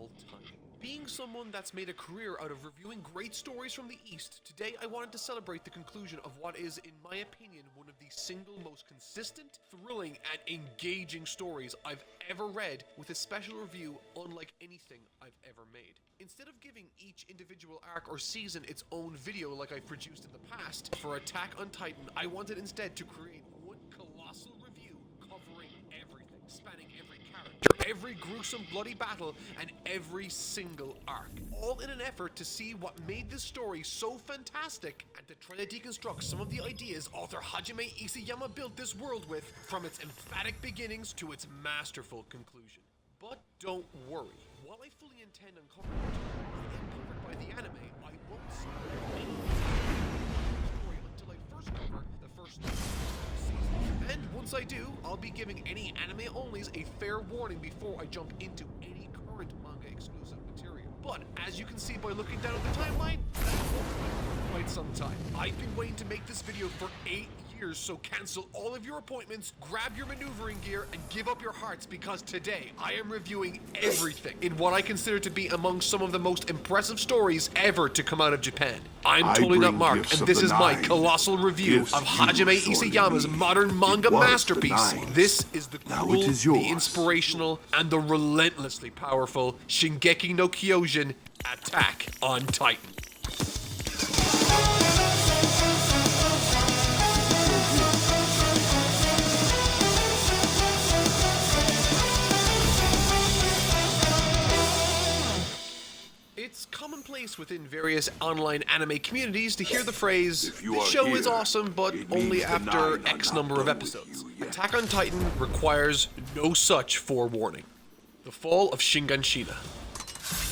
all time. Being someone that's made a career out of reviewing great stories from the East, today I wanted to celebrate the conclusion of what is, in my opinion, one of the single most consistent, thrilling, and engaging stories I've ever read, with a special review unlike anything I've ever made. Instead of giving each individual arc or season its own video like I've produced in the past, for Attack on Titan, I wanted instead to create one colossal review covering everything, spanning every character, every gruesome bloody battle, and every single arc. All in an effort to see what made this story so fantastic and to try to deconstruct some of the ideas author Hajime Isayama built this world with, from its emphatic beginnings to its masterful conclusion. But don't worry, while I fully intend on covering what I am covered by the anime, I won't spoil any story until I first cover the first season. And once I do, I'll be giving any anime onlys a fair warning before I jump into any current manga exclusive material. But as you can see by looking down at the timeline, that won't be for quite some time. I've been waiting to make this video for 8 years, so cancel all of your appointments, grab your maneuvering gear, and give up your hearts, because today I am reviewing everything in what I consider to be among some of the most impressive stories ever to come out of Japan. I'm Totally Not Mark, and this is my colossal review of Hajime Isayama's modern manga masterpiece. This is the cool, the inspirational, and the relentlessly powerful Shingeki no Kyojin Attack on Titan. It's commonplace within various online anime communities to hear the phrase, "This show is awesome, but only after X number of episodes." Attack on Titan requires no such forewarning. The Fall of Shinganshina.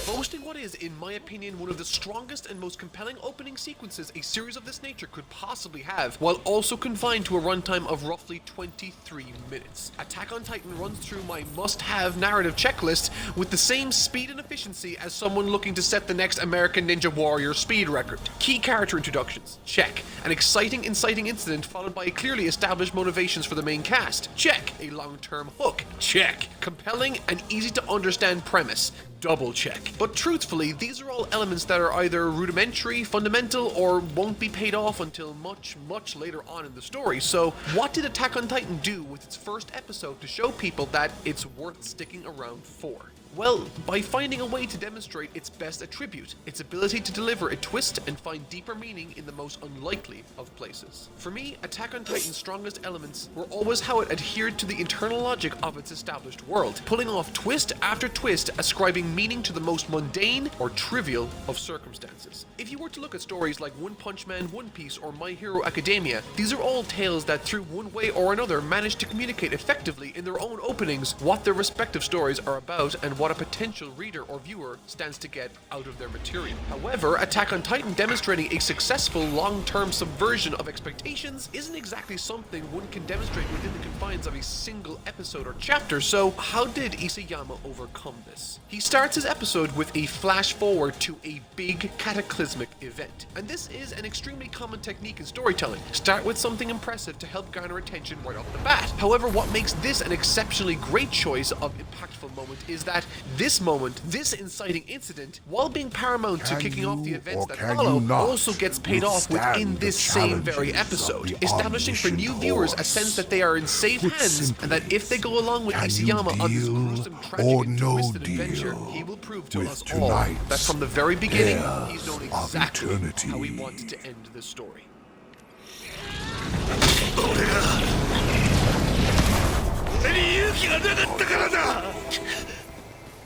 Boasting what is, in my opinion, one of the strongest and most compelling opening sequences a series of this nature could possibly have, while also confined to a runtime of roughly 23 minutes. Attack on Titan runs through my must-have narrative checklist with the same speed and efficiency as someone looking to set the next American Ninja Warrior speed record. Key character introductions, check. An exciting, inciting incident followed by clearly established motivations for the main cast, check. A long-term hook, check. Compelling and easy to understand premise, double check. But truthfully, these are all elements that are either rudimentary, fundamental, or won't be paid off until much, much later on in the story. So what did Attack on Titan do with its first episode to show people that it's worth sticking around for? Well, by finding a way to demonstrate its best attribute, its ability to deliver a twist and find deeper meaning in the most unlikely of places. For me, Attack on Titan's strongest elements were always how it adhered to the internal logic of its established world, pulling off twist after twist, ascribing meaning to the most mundane or trivial of circumstances. If you were to look at stories like One Punch Man, One Piece, or My Hero Academia, these are all tales that through one way or another managed to communicate effectively in their own openings what their respective stories are about and what a potential reader or viewer stands to get out of their material. However, Attack on Titan demonstrating a successful long-term subversion of expectations isn't exactly something one can demonstrate within the confines of a single episode or chapter, so how did Isayama overcome this? He starts his episode with a flash forward to a big cataclysmic event, and this is an extremely common technique in storytelling. Start with something impressive to help garner attention right off the bat. However, what makes this an exceptionally great choice of impactful moment is that this moment, this inciting incident, while being paramount to kicking off the events that follow, also gets paid off within this same very episode, establishing for new viewers a sense that they are in safe hands and that if they go along with Isayama on this gruesome, tragic, and twisted adventure, he will prove to us all that from the very beginning, he's known exactly how he wanted to end this story.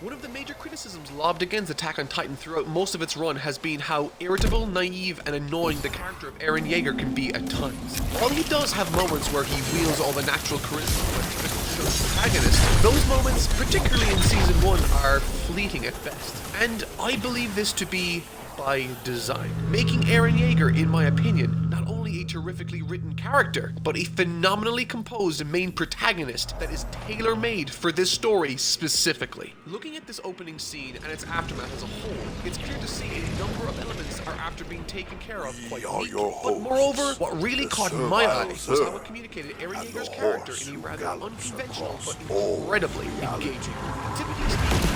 One of the major criticisms lobbed against Attack on Titan throughout most of its run has been how irritable, naive, and annoying the character of Eren Yeager can be at times. While he does have moments where he wields all the natural charisma of a typical show's protagonist, those moments, particularly in Season 1, are fleeting at best. And I believe this to be by design, making Eren Yeager, in my opinion, not only a terrifically written character, but a phenomenally composed main protagonist that is tailor-made for this story specifically. Looking at this opening scene and its aftermath as a whole, it's clear to see a number of elements are after being taken care of quite neatly. But moreover, what really caught my eye was how it communicated Eren Yeager's character in a rather unconventional but incredibly engaging. Typically speaking,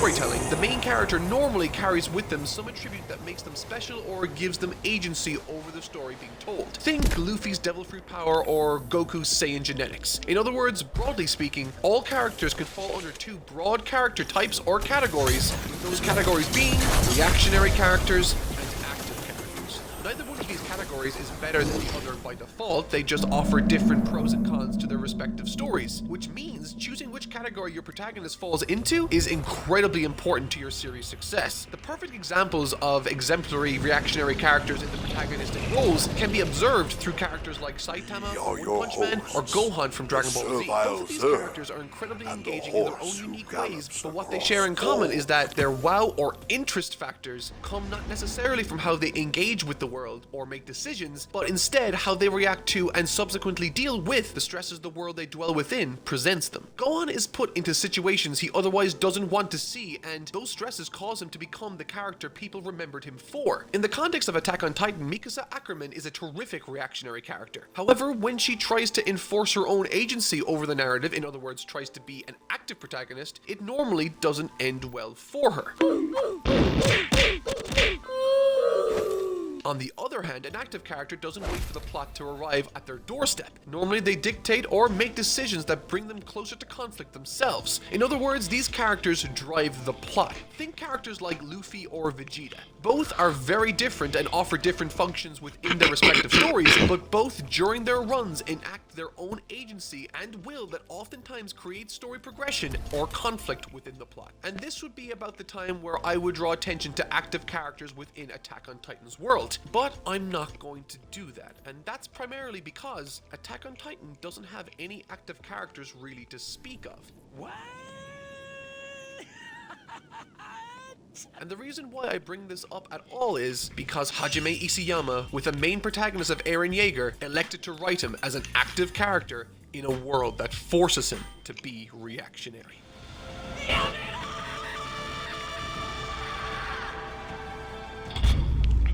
storytelling, the main character normally carries with them some attribute that makes them special or gives them agency over the story being told. Think Luffy's Devil Fruit power or Goku's Saiyan genetics. In other words, broadly speaking, all characters can fall under two broad character types or categories, with those categories being reactionary characters and active characters. Neither one of these categories is better than the other by default, they just offer different pros and cons to their respective stories, which means choosing which category your protagonist falls into is incredibly important to your series' success. The perfect examples of exemplary reactionary characters in the protagonistic roles can be observed through characters like Saitama, One Punch Man, or Gohan from Dragon Ball Z. Both of these characters are incredibly engaging in their own unique ways, but what they share in common is that their wow or interest factors come not necessarily from how they engage with the world or make decisions, but instead how they react to and subsequently deal with the stresses the world they dwell within presents them. Gohan is put into situations he otherwise doesn't want to see, and those stresses cause him to become the character people remembered him for. In the context of Attack on Titan, Mikasa Ackerman is a terrific reactionary character. However, when she tries to enforce her own agency over the narrative, in other words, tries to be an active protagonist, it normally doesn't end well for her. On the other hand, an active character doesn't wait for the plot to arrive at their doorstep. Normally, they dictate or make decisions that bring them closer to conflict themselves. In other words, these characters drive the plot. Think characters like Luffy or Vegeta. Both are very different and offer different functions within their respective stories, but both during their runs enact their own agency and will that oftentimes creates story progression or conflict within the plot. And this would be about the time where I would draw attention to active characters within Attack on Titan's world. But I'm not going to do that, and that's primarily because Attack on Titan doesn't have any active characters really to speak of. What? And the reason why I bring this up at all is because Hajime Isayama, with the main protagonist of Eren Yeager, elected to write him as an active character in a world that forces him to be reactionary.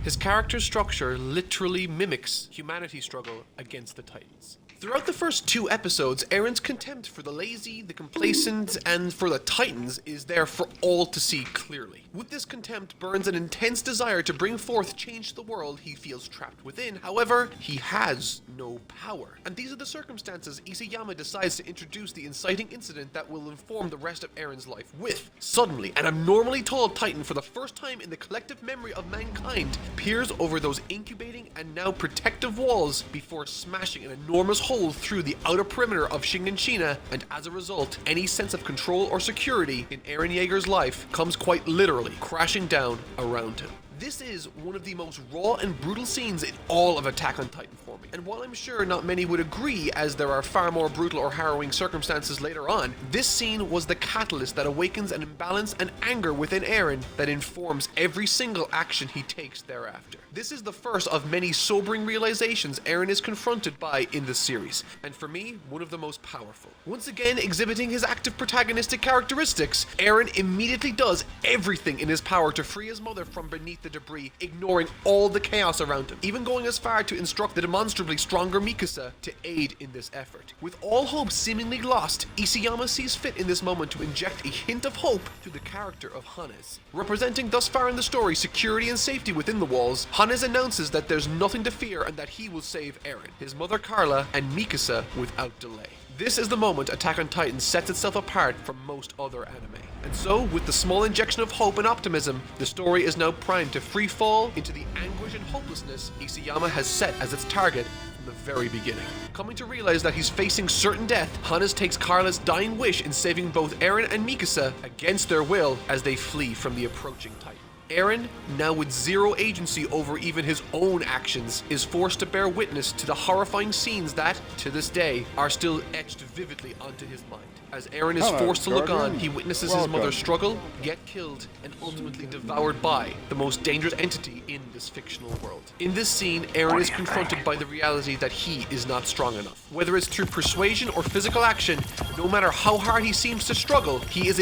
His character structure literally mimics humanity's struggle against the Titans. Throughout the first 2 episodes, Eren's contempt for the lazy, the complacent, and for the Titans is there for all to see clearly. With this contempt burns an intense desire to bring forth change to the world he feels trapped within. However, he has no power. And these are the circumstances Isayama decides to introduce the inciting incident that will inform the rest of Eren's life with. Suddenly, an abnormally tall Titan, for the first time in the collective memory of mankind, peers over those incubating and now protective walls before smashing an enormous hole through the outer perimeter of Shiganshina, and as a result, any sense of control or security in Eren Yeager's life comes quite literally crashing down around him. This is one of the most raw and brutal scenes in all of Attack on Titan for me. And while I'm sure not many would agree, as there are far more brutal or harrowing circumstances later on, this scene was the catalyst that awakens an imbalance and anger within Eren that informs every single action he takes thereafter. This is the first of many sobering realizations Eren is confronted by in the series, and for me, one of the most powerful. Once again exhibiting his active protagonistic characteristics, Eren immediately does everything in his power to free his mother from beneath the debris, ignoring all the chaos around him, even going as far to instruct the demonstrably stronger Mikasa to aid in this effort. With all hope seemingly lost, Isayama sees fit in this moment to inject a hint of hope through the character of Hannes. Representing thus far in the story security and safety within the walls, Hannes announces that there's nothing to fear and that he will save Eren, his mother Carla, and Mikasa without delay. This is the moment Attack on Titan sets itself apart from most other anime. And so, with the small injection of hope and optimism, the story is now primed to free fall into the anguish and hopelessness Isayama has set as its target from the very beginning. Coming to realize that he's facing certain death, Hannes takes Carla's dying wish in saving both Eren and Mikasa against their will as they flee from the approaching Titan. Eren, now with zero agency over even his own actions, is forced to bear witness to the horrifying scenes that, to this day, are still etched vividly onto his mind. As Eren is forced to look on, he witnesses his mother struggle, get killed, and ultimately devoured by the most dangerous entity in this fictional world. In this scene, Eren is confronted by the reality that he is not strong enough. Whether it's through persuasion or physical action, no matter how hard he seems to struggle, he is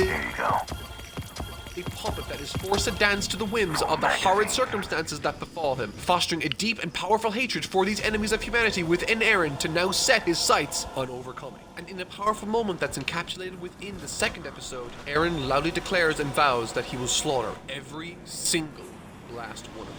a puppet that is forced to dance to the whims of the horrid circumstances that befall him, fostering a deep and powerful hatred for these enemies of humanity within Eren to now set his sights on overcoming. And in a powerful moment that's encapsulated within the second episode, Eren loudly declares and vows that he will slaughter every single last one of them.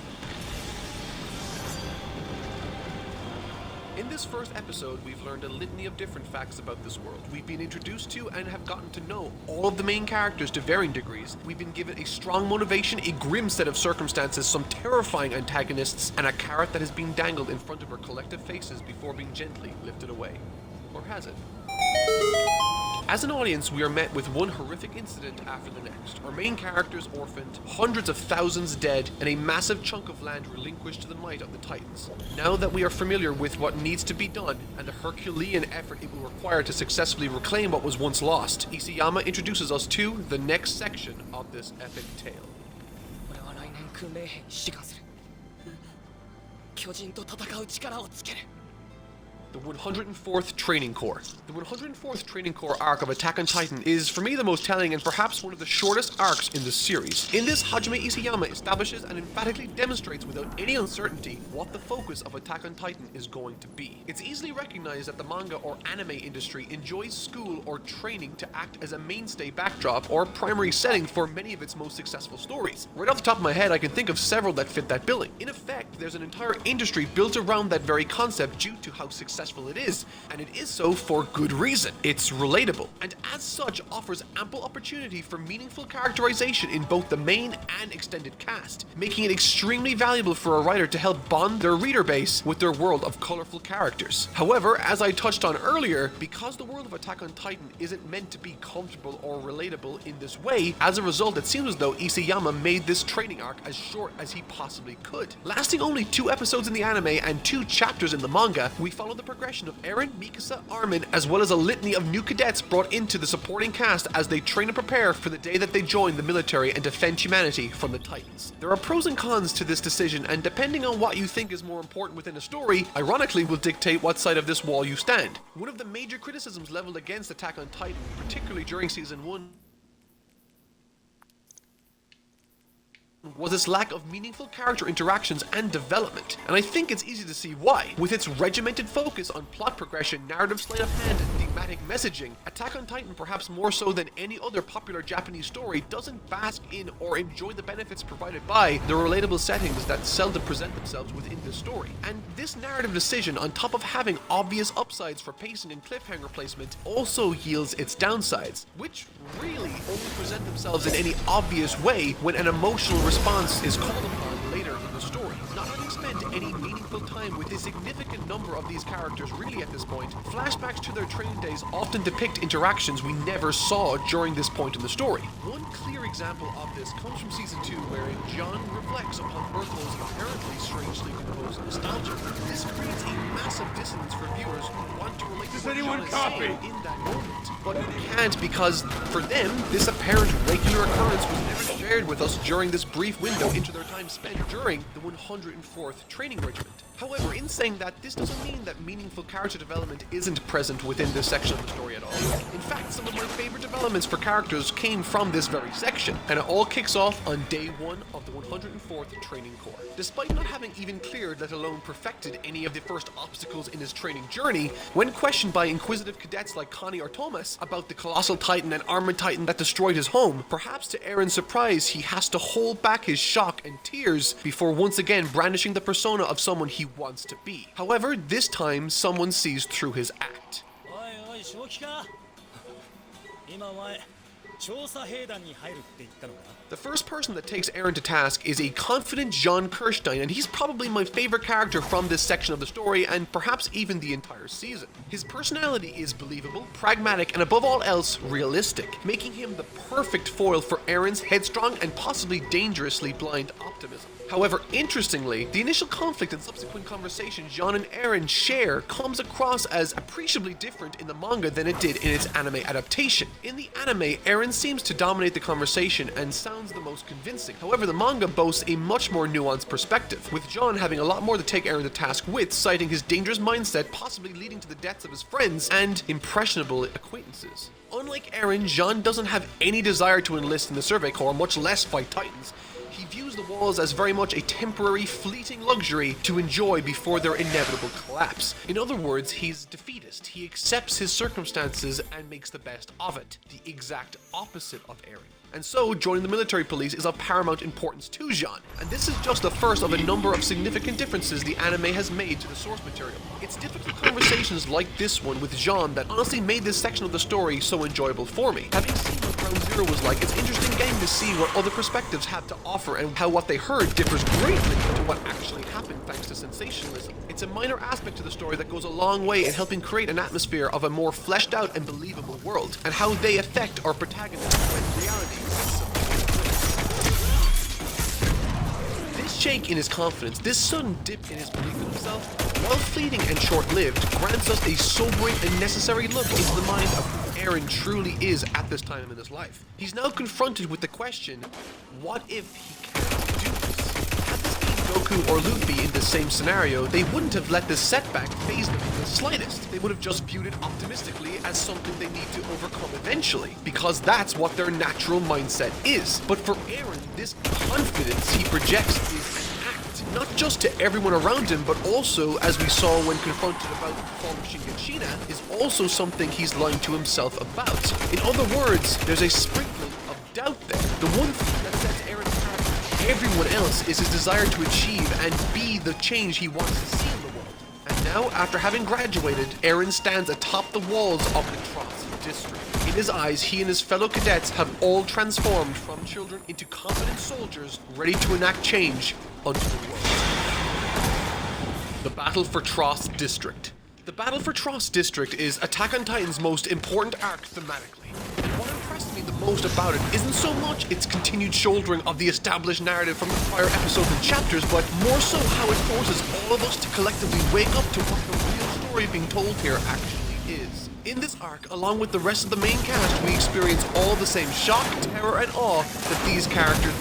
In this first episode, we've learned a litany of different facts about this world. We've been introduced to and have gotten to know all of the main characters to varying degrees. We've been given a strong motivation, a grim set of circumstances, some terrifying antagonists, and a carrot that has been dangled in front of our collective faces before being gently lifted away. Or has it? As an audience, we are met with one horrific incident after the next. Our main characters orphaned, hundreds of thousands dead, and a massive chunk of land relinquished to the might of the Titans. Now that we are familiar with what needs to be done and the Herculean effort it will require to successfully reclaim what was once lost, Isayama introduces us to the next section of this epic tale. The 104th Training Corps. The 104th Training Corps arc of Attack on Titan is, for me, the most telling and perhaps one of the shortest arcs in the series. In this, Hajime Isayama establishes and emphatically demonstrates without any uncertainty what the focus of Attack on Titan is going to be. It's easily recognized that the manga or anime industry enjoys school or training to act as a mainstay backdrop or primary setting for many of its most successful stories. Right off the top of my head, I can think of several that fit that billing. In effect, there's an entire industry built around that very concept due to how successful it is, and it is so for good reason. It's relatable, and as such offers ample opportunity for meaningful characterization in both the main and extended cast, making it extremely valuable for a writer to help bond their reader base with their world of colorful characters. However, as I touched on earlier, because the world of Attack on Titan isn't meant to be comfortable or relatable in this way, as a result it seems as though Isayama made this training arc as short as he possibly could. Lasting only 2 episodes in the anime and 2 chapters in the manga, we follow the progression of Eren, Mikasa, Armin, as well as a litany of new cadets brought into the supporting cast as they train and prepare for the day that they join the military and defend humanity from the Titans. There are pros and cons to this decision, and depending on what you think is more important within a story, ironically will dictate what side of this wall you stand. One of the major criticisms leveled against Attack on Titan, particularly during Season 1, was its lack of meaningful character interactions and development, and I think it's easy to see why. With its regimented focus on plot progression, narrative sleight of hand, and thematic messaging, Attack on Titan, perhaps more so than any other popular Japanese story, doesn't bask in or enjoy the benefits provided by the relatable settings that seldom present themselves within the story. And this narrative decision, on top of having obvious upsides for pacing and cliffhanger placement, also yields its downsides, which really only present themselves in any obvious way when an emotional response is called upon later in the story. Not having spent any meaningful time with a significant number of these characters really at this point, flashbacks to their training days often depict interactions we never saw during this point in the story. One clear example of this comes from Season 2, wherein John reflects upon Urkel's apparently strangely composed nostalgia. This creates a massive dissonance for viewers who want to relate to what John is saying in that moment, but can't because, for them, this apparent regular occurrence was never shared with us during this brief window into their time spent during the 104th Training Regiment. However, in saying that, this doesn't mean that meaningful character development isn't present within this section of the story at all. In fact, some of my favorite developments for characters came from this very section, and it all kicks off on day 1 of the 104th Training Corps. Despite not having even cleared, let alone perfected, any of the first obstacles in his training journey, when questioned by inquisitive cadets like Connie or Thomas about the colossal titan and armored titan that destroyed his home, perhaps to Eren's surprise, he has to hold back his shock and tears before once again brandishing the persona of someone he wants to be. However, this time, someone sees through his act. The first person that takes Eren to task is a confident John Kirstein, and he's probably my favorite character from this section of the story, and perhaps even the entire season. His personality is believable, pragmatic, and above all else, realistic, making him the perfect foil for Eren's headstrong and possibly dangerously blind optimism. However, interestingly, the initial conflict and subsequent conversation John and Eren share comes across as appreciably different in the manga than it did in its anime adaptation. In the anime, Eren Eren seems to dominate the conversation and sounds the most convincing. However, the manga boasts a much more nuanced perspective, with John having a lot more to take Eren to task with, citing his dangerous mindset possibly leading to the deaths of his friends and impressionable acquaintances. Unlike Eren, Jean doesn't have any desire to enlist in the Survey Corps, much less fight Titans. He views the walls as very much a temporary, fleeting luxury to enjoy before their inevitable collapse. In other words, he's defeatist. He accepts his circumstances and makes the best of it, the exact opposite of Eren. And so, joining the military police is of paramount importance to Jean. And this is just the first of a number of significant differences the anime has made to the source material. It's difficult conversations like this one with Jean that honestly made this section of the story so enjoyable for me. Having seen what Ground Zero was like, it's interesting getting to see what other perspectives have to offer and how what they heard differs greatly to what actually happened thanks to sensationalism. It's a minor aspect to the story that goes a long way in helping create an atmosphere of a more fleshed out and believable world, and how they affect our protagonists when reality. This shake in his confidence, this sudden dip in his belief in himself, while fleeting and short-lived, grants us a sobering and necessary look into the mind of who Eren truly is at this time in his life. He's now confronted with the question, what if he can't do this? Had this been Goku or Luffy in the same scenario, they wouldn't have let this setback faze them in the slightest. They would have just viewed it optimistically as something they need to overcome eventually, because that's what their natural mindset is. But for Eren, this confidence he projects is an act, not just to everyone around him, but also, as we saw when confronted about the fall of Shiganshina, is also something he's lying to himself about. In other words, there's a sprinkling of doubt there. The one thing that sets Eren apart from everyone else is his desire to achieve and be the change he wants to see in the world. And now, after having graduated, Eren stands atop the walls of the Trost district. In his eyes, he and his fellow cadets have all transformed from children into confident soldiers ready to enact change unto the world. The Battle for Trost District. The Battle for Trost District is Attack on Titan's most important arc thematically. And what impressed me the most about it isn't so much its continued shouldering of the established narrative from the prior episodes and chapters, but more so how it forces all of us to collectively wake up to what the real story being told here actually is. In this arc, along with the rest of the main cast, we experience all the same shock, terror, and awe that these characters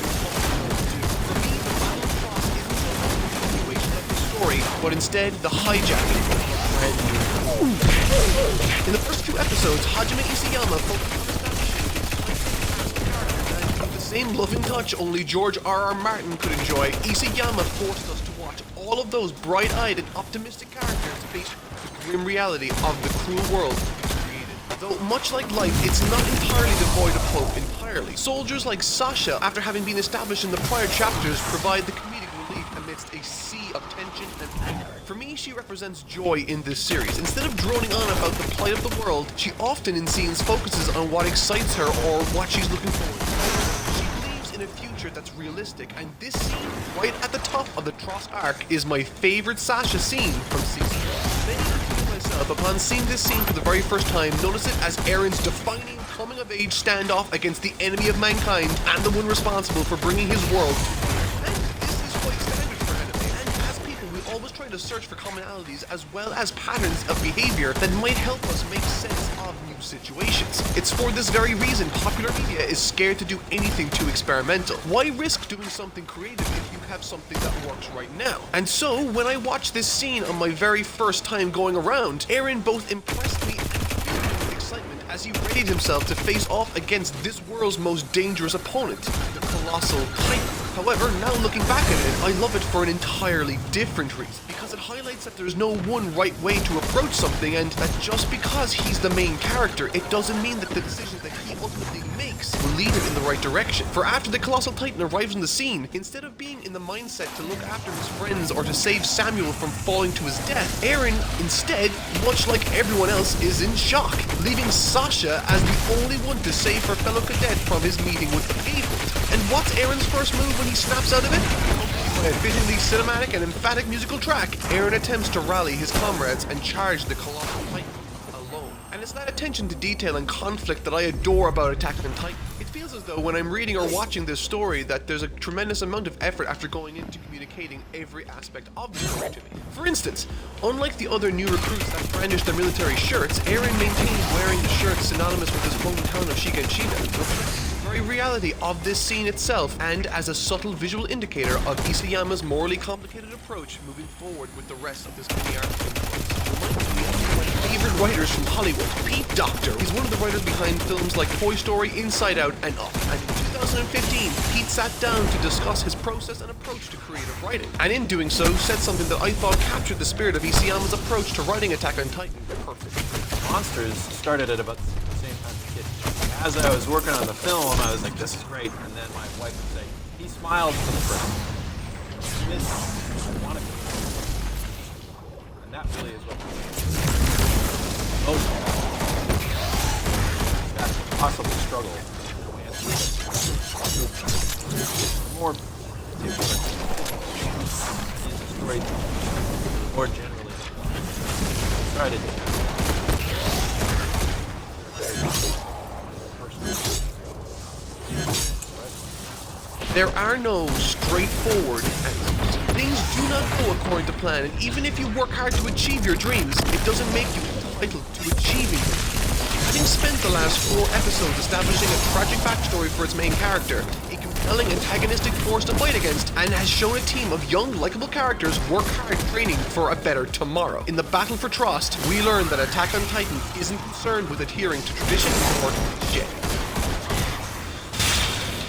For me, the Battle of Trost isn't so much a continuation of the story, but instead the hijacking of a brand new world. In the first two episodes, Hajime Isayama focused on establishing his characters and with the same loving touch only George R.R. Martin could enjoy, Isayama forced us to watch all of those bright-eyed and optimistic characters face the grim reality of the cruel world he's created. Though much like life, it's not entirely devoid of hope entirely. Soldiers like Sasha, after having been established in the prior chapters, provide the comedic relief amidst a sea of tension and anger. For me, she represents joy in this series. Instead of droning on about the plight of the world, she often in scenes focuses on what excites her or what she's looking forward to. She believes in a future that's realistic, and this scene, right at the top of the Trost arc, is my favorite Sasha scene from season 1. Many, including myself, upon seeing this scene for the very first time, notice it as Eren's defining coming-of-age standoff against the enemy of mankind and the one responsible for bringing his world. And this is quite standard for anime, and as people, we always try to search for commonalities as well as patterns of behavior that might help us make sense of new situations. It's for this very reason popular media is scared to do anything too experimental. Why risk doing something creative if you have something that works right now? And so, when I watched this scene on my very first time going around, Eren both impressed me and filled me with excitement as he readied himself to face off against this world's most dangerous opponent, the Colossal Titan. However, now looking back at it, I love it for an entirely different reason, because it highlights that there's no one right way to approach something, and that just because he's the main character, it doesn't mean that the decisions that he ultimately makes will lead him in the right direction. For after the Colossal Titan arrives on the scene, instead of being in the mindset to look after his friends or to save Samuel from falling to his death, Eren, instead, much like everyone else, is in shock, leaving Sasha as the only one to save her fellow cadet from his meeting with the Pavement. And what's Eren's first move when he snaps out of it? By a fittingly cinematic and emphatic musical track, Eren attempts to rally his comrades and charge the Colossal Titan alone. And it's that attention to detail and conflict that I adore about Attack on Titan. It feels feels as though when I'm reading or watching this story that there's a tremendous amount of effort after going into communicating every aspect of the story to me. For instance, unlike the other new recruits that brandish their military shirts, Eren maintains wearing the shirt synonymous with his hometown of Shiganshina, the very reality of this scene itself, and as a subtle visual indicator of Isayama's morally complicated approach moving forward with the rest of this mini arc. Reminds me of one of my favorite writers from Hollywood, Pete Docter. He's one of the writers behind films like Toy Story, Inside Out, and Up. And in 2015, Pete sat down to discuss his process and approach to creative writing. And in doing so, said something that I thought captured the spirit of Isayama's approach to writing Attack on Titan perfectly. Monsters started at about the same time as Kid. As I was working on the film, I was like, this is great. And then my wife would say, he smiled for the first. I want to be. And that really is what most that possible struggle. More story, more generally, try to do. There are no straightforward answers. Things do not go according to plan, and even if you work hard to achieve your dreams, it doesn't make you entitled to achieving them. Having spent the last 4 episodes establishing a tragic backstory for its main character, a compelling antagonistic force to fight against, and has shown a team of young, likable characters work hard training for a better tomorrow. In the battle for Trost, we learn that Attack on Titan isn't concerned with adhering to tradition or cliché.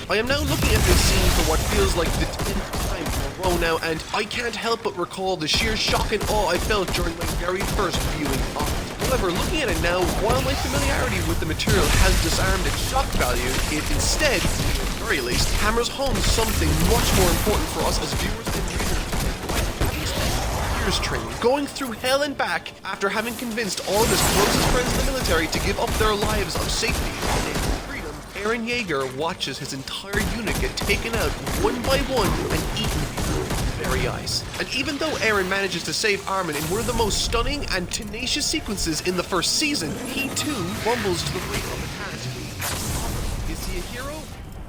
I am now looking at this scene for what feels like the 10th time in a row now, and I can't help but recall the sheer shock and awe I felt during my very first viewing of it. However, looking at it now, while my familiarity with the material has disarmed its shock value, it instead, at the very least, hammers home something much more important for us as viewers and readers. Years training, going through hell and back after having convinced all of his closest friends in the military to give up their lives of safety and freedom, Eren Yeager watches his entire unit get taken out one by one and eaten before his very eyes. And even though Eren manages to save Armin in one of the most stunning and tenacious sequences in the first season, he too fumbles to the brink of the task. Is he a hero?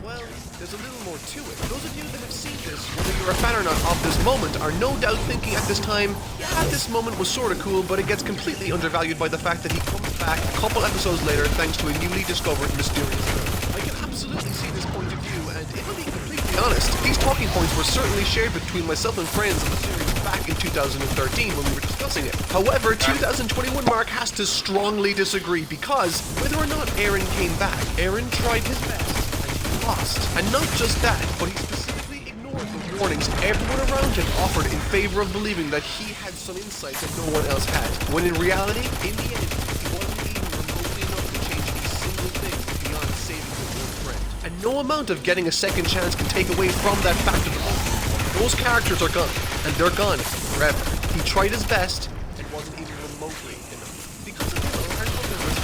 Well, there's a little more to it. Those of you that have seen this, whether you're a fan or not of this moment, are no doubt thinking at this time, yeah, this moment was sorta cool, but it gets completely undervalued by the fact that he comes back a couple episodes later thanks to a newly discovered mysterious villain. I can absolutely see this point of view, and if I'm being completely honest, these talking points were certainly shared between myself and friends of the series back in 2013 when we were discussing it. However, 2021 Mark has to strongly disagree because whether or not Eren came back, Eren tried his best and he lost. And not just that, but he specifically ignored the warnings everyone around him offered in favor of believing that he had some insight that no one else had. When in reality, in the end, he wasn't even remotely enough to change a single thing beyond saving his own friend. And no amount of getting a second chance can take away from that fact of the moment. Those characters are gone, and they're gone forever. He tried his best, and wasn't even remotely enough. Because of this, a handful of members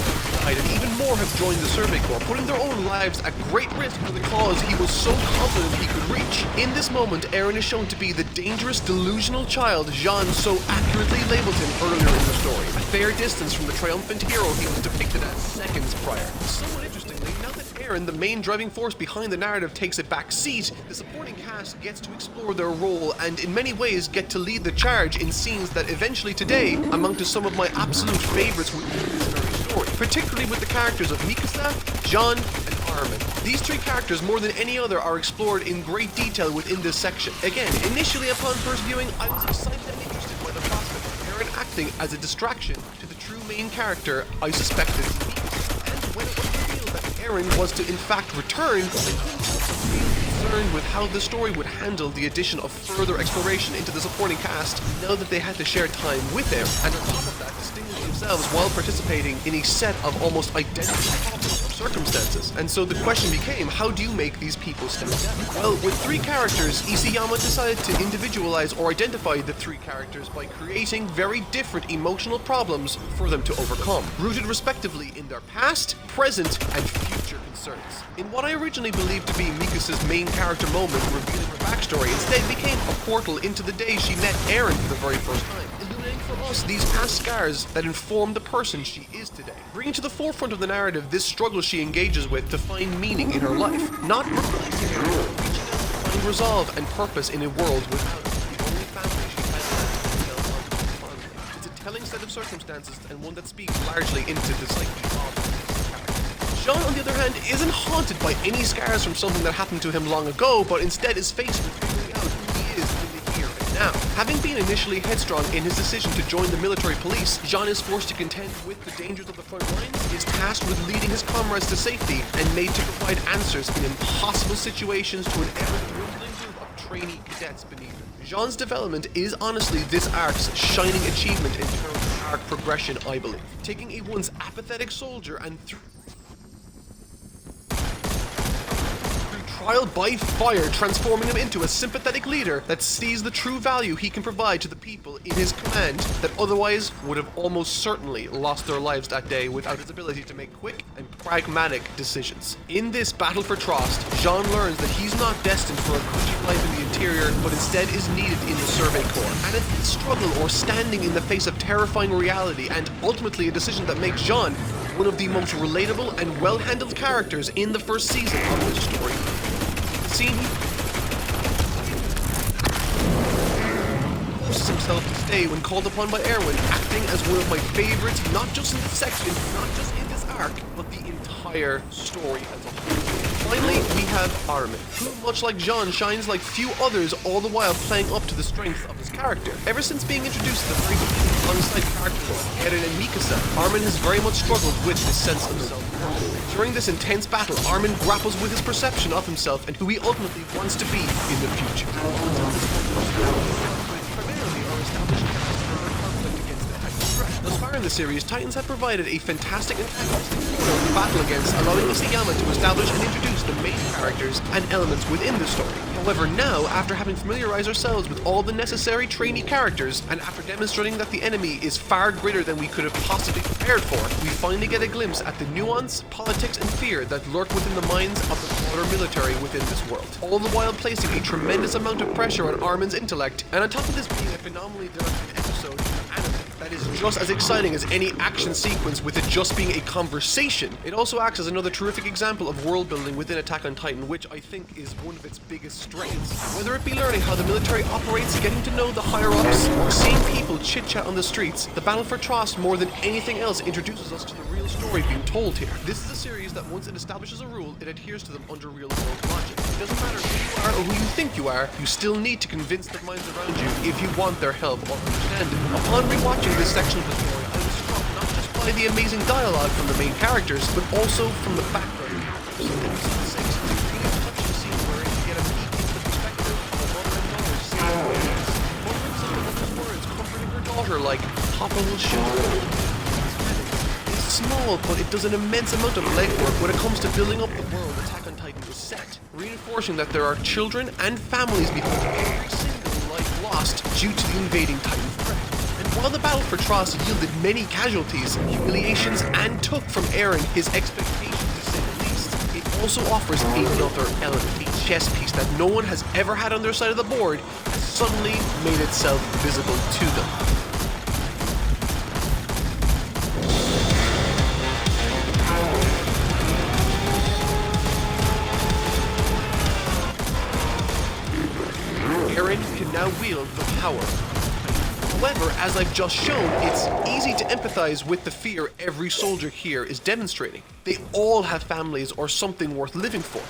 died, and even more have joined the Survey Corps, putting their own lives at great risk for the cause he was so confident he could reach. In this moment, Eren is shown to be the dangerous, delusional child Jean so accurately labeled him earlier in the story, a fair distance from the triumphant hero he was depicted as seconds prior. Somewhat interestingly, now that Eren, the main driving force behind the narrative, takes a back seat, the supporting cast gets to explore their role and in many ways get to lead the charge in scenes that eventually today amount to some of my absolute favorites within this very story, particularly with the characters of Mikasa, Jean, and Armin. These 3 characters, more than any other, are explored in great detail within this section. Again, initially upon first viewing, I was excited and interested by the prospect of Eren acting as a distraction to the true main character I suspected to be Mikasa. And when it was revealed that Eren was to in fact return, I couldn't help but feel concerned with how the story would handle the addition of further exploration into the supporting cast now that they had to share time with Eren, and on top of that, distinguish themselves while participating in a set of almost identical problems or circumstances. And so the question became, how do you make these people stand out? Well, with 3 characters, Isayama decided to individualize or identify the 3 characters by creating very different emotional problems for them to overcome, rooted respectively in their past, present, and future concerns. concerns. In what I originally believed to be Mikasa's main character moment, revealing her backstory, instead became a portal into the day she met Eren for the very first time, illuminating for us these past scars that inform the person she is today, bringing to the forefront of the narrative this struggle she engages with to find meaning in her life, not replacing her, reaching out to find resolve and purpose in a world without the only family she has left. It's a telling set of circumstances and one that speaks largely into the psyche of this character. Jean, on the other hand, isn't haunted by any scars from something that happened to him long ago, but instead is faced with figuring out who he is in the here and now. Having been initially headstrong in his decision to join the military police, Jean is forced to contend with the dangers of the front lines, is tasked with leading his comrades to safety, and made to provide answers in impossible situations to an ever-dwindling group of trainee cadets beneath him. Jean's development is honestly this arc's shining achievement in terms of arc progression, I believe. Taking a once apathetic soldier and through trial by fire, transforming him into a sympathetic leader that sees the true value he can provide to the people in his command that otherwise would have almost certainly lost their lives that day without his ability to make quick and pragmatic decisions. In this battle for Trost, Jean learns that he's not destined for a cushy life in the interior, but instead is needed in the Survey Corps. And it's this struggle or standing in the face of terrifying reality and ultimately a decision that makes Jean one of the most relatable and well-handled characters in the first season of this story. Scene forces himself to stay when called upon by Erwin, acting as one of my favorites, not just in this section, not just in this arc, but the entire story as a whole. Finally, we have Armin, who, much like Jean, shines like few others, all the while playing up to the strength of his character. Ever since being introduced to the very beginning alongside characters like Eren and Mikasa, Armin has very much struggled with this sense of self-worth. During this intense battle, Armin grapples with his perception of himself and who he ultimately wants to be in the future. Thus far in the series, Titans have provided a fantastic antagonist to battle against, allowing Isayama to establish and introduce the main characters and elements within the story. However, now, after having familiarized ourselves with all the necessary trainee characters, and after demonstrating that the enemy is far greater than we could have possibly prepared for, we finally get a glimpse at the nuance, politics, and fear that lurk within the minds of the broader military within this world. All the while placing a tremendous amount of pressure on Armin's intellect, and on top of this being a phenomenally directed episode of anime that is just as exciting as any action sequence with it just being a conversation. It also acts as another terrific example of world building within Attack on Titan, which I think is one of its biggest strengths. Whether it be learning how the military operates, getting to know the higher-ups, or seeing people chit-chat on the streets, the Battle for Trost more than anything else introduces us to the real story being told here. This is a series that once it establishes a rule, it adheres to them under real-world logic. It doesn't matter who you are or who you think you are, you still need to convince the minds around you if you want their help or understanding. Upon rewatching this section of the story, I was struck not just by the amazing dialogue from the main characters, but also from the background characters. Episode 6 is a really touching scene wherein you get a peek into the perspective of a mother and daughter saying words. Muttering some of the mother's words, comforting her daughter like, Papa will shoot her. It's small, but it does an immense amount of legwork when it comes to building up the world Attack on Titan was set, reinforcing that there are children and families behind every single life lost due to the invading Titan threat. While the battle for Trost yielded many casualties, humiliations, and took from Eren his expectations to say the least, it also offers another element, a chess piece that no one has ever had on their side of the board has suddenly made itself visible to them. Eren can now wield the power. However, as I've just shown, it's easy to empathize with the fear every soldier here is demonstrating. They all have families or something worth living for.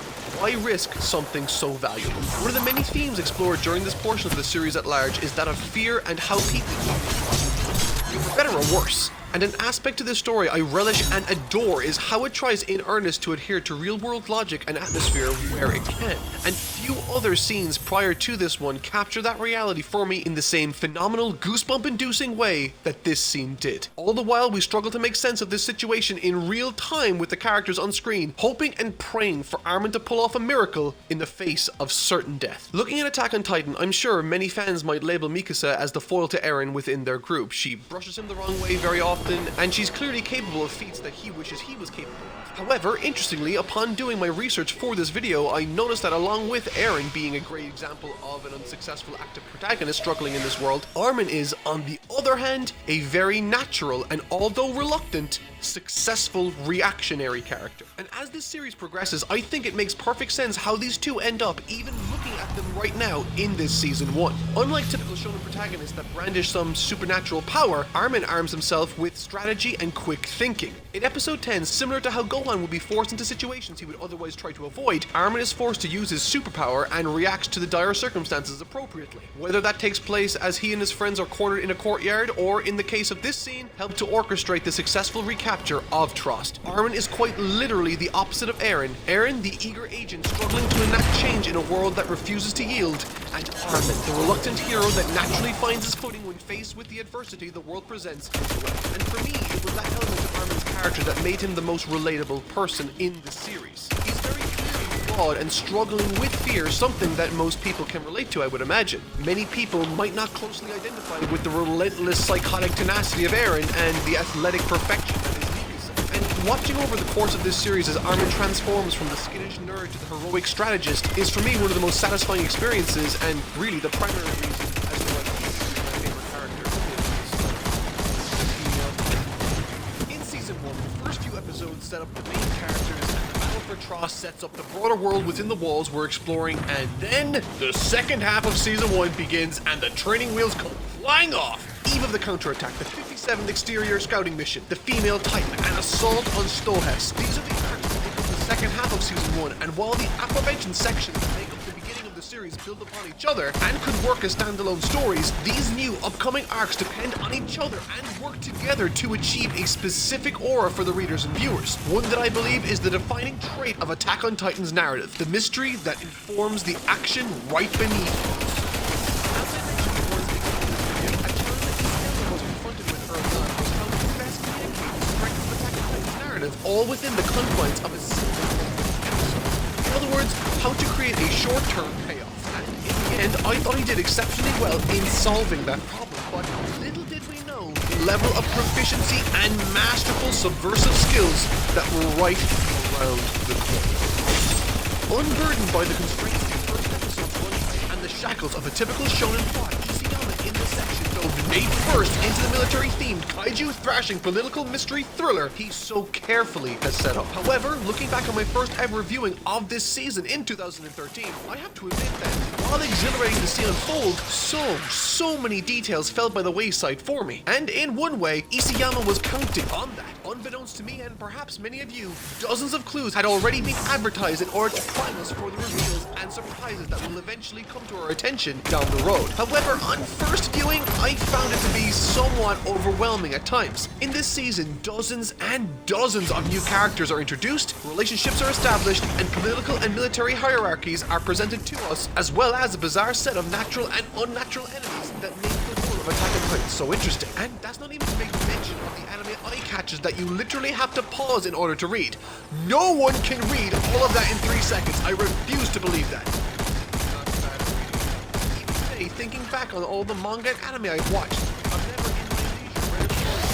Why risk something so valuable? One of the many themes explored during this portion of the series at large is that of fear and how people for better or worse. And an aspect to this story I relish and adore is how it tries in earnest to adhere to real-world logic and atmosphere where it can. And few other scenes prior to this one capture that reality for me in the same phenomenal, goosebump-inducing way that this scene did. All the while, we struggle to make sense of this situation in real time with the characters on screen, hoping and praying for Armin to pull off a miracle in the face of certain death. Looking at Attack on Titan, I'm sure many fans might label Mikasa as the foil to Eren within their group. She brushes him the wrong way very often, often, and she's clearly capable of feats that he wishes he was capable of. However, interestingly, upon doing my research for this video, I noticed that along with Eren being a great example of an unsuccessful active protagonist struggling in this world, Armin is, on the other hand, a very natural and, although reluctant, successful reactionary character. And as this series progresses, I think it makes perfect sense how these two end up even looking at them right now in this season 1. Unlike typical shonen protagonists that brandish some supernatural power, Armin arms himself with strategy and quick thinking. In episode 10, similar to how Gohan would be forced into situations he would otherwise try to avoid, Armin is forced to use his superpower and reacts to the dire circumstances appropriately. Whether that takes place as he and his friends are cornered in a courtyard, or in the case of this scene, help to orchestrate the successful recapture of Trost. Armin is quite literally the opposite of Eren. Eren, the eager agent struggling to enact change in a world that refuses to yield, and Armin, the reluctant hero that naturally finds his footing when faced with the adversity the world presents his way. And for me, it was that element of Armin's character that made him the most relatable person in the series. He's very clearly flawed and struggling with fear, something that most people can relate to, I would imagine. Many people might not closely identify with the relentless psychotic tenacity of Eren and the athletic perfection that is Mikasa. And watching over the course of this series as Armin transforms from the skittish nerd to the heroic strategist is for me one of the most satisfying experiences, and really the primary reason as to why he's my favorite character. In season 1, the first few episodes set up the main characters, and the battle for Trost sets up the broader world within the walls we're exploring, and then the second half of season 1 begins and the training wheels come flying off. Eve of the counterattack, the 57th exterior scouting mission, the female Titan, and assault on Stohess. These are the arcs that make up the second half of season 1, and while the aforementioned sections that make up the beginning of the series build upon each other and could work as standalone stories, these new upcoming arcs depend on each other and work together to achieve a specific aura for the readers and viewers. One that I believe is the defining trait of Attack on Titan's narrative, the mystery that informs the action right beneath. All within the confines of a single episode. In other words, how to create a short-term payoff. And in the end, I thought he did exceptionally well in solving that problem, but little did we know the level of proficiency and masterful subversive skills that were right around the corner. Unburdened by the constraints of the first episode's runtime and the shackles of a typical shonen plot, Isayama in this section dove nade first into the military-themed kaiju thrashing political mystery thriller he so carefully has set up. However, looking back on my first ever viewing of this season in 2013, I have to admit that while exhilarating to see unfold, so many details fell by the wayside for me. And in one way, Isayama was counting on that. Unbeknownst to me and perhaps many of you, dozens of clues had already been advertised in order to prime us for the reveals and surprises that will eventually come to our attention down the road. However, on first viewing, I found it to be somewhat overwhelming at times. In this season, dozens and dozens of new characters are introduced, relationships are established, and political and military hierarchies are presented to us, as well as a bizarre set of natural and unnatural enemies that make the world of Attack on Titan so interesting. And that's not even to make mention of the anime eye catches that you literally have to pause in order to read. No one can read all of that in 3 seconds. I refuse to believe that. Even today, thinking back on all the manga and anime I've watched, I've never in my leisure read a story.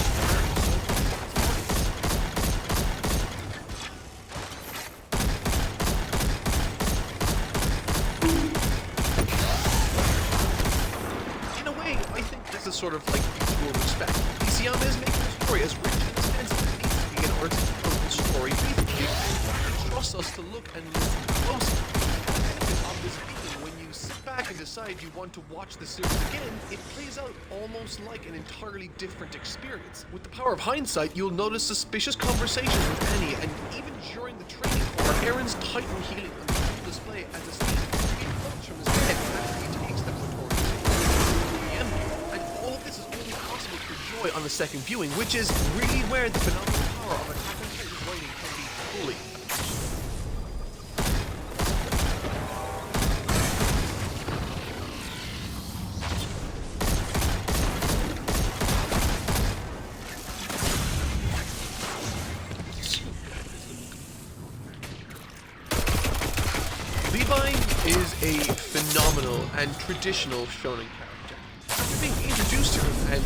In a way, I think this is sort of like mutual respect. Isayama is making the story as rich and extensive as it needs to be in order to tell the story faithfully and trust us to look and listen closely. The benefit of this feeling when you sit back and decide you want to watch the series again, it plays out almost like an entirely different experience. With the power of hindsight, you'll notice suspicious conversations with Annie, and even during the training core, Eren's Titan healing on full display as a scene floats from his head after he takes them towards the end. And all of this is only possible through joy on the second viewing, which is really where the phenomenal power of Attack on Titan's writing can be fully appreciated. Levi is a phenomenal and traditional shonen character. After being introduced to him and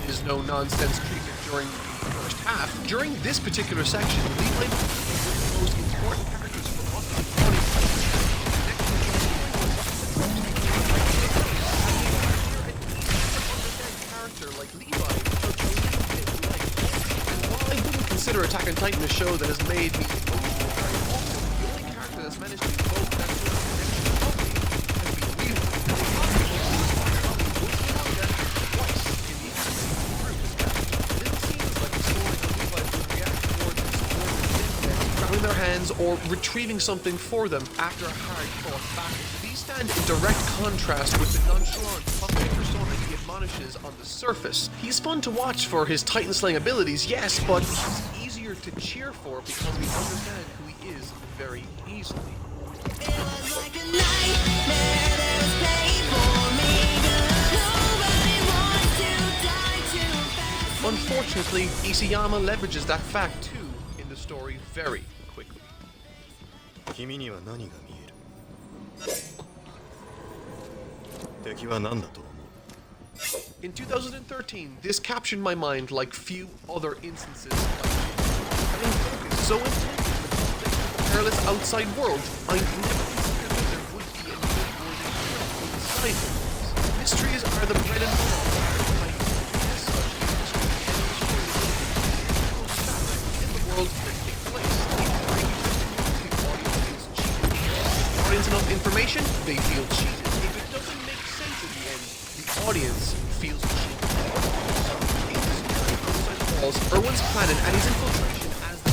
his no-nonsense treatment during the first half. During this particular section, Levi is one of the most important characters for us as an character like Levi felt a little bit light. And while I wouldn't consider Attack on Titan a show that has made me emotional very often, the only character that's managed to evoke that sort of connection of me has been Levi. Their hands or retrieving something for them after a hard-fought battle. These stand in direct contrast with the nonchalant, puffy persona he admonishes on the surface. He's fun to watch for his Titan-slaying abilities, yes, but he's easier to cheer for because we understand who he is very easily. It was like a nightmare, there was pain for me. Nobody wants to die too fast. Unfortunately, Isayama leverages that fact too in the story very quickly. 君には何が見える敵は何だと思う In 2013, this captured my mind like few other instances. Having focused so intently on the context of the perilous outside world, I never considered that there would be a noteworthy threat inside them. Mysteries are the bread and butter of Attack on Titan. As such, in the world that take place, audience enough information, they feel cheated. If it doesn't make sense at the end, the audience feels cheated. In the story outside the walls, Erwin's planet and his infiltration as the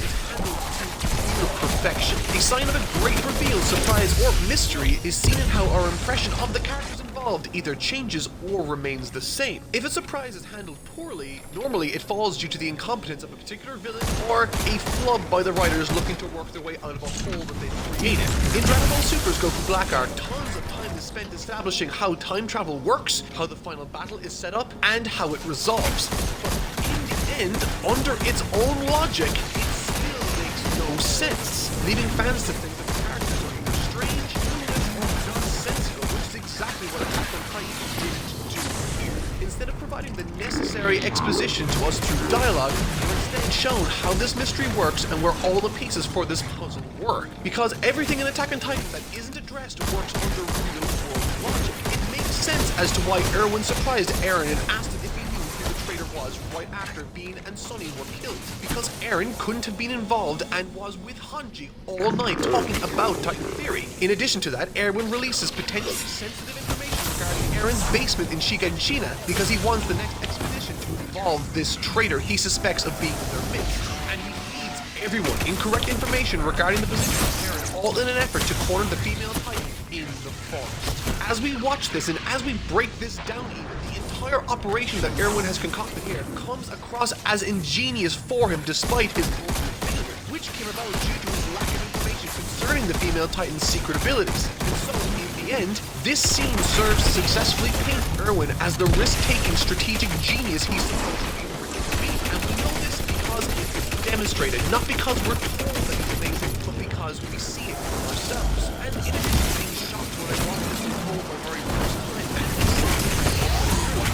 is handled to near perfection. A sign of a great reveal, surprise, or mystery is seen in how our impression of the characters involved either changes or remains the same. If a surprise is handled poorly, normally it falls due to the incompetence of a particular villain or a flub by the writers looking to work their way out of a hole that they've created. In Dragon Ball Super's Goku Black Arc, tons of time is spent establishing how time travel works, how the final battle is set up, and how it resolves. But in the end, under its own logic, it still makes no sense, leaving fans to think that the characters are either strange, clueless, or nonsensical, which is exactly what Attack on Titan didn't do here. Instead of providing the necessary exposition to us through dialogue, we're instead shown how this mystery works and where all the pieces for this puzzle work. Because everything in Attack on Titan that isn't addressed works under real-world logic. It makes sense as to why Erwin surprised Eren and asked him if he knew who the traitor was right after Bean and Sunny were killed. Because Eren couldn't have been involved and was with Hanji all night talking about Titan Theory. In addition to that, Erwin releases potentially sensitive information regarding Eren's basement in Shiganshina because he wants the next expedition to involve this traitor he suspects of being in their midst. And he feeds everyone incorrect information regarding the position of Eren, all in an effort to corner the female Titan in the forest. As we watch this and as we break this down even, the entire operation that Erwin has concocted here comes across as ingenious for him despite his ultimate failure, which came about due to his lack of information concerning the female Titan's secret abilities. And so, in the end, this scene serves to successfully paint Erwin as the risk-taking strategic genius he's supposed to be written to be. And we know this because it's demonstrated, not because we're told that he's amazing, but because we see it for ourselves. And in addition to being shocked when I watched this unfold my very first time,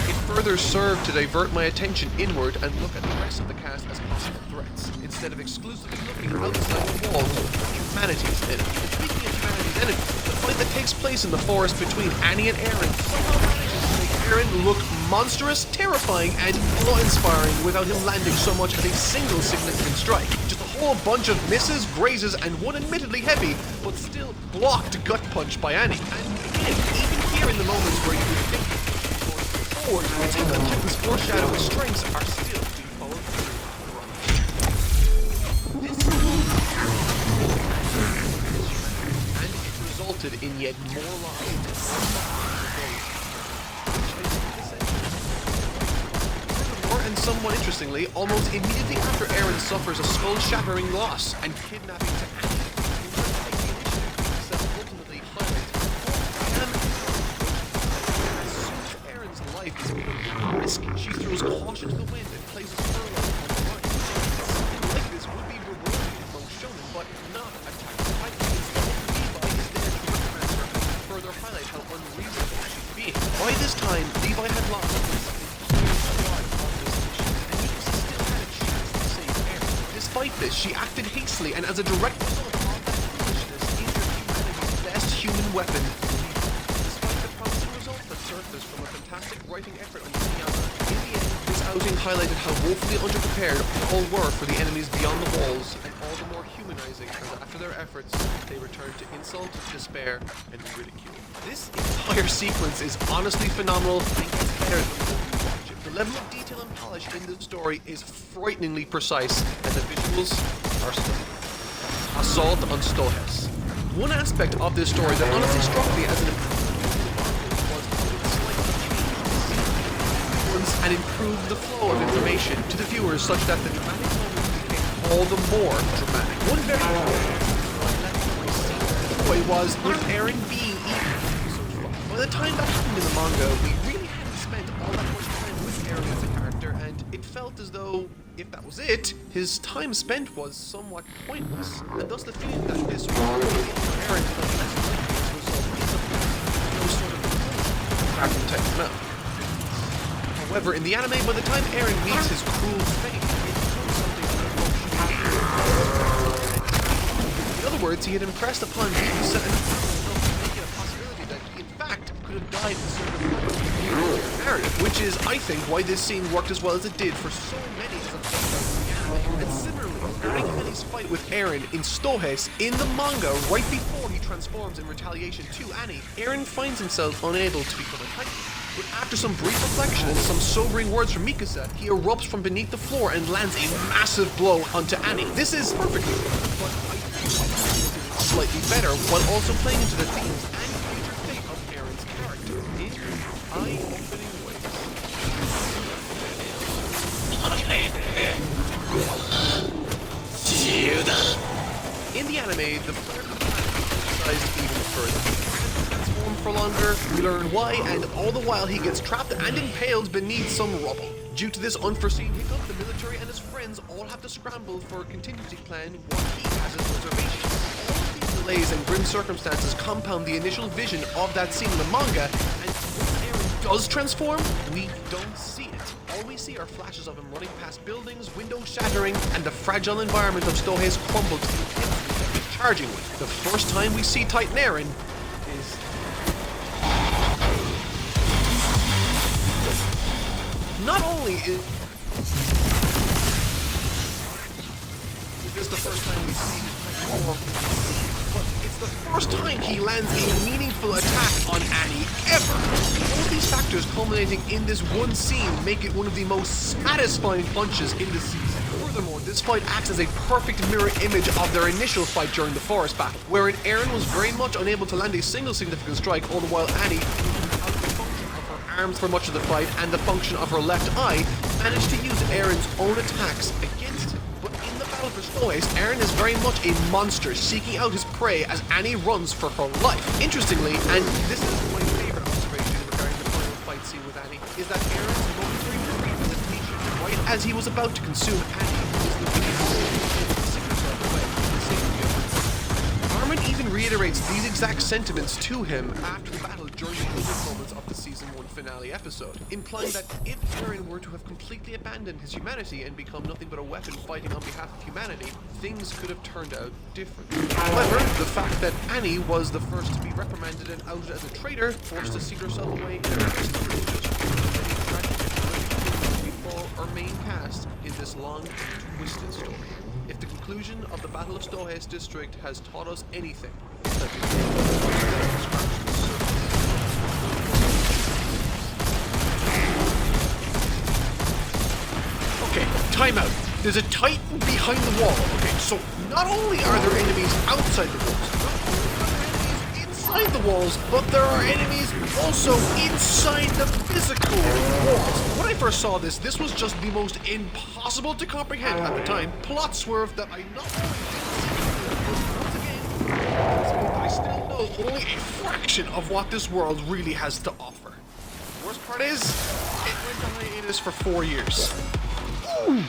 it further served to divert my attention inward and look at the rest of the cast as possible threats, instead of exclusively looking outside the walls of humanity's enemy. And speaking of humanity's enemy, the fight that takes place in the forest between Annie and Eren somehow manages to make Eren look monstrous, terrifying, and awe-inspiring without him landing so much as a single significant strike. Just a whole bunch of misses, grazes, and one admittedly heavy, but still blocked gut punch by Annie. And again, even here in the moments where you would think forward, Attack on Titan's foreshadowing strengths are still being followed through. And it resulted in yet more lives. Furthermore, and somewhat interestingly, almost immediately after Eren suffers a skull-shattering loss and kidnapping to Annie, ultimately highlights Eren's life is put at risk. She throws caution to the wind and places her life on the line. Something like this would be rewarding among shonen, but not Attack on Titan. Instead, Levi is there to reprimand her and further highlight how unreasonable she's being. By this time, Levi had lost the entire squad of this mission, and Mikasa still had a chance to save Eren. Despite this, she acted hastily, and as a direct result of that foolishness, injured humanity's best human weapon, despite the promising results that surfaced from a fantastic writing effort on Miyama. In the end, this outing highlighted how woefully underprepared all were for the enemies beyond the walls, and all the more humanizing as after their efforts, they returned to insult, despair, and ridicule. This entire sequence is honestly phenomenal and gets better the more you watch it. The level of detail and polish in this story is frighteningly precise, and the visuals are stunning. Assault on Stohess. One aspect of this story that honestly struck me as an improvement was how it slightly changed and improved the flow of information to the viewers such that the dramatic moments became all the more dramatic. One very important was Eren being eaten. By the time that happened in the manga, we really hadn't spent all that much time with Eren as a character, and it felt as though, if that was it, his time spent was somewhat pointless, and thus the feeling that this was Eren felt as a result of no sort of crafting type smell. However, in the anime, by the time Eren meets his cruel fate, it becomes something in other words, he had impressed upon Mikasa enough to make it a possibility that he, in fact, could have died in service of narrative, which is, I think, why this scene worked as well as it did for so many as a part of the anime. And similarly, during Annie's fight with Eren in Stohess, in the manga, right before he transforms in retaliation to Annie, Eren finds himself unable to become a Titan. But after some brief reflection and some sobering words from Mikasa, he erupts from beneath the floor and lands a massive blow onto Annie. This is perfectly good, but I think slightly better, while also playing into the themes and future fate of Eren's character in eye-opening ways. In the anime, the player can emphasize even further. Transform for longer, we learn why, and all the while he gets trapped and impaled beneath some rubble. Due to this unforeseen hiccup, the military and his friends all have to scramble for a contingency plan while he has his reservations. All of these delays and grim circumstances compound the initial vision of that scene in the manga, and once Eren does transform, we don't see it. All we see are flashes of him running past buildings, windows shattering, and the fragile environment of Stohess crumbled to the intensity that he's charging with. The first time we see Titan Eren is not only is this the first time we see him transform, but it's the first time he lands a meaningful attack on Annie ever. All of these factors culminating in this one scene make it one of the most satisfying punches in the season. Furthermore, this fight acts as a perfect mirror image of their initial fight during the forest battle, wherein Eren was very much unable to land a single significant strike, all the while Annie, out of the function of her arms for much of the fight and the function of her left eye, managed to use Eren's own attacks against him. But in the battle for Stohess, Eren is very much a monster seeking out his prey as Annie runs for her life. Interestingly, and this is my favorite observation regarding the final fight scene with Annie, is that Eren's momentary presentation, right as he was about to consume Annie, is the Armin even reiterates these exact sentiments to him after the battle during the closing moments of the Season 1 finale episode, implying that if Eren were to have completely abandoned his humanity and become nothing but a weapon fighting on behalf of humanity, things could have turned out differently. However, the fact that Annie was the first to be reprimanded and outed as a traitor, forced to seek herself away in a before our main cast in this long and twisted story. If the conclusion of the Battle of Stohess District has taught us anything, that okay, time out. There's a Titan behind the wall. Okay, so not only are there enemies outside the walls, not only are there enemies inside the walls, but there are enemies also inside the physical walls. When I first saw this was just the most impossible to comprehend at the time plot swerve that I not only didn't see, but once again, I still know only a fraction of what this world really has to offer. The worst part is, it went to hiatus for 4 years. Ooh.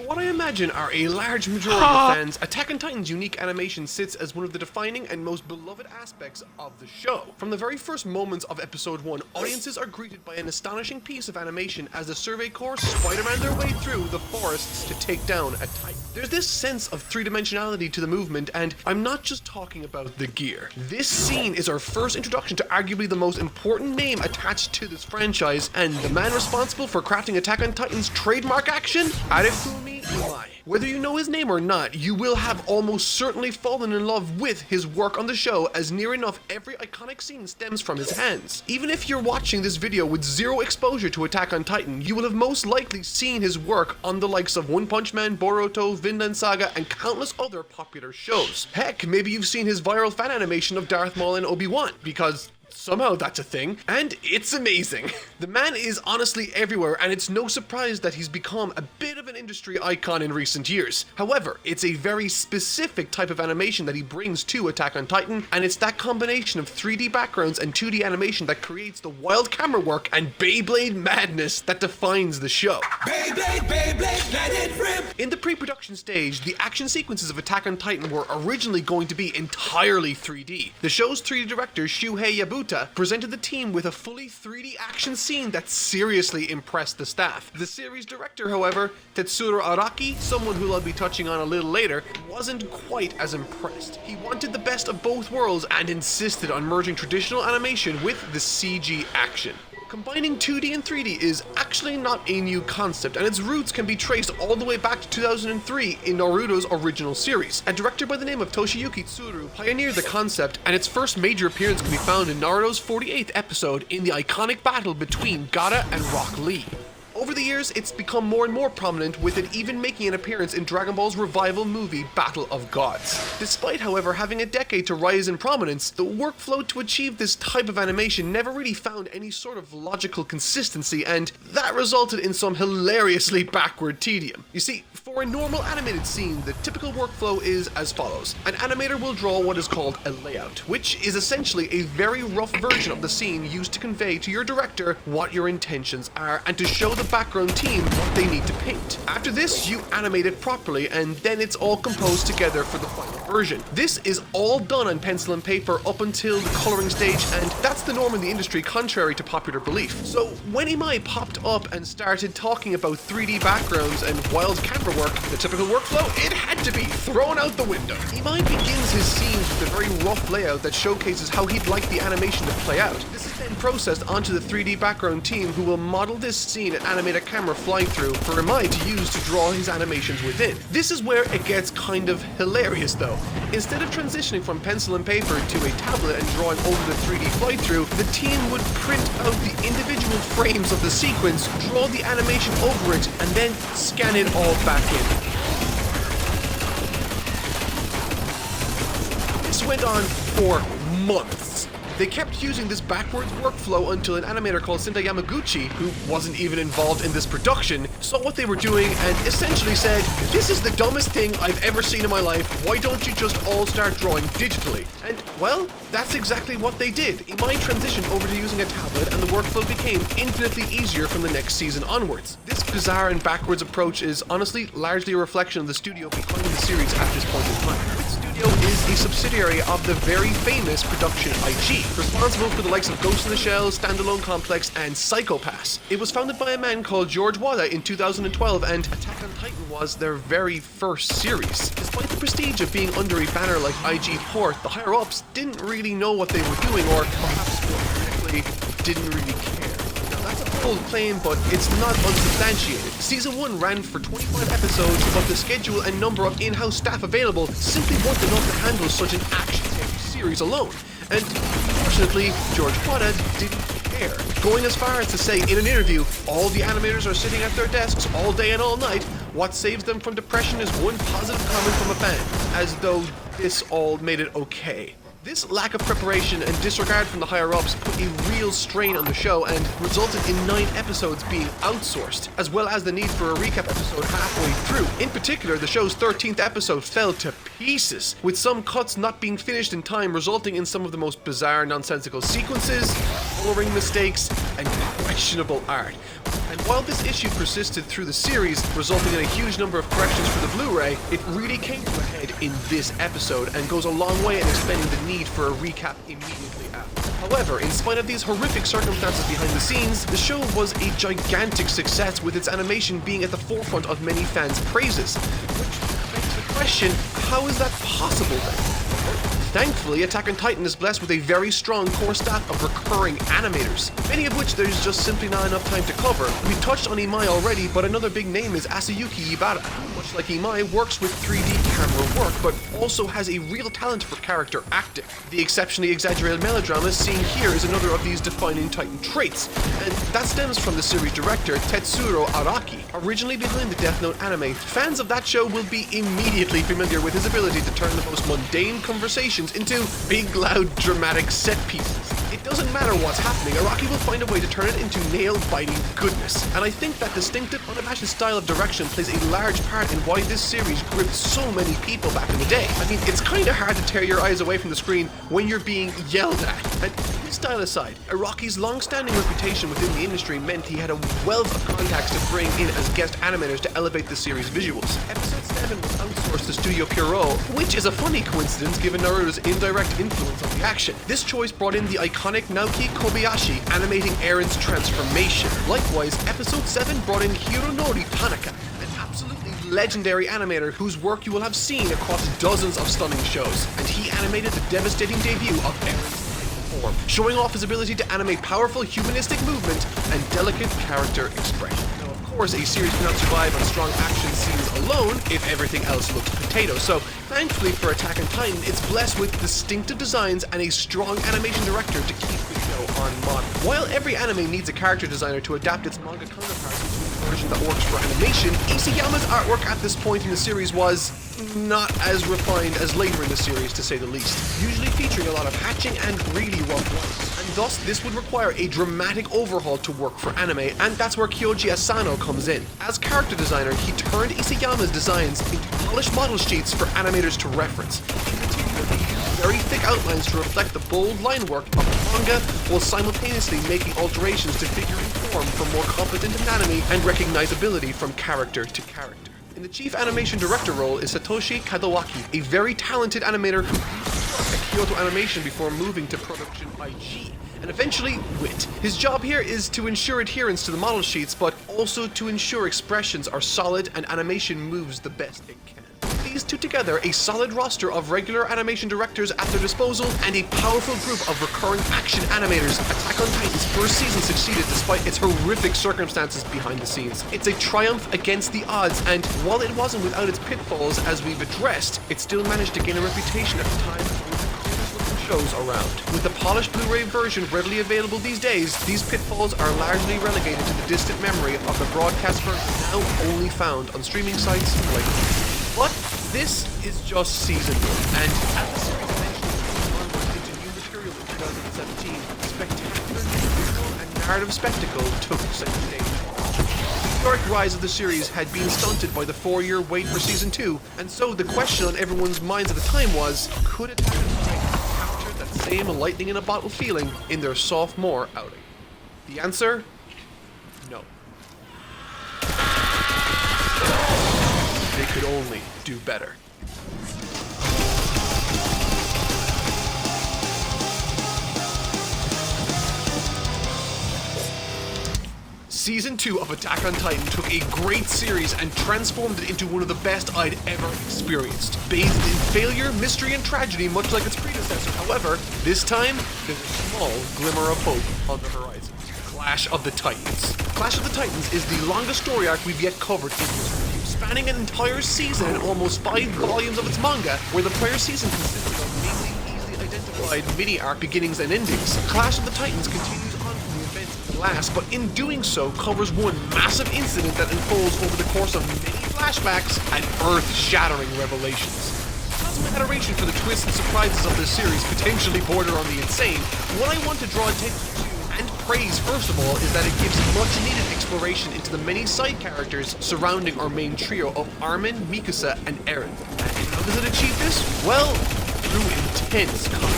what I imagine are a large majority of fans, Attack on Titan's unique animation sits as one of the defining and most beloved aspects of the show. From the very first moments of episode 1, audiences are greeted by an astonishing piece of animation as the Survey Corps Spider-Man their way through the forests to take down a Titan. There's this sense of three-dimensionality to the movement, and I'm not just talking about the gear. This scene is our first introduction to arguably the most important name attached to this franchise, and the man responsible for crafting Attack on Titan's trademark action, Arifumi Imai. Whether you know his name or not, you will have almost certainly fallen in love with his work on the show, as near enough every iconic scene stems from his hands. Even if you're watching this video with zero exposure to Attack on Titan, you will have most likely seen his work on the likes of One Punch Man, Boruto, Vinland Saga, and countless other popular shows. Heck, maybe you've seen his viral fan animation of Darth Maul and Obi-Wan, because somehow that's a thing, and it's amazing. The man is honestly everywhere, and it's no surprise that he's become a bit of an industry icon in recent years. However, it's a very specific type of animation that he brings to Attack on Titan, and it's that combination of 3D backgrounds and 2D animation that creates the wild camera work and Beyblade madness that defines the show. Beyblade, let it rip! In the pre-production stage, the action sequences of Attack on Titan were originally going to be entirely 3D. The show's 3D director, Shuhei Yabuta, presented the team with a fully 3D action scene that seriously impressed the staff. The series director, however, Tetsuro Araki, someone who I'll be touching on a little later, wasn't quite as impressed. He wanted the best of both worlds and insisted on merging traditional animation with the CG action. Combining 2D and 3D is actually not a new concept, and its roots can be traced all the way back to 2003 in Naruto's original series. A director by the name of Toshiyuki Tsuru pioneered the concept, and its first major appearance can be found in Naruto's 48th episode in the iconic battle between Gaara and Rock Lee. Over the years, it's become more and more prominent, with it even making an appearance in Dragon Ball's revival movie Battle of Gods. Despite, however, having a decade to rise in prominence, the workflow to achieve this type of animation never really found any sort of logical consistency, and that resulted in some hilariously backward tedium. You see, for a normal animated scene, the typical workflow is as follows. An animator will draw what is called a layout, which is essentially a very rough version of the scene used to convey to your director what your intentions are and to show the background team what they need to paint. After this, you animate it properly, and then it's all composed together for the final version. This is all done on pencil and paper up until the coloring stage, and that's the norm in the industry, contrary to popular belief. So when Imai popped up and started talking about 3D backgrounds and wild camera work, the typical workflow, it had to be thrown out the window. Imai begins his scenes with a very rough layout that showcases how he'd like the animation to play out. This is then processed onto the 3D background team, who will model this scene and animate a camera flying through for Imai to use to draw his animations within. This is where it gets kind of hilarious though. Instead of transitioning from pencil and paper to a tablet and drawing over the 3D fly through, the team would print out the individual frames of the sequence, draw the animation over it, and then scan it all back in. This went on for months. They kept using this backwards workflow until an animator called Shinta Yamaguchi, who wasn't even involved in this production, saw what they were doing and essentially said, "This is the dumbest thing I've ever seen in my life, why don't you just all start drawing digitally?" And, well, that's exactly what they did. Imai transitioned over to using a tablet, and the workflow became infinitely easier from the next season onwards. This bizarre and backwards approach is honestly largely a reflection of the studio behind the series at this point in time. Is a subsidiary of the very famous production IG, responsible for the likes of Ghost in the Shell, Standalone Complex, and Psycho Pass. It was founded by a man called George Wada in 2012, and Attack on Titan was their very first series. Despite the prestige of being under a banner like IG Port, the higher-ups didn't really know what they were doing, or perhaps more correctly, didn't really care. That's a bold claim, but it's not unsubstantiated. Season 1 ran for 25 episodes, but the schedule and number of in-house staff available simply weren't enough to handle such an action-heavy series alone. And unfortunately, George Wada didn't care, going as far as to say in an interview, "All the animators are sitting at their desks all day and all night. What saves them from depression is one positive comment from a fan," as though this all made it okay. This lack of preparation and disregard from the higher-ups put a real strain on the show and resulted in 9 episodes being outsourced, as well as the need for a recap episode halfway through. In particular, the show's 13th episode fell to pieces, with some cuts not being finished in time, resulting in some of the most bizarre, nonsensical sequences, coloring mistakes, and questionable art. And while this issue persisted through the series, resulting in a huge number of corrections for the Blu-ray, it really came to a head in this episode and goes a long way in explaining the need for a recap immediately after. However, in spite of these horrific circumstances behind the scenes, the show was a gigantic success, with its animation being at the forefront of many fans' praises. Which begs the question, how is that possible then? Thankfully, Attack on Titan is blessed with a very strong core staff of recurring animators, many of which there's just simply not enough time to cover. We touched on Imai already, but another big name is Asayuki Ibara. Much like Imai, works with 3D camera work, but also has a real talent for character acting. The exceptionally exaggerated melodrama seen here is another of these defining Titan traits, and that stems from the series director Tetsuro Araki. Originally behind the Death Note anime, fans of that show will be immediately familiar with his ability to turn the most mundane conversations into big, loud, dramatic set pieces. It doesn't matter what's happening, Araki will find a way to turn it into nail-biting goodness. And I think that distinctive, unabashed style of direction plays a large part in why this series gripped so many people back in the day. I mean, it's kinda hard to tear your eyes away from the screen when you're being yelled at. And his style aside, Araki's long-standing reputation within the industry meant he had a wealth of contacts to bring in as guest animators to elevate the series' visuals. Episode 7 was outsourced to Studio Pierrot, which is a funny coincidence given Naruto's indirect influence on the action. This choice brought in the iconic Naoki Kobayashi animating Eren's transformation. Likewise, Episode 7 brought in Hironori Tanaka, an absolutely legendary animator whose work you will have seen across dozens of stunning shows, and he animated the devastating debut of Eren's form, showing off his ability to animate powerful humanistic movement and delicate character expression. Of course, a series cannot survive on strong action scenes alone if everything else looks potato, so thankfully for Attack on Titan, it's blessed with distinctive designs and a strong animation director to keep the show on model. While every anime needs a character designer to adapt its manga counterparts into a version that works for animation, Isayama's artwork at this point in the series was not as refined as later in the series, to say the least, usually featuring a lot of hatching and really rough lines. And thus, this would require a dramatic overhaul to work for anime, and that's where Kyoji Asano comes in. As character designer, he turned Isayama's designs into polished model sheets for animators to reference. In particular, he used very thick outlines to reflect the bold line work of the manga, while simultaneously making alterations to figure and form for more competent anatomy and recognizability from character to character. In the chief animation director role is Satoshi Kadawaki, a very talented animator who used to work at Kyoto Animation before moving to Production IG, and eventually WIT. His job here is to ensure adherence to the model sheets, but also to ensure expressions are solid and animation moves the best it can. These two together, a solid roster of regular animation directors at their disposal, and a powerful group of recurring action animators, Attack on Titan's first season succeeded despite its horrific circumstances behind the scenes. It's a triumph against the odds, and while it wasn't without its pitfalls as we've addressed, it still managed to gain a reputation at the time as one of the coolest looking shows around. With the polished Blu-ray version readily available these days, these pitfalls are largely relegated to the distant memory of the broadcast version now only found on streaming sites like this. But this is just season 1, and as the series eventually moves onward into new material in 2017, a spectacular new visual and narrative spectacle took center stage. The historic rise of the series had been stunted by the 4-year wait for season 2, and so the question on everyone's minds at the time was, could Attack on Titan capture that same lightning in a bottle feeling in their sophomore outing? The answer? No. They could only do better. Season 2 of Attack on Titan took a great series and transformed it into one of the best I'd ever experienced. Bathed in failure, mystery, and tragedy much like its predecessor, however, this time, there's a small glimmer of hope on the horizon. Clash of the Titans. Clash of the Titans is the longest story arc we've yet covered in this review, spanning an entire season and almost 5 volumes of its manga, where the prior season consisted of mainly easily identified mini-arc beginnings and endings. Clash of the Titans continues on from the events of the last, but in doing so covers one massive incident that unfolds over the course of many flashbacks and earth-shattering revelations. Constant adoration for the twists and surprises of this series potentially border on the insane, what I want to draw attention to and praise first of all is that it gives much needed exploration into the many side characters surrounding our main trio of Armin, Mikasa, and Eren. And how does it achieve this? Well, through intense comedy.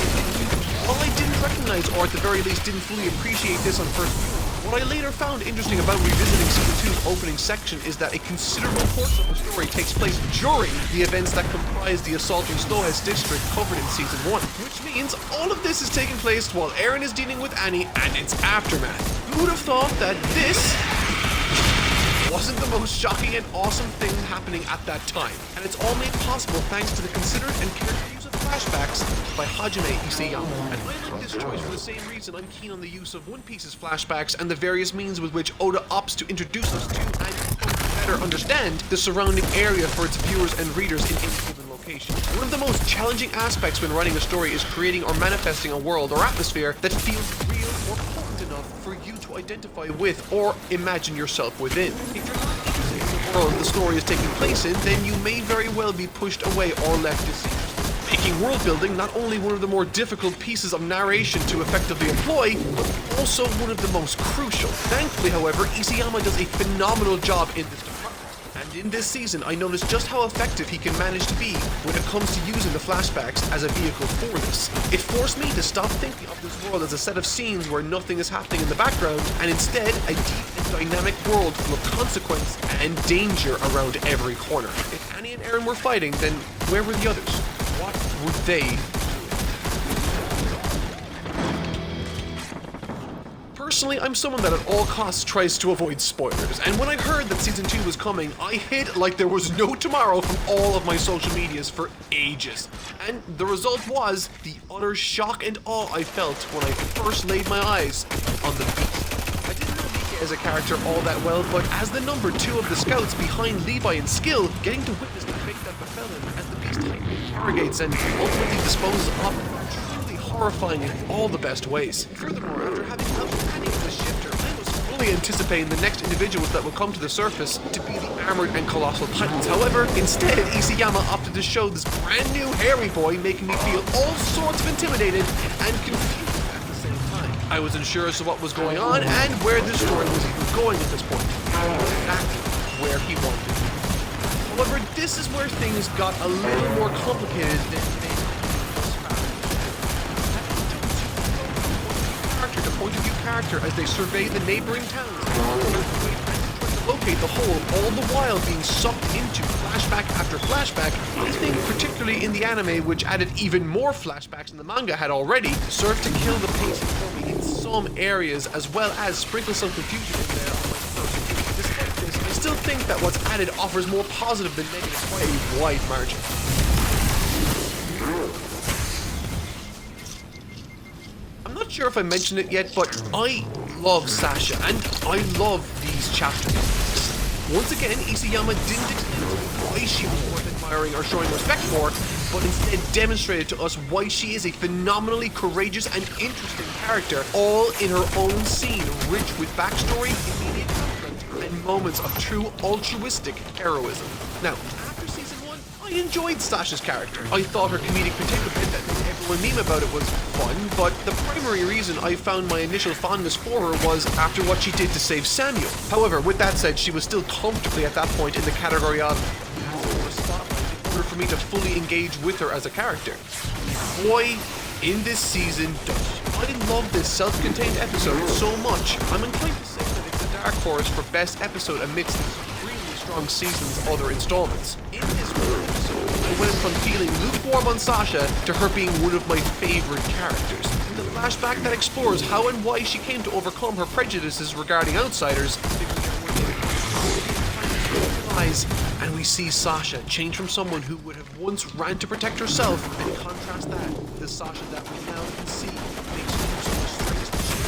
While I didn't recognize, or at the very least didn't fully appreciate this on first view, What I later found interesting about revisiting Season 2's opening section is that a considerable portion of the story takes place during the events that comprise the assaulting Snowhead district covered in Season 1, which means all of this is taking place while Eren is dealing with Annie and its aftermath. Who would have thought that this wasn't the most shocking and awesome thing happening at that time? And it's all made possible thanks to the considered and careful use of flashbacks by Hajime Isayama. And I like this choice for the same reason I'm keen on the use of One Piece's flashbacks and the various means with which Oda opts to introduce us to and better understand the surrounding area for its viewers and readers in any given location. One of the most challenging aspects when writing a story is creating or manifesting a world or atmosphere that feels real or potent enough for you to identify with or imagine yourself within. If you're not interested in the world the story is taking place in, then you may very well be pushed away or left disinterested. Making world building not only one of the more difficult pieces of narration to effectively employ, but also one of the most crucial. Thankfully, however, Isayama does a phenomenal job in this department. And in this season, I noticed just how effective he can manage to be when it comes to using the flashbacks as a vehicle for this. It forced me to stop thinking of this world as a set of scenes where nothing is happening in the background, and instead a deep and dynamic world full of consequence and danger around every corner. If Annie and Eren were fighting, then where were the others? What were they doing? Personally, I'm someone that at all costs tries to avoid spoilers, and when I heard that Season 2 was coming, I hid like there was no tomorrow from all of my social medias for ages. And the result was the utter shock and awe I felt when I first laid my eyes on the Beast. I didn't know Nika as a character all that well, but as the number 2 of the scouts behind Levi in skill, getting to witness the fate that befell him as the Beast interrogates and ultimately disposes of truly horrifying in all the best ways. Furthermore, after having helped Annie with the shifter, I was fully anticipating the next individuals that will come to the surface to be the armored and colossal titans. However, instead, Isayama opted to show this brand new hairy boy, making me feel all sorts of intimidated and confused at the same time. I was unsure as to what was going on and where this story was even going at this point. Exactly where he wanted to be. However, this is where things got a little more complicated than they the point of view character as they survey the neighboring towns to locate the hole, all the while being sucked into flashback after flashback. I think particularly in the anime, which added even more flashbacks than the manga had already, served to kill the pacing for me in some areas as well as sprinkle some confusion in there on my first. Despite this, I still think that what's added offers more positive than negative by a wide margin. I'm not sure if I mentioned it yet, but I love Sasha, and I love these chapters. Once again, Isayama didn't explain to me why she was worth admiring or showing respect for, but instead demonstrated to us why she is a phenomenally courageous and interesting character, all in her own scene, rich with backstory, immediate conflict, and moments of true altruistic heroism. Now, after Season 1, I enjoyed Sasha's character. I thought her comedic potential bit that made everyone meme about it was fun, but the primary reason I found my initial fondness for her was after what she did to save Samuel. However, with that said, she was still comfortably at that point in the category of spotlight in order for me to fully engage with her as a character. Boy, in this season, I love this self-contained episode so much, I'm inclined to say that it's a dark horse for best episode amidst these strong season's other installments. In this one episode, I went from feeling lukewarm on Sasha to her being one of my favorite characters. In the flashback that explores how and why she came to overcome her prejudices regarding outsiders, and we see Sasha change from someone who would have once ran to protect herself, and contrast that with the Sasha that we now can see makes use of the strengths that she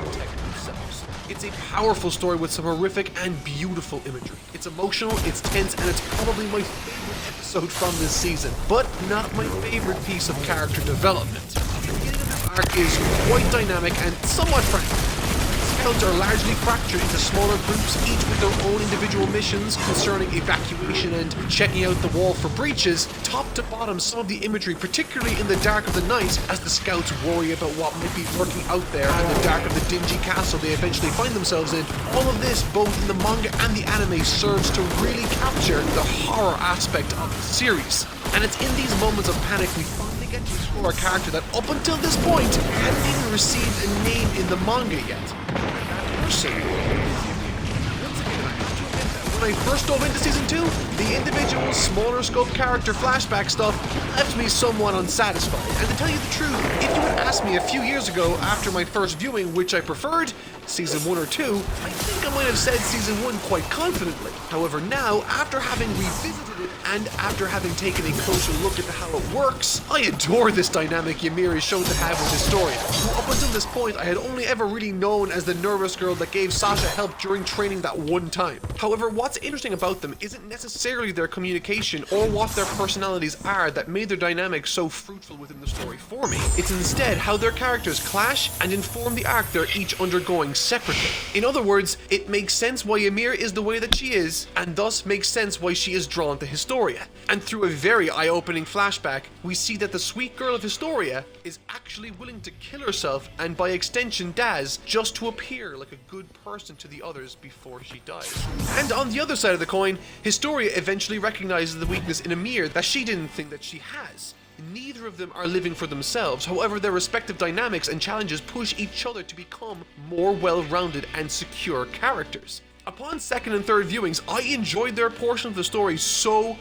protect themselves. It's a powerful story with some horrific and beautiful imagery. It's emotional, it's tense, and it's probably my favorite episode from this season, but not my favorite piece of character development. The beginning of this arc is quite dynamic and somewhat frantic. Scouts are largely fractured into smaller groups, each with their own individual missions concerning evacuation and checking out the wall for breaches. Top to bottom, some of the imagery, particularly in the dark of the night, as the scouts worry about what might be lurking out there in the dark of the dingy castle they eventually find themselves in. All of this, both in the manga and the anime, serves to really capture the horror aspect of the series. And it's in these moments of panic we finally finally get to explore a character that up until this point hadn't even received a name in the manga yet. That person is Ymir. Once again, I have to admit that when I first dove into Season 2, the individual smaller scope character flashback stuff left me somewhat unsatisfied. And to tell you the truth, if you had asked me a few years ago after my first viewing which I preferred, Season 1 or 2, I think I might have said Season 1 quite confidently. However, now, after having revisited it and after having taken a closer look at how it works, I adore this dynamic Ymir is shown to have with Historia, who up until this point I had only ever really known as the nervous girl that gave Sasha help during training that one time. However, what's interesting about them isn't necessarily their communication or what their personalities are that made their dynamic so fruitful within the story for me. It's instead how their characters clash and inform the arc they're each undergoing separately. In other words, it makes sense why Ymir is the way that she is, and thus makes sense why she is drawn to Historia. And through a very eye-opening flashback, we see that the sweet girl of Historia is actually willing to kill herself, and by extension Daz, just to appear like a good person to the others before she dies. And on the other side of the coin, Historia eventually recognizes the weakness in Ymir that she didn't think that she has. Neither of them are living for themselves, however their respective dynamics and challenges push each other to become more well-rounded and secure characters. Upon second and third viewings, I enjoyed their portion of the story so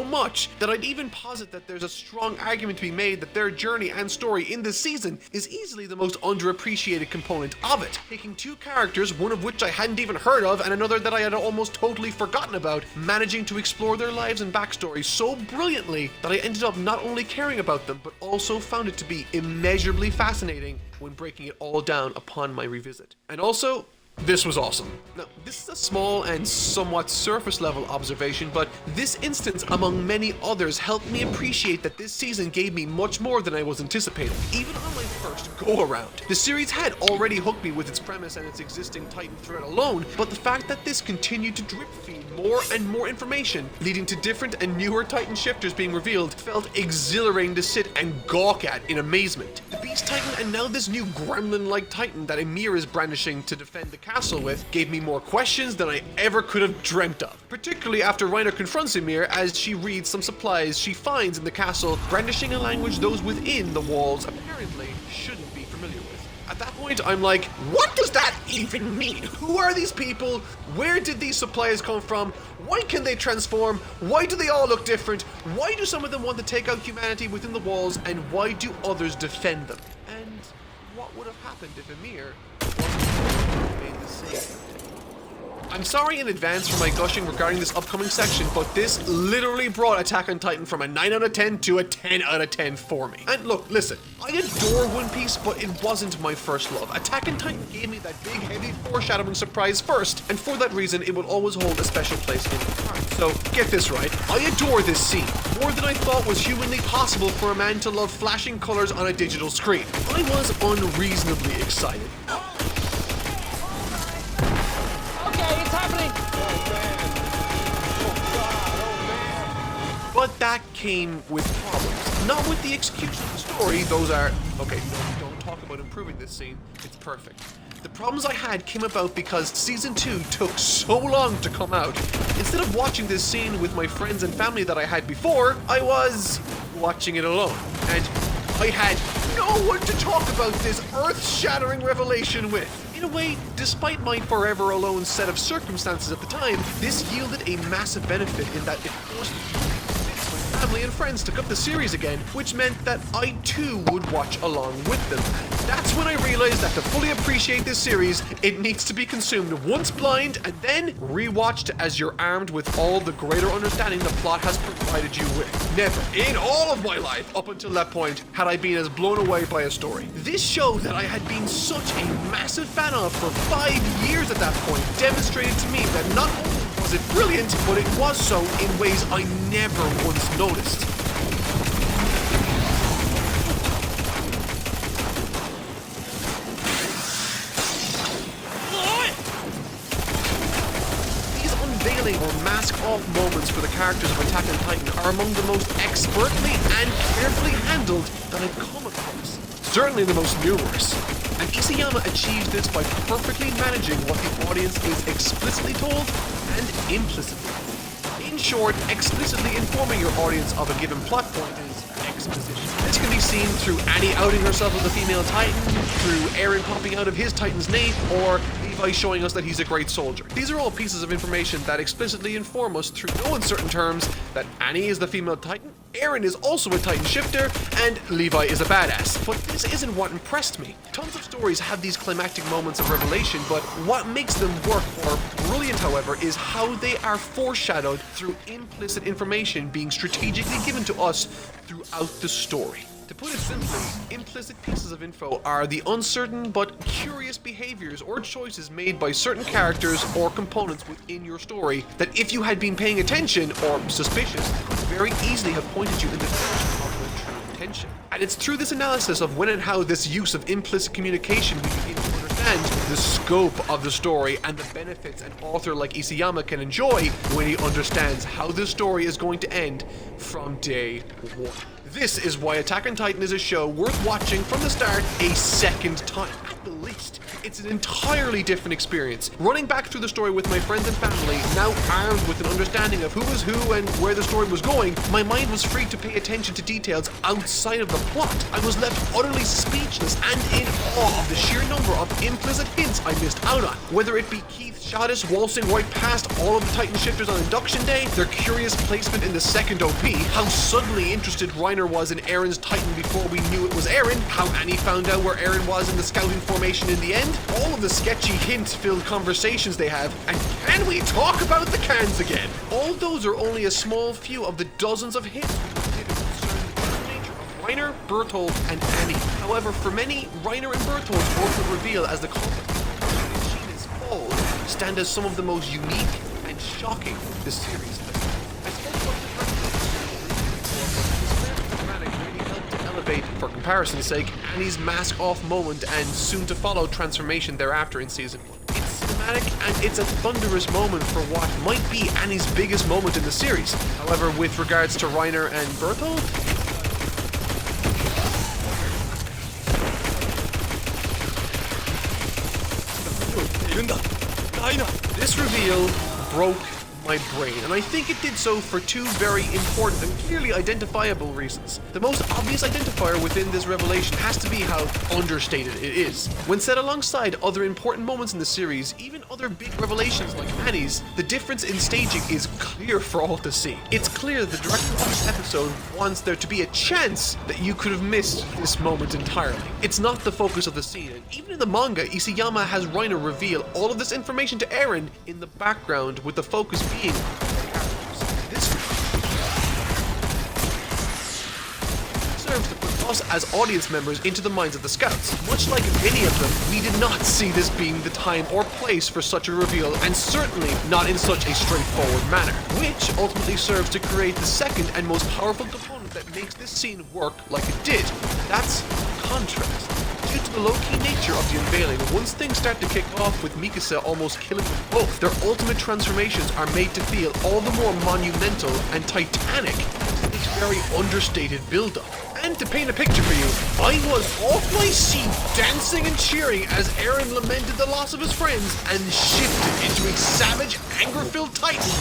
much that I'd even posit that there's a strong argument to be made that their journey and story in this season is easily the most underappreciated component of it. Taking two characters, one of which I hadn't even heard of and another that I had almost totally forgotten about, managing to explore their lives and backstories so brilliantly that I ended up not only caring about them, but also found it to be immeasurably fascinating when breaking it all down upon my revisit. And also, this was awesome. Now, this is a small and somewhat surface level observation, but this instance among many others helped me appreciate that this season gave me much more than I was anticipating. Even on my first go around, the series had already hooked me with its premise and its existing Titan thread alone, but the fact that this continued to drip feed more and more information, leading to different and newer Titan shifters being revealed, felt exhilarating to sit and gawk at in amazement. The Beast Titan and now this new gremlin-like Titan that Ymir is brandishing to defend the castle with gave me more questions than I ever could have dreamt of. Particularly after Reiner confronts Ymir as she reads some supplies she finds in the castle, brandishing a language those within the walls apparently shouldn't be familiar with. At that point, I'm like, what does that even mean? Who are these people? Where did these supplies come from? Why can they transform? Why do they all look different? Why do some of them want to take out humanity within the walls? And why do others defend them? And what would have happened if Ymir wasn't made the same? I'm sorry in advance for my gushing regarding this upcoming section, but this literally brought Attack on Titan from a 9 out of 10 to a 10 out of 10 for me. And look, listen, I adore One Piece, but it wasn't my first love. Attack on Titan gave me that big, heavy foreshadowing surprise first, and for that reason, it will always hold a special place in my heart. So, get this right, I adore this scene, more than I thought was humanly possible for a man to love flashing colors on a digital screen. I was unreasonably excited. Okay, it's happening! But that came with problems. Not with the execution of the story, those are... Okay, no, don't talk about improving this scene, it's perfect. The problems I had came about because Season 2 took so long to come out. Instead of watching this scene with my friends and family that I had before, I was watching it alone. And I had no one to talk about this earth-shattering revelation with. In a way, despite my forever alone set of circumstances at the time, this yielded a massive benefit in that it forced me to convince my family and friends to pick up the series again, which meant that I too would watch along with them. That's when I realized that to fully appreciate this series, it needs to be consumed once blind and then rewatched as you're armed with all the greater understanding the plot has provided you with. Never, in all of my life, up until that point, had I been as blown away by a story. This show that I had been such a massive fan of for 5 years at that point demonstrated to me that not only was it brilliant, but it was so in ways I never once noticed. Or mask-off moments for the characters of Attack on Titan are among the most expertly and carefully handled that I've come across. Certainly the most numerous. And Isayama achieves this by perfectly managing what the audience is explicitly told and implicitly. In short, explicitly informing your audience of a given plot point is exposition. This can be seen through Annie outing herself as a female Titan, through Eren popping out of his Titan's nape, or Levi showing us that he's a great soldier. These are all pieces of information that explicitly inform us through no uncertain terms that Annie is the female Titan, Eren is also a Titan shifter, and Levi is a badass. But this isn't what impressed me. Tons of stories have these climactic moments of revelation, but what makes them work or brilliant, however, is how they are foreshadowed through implicit information being strategically given to us throughout the story. To put it simply, implicit pieces of info are the uncertain but curious behaviors or choices made by certain characters or components within your story that, if you had been paying attention or suspicious, could very easily have pointed you in the direction of their true intention. And it's through this analysis of when and how this use of implicit communication we begin to understand the scope of the story and the benefits an author like Isayama can enjoy when he understands how this story is going to end from day one. This is why Attack on Titan is a show worth watching from the start a second time, at the least. It's an entirely different experience. Running back through the story with my friends and family, now armed with an understanding of who was who and where the story was going, my mind was free to pay attention to details outside of the plot. I was left utterly speechless and in awe of the sheer number of implicit hints I missed out on. Whether it be Keith Shadis waltzing right past all of the Titan shifters on induction day, their curious placement in the second OP, how suddenly interested Reiner was in Eren's Titan before we knew it was Eren, how Annie found out where Eren was in the scouting formation in the end, all of the sketchy hint-filled conversations they have, and can we talk about the cans again? All those are only a small few of the dozens of hints we consider concerning the true nature of Reiner, Bertholdt, and Annie. However, for many, Reiner and Bertholdt's ultimate reveal as the culprit in Sheena's fall stand as some of the most unique and shocking the series has. I spoke about the really helped to elevate, for comparison's sake, Annie's mask-off moment and soon-to-follow transformation thereafter in Season 1. It's cinematic and it's a thunderous moment for what might be Annie's biggest moment in the series. However, with regards to Reiner and Bertholdt, this reveal broke my brain, and I think it did so for two very important and clearly identifiable reasons. The most obvious identifier within this revelation has to be how understated it is. When set alongside other important moments in the series, even other big revelations like Annie's, the difference in staging is clear for all to see. It's clear the director of this episode wants there to be a chance that you could have missed this moment entirely. It's not the focus of the scene, and even in the manga, Isayama has Reiner reveal all of this information to Eren in the background, with the focus being on the characters. This serves to put us as audience members into the minds of the scouts. Much like many of them, we did not see this being the time or place for such a reveal, and certainly not in such a straightforward manner, which ultimately serves to create the second and most powerful component that makes this scene work like it did. That's contrast. Due to the low-key nature of the unveiling, once things start to kick off with Mikasa almost killing them both, their ultimate transformations are made to feel all the more monumental and titanic in this very understated build-up. And to paint a picture for you, I was off my seat dancing and cheering as Eren lamented the loss of his friends and shifted into a savage, anger-filled Titan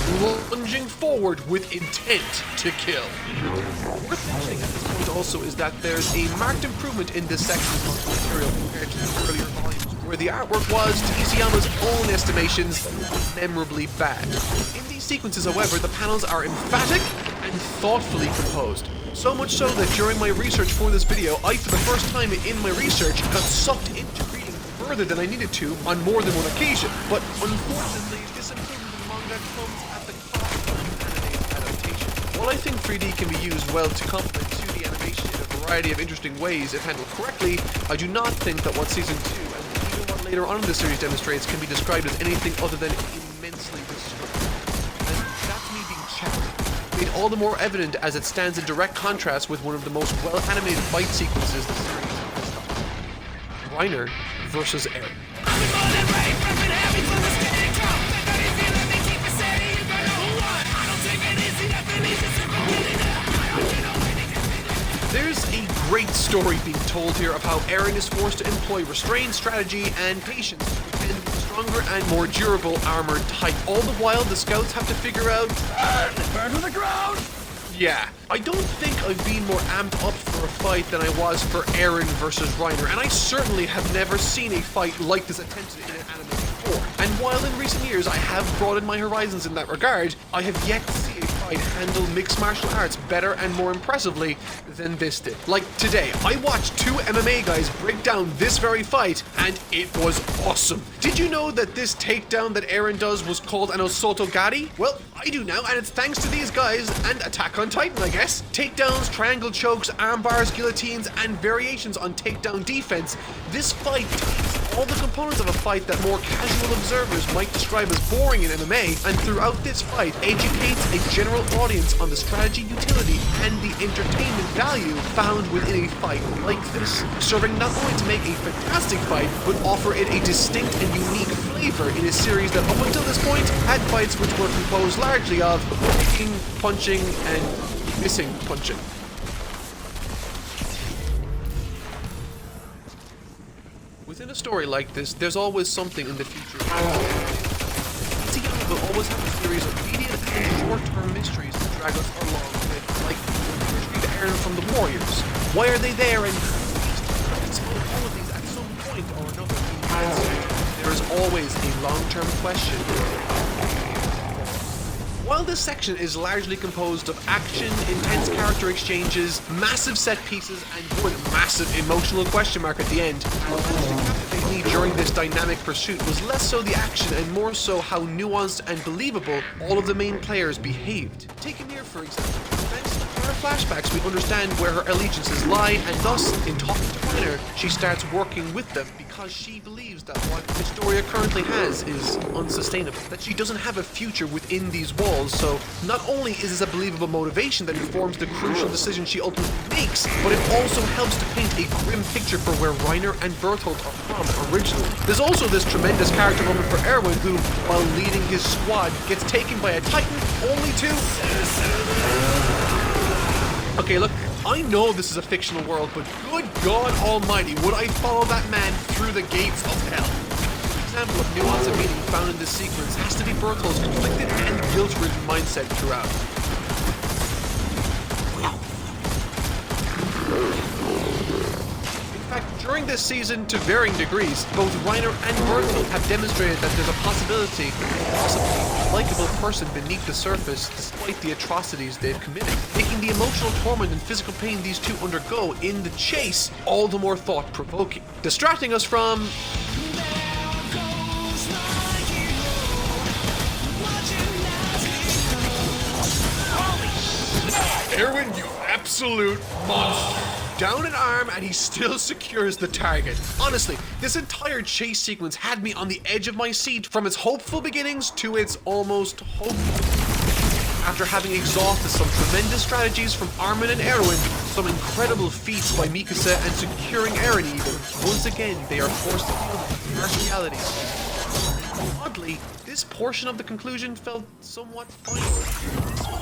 lunging forward with intent to kill. Worth mentioning at this point also is that there's a marked improvement in this section's material compared to the earlier volumes, where the artwork was, to Isayama's own estimations, memorably bad. In these sequences, however, the panels are emphatic and thoughtfully composed. So much so that during my research for this video, I, for the first time in my research, got sucked into reading further than I needed to on more than one occasion. But unfortunately, this improvement in manga comes at the cost of an anime adaptation. While I think 3D can be used well to complement 2D animation in a variety of interesting ways if handled correctly, I do not think that what Season 2 and even what later on in the series demonstrates can be described as anything other than immensely disturbing. And that's me being challenged. Made all the more evident as it stands in direct contrast with one of the most well-animated fight sequences the series has done. Reiner versus Eren. There's a great story being told here of how Eren is forced to employ restraint, strategy, and patience to pretend to be stronger and more durable armored type. All the while, the scouts have to figure out... Burn to the ground! Yeah, I don't think I've been more amped up for a fight than I was for Eren versus Reiner, and I certainly have never seen a fight like this attempted in an anime before. And while in recent years I have broadened my horizons in that regard, I have yet to see a fight handle mixed martial arts better and more impressively than this did. Like today, I watched two MMA guys break down this very fight, and it was awesome. Did you know that this takedown that Eren does was called an Osotogari? Well, I do now, and it's thanks to these guys and Attack on Titan, I guess. Takedowns, triangle chokes, arm bars, guillotines, and variations on takedown defense. This fight takes all the components of a fight that more casual observers might describe as boring in MMA, and throughout this fight educates a general audience on the strategy, utility, and the entertainment value found within a fight like this, serving not only to make a fantastic fight, but offer it a distinct and unique flavor in a series that up until this point had fights which were composed largely of kicking, punching, and missing punching. Within a story like this, there's always something in the future. Itzy will always have a series of medium and short-term mysteries to drag us along with, like retrieve Eren from the Warriors. Why are they there, and all of these at some point or another being answered. There is always a long-term question. While this section is largely composed of action, intense character exchanges, massive set pieces, and one massive emotional question mark at the end, what managed to captivate me during this dynamic pursuit was less so the action and more so how nuanced and believable all of the main players behaved. Take Ymir, for example. Thanks to her flashbacks, we understand where her allegiances lie, and thus, in talking to Reiner, she starts working with them because she believes that what Historia currently has is unsustainable, that she doesn't have a future within these walls. So not only is this a believable motivation that informs the crucial decision she ultimately makes, but it also helps to paint a grim picture for where Reiner and Bertolt are from originally. There's also this tremendous character moment for Erwin, who, while leading his squad, gets taken by a Titan only to... Okay, look, I know this is a fictional world, but good God almighty, would I follow that man through the gates of hell? An example of nuance and meaning found in this sequence has to be Bertolt's conflicted and guilt-ridden mindset throughout. In fact, during this season, to varying degrees, both Reiner and Bertolt have demonstrated that there's a possibility, possibly a likable person beneath the surface despite the atrocities they've committed, making the emotional torment and physical pain these two undergo in the chase all the more thought-provoking, distracting us from... Erwin, you absolute monster. Down an arm and he still secures the target. Honestly, this entire chase sequence had me on the edge of my seat from its hopeful beginnings to its almost hopeless. After having exhausted some tremendous strategies from Armin and Erwin, some incredible feats by Mikasa and securing Eren even, once again they are forced to deal with harsh realities. Oddly, this portion of the conclusion felt somewhat final.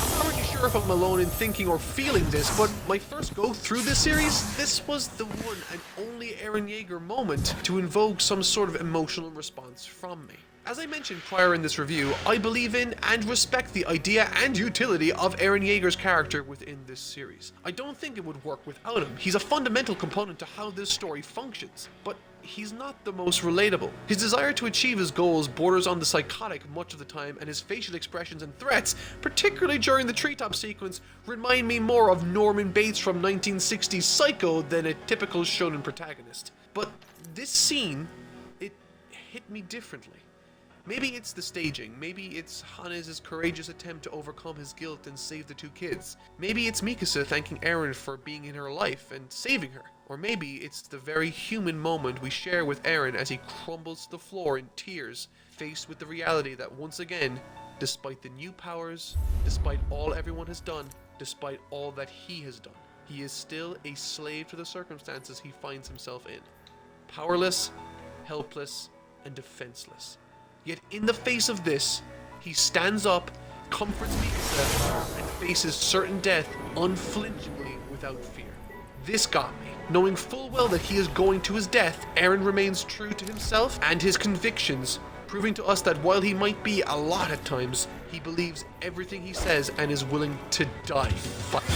I'm not really sure if I'm alone in thinking or feeling this, but my first go through this series, this was the one and only Eren Yeager moment to invoke some sort of emotional response from me. As I mentioned prior in this review, I believe in and respect the idea and utility of Eren Yeager's character within this series. I don't think it would work without him. He's a fundamental component to how this story functions, but he's not the most relatable. His desire to achieve his goals borders on the psychotic much of the time, and his facial expressions and threats, particularly during the treetop sequence, remind me more of Norman Bates from 1960's Psycho than a typical shonen protagonist. But this scene, it hit me differently. Maybe it's the staging, maybe it's Hannes' courageous attempt to overcome his guilt and save the two kids. Maybe it's Mikasa thanking Eren for being in her life and saving her. Or maybe it's the very human moment we share with Eren as he crumbles to the floor in tears, faced with the reality that once again, despite the new powers, despite all everyone has done, despite all that he has done, he is still a slave to the circumstances he finds himself in. Powerless, helpless, and defenseless. Yet in the face of this, he stands up, comforts Mikasa, and faces certain death unflinchingly without fear. This got me. Knowing full well that he is going to his death, Eren remains true to himself and his convictions, proving to us that while he might be a lot at times, he believes everything he says and is willing to die fighting.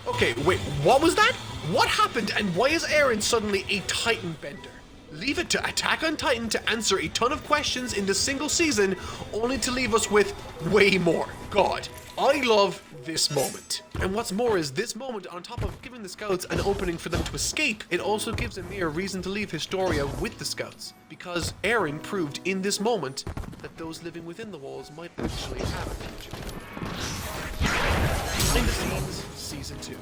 Okay, wait, what was that? What happened and why is Eren suddenly a Titan bender? Leave it to Attack on Titan to answer a ton of questions in this single season, only to leave us with way more. God, I love this moment. And what's more is this moment, on top of giving the scouts an opening for them to escape, it also gives Ymir a reason to leave Historia with the scouts. Because Eren proved in this moment that those living within the walls might actually have a future. Behind the scenes, Season 2.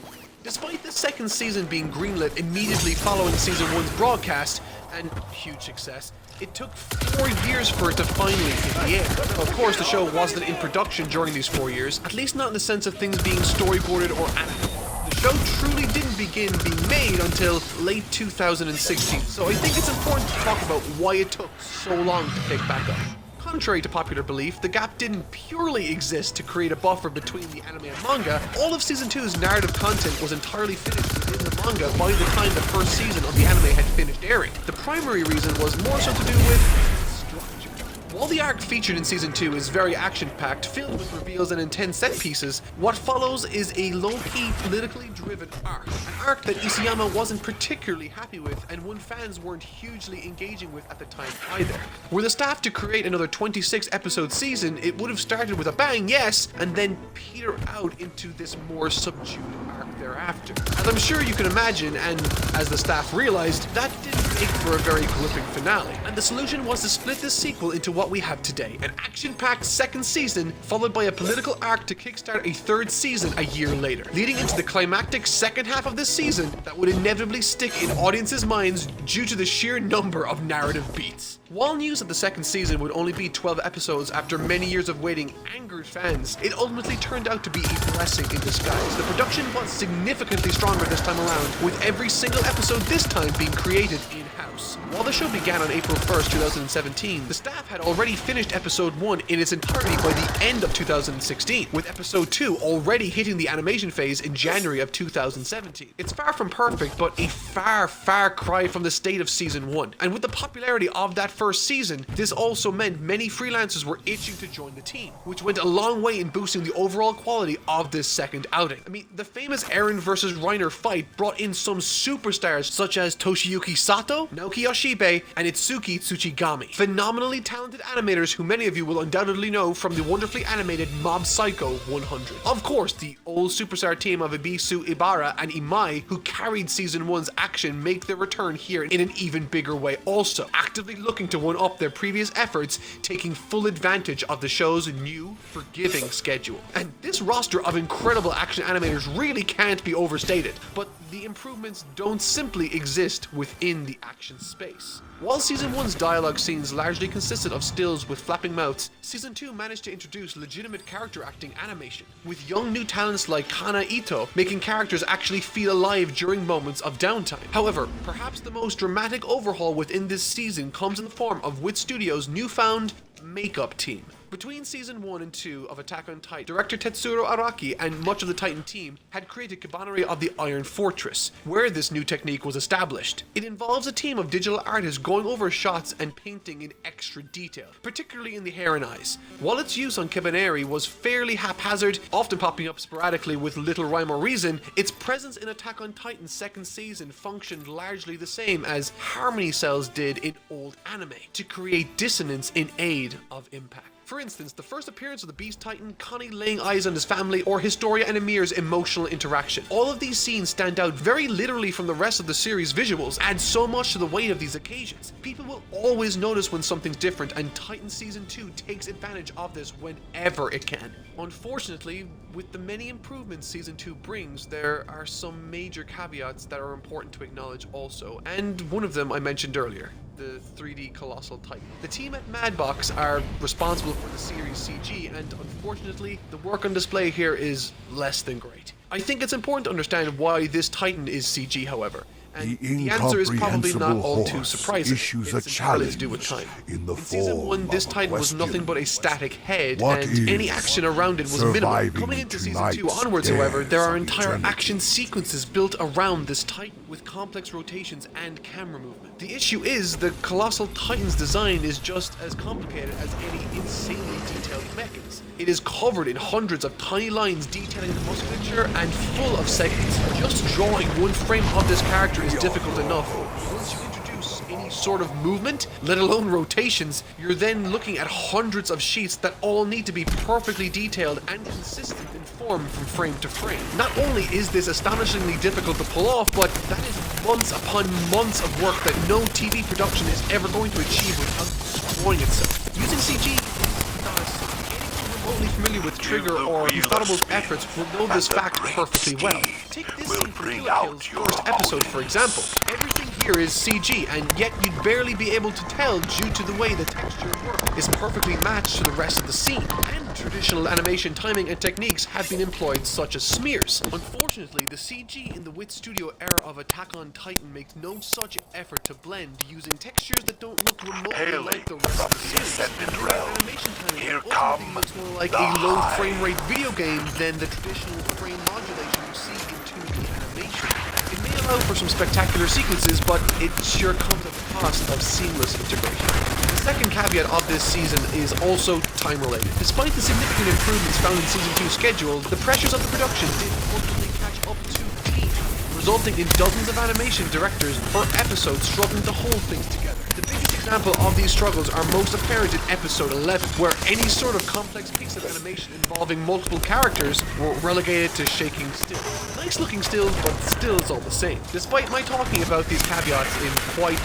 Despite the second season being greenlit immediately following Season 1's broadcast, and huge success, it took 4 years for it to finally hit the air. Now, of course, the show wasn't in production during these 4 years, at least not in the sense of things being storyboarded or animated. The show truly didn't begin being made until late 2016, so I think it's important to talk about why it took so long to pick back up. Contrary to popular belief, the gap didn't purely exist to create a buffer between the anime and manga. All of Season 2's narrative content was entirely finished within the manga by the time the first season of the anime had finished airing. The primary reason was more so to do with structure. While the arc featured in Season 2 is very action-packed, filled with reveals and intense set pieces, what follows is a low-key, politically driven arc. An arc that Isayama wasn't particularly happy with, and one fans weren't hugely engaging with at the time either. Were the staff to create another 26-episode season, it would have started with a bang, yes, and then peter out into this more subdued arc thereafter. As I'm sure you can imagine, and as the staff realized, that didn't make for a very gripping finale. And the solution was to split this sequel into what we have today, an action-packed second season followed by a political arc to kickstart a third season a year later, leading into the climactic second half of this season that would inevitably stick in audiences' minds due to the sheer number of narrative beats. While news that the second season would only be 12 episodes after many years of waiting angered fans, it ultimately turned out to be a blessing in disguise. The production was significantly stronger this time around, with every single episode this time being created in-house. While the show began on April 1st, 2017, the staff had already finished episode 1 in its entirety by the end of 2016, with episode 2 already hitting the animation phase in January of 2017. It's far from perfect, but a far cry from the state of Season 1. And with the popularity of that first season, this also meant many freelancers were itching to join the team, which went a long way in boosting the overall quality of this second outing. I mean, the famous Eren versus Reiner fight brought in some superstars such as Toshiyuki Sato, Naoki Yoshibe, and Itsuki Tsuchigami. Phenomenally talented animators who many of you will undoubtedly know from the wonderfully animated Mob Psycho 100. Of course, the old superstar team of Ebisu Ibarra and Imai, who carried Season 1's action, make their return here in an even bigger way also, actively looking to one-up their previous efforts, taking full advantage of the show's new, forgiving schedule. And this roster of incredible action animators really can't be overstated, but the improvements don't simply exist within the action space. While Season 1's dialogue scenes largely consisted of stills with flapping mouths, Season 2 managed to introduce legitimate character acting animation, with young new talents like Kana Ito making characters actually feel alive during moments of downtime. However, perhaps the most dramatic overhaul within this season comes in the form of Wit Studios' newfound makeup team. Between Season 1 and 2 of Attack on Titan, director Tetsuro Araki and much of the Titan team had created Kabaneri of the Iron Fortress, where this new technique was established. It involves a team of digital artists going over shots and painting in extra detail, particularly in the hair and eyes. While its use on Kabaneri was fairly haphazard, often popping up sporadically with little rhyme or reason, its presence in Attack on Titan's second season functioned largely the same as Harmony Cells did in old anime, to create dissonance in aid of impact. For instance, the first appearance of the Beast Titan, Connie laying eyes on his family, or Historia and Ymir's emotional interaction. All of these scenes stand out very literally from the rest of the series' visuals, add so much to the weight of these occasions. People will always notice when something's different, and Titan Season 2 takes advantage of this whenever it can. Unfortunately, with the many improvements Season 2 brings, there are some major caveats that are important to acknowledge also, and one of them I mentioned earlier. The 3D Colossal Titan. The team at Madbox are responsible for the series CG, and unfortunately, the work on display here is less than great. I think it's important to understand why this Titan is CG, however. And the answer is probably not all too surprising. Issues It's a entirely to challenge do with time. in the Season form 1, this of a Titan was nothing question. but a static head, What and any is action around it was minimal. surviving Coming into Season 2 tonight's onwards, however, there are dares of entire eternity? action sequences built around this Titan, with complex rotations and camera movement. The issue is, the Colossal Titan's design is just as complicated as any insanely detailed mechas. It is covered in hundreds of tiny lines detailing the musculature and full of segments. Just drawing one frame of this character is difficult enough. Once you introduce any sort of movement, let alone rotations, you're then looking at hundreds of sheets that all need to be perfectly detailed and consistent in form from frame to frame. Not only is this astonishingly difficult to pull off, but that is months upon months of work that no TV production is ever going to achieve without destroying itself. Using CG is not a sin. Anyone remotely familiar with Trigger or Ufatable's efforts will know this fact perfectly well. Take this scene from Kill la Kill's first episode, for example. Everything here is CG, and yet you'd barely be able to tell due to the way the texture work is perfectly matched to the rest of the scene. And traditional animation timing and techniques have been employed, such as smears. Unfortunately, the CG in the Wit Studio era of Attack on Titan makes no such effort to blend, using textures that don't look remotely like the rest of the series. And the animation timing ultimately looks more like a low frame rate video game than the traditional frame modulation you see in 2D animation. It may allow for some spectacular sequences, but it sure comes at the cost of seamless integration. The second caveat of this season is also time-related. Despite the significant improvements found in Season 2's schedule, the pressures of the production did ultimately catch up to Team, resulting in dozens of animation directors per episode struggling to hold things together. The biggest example of these struggles are most apparent in episode 11, where any sort of complex piece of animation involving multiple characters were relegated to shaking still. Nice looking stills, but stills all the same. Despite my talking about these caveats in quite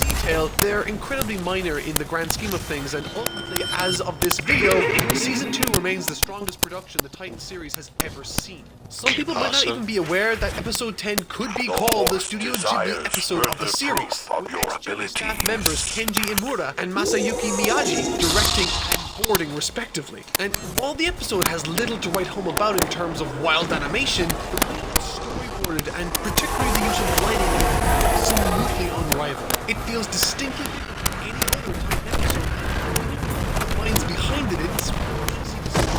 detail, they're incredibly minor in the grand scheme of things, and ultimately, as of this video, Season 2 remains the strongest production the Titan series has ever seen. Some people might not even be aware that episode 10 could be called the Studio Ghibli episode of the series, with ex-Ghibli staff members Kenji Imura and Masayuki Miyagi directing and boarding respectively. And while the episode has little to write home about in terms of wild animation, the way it was storyboarded and particularly the use of lighting is absolutely unrivaled. It feels distinctly different from any other Titan episode. The minds behind it, it's easy to see.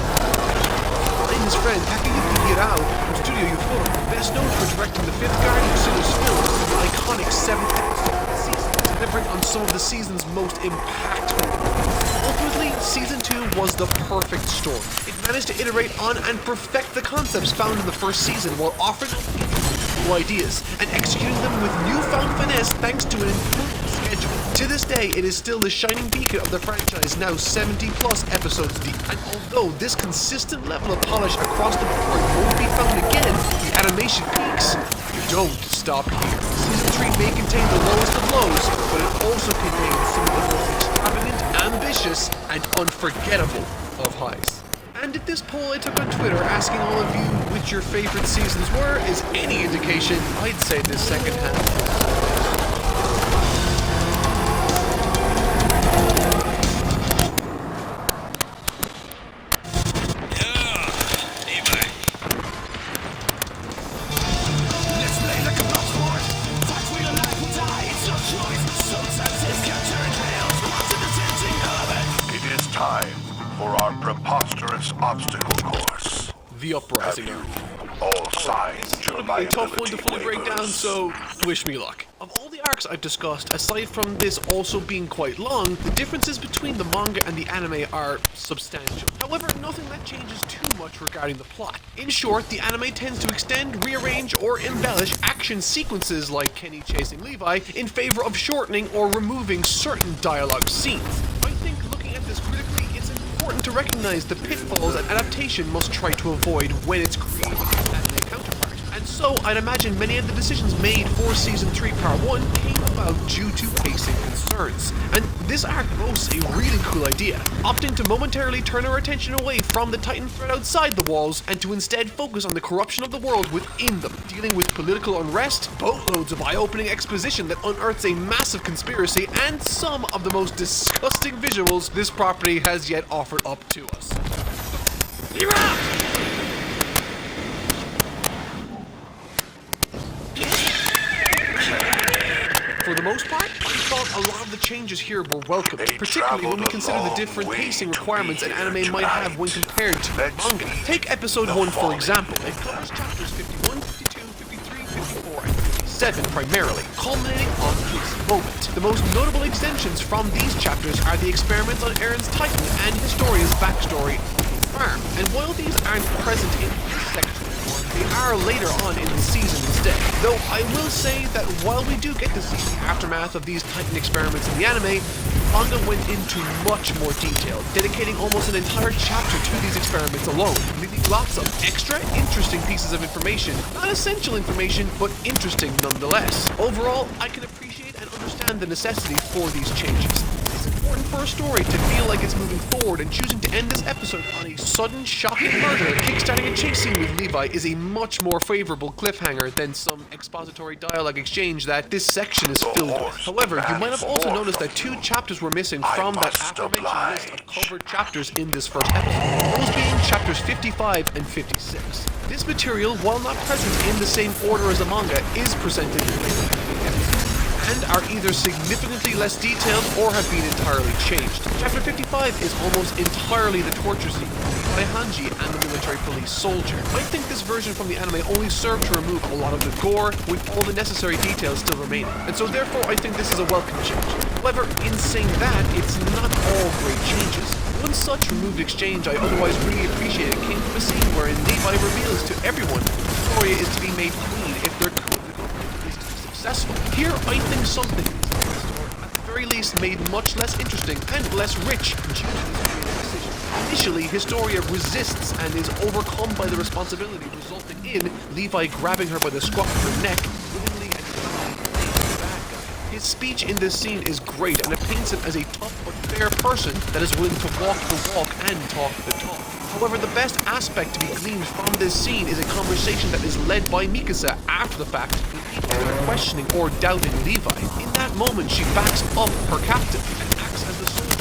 And his friend Takayuki Hirao from Studio Ufotable, best known for directing the fifth Guardian Series film, the iconic 7th episode of the season, delivering on some of the season's most impactful moments. Ultimately, Season 2 was the perfect story. It managed to iterate on and perfect the concepts found in the first season while offering up new ideas and executing them with newfound finesse thanks to an improved schedule. To this day, it is still the shining beacon of the franchise, now 70 plus episodes deep. And although this consistent level of polish across the board won't be found again, the animation peaks don't stop here. Season 3 may contain the lowest of lows, but it also contains some of the most extravagant, ambitious, and unforgettable of highs. And if this poll I took on Twitter asking all of you which your favorite seasons were is any indication, I'd say this second half. It is time for our preposterous obstacle course. The Uprising Have arc. you all signed your A tough one to liability fully break down, waivers? so wish me luck. Of all the arcs I've discussed, aside from this also being quite long, the differences between the manga and the anime are substantial. However, nothing that changes too much regarding the plot. In short, the anime tends to extend, rearrange, or embellish action sequences like Kenny chasing Levi in favor of shortening or removing certain dialogue scenes. I think looking at this critically, it's important to recognize the pitfalls an adaptation must try to avoid when it's creating its anime counterpart. And so, I'd imagine many of the decisions made for Season 3 Part 1 came about due to pacing concerns. And this arc boasts a really cool idea, opting to momentarily turn our attention away from the Titan threat outside the walls and to instead focus on the corruption of the world within them, dealing with political unrest, boatloads of eye-opening exposition that unearths a massive conspiracy, and some of the most disgusting visuals this property has yet offered up to us. for the most part, I thought a lot of the changes here were welcome, particularly when we consider the different pacing requirements an anime might have when compared to manga. Take episode 1 for example. It covers chapters 51, 52, 53, 54, and 57 primarily, culminating on this moment. The most notable extensions from these chapters are the experiments on Aaron's Titan and Historia's backstory on the farm. And while these aren't present in this section, they are later on in the season instead. Though I will say that while we do get to see the aftermath of these Titan experiments in the anime, manga went into much more detail, dedicating almost an entire chapter to these experiments alone, leaving lots of extra interesting pieces of information. Not essential information, but interesting nonetheless. Overall, I can appreciate and understand the necessity for these changes. It's important for a story to feel like it's moving forward, and choosing to end this episode on a sudden, shocking murder, kickstarting a chase scene with Levi is a much more favorable cliffhanger than some expository dialogue exchange that this section is filled with. However, you might have also noticed that 2 chapters were missing from that aforementioned list of covered chapters in this first episode, those being chapters 55 and 56. This material, while not present in the same order as the manga, is presented in the episode, and are either significantly less detailed or have been entirely changed. Chapter 55 is almost entirely the torture scene by Hanji and the military police soldier. I think this version from the anime only served to remove a lot of the gore, with all the necessary details still remaining, and so therefore I think this is a welcome change. However, in saying that, it's not all great changes. One such removed exchange I otherwise really appreciated came from a scene wherein Levi reveals to everyone that Victoria is to be made queen if their coup is to be successful. Here, I think something in the story, at the very least, made much less interesting and less rich due to this creative decision. Initially, Historia resists and is overcome by the responsibility, resulting in Levi grabbing her by the scruff of her neck, willingly and willingly playing the bad guy. His speech in this scene is great, and it paints him as a tough but fair person that is willing to walk the walk and talk the talk. However, the best aspect to be gleaned from this scene is a conversation that is led by Mikasa after the fact, when people are questioning or doubting Levi. In that moment, she backs up her captain and acts as the soldier.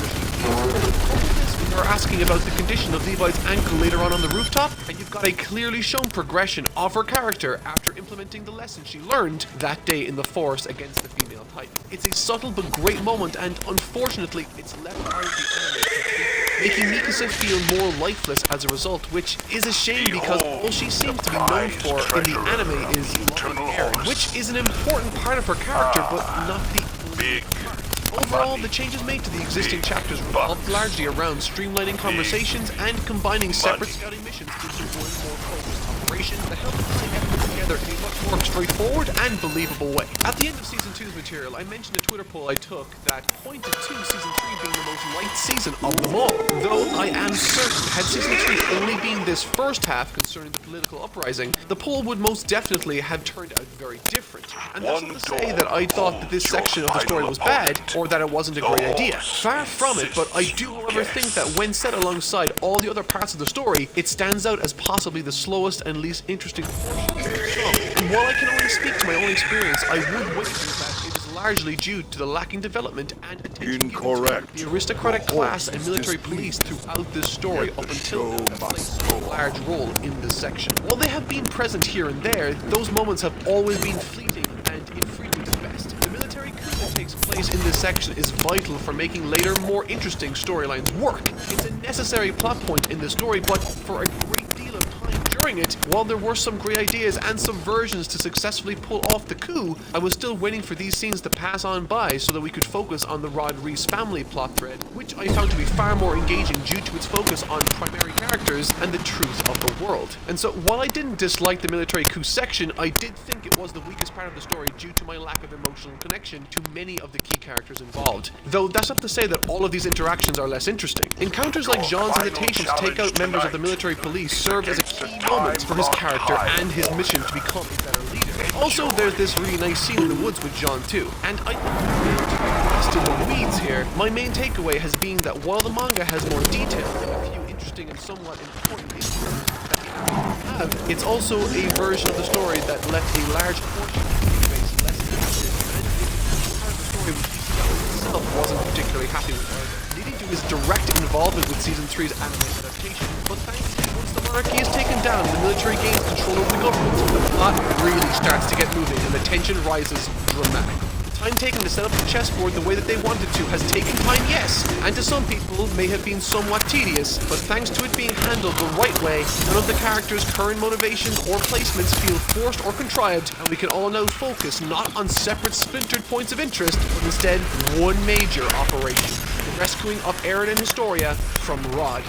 They're asking about the condition of Levi's ankle later on the rooftop, and you've got a clearly shown progression of her character after implementing the lesson she learned that day in the forest against the female Titan. It's a subtle but great moment, and unfortunately, it's left out of the anime completely, making Mikasa feel more lifeless as a result, which is a shame because all she seems to be known for in the anime is loving Eren, which is an important part of her character, but not the only part. Overall, the changes made to the existing chapters revolved largely around streamlining conversations and combining separate scouting missions into one more focused operation that helped bring everything together in a much more straightforward and believable way. At the end of Season 2's material, I mentioned a Twitter poll I took that pointed to Season 3 being the most liked season of them all. Though I am certain, had Season 3 only been this first half concerning the political uprising, the poll would most definitely have turned out very different. And that's not to say that I thought that this section of the story was bad, or that it wasn't a great idea. Far from it, but I do however think that when set alongside all the other parts of the story, it stands out as possibly the slowest and least interesting portion of the show. And while I can only speak to my own experience, I would wager that it is largely due to the lacking development and attention given to the aristocratic class and military police throughout this story up until now that play such a large role in this section. While they have been present here and there, those moments have always been fleeting and infrequent at best. The military coup that takes place in this section is vital for making later, more interesting storylines work. It's a necessary plot point in the story, but for a great deal of time during it, while there were some great ideas and subversions to successfully pull off the coup, I was still waiting for these scenes to pass on by so that we could focus on the Rod-Reese family plot thread, which I found to be far more engaging due to its focus on primary characters and the truth of the world. And so, while I didn't dislike the military coup section, I did think it was the weakest part of the story due to my lack of emotional connection to many of the key characters involved. Though that's not to say that all of these interactions are less interesting. Encounters like Jean's invitation to take out members of the military police served as a key moment for his character and his mission to become a better leader. Also, there's this really nice scene in the woods with Jean too, and I think lost in the weeds here, my main takeaway has been that while the manga has more detail and a few interesting and somewhat important issues that the anime have, it's also a version of the story that left a large portion of the base less interested, and it's part of the story which himself wasn't particularly happy with either, leading to his direct involvement with Season 3's anime adaptation. But thankfully, once the monarchy is taken down and the military gains control over the government, the plot really starts to get moving and the tension rises dramatically. The time taken to set up the chessboard the way that they wanted to has taken time, yes, and to some people may have been somewhat tedious, but thanks to it being handled the right way, none of the characters' current motivations or placements feel forced or contrived, and we can all now focus not on separate splintered points of interest, but instead one major operation, the rescuing of Eren and Historia from Rod.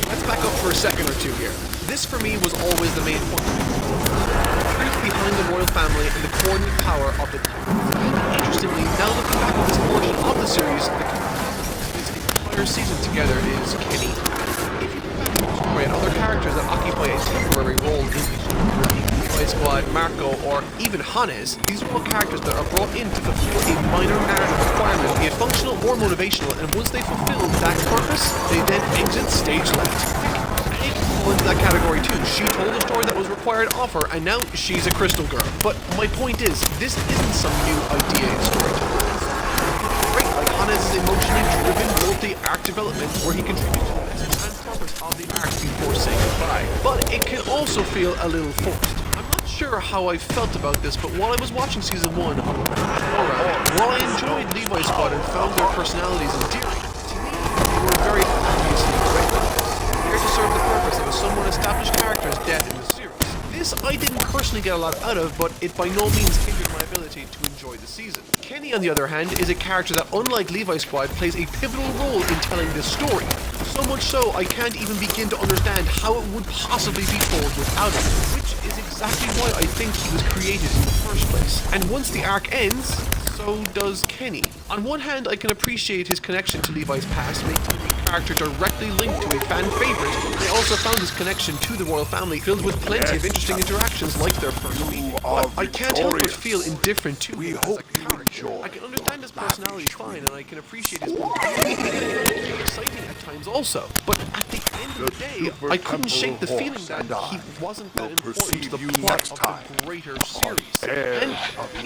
Let's back up for a second or two here. This for me was always the main point. The truth behind the royal family and the coordinate power of the Titans. Interestingly, now looking back at this portion of the series, the this entire season together is Kenny. If you look back at the story and other characters that occupy a temporary role in the Levi Squad, Marco, or even Hannes, these are all characters that are brought in to fulfill a minor narrative requirement, be it functional or motivational, and once they fulfill that purpose, they then exit stage left. Into that category too. She told a story that was required of her, and now she's a crystal girl. But my point is, this isn't some new idea in storytelling. Great, like Hannes' emotionally driven multi-arc development, where he contributes to the message and purpose of the arc before saying goodbye. But it can also feel a little forced. I'm not sure how I felt about this, but while I was watching season 1 of while I enjoyed Levi Squad and found their personalities endearing, to me they were very obviously recognized. To serve the purpose of a somewhat established character's death in the series. This I didn't personally get a lot out of, but it by no means hindered my ability to enjoy the season. Kenny, on the other hand, is a character that, unlike Levi Squad, plays a pivotal role in telling this story. So much so, I can't even begin to understand how it would possibly be told without him, which is exactly why I think he was created in the first place. And once the arc ends, so does Kenny. On one hand, I can appreciate his connection to Levi's past, making the character directly linked to a fan favorite. I also found his connection to the royal family filled with plenty of interesting interactions like their first meeting. But I can't help but feel indifferent to him as a character. I can understand his personality fine, and I can appreciate his exciting at times also. But at the end of the day, I couldn't shake the feeling that he wasn't that important to the plot of the greater series. And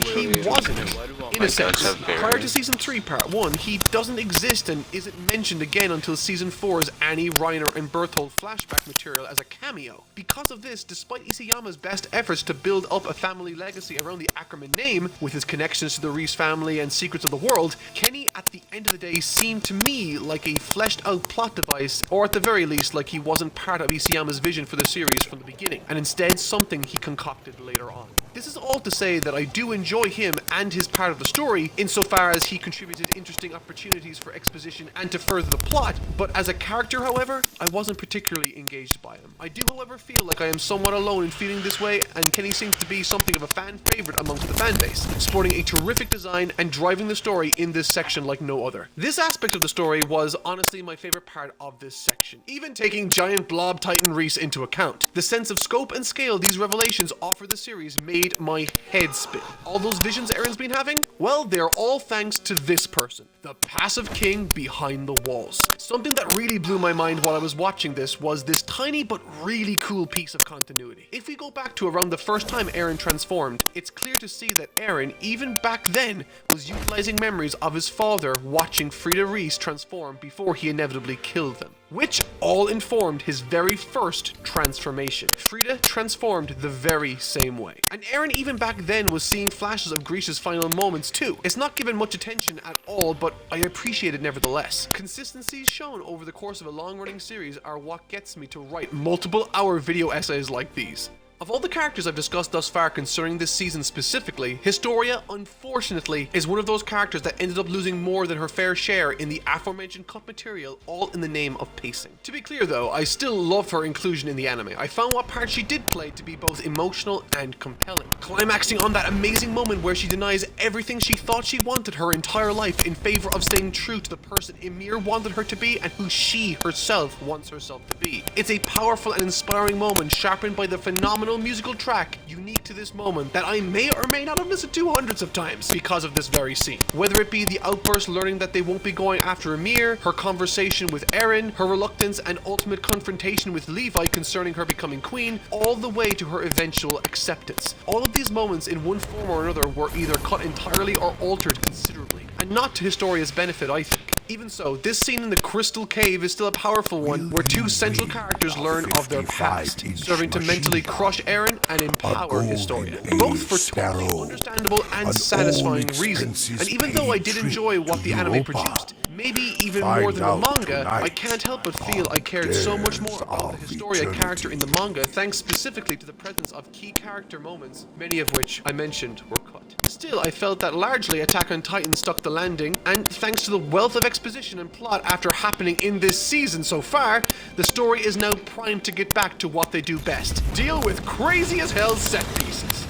he wasn't, in a sense. Prior to Season 3, Part 1, he doesn't exist and isn't mentioned again until Season 4's Annie, Reiner, and Berthold flashback material as a cameo. Because of this, despite Isayama's best efforts to build up a family legacy around the Ackerman name, with his connections to the Reese family and secrets of the world, Kenny, at the end of the day, seemed to me like a fleshed-out plot device, or at the very least, like he wasn't part of Isayama's vision for the series from the beginning, and instead something he concocted later on. This is all to say that I do enjoy him and his part of the story, insofar as he contributed interesting opportunities for exposition and to further the plot, but as a character, however, I wasn't particularly engaged by him. I do, however, feel like I am somewhat alone in feeling this way, and Kenny seems to be something of a fan favorite amongst the fanbase, sporting a terrific design and driving the story in this section like no other. This aspect of the story was honestly my favorite part of this section, even taking giant blob Titan Reese into account. The sense of scope and scale these revelations offer the series made my head spin. All those visions Eren's been having? Well, they're all thanks to this person, the passive king behind the walls. Something that really blew my mind while I was watching this was this tiny but really cool piece of continuity. If we go back to around the first time Eren transformed, it's clear to see that Eren, even back then, was utilizing memories of his father watching Frieda Reese transform before he inevitably killed them, which all informed his very first transformation. Frieda transformed the very same way. And Eren even back then was seeing flashes of Grisha's final moments too. It's not given much attention at all, but I appreciate it nevertheless. Consistencies shown over the course of a long-running series are what gets me to write multiple-hour video essays like these. Of all the characters I've discussed thus far concerning this season specifically, Historia, unfortunately, is one of those characters that ended up losing more than her fair share in the aforementioned cut material, all in the name of pacing. To be clear though, I still love her inclusion in the anime. I found what part she did play to be both emotional and compelling, climaxing on that amazing moment where she denies everything she thought she wanted her entire life in favor of staying true to the person Ymir wanted her to be and who she herself wants herself to be. It's a powerful and inspiring moment sharpened by the phenomenal musical track unique to this moment that I may or may not have listened to hundreds of times because of this very scene. Whether it be the outburst learning that they won't be going after Ymir, her conversation with Eren, her reluctance and ultimate confrontation with Levi concerning her becoming queen, all the way to her eventual acceptance. All of these moments in one form or another were either cut entirely or altered considerably, and not to Historia's benefit, I think. Even so, this scene in the Crystal Cave is still a powerful one, where two central characters learn of their past, serving to mentally crush Eren and empower Historia, both for totally understandable and satisfying reasons. And even though I did enjoy what the anime produced, maybe even more than the manga, I can't help but feel I cared so much more about the Historia character in the manga, thanks specifically to the presence of key character moments, many of which I mentioned were cut. Still, I felt that largely Attack on Titan stuck the landing, and thanks to the wealth of exposition and plot after happening in this season so far, the story is now primed to get back to what they do best: deal with crazy as hell set pieces.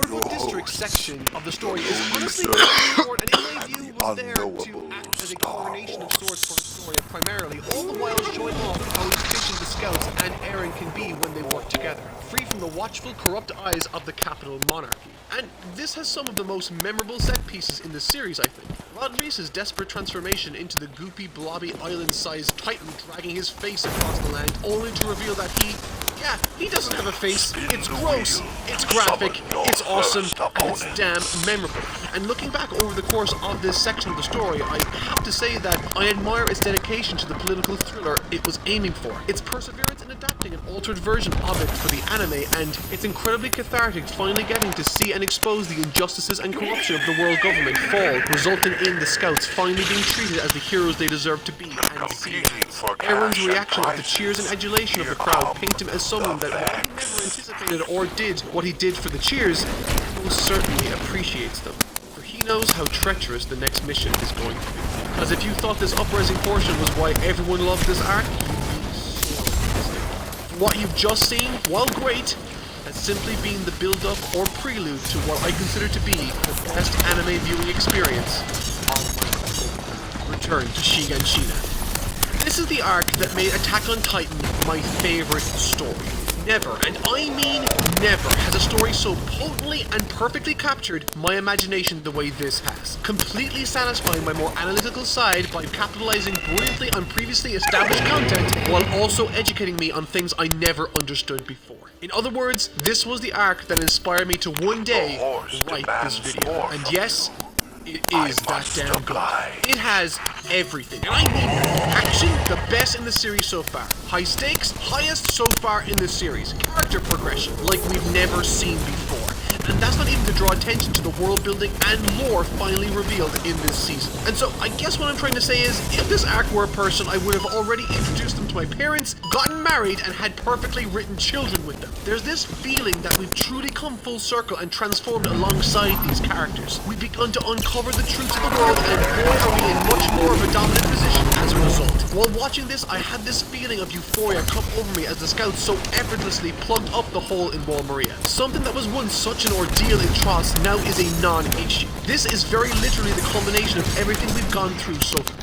The district section of the story is honestly pretty short, and in my view was there to act as a coronation of sorts for Historia primarily, all the while showing off how efficient the scouts and Eren can be when they work together, free from the watchful, corrupt eyes of the capital monarchy. And this has some of the most memorable set pieces in the series, I think. Rod Reese's desperate transformation into the goopy, blobby, island-sized Titan dragging his face across the land, only to reveal that he doesn't have a face. It's gross, it's graphic, it's awesome, and it's damn memorable. And looking back over the course of this section of the story, I have to say that I admire its dedication to the political thriller it was aiming for, its perseverance in adapting an altered version of it for the anime, and it's incredibly cathartic finally getting to see and expose the injustices and corruption of the world government fall, resulting in the scouts finally being treated as the heroes they deserve to be and seen as. Eren's reaction of the cheers and adulation of the crowd paint him as someone that while he never anticipated or did what he did for the cheers, he most certainly appreciates them. For he knows how treacherous the next mission is going to be. As if you thought this uprising portion was why everyone loved this arc, you'd be so mistaken. What you've just seen, while great, has simply been the build-up or prelude to what I consider to be the best anime viewing experience of my life. Return to Shiganshina. This is the arc that made Attack on Titan my favorite story. Never, and I mean never, has a story so potently and perfectly captured my imagination the way this has. Completely satisfying my more analytical side by capitalizing brilliantly on previously established content while also educating me on things I never understood before. In other words, this was the arc that inspired me to one day write this video. And yes, it is that damn good. It has everything, and I mean action, the best in the series so far. High stakes, highest so far in the series. Character progression, like we've never seen before. And that's not even to draw attention to the world building and lore finally revealed in this season. And so I guess what I'm trying to say is, if this arc were a person, I would have already introduced them to my parents, gotten married, and had perfectly written children with them. There's this feeling that we've truly come full circle and transformed alongside these characters. We've begun to uncover the truths of the world, and boy are we in much more of a dominant position as a result. While watching this, I had this feeling of euphoria come over me as the scouts so effortlessly plugged up the hole in Wall Maria. Something that was once such an ordeal in Tross now is a non-issue. This is very literally the culmination of everything we've gone through so far.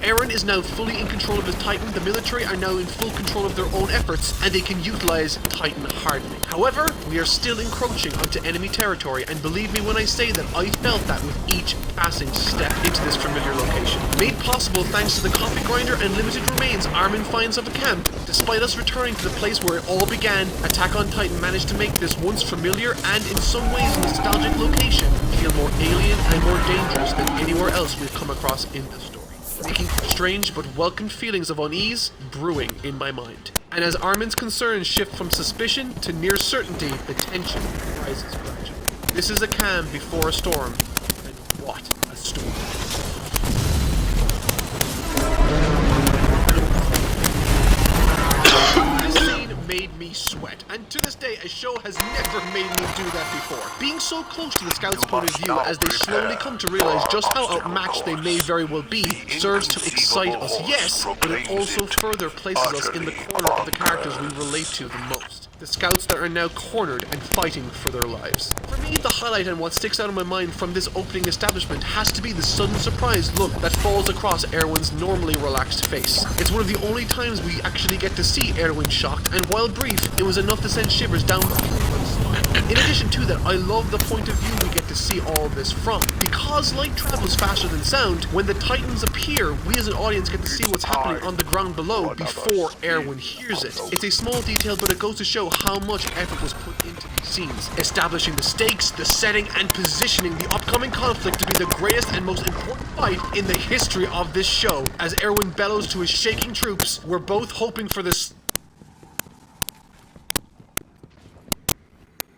Eren is now fully in control of his Titan, the military are now in full control of their own efforts, and they can utilize Titan hardening. However, we are still encroaching onto enemy territory, and believe me when I say that I felt that with each passing step into this familiar location. Made possible thanks to the coffee grinder and limited remains Armin finds of a camp, despite us returning to the place where it all began, Attack on Titan managed to make this once familiar and in some ways nostalgic location feel more alien and more dangerous than anywhere else we've come across in the story, making strange but welcome feelings of unease brewing in my mind. And as Armin's concerns shift from suspicion to near certainty, the tension rises gradually. This is a calm before a storm, and what a storm. Made me sweat, and to this day a show has never made me do that before. Being so close to the scouts' point of view as they slowly come to realize just how outmatched they may very well be serves to excite us, yes, but it also further places us in the corner of the characters we relate to the most. the scouts that are now cornered and fighting for their lives. For me, the highlight and what sticks out in my mind from this opening establishment has to be the sudden surprised look that falls across Erwin's normally relaxed face. It's one of the only times we actually get to see Erwin shocked, and while brief, it was enough to send shivers down my spine. In addition to that, I love the point of view we get to see all of this from. Because light travels faster than sound, when the Titans appear, we as an audience get to see what's happening on the ground below before Erwin hears it. It's a small detail, but it goes to show how much effort was put into these scenes, establishing the stakes, the setting, and positioning the upcoming conflict to be the greatest and most important fight in the history of this show. As Erwin bellows to his shaking troops, we're both hoping for this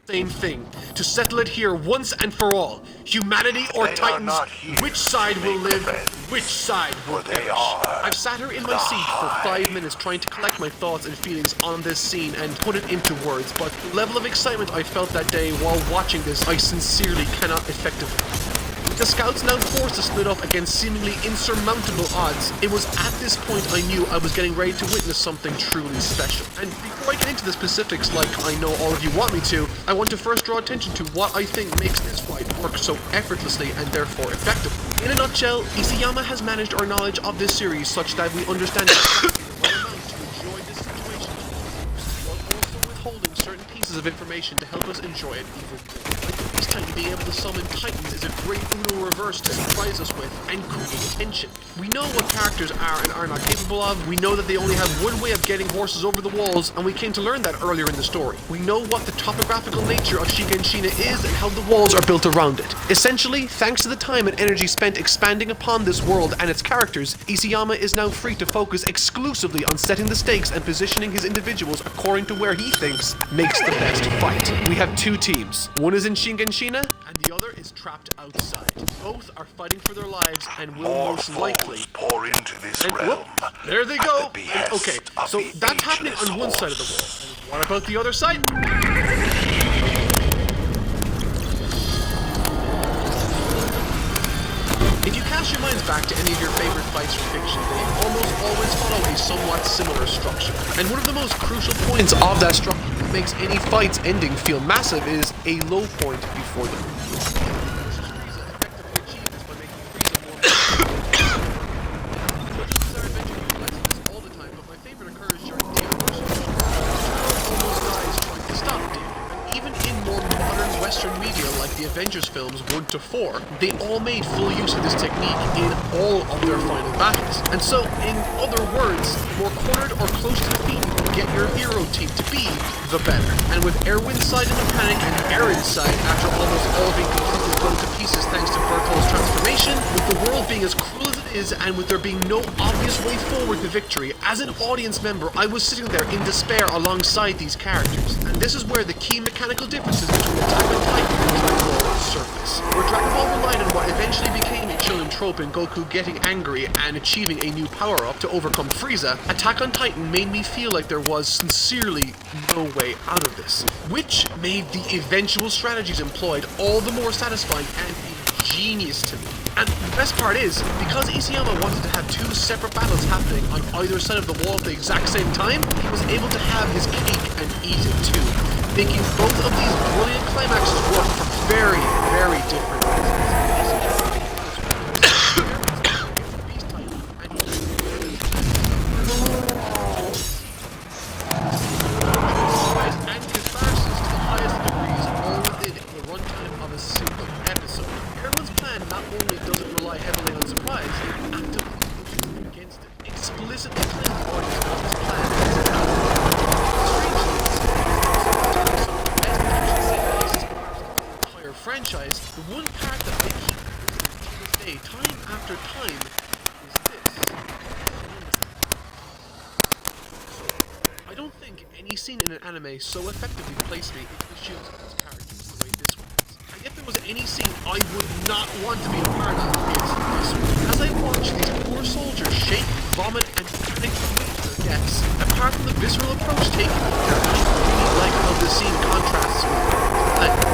same thing, to settle it here once and for all. Humanity or They are Titans, not here which side will to make live, defense, which side will for they perish. are I've sat here in my the seat for Hive. 5 minutes trying to collect my thoughts and feelings on this scene and put it into words, but the level of excitement I felt that day while watching this, I sincerely cannot effectively. With the scouts now forced to split up against seemingly insurmountable odds, it was at this point I knew I was getting ready to witness something truly special. And before I get into the specifics like I know all of you want me to, I want to first draw attention to what I think makes this fight work so effortlessly and therefore effectively. In a nutshell, Isayama has managed our knowledge of this series such that we understand exactly the right amount to enjoy this situation, while also withholding certain pieces of information to help us enjoy it even more. This time, being able to summon Titans is a great Uno reverse to surprise us with and create tension. We know what characters are and are not capable of, we know that they only have one way of getting horses over the walls, and we came to learn that earlier in the story. We know what the topographical nature of Shigenshina is and how the walls are built around it. Essentially, thanks to the time and energy spent expanding upon this world and its characters, Isayama is now free to focus exclusively on setting the stakes and positioning his individuals according to where he thinks makes the best fight. We have two teams. One is in Shigenshina, and the other is trapped outside. Both are fighting for their lives and will More most likely. foes pour into this And realm. whoop, there they at go. the behest Okay, of so the that's happening ageless on one side of the horse. wall. And what about the other side? If you cast your minds back to any of your favorite fights from fiction, they almost always follow a somewhat similar structure. And one of the most crucial points of that structure that makes any fight's ending feel massive is a low point before the Frieza effectively achieved this by making Frieza more all the time, but my favorite occurs during the almost dies trying to stop David. And even in more modern Western media like the Avengers films 1 to 4, they all made full use of this technique in all of their final battles. And so, in other words, the more cornered or close to defeat you get your hero team to be, the better. And with Erwin's side in the panic and Eren's side, after almost all being completely blown to pieces thanks to Berthold's transformation, with the world being as cruel as it is and with there being no obvious way forward to victory, as an audience member, I was sitting there in despair alongside these characters. And this is where the key mechanical differences between Attack on Titan and Dragon Ball surface. Where Dragon Ball relied on what eventually became a shonen trope in Goku getting angry and achieving a new power-up to overcome Frieza, Attack on Titan made me feel like there was sincerely no way out of this, which made the eventual strategies employed all the more satisfying and ingenious to me. And the best part is, because Isayama wanted to have two separate battles happening on either side of the wall at the exact same time, he was able to have his cake and eat it too, making both of these brilliant climaxes work for very, very different reasons. And comparisons to the highest degrees all within the runtime of a single episode. Erwin's plan not only doesn't rely heavily on surprise, it actively pushes against it, explicitly telling the audience what his plan is and how to entire franchise, the one part that they keep to this day, time after time, is this. I don't think any scene in an anime so effectively placed me into the shoes of its characters the way this one is. And if there was any scene I would not want to be a part of, it's this one. As I watch these poor soldiers shake, vomit, and panic their deaths, apart from the visceral approach taken, I really like how the scene contrasts with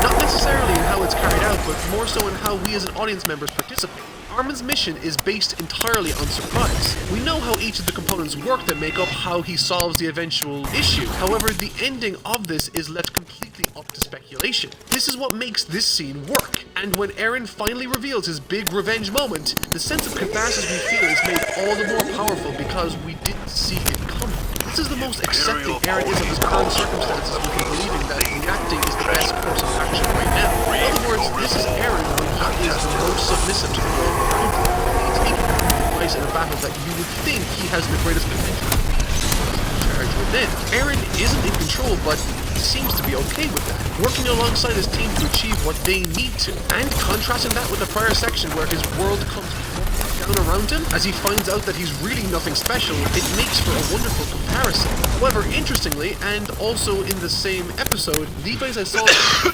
not necessarily in how it's carried out, but more so in how we as an audience members participate. Armin's mission is based entirely on surprise. We know how each of the components work that make up how he solves the eventual issue. However, the ending of this is left completely up to speculation. This is what makes this scene work. And when Eren finally reveals his big revenge moment, the sense of catharsis we feel is made all the more powerful because we didn't see it coming. This is the most accepting Eren is of his current circumstances, with him believing that reacting is the best course of action right now. In other words, this is Eren when he is the most submissive to the world around him. He's taking advice in a battle that you would think he has the greatest potential to be charged with. Then, Eren isn't in control, but he seems to be okay with that, working alongside his team to achieve what they need to. And contrasting that with the prior section where his world comes down around him, as he finds out that he's really nothing special, it makes for a wonderful comparison. However, interestingly, and also in the same episode, Levi's assault here.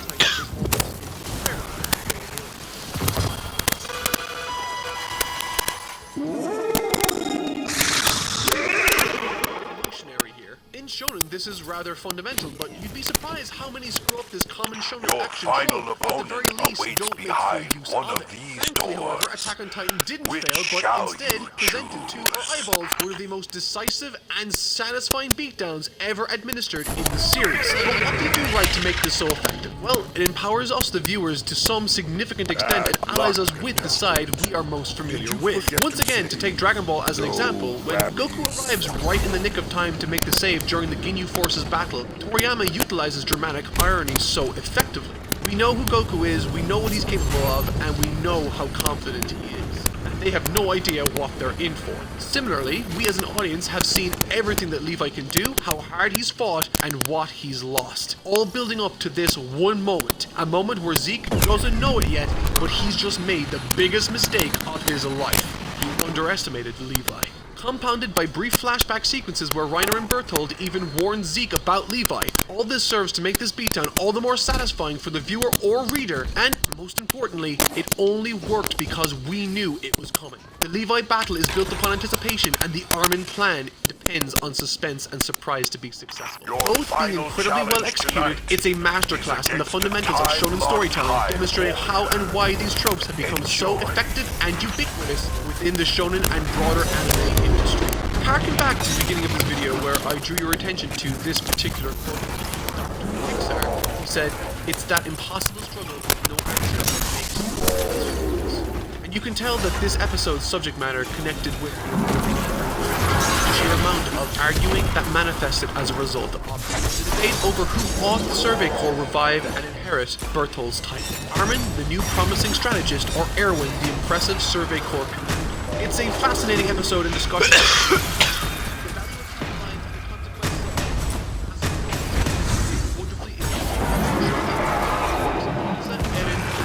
In Shonen, this is rather fundamental, but you'd be surprised how many screw up this common Shonen Your action final trope, or at the opponent very least awaits don't make behind full use one of of it. these Thankfully, however, doors. Attack on Titan didn't Which fail, but shall instead you presented to our choose? eyeballs one of the most decisive and satisfying beatdowns ever administered in the series. But what did they do right to make this so effective? Well, it empowers us, the viewers, to some significant extent and allies us with the side we are most familiar with. Once again, to take Dragon Ball as an example, when Goku arrives right in the nick of time to make the save during the Ginyu Force's battle, Toriyama utilizes dramatic irony so effectively. We know who Goku is, we know what he's capable of, and we know how confident he is. And they have no idea what they're in for. Similarly, we as an audience have seen everything that Levi can do, how hard he's fought, and what he's lost. All building up to this one moment. A moment where Zeke doesn't know it yet, but he's just made the biggest mistake of his life. He underestimated Levi. Compounded by brief flashback sequences where Reiner and Berthold even warn Zeke about Levi. All this serves to make this beatdown all the more satisfying for the viewer or reader, and most importantly, it only worked because we knew it was coming. The Levi battle is built upon anticipation, and the Armin plan depends on suspense and surprise to be successful. Your Both being final incredibly well challenge executed, tonight it's a masterclass in the fundamentals of shonen Time storytelling, on time. demonstrating how and why these tropes have become so effective and ubiquitous within the shonen and broader anime industry. Harken back to the beginning of this video where I drew your attention to this particular quote from Pixar. He said, "It's that impossible struggle with no answer that makes us." And you can tell that this episode's subject matter connected with the sheer amount of arguing that manifested as a result of the debate over who ought the Survey Corps revive and inherit Berthold's title. Armin, the new promising strategist, or Erwin, the impressive Survey Corps commander. It's a fascinating episode and discussion.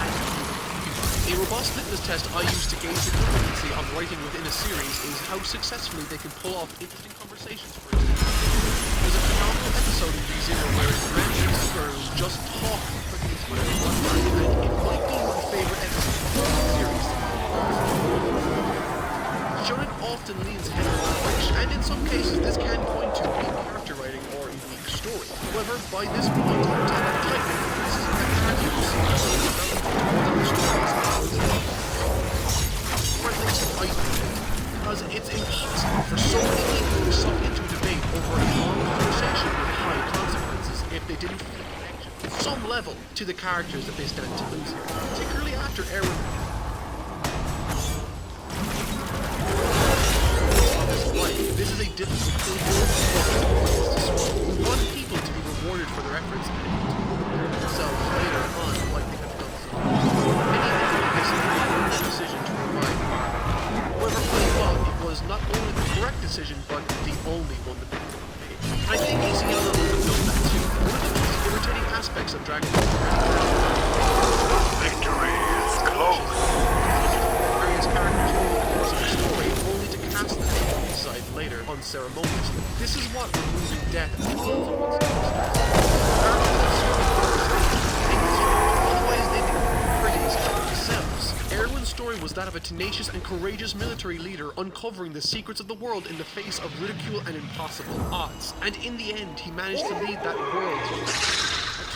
A robust litmus test I use to gauge the competency of writing within a series is how successfully they can pull off interesting conversations, for example. There's a phenomenal episode in ReZero where Ren and Girls just talk for the entire runtime, and it might be my favorite episode of the series. Shonen often leans heavily on French, and in some cases this can point to weak character writing or a weak story. However, by this point, Attack on Titan increases the characters more than the stories. Or at least I think, because it's impossible for so many people to suck into a debate over a long conversation with high consequences if they didn't feel a connection at some level to the characters that they stand to lose, particularly after Erwin. This is a difficult thing to we want people to be rewarded for their efforts and themselves later on like they have done so. Many think this is the decision to revive. However, I thought it was not only the correct decision, but the only one that they could have made. I think ACL would have known that too. One of the most irritating aspects of Dragon Ball Victory is close. various characters over the course of the story, only to cast them aside later unceremoniously. This is what removing death and consequences otherwise they become praised by themselves. Erwin's story was that of a tenacious and courageous military leader uncovering the secrets of the world in the face of ridicule and impossible odds. And in the end, he managed to lead that world to a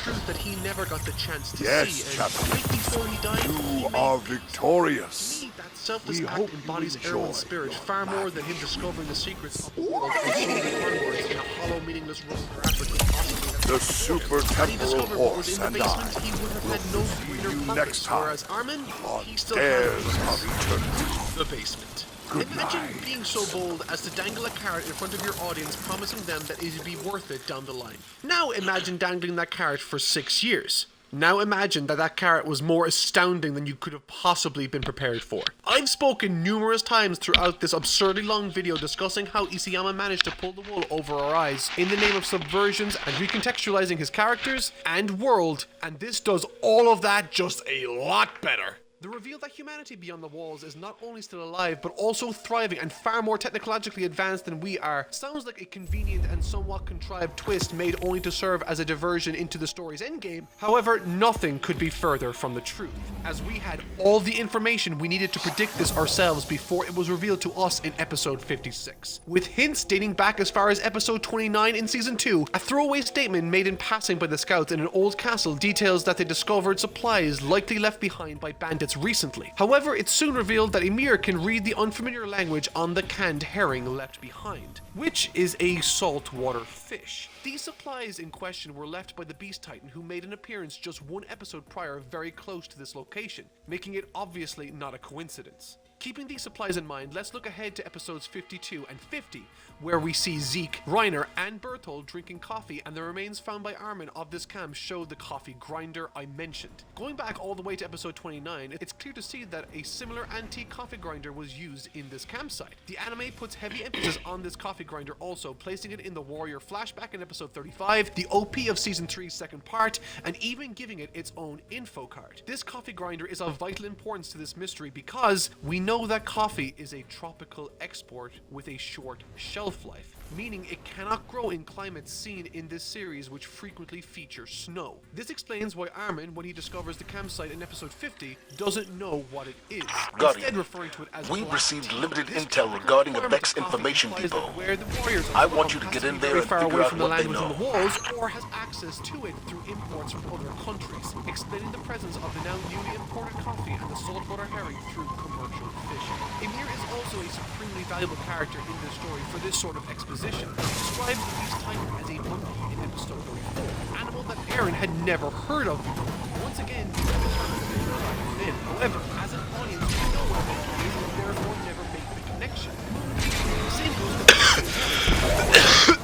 truth that he never got the chance to Yes, see. And Chaplain. right before he died, he You made are peace. victorious. To me, that's selfless act embodies Erwin's spirit far more than him discovering the secrets of the world and showing the onwards in a hollow, meaningless run for effort could possibly have. The Super Had he Temporal discovered what was Horse in the and I basement, he would have had no see greater you purpose, next time whereas Armin, he still Dares had of Eternity. the basement. Good Imagine night. being so bold as to dangle a carrot in front of your audience, promising them that it would be worth it down the line. Now imagine dangling that carrot for 6 years. Now imagine that that carrot was more astounding than you could have possibly been prepared for. I've spoken numerous times throughout this absurdly long video discussing how Isayama managed to pull the wool over our eyes in the name of subversions and recontextualizing his characters and world, and this does all of that just a lot better. The reveal that humanity beyond the walls is not only still alive, but also thriving and far more technologically advanced than we are, sounds like a convenient and somewhat contrived twist made only to serve as a diversion into the story's endgame. However, nothing could be further from the truth, as we had all the information we needed to predict this ourselves before it was revealed to us in episode 56. With hints dating back as far as episode 29 in season 2, a throwaway statement made in passing by the scouts in an old castle details that they discovered supplies likely left behind by bandits recently. However, it's soon revealed that Ymir can read the unfamiliar language on the canned herring left behind, which is a saltwater fish. These supplies in question were left by the Beast Titan, who made an appearance just one episode prior very close to this location, making it obviously not a coincidence. Keeping these supplies in mind, let's look ahead to episodes 52 and 50, where we see Zeke, Reiner, and Berthold drinking coffee, and the remains found by Armin of this camp show the coffee grinder I mentioned. Going back all the way to episode 29, it's clear to see that a similar antique coffee grinder was used in this campsite. The anime puts heavy emphasis on this coffee grinder also, placing it in the Warrior flashback in episode 35, the OP of season 3's second part, and even giving it its own info card. This coffee grinder is of vital importance to this mystery because we know that coffee is a tropical export with a short shelf life, meaning it cannot grow in climates seen in this series which frequently feature snow. This explains why Armin, when he discovers the campsite in episode 50, doesn't know what it is, Guardian, instead referring to it as we black received tea. limited This intel coffee regarding the requirement Vex of coffee Information implies Depot. that where the warriors are I want from you to has get be in there very and far figure away out from the what they land within know. the walls, or has access to it through imports from other countries, explaining the presence of the now newly imported coffee and the saltwater herring through commercial fishing. Ymir is also a supremely valuable character in this story for this sort of exposition. He describes the Beast Titan as a monkey in episode 34, an animal that Eren had never heard of before. Once again, the term is however, as an audience, we know what a monkey is and therefore never make the connection. Same goes for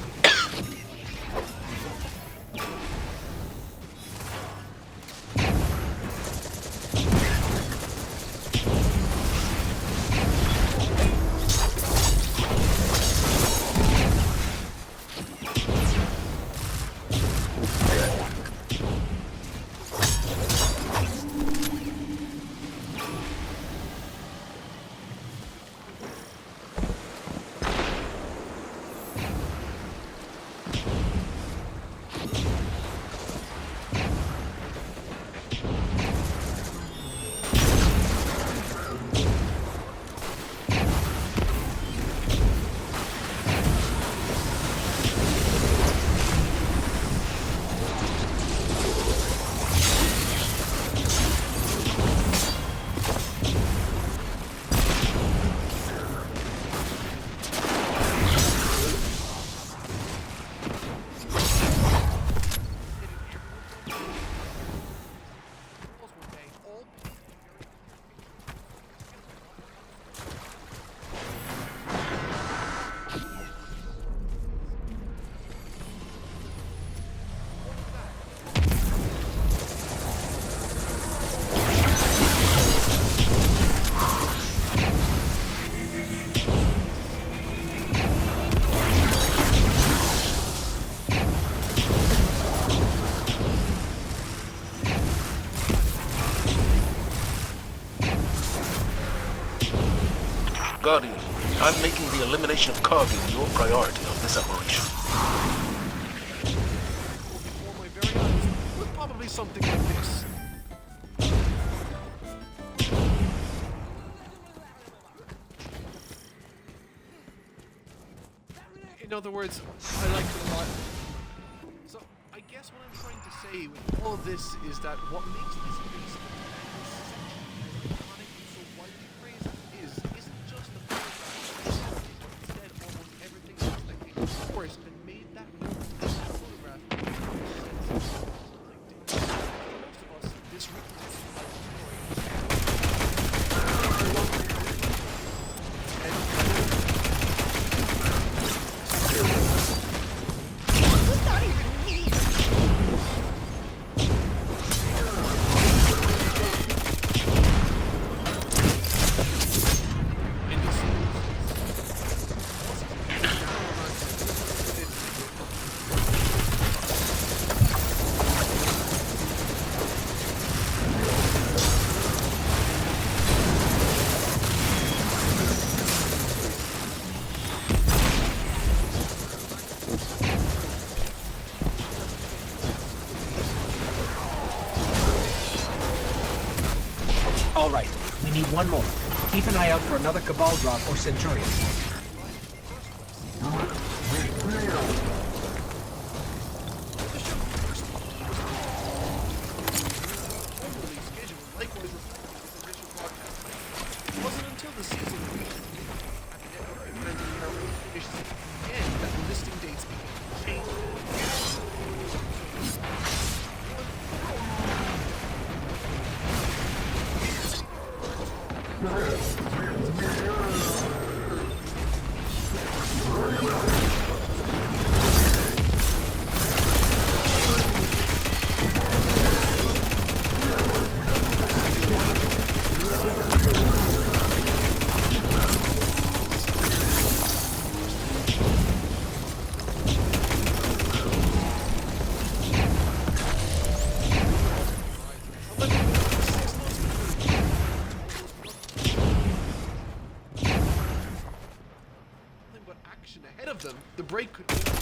Guardian, I'm making the elimination of Kargi your priority on this operation. before my very eyes was probably something like this. In other words, I liked it a lot. So, I guess what I'm trying to say with all of this is that what makes this beast essentially as iconic and so widely praised as it of course, and made that moment in that photograph most of us, this All right, we need one more. Keep an eye out for another Cabal drop or Centurion. likewise reflected in the original broadcast. It wasn't until the season reached its peak at the network and the network finished again that the listing dates began changing. Nothing but action ahead of them. The break could only be so much.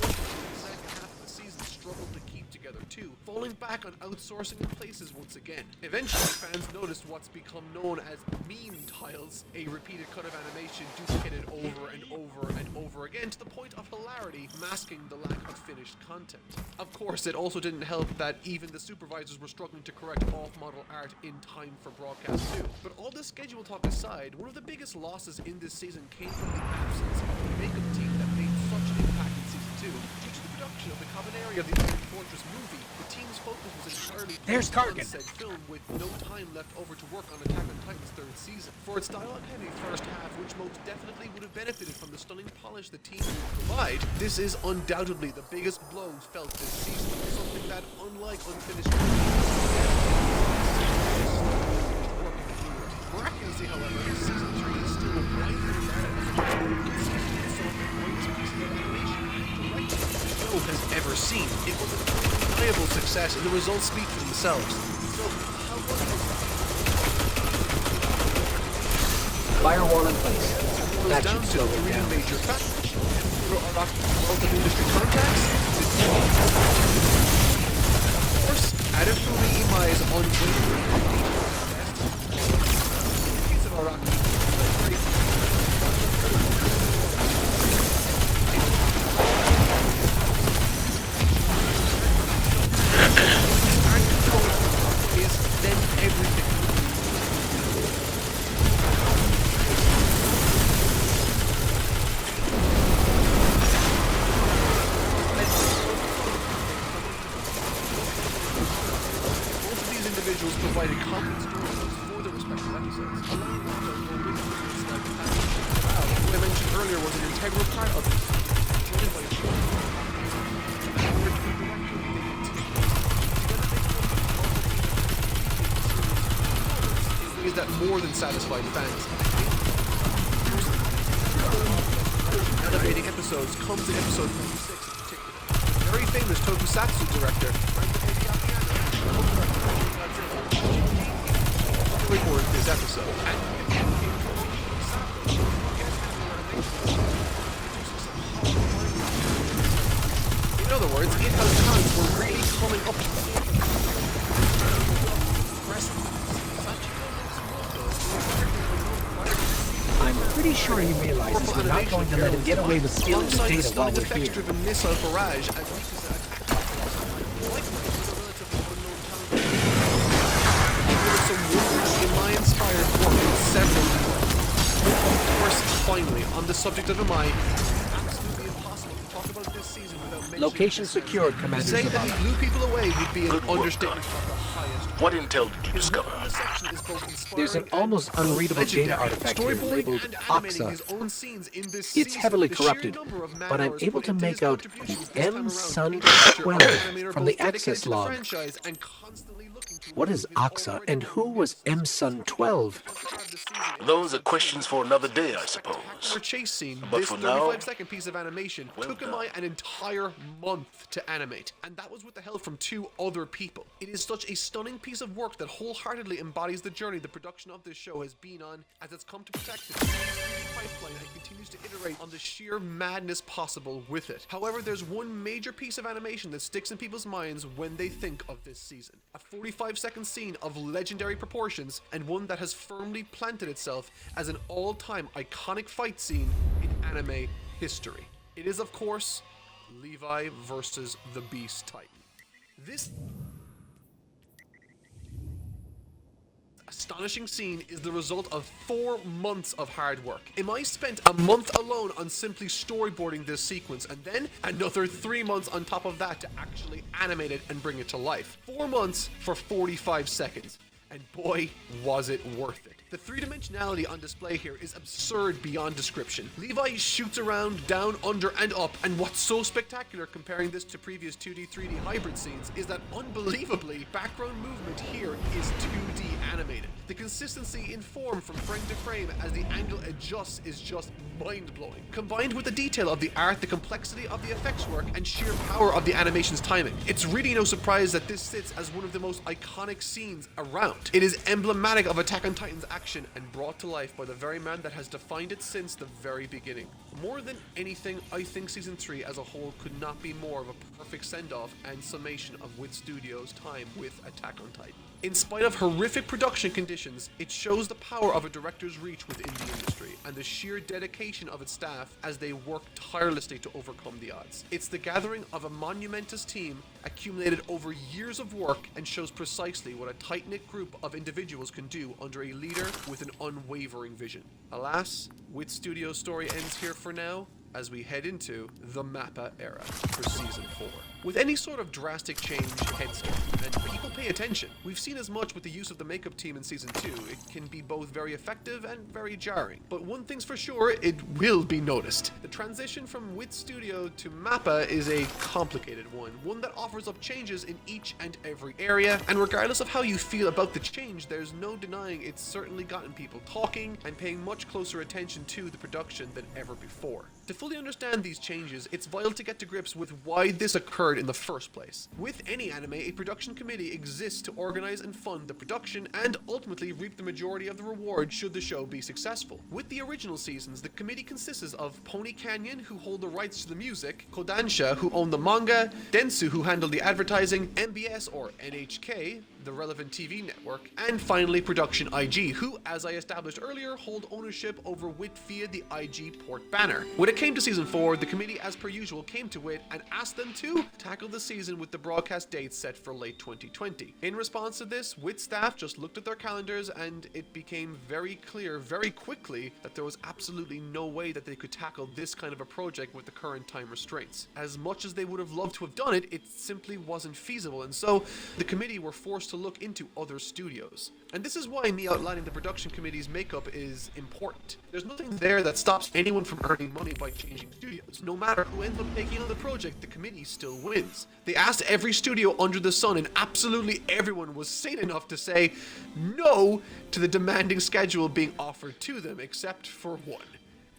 The second half of the season struggled to keep together too, falling back on outsourcing in places once again. Eventually, fans noticed what's become known as meme tiles, a repeated cut of animation duplicated over and over and over again to the point of hilarity, masking the lack of finished content. Of course, it also didn't help that even the supervisors were struggling to correct off-model art in time for broadcast too. But all this schedule talk aside, one of the biggest losses in this season came from the absence of the makeup team that made such an impact in season 2. Due to the production of the Cabaneri of the Iron Fortress movie, the team's focus was entirely There's on Kargan. said film with no time left over to work on Attack on Titan's third season. For its dialogue-heavy first half, which most definitely would have benefited from the stunning polish the team would provide, this is undoubtedly the biggest blow felt this season. Something that, unlike unfinished miraculously, however, season 3 is still widely regarded as one of the consistently some of the greatest pieces of animation directed the show has ever seen. It was an undeniable success, and the results speak for themselves. So, how was it? Firewall in place. Boils That down should to slow it three down. major factors. Multiple industry contacts. Of course, Adafumi Imai's unwavering case of Araki. Is then everything. Both of these individuals provided complex storylines for their respective episodes, allowing them to go with stories like Wow, who I mentioned earlier was an integral part of it, joined by is that more than satisfied fans. Elevating episodes comes in episode 46 in particular. Very famous tokusatsu director recorded this episode. In other words, in-house talents were really coming up. I'm pretty sure he realizes we're not going to let him get away with stealing the alongside the data while stunning we're here. effects-driven missile barrage as weak as that likewise was a relatively unknown talent. With some wonderfully Imai-inspired work in several. Of course, finally, on the subject of Imai, this season without mentioning Location this secured, anime. Commander Saying that Zavala. he blew people away would be an Good work, understatement Donnie. of the highest. What intel did you His discover? work in this section is both inspiring There's an and almost unreadable data legendary. artifact here Storyboarding labeled and animating Oxa. his own scenes in this It's season, heavily the sheer corrupted, number of but I'm man-hours able put to into make his out contributions the this time M around Sun paint a picture of an 12 animator from both the access dedicated to the log. franchise and constantly looking to What is improve his Oxa, already and who was M Sun 12? Those are questions for another day, I suppose. Our chase scene, But this for now, 35-second piece of animation, well took done. Imai an entire month to animate, and that was with the help from 2 other people. It is such a stunning piece of work that wholeheartedly embodies the journey the production of this show has been on as it's come to protect its pipeline and continues to iterate on the sheer madness possible with it. However, there's one major piece of animation that sticks in people's minds when they think of this season. A 45-second scene of legendary proportions, and one that has firmly planted itself as an all-time iconic fight scene in anime history. It is, of course, Levi versus the Beast Titan. This astonishing scene is the result of 4 months of hard work. Imai spent a month alone on simply storyboarding this sequence, and then another 3 months on top of that to actually animate it and bring it to life. 4 months for 45 seconds. And boy, was it worth it. The three-dimensionality on display here is absurd beyond description. Levi shoots around, down, under, and up, and what's so spectacular comparing this to previous 2D, 3D hybrid scenes is that unbelievably, background movement here is 2D animated. The consistency in form from frame to frame as the angle adjusts is just mind-blowing. Combined with the detail of the art, the complexity of the effects work, and sheer power of the animation's timing, it's really no surprise that this sits as one of the most iconic scenes around. It is emblematic of Attack on Titan's action and brought to life by the very man that has defined it since the very beginning. More than anything, I think Season 3 as a whole could not be more of a perfect send-off and summation of Wit Studios' time with Attack on Titan. In spite of horrific production conditions, it shows the power of a director's reach within the industry and the sheer dedication of its staff as they work tirelessly to overcome the odds. It's the gathering of a monumentous team accumulated over years of work and shows precisely what a tight-knit group of individuals can do under a leader with an unwavering vision. Alas, Wit Studios' story ends here for now, as we head into the Mappa era for Season 4. With any sort of drastic change, heads turn, and people pay attention. We've seen as much with the use of the makeup team in Season 2. It can be both very effective and very jarring. But one thing's for sure, it will be noticed. The transition from Wit Studio to Mappa is a complicated one that offers up changes in each and every area, and regardless of how you feel about the change, there's no denying it's certainly gotten people talking and paying much closer attention to the production than ever before. To fully understand these changes, it's vital to get to grips with why this occurred in the first place. With any anime, a production committee exists to organize and fund the production and ultimately reap the majority of the reward should the show be successful. With the original seasons, the committee consists of Pony Canyon, who hold the rights to the music, Kodansha, who own the manga, Dentsu, who handle the advertising, MBS or NHK, the relevant TV network, and finally Production IG, who, as I established earlier, hold ownership over WIT via the IG port banner. When it came to Season 4, the committee, as per usual, came to WIT and asked them to tackle the season with the broadcast date set for late 2020. In response to this, WIT staff just looked at their calendars and it became very clear very quickly that there was absolutely no way that they could tackle this kind of a project with the current time restraints. As much as they would have loved to have done it, it simply wasn't feasible, and so the committee were forced to look into other studios. And this is why me outlining the production committee's makeup is important. There's nothing there that stops anyone from earning money by changing studios. No matter who ends up taking on the project, the committee still wins. They asked every studio under the sun, and absolutely everyone was sane enough to say no to the demanding schedule being offered to them, except for one.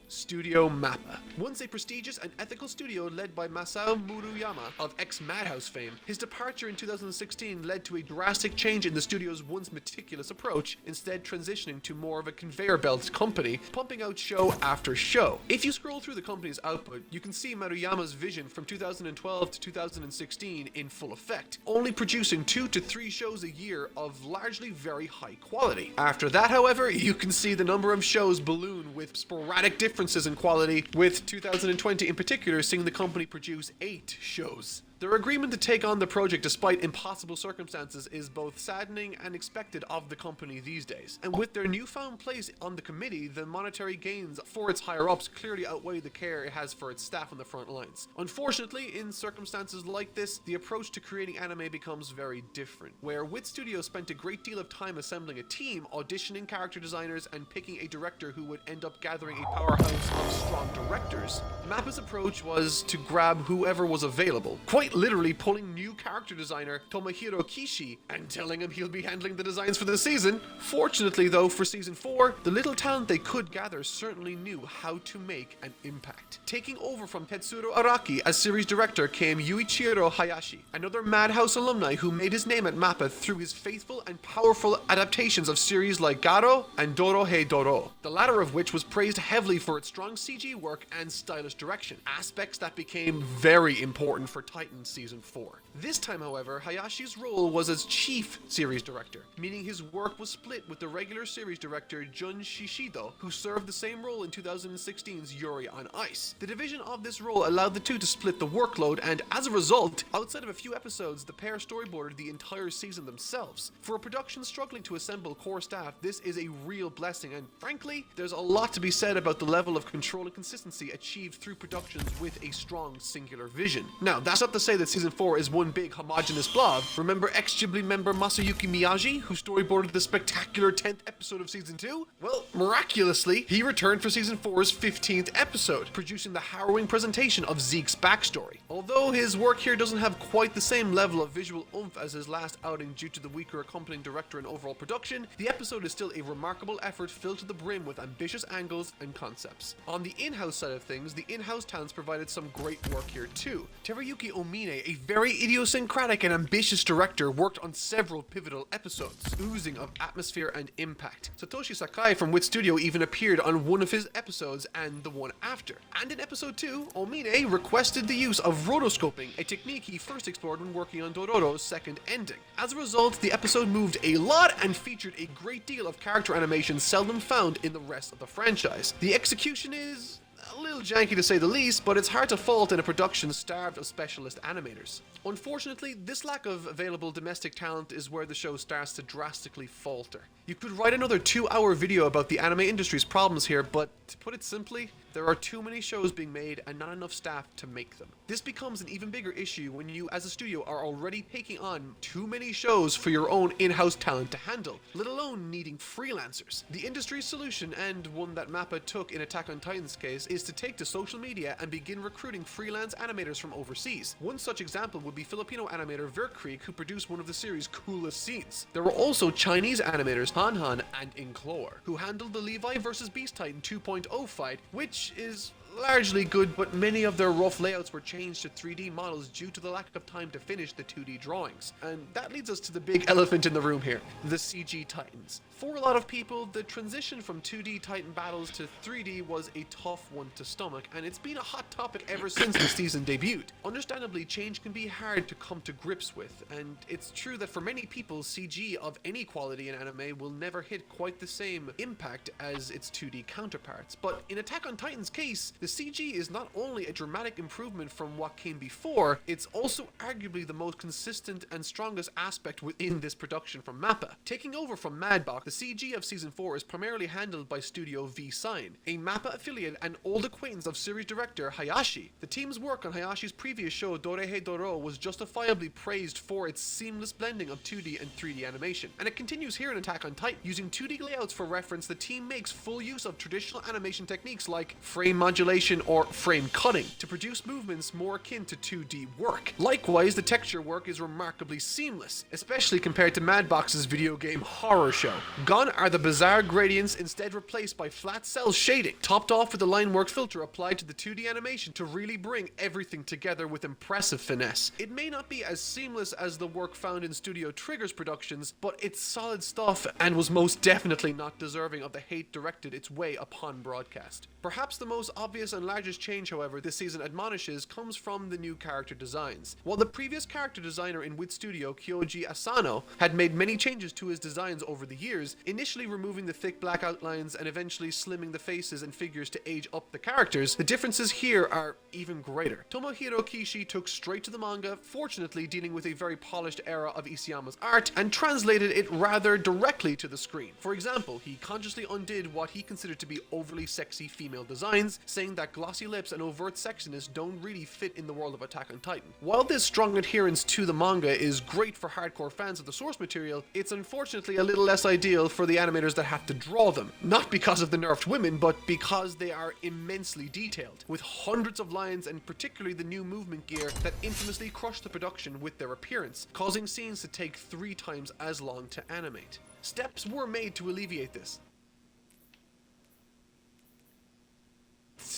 Studio Mappa. Once a prestigious and ethical studio led by Masao Muruyama of ex-Madhouse fame, his departure in 2016 led to a drastic change in the studio's once meticulous approach, instead transitioning to more of a conveyor belt company, pumping out show after show. If you scroll through the company's output, you can see Maruyama's vision from 2012 to 2016 in full effect, only producing 2 to 3 shows a year of largely very high quality. After that, however, you can see the number of shows balloon with sporadic differences in quality, with 2020 in particular seeing the company produce 8 shows. Their agreement to take on the project despite impossible circumstances is both saddening and expected of the company these days. And with their newfound place on the committee, the monetary gains for its higher-ups clearly outweigh the care it has for its staff on the front lines. Unfortunately, in circumstances like this, the approach to creating anime becomes very different, where Wit Studios spent a great deal of time assembling a team, auditioning character designers, and picking a director who would end up gathering a powerhouse of strong directors. Mappa's approach was to grab whoever was available, quite literally pulling new character designer Tomohiro Kishi and telling him he'll be handling the designs for the season. Fortunately though, for season 4, the little talent they could gather certainly knew how to make an impact. Taking over from Tetsuro Araki as series director came Yuichiro Hayashi, another Madhouse alumni who made his name at Mappa through his faithful and powerful adaptations of series like Garo and Dorohei Doro, the latter of which was praised heavily for its strong CG work and stylish direction, aspects that became very important for Titan Season 4. This time, however, Hayashi's role was as chief series director, meaning his work was split with the regular series director Jun Shishido, who served the same role in 2016's Yuri on Ice. The division of this role allowed the two to split the workload, and as a result, outside of a few episodes, the pair storyboarded the entire season themselves. For a production struggling to assemble core staff, this is a real blessing, and frankly, there's a lot to be said about the level of control and consistency achieved through productions with a strong singular vision. Now, that's not to say that Season 4 is one big homogenous blob. Remember ex-Ghibli member Masayuki Miyagi, who storyboarded the spectacular 10th episode of Season 2? Well, miraculously, he returned for Season 4's 15th episode, producing the harrowing presentation of Zeke's backstory. Although his work here doesn't have quite the same level of visual oomph as his last outing due to the weaker accompanying director and overall production, the episode is still a remarkable effort filled to the brim with ambitious angles and concepts. On the in-house side of things, the in-house talents provided some great work here too. Teruyuki Omine, a very idiosyncratic and ambitious director, worked on several pivotal episodes, oozing of atmosphere and impact. Satoshi Sakai from Wit Studio even appeared on one of his episodes and the one after. And in episode 2, Omine requested the use of rotoscoping, a technique he first explored when working on Dororo's second ending. As a result, the episode moved a lot and featured a great deal of character animation seldom found in the rest of the franchise. The execution is a little janky to say the least, but it's hard to fault in a production starved of specialist animators. Unfortunately, this lack of available domestic talent is where the show starts to drastically falter. You could write another 2-hour video about the anime industry's problems here, but to put it simply, there are too many shows being made and not enough staff to make them. This becomes an even bigger issue when you as a studio are already taking on too many shows for your own in-house talent to handle, let alone needing freelancers. The industry's solution, and one that Mappa took in Attack on Titan's case, is to take to social media and begin recruiting freelance animators from overseas. One such example would be Filipino animator Verkreek, who produced one of the series' coolest scenes. There were also Chinese animators Han Han and Inclore, who handled the Levi vs Beast Titan 2.0 fight, which is largely good, but many of their rough layouts were changed to 3D models due to the lack of time to finish the 2D drawings. And that leads us to the big elephant in the room here, the CG Titans. For a lot of people, the transition from 2D Titan battles to 3D was a tough one to stomach, and it's been a hot topic ever since the season debuted. Understandably, change can be hard to come to grips with, and it's true that for many people, CG of any quality in anime will never hit quite the same impact as its 2D counterparts. But in Attack on Titan's case, the CG is not only a dramatic improvement from what came before, it's also arguably the most consistent and strongest aspect within this production from Mappa. Taking over from Madbox, the CG of Season 4 is primarily handled by Studio V-Sign, a Mappa affiliate and old acquaintance of series director Hayashi. The team's work on Hayashi's previous show Dorohei Doro was justifiably praised for its seamless blending of 2D and 3D animation, and it continues here in Attack on Titan. Using 2D layouts for reference, the team makes full use of traditional animation techniques like frame modulation or frame cutting to produce movements more akin to 2D work. Likewise, the texture work is remarkably seamless, especially compared to Madbox's video game Horror Show. Gone are the bizarre gradients, instead replaced by flat cell shading, topped off with a line work filter applied to the 2D animation to really bring everything together with impressive finesse. It may not be as seamless as the work found in Studio Trigger's productions, but it's solid stuff and was most definitely not deserving of the hate directed its way upon broadcast. Perhaps the most obvious serious and largest change, however, this season admonishes comes from the new character designs. While the previous character designer in WIT Studio, Kyoji Asano, had made many changes to his designs over the years, initially removing the thick black outlines and eventually slimming the faces and figures to age up the characters, the differences here are even greater. Tomohiro Kishi took straight to the manga, fortunately dealing with a very polished era of Isayama's art, and translated it rather directly to the screen. For example, he consciously undid what he considered to be overly sexy female designs, saying that glossy lips and overt sexiness don't really fit in the world of Attack on Titan. While this strong adherence to the manga is great for hardcore fans of the source material, it's unfortunately a little less ideal for the animators that have to draw them. Not because of the nerfed women, but because they are immensely detailed, with hundreds of lines and particularly the new movement gear that infamously crushed the production with their appearance, causing scenes to take 3 times as long to animate. Steps were made to alleviate this,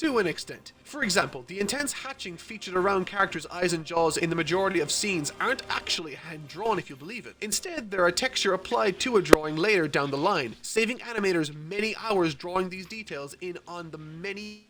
to an extent. For example, the intense hatching featured around characters' eyes and jaws in the majority of scenes aren't actually hand-drawn, if you believe it. Instead, they're a texture applied to a drawing later down the line, saving animators many hours drawing these details in on the many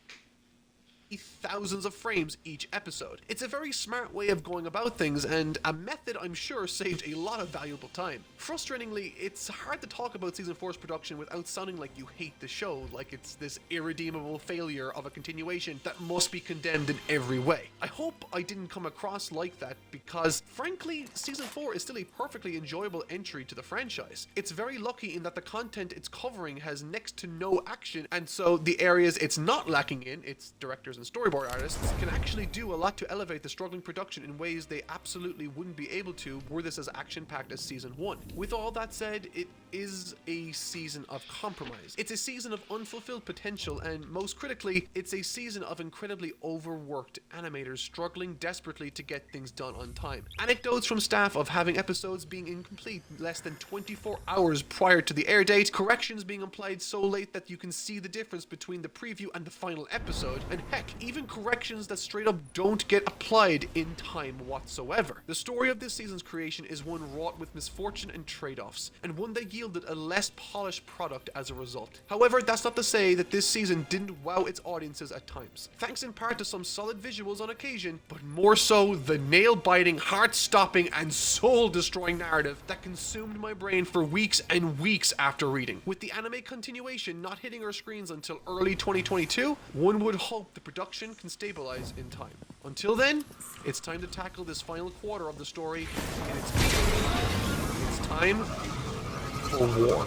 thousands of frames each episode. It's a very smart way of going about things, and a method I'm sure saved a lot of valuable time. Frustratingly, it's hard to talk about Season 4's production without sounding like you hate the show, like it's this irredeemable failure of a continuation that must be condemned in every way. I hope I didn't come across like that, because frankly, Season 4 is still a perfectly enjoyable entry to the franchise. It's very lucky in that the content it's covering has next to no action, and so the areas it's not lacking in, its directors and storyboard artists, can actually do a lot to elevate the struggling production in ways they absolutely wouldn't be able to were this as action-packed as Season 1. With all that said, it is a season of compromise. It's a season of unfulfilled potential, and most critically, it's a season of incredibly overworked animators struggling desperately to get things done on time. Anecdotes from staff of having episodes being incomplete less than 24 hours prior to the air date, corrections being applied so late that you can see the difference between the preview and the final episode, and heck, even corrections that straight up don't get applied in time whatsoever. The story of this season's creation is one wrought with misfortune and trade-offs, and one that yielded a less polished product as a result. However, that's not to say that this season didn't wow its audiences at times, thanks in part to some solid visuals on occasion, but more so the nail-biting, heart-stopping, and soul-destroying narrative that consumed my brain for weeks and weeks after reading. With the anime continuation not hitting our screens until early 2022, one would hope the production can stabilize in time. Until then, it's time to tackle this final quarter of the story in its peak. It's time for war.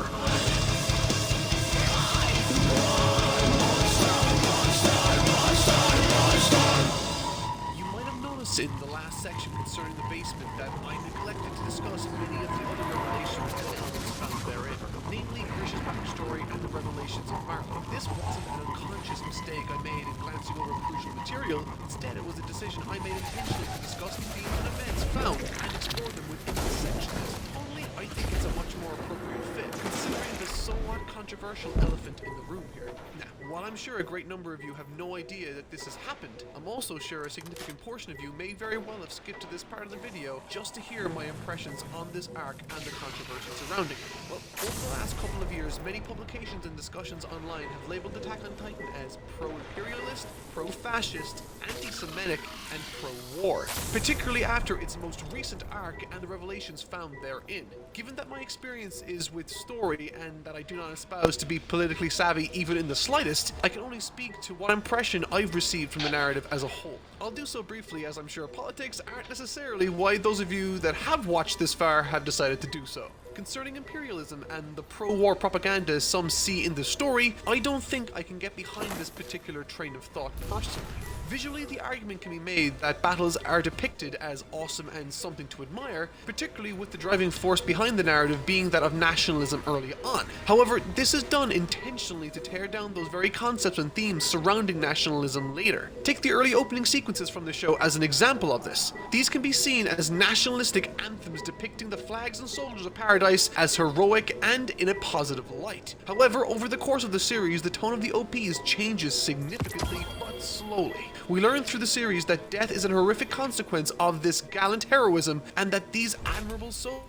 You might have noticed in the last section concerning the basement that I neglected to discuss many of the other revelations and elements found therein, namely Grisha's backstory and the revelations of Marco. This wasn't an unconscious mistake I made in glancing over crucial material. Instead, it was a decision I made intentionally to discuss the themes and events found and explore them within this section. Only, I think it's a much more appropriate fit, considering the somewhat controversial elephant in the room here. Now, while I'm sure a great number of you have no idea that this has happened, I'm also sure a significant portion of you may very well have skipped to this part of the video just to hear my impressions on this arc and the controversy surrounding it. Well, over the last couple of years, many publications and discussions online have labeled Attack on Titan as pro-imperialist, pro-fascist, anti-Semitic, and pro-war, particularly after its most recent arc and the revelations found therein. Given that my experience is with story and that I do not espouse to be politically savvy even in the slightest, I can only speak to what impression I've received from the narrative as a whole. I'll do so briefly, as I'm sure politics aren't necessarily why those of you that have watched this far have decided to do so. Concerning imperialism and the pro-war propaganda some see in the story, I don't think I can get behind this particular train of thought personally. Visually, the argument can be made that battles are depicted as awesome and something to admire, particularly with the driving force behind the narrative being that of nationalism early on. However, this is done intentionally to tear down those very concepts and themes surrounding nationalism later. Take the early opening sequences from the show as an example of this. These can be seen as nationalistic anthems depicting the flags and soldiers of paradise as heroic and in a positive light. However, over the course of the series, the tone of the OPs changes significantly but slowly. We learn through the series that death is an horrific consequence of this gallant heroism, and that these admirable souls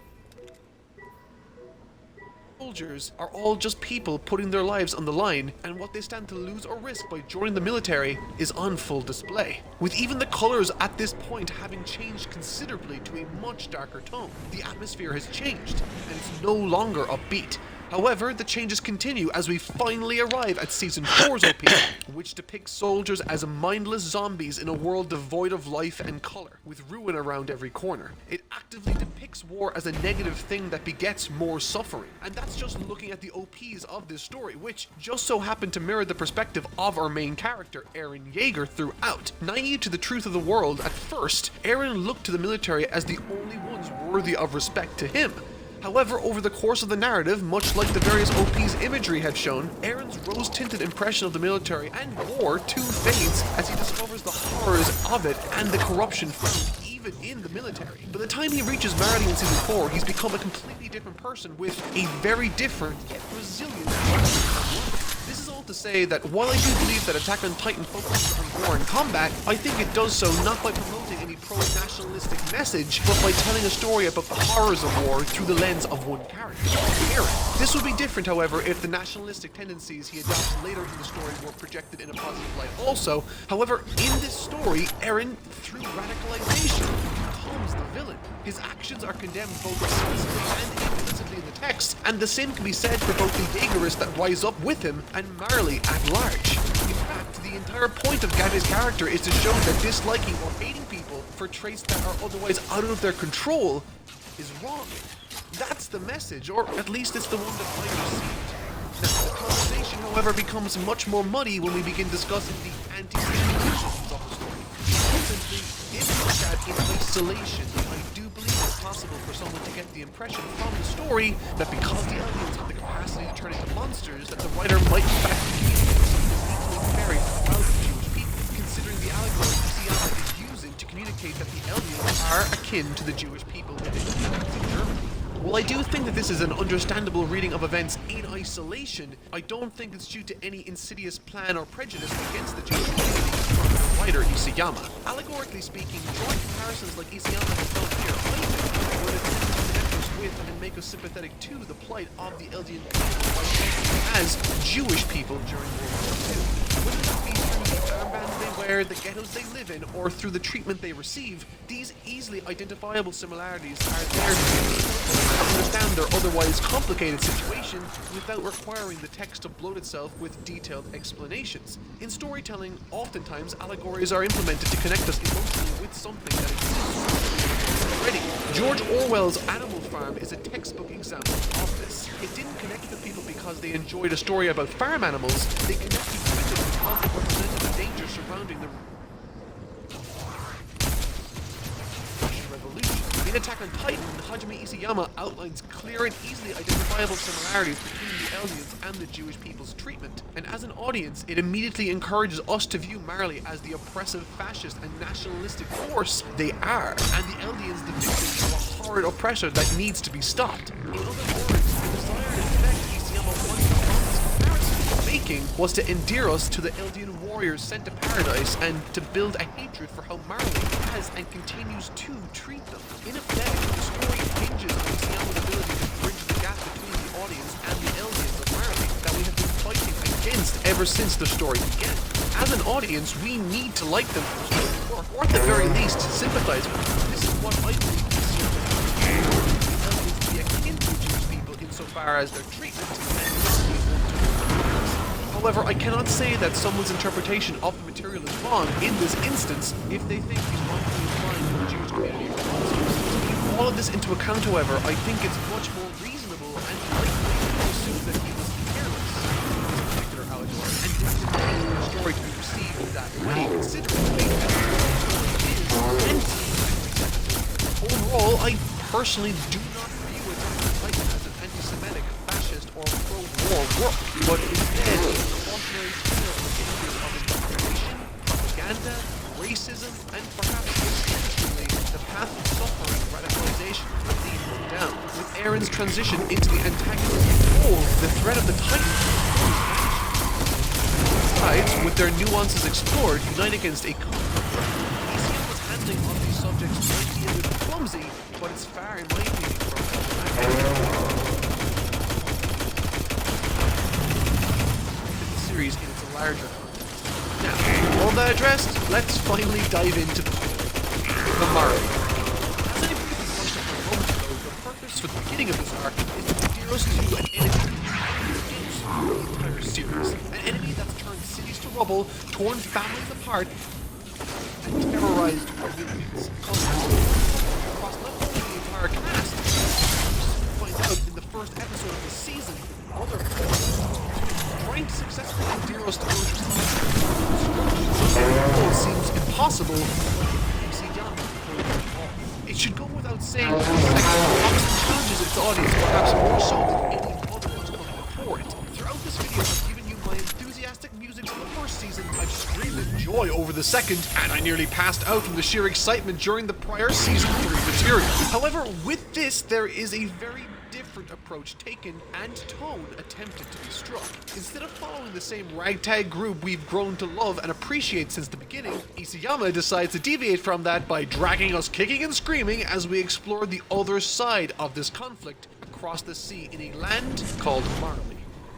soldiers are all just people putting their lives on the line, and what they stand to lose or risk by joining the military is on full display. With even the colors at this point having changed considerably to a much darker tone, the atmosphere has changed, and it's no longer upbeat. However, the changes continue as we finally arrive at Season 4's OP, which depicts soldiers as mindless zombies in a world devoid of life and color, with ruin around every corner. It actively depicts war as a negative thing that begets more suffering, and that's just looking at the OPs of this story, which just so happen to mirror the perspective of our main character, Eren Yeager, throughout. Naive to the truth of the world, at first, Eren looked to the military as the only ones worthy of respect to him. However, over the course of the narrative, much like the various OP's imagery had shown, Eren's rose-tinted impression of the military and war too fades as he discovers the horrors of it and the corruption found even in the military. By the time he reaches Marley in Season 4, he's become a completely different person with a very different yet resilient outlook. This is all to say that while I do believe that Attack on Titan focuses on war and combat, I think it does so not by promoting any pro-nationalistic message, but by telling a story about the horrors of war through the lens of one character, Eren. This would be different, however, if the nationalistic tendencies he adopts later in the story were projected in a positive light also. However, in this story, Eren, through radicalization, becomes the villain. His actions are condemned both explicitly and implicitly in the text, and the same can be said for both the Jaegerists that rise up with him and Marley at large. In fact, the entire point of Gabe's character is to show that disliking or hating people for traits that are otherwise out of their control is wrong. That's the message, or at least it's the one that I received. Now, the conversation, however, becomes much more muddy when we begin discussing the anti-Semitism of the story. Simply, if looked at in isolation, I do believe it's possible for someone to get the impression from the story that because the aliens have the capacity to turn into monsters, that the writer might in fact be something equally very proud of Jewish people, considering the allegory Isayama is using to communicate that the aliens are akin to the Jewish people within Nazi Germany. While I do think that this is an understandable reading of events in isolation, I don't think it's due to any insidious plan or prejudice against the Jewish community from the writer Isayama. Allegorically speaking, drawing comparisons like Isayama has done here, I think would attempt to connect us with and make us sympathetic to the plight of the Eldian people as Jewish people during World War II. Whether that be through the armbands they wear, the ghettos they live in, or through the treatment they receive, these easily identifiable similarities are there to understand their otherwise complicated situation without requiring the text to bloat itself with detailed explanations. In storytelling, oftentimes allegories are implemented to connect us emotionally with something that exists already. George Orwell's Animal Farm is a textbook example of this. It didn't connect with people because they enjoyed a story about farm animals, they connected with it because it represented the danger surrounding the Revolution. In Attack on Titan, Hajime Isayama outlines clear and easily identifiable similarities between the Eldians and the Jewish people's treatment, and as an audience, it immediately encourages us to view Marley as the oppressive, fascist, and nationalistic force they are, and the Eldians the victims of a horrid oppressor that needs to be stopped. In other words, the desired effect Isayama wanted from this comparison making was to endear us to the Eldian warriors sent to paradise and to build a hatred for how Marley has and continues to treat them. In effect, the story hinges on Isayama's ability to bridge the gap between the audience and the Eldians of Marley that we have been fighting against ever since the story began. As an audience, we need to like them, or at the very least, sympathize with them. This is what I believe Isayama is doing. The Eldians be akin to Jewish people insofar as their treatment and however, I cannot say that someone's interpretation of the material is wrong in this instance if they think he's wrongfully implying that the Jewish community are monsters. Taking all of this into account, however, I think it's much more reasonable and likely to assume that he was careless in this particular allegory and didn't intend for the story to be perceived that way, considering the way that the story is and overall, I personally do not view Attack on Titan as an anti-Semitic, fascist, or pro-war work, but instead a cautionary tale of the dangers of indoctrination, propaganda, racism, and perhaps most interestingly, the path of suffering radicalization that lead one down. With Eren's transition into the antagonist role, the threat of the Titan sides, with their nuances explored, unite against a Isayama's handling of these subjects might be a little clumsy, but it's far in my opinion from series in its larger context. Now, with all that addressed, let's finally dive into the Marley. As I briefly touched on a moment ago, the purpose for the beginning of this arc is to steer us to an enemy the entire series. An enemy that's turned cities to rubble, torn families apart, and terrorized communities. Across not only the entire cast, we find out in the first episode of the season, other trying to successfully endear us to Roger's goal seems impossible. It should go without saying that the challenges its audience perhaps more so than any other ones come before it. Throughout this video, I've given you my enthusiastic music for the first season, I've screamed in joy over the second, and I nearly passed out from the sheer excitement during the prior season 3 material. However, with this, there is a very different approach taken and tone attempted to be struck. Instead of following the same ragtag group we've grown to love and appreciate since the beginning, Isayama decides to deviate from that by dragging us kicking and screaming as we explore the other side of this conflict across the sea in a land called Marley.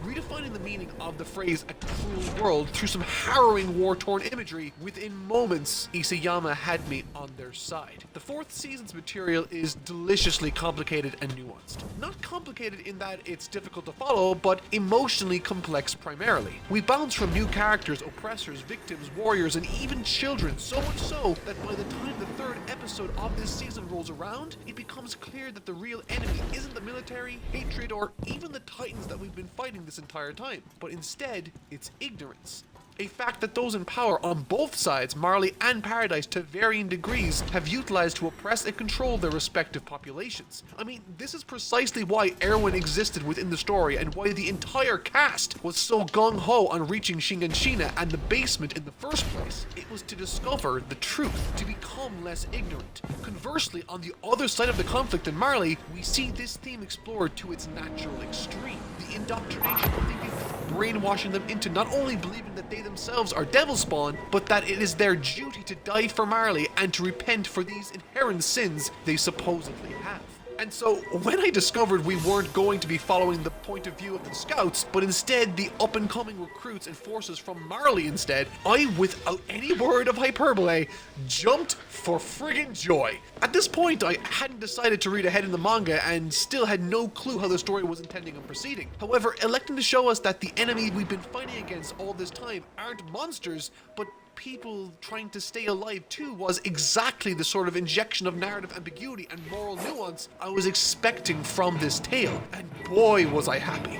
Redefining the meaning of the phrase "a cruel world" through some harrowing war-torn imagery, within moments, Isayama had me on their side. The fourth season's material is deliciously complicated and nuanced. Not complicated in that it's difficult to follow, but emotionally complex primarily. We bounce from new characters, oppressors, victims, warriors, and even children, so much so that by the time the third episode of this season rolls around, it becomes clear that the real enemy isn't the military, hatred, or even the titans that we've been fighting this entire time, but instead, it's ignorance. A fact that those in power on both sides, Marley and Paradise, to varying degrees, have utilized to oppress and control their respective populations. I mean, this is precisely why Erwin existed within the story and why the entire cast was so gung-ho on reaching Shiganshina and the basement in the first place. It was to discover the truth, to become less ignorant. Conversely, on the other side of the conflict in Marley, we see this theme explored to its natural extreme. The indoctrination of the youth, brainwashing them into not only believing that they themselves are devil spawn, but that it is their duty to die for Marley and to repent for these inherent sins they supposedly have. And so, when I discovered we weren't going to be following the point of view of the scouts, but instead the up-and-coming recruits and forces from Marley instead, I, without any word of hyperbole, jumped for friggin' joy. At this point, I hadn't decided to read ahead in the manga and still had no clue how the story was intending on proceeding. However, electing to show us that the enemy we've been fighting against all this time aren't monsters, but people trying to stay alive too, was exactly the sort of injection of narrative ambiguity and moral nuance I was expecting from this tale, and boy was I happy.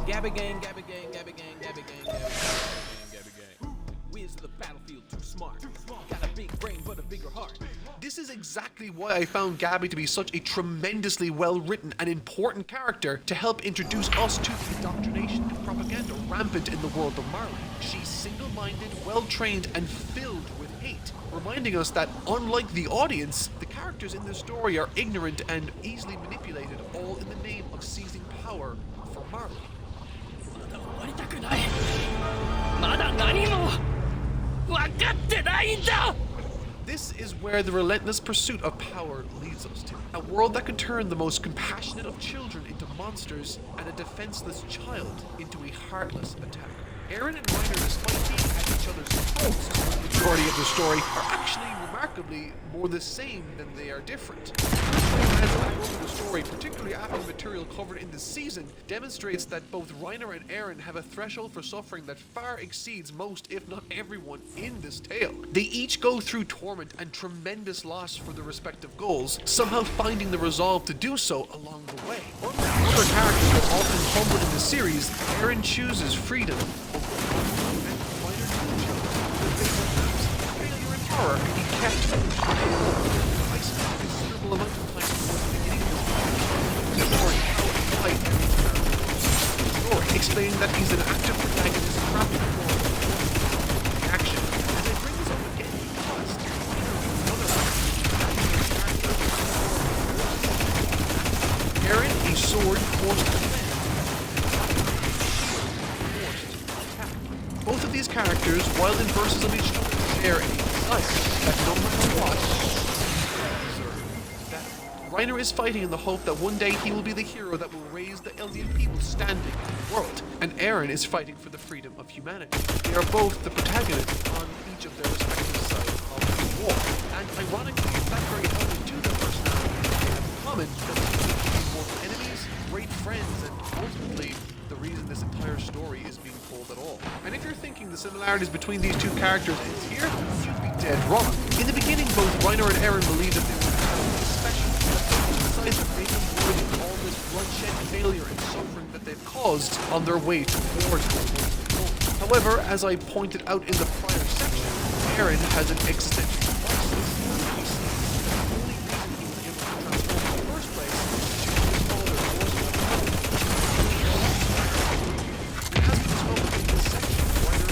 Gabba gang, Gabba gang, Gabba gang, Gabba gang, Gabba gang, Gabba gang. Where's the battlefield too smart? Got a big brain but a bigger heart. This is exactly why I found Gabby to be such a tremendously well-written and important character to help introduce us to the indoctrination and propaganda rampant in the world of Marley. She's single-minded, well-trained, and filled with hate, reminding us that, unlike the audience, the characters in this story are ignorant and easily manipulated, all in the name of seizing power for Marley. This is where the relentless pursuit of power leads us to. A world that can turn the most compassionate of children into monsters and a defenseless child into a heartless attacker. Eren and Reiner, despite being at each other's throats for the majority of the story, are actually remarkably more the same than they are different. As I wrote the story, particularly after the material covered in this season, demonstrates that both Reiner and Eren have a threshold for suffering that far exceeds most, if not everyone, in this tale. They each go through torment and tremendous loss for their respective goals, somehow finding the resolve to do so along the way. Unlike other characters that often humbled in the series, Eren chooses freedom over and Reiner chooses failure and horror, and he kept I spent a considerable amount of time towards the beginning of the story how and why Eren's story, explaining that he's an active protagonist trapped in the world of action. As I bring this up again, because Eren, a sword forced to defend. Both of these characters, while in verses of each other, share a desire that no matter what, Reiner is fighting in the hope that one day he will be the hero that will raise the Eldian people standing in the world, and Eren is fighting for the freedom of humanity. They are both the protagonists on each of their respective sides of the war, and ironically, that very element to their personalities they have in common that they can be both enemies, great friends, and ultimately the reason this entire story is being told at all. And if you're thinking the similarities between these two characters ends here, you'd be dead wrong. In the beginning, both Reiner and Eren believed that they were incredibly special, that the made them worthy of all this bloodshed, failure, and suffering that they've caused on their way towards their ultimate goal. However, as I pointed out in the prior section, Eren has an existential crisis. He sees the only reason he was able to transform in the first place is due to his father forcing him out. And as we discovered in this section, Reiner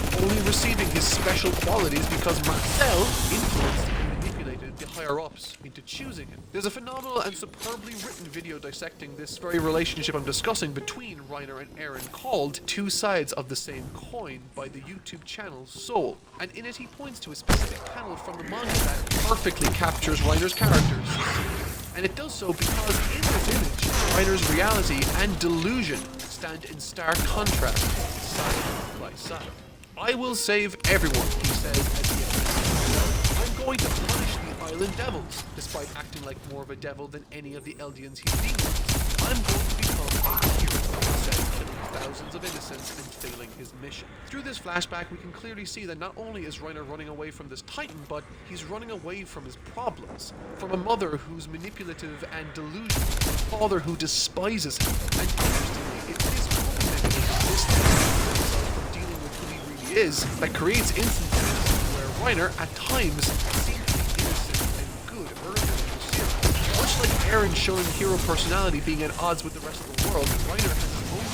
was only receiving his special qualities because Marcel influenced and manipulated the higher-ups into choosing him. There's a phenomenal and superbly written video dissecting this very relationship I'm discussing between Reiner and Eren called Two Sides of the Same Coin by the YouTube channel Soul. And in it he points to a specific panel from the manga that perfectly captures Reiner's characters. And it does so because in this image, Reiner's reality and delusion stand in stark contrast, side by side. I will save everyone, he says at the end. I'm going to punish the Island Devils, despite acting like more of a devil than any of the Eldians he's dealing with. I'm going to become a hero, he says, killing thousands of innocents and failing his mission. Through this flashback, we can clearly see that not only is Reiner running away from this Titan, but he's running away from his problems. From a mother who's manipulative and delusional, a father who despises him. And interestingly, it's this woman that he exists from dealing with who he really is that creates instances where Reiner, at times, seems to be innocent and good earlier in the series. Much like Eren showing hero personality being at odds with the rest of the world, Reiner has his own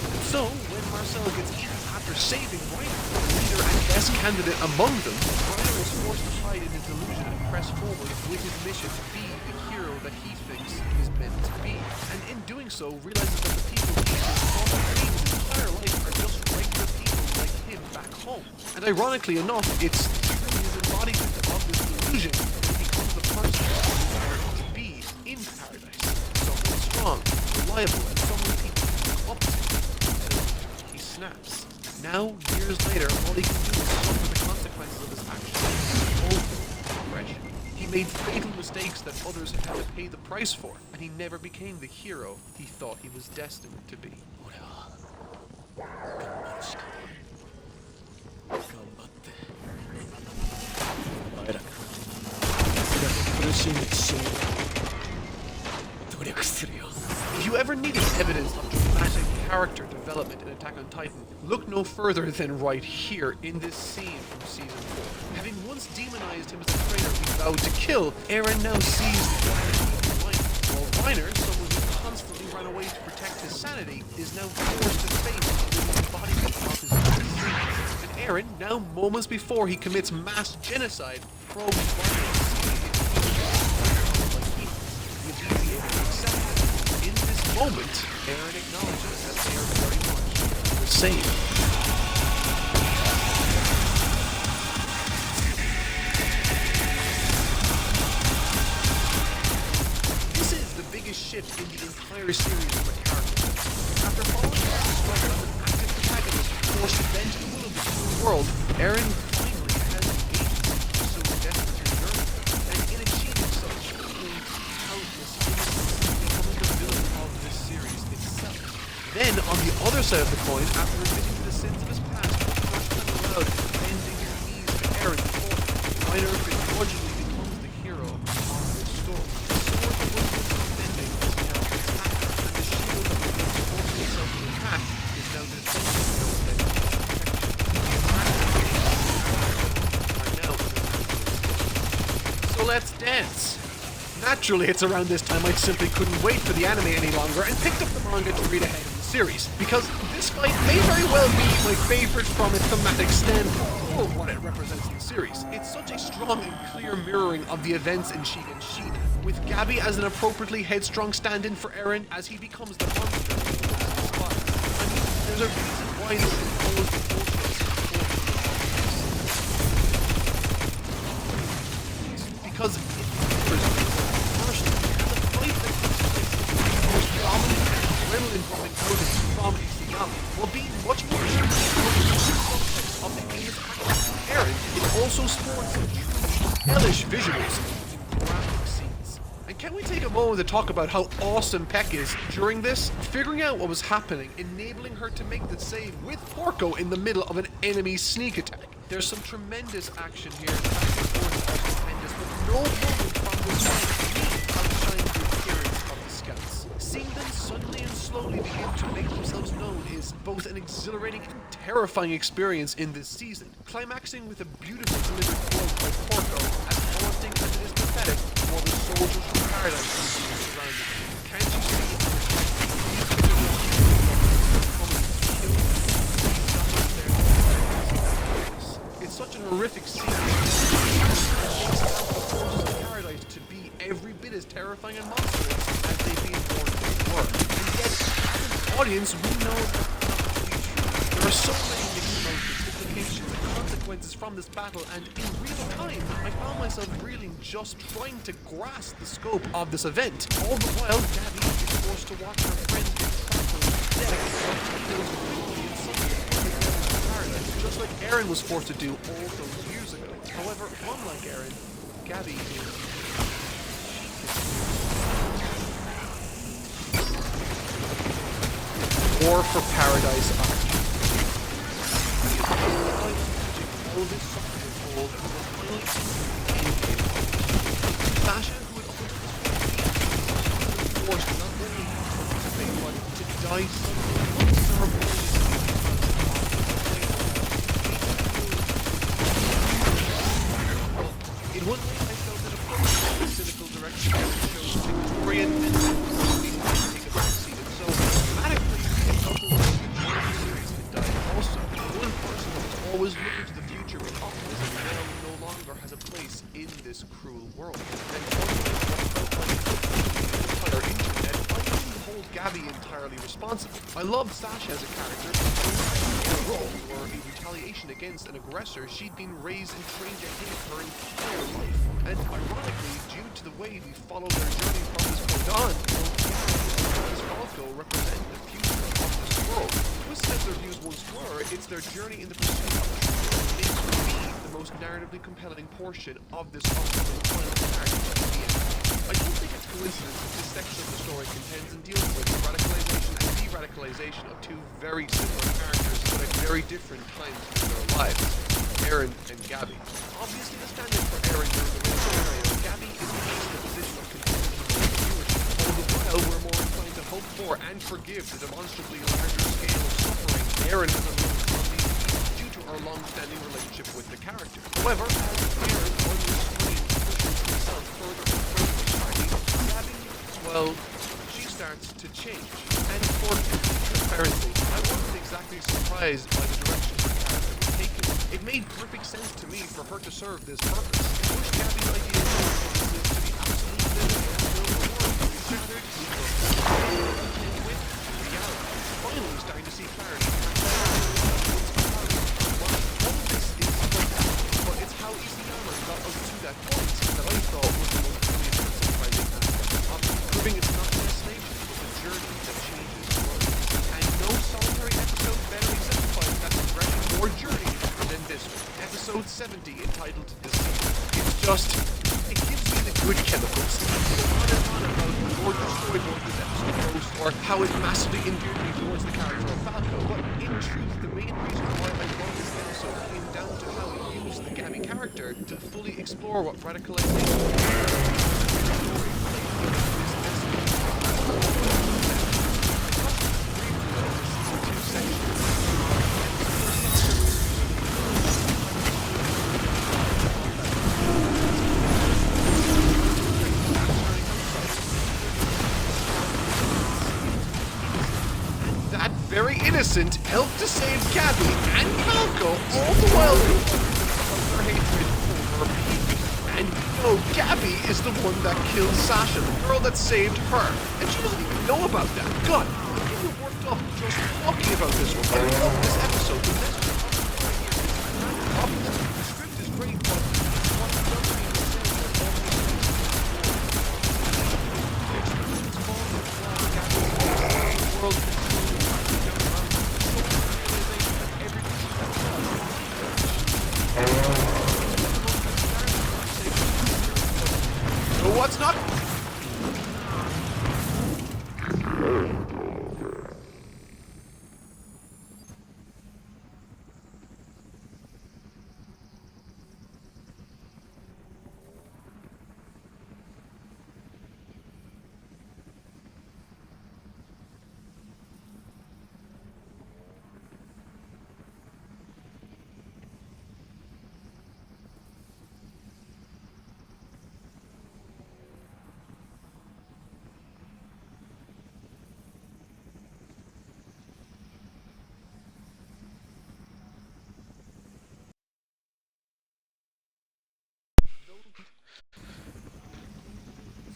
and so, when Marcel gets eaten after saving Reiner, the leader and best candidate among them, Reiner is forced to hide in his delusion and press forward with his mission to be the hero that he thinks he's meant to be. And in doing so, realizes that the people he's been taught to be his entire life are just regular people like him back home. And ironically enough, it's through his embodiment of this delusion that he becomes the person he's meant to be in paradise. Someone strong, reliable, and someone people can look up to until he snaps. Now, years later, all he can do is suffer the consequences of his actions over depression. He made fatal mistakes that others had to pay the price for, and he never became the hero he thought he was destined to be. 苦しんで死ぬ努力するよ If you ever needed evidence of dramatic character development in Attack on Titan, look no further than right here in this scene from Season 4. Having once demonized him as a traitor he vowed to kill, Eren now sees the humanity of Reiner. While Reiner, someone who constantly ran away to protect his sanity, is now forced to face the embodiment of his own dreams. And Eren, now moments before he commits mass genocide, probes Reiner to see if he is able to accept it. In this moment, Eren acknowledges that they are very much the same. This is the biggest shift in the entire series from a character. After following his struggle as an active protagonist forced to bend to the will of the true world, Eren finally has the agency to pursue his desperate journey. And in achieving so, he killed countless innocents, becoming the villain of this series itself. Then, on the other side of the coin, after admitting to the sins of his past, for the first time aloud, bending his knees to Eren before him, Reiner begrudgingly becomes the hero of this story. The sword that was once bending is now attacked, and the shield that was once forcing itself to attack is now defending no dead protection. So let's dance. Naturally, it's around this time I simply couldn't wait for the anime any longer and picked up the manga to read ahead of the series, because this fight may very well be my favorite from a thematic standpoint, or what it represents in the series. It's such a strong and clear mirroring of the events in Shigen Shina, with Gabi as an appropriately headstrong stand-in for Eren as he becomes the monster he wants to spot. I mean, there's a reason why this can follow the bullshit. also sports some truly hellish visuals and graphic scenes. And can we take a moment to talk about how awesome Peck is during this? Figuring out what was happening, enabling her to make the save with Porco in the middle of an enemy sneak attack. There's some tremendous action here. The back and forth are stupendous, but no moment from this fight outshines the appearance of the scouts. Seeing them suddenly and slowly begin to make themselves known is both an exhilarating and terrifying experience in this season, climaxing with a beautifully delivered quote by Porco, as haunting as it is pathetic, while the soldiers from paradise are surrounded. Can't you see how it's such an horrific scene. It makes the forces of paradise to be every bit as terrifying and monstrous as they've been born to were. And yet, as an audience, we know that not to be true. There are so many mixed emotions, implications, and consequences from this battle, and in real time, I found myself reeling just trying to grasp the scope of this event. All the while, Gabby is forced to watch her friends get trampled to death while she kills quickly in some paradise, just like Eren was forced to do all those years ago. However, unlike Eren, Gabby is... War for Paradise Arc. All this suffering is told was finally Sasha, who had forced not only to participate, but to die suddenly in one way, I felt that approach to the cynical direction shows Victorian and take a backseat, and so dramatically, I felt as though the series had died also. One person who was always looking to the future with optimism now no longer has a place in this cruel world. And unlike what felt like the entire internet, I didn't hold Gabby entirely responsible. I loved Sasha as a character, but a role or a retaliation against an aggressor she'd been raised and trained to hate her entire life. And ironically, due to the way we follow their journey from this point on, Gabby and Falco represent the future of this world. Twisted as their views once were, it's their journey in the pursuit of truth that makes for me the most narratively compelling portion of this upcoming final arc of the end. I don't think it's coincidence that this section of the story contends and deals with the radicalization and de-radicalization of two very similar characters but at very different times in their lives, Eren and Gabby. Obviously the standard for Eren during the main scenario, Gabby is placed in a position of continuing viewership, all the while we're more inclined to hope for and forgive the demonstrably larger scale of suffering Eren has undergone from these due to our long-standing relationship with the character. However, as Eren on the screen pushes himself further and further Gabby, well, she starts to change. And for transparency, I wasn't exactly surprised by the direction her character was taken. It made perfect sense to me for her to serve this purpose. I wish Gabby's idea was to be absolute living and build a world to be centered and with reality. Finally starting to see clarity. All of this is fantastic, but it's how Isayama got us to that point that I thought was the most brilliant and surprising aspect of it. Proving it's not a destination, it's a journey that changes the world. And no solitary episode better exemplifies that progression or journey than this one. Episode 70, entitled Deceit. It's just, it gives me the good chemicals. On and on about more destroyed this episode goes, or how it massively endeared me towards the character of Falco, but in truth, the main reason why I love this episode came down to how it used the Gabby character to fully explore what radicalization very innocent, helped to save Gabby and Falco, all the while her hatred for her. And you know, Gabby is the one that killed Sasha, the girl that saved her. And she doesn't even know about that. God, I'm getting worked up just talking about this one. But I love this episode. The message the script is great, but what it doesn't even say that all the world it's not.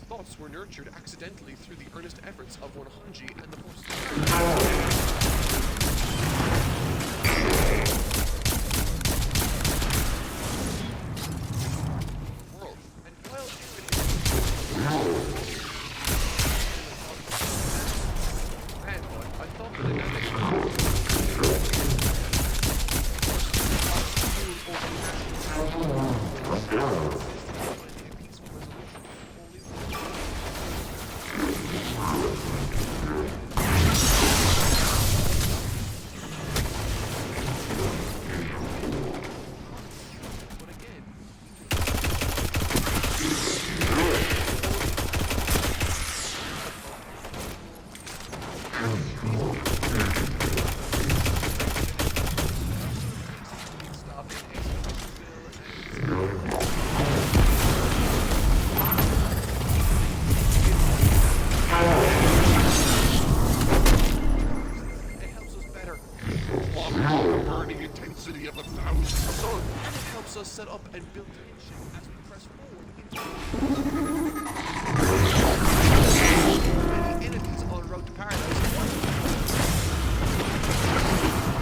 Thoughts were nurtured accidentally through the earnest efforts of one Hanji and the forces of the world. And while I thought the us set up and build tension as we press forward into many enemies en route to paradise.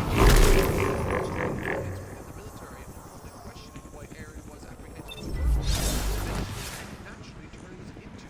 The military and public questioning why Eren was apprehended naturally turns into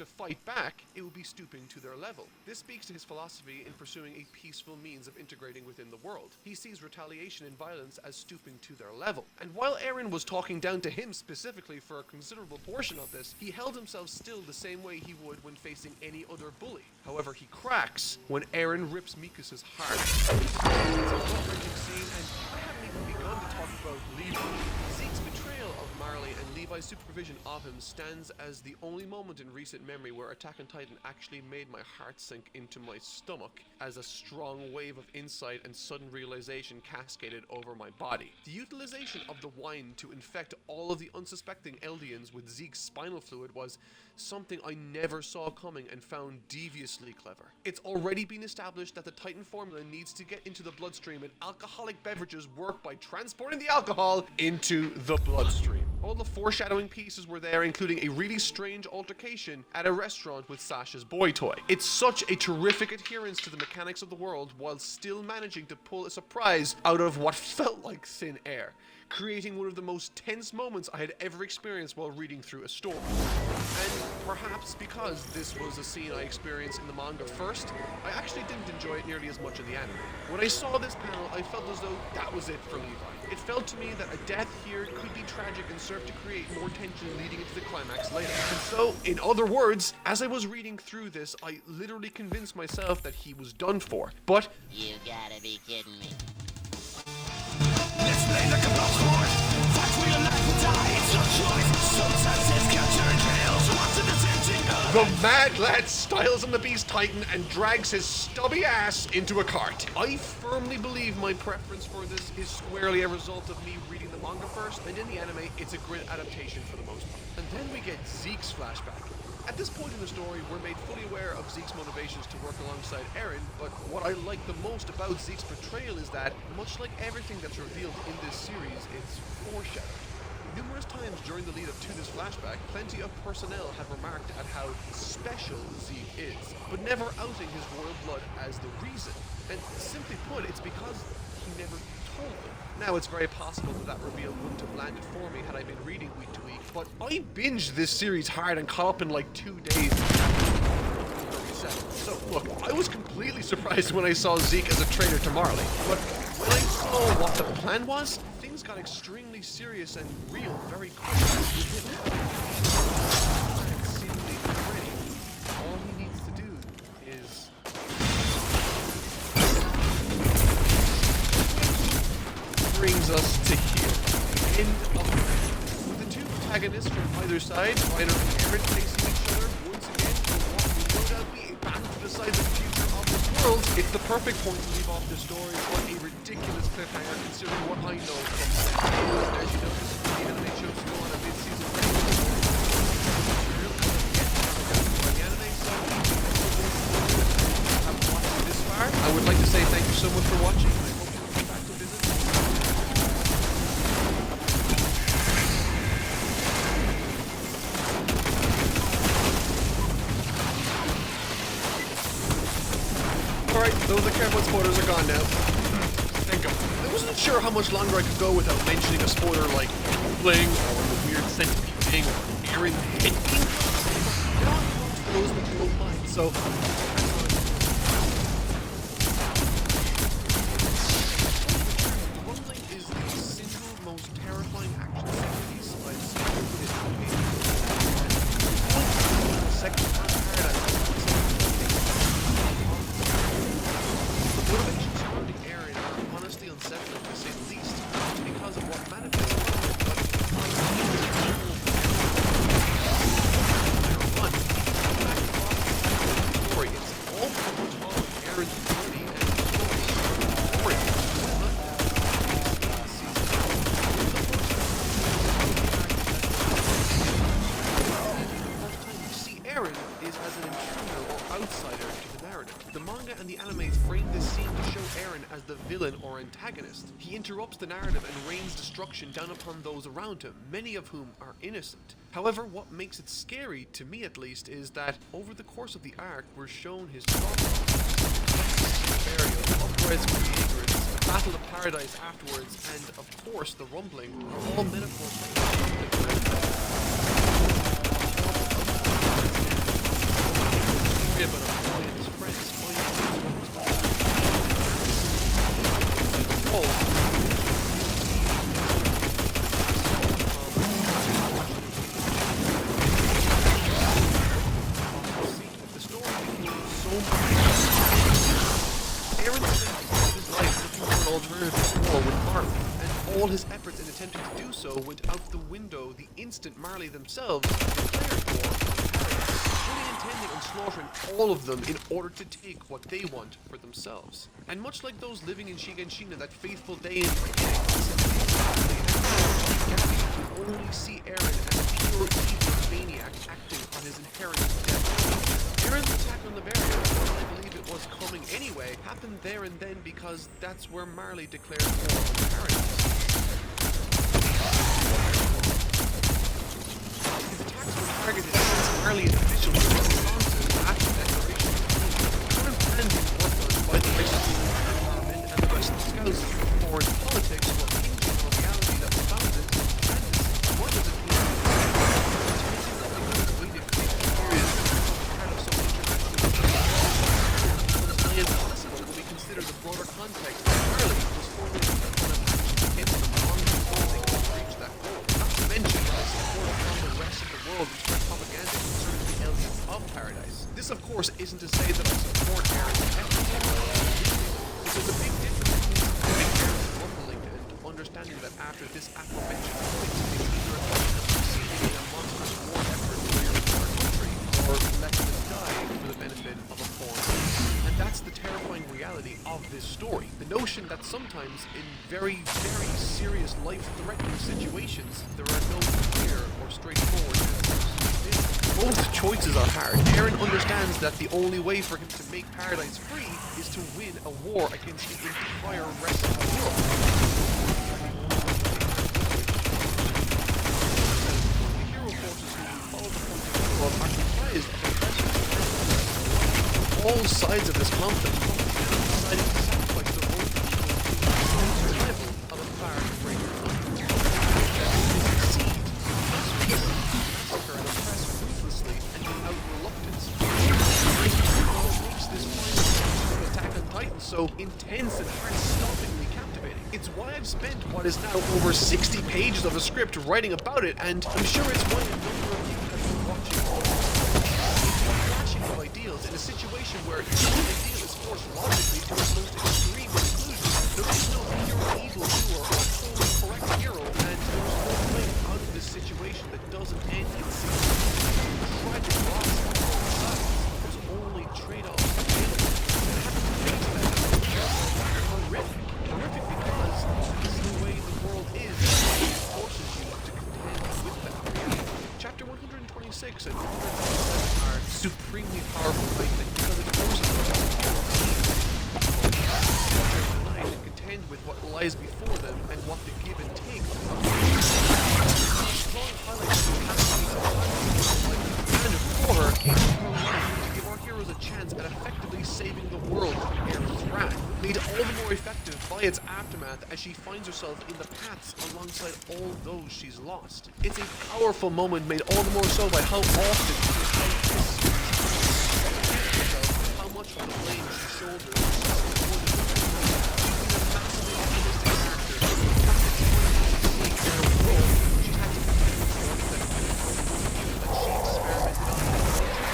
to fight back, it would be stooping to their level. This speaks to his philosophy in pursuing a peaceful means of integrating within the world. He sees retaliation and violence as stooping to their level. And while Eren was talking down to him specifically for a considerable portion of this, he held himself still the same way he would when facing any other bully. However, he cracks when Eren rips Mikusa's heart. It's a heartbreaking scene, and I haven't even begun to talk about Levi. Zeke's betrayal of Marley and Levi's supervision of him stands as the only moment in recent memory where Attack on Titan actually made my heart sink into my stomach as a strong wave of insight and sudden realization cascaded over my body. The utilization of the wine to infect all of the unsuspecting Eldians with Zeke's spinal fluid was something I never saw coming and found deviously clever. It's already been established that the Titan formula needs to get into the bloodstream, and alcoholic beverages work by transporting the alcohol into the bloodstream. All the foreshadowing pieces were there, including a really strange altercation at a restaurant with Sasha's boy toy. It's such a terrific adherence to the mechanics of the world while still managing to pull a surprise out of what felt like thin air, creating one of the most tense moments I had ever experienced while reading through a story. And perhaps because this was a scene I experienced in the manga first, I actually didn't enjoy it nearly as much in the anime. When I saw this panel, I felt as though that was it for Levi. It felt to me that a death here could be tragic and serve to create more tension leading into the climax later. And so, in other words, as I was reading through this, I literally convinced myself that he was done for. But you gotta be kidding me. Let's play like a block horse. Fight for your life. The mad lad styles on the Beast Titan and drags his stubby ass into a cart. I firmly believe my preference for this is squarely a result of me reading the manga first, and in the anime, it's a grid adaptation for the most part. And then we get Zeke's flashback. At this point in the story, we're made fully aware of Zeke's motivations to work alongside Eren, but what I like the most about Zeke's portrayal is that, much like everything that's revealed in this series, it's foreshadowed. Numerous times during the lead-up to this flashback, plenty of personnel have remarked at how special Zeke is, but never outing his royal blood as the reason. And simply put, it's because he never told them. Now, it's very possible that reveal wouldn't have landed for me had I been reading week to week, but I binged this series hard and caught up in like 2 days. So, look, I was completely surprised when I saw Zeke as a traitor to Marley, but when I saw what the plan was, things got extremely serious and real very quickly with him. And seemingly ready. All he needs to do is... brings us to here. End of the with the two protagonists from either side, Reiner and Eren, facing each other once again for what will no doubt be a battle to decide the future of this world. It's the perfect point to leave off this story on a ridiculous cliffhanger considering what I know from as you know, the anime shows go on a mid-season break. The anime, so have watched this far. I would like to say thank you so much for watching. I hope you'll come back to visit. Alright, those are careful spoilers are gone now. Thank God. I wasn't sure how much longer I could go without mentioning a spoiler like Bling or the weird centipede thing or Eren head being now I'm going to those that don't mind, so Rumbling is the single most terrifying action series I've seen in the second part of Paradise. The motivations surrounding Eren are honestly unsettling to say the least, because of what manifests story. It's all part of Eren's journey and story. The first time we see Eren is as an intruder or outsider to the narrative. The manga and the anime frame this scene to show Eren as the villain or antagonist. He interrupts the narrative and rains destruction down upon those around him, many of whom are innocent. However, what makes it scary, to me at least, is that over the course of the arc, we're shown his trauma, burial, uprising from the ignorance, the battle of paradise afterwards, and of course the rumbling, are all metaphors for the about a boy and his friends the story became so much. Eren spent his life looking for an alternative war with Marley, and all his efforts in attempting to do so went out the window the instant Marley themselves declared war on Paradise, fully intending on slaughtering all of them in order to take what they want for themselves. And much like those living in Shiganshina that faithful day in the beginning, we only see Eren as a pure evil maniac acting on his inherent death. Eren's attack on the barrier, while I believe it was coming anyway, happened there and then because that's where Marley declared war on Paradise. His attacks were targeted against Marley officials in response to his after declaration. Current plans being worked on by the Racist Department and the rest of the Scouts for foreign politics were hinging on a reality that was founded and much of the community. Impossible when we consider the broader context that Marley was formally on a action against them long before they could reach that goal. Not to mention the support from the rest of the world which spread propaganda concerning the aliens of Paradise. This, of course, isn't to say that I support Eren's efforts. There's a big difference between supporting Eren's rumbling and understanding that after this aforementioned point, it's either that's the terrifying reality of this story. The notion that sometimes in very, very serious life-threatening situations, there are no clear or straightforward answers. Both choices are hard. Eren understands that the only way for him to make Paradise free is to win a war against the entire rest of the world. The hero forces who follow the point of view of are comprised of all sides of this conflict, deciding to sacrifice their own people to the survival of a far greater good. Succeed, massacre and oppress ruthlessly and without reluctance. What makes this final season of Attack on Titan so intense and heart-stoppingly captivating. It's why I've spent what is now over 60 pages of a script writing about it, and I'm sure it's why a number of you have been watching all of this. It's a clashing of ideals in a situation where each ideal is forced logically to its most extreme conclusion. There is no pure evil doer or totally correct hero, and there is no way out of this situation that doesn't end in tragic loss on both sides. There's only trade-offs available. And having to face that is horrific. Horrific because this is the way the world is. It forces you to contend with that reality. Chapter 126 and 127 are supremely powerful, I think, because it forces them to tonight and contend with what lies before them and what the give and take. Strong highlights of and for her came from her life to give our heroes a chance at effectively saving the world from Eren's wrath, made all the more effective by its aftermath as she finds herself in the paths alongside all those she's lost. It's a powerful moment made all the more so by how often how much of the blame she shoulders.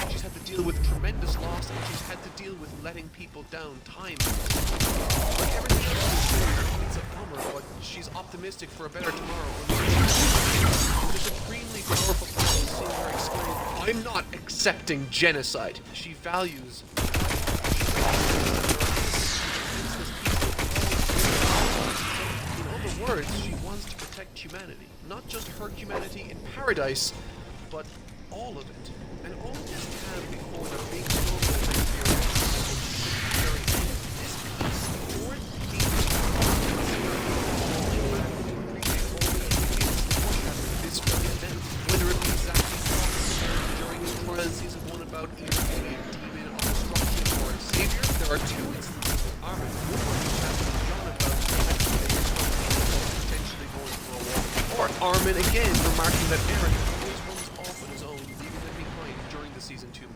She's had to deal with tremendous loss, and she's had to deal with letting people down time. Like everything else, it's a bummer, but she's optimistic for a better tomorrow. It's a supremely powerful person seeing her exclaim, "I'm not accepting genocide." She values. In other words, she wants to protect humanity. Not just her humanity in Paradise, but all of it. And all of this time before the big storm that they this very event, whether it be exactly during his trial season 1 about either being a demon of destruction or a savior, there are two instances of Armin, one where he chatted with John about potentially going for a walk, or Armin again remarking that Eren always runs off on his own, leaving them behind during the season 2.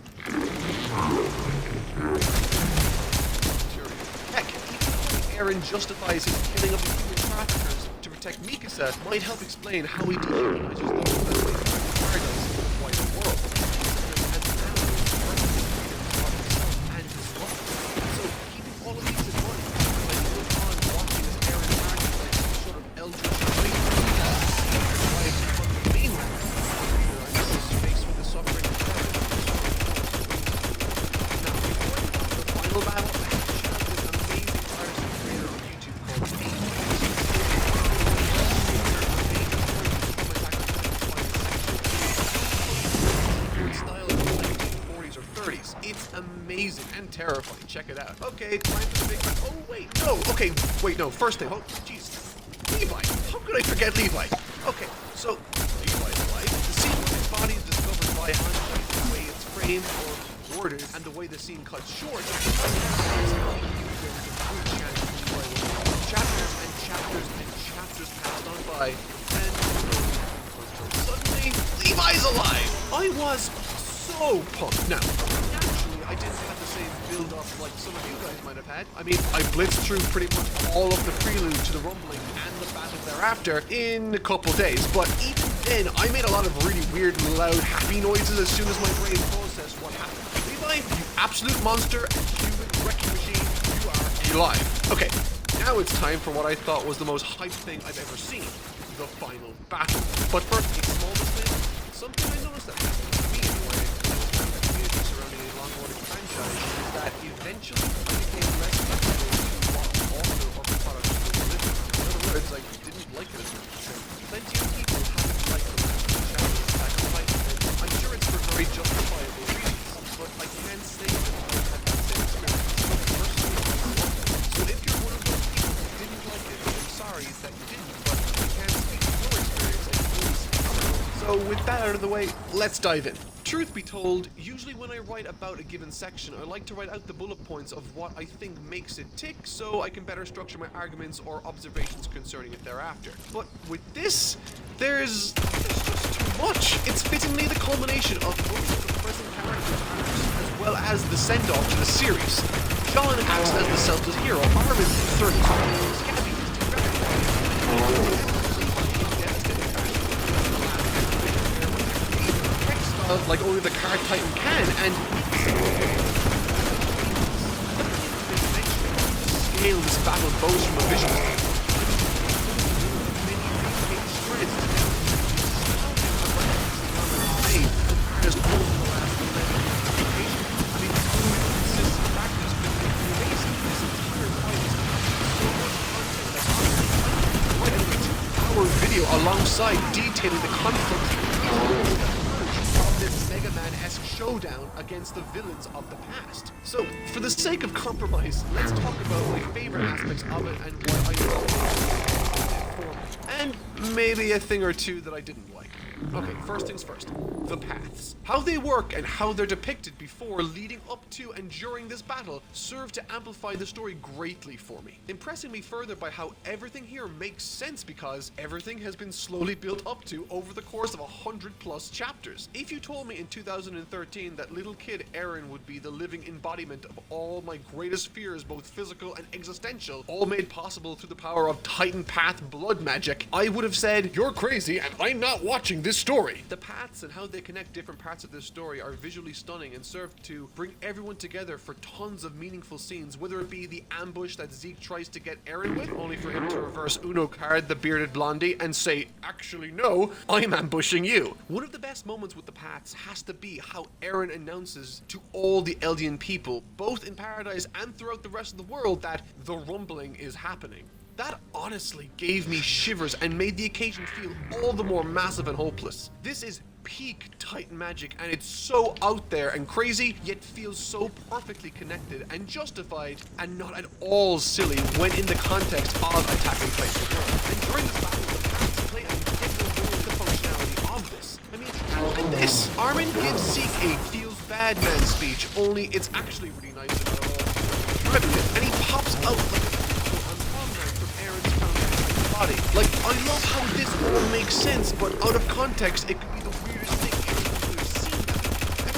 Heck, even when Eren justifies his killing of the human traffickers to protect Mikasa might help explain how he dehumanizes those that wait for Paradise in the wider world. And his life. So keeping all of these in mind, I look on watching as Eren acts like some sort of eldritch creature. Right on the mainland, I'm just faced with the suffering of Paradise. Now, before I go to the final battle, I have to shout out this amazing artist and creator on YouTube called Pete. Style of the 1940s or 30s. It's amazing and terrifying. Check it out. Okay, time for the big one. Oh, wait, no. Okay, wait, no. First thing. Oh, jeez. Levi. How could I forget Levi? Okay, so Levi's life. The scene where his body is discovered by Hanji, the way it's framed or ordered, and the way the scene cuts short. Chapters and chapters and chapters passed on by, and suddenly, Levi's alive! I was so pumped. Now, naturally, I didn't have the same build-up like some of you guys might have had. I mean, I blitzed through pretty much all of the prelude to the rumbling and the battle thereafter in a couple days, but even then, I made a lot of really weird, loud, happy noises as soon as my brain processed what happened. Levi, you absolute monster and human wrecking machine, you are alive. Okay, now it's time for what I thought was the most hyped thing I've ever seen, the final battle. But first, a small disclaimer. Something I noticed that happened to me anyway, when I was found the community surrounding a long-running franchise, is that eventually became less what author or product was living. In other words, I didn't like it as much. Plenty of people haven't liked the last two chapters of Attack on Titan, and I'm sure it's for very justifiable reasons, but I can't say that I had that same experience. Personally, I loved it. So if you're one of those people who didn't like it, I'm sorry that you didn't, but I can't speak to your experience. I can only speak to mine. So with that out of the way, let's dive in. Truth be told, usually when I write about a given section, I like to write out the bullet points of what I think makes it tick so I can better structure my arguments or observations concerning it thereafter. But with this, there's just too much. It's fittingly the culmination of most of the present characters' arcs, as well as the send-off to the series. Sean acts as the selfless hero, Armin serves as Gabby is directed. Like only the Card Titan can, and scale this battle bows from a visual. Video alongside detailing the conflict of this Mega Man-esque showdown against the villains of the past. So, for the sake of compromise, let's talk about my favorite aspects of it and what I love, and maybe a thing or two that I didn't like. Okay, first things first, the paths. How they work and how they're depicted before, leading up to, and during this battle serve to amplify the story greatly for me, impressing me further by how everything here makes sense because everything has been slowly built up to over the course of 100+ chapters. If you told me in 2013 that little kid Eren would be the living embodiment of all my greatest fears, both physical and existential, all made possible through the power of Titan Path blood magic, I would have said, "You're crazy and I'm not watching this story." The paths and how they connect different parts of this story are visually stunning and serve to bring everyone together for tons of meaningful scenes, whether it be the ambush that Zeke tries to get Eren with, only for him to reverse Uno card the bearded blondie and say, "Actually no, I'm ambushing you." One of the best moments with the paths has to be how Eren announces to all the Eldian people, both in Paradise and throughout the rest of the world, that the rumbling is happening. That honestly gave me shivers and made the occasion feel all the more massive and hopeless. This is peak Titan magic, and it's so out there and crazy, yet feels so perfectly connected and justified and not at all silly when in the context of Attack on Titan. And during this battle, the paths play an integral role in the functionality of this. I mean, look at this. Armin gives Zeke a feels bad man speech, only it's actually really nice and not at all riveted, and he pops out like a body. Like, I love how this all makes sense, but out of context, it could be the weirdest thing anyone could have seen. And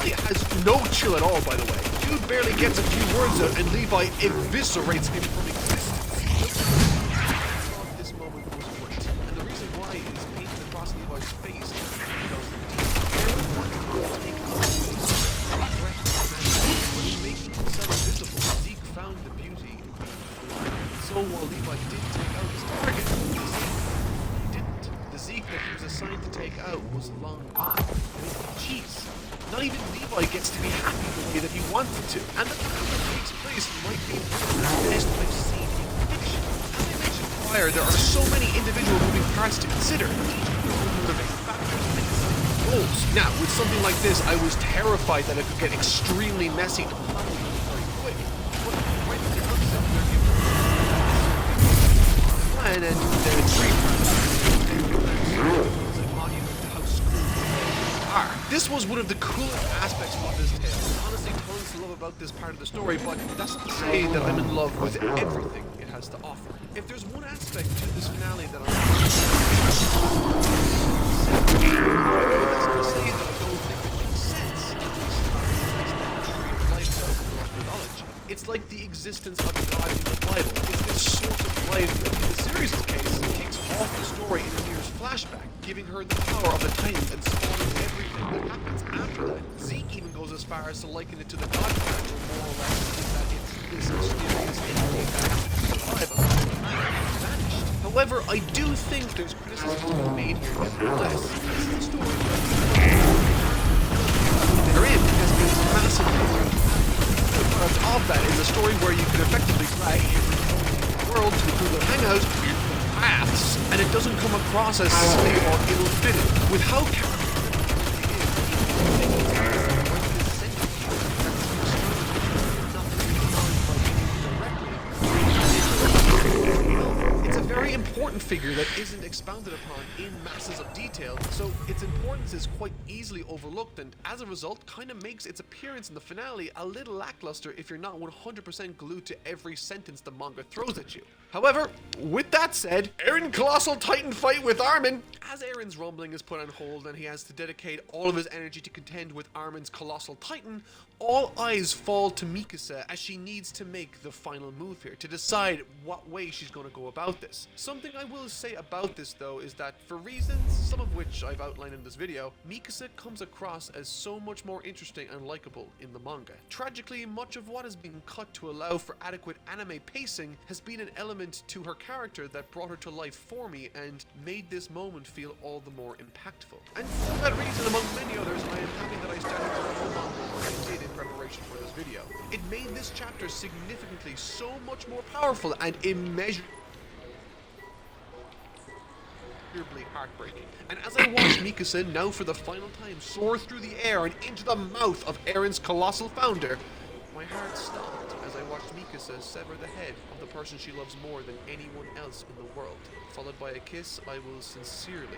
Levi has no chill at all, by the way. Dude barely gets a few words out, and Levi eviscerates him from existence. I thought this moment was great, and the reason why is painted across Levi's face because Eren wanted to take out when making himself visible, Zeke found the beauty in being blind. So while Levi did take out his target, he didn't. The Zeke that he was assigned to take out was long gone. I mean, jeez. Not even Levi gets to be happy the way that he wanted to. And the battle that takes place might be the best I've seen in fiction. As I mentioned prior, there are so many individual moving parts to consider. Each with their own motivating factors and exciting goals. Now, with something like this, I was terrified that it could get extremely messy and very quick. But right at the outset, they're given and then three parts. It's a monument to how screwed they are. This was one of the coolest aspects of this tale. Honestly, tons to love about this part of the story, but that's not to say that I'm in love with everything it has to offer. If there's one aspect to this finale that I'm that's not to say that I don't think it makes sense. Mythology. It's like the existence of God in the Bible. It's this source of life that, in the series' case, kicks off the story in Amir's flashback, giving her the power of the Titans and spawning everything that happens after that. Zeke even goes as far as to liken it to the God Factor, more or less, that it's this mysterious entity that has to survive and vanished. However, I do think there's criticism to be made here nevertheless. This is a story therein has been massively product of that in the story where you can effectively drag every world to a Google Hangout paths, and it doesn't come across as silly or ill-fitted. With how it's a very important figure that isn't expounded upon in masses of detail, so its importance is quite easily overlooked, and as a result kind of makes its appearance in the finale a little lackluster if you're not 100% glued to every sentence the manga throws at you. However, with that said, Eren Colossal Titan fight with Armin! As Eren's rumbling is put on hold and he has to dedicate all of his energy to contend with Armin's Colossal Titan, all eyes fall to Mikasa as she needs to make the final move here, to decide what way she's going to go about this. Something I will say about this though is that for reasons, some of which I've outlined in this video, Mikasa comes across as so much more interesting and likable in the manga. Tragically, much of what has been cut to allow for adequate anime pacing has been an element to her character that brought her to life for me and made this moment feel all the more impactful. And for that reason, among many others, I am happy that I started to read the manga when I did in preparation for this video. It made this chapter significantly so much more powerful and immeasurably heartbreaking. And as I watched Mikasa now for the final time soar through the air and into the mouth of Eren's colossal founder, my heart stopped as I watched Mikasa sever the head of the person she loves more than anyone else in the world, followed by a kiss I will sincerely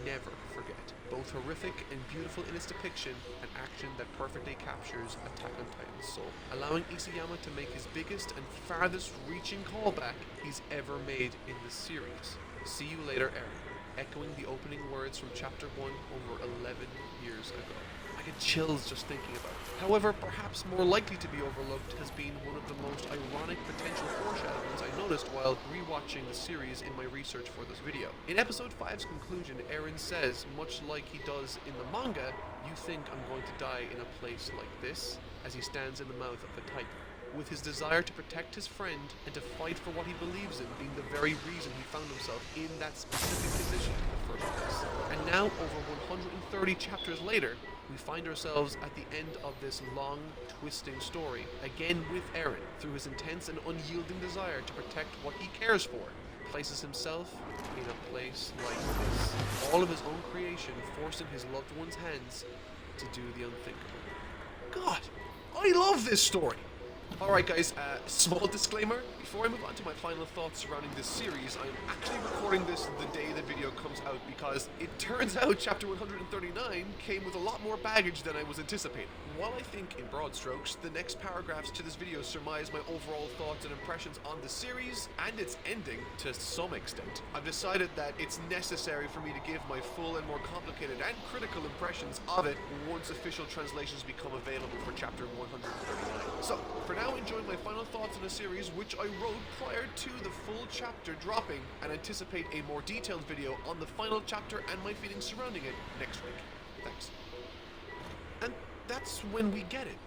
never forget. Both horrific and beautiful in its depiction, an action that perfectly captures Attack on Titan's soul, allowing Isayama to make his biggest and farthest reaching callback he's ever made in the series. See you later, Eren, echoing the opening words from chapter 1 over 11 years ago. I get chills just thinking about it. However, perhaps more likely to be overlooked has been one of the most ironic potential foreshadowings I noticed while rewatching the series in my research for this video. In episode 5's conclusion, Eren says, much like he does in the manga, "You think I'm going to die in a place like this?" as he stands in the mouth of the Titan, with his desire to protect his friend and to fight for what he believes in being the very reason he found himself in that specific position in the first place. And now, over 130 chapters later, we find ourselves at the end of this long, twisting story, again with Eren, through his intense and unyielding desire to protect what he cares for, places himself in a place like this. All of his own creation forcing his loved one's hands to do the unthinkable. God, I love this story! Alright guys, small disclaimer, before I move on to my final thoughts surrounding this series, I'm actually recording this the day the video comes out because it turns out chapter 139 came with a lot more baggage than I was anticipating. While I think, in broad strokes, the next paragraphs to this video surmise my overall thoughts and impressions on the series and its ending to some extent, I've decided that it's necessary for me to give my full and more complicated and critical impressions of it once official translations become available for chapter 139. So, for now, enjoy my final thoughts on a series which I wrote prior to the full chapter dropping, and anticipate a more detailed video on the final chapter and my feelings surrounding it next week. Thanks. And that's when we get it.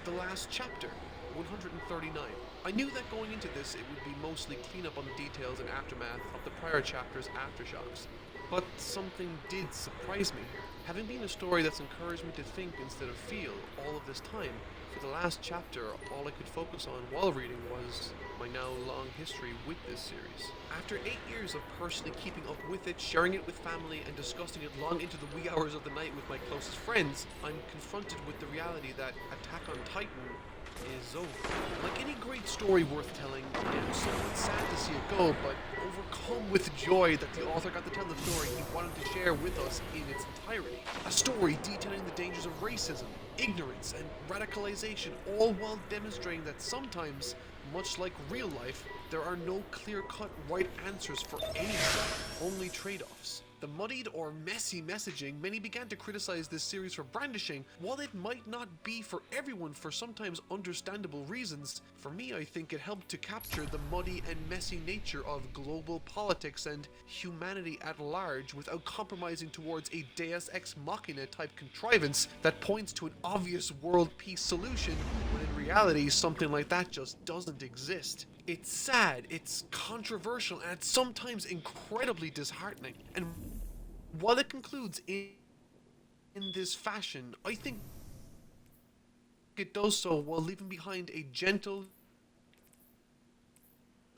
The last chapter, 139. I knew that going into this it would be mostly cleanup on the details and aftermath of the prior chapter's aftershocks. But something did surprise me here. Having been a story that's encouraged me to think instead of feel all of this time, for the last chapter, all I could focus on while reading was my now long history with this series. After 8 years of personally keeping up with it, sharing it with family, and discussing it long into the wee hours of the night with my closest friends, I'm confronted with the reality that Attack on Titan is over. Like any great story worth telling, I am somewhat sad to see it go, but overcome with joy that the author got to tell the story he wanted to share with us in its entirety. A story detailing the dangers of racism, ignorance, and radicalization, all while demonstrating that sometimes, much like real life, there are no clear-cut right answers for anything, only trade-offs. The muddied or messy messaging many began to criticize this series for brandishing, while it might not be for everyone for sometimes understandable reasons, for me I think it helped to capture the muddy and messy nature of global politics and humanity at large without compromising towards a Deus Ex Machina type contrivance that points to an obvious world peace solution, when in reality something like that just doesn't exist. It's sad, it's controversial, and it's sometimes incredibly disheartening. And while it concludes in this fashion, I think it does so while leaving behind a gentle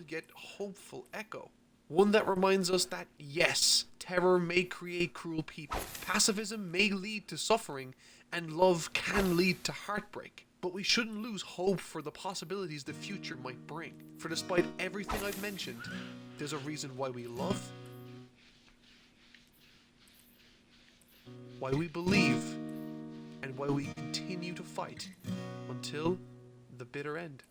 yet hopeful echo. One that reminds us that, yes, terror may create cruel people, pacifism may lead to suffering, and love can lead to heartbreak. But we shouldn't lose hope for the possibilities the future might bring. For despite everything I've mentioned, there's a reason why we love, why we believe, and why we continue to fight until the bitter end.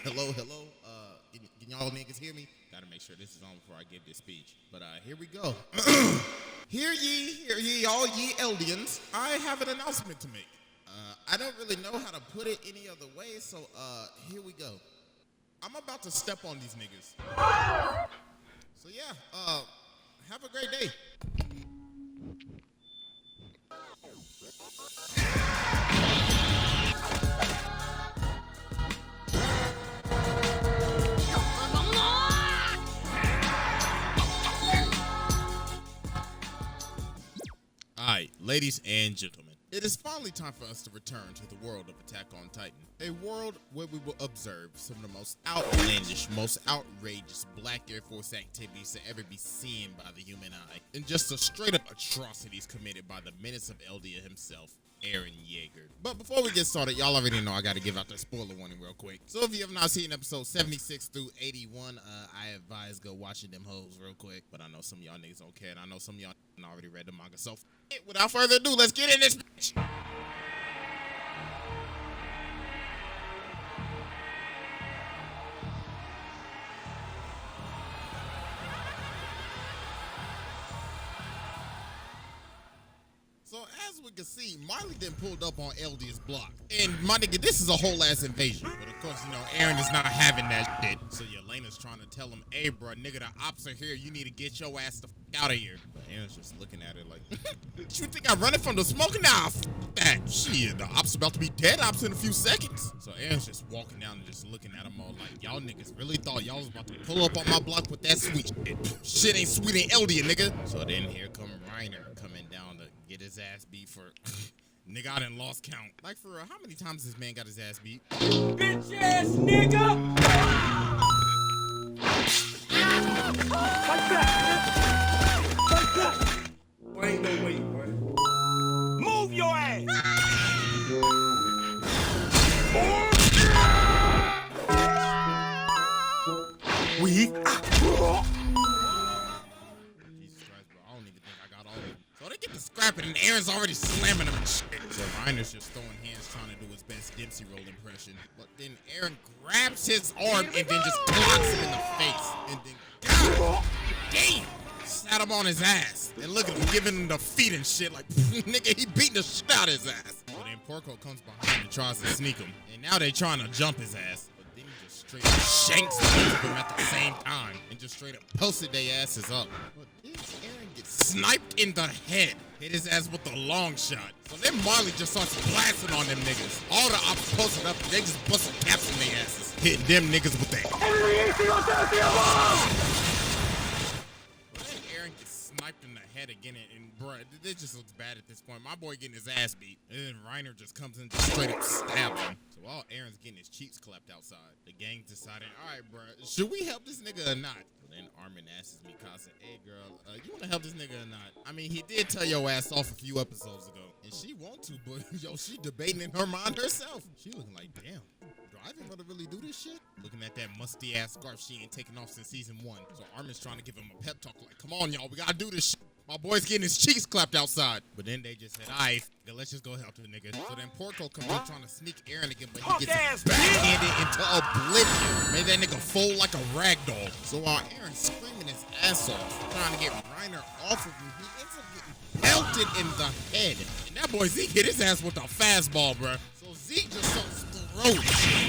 Hello. Can y'all niggas hear me? Gotta make sure this is on before I give this speech. But here we go. Hear ye, all ye Eldians. I have an announcement to make. I don't really know how to put it any other way, so here we go. I'm about to step on these niggas. So yeah, have a great day. Alright, ladies and gentlemen, it is finally time for us to return to the world of Attack on Titan. A world where we will observe some of the most outlandish, most outrageous Black Air Force activities to ever be seen by the human eye. And just the straight up atrocities committed by the menace of Eldia himself, Eren Yeager. But before we get started, y'all already know I gotta give out that spoiler warning real quick. So if you have not seen episode 76 through 81, I advise go watching them hoes real quick. But I know some of y'all niggas don't care, and I know some of y'all already read the manga. So without further ado, let's get in this bitch. So as we can see, Marley then pulled up on Eldia's block. And my nigga, this is a whole ass invasion. But of course, you know, Eren is not having that shit. So Yelena's trying to tell him, hey bro, nigga, the ops are here. You need to get your ass the fuck out of here. But Eren's just looking at her like, you think I'm running from the smoke? Nah, f that. Shit, the ops about to be dead ops in a few seconds. So Eren's just walking down and just looking at them all like, y'all niggas really thought y'all was about to pull up on my block with that sweet shit. Shit ain't sweet in Eldia, nigga. So then here come Reiner coming down to get his ass beat for nigga, I done lost count. Like for real, how many times this man got his ass beat? Bitch ass nigga! Like that! Like that! Boy, ain't no way, boy. Move your ass! Weak. So they get to scrapping and Eren's already slamming him and shit. So Reiner's just throwing hands trying to do his best Dempsey roll impression. But then Eren grabs his arm and then just blocks him in the face. And then, God damn, sat him on his ass. And look at him giving him the feet and shit like, nigga, he beating the shit out of his ass. So then Porco comes behind and tries to sneak him. And now they trying to jump his ass. But then he just straight up shanks both of them at the same time and just straight up posted their asses up. But then Aaron gets sniped in the head. Hit his ass with the long shot. So then Marley just starts blasting on them niggas. All the ops posted up, they just busting caps in their asses. Hitting them niggas with that. Then Aaron gets sniped in the head again, and bruh, this just looks bad at this point. My boy getting his ass beat. And then Reiner just comes in and just straight up stabs him. So while Aaron's getting his cheeks clapped outside, the gang decided, alright bruh, should we help this nigga or not? Then Armin asks Mikasa, hey girl, you wanna help this nigga or not? I mean, he did tell your ass off a few episodes ago. And she want to, but yo, she debating in her mind herself. She looking like, damn, do I even wanna really do this shit? Looking at that musty ass scarf she ain't taken off since season 1. So Armin's trying to give him a pep talk like, come on y'all, we gotta do this shit. My boy's getting his cheeks clapped outside. But then they just said, alright, let's just go help the nigga. So then Porco comes in trying to sneak Aaron again, but he gets backhanded into oblivion. Made that nigga fold like a rag doll. So while Aaron's screaming his ass off, trying to get Reiner off of him, he ends up getting pelted in the head. And that boy Zeke hit his ass with a fastball, bruh. So Zeke just starts throwing,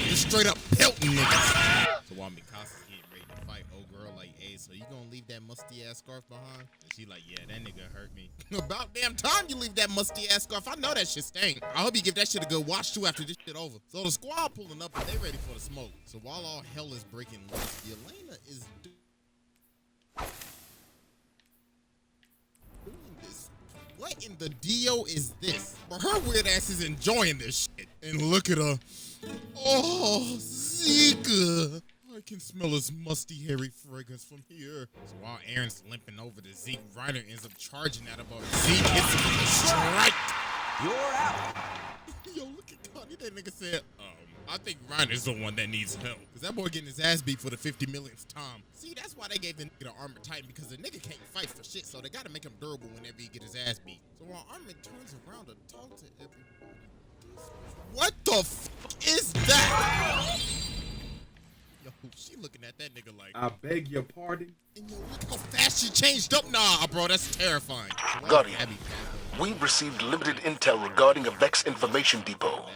just straight up pelting niggas. So while Mikasa's getting ready to fight old girl like, hey, so you gonna leave that musty ass scarf behind? And she like, yeah, that nigga hurt me. About damn time you leave that musty ass scarf. I know that shit stink. I hope you give that shit a good wash too after this shit over. So the squad pulling up and they ready for the smoke. So while all hell is breaking loose, Yelena is doing this. What in the Dio is this? But her weird ass is enjoying this shit. And look at her. Oh, Zika. I can smell his musty, hairy fragrance from here. So while Aaron's limping over to Zeke, Reiner ends up charging at about Zeke hits him with a strike. You're out. Yo, look at Connie. That nigga said, I think Reiner's the one that needs help. Because that boy getting his ass beat for the 50 millionth time. See, that's why they gave the nigga the Armored Titan, because the nigga can't fight for shit, so they got to make him durable whenever he get his ass beat. So while Armin turns around to talk to everybody, what the fuck is that? Yo, she looking at that nigga like, I beg your pardon? and yo, look how fast she changed up. Nah, bro, that's terrifying. So Guardian, we've received limited intel regarding a Vex information depot.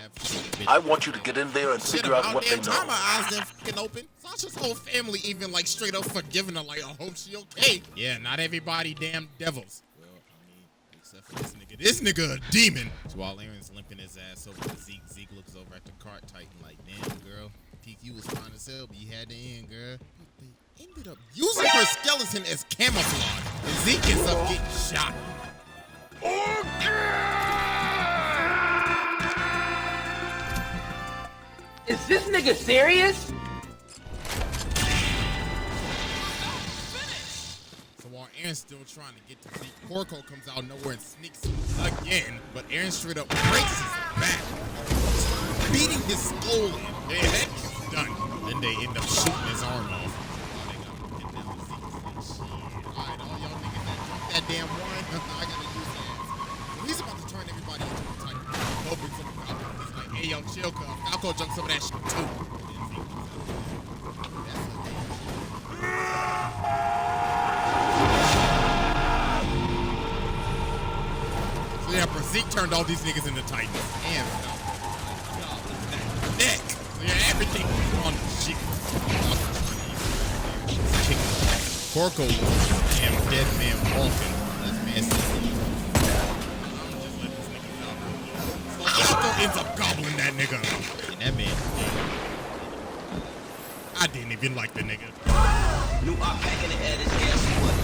I want you to get in there and Shit, figure out about what they damn time know. her eyes didn't fucking open. Sasha's whole family even like straight up forgiving her, like, I hope she okay. Yeah, not everybody damn devils. Well, I mean, except for this nigga. This nigga a demon. So while Aaron's limping his ass over to Zeke, Zeke looks over at the cart Titan like, damn, girl, PQ was fine as hell, but you had to end, girl. They ended up using her skeleton as camouflage. And Zeke ends up getting shot. Is this nigga serious? So while Aaron's still trying to get to Zeke, Porco comes out of nowhere and sneaks him again. But Aaron straight up breaks his back, beating his skull in. Yeah, that is done. Then they end up shooting his arm off. Alright, all y'all niggas that drunk that damn wine, I gotta use that. He's about to turn everybody into a Titan. Go bring some Falco. He's like, hey yo, chill, cuz. Falco junk some of that shit too. So yeah, bro, Zeke turned all these niggas into Titans. Damn, neck. So yeah, everything was on the shit. Porco was damn dead man walking. This man said, Porco ends up gobbling that nigga up. And that man, I didn't even like the nigga. New op back in the air, this guess what?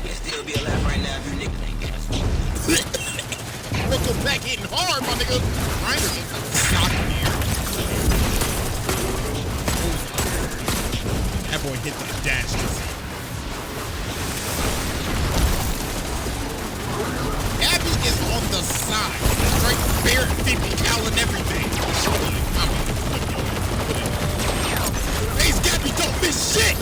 He'll still be alive right now if you niggas ain't guess what. Porco back hitting hard, my nigga. Reiner ends up shocking here. That boy hit the dash. Abby is on the side. Straight bear 50 cal and everything. Hey, Gabby, don't miss shit!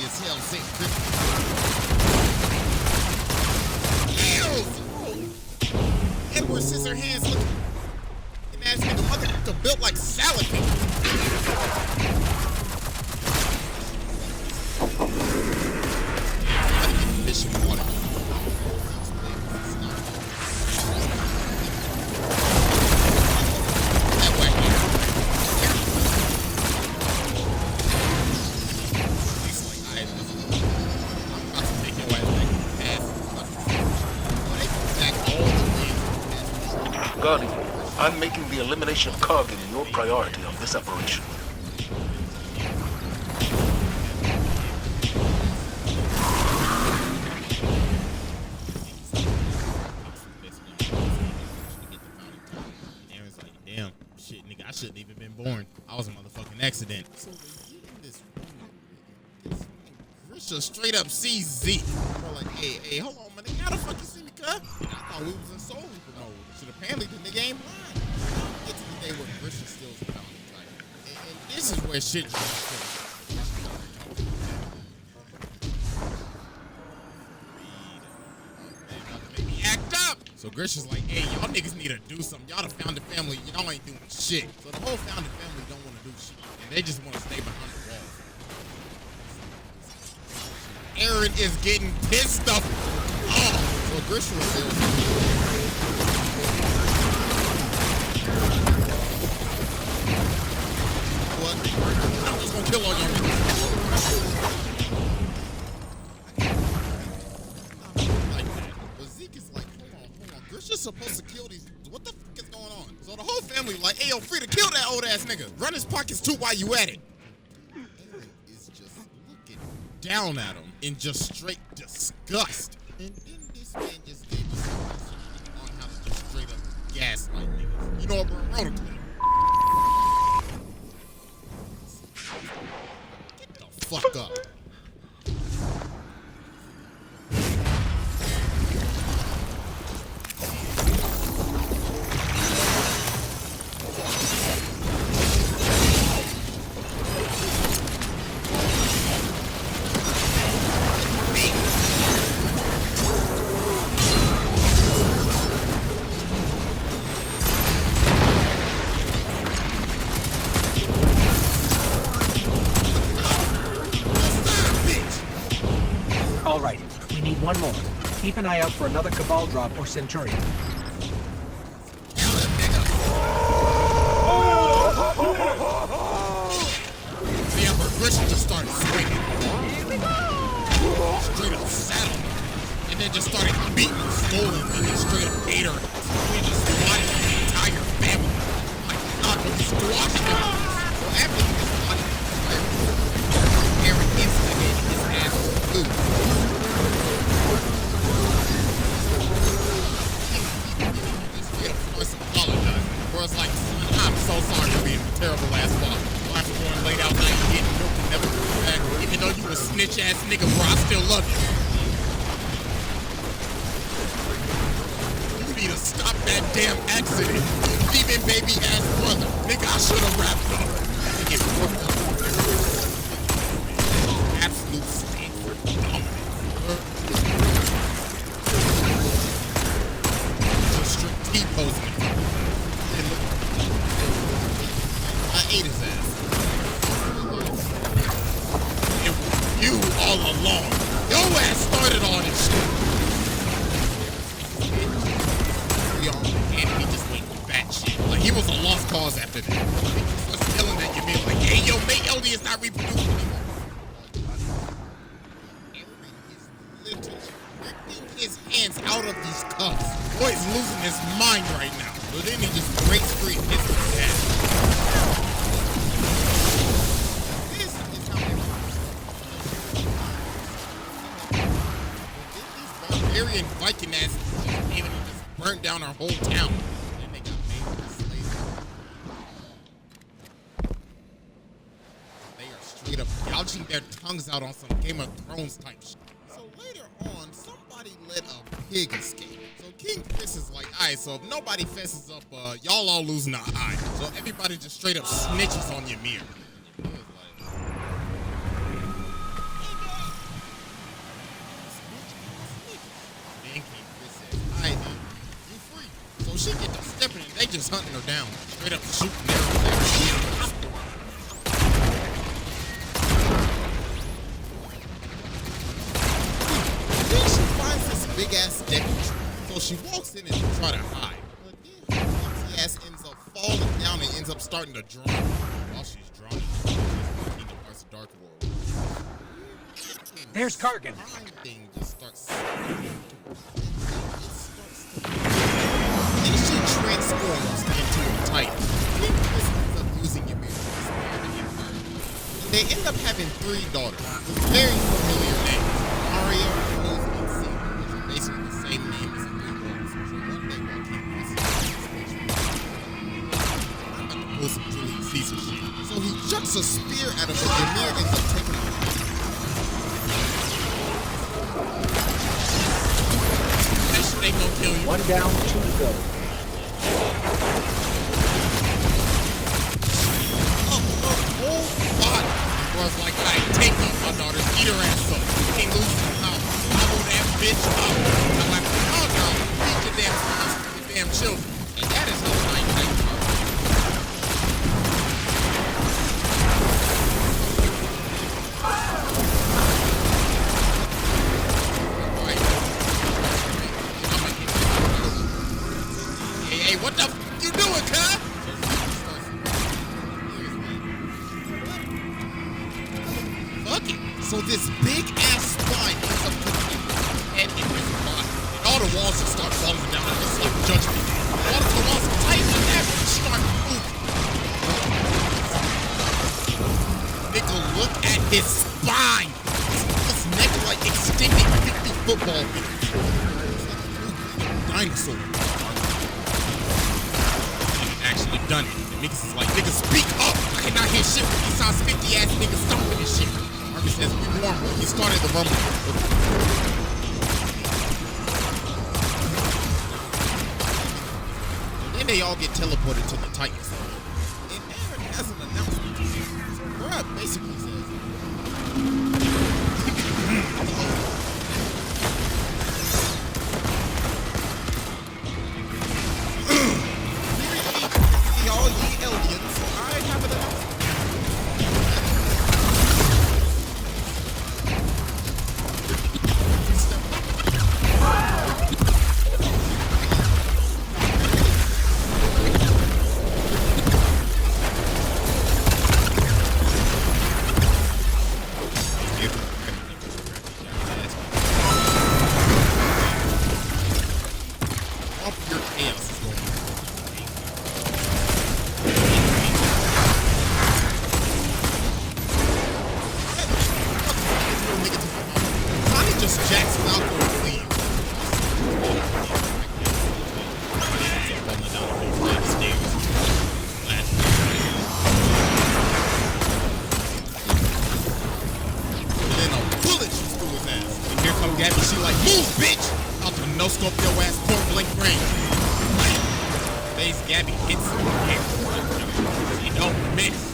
as hell saying Ew! Edward Scissorhands looking ass nigga, motherfucker built like salad cake. Fishing water. That way. He's like, I'm about to take your ass back all the way. Guardian, I'm making the elimination of Kargan your priority of this operation. Aaron's like, damn, shit, nigga, I shouldn't even been born. I was a motherfucking accident. So they get in this room. Grisha straight up sees Zeke. Bro, like, hey, hold on, man. How the fuck you see me, cuz? I thought we was in Soul Reaper mode. Shit, apparently the nigga ain't lying. Get to the day where Grisha steals the Bounty Titan. And this is where shit just act up. So Grisha's like, hey, y'all niggas need to do something. Y'all the founded family, y'all ain't doing shit. So the whole founded family don't want to do shit. And they just want to stay behind the walls. Aaron is getting pissed off. Oh, so Grisha was still. What? I'm just gonna kill all y'all niggas. Grisha's supposed to kill these. What the fuck is going on? So the whole family like, hey, yo, Frida, kill that old ass nigga. Run his pockets too while you at it. Aaron is just looking down at him in just straight disgust. And then this man just gave us on how to just straight up gaslight niggas. You know what, bro? Roll the clip. Get the fuck up. All right, we need one more. Keep an eye out for another Cabal drop or Centurion. Yeah, but Grisha just started swinging. Straight up saddled her. And then just started beating and scolding and then straight up ate her. We just squatted the entire family. Like, God, we squashed them. So after we squatted the entire family, Aaron instigated his ass to food. Where it's like, I'm so sorry for being a terrible ass father. After going late out night, getting milk and never coming back. Even though you a snitch ass nigga, bro, I still love you. You need to stop that damn accident. Even baby ass brother. Nigga, I should have wrapped up. Get worked up. Absolute stand for dominance. Just strict T-posing. I ate his ass. It was you all along. Your ass started all this shit. And he just went fat shit. Like he was a lost cause after that. He was yelling at your man like, hey, yo, mate, Ellie is not reproducing anymore. Aaron is literally ripping his hands out of these cuffs. Boy is losing his mind right now. So then he just breaks free and hits his ass. This is how these barbarian Viking asses came and just burnt down our whole town. Then they got made into slaves. They are straight up gouging their tongues out on some Game of Thrones type shit. So later on, somebody let a pig escape. So King Chris is like, alright, so if nobody fesses up, y'all all losing an eye. So everybody just straight up snitches on your mirror. she get to stepping and they just hunting her down. Straight up shooting arrows. Then she finds this big ass deck tree. So she walks in and try to hide. But then her clumsy ass ends up falling down and ends up starting to drown. While she's drowning, Kingdom Hearts Dark World. There's Kargan. Thing just starts. Then she transforms into a Titan. Then this ends up using Ymir. They end up having 3 daughters with very familiar names: Arya, Rose, and Sina, which are basically the same name as the 3 daughters. So one day while King I'm about to pull some Julius Caesar shit. So he chucks a spear at him, but Ymir ends up taking it. That shit ain't gonna kill you. 1 down, 2 to go. Whole body was like, I take you, my daughters, eat her ass up. You can't lose the house. Gobble that bitch up. I'm like, oh no, feed your damn spouse, your damn children. And that is how I take her. Hey, what the f you doing, cuz? Fuck it. So this big ass spine ends up putting his head in his body. And all the walls just start falling down and it's like judgment. All the walls tighten and everything start moving. Nigga, look at his spine. His neck like extending 50 football fields. Dinosaur. Actually done it. And niggas is like, niggas speak up. I cannot hear shit when these sounds 50 ass niggas stomping and shit. Marcus says we warm when he started the rumble. Then they all get teleported to the Titans. And Aaron has an announcement. So Brad basically says, all ye Eldians, I have an announcement. All pure chaos is going on. Connie just jacks Falco and leaves. And then a bullet shoots through his ass. And here comes Gabby, she like, move, bitch! Out to no-scope your ass point blank range. Today's Gabby hits him here. She don't miss.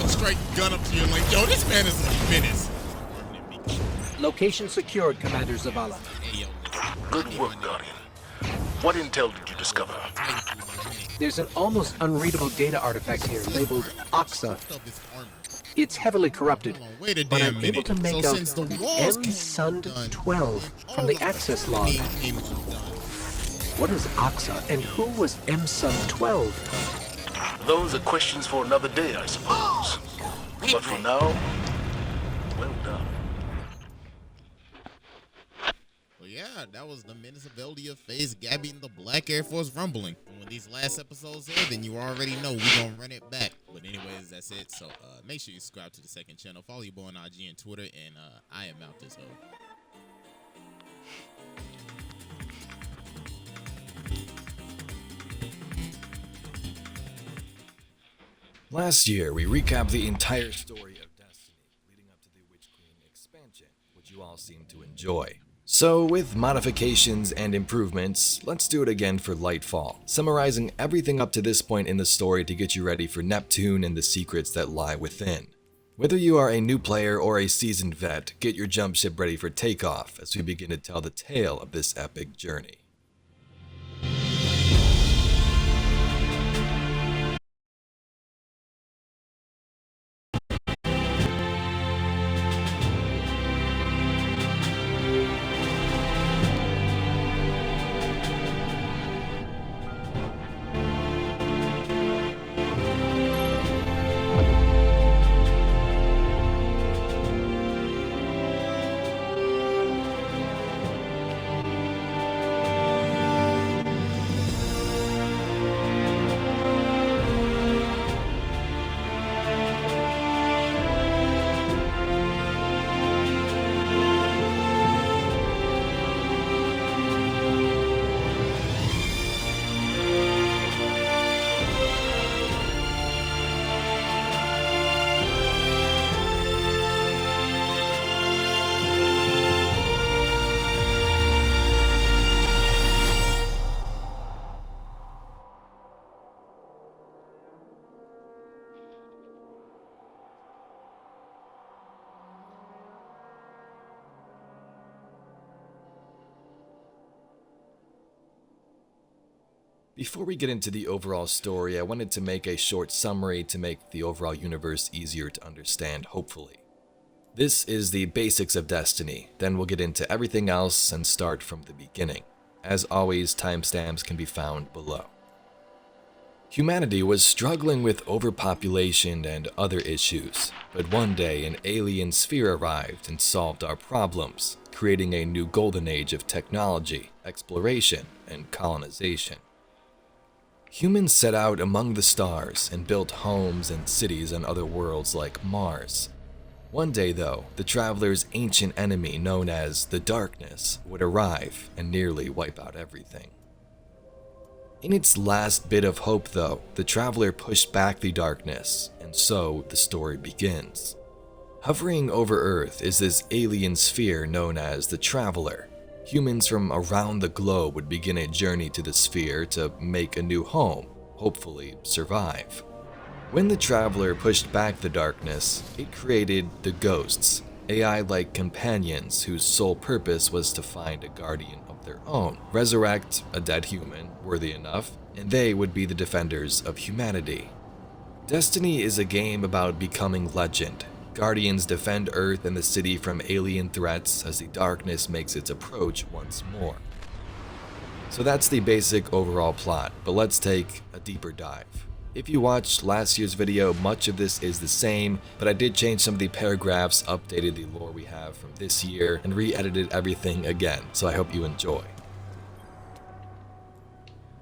Straight gun up to you like, yo, this man is a menace. Location secured, Commander Zavala. Good work, Guardian. What intel did you discover? There's an almost unreadable data artifact here labeled Oxa. It's heavily corrupted, Wait a but damn I'm able minute. to make So out since the walls M-Sund came undone, 12 from the access log. came undone. What is Oxa, and who was M-Sund 12? Those are questions for another day, I suppose. But for now, well done. Well, yeah, that was the Menace of Eldia phase Gabby and the Black Air Force rumbling. And when these last episodes air, then you already know we're gonna run it back. But anyways, that's it. So make sure you subscribe to the second channel. Follow your boy on IG and Twitter. And I am out this hoe. Last year, we recapped the entire story of Destiny, leading up to the Witch Queen expansion, which you all seemed to enjoy. So with modifications and improvements, let's do it again for Lightfall, summarizing everything up to this point in the story to get you ready for Neptune and the secrets that lie within. Whether you are a new player or a seasoned vet, get your jump ship ready for takeoff as we begin to tell the tale of this epic journey. Before we get into the overall story, I wanted to make a short summary to make the overall universe easier to understand, hopefully. This is the basics of Destiny, then we'll get into everything else and start from the beginning. As always, timestamps can be found below. Humanity was struggling with overpopulation and other issues, but one day an alien sphere arrived and solved our problems, creating a new golden age of technology, exploration, and colonization. Humans set out among the stars and built homes and cities on other worlds like Mars. One day, though, the traveler's ancient enemy known as the Darkness would arrive and nearly wipe out everything. In its last bit of hope, though, the traveler pushed back the Darkness, and so the story begins. Hovering over Earth is this alien sphere known as the Traveler. Humans from around the globe would begin a journey to the sphere to make a new home, hopefully survive. When the Traveler pushed back the Darkness, it created the Ghosts, AI-like companions whose sole purpose was to find a guardian of their own, resurrect a dead human worthy enough, and they would be the defenders of humanity. Destiny is a game about becoming legend. Guardians defend Earth and the city from alien threats as the Darkness makes its approach once more. So that's the basic overall plot, but let's take a deeper dive. If you watched last year's video, much of this is the same, but I did change some of the paragraphs, updated the lore we have from this year, and re-edited everything again, so I hope you enjoy.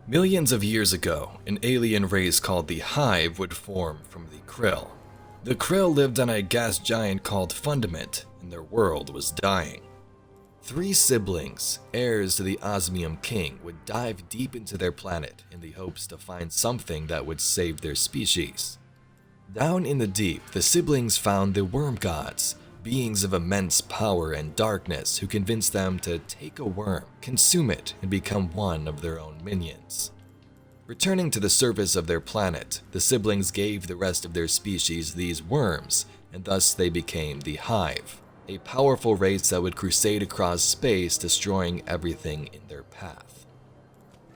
Millions of years ago, an alien race called the Hive would form from the Krill. The Krill lived on a gas giant called Fundament, and their world was dying. 3 siblings, heirs to the Osmium King, would dive deep into their planet in the hopes to find something that would save their species. Down in the deep, the siblings found the Worm Gods, beings of immense power and darkness who convinced them to take a worm, consume it, and become one of their own minions. Returning to the surface of their planet, the siblings gave the rest of their species these worms, and thus they became the Hive, a powerful race that would crusade across space, destroying everything in their path.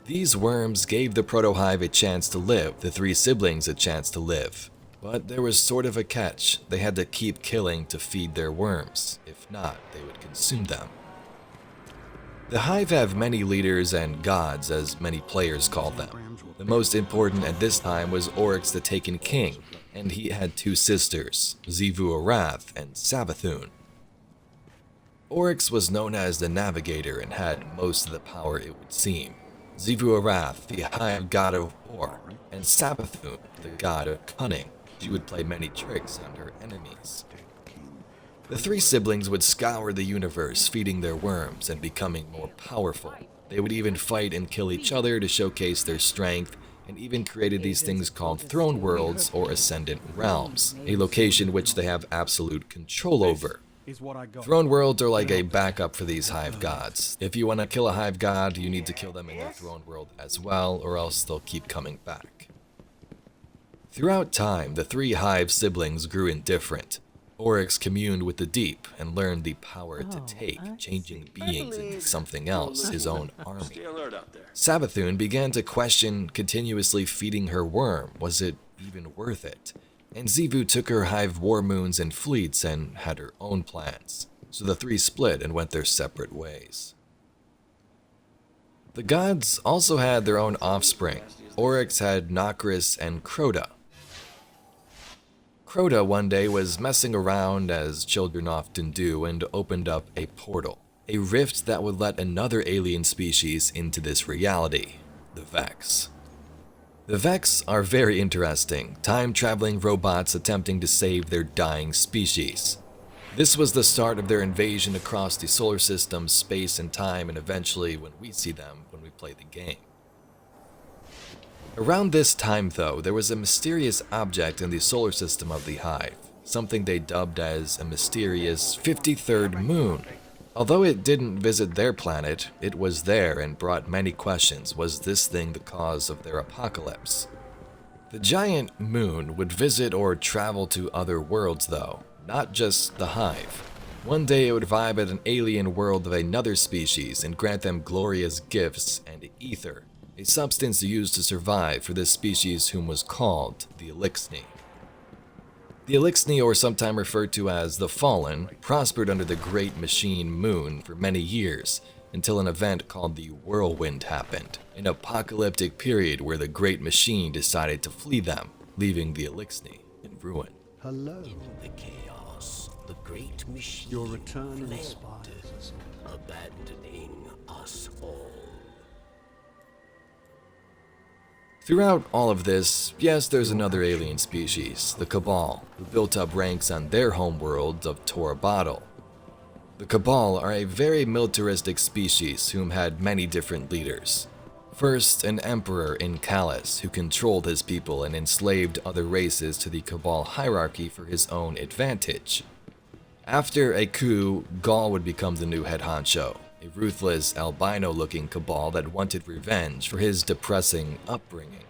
These worms gave the Proto-Hive a chance to live, the 3 siblings a chance to live. But there was sort of a catch. They had to keep killing to feed their worms. If not, they would consume them. The Hive have many leaders and gods, as many players called them. The most important at this time was Oryx the Taken King, and he had 2 sisters, Xivu Arath and Savathun. Oryx was known as the Navigator and had most of the power, it would seem. Xivu Arath, the Hive god of war, and Savathun, the god of cunning. She would play many tricks on her enemies. The 3 siblings would scour the universe, feeding their worms and becoming more powerful. They would even fight and kill each other to showcase their strength, and even created these things called throne worlds or ascendant realms, a location which they have absolute control over. is what I got. Throne worlds are like a backup for these hive gods. If you want to kill a hive god, you need to kill them in their throne world as well, or else they'll keep coming back. Throughout time, the three hive siblings grew indifferent. Oryx communed with the deep and learned the power to take changing beings into something else, his own army. Stay alert out there. Savathun began to question continuously feeding her worm. Was it even worth it? And Xivu took her hive war moons and fleets and had her own plans. So the three split and went their separate ways. The gods also had their own offspring. Oryx had Nokris and Crota. Crota one day was messing around as children often do and opened up a portal. A rift that would let another alien species into this reality, the Vex. The Vex are very interesting, time-traveling robots attempting to save their dying species. This was the start of their invasion across the solar system, space, and time, and eventually when we see them when we play the game. Around this time, though, there was a mysterious object in the solar system of the Hive, something they dubbed as a mysterious 53rd moon. Although it didn't visit their planet, it was there and brought many questions. Was this thing the cause of their apocalypse? The giant moon would visit or travel to other worlds, though, not just the Hive. One day it would vibe at an alien world of another species and grant them glorious gifts and ether, a substance used to survive for this species whom was called the Elixni. The Elixni, or sometimes referred to as the Fallen, prospered under the Great Machine Moon for many years, until an event called the Whirlwind happened, an apocalyptic period where the Great Machine decided to flee them, leaving the Elixni in ruin. Hello. In the chaos, the great machine Your return fled, inspires us. abandoning us all. Throughout all of this, yes, there's another alien species, the Cabal, who built up ranks on their homeworld of Torabadal. The Cabal are a very militaristic species whom had many different leaders. First, an emperor in Callus who controlled his people and enslaved other races to the Cabal hierarchy for his own advantage. After a coup, Gaul would become the new head honcho, a ruthless, albino-looking Cabal that wanted revenge for his depressing upbringing.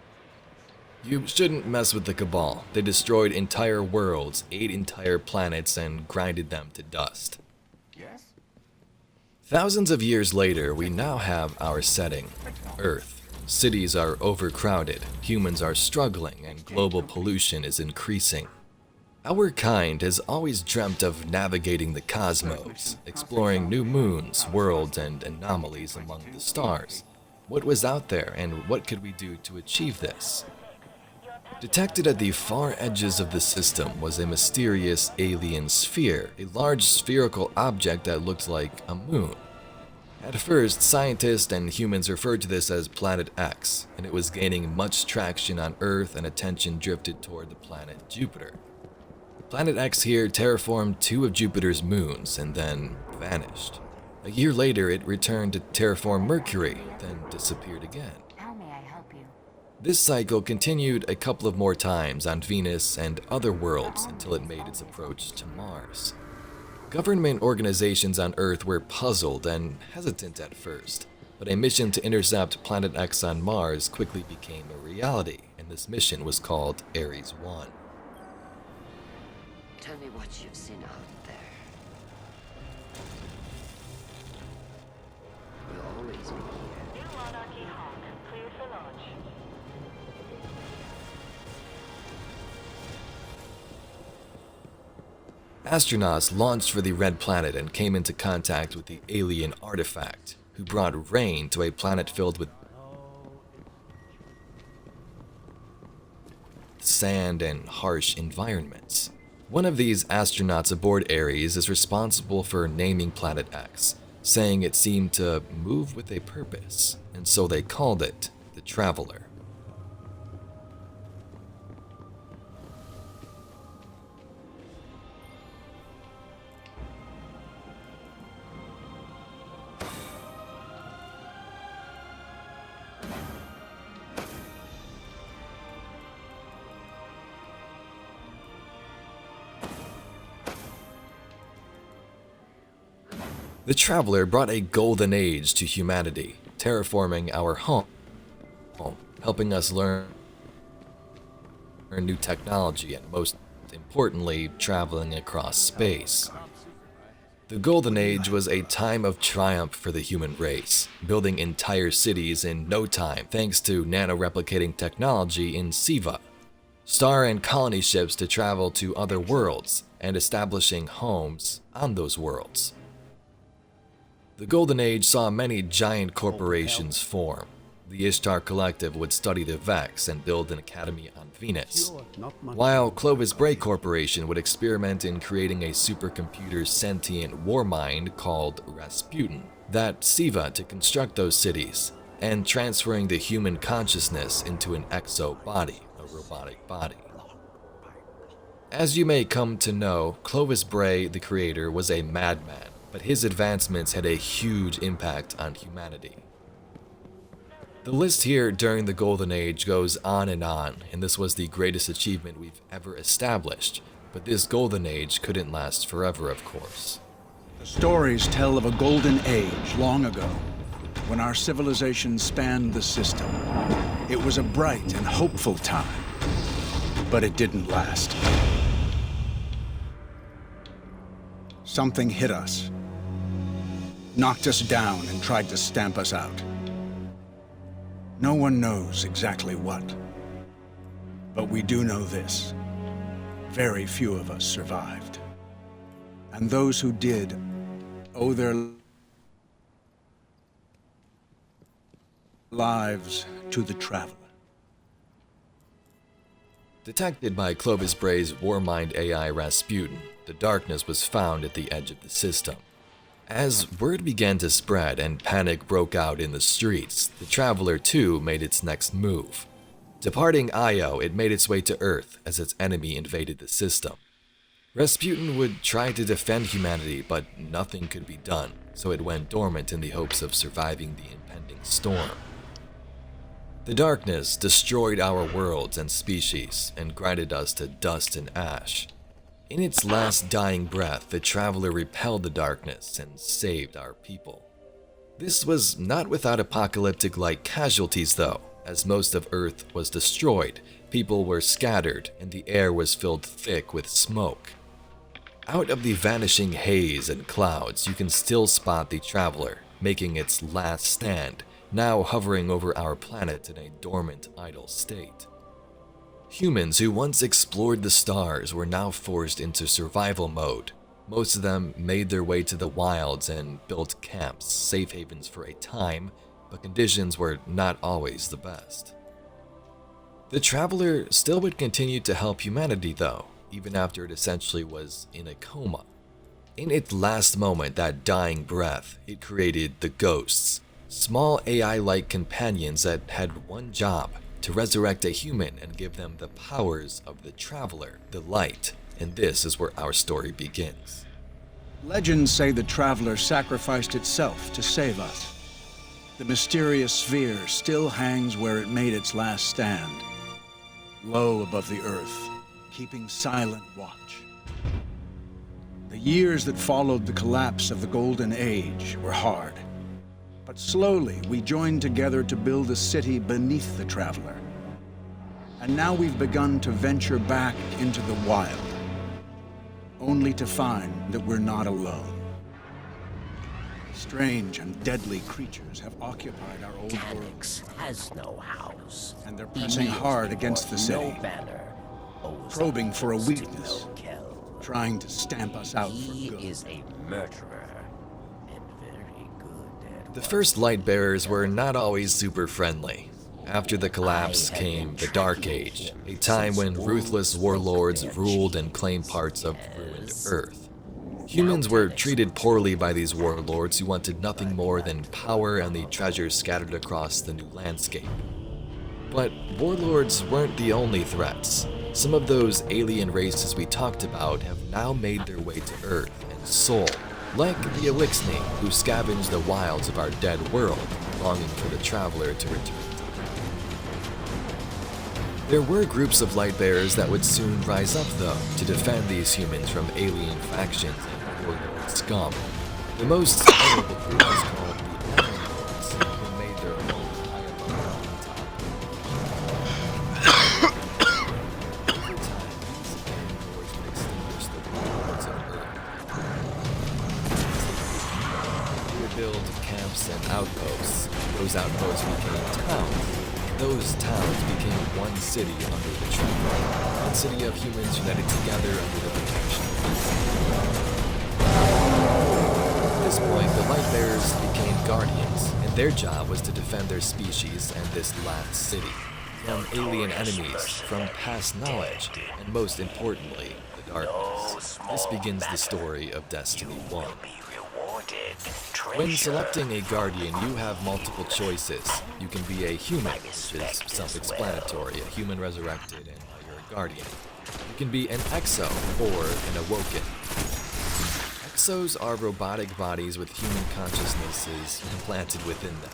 You shouldn't mess with the Cabal. They destroyed entire worlds, ate entire planets, and grinded them to dust. Yes? Thousands of years later, we now have our setting, Earth. Cities are overcrowded, humans are struggling, and global pollution is increasing. Our kind has always dreamt of navigating the cosmos, exploring new moons, worlds, and anomalies among the stars. What was out there, and what could we do to achieve this? Detected at the far edges of the system was a mysterious alien sphere, a large spherical object that looked like a moon. At first, scientists and humans referred to this as Planet X, and it was gaining much traction on Earth and attention drifted toward the planet Jupiter. Planet X here terraformed 2 of Jupiter's moons and then vanished. A year later, it returned to terraform Mercury, then disappeared again. How may I help you? This cycle continued a couple of more times on Venus and other worlds until it made its approach to Mars. Government organizations on Earth were puzzled and hesitant at first, but a mission to intercept Planet X on Mars quickly became a reality, and this mission was called Ares 1. Tell me what you've seen out there. We'll always be here. New Monarchy Hawk, cleared for launch. Astronauts launched for the Red Planet and came into contact with the alien artifact, who brought rain to a planet filled with sand and harsh environments. One of these astronauts aboard Ares is responsible for naming Planet X, saying it seemed to move with a purpose, and so they called it the Traveler. The Traveler brought a golden age to humanity, terraforming our home, helping us learn new technology and, most importantly, traveling across space. The Golden Age was a time of triumph for the human race, building entire cities in no time thanks to nano-replicating technology in SIVA, star and colony ships to travel to other worlds, and establishing homes on those worlds. The Golden Age saw many giant corporations form. The Ishtar Collective would study the Vex and build an academy on Venus, while Clovis Bray Corporation would experiment in creating a supercomputer sentient war mind called Rasputin that SIVA to construct those cities, and transferring the human consciousness into an exo body, a robotic body. As you may come to know, Clovis Bray, the creator, was a madman, but his advancements had a huge impact on humanity. The list here during the Golden Age goes on, and this was the greatest achievement we've ever established, but this Golden Age couldn't last forever, of course. The stories tell of a golden age long ago, when our civilization spanned the system. It was a bright and hopeful time, but it didn't last. Something hit us, knocked us down, and tried to stamp us out. No one knows exactly what, but we do know this. Very few of us survived. And those who did owe their lives to the Traveler. Detected by Clovis Bray's Warmind AI Rasputin, the darkness was found at the edge of the system. As word began to spread and panic broke out in the streets, the Traveler too made its next move. Departing Io, it made its way to Earth as its enemy invaded the system. Rasputin would try to defend humanity, but nothing could be done, so it went dormant in the hopes of surviving the impending storm. The darkness destroyed our worlds and species and grinded us to dust and ash. In its last dying breath, the Traveler repelled the darkness and saved our people. This was not without apocalyptic-like casualties though, as most of Earth was destroyed, people were scattered, and the air was filled thick with smoke. Out of the vanishing haze and clouds, you can still spot the Traveler, making its last stand, now hovering over our planet in a dormant, idle state. Humans who once explored the stars were now forced into survival mode. Most of them made their way to the wilds and built camps, safe havens for a time, but conditions were not always the best. The Traveler still would continue to help humanity though, even after it essentially was in a coma. In its last moment, that dying breath, it created the Ghosts, small AI-like companions that had one job: to resurrect a human and give them the powers of the Traveler, the light, and this is where our story begins. Legends say the Traveler sacrificed itself to save us. The mysterious sphere still hangs where it made its last stand, low above the earth, keeping silent watch. The years that followed the collapse of the Golden Age were hard. But slowly, we joined together to build a city beneath the Traveler. And now we've begun to venture back into the wild, only to find that we're not alone. Strange and deadly creatures have occupied our old world. Has no house. And they're pressing hard against the city, No banner. probing for a weakness, trying to stamp us out for He good. is a murderer. The first Lightbearers were not always super friendly. After the collapse came the Dark Age, a time when ruthless warlords ruled and claimed parts of ruined Earth. Humans were treated poorly by these warlords who wanted nothing more than power and the treasures scattered across the new landscape. But warlords weren't the only threats. Some of those alien races we talked about have now made their way to Earth and Sol, like the Elixni, who scavenge the wilds of our dead world, longing for the Traveler to return. There were groups of Lightbearers that would soon rise up though, to defend these humans from alien factions and warlord scum. The most notable group is called the Iron Lords, who made their home high above the mountaintop. Over time, these Iron Lords would extinguish the worlds of Earth. They would build camps and outposts. Those outposts became towns. Those towns became one city under the Traveler. One city of humans united together under the protection of peace. At this point, the Lightbearers became guardians, and their job was to defend their species and this last city from alien enemies, from past knowledge, and most importantly, the darkness. This begins the story of Destiny 1. When selecting a guardian, you have multiple choices. You can be a human, which is self-explanatory, a human resurrected, and you're a guardian. You can be an exo, or an awoken. Exos are robotic bodies with human consciousnesses implanted within them.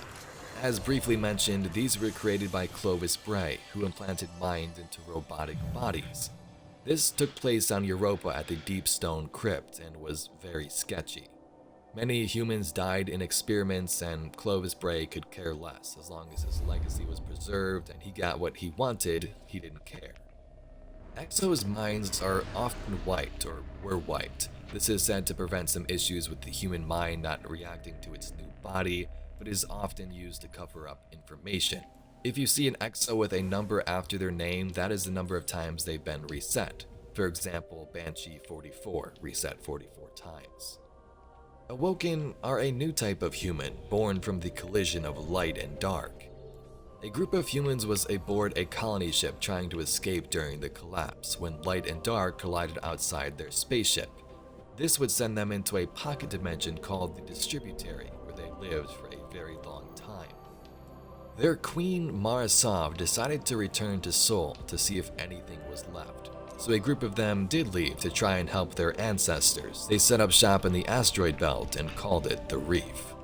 As briefly mentioned, these were created by Clovis Bray, who implanted mind into robotic bodies. This took place on Europa at the Deep Stone Crypt and was very sketchy. Many humans died in experiments, and Clovis Bray could care less. As long as his legacy was preserved and he got what he wanted, he didn't care. Exos' minds are often wiped, or were wiped. This is said to prevent some issues with the human mind not reacting to its new body, but is often used to cover up information. If you see an Exo with a number after their name, that is the number of times they've been reset. For example, Banshee 44, reset 44 times. Awoken are a new type of human, born from the collision of light and dark. A group of humans was aboard a colony ship trying to escape during the collapse when light and dark collided outside their spaceship. This would send them into a pocket dimension called the Distributary, where they lived for a very long time. Their queen, Mara Sov, decided to return to Sol to see if anything was left. So a group of them did leave to try and help their ancestors. They set up shop in the asteroid belt and called it the Reef.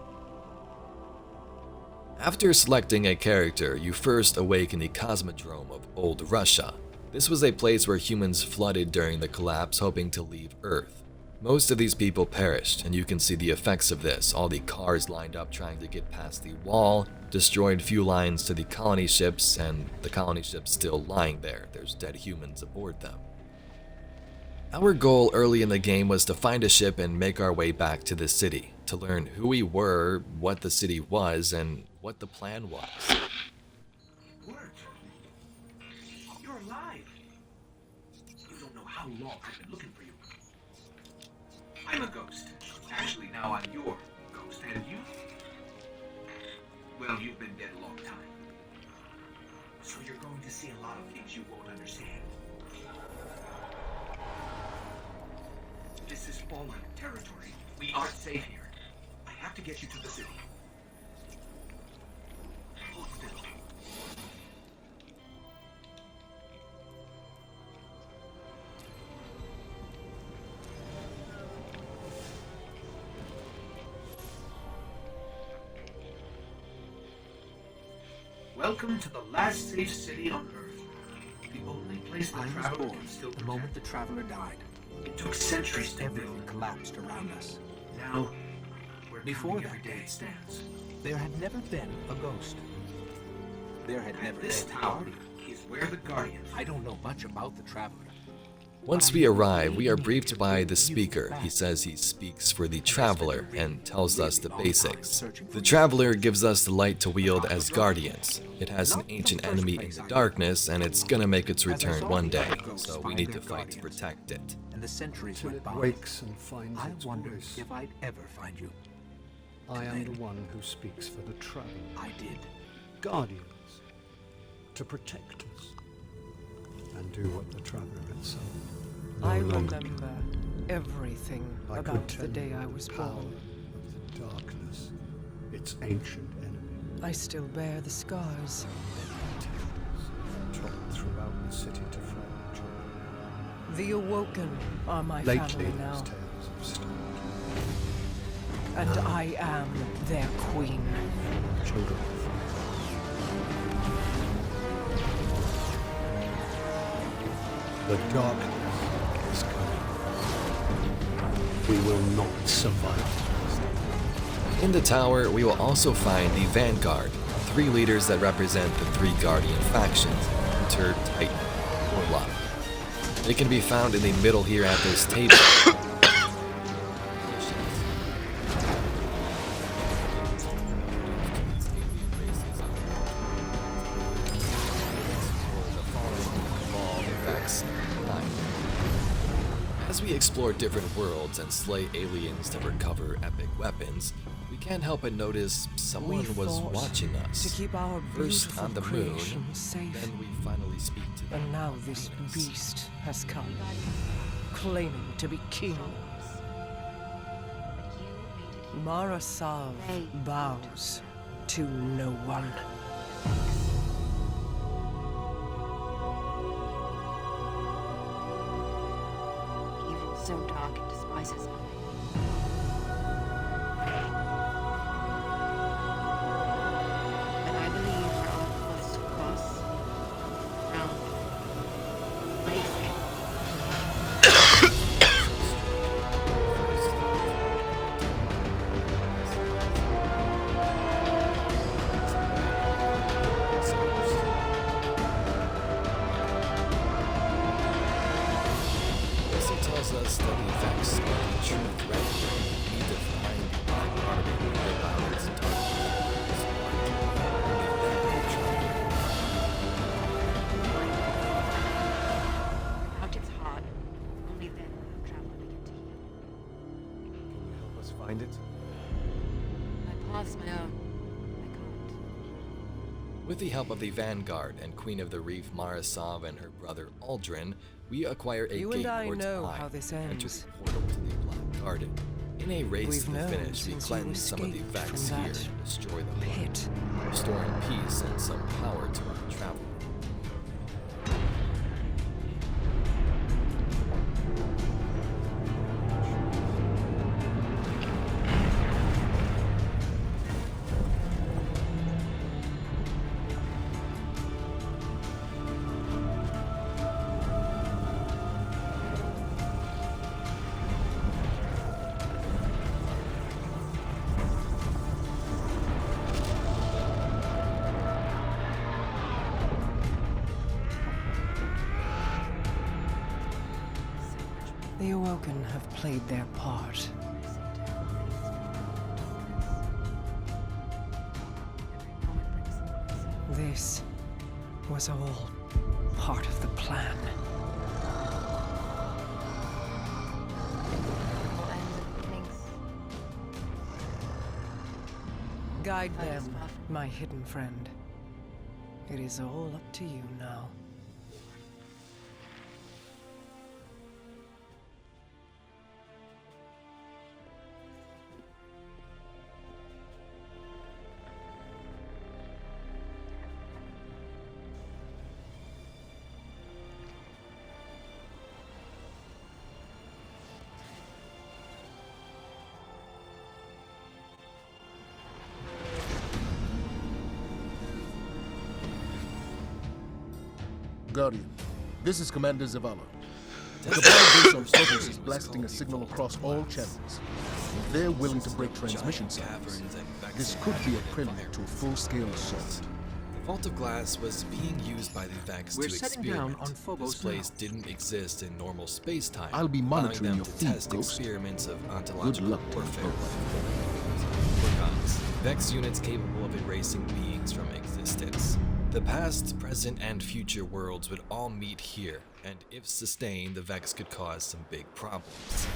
After selecting a character, you first awaken the Cosmodrome of Old Russia. This was a place where humans flooded during the collapse, hoping to leave Earth. Most of these people perished, and you can see the effects of this. All the cars lined up trying to get past the wall, destroyed fuel lines to the colony ships, and the colony ships still lying there. There's dead humans aboard them. Our goal early in the game was to find a ship and make our way back to the city, to learn who we were, what the city was, and what the plan was. You're alive. You don't know how long I've been looking for you. I'm a ghost. Actually, now I'm your ghost. And you? Well, you've been dead a long time. So you're going to see a lot of things you won't understand. This is fallen territory. We aren't safe here. I have to get you to the city. Hold still. Welcome to the last safe city on Earth. The only place the Traveler can still protect. The moment the Traveler died, It took centuries to build. everything collapsed around us. Now, we're Before counting every that day day, it stands. there had never been a ghost. There had never This been a tower Guardian. is where the Guardian. I don't know much about the Traveler. Once we arrive, we are briefed by the speaker. He says he speaks for the Traveler and tells us the basics. The Traveler gives us the light to wield as guardians. It has an ancient enemy in the darkness, and it's gonna make its return one day, so we need to fight to protect it. And the centuries Till went it by. wakes and finds I its wondered voice. if I'd ever find you. I am the one who speaks for the Traveler. I did. Guardians. To protect us. And do what the Traveler itself. I no longer remember everything I could about tell the day you I the was power born. of the darkness, its ancient enemy. I still bear the scars. Told throughout the city to frighten children. The Awoken are my Lately, family now, these tales have started. and I am their queen. Children. The darkness is coming. We will not survive. In the tower, we will also find the Vanguard, 3 leaders that represent the 3 Guardian factions, Hunter, Titan, or Locke. They can be found in the middle here at this table. As we explore different worlds and slay aliens to recover epic weapons, we can't help but notice someone was watching us. To keep our First beautiful on the moon, creation safe. then we finally speak to them. And now this beast has come, claiming to be king. Mara Sav bows to no one. Evil so dark it despises me. But I believe we're on course to cross round This tells us that the effects are the true threat. We define the Black Army with their powers and targets. out its heart. Only then will the traveler begin to heal. Can you help us find it? My path's my own. With the help of the Vanguard and Queen of the Reef Mara Sav and her brother Aldrin, we acquire a You gate and I towards know Pi, how this enter ends. the portal to the Black Garden. In a race We've to the known finish, we since you cleanse some of the escaped Vex from here that and destroy the pit, restoring peace and some power to our traveler. The Awoken have played their part. This was all part of the plan. Guide them, my hidden friend. It is all up to you now. Guardian, this is Commander Zavala. The Cabal base on Sophos is blasting a signal across all channels. They're willing to break transmission signals. This could be a prelude to a full-scale assault. The Vault of Glass was being used by the Vex We're to setting experiment. down on Phobos This place now. didn't exist in normal space-time. I'll be allowing monitoring them your to feet, test Ghost. experiments of Good ontological luck to you warfare. both. Organs, Vex units capable of erasing beings from existence. The past, present, and future worlds would all meet here, and if sustained, the Vex could cause some big problems.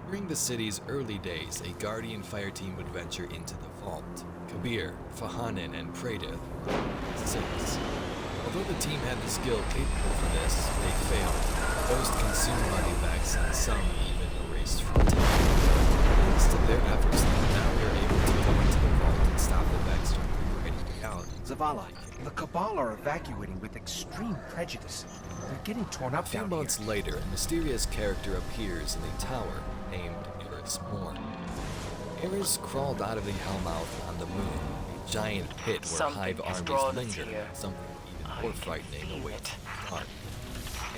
During the city's early days, a Guardian fire team would venture into the vault. Kabir, Fahanin, and Praedyth were 6. Although the team had the skill capable for this, they failed. Most consumed by the Vex, and some even erased from time. Thanks to their efforts, now we are able to go into the vault and stop the Vex from rewriting reality. Zavala, the Cabal are evacuating with extreme prejudice. They're getting torn up A few down months later, a mysterious character appears in the tower named Eris Morn. Eris crawled out of the Hellmouth on the moon, a giant pit where hive armies linger, and something even more frightening awaits in the dark.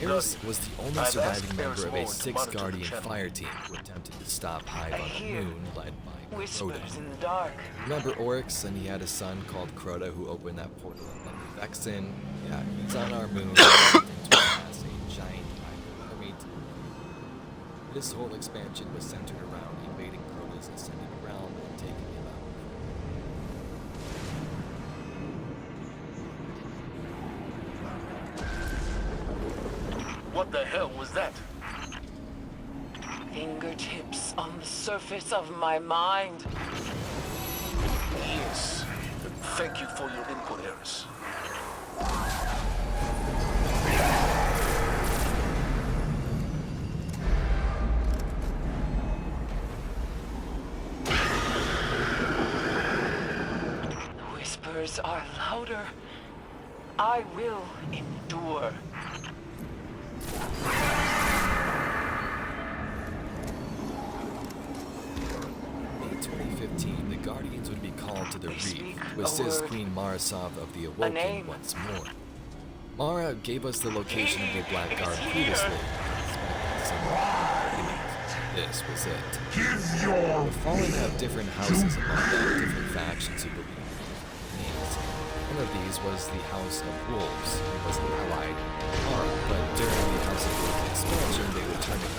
Eris was the only surviving member of a 6 Guardian fire team who attempted to stop Hive on the moon, led by Crota. In the dark. Remember Oryx, and he had a son called Crota who opened that portal and let the Vex in? Yeah, he's on our moon, as a giant army. This whole expansion was centered around invading Crota's ascended realm and taking him out. What the hell was that? Fingertips on the surface of my mind. Yes. Thank you for your input, Eris. The whispers are louder. I will endure. In 2015, the Guardians would be called to the Reef to assist Queen Marasov of the Awoken once more. Mara gave us the location of the Black Guard previously. This was it. The Fallen have different houses among them, different factions who believe in names. One of these was the House of Wolves, who was an allied of Mara, but during the House of Wolves expansion, they were terminated.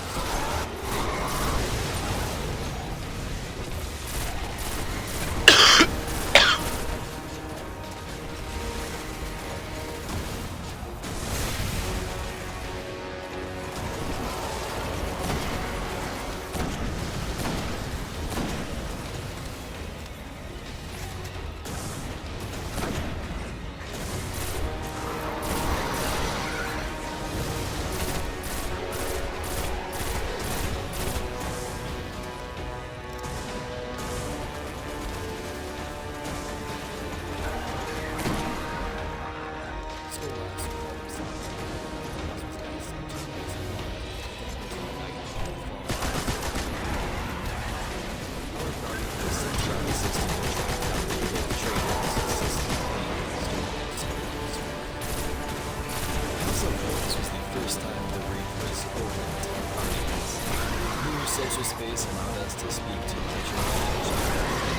Social space allowed us to speak to mutual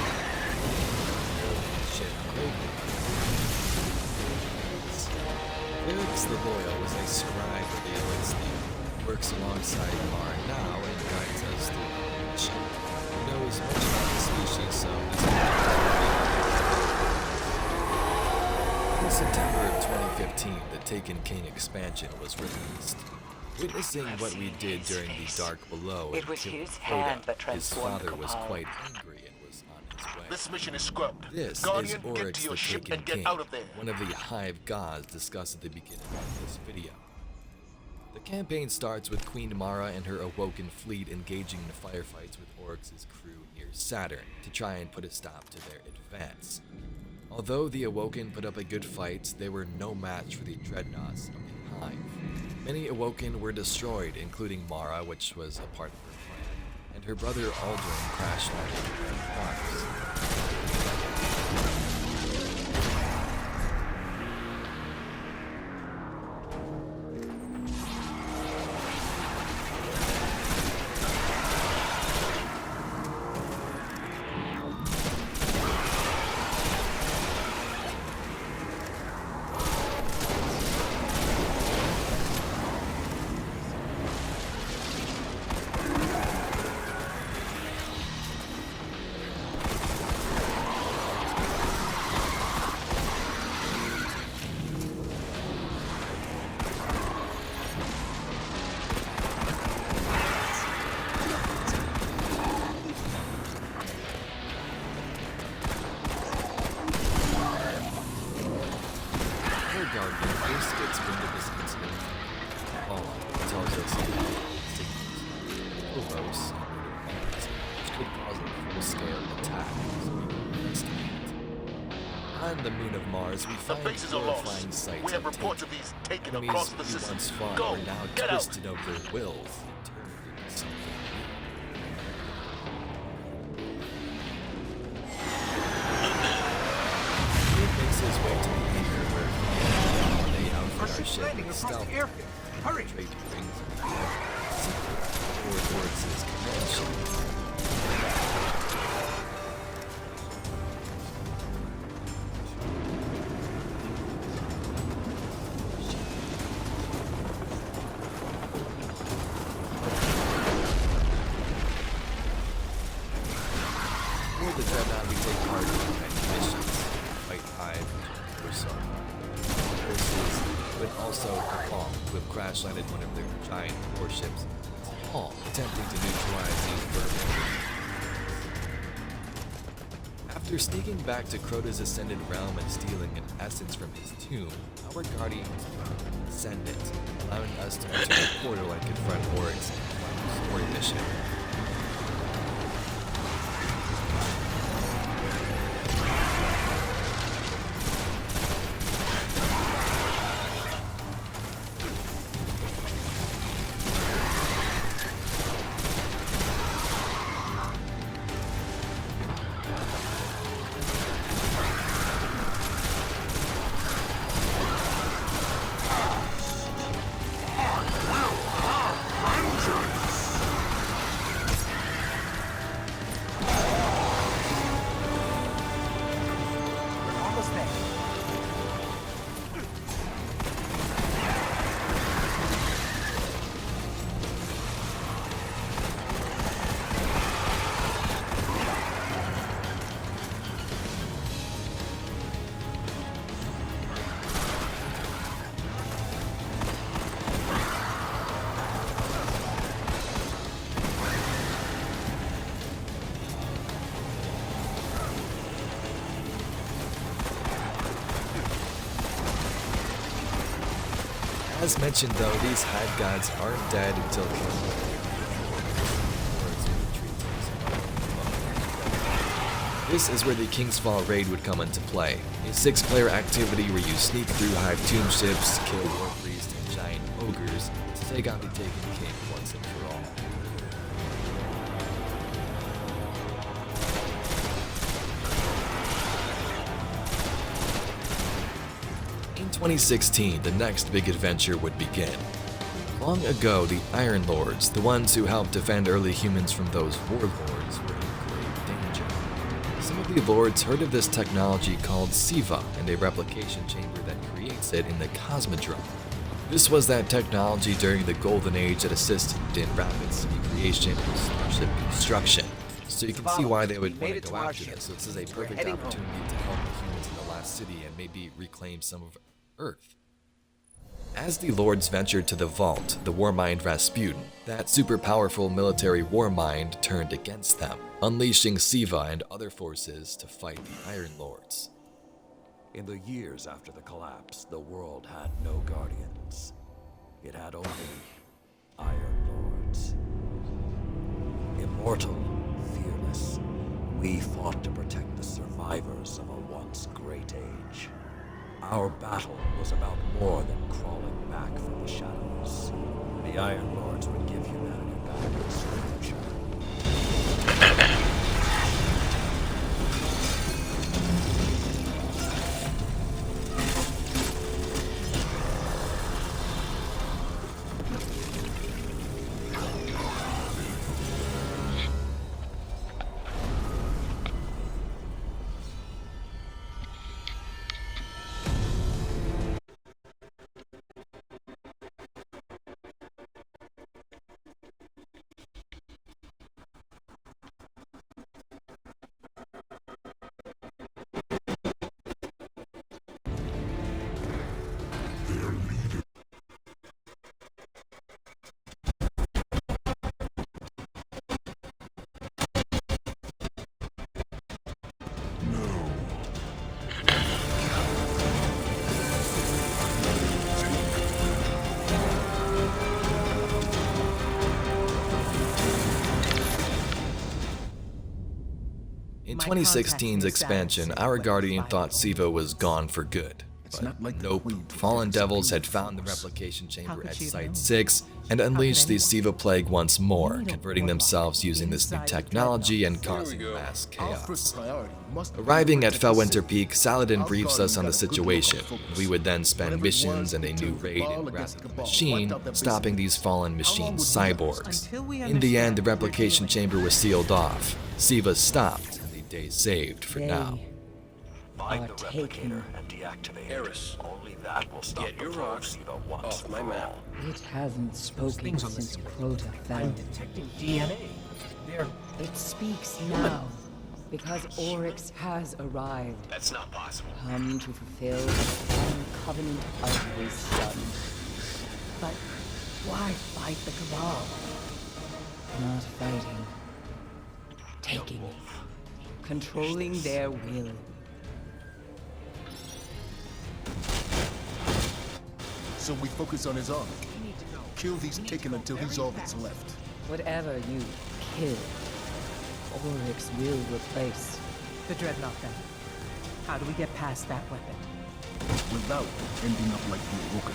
Felix the Loyal was a scribe of the Elixir, works alongside Mara now and guides us through knowledge. He knows much about the species, so he's in September of 2015, the Taken King expansion was released. Witnessing what we did during the Dark Below and killing Crota, his father was quite angry and was on his way. This mission is scrubbed. This Guardian, is get Oryx to your the ship Taken and get King, out of there. one of the Hive gods discussed at the beginning of this video. The campaign starts with Queen Mara and her Awoken fleet engaging in firefights with Oryx's crew near Saturn to try and put a stop to their advance. Although the Awoken put up a good fight, they were no match for the dreadnoughts of the Hive. Many Awoken were destroyed, including Mara, which was a part of her plan, and her brother Aldrin crashed landed on Mars. Guardian first gets wind of this incident. Paula tells us about signals, Phobos, which could cause a full-scale attack as we investigate. On the moon of Mars, we find horrifying sights We have of reports of these taken enemies across the we system. once fought Go, are now get out. twisted of their wills and turned into something makes his way to the anchor where they outfit our ship with stealth airfield. Hurry! trait brings Lord Oryx's command ship. For the Dreadnought, we take part in many missions, fight Hive, or so. Versus, but also Cabal, who have crash landed one of their giant warships, all attempting to neutralize these vermin. After sneaking back to Crota's ascended realm and stealing an essence from his tomb, our guardians send it, allowing us to enter the portal and confront Oryx in a final story mission. As mentioned though, these Hive gods aren't dead until killed. This is where the King's Fall raid would come into play, a 6-player activity where you sneak through Hive tomb ships, kill war priests and giant ogres to take out the Taken King once and for all. In 2016, the next big adventure would begin. Long ago, the Iron Lords, the ones who helped defend early humans from those warlords, were in grave danger. Some of the lords heard of this technology called SIVA and a replication chamber that creates it in the Cosmodrome. This was that technology during the Golden Age that assisted in rapid city creation and starship construction. So you can see why they would want to go after this. So this is a perfect opportunity to help the humans in the last city and maybe reclaim some of Earth. As the Lords ventured to the Vault, the Warmind Rasputin, that super powerful military warmind turned against them, unleashing Siva and other forces to fight the Iron Lords. In the years after the collapse, the world had no guardians. It had only Iron Lords. Immortal, fearless, we fought to protect the survivors of a once great age. Our battle was about more than crawling back from the shadows. The Iron Lords would give humanity back its future. In 2016's expansion, our Guardian thought Siva was gone for good. It's not like the Nope, Queen to fallen protect devils the had Supreme found the Force. replication chamber could at she have Site known? 6 and unleashed the Siva Plague once more, converting themselves using this new technology and causing mass Our first chaos. priority must be Arriving to at protect the Felwinter city. Peak, Saladin Our briefs us on the Guardian got a good situation. look on Focus. We would then spend Whatever it missions was, and a it new turned raid Cabal in against Wrath of the Cabal, Machine, wiped out their stopping base. these fallen How machine long would we cyborgs. Until we In the end, the understand what we're replication doing. chamber was sealed off. Siva stopped, and the day saved for now. Find the replicator and deactivate it. Eris, Only that will stop get the your flow of rocks Siva once off my for map. all. It hasn't spoken things on the since ceiling. Crota fell. I'm detecting DNA. They're It speaks now, because Oryx has arrived. That's not possible. Come to fulfill the solemn covenant of his son. But why fight the Cabal? Not fighting. Taking. Controlling their will. So we focus on his army. Kill these taken until he's all that's left. Whatever you kill, Oryx will replace. The Dreadnought then. How do we get past that weapon? Without ending up like the Orokin.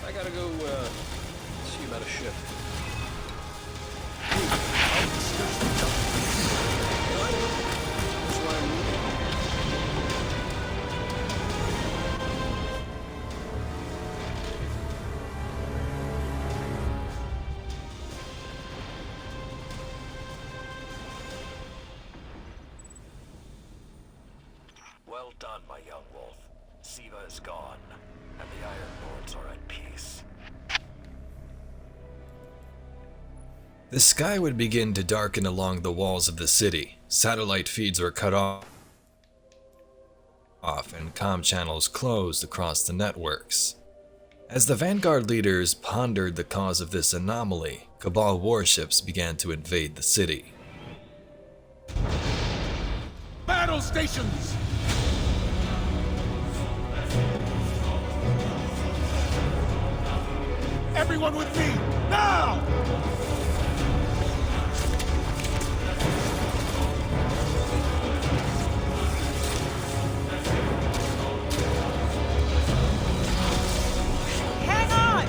I gotta go, see about a shift. Well done, my young wolf. Siva is gone, and the Iron Lords are at peace. The sky would begin to darken along the walls of the city. Satellite feeds were cut off, and comm channels closed across the networks. As the Vanguard leaders pondered the cause of this anomaly, Cabal warships began to invade the city. Battle stations! Everyone with me, now! Hang on!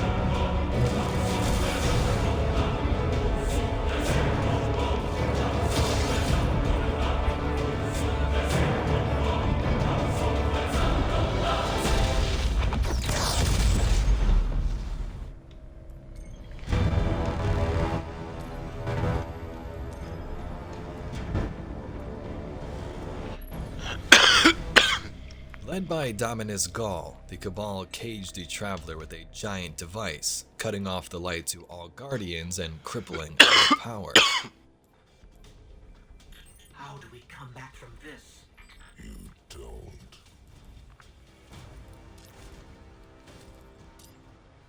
Led by Dominus Gaul, the Cabal caged the Traveler with a giant device, cutting off the light to all Guardians and crippling their power. How do we come back from this? You don't.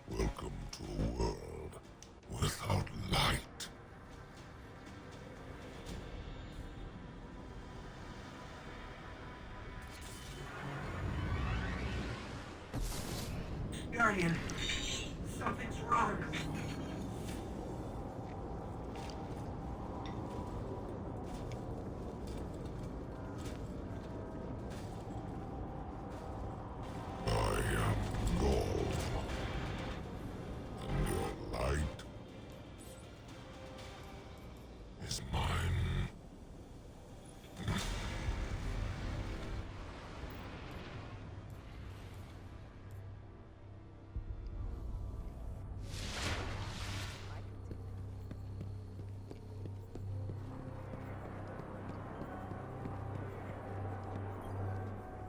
Welcome to a world without light. Guardian, something's wrong. I am Gaul. And your light is mine.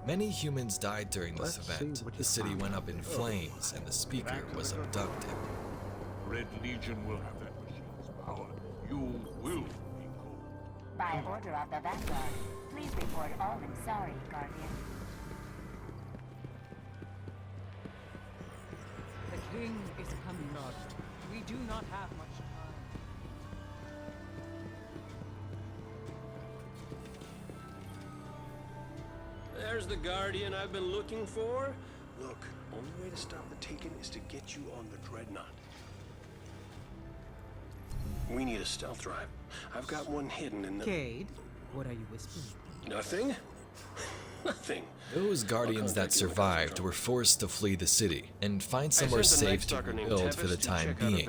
Many humans died during this Let's see event. what The you city found. went up in flames, and the speaker was abducted. Red Legion will have that machine's power. You will be Gaul. By order of the Vanguard, please report all I'm sorry, Guardian. The king is coming. We do not have much time. There's the Guardian I've been looking for. Look, only way to stop the Taken is to get you on the Dreadnought. We need a stealth drive. I've got one hidden in the... Cade, what are you whispering? Nothing? Nothing. Those guardians that survived were forced to flee the city and find somewhere safe to rebuild for the time being.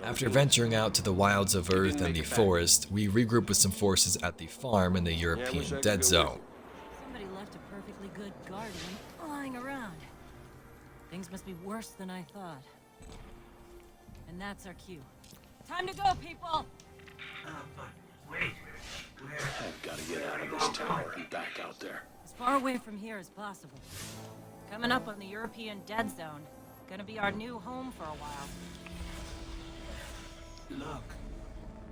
After venturing out to the wilds of Earth and the forest, we regrouped with some forces at the farm in the European Dead Zone. Somebody left a perfectly good guardian lying around. Things must be worse than I thought. And that's our cue. Time to go, people! Wait, I've got to get out of this tower and back out there. As far away from here as possible. Coming up on the European Dead Zone. Gonna be our new home for a while. look.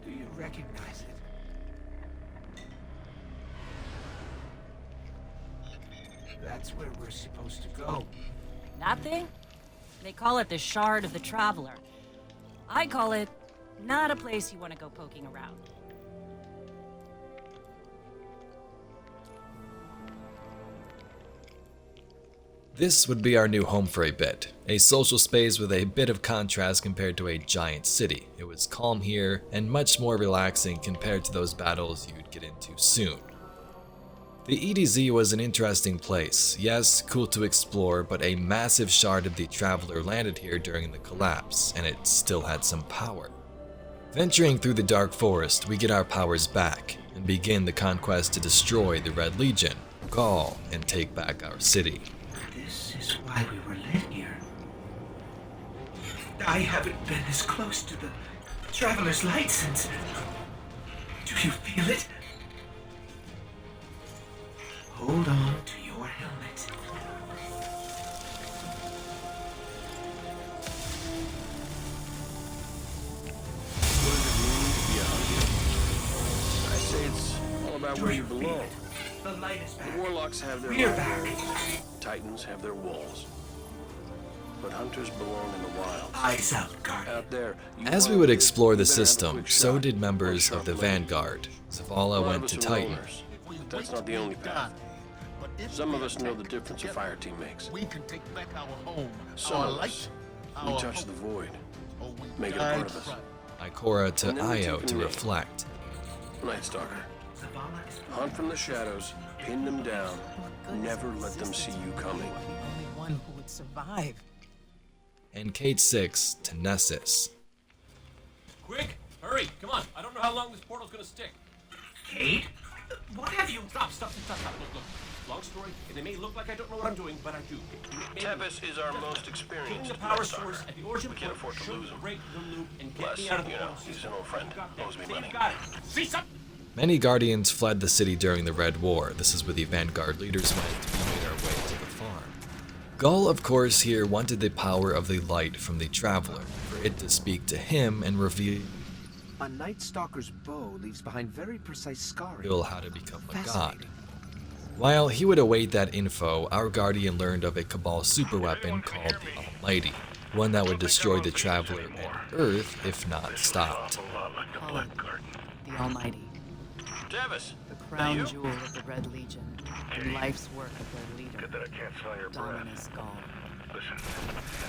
Do you recognize it? That's where we're supposed to go. That thing? They call it the Shard of the Traveler. I call it not a place you want to go poking around. This would be our new home for a bit, a social space with a bit of contrast compared to a giant city. It was calm here and much more relaxing compared to those battles you'd get into soon. The EDZ was an interesting place, yes, cool to explore, but a massive shard of the Traveler landed here during the collapse, and it still had some power. Venturing through the Dark Forest, we get our powers back, and begin the conquest to destroy the Red Legion, Gaul, and take back our city. This is why we were led here. I haven't been this close to the Traveler's Light since... Do you feel it? Hold on to your helmet. What does it mean to be out here? I say it's all about where you belong. The light is back. The Warlocks have their We're libraries. Titans have their walls. But hunters belong in the wild. Eyes out, Guardian. Out there. As we would explore the system, so did members of the Vanguard. Zavala went to Titan. That's not the only path. Some of us know the difference a fire team makes. We can take back our home, Some our of light, us, our we touch hope. the void. Oh, we Make it a died part of us. trying. Ikora to And then we Io take to the name. reflect. Night Stalker. Hunt from the shadows, pin them down, never let them see you coming. Only one who would survive. And Kate 6 to Nessus. Quick! Hurry! Come on! I don't know how long this portal's gonna stick. Kate? What have you... Stop! Look. Long story, and it may look like I don't know what I'm doing, but I do. Tepes is our most experienced Getting the power Night Stalker. source at the origin We can't point afford to should lose him. break the loop and get Plus, me out of the you know, portal he's system. an old friend. Got that. Owes me See, money. you got it. See something? Many Guardians fled the city during the Red War. This is where the Vanguard leaders went. We made our way to the farm. Gaul, of course, here wanted the power of the light from the Traveler, for it to speak to him and reveal A Night Stalker's bow leaves behind very precise scarring. how to become a god. While he would await that info, our Guardian learned of a Cabal superweapon called the Almighty, one that would destroy the Traveler and Earth if not stopped. Call it the Almighty. Tepes! The crown jewel of the Red Legion. And life's work of their leader, Dominus Gaul.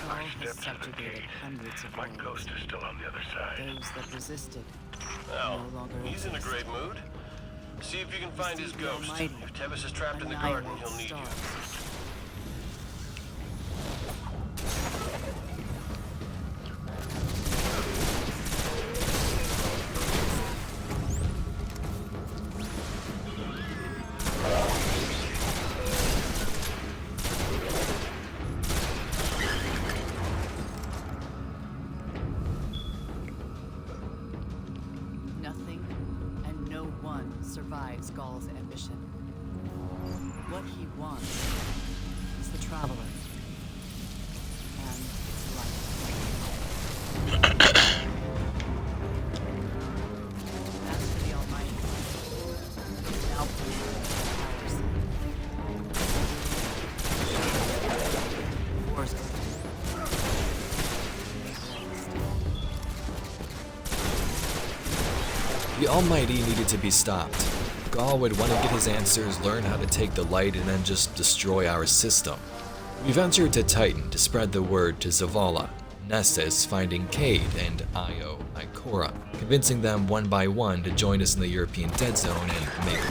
Gaul has subjugated hundreds of worlds. Ghost is still on the other side. Those that resisted Oh, no longer he's in a exist. great mood. See if you can find his The ghost. Almighty If Tepes is trapped in the garden, annihilates he'll need you. stars. Nothing and no one survives Gaul's ambition. What he wants is the Traveler and its light. As for the Almighty, now power War's The Almighty needed to be stopped. Gaul would want to get his answers, learn how to take the light, and then just destroy our system. We ventured to Titan to spread the word to Zavala, Nessus finding Cade, and Io Ikora, convincing them one by one to join us in the European Dead Zone and make.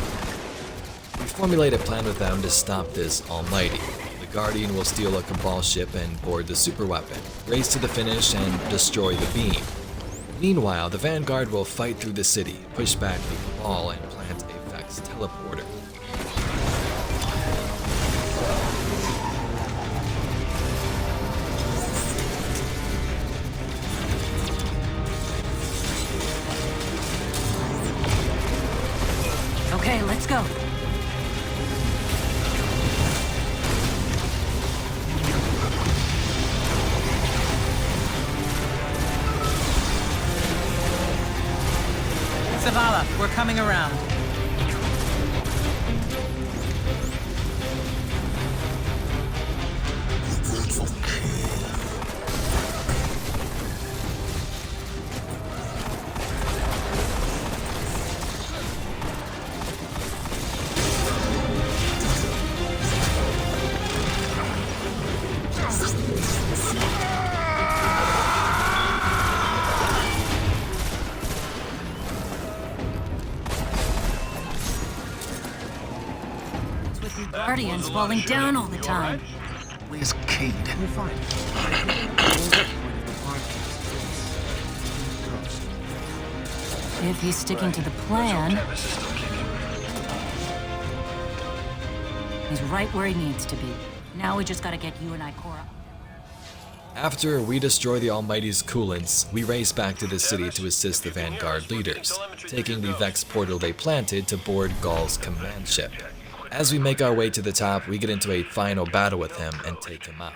We formulate a plan with them to stop this Almighty. The Guardian will steal a Cabal ship and board the superweapon, race to the finish, and destroy the beam. Meanwhile, the Vanguard will fight through the city, push back the Cabal, and plant a Vex teleporter. Okay, let's go. Zavala, we're coming around. Guardians falling down all the time. Where's Cade? We're fine. If he's sticking to the plan, he's right where he needs to be. Now we just gotta get you and Ikora. After we destroy the Almighty's coolants, we race back to the city to assist the Vanguard leaders, taking the Vex portal they planted to board Gaul's command ship. As we make our way to the top, we get into a final battle with him and take him out.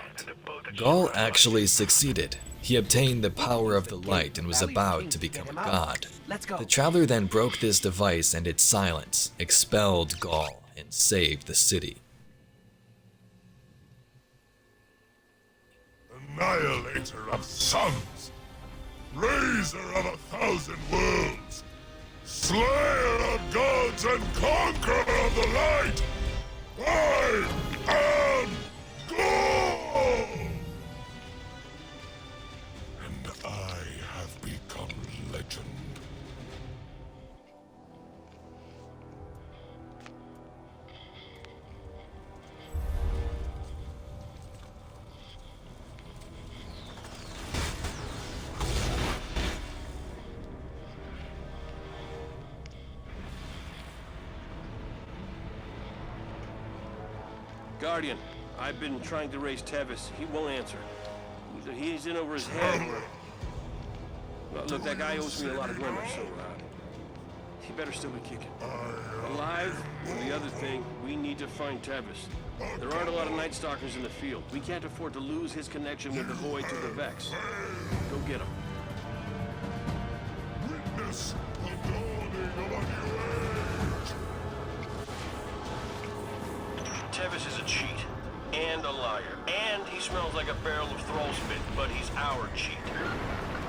Gaul actually succeeded. He obtained the power of the light and was about to become a god. The Traveler then broke this device and its silence, expelled Gaul, and saved the city. Annihilator of suns, raiser of 1,000 worlds, slayer of gods and conqueror of the light, I am Gaul! And I have become legend. Guardian, I've been trying to raise Tevis. He won't answer. He's in over his head. Well, look, that guy owes me a lot of glimmer, so he better still be kicking. Alive, and the other thing, we need to find Tevis. There aren't a lot of Night Stalkers in the field. We can't afford to lose his connection with the Void to the Vex. Go get him. Witness the dawning of a new age. Tevis is a cheat, and a liar, and he smells like a barrel of thrall spit, but he's our cheat.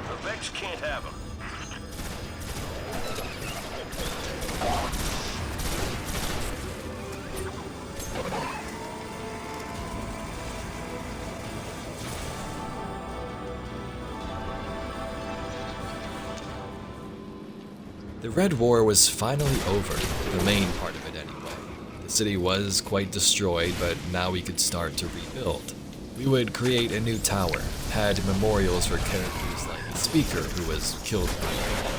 The Vex can't have him. The Red War was finally over, the main part of it anyway. The city was quite destroyed, but now we could start to rebuild. We would create a new tower, had memorials for characters like the Speaker who was killed by Gaul,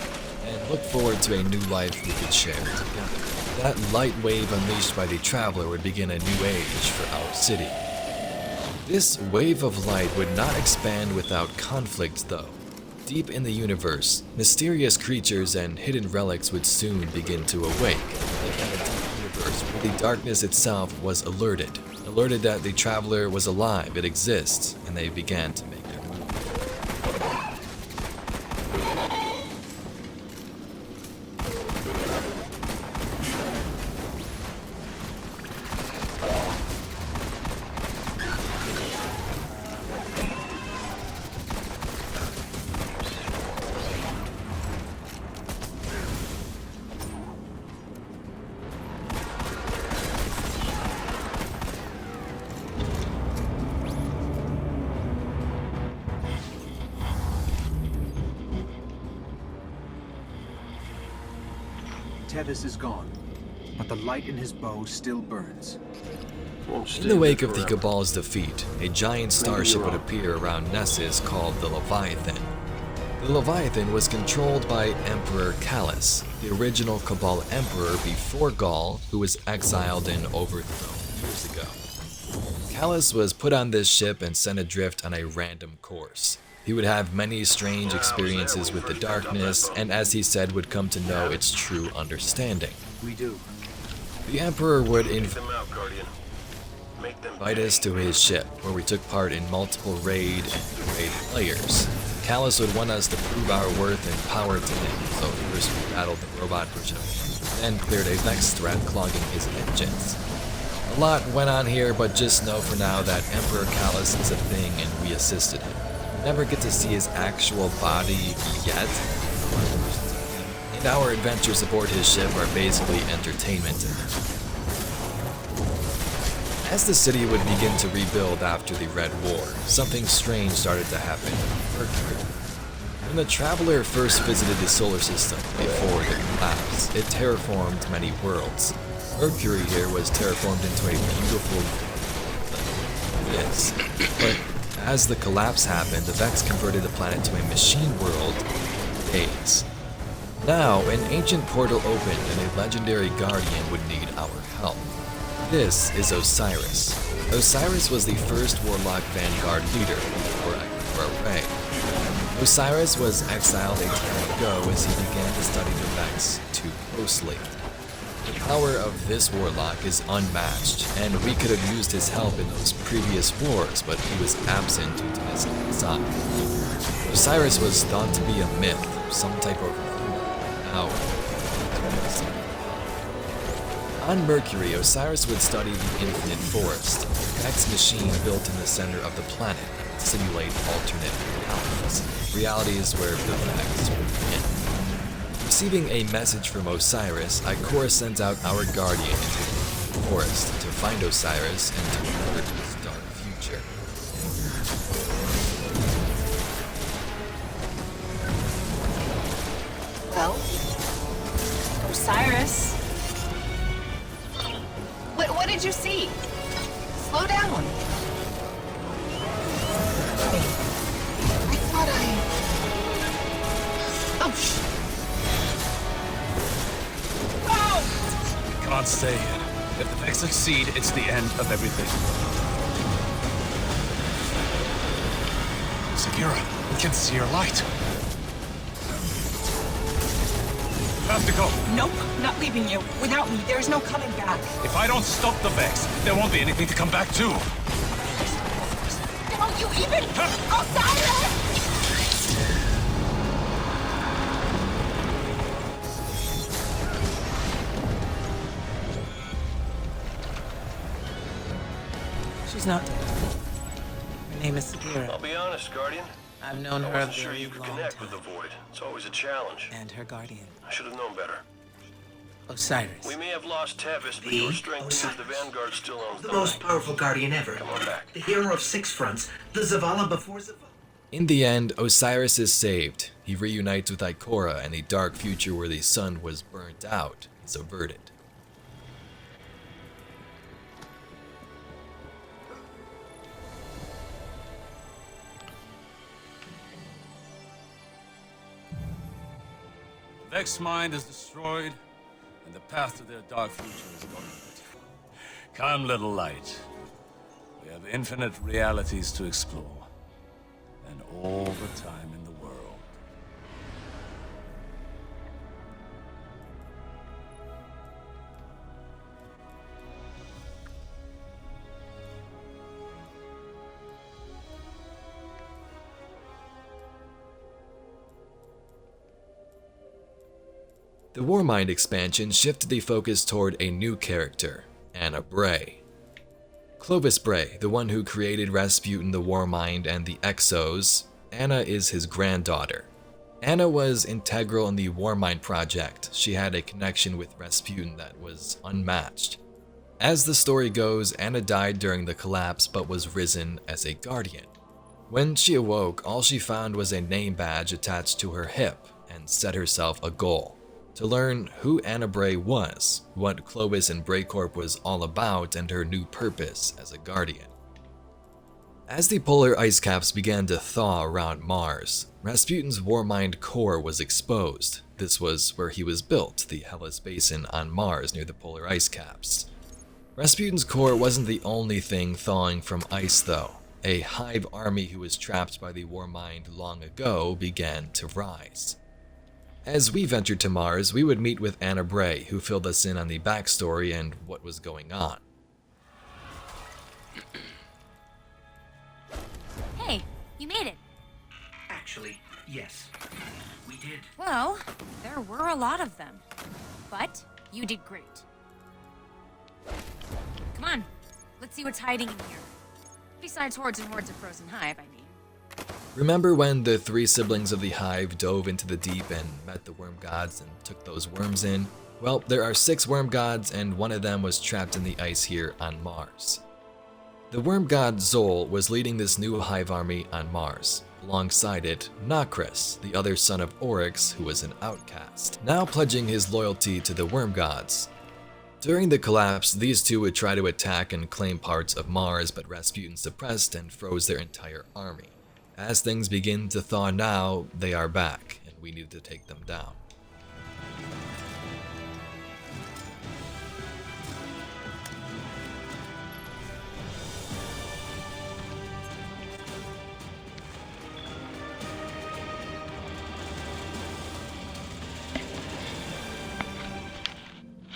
and look forward to a new life we could share together. That light wave unleashed by the Traveler would begin a new age for our city. This wave of light would not expand without conflict though. Deep in the universe, mysterious creatures and hidden relics would soon begin to awake, like in a deep universe where the darkness itself was alerted that the Traveler was alive, it exists, and they began to make their move. Tevis is gone. but the light in his bow still burns. In the wake of the Cabal's defeat, a giant starship would appear around Nessus called the Leviathan. The Leviathan was controlled by Emperor Callus, the original Cabal Emperor before Gaul, who was exiled and overthrown years ago. Callus was put on this ship and sent adrift on a random course. He would have many strange experiences with the darkness, and as he said, would come to know its true understanding. We do. The Emperor would Them out, Guardian. Make them invite us to his ship, where we took part in multiple raid and raid players. Callus would want us to prove our worth and power to him, so first we battled the robot version of him, then cleared a Vex threat clogging his engines. A lot went on here, but just know for now that Emperor Callus is a thing and we assisted him. We never get to see his actual body yet, and our adventures aboard his ship are basically entertainment to him. As the city would begin to rebuild after the Red War, something strange started to happen on Mercury. When the Traveler first visited the solar system before the collapse, it terraformed many worlds. Mercury here was terraformed into a beautiful this. But as the collapse happened, the Vex converted the planet to a machine world in days. Now, an ancient portal opened and a legendary guardian would need our help. This is Osiris. Osiris was the first Warlock Vanguard leader before Ikora Rey. Osiris was exiled a time ago as he began to study the Vex too closely. The power of this Warlock is unmatched, and we could have used his help in those previous wars, but he was absent due to his exile. Osiris was thought to be a myth, some type of power. On Mercury, Osiris would study the Infinite Forest, a Vex machine built in the center of the planet that would simulate alternate realities where the Vex would begin. Receiving a message from Osiris, Ikora sends out our Guardian into the forest to find Osiris and to avert his dark future. Well, Osiris. What did you see? Slow down. I thought Oh, We can't stay here. If the Vex succeed, it's the end of everything. Sagira, we can see your light. You have to go. Nope, not leaving you. Without me, there's no coming back. If I don't stop the Vex, there won't be anything to come back to. Don't you even... Osiris! She's not dead. Her name is Sagira. I'll be honest, Guardian. I've known I her a wasn't sure very you could long connect time. with the Void. It's always a challenge. And her guardian, I should have known better. Osiris. We may have lost Tevis, but your strength means the Vanguard still owns The most powerful guardian ever. Come on back. The hero of Six Fronts. The Zavala before Zavala. In the end, Osiris is saved. He reunites with Ikora, and the dark future where the sun was burnt out is averted. The Vex mind is destroyed, and the path to their dark future is opened. Come, little light. We have infinite realities to explore, and all the time in the world. The Warmind expansion shifted the focus toward a new character, Anna Bray. Clovis Bray, the one who created Rasputin the Warmind and the Exos, Anna is his granddaughter. Anna was integral in the Warmind project. She had a connection with Rasputin that was unmatched. As the story goes, Anna died during the collapse but was risen as a guardian. When she awoke, all she found was a name badge attached to her hip and set herself a goal: to learn who Anna Bray was, what Clovis and Braycorp was all about, and her new purpose as a Guardian. As the polar ice caps began to thaw around Mars, Rasputin's Warmind core was exposed. This was where he was built, the Hellas Basin on Mars near the polar ice caps. Rasputin's core wasn't the only thing thawing from ice though. A hive army who was trapped by the Warmind long ago began to rise. As we ventured to Mars, we would meet with Anna Bray, who filled us in on the backstory and what was going on. Hey, you made it. Actually, yes. We did. Well, there were a lot of them. But you did great. Come on, let's see what's hiding in here. Besides hordes and hordes of frozen hive, I mean. Remember when the three siblings of the Hive dove into the deep and met the worm gods and took those worms in? Well, there are 6 worm gods and one of them was trapped in the ice here on Mars. The worm god Zol was leading this new hive army on Mars. Alongside it, Nokris, the other son of Oryx, who was an outcast, now pledging his loyalty to the worm gods. During the collapse, these two would try to attack and claim parts of Mars, but Rasputin suppressed and froze their entire army. As things begin to thaw now, they are back, and we need to take them down.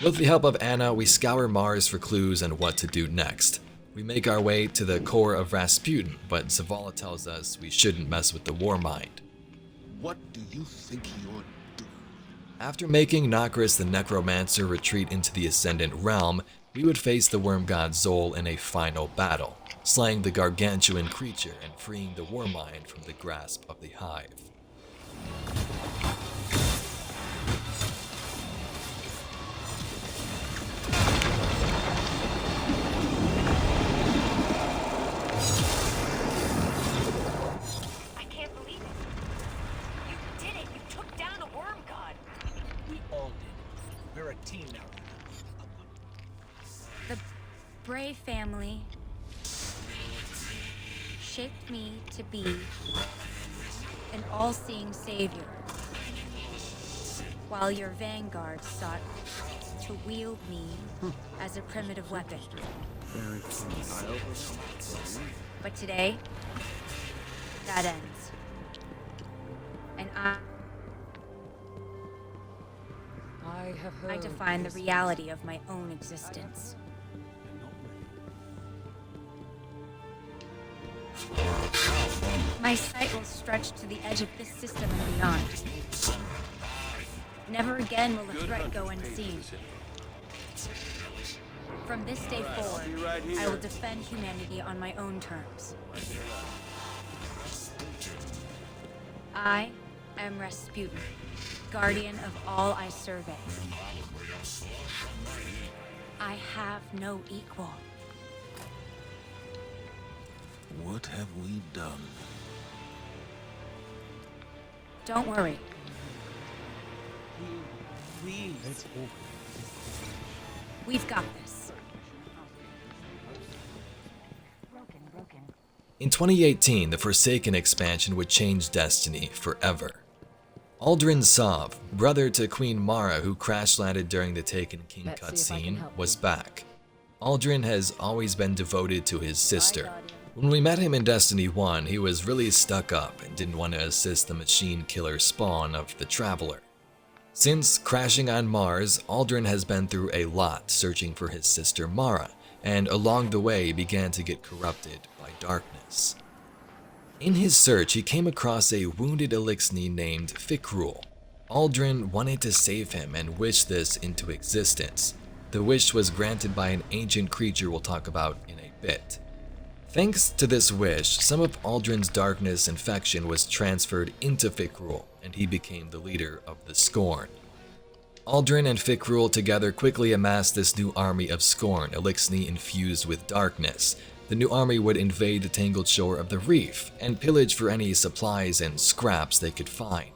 With the help of Anna, we scour Mars for clues on what to do next. We make our way to the core of Rasputin, but Zavala tells us we shouldn't mess with the Warmind. What do you think you're doing? After making Nokris the Necromancer retreat into the Ascendant Realm, we would face the worm god Zol in a final battle, slaying the gargantuan creature and freeing the Warmind from the grasp of the Hive. Bray family shaped me to be an all-seeing savior, while your vanguard sought to wield me as a primitive weapon. But today, that ends. And I define the reality of my own existence. My sight will stretch to the edge of this system and beyond. Never again will a threat go unseen. From this day forward, I will defend humanity on my own terms. I am Rasputin, guardian of all I survey. I have no equal. What have we done? Don't worry. Please. We've got this. In 2018, the Forsaken expansion would change Destiny forever. Aldrin Sov, brother to Queen Mara who crash-landed during the Taken King cutscene, was back. Aldrin has always been devoted to his sister. When we met him in Destiny 1, he was really stuck up and didn't want to assist the machine killer spawn of the Traveler. Since crashing on Mars, Aldrin has been through a lot searching for his sister Mara, and along the way began to get corrupted by darkness. In his search, he came across a wounded Eliksni named Fikrul. Aldrin wanted to save him and wished this into existence. The wish was granted by an ancient creature we'll talk about in a bit. Thanks to this wish, some of Aldrin's darkness infection was transferred into Fikrul, and he became the leader of the Scorn. Aldrin and Fikrul together quickly amassed this new army of Scorn, Eliksni infused with darkness. The new army would invade the tangled shore of the reef, and pillage for any supplies and scraps they could find.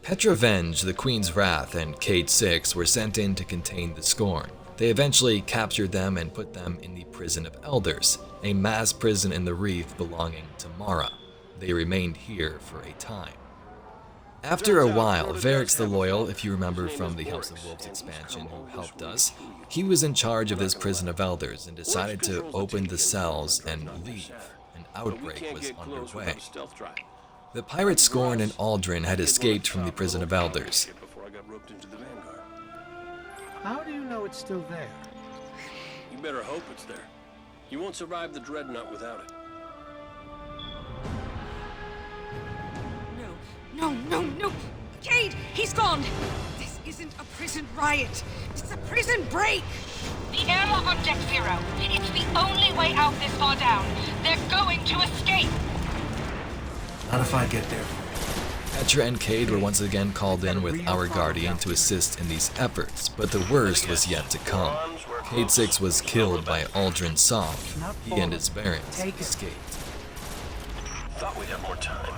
Petrovenge, the Queen's Wrath, and Cade Six were sent in to contain the Scorn. They eventually captured them and put them in the Prison of Elders, a mass prison in the Reef belonging to Mara. They remained here for a time. After a while, Varix the Loyal, if you remember from the House of Wolves expansion who helped us, he was in charge of this Prison of Elders and decided to open the cells and leave. An outbreak was underway. The pirate Scorn and Aldrin had escaped from the Prison of Elders. How do you know it's still there? You better hope it's there. You won't survive the Dreadnought without it. No! Cade, he's gone! This isn't a prison riot. It's a prison break! The airlock on Deck Zero. It's the only way out this far down. They're going to escape! Not if I get there. Petra and Cade were once again called in with our Guardian to assist in these efforts, but the worst was yet to come. Cade Six was killed by Aldrin Sov. He and his barons escaped. Thought we'd have more time.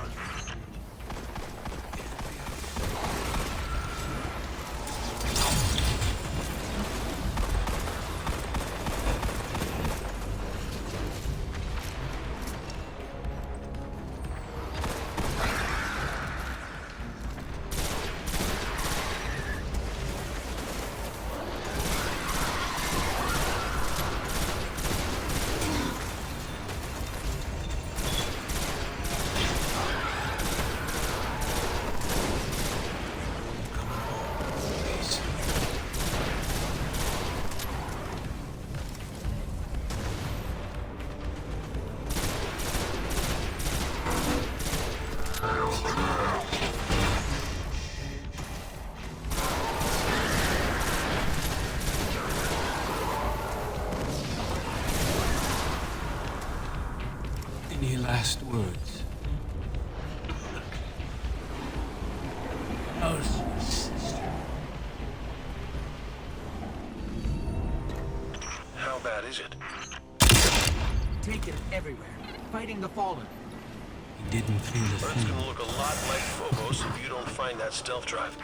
Any last words? No, sweet sister. How bad is it? Taken everywhere, fighting the Fallen. He didn't feel a Earth's thing. gonna look a lot like Phobos if you don't find that stealth drive.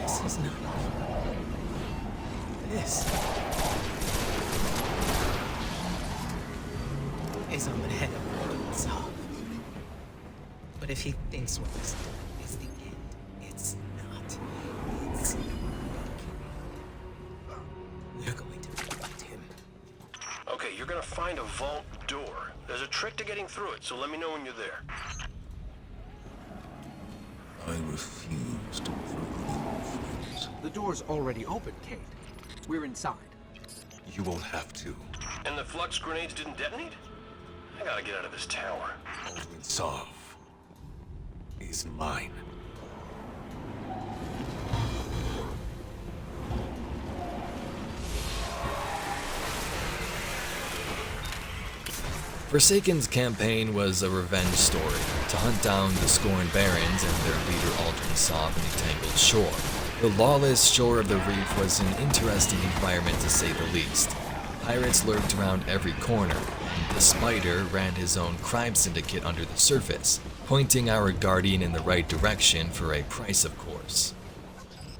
This is not. This is on the head of Aldrin Sov. But if he thinks what he's done is the end, it's not. It's. We're going to defeat him. Okay, you're gonna find a vault door. There's a trick to getting through it, so let me know when you're there. I refuse to prove. The door's already open, Cade. We're inside. You won't have to. And the flux grenades didn't detonate? I gotta get out of this tower. Aldrin Sov is mine. Forsaken's campaign was a revenge story, to hunt down the Scorn Barons and their leader Aldrin Sov in the Tangled Shore. The lawless shore of the Reef was an interesting environment to say the least. Pirates lurked around every corner, and the Spider ran his own crime syndicate under the surface, pointing our Guardian in the right direction for a price, of course.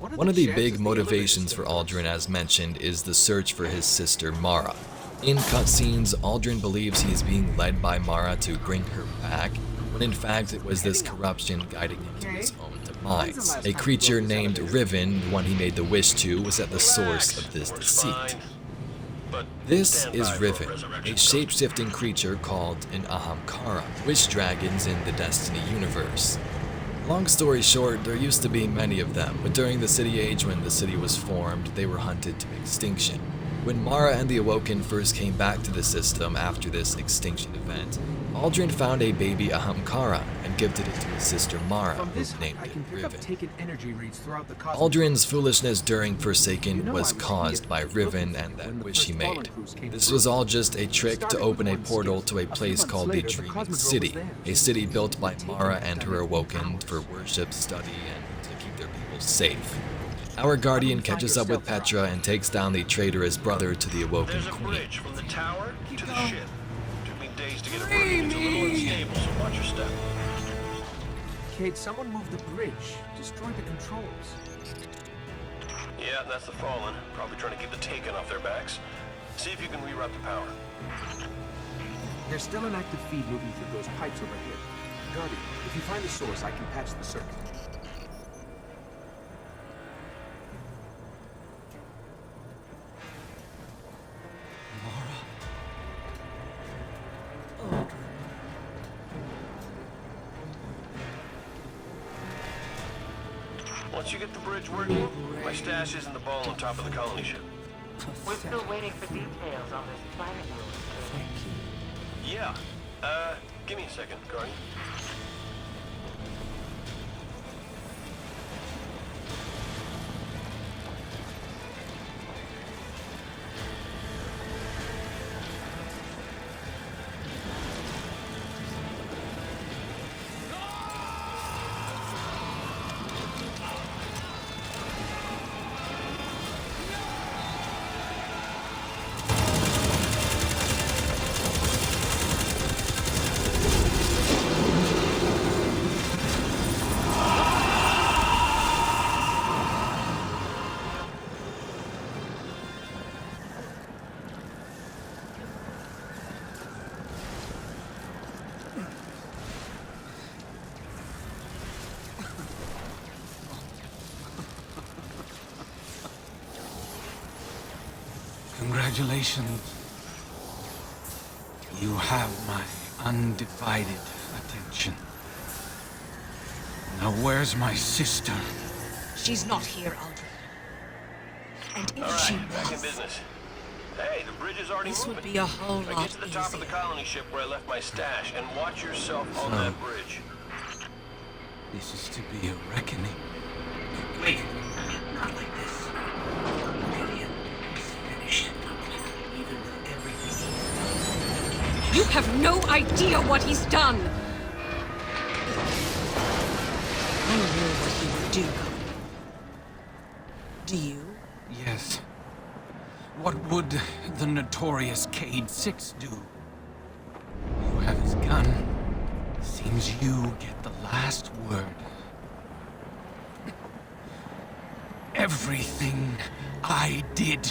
One of the big motivations for Aldrin, as mentioned, is the search for his sister Mara. In cutscenes, Aldrin believes he is being led by Mara to bring her back, when in fact it was this corruption guiding him to his own demise. A creature named Riven, the one he made the wish to, was at the source of this deceit. This is Riven, a shape-shifting creature called an Ahamkara, wish dragons in the Destiny universe. Long story short, there used to be many of them, but during the City Age when the city was formed, they were hunted to extinction. When Mara and the Awoken first came back to the system after this extinction event, Aldrin found a baby Ahamkara and gifted it to his sister Mara, From who this height, named I can it pick up Riven. taken energy reads throughout the cosmos. Aldrin's foolishness during Forsaken You know was I was caused here by looking Riven for and you that when the wish he first Fallen made. crews came This through. was all just a trick to Started open a with one portal skiff. to a few place months called the later, Dreaming Cosmodrome was City, there. a city built by Mara and her Awoken for worship, study, and to keep their people safe. Our Guardian catches up with Petra and takes down the traitorous brother to the Awoken There's a Queen. bridge from the tower to the ship. Took me days to get it working. It's a little unstable, so watch your step. Cade, someone moved the bridge. Destroyed the controls. Yeah, that's the Fallen. Probably trying to keep the Taken off their backs. See if you can reroute the power. There's still an active feed moving through those pipes over here. Guardian, if you find the source, I can patch the circuit. Once you get the bridge working, my stash is in the ball on top of the colony ship. We're still waiting for details on this planet yours. Yeah. Give me a second, Guardian. Congratulations. You have my undivided attention. Now where's my sister? She's not here, Aldrin. And if All she right, back in was, business. Hey, the bridge is already this moving. would be a whole Now lot get to the top of the colony ship where I left my stash and watch yourself on that bridge. This is to be a reckoning. Wait, not like this. Gideon is finished. Even with everything You have no idea what he's done! I knew what he would do, Cody. Do you? Yes. What would the notorious Cade 6 do? You have his gun. Seems you get the last word. Everything I did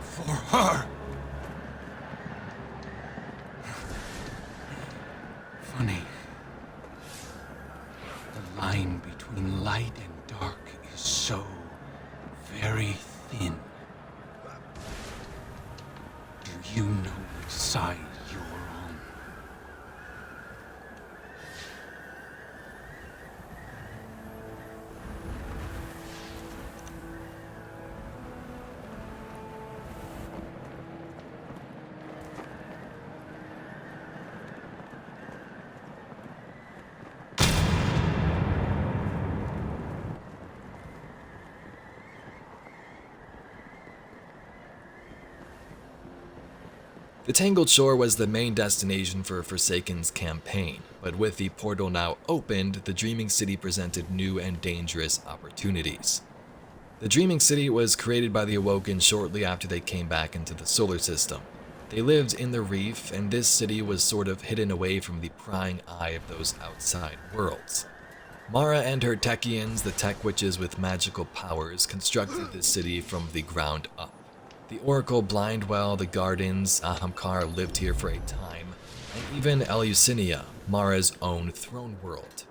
for her. Funny. The line between light and dark is so very thin. Do you know which side you're on? The Tangled Shore was the main destination for Forsaken's campaign, but with the portal now opened, the Dreaming City presented new and dangerous opportunities. The Dreaming City was created by the Awoken shortly after they came back into the solar system. They lived in the reef, and this city was sort of hidden away from the prying eye of those outside worlds. Mara and her Techians, the Tech Witches with magical powers, constructed this city from the ground up. The Oracle Blindwell, the Gardens, Ahamkara lived here for a time, and even Eleusinia, Mara's own throne world.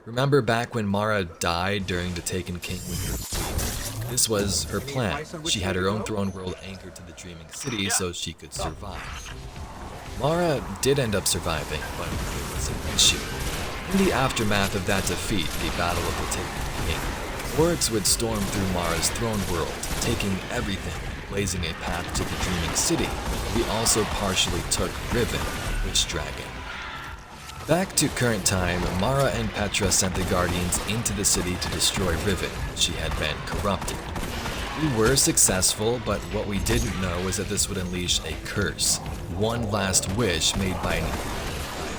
Remember back when Mara died during the Taken King with her queen? This was her plan. She had her own throne world anchored to the Dreaming City so she could survive. Mara did end up surviving, but there was an issue. In the aftermath of that defeat, the Battle of the Taken King, Oryx would storm through Mara's throne world, taking everything, blazing a path to the Dreaming City. He also partially took Riven, Witch Dragon. Back to current time, Mara and Petra sent the Guardians into the city to destroy Riven. She had been corrupted. We were successful, but what we didn't know is that this would unleash a curse. One last wish made by a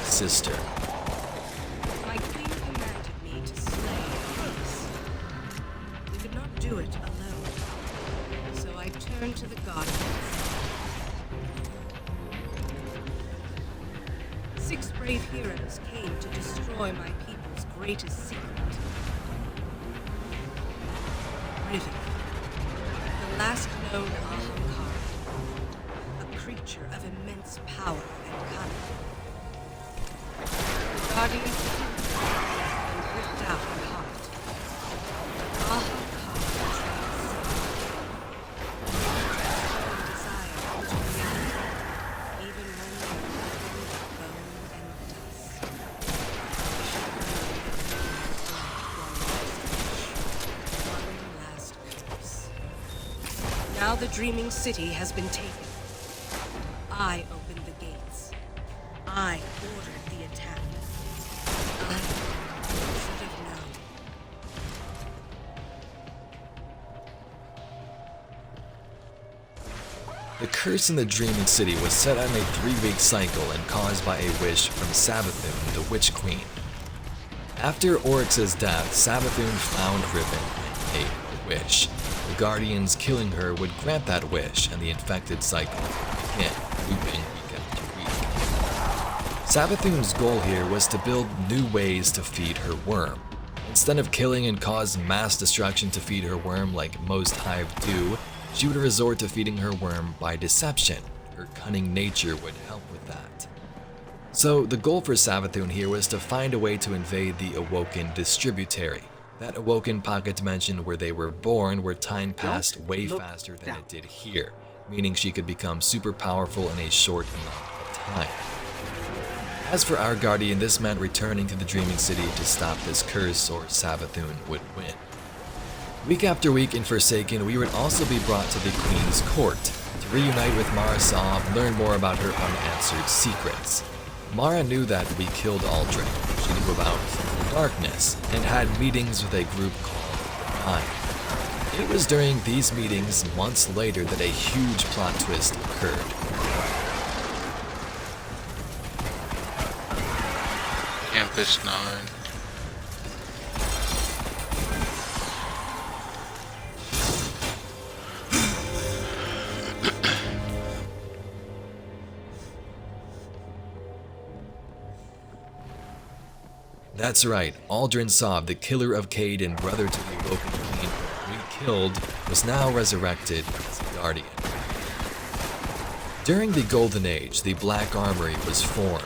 sister. My queen commanded me to slay Oryx. We could not do it alone, so I turned to the Guardians. 6 brave heroes came to destroy my people's greatest secret. Riven, the last known Ahamkara, a creature of immense power and cunning. The Guardians killed her and ripped out her heart. Ahamkara was the desire to create, even when they were bone and dust. One last curse. Now the Dreaming City has been taken. I opened the gates. I ordered the attack. I should have known. The curse in the Dreaming City was set on a 3-week cycle and caused by a wish from Savathun, the Witch Queen. After Oryx's death, Savathun found Riven and made a wish. The Guardians killing her would grant that wish, and the infected cycle would begin, looping week after week. Savathun's goal here was to build new ways to feed her worm. Instead of killing and cause mass destruction to feed her worm like most hive do, she would resort to feeding her worm by deception. Her cunning nature would help with that. So the goal for Savathun here was to find a way to invade the Awoken Distributary, that Awoken pocket dimension where they were born, where time passed way faster than it did here, meaning she could become super powerful in a short amount of time. As for our Guardian, this meant returning to the Dreaming City to stop this curse, or Savathun would win. Week after week in Forsaken, we would also be brought to the Queen's Court to reunite with Mara Sov and learn more about her unanswered secrets. Mara knew that we killed Aldrin. She knew about the darkness and had meetings with a group called the Nine. It was during these meetings months later that a huge plot twist occurred. Campus 9. That's right, Aldrin Sov, the killer of Cayde and brother to the Awoken Queen we killed, was now resurrected as a Guardian. During the Golden Age, the Black Armory was formed.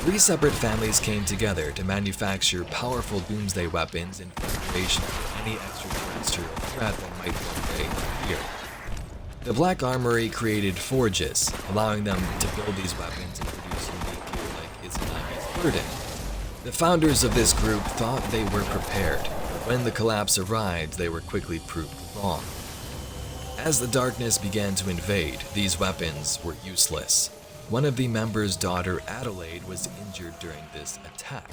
3 separate families came together to manufacture powerful doomsday weapons in preparation for any extraterrestrial threat that might one day appear. The Black Armory created forges, allowing them to build these weapons and produce unique gear like Izanagi's Burden. The founders of this group thought they were prepared, but when the collapse arrived, they were quickly proved wrong. As the darkness began to invade, these weapons were useless. One of the members' daughter, Adelaide, was injured during this attack.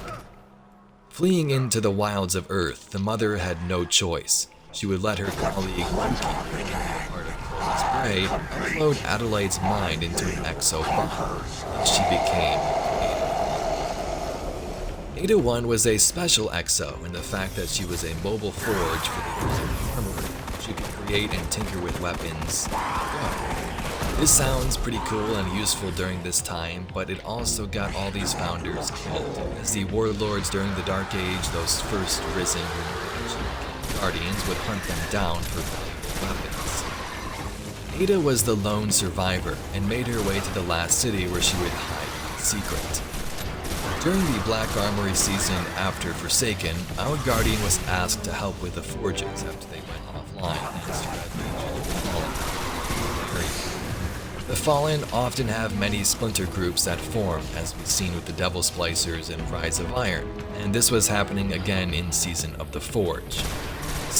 Fleeing into the wilds of Earth, the mother had no choice. She would let her colleague, Mookie, part of Cole's prey, upload Adelaide's mind into an exo-bomb, and she became Ada 1 was a special exo in the fact that she was a mobile forge for the Black Armory. She could create and tinker with weapons. This sounds pretty cool and useful during this time, but it also got all these founders killed, as the warlords during the Dark Age, those first risen Guardians, would hunt them down for valuable weapons. Ada was the lone survivor and made her way to the last city where she would hide in secret. During the Black Armory season after Forsaken, our Guardian was asked to help with the forges after they went offline and spread the Fallen. The Fallen often have many splinter groups that form, as we've seen with the Devil Splicers and Rise of Iron, and this was happening again in Season of the Forge.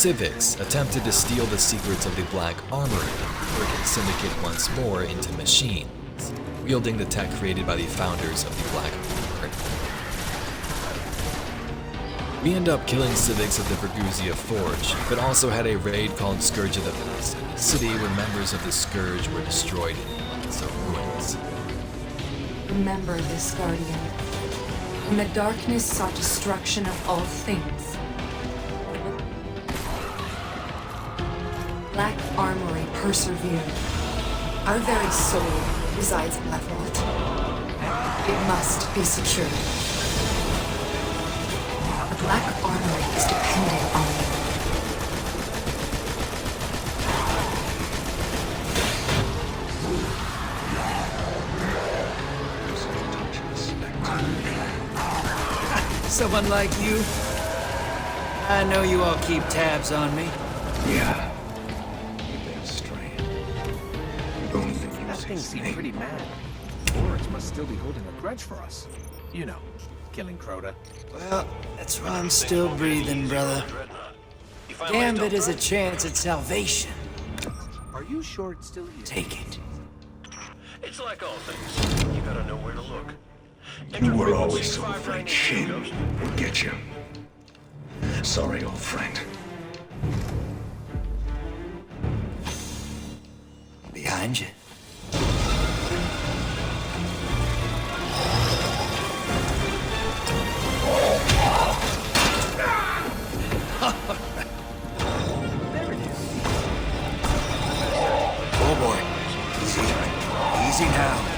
Civics attempted to steal the secrets of the Black Armory, working Syndicate once more into machines, wielding the tech created by the founders of the Black Armory. We end up killing Civics at the Berguzia Forge, but also had a raid called Scourge of the Past, a city where members of the Scourge were destroyed in months of ruins. Remember this, Guardian. When the darkness sought destruction of all things, Black Armory persevered. Our very soul resides in that vault. It must be secured. The Black Armory is dependent on you. Someone like you? I know you all keep tabs on me. Yeah. You've been straying. Don't think you that thing seemed pretty mad. Oryx must still be holding a grudge for us. You know, killing Crota. Well, that's why I'm still breathing, brother. Gambit is a chance at salvation. Are you sure it's still here? Take it. It's like all things. You gotta know where to look. You were always so afraid Shin would get you. Sorry, old friend. Behind you. Oh boy. Easy. Easy now.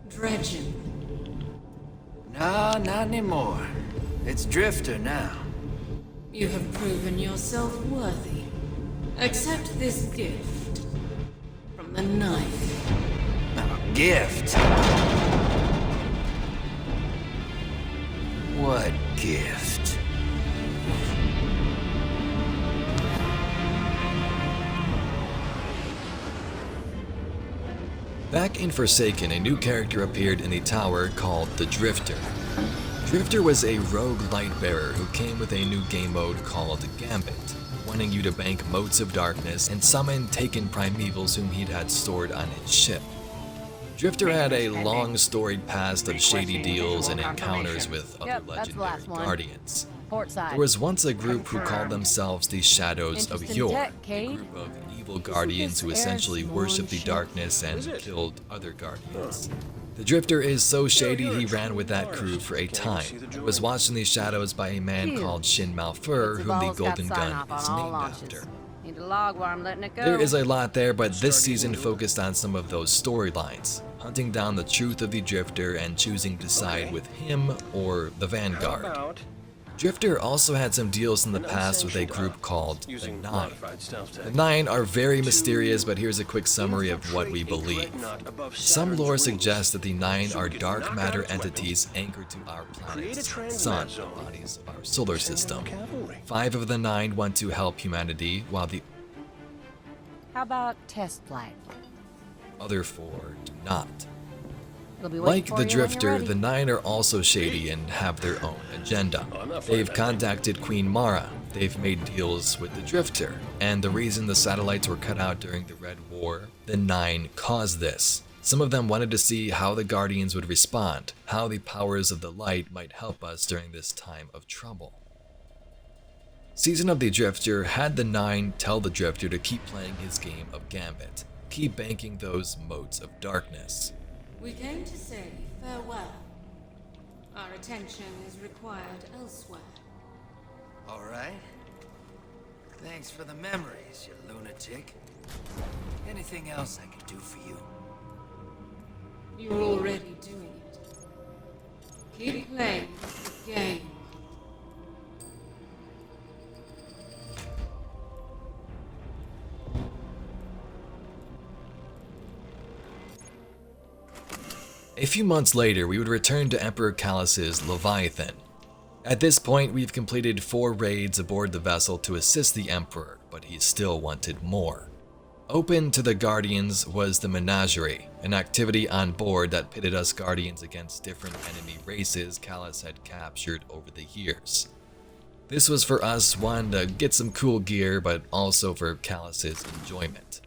Dredgen. No, not anymore. It's Drifter now. You have proven yourself worthy. Accept this gift from the knife. A gift? What gift? Back in Forsaken, a new character appeared in the tower called the Drifter. Drifter was a rogue light-bearer who came with a new game mode called Gambit, wanting you to bank motes of darkness and summon taken primevals whom he'd had stored on his ship. Drifter had a long storied past of shady deals and encounters with other legendary guardians. There was once a group who called themselves the Shadows of Yore, a group of evil guardians who essentially worshipped the darkness and killed other guardians. The Drifter is so shady he ran with that crew for a time. He was watched in the shadows by a man called Shin Malphur, whom the Golden Gun is named after. Need a log while I'm letting it go. There is a lot there, but this season focused on some of those storylines, hunting down the truth of the Drifter and choosing to side with him or the Vanguard. Drifter also had some deals in the past with a group called the Nine. The Nine are very mysterious, but here's a quick summary of what we believe. Some lore suggests that the Nine are dark matter entities anchored to our planet's sun, the bodies of our solar system. 5 of the 9 want to help humanity, while the How about test flight? other 4 do not. They'll be Like waiting the for you when you're Drifter, ready. the Nine are also shady and have their own agenda. They've contacted Queen Mara, they've made deals with the Drifter, and the reason the satellites were cut out during the Red War, the Nine caused this. Some of them wanted to see how the Guardians would respond, how the powers of the light might help us during this time of trouble. Season of the Drifter had the Nine tell the Drifter to keep playing his game of Gambit, keep banking those motes of darkness. We came to say farewell. Our attention is required elsewhere. All right. Thanks for the memories, you lunatic. Anything else I can do for you? You're already doing it. Keep playing the game. A few months later, we would return to Emperor Callus's Leviathan. At this point, we've completed 4 raids aboard the vessel to assist the Emperor, but he still wanted more. Open to the Guardians was the Menagerie, an activity on board that pitted us Guardians against different enemy races Callus had captured over the years. This was for us, one, to get some cool gear, but also for Callus's enjoyment.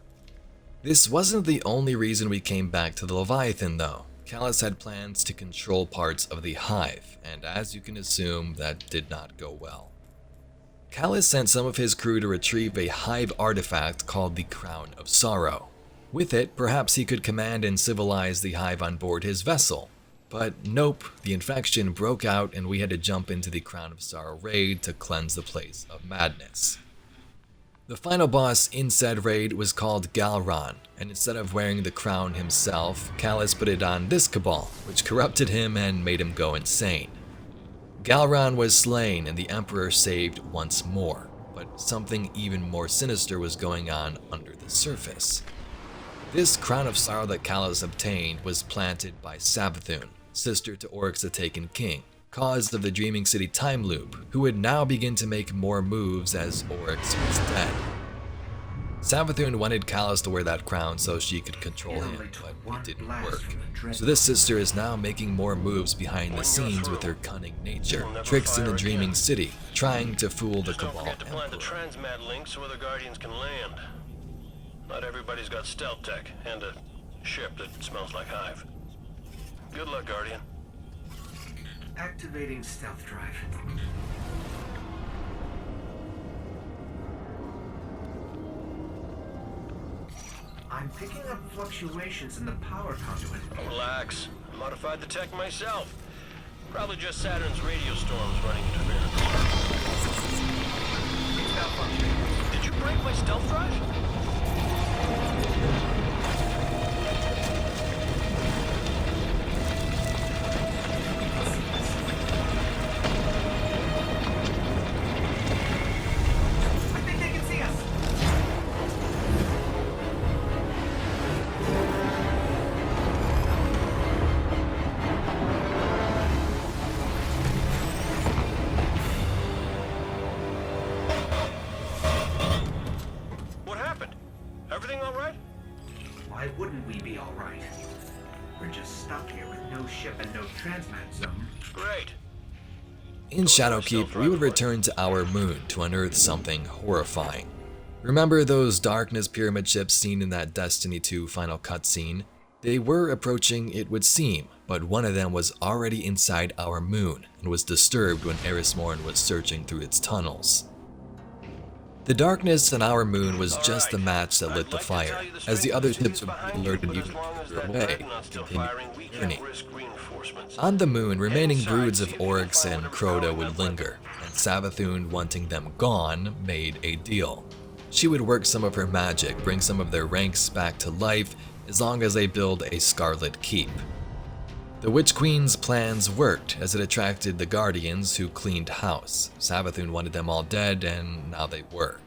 This wasn't the only reason we came back to the Leviathan, though. Callus had plans to control parts of the Hive, and as you can assume, that did not go well. Callus sent some of his crew to retrieve a Hive artifact called the Crown of Sorrow. With it, perhaps he could command and civilize the Hive on board his vessel. But nope, the infection broke out and we had to jump into the Crown of Sorrow raid to cleanse the place of madness. The final boss in said raid was called Galron, and instead of wearing the crown himself, Callus put it on this Cabal, which corrupted him and made him go insane. Galron was slain and the Emperor saved once more, but something even more sinister was going on under the surface. This Crown of Sorrow that Callus obtained was planted by Savathun, sister to Oryx the Taken King, cause of the Dreaming City time loop, who would now begin to make more moves as Oryx was dead. Savathun wanted Callus to wear that crown so she could control him, but it didn't work. So this sister is now making more moves behind the scenes with her cunning nature, tricks in the Dreaming City, trying to fool the Cabal Don't forget to plant the Emperor. transmat link so other Guardians can land. Not everybody's got stealth tech, and a ship that smells like Hive. Good luck, Guardian. Activating stealth drive. I'm picking up fluctuations in the power conduit. Oh, relax. I modified the tech myself. Probably just Saturn's radio storms running interference. Did you break my stealth drive? Everything all right? Why wouldn't we be all right? We're just stuck here with no ship and no transmat zone. Great. In Shadowkeep, we would return to our moon to unearth something horrifying. Remember those Darkness Pyramid ships seen in that Destiny 2 final cutscene? They were approaching, it would seem, but one of them was already inside our moon and was disturbed when Eris Morn was searching through its tunnels. The darkness on our moon was just the match that lit the fire, as the other ships would be alerted even further away and continue the journey. On the moon, remaining broods of Oryx and Crota would linger, and Savathun, wanting them gone, made a deal. She would work some of her magic, bring some of their ranks back to life, as long as they build a Scarlet Keep. The Witch Queen's plans worked, as it attracted the Guardians who cleaned house. Savathun wanted them all dead, and now they were.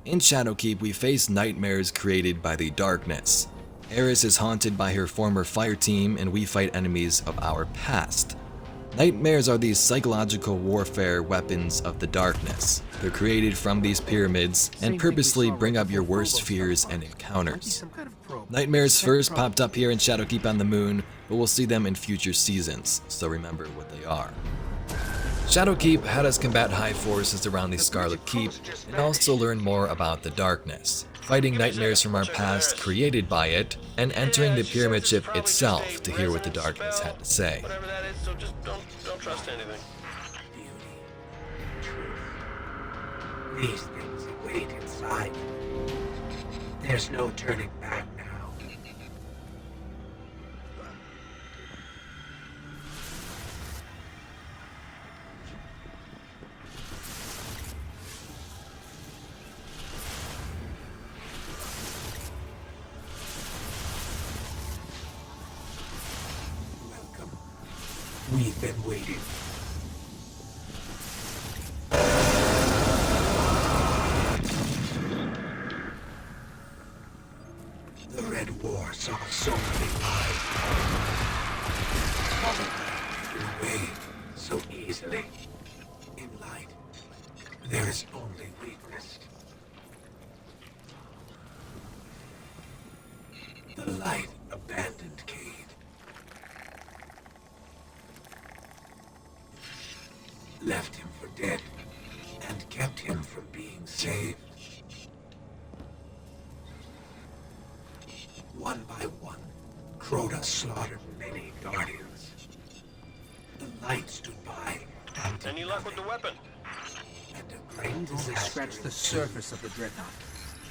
In Shadowkeep, we face nightmares created by the darkness. Eris is haunted by her former fire team, and we fight enemies of our past. Nightmares are these psychological warfare weapons of the darkness. They're created from these pyramids and purposely bring up your worst fears and encounters. Nightmares first popped up here in Shadowkeep on the moon, but we'll see them in future seasons, so remember what they are. Shadowkeep had us combat high forces around the Scarlet Keep and also learn more about the darkness, fighting nightmares from our past created by it, and entering the pyramid ship itself to hear what the darkness had to say. Whatever that is, so just don't trust anything. These things await inside. There's no turning back now. Welcome. We've been waiting. The Red War saw so many lives. so easily. In light, there is only weakness. The light abandoned Cade. Left him for dead, and kept him from being saved. One by one, Crota slaughtered many Guardians. The light stood by and did Any luck with the weapon? and a great disaster Scratch the surface of the Dreadnought.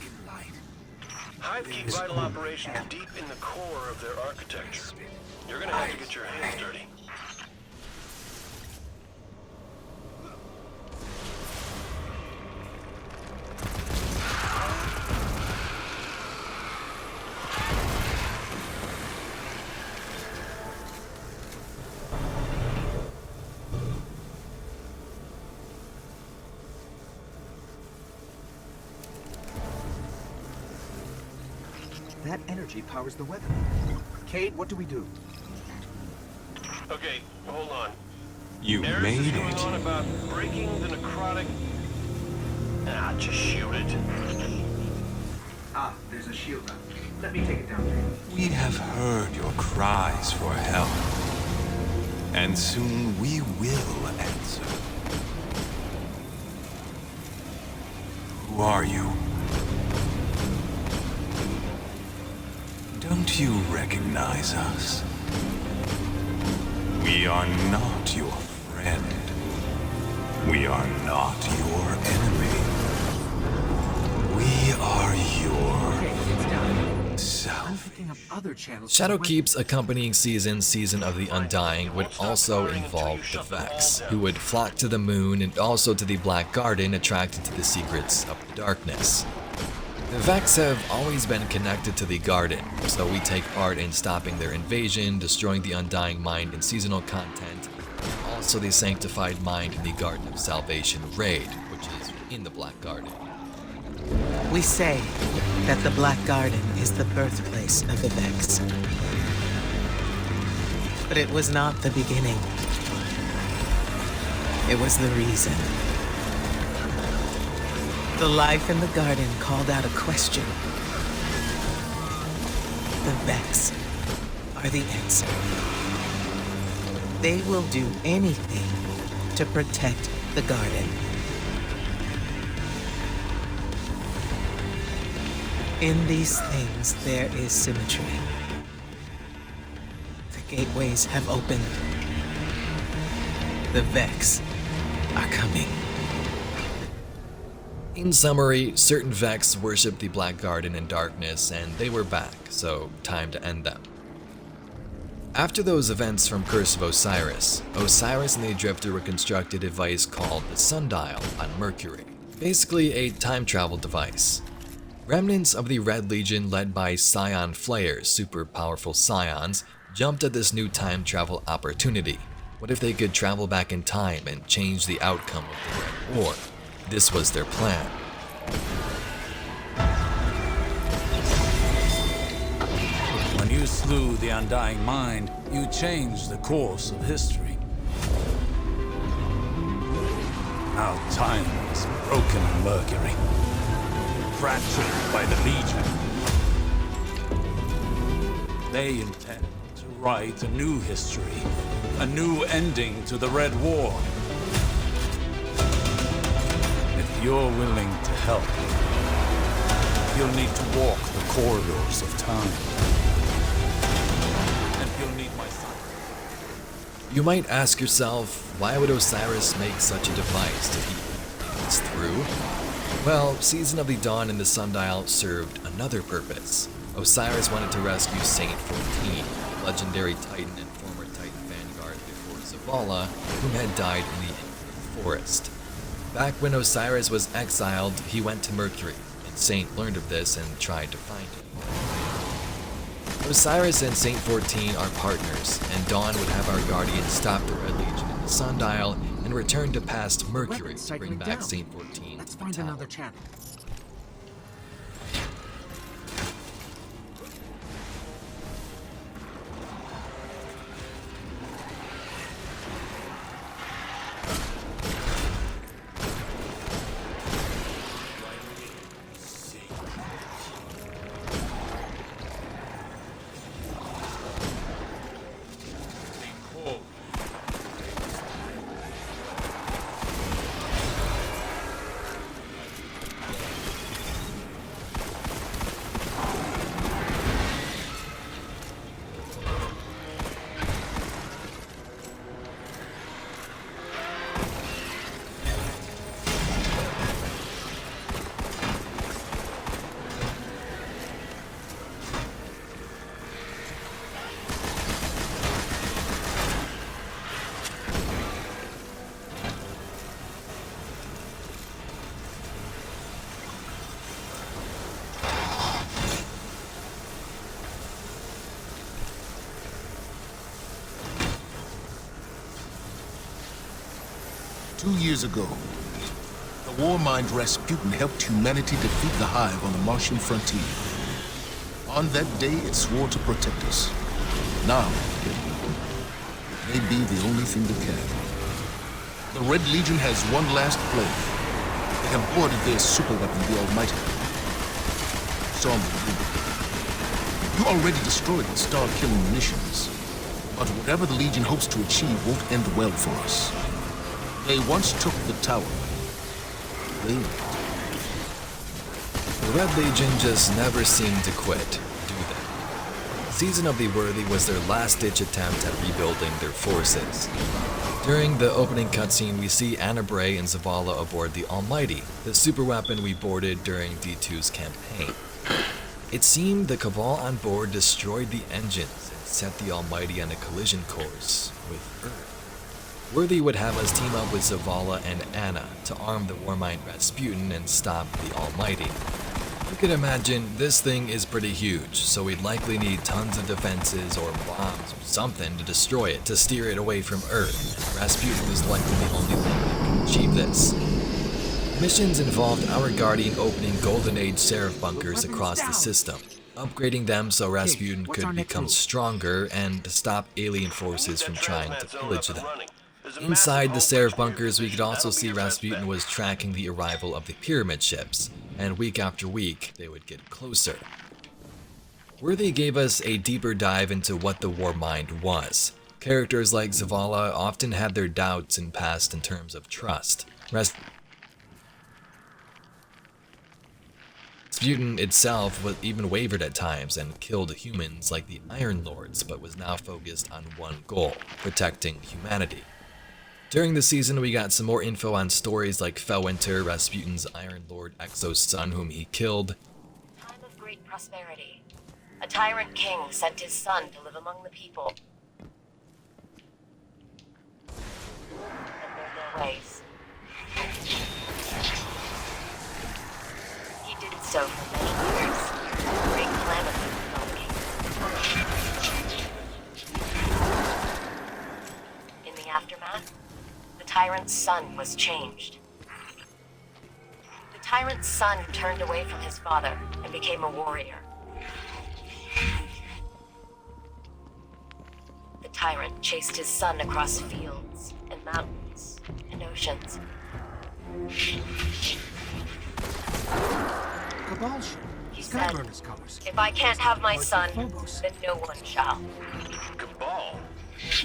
in light. Hive keep vital operations deep in the core of their architecture. You're gonna have to get your hands dirty. That energy powers the weapon. Cade, what do we do? Okay, hold on. You Eris made is going it. on about breaking the necrotic. Ah, just shoot it. Ah, there's a shield up. Let me take it down there. We have heard your cries for help, and soon we will answer. Who are you? Don't you recognize us? We are not your friend. We are not your enemy. We are your self. Other channels. Shadowkeep's accompanying season of the Undying, would also involve the Vex, who would flock to the moon and also to the Black Garden, attracted to the secrets of the darkness. The Vex have always been connected to the Garden, so we take part in stopping their invasion, destroying the Undying Mind in seasonal content, and also the Sanctified Mind in the Garden of Salvation raid, which is in the Black Garden. We say that the Black Garden is the birthplace of the Vex. But it was not the beginning. It was the reason. The life in the garden called out a question. The Vex are the answer. They will do anything to protect the garden. In these things, there is symmetry. The gateways have opened. The Vex are coming. In summary, certain Vex worshipped the Black Garden in darkness, and they were back, so time to end them. After those events from Curse of Osiris, Osiris and the Drifter would construct a device called the Sundial on Mercury, basically a time travel device. Remnants of the Red Legion, led by Scion Flayers, super powerful Scions, jumped at this new time travel opportunity. What if they could travel back in time and change the outcome of the Red War? This was their plan. When you slew the Undying Mind, you changed the course of history. Now time is broken on Mercury, fractured by the Legion. They intend to write a new history, a new ending to the Red War. If you're willing to help, you'll need to walk the corridors of time. And you'll need my son. You might ask yourself, why would Osiris make such a device to keep things through? Well, Season of the Dawn and the Sundial served another purpose. Osiris wanted to rescue Saint 14, a legendary Titan and former Titan vanguard before Zavala, whom had died in the Infinite Forest. Back when Osiris was exiled, he went to Mercury, and Saint learned of this and tried to find him. Osiris and Saint 14 are partners, and Dawn would have our Guardian stop the Red Legion in the Sundial and return to past Mercury to bring back Saint 14. Let's find another channel. 2 years ago, the Warmind Rasputin helped humanity defeat the Hive on the Martian frontier. On that day, it swore to protect us. Now, it may be the only thing that can. The Red Legion has one last play. They have boarded their superweapon, the Almighty. Somber, you already destroyed the star-killing munitions. But whatever the Legion hopes to achieve won't end well for us. They once took the tower. They The Red Legion just never seemed to quit, do they? Season of the Worthy was their last-ditch attempt at rebuilding their forces. During the opening cutscene, we see Anna Bray and Zavala aboard the Almighty, the superweapon we boarded during D2's campaign. It seemed the Cabal on board destroyed the engines and set the Almighty on a collision course with Earth. Worthy would have us team up with Zavala and Anna to arm the Warmind Rasputin and stop the Almighty. You can imagine this thing is pretty huge, so we'd likely need tons of defenses or bombs or something to destroy it to steer it away from Earth, and Rasputin was likely the only thing that could achieve this. Missions involved our Guardian opening Golden Age Seraph bunkers across the system, upgrading them so Rasputin could become stronger and to stop alien forces from trying to pillage them. Inside the Seraph bunkers, we could also see Rasputin was tracking the arrival of the pyramid ships, and week after week, they would get closer. Worthy gave us a deeper dive into what the Warmind was. Characters like Zavala often had their doubts and past in terms of trust. Rasputin itself was even wavered at times and killed humans like the Iron Lords, but was now focused on one goal, protecting humanity. During the season, we got some more info on stories like Felwinter, Rasputin's Iron Lord Exo's son whom he killed. Time of great prosperity. A tyrant king sent his son to live among the people and learn their ways. He did so for many years. Great calamity befell the king. In the aftermath, the tyrant's son was changed. The tyrant's son turned away from his father and became a warrior. The tyrant chased his son across fields and mountains and oceans. He said, if I can't have my son, then no one shall. Cabal?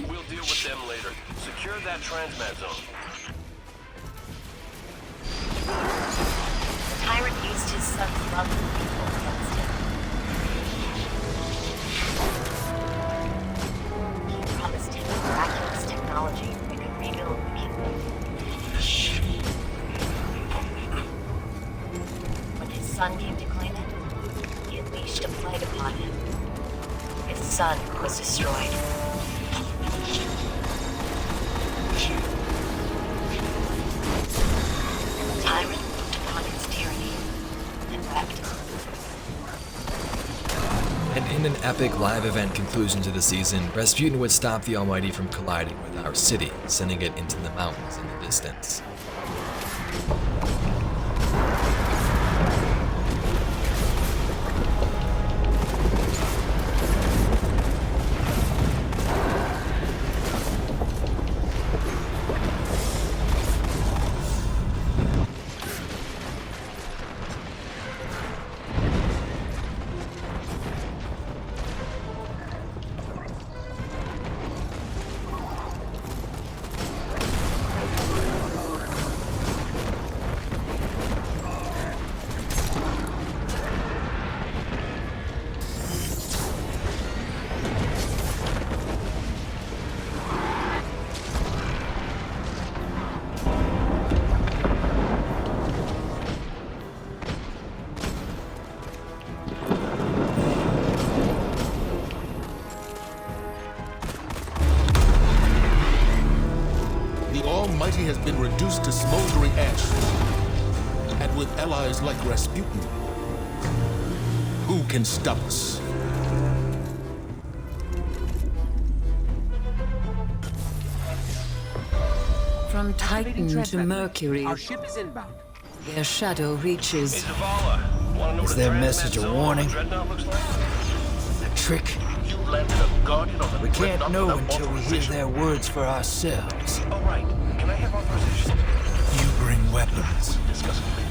We'll deal with them later. Secure that transmat zone. The tyrant used his son's love for people against him. He promised him miraculous technology that could rebuild the kingdom. When his son came to claim it, he unleashed a plague upon him. His son was destroyed. The tyrant looked upon his tyranny and wept. And in an epic live event conclusion to the season, Rasputin would stop the Almighty from colliding with our city, sending it into the mountains in the distance. Almighty has been reduced to smoldering ash. And with allies like Rasputin, who can stop us? From Titan to Mercury, Our ship is inbound. their shadow reaches. Hey, Zavala, wanna know Is what their a message a Dreadnought warning? looks like? A trick? You landed a guardian on the We can't Dreadnought know without until we hear authorization. their words for ourselves. All right, can I have authorization? You bring weapons. Discuss it later.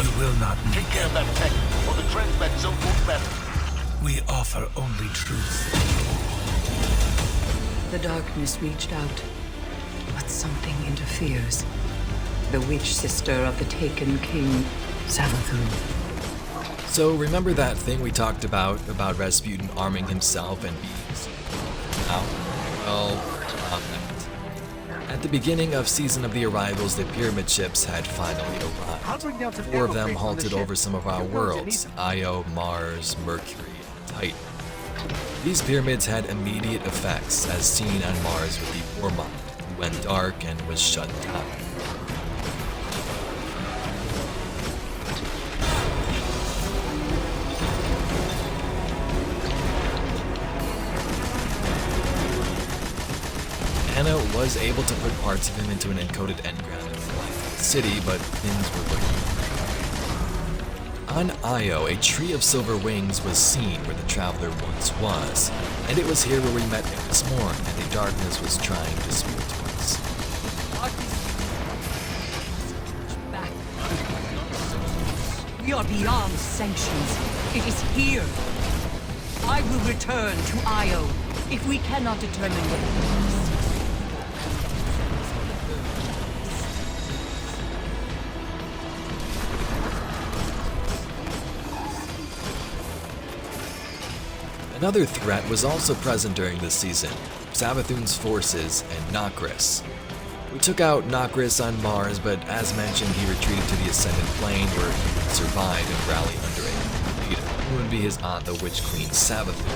You will not need. Take care of that tech, or the transmat zone won't matter. We offer only truth. The darkness reached out, but something interferes. The witch sister of the taken king, Savathun. So remember that thing we talked about Rasputin arming himself and being out? Well, not that. At the beginning of Season of the Arrivals, the pyramid ships had finally arrived. 4 of them halted over some of our worlds, Io, Mars, Mercury, and Titan. These pyramids had immediate effects, as seen on Mars with the Ormond, who went dark and was shut down. Anna was able to put parts of him into an encoded engram and fly through the city, but things were looking. On Io, a tree of silver wings was seen where the traveler once was, and it was here where we met Eris Morn, and the darkness was trying to speak to us. We are beyond sanctions. It is here. I will return to Io if we cannot determine what it is. Another threat was also present during this season, Savathun's forces and Nokris. We took out Nokris on Mars, but as mentioned, he retreated to the Ascendant Plane where he would survive and rally under a leader, who would be his aunt, the Witch Queen Savathun.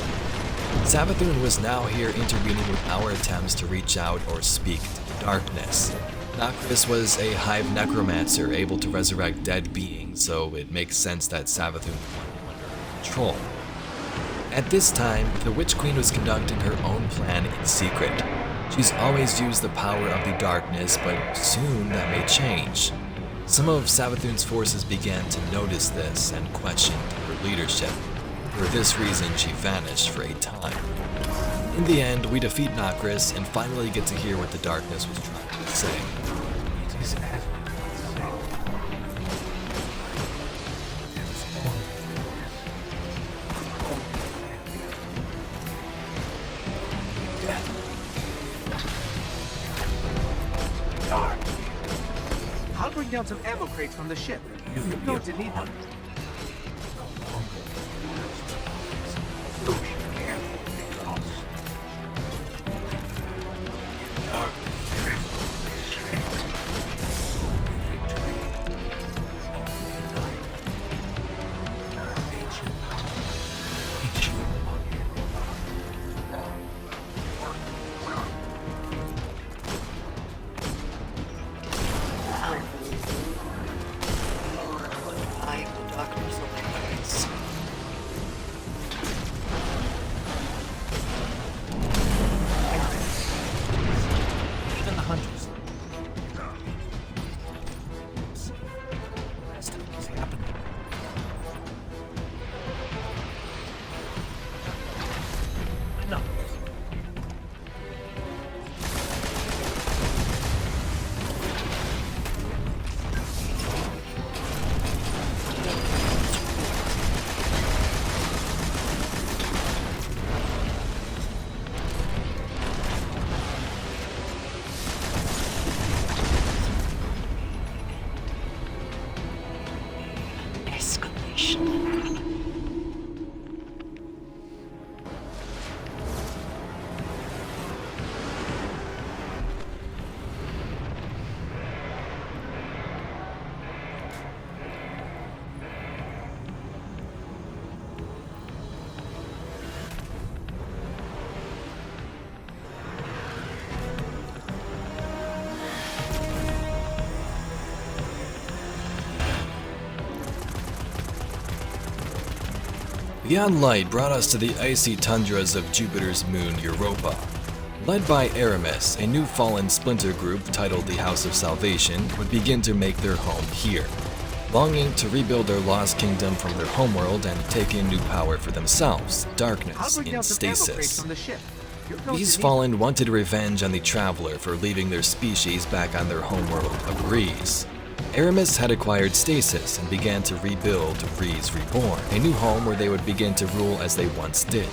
Savathun was now here intervening with our attempts to reach out or speak to the darkness. Nokris was a hive necromancer able to resurrect dead beings, so it makes sense that Savathun would want him under her control. At this time, the Witch Queen was conducting her own plan in secret. She's always used the power of the darkness, but soon that may change. Some of Savathun's forces began to notice this and questioned her leadership. For this reason, she vanished for a time. In the end, we defeat Nokris and finally get to hear what the darkness was trying to say. It is evidence. I'll bring down some ammo crates from the ship. You're going to need them. Beyond Light brought us to the icy tundras of Jupiter's moon Europa. Led by Aramis, a new fallen splinter group titled the House of Salvation would begin to make their home here, longing to rebuild their lost kingdom from their homeworld and take in new power for themselves, darkness in stasis. These fallen wanted revenge on the Traveler for leaving their species back on their homeworld of Rieze. Aramis had acquired stasis and began to rebuild Rieze Reborn, a new home where they would begin to rule as they once did.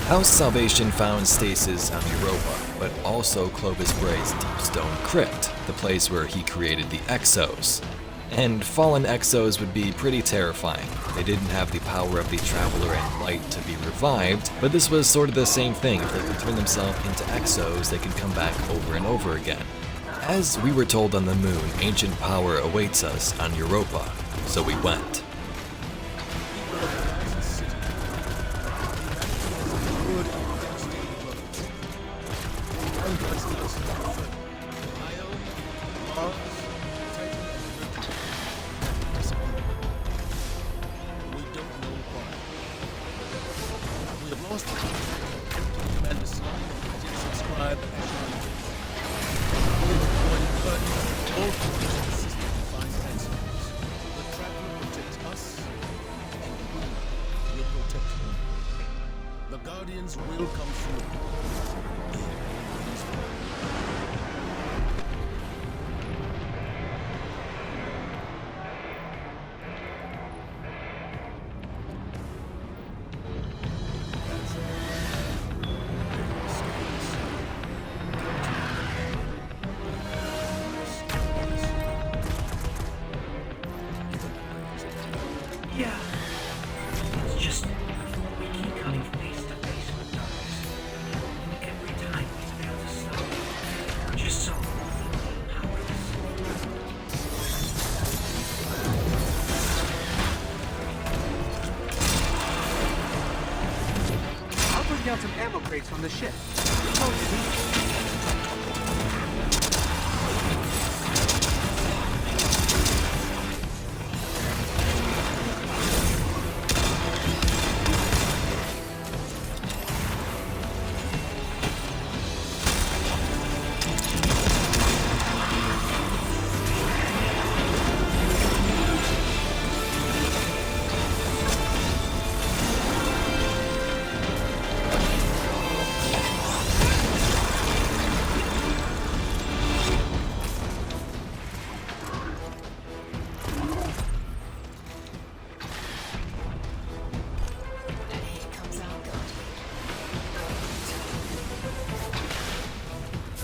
House Salvation found stasis on Europa, but also Clovis Bray's Deepstone Crypt, the place where he created the Exos. And fallen Exos would be pretty terrifying. They didn't have the power of the Traveler and Light to be revived, but this was sort of the same thing. If they could turn themselves into Exos, they could come back over and over again. As we were told on the moon, ancient power awaits us on Europa, so we went. The Guardians will come through. Yeah. It's just we keep coming face to face with darkness. And every time we fail to stop it, we're just so powerless. I'll bring down some ammo crates from the ship.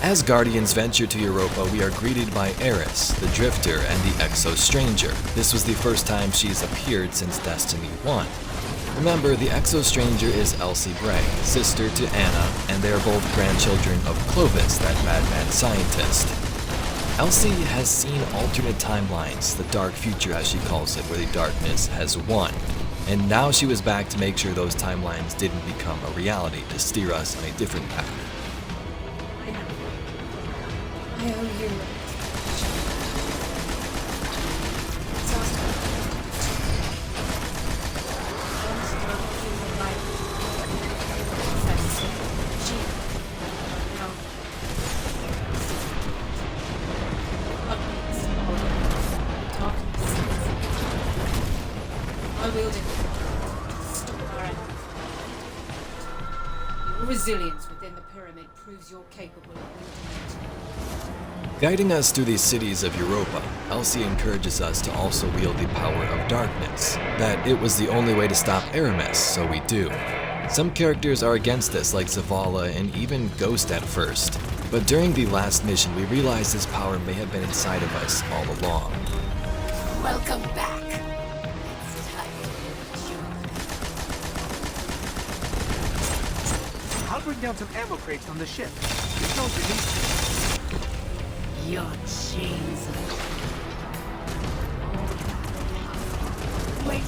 As Guardians venture to Europa, we are greeted by Eris, the Drifter, and the Exo Stranger. This was the first time she's appeared since Destiny 1. Remember, the Exo Stranger is Elsie Bray, sister to Anna, and they are both grandchildren of Clovis, that madman scientist. Elsie has seen alternate timelines, the dark future as she calls it, where the darkness has won. And now she was back to make sure those timelines didn't become a reality, to steer us on a different path. I owe you. Your resilience within the pyramid proves you're capable of wielding it. Guiding us through these cities of Europa, Elsie encourages us to also wield the power of darkness, that it was the only way to stop Aramis, so we do. Some characters are against this, like Zavala and even Ghost at first, but during the last mission we realized this power may have been inside of us all along. Welcome back. I'll bring down some ammo crates from the ship. There's no release. Your chains Wait.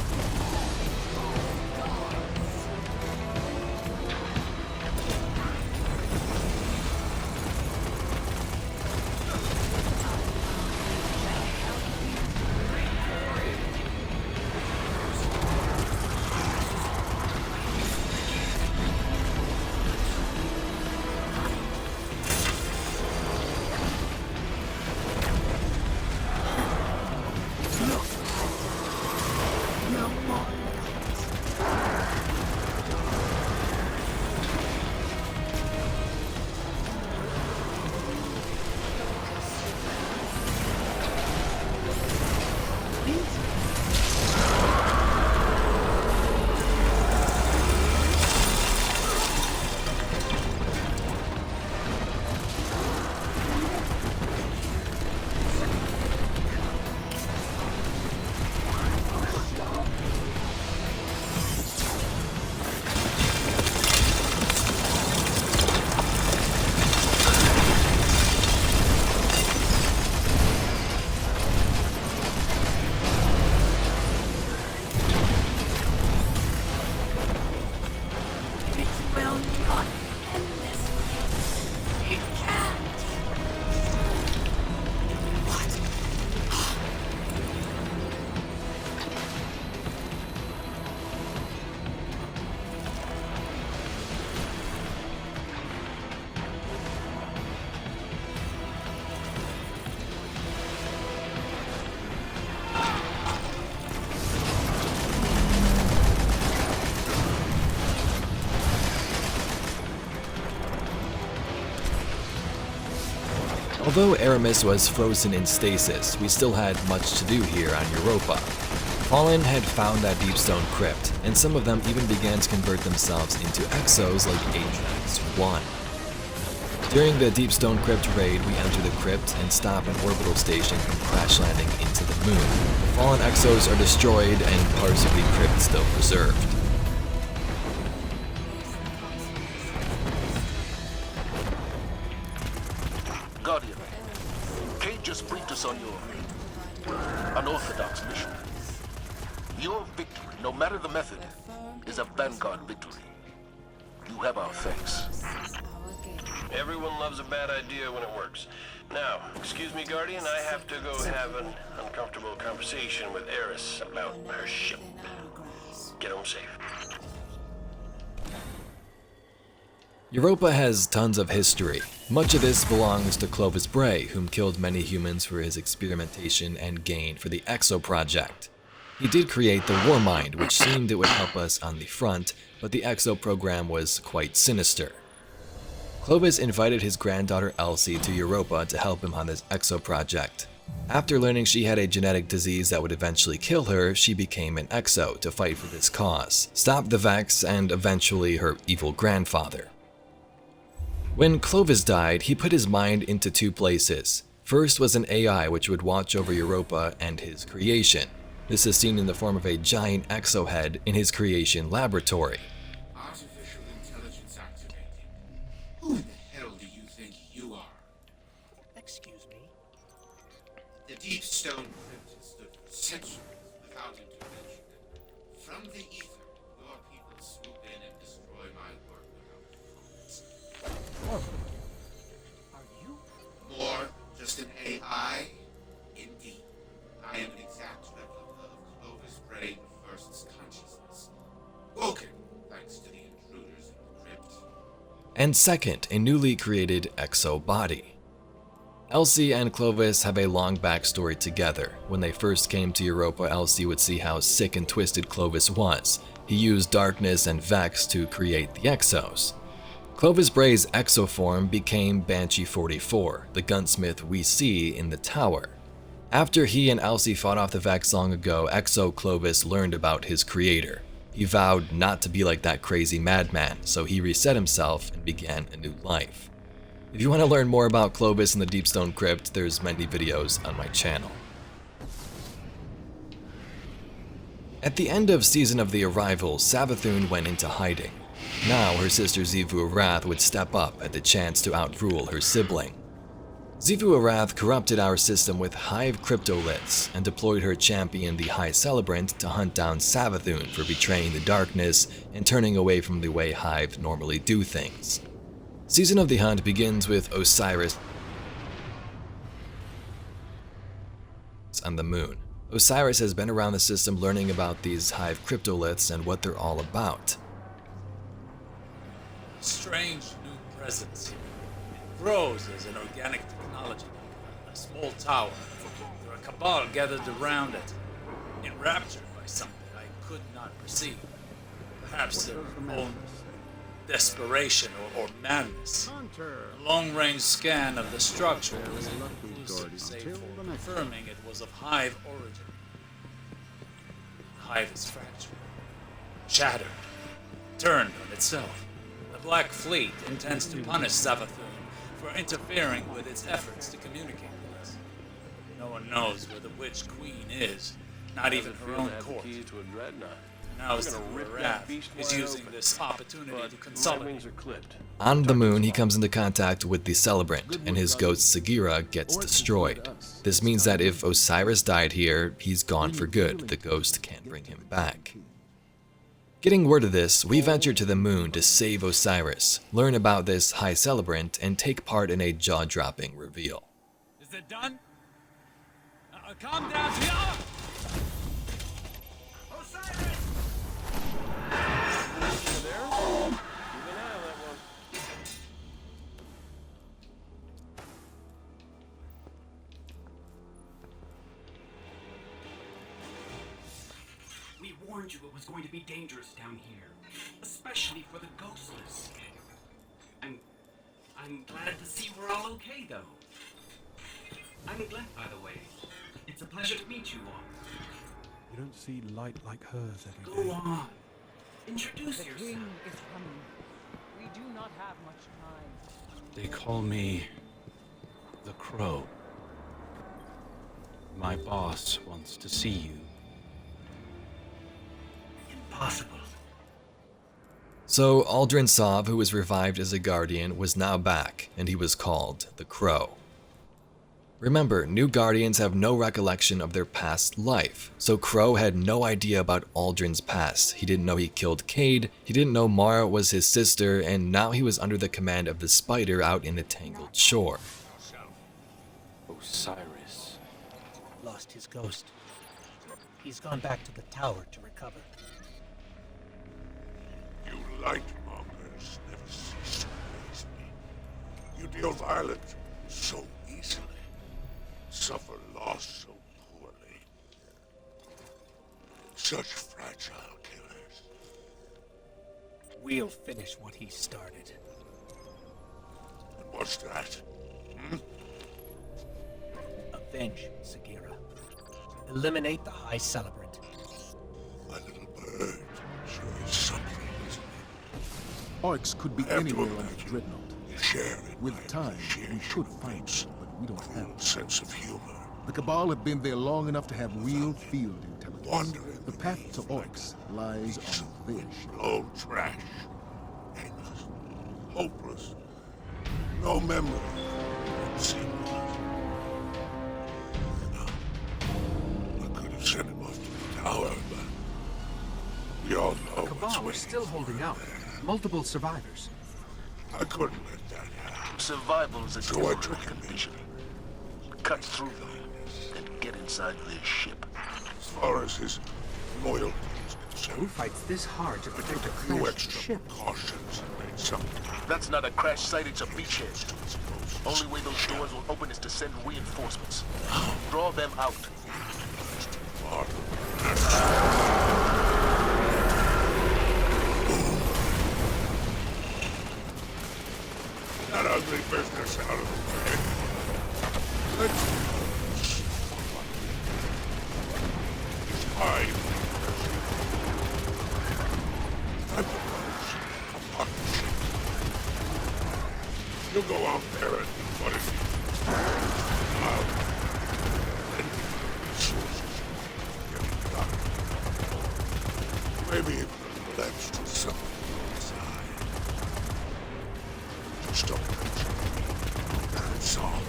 Although Aramis was frozen in stasis, we still had much to do here on Europa. Fallen had found that Deepstone Crypt, and some of them even began to convert themselves into exos like Ajax 1. During the Deepstone Crypt raid, we enter the crypt and stop an orbital station from crash landing into the moon. The fallen exos are destroyed and parts of the crypt still preserved. Guardian, Cade just briefed us on your unorthodox mission. Your victory, no matter the method, is a Vanguard victory. You have our thanks. Everyone loves a bad idea when it works. Now, excuse me, Guardian, I have to go have an uncomfortable conversation with Eris about her ship. Get home safe. Europa has tons of history. Much of this belongs to Clovis Bray, whom killed many humans for his experimentation and gain for the Exo Project. He did create the Warmind, which seemed it would help us on the front, but the Exo program was quite sinister. Clovis invited his granddaughter Elsie to Europa to help him on this Exo Project. After learning she had a genetic disease that would eventually kill her, she became an Exo to fight for this cause, stop the Vex, and eventually her evil grandfather. When Clovis died, he put his mind into two places. First was an AI which would watch over Europa and his creation. This is seen in the form of a giant exo head in his creation laboratory. Artificial intelligence activated. Who the hell do you think you are? Excuse me. stone crypt has stood for centuries without intervention. From the ether, your people swoop in and destroy my work without thought. Are you? More just an AI? Indeed. I am an exact replica of Clovis Brain First's consciousness. Woken, thanks to the intruders in the crypt. And second, a newly created Exo body. Elsie and Clovis have a long backstory together. When they first came to Europa, Elsie would see how sick and twisted Clovis was. He used darkness and Vex to create the Exos. Clovis Bray's exoform became Banshee 44, the gunsmith we see in the tower. After he and Elsie fought off the Vex long ago, Exo Clovis learned about his creator. He vowed not to be like that crazy madman, so he reset himself and began a new life. If you want to learn more about Clovis and the Deepstone Crypt, there's many videos on my channel. At the end of Season of the Arrival, Savathun went into hiding. Now her sister Xivu Arath would step up at the chance to outrule her sibling. Xivu Arath corrupted our system with Hive cryptoliths and deployed her champion, the High Celebrant, to hunt down Savathun for betraying the darkness and turning away from the way Hive normally do things. Season of the Hunt begins with Osiris on the moon. Osiris has been around the system learning about these Hive cryptoliths and what they're all about. Strange new presence here. It grows as an organic technology, a small tower. There are cabal gathered around it, enraptured by something I could not perceive. Perhaps their own desperation or madness. A long-range scan of the structure was inconclusive, save for confirming it was of Hive origin. The Hive is fractured, shattered, turned on itself. The Black Fleet intends to punish Savathun for interfering with its efforts to communicate with us. No one knows where the Witch Queen is, not even her own court. Now Xivu Arath is using this opportunity to consolidate. On the moon, he comes into contact with the Celebrant, and his ghost Sagira gets destroyed. This means that if Osiris died here, he's gone for good. The ghost can't bring him back. Getting word of this, we venture to the moon to save Osiris, learn about this High Celebrant, and take part in a jaw-dropping reveal. Is it done? Calm down, Tiara! We warned you it was going to be dangerous down here, especially for the ghostless. I'm glad to see we're all okay, though. I'm Glenn, by the way. It's a pleasure to meet you all. You don't see light like hers every day. Go on. Introduce yourself. The king is coming. We do not have much time. They call me the Crow. My boss wants to see you. Impossible. So Aldrin Sov, who was revived as a Guardian, was now back, and he was called the Crow. Remember, new Guardians have no recollection of their past life, so Crow had no idea about Aldrin's past. He didn't know he killed Cayde, he didn't know Mara was his sister, and now he was under the command of the Spider out in the Tangled Shore. Osiris. Lost his ghost. He's gone back to the tower to recover. You light-mongers never cease to amaze me. You deal violence so easily, suffer loss so poorly. Such fragile killers. We'll finish what he started. And what's that? Avenge Sagira. Eliminate the High Celebrant. My little bird sure is something, isn't it? Oryx could be anywhere on the Dreadnought. Share it. With time, we could find it, but we don't have it. Sense of humor. The Cabal have been there long enough to have real field intelligence. Wandering. The path to Oryx lies on their ship. Blow trash. Aimless. Hopeless. No memory. Seamless. We all know Cabal what's are waiting. still holding out. Multiple survivors. I couldn't let that happen. Survival is a So I temporary took him condition. Cut through them and get inside their ship. As far as his loyalty is Who concerned, fights this hard to protect a a few crashed extra ship? precautions made something. That's not a crash site, it's a beachhead. Only way those doors will open is to send reinforcements. Draw them out. That ugly business out of the way. Let's hide. I propose a partnership. You go out there and do what it needs. I'll lend you the resources to get it done. Maybe even a pledge to something on the side. Just don't mention me. That's all.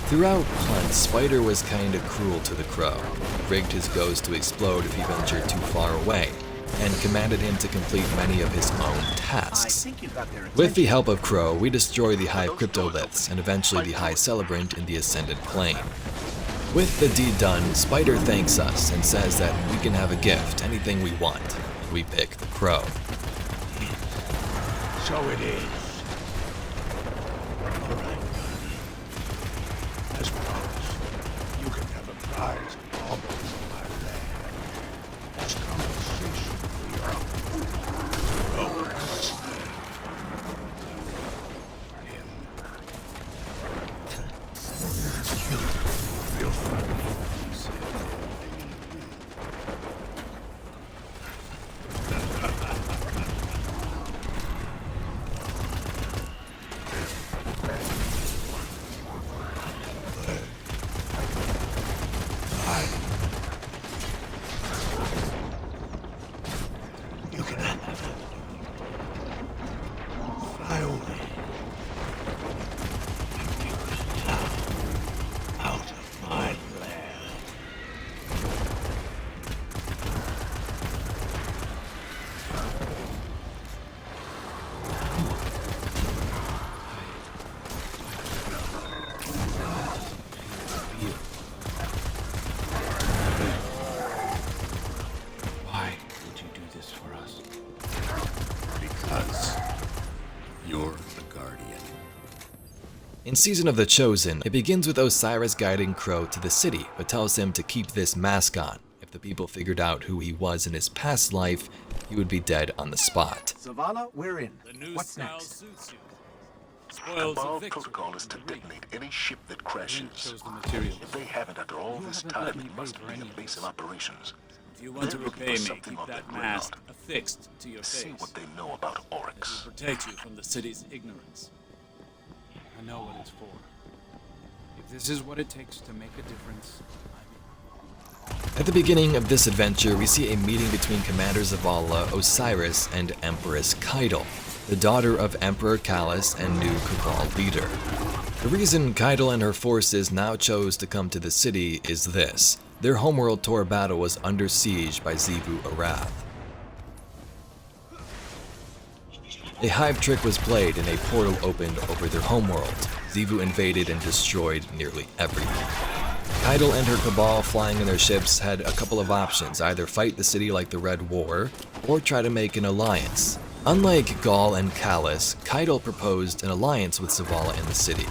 Throughout Hunt, Spider was kinda cruel to the Crow, rigged his ghost to explode if he ventured too far away, and commanded him to complete many of his own tasks. With the help of Crow, we destroy the Hive Cryptoliths and eventually the High Celebrant in the Ascended Plane. With the deed done, Spider thanks us and says that we can have a gift, anything we want. We pick the Crow. So it is. All right, as promised, you can have a prize almost in my land. As compensation for your what's him. Feel free. You can have it. Fly away. Out of my land. Why would you do this for us? Because you're the Guardian. In Season of the Chosen, it begins with Osiris guiding Crow to the city, but tells him to keep this mask on. If the people figured out who he was in his past life, he would be dead on the spot. Zavala, we're in. The new What's style next? suits you. Spoils Cabal of victory. protocol is to detonate any ship that crashes. Chose the materials. If they haven't after all this haven't let time, me it must pay for be any a of base this. of operations. If you want to They're looking repay for me, something keep on that that mask Dreadnought. affixed to your See face. what they know about It will Oryx. protect you from the city's ignorance. I know what it's for. If this is what it takes to make a difference, At the beginning of this adventure, we see a meeting between Commander Zavala, Osiris, and Empress Keitel, the daughter of Emperor Callus and new Cabal leader. The reason Keitel and her forces now chose to come to the city is this. Their homeworld Tor battle was under siege by Xivu Arath. A hive trick was played and a portal opened over their homeworld. Xivu invaded and destroyed nearly everything. Keitel and her Cabal flying in their ships had a couple of options, either fight the city like the Red War, or try to make an alliance. Unlike Gaul and Callus, Keitel proposed an alliance with Zavala in the city.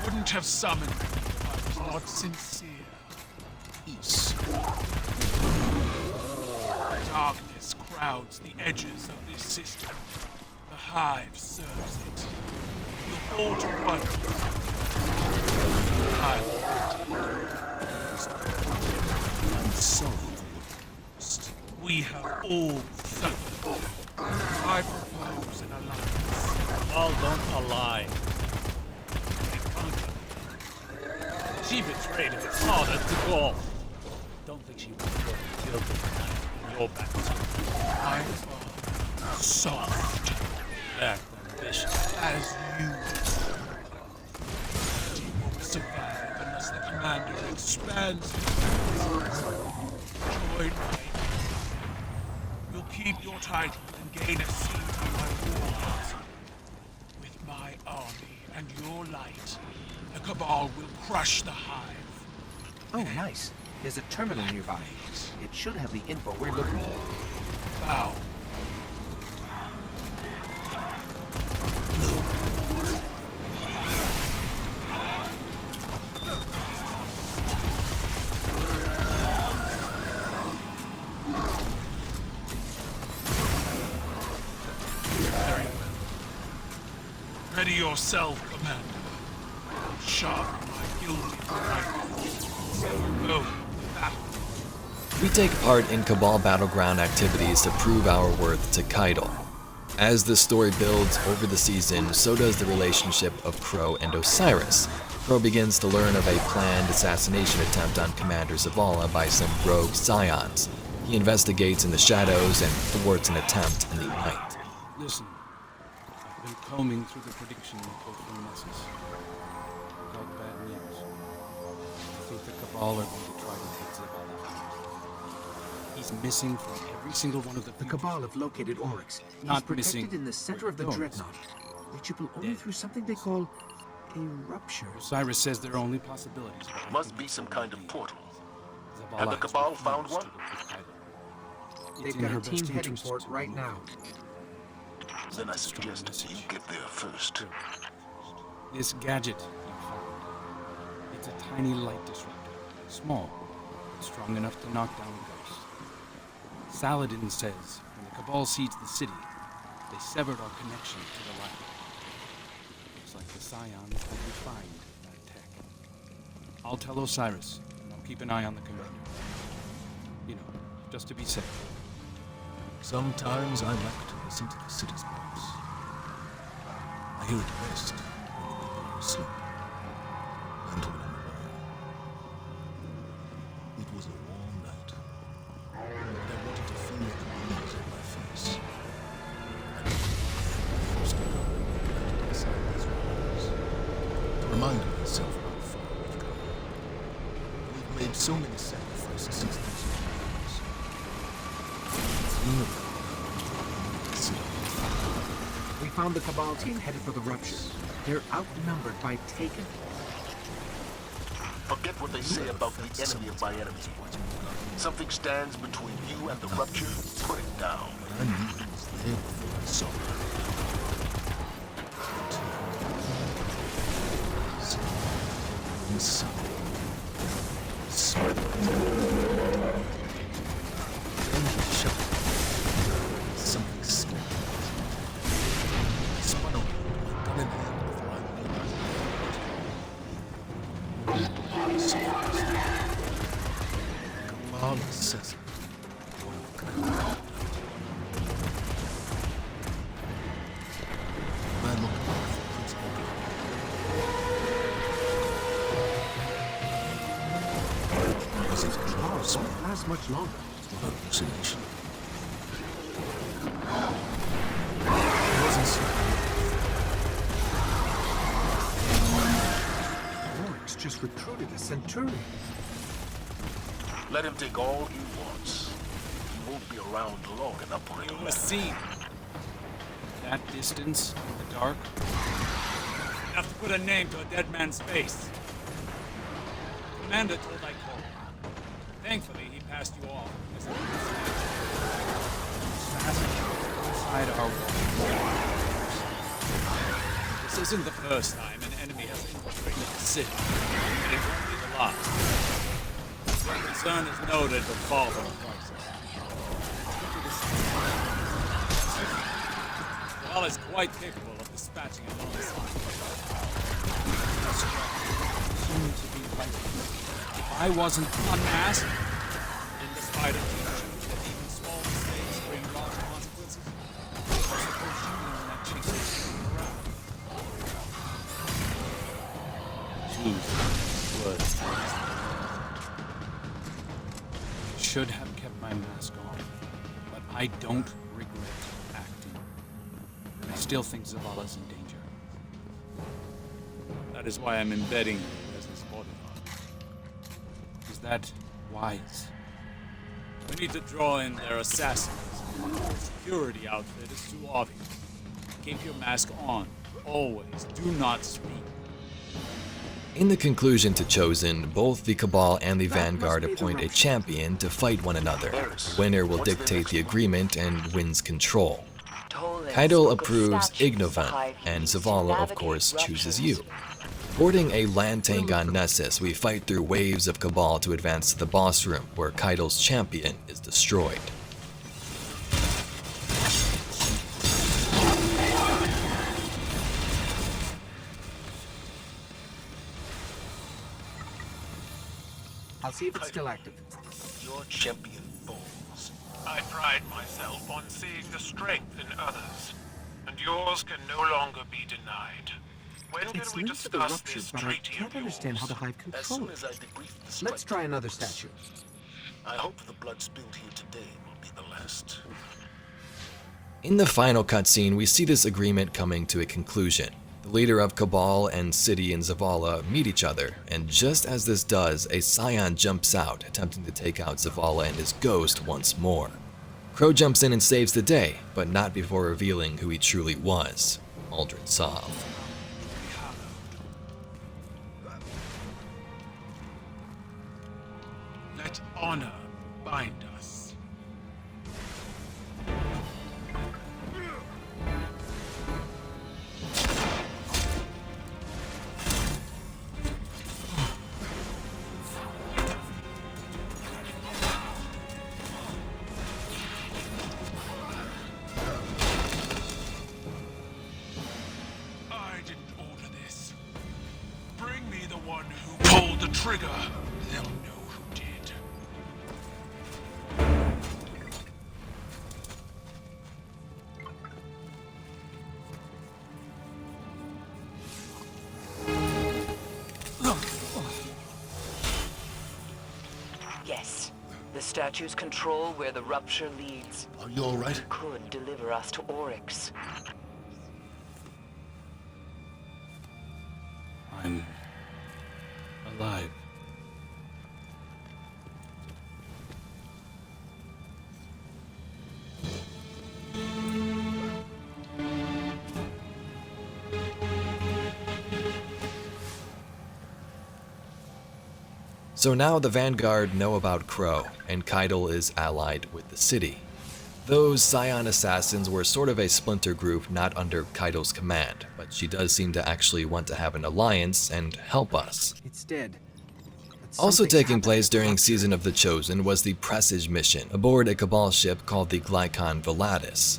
Wouldn't have summoned me if I was not sincere. Peace. Darkness crowds the edges of this system. The Hive serves it. You'll all to one. We have all suffered. I propose an alliance. All don't ally. She betrayed her father to Gaul. Don't think she would have killed him in your battle. My father, soft, Lacked ambition. as you. He won't survive unless the commander expands him. Join me. You'll keep your title and gain a seat in my war council. With my army and your light, the Cabal will crush the Hive. Oh, nice. There's a terminal nearby. It should have the info we're looking for. Bow. Very well. Ready yourself, Commander. Sharpen my gilded rifle. Go. Battle. We take part in Cabal battleground activities to prove our worth to Keitel. As the story builds over the season, so does the relationship of Crow and Osiris. Crow begins to learn of a planned assassination attempt on Commander Zavala by some rogue Scions. He investigates in the shadows and thwarts an attempt in the night. Listen, I've been combing through the prediction report from Nessus. Got bad news. I think the Cabal are going to try to take Zavala out. He's missing from every single one of the The Cabal have located Oryx. He's Not protected missing. in the center of the Doors. Dreadnought, reachable only through something they call a rupture. Osiris says there are only possibilities. Must be some kind of portal. Zavala Have the has Cabal found refused one? to work with Keitel. They've It's in got her a team best heading interest for it to right remove now. Then I suggest you get there first. This gadget you found. It's a tiny light disruptor. Small, but strong enough to knock down a ghost. Saladin says when the Cabal sieged the city, they severed our connection to the light. Looks like the Scions have refined that tech. I'll tell Osiris, and I'll keep an eye on the commander. You know, just to be safe. Sometimes I like to listen to the city's pulse. I hear it best when the people are asleep and when I'm alone. It was a warm night, and I wanted to feel the breeze on my face. I didn't the first to go and inside these walls to remind myself how far we've come. We've made so many sacrifices since those years. We found the Cabal team headed for the rupture. They're outnumbered by Taken. Forget what they say about the enemy of my enemy. Something stands between you and the rupture, put it down. I knew it was there before I saw it. Inside. Something scared. Spun over, gun in hand before I realized Cabal assassin. Man looked back for principal. Was it Cabal? Won't last much longer. Hallucination. It wasn't so. Oryx just recruited a Centurion. Let him take all he wants. He won't be around long enough for it to Let's matter. see. That distance in the dark. Enough to put a name to a dead man's face. Commander told I call. Thankfully, he passed you off as Inside our walls. This isn't the first time an enemy has infiltrated the city, and it won't be the last. Your concern is noted, but far from a crisis. Zavala is quite capable of dispatching it alongside. Soon to be right. If I wasn't unmasked, In the spider teach that even small mistakes bring large consequences. I suppose you learned that chasing the ground. Choose words. Should have kept my mask on, but I don't regret acting. I still think Zavala's in danger. That is why I'm embedding you as his bodyguard. Is that wise. We need to draw in their assassins. The security outfit is too obvious. Keep your mask on. Always. Do not speak. In the conclusion to Chosen, both the Cabal and the Vanguard appoint a champion to fight one another. The winner will dictate the agreement and wins control. Kaido approves Ignovan, and Zavala of course chooses you. Boarding a land tank on Nessus, we fight through waves of Cabal to advance to the boss room, where Kaido's champion is destroyed. I'll see if it's still active. Your champion falls. I pride myself on seeing the strength in others, and yours can no longer be denied. When can It's we linked to the discuss rupture, this but I treaty can't of understand how yours? the Hive As control soon it. as I debrief the strike, Let's try another statue. I hope the blood spilled here today will be the last. In the final cutscene, we see this agreement coming to a conclusion. The leader of Cabal and City and Zavala meet each other, and just as this does, a Scion jumps out, attempting to take out Zavala and his ghost once more. Crow jumps in and saves the day, but not before revealing who he truly was, Aldrin Sov. Let honor bind us. I didn't order this. Bring me the one who pulled the trigger. They'll know who did. Yes. The statues control where the rupture leads. Are you all right? Could deliver us to Oryx. I'm alive. So now the Vanguard know about Crow, and Kaido is allied with the city. Those Scion assassins were sort of a splinter group not under Kaido's command, but she does seem to actually want to have an alliance and help us. It's dead. Also taking place during Season of the Chosen was the Presage mission aboard a Cabal ship called the Glykon Velatus.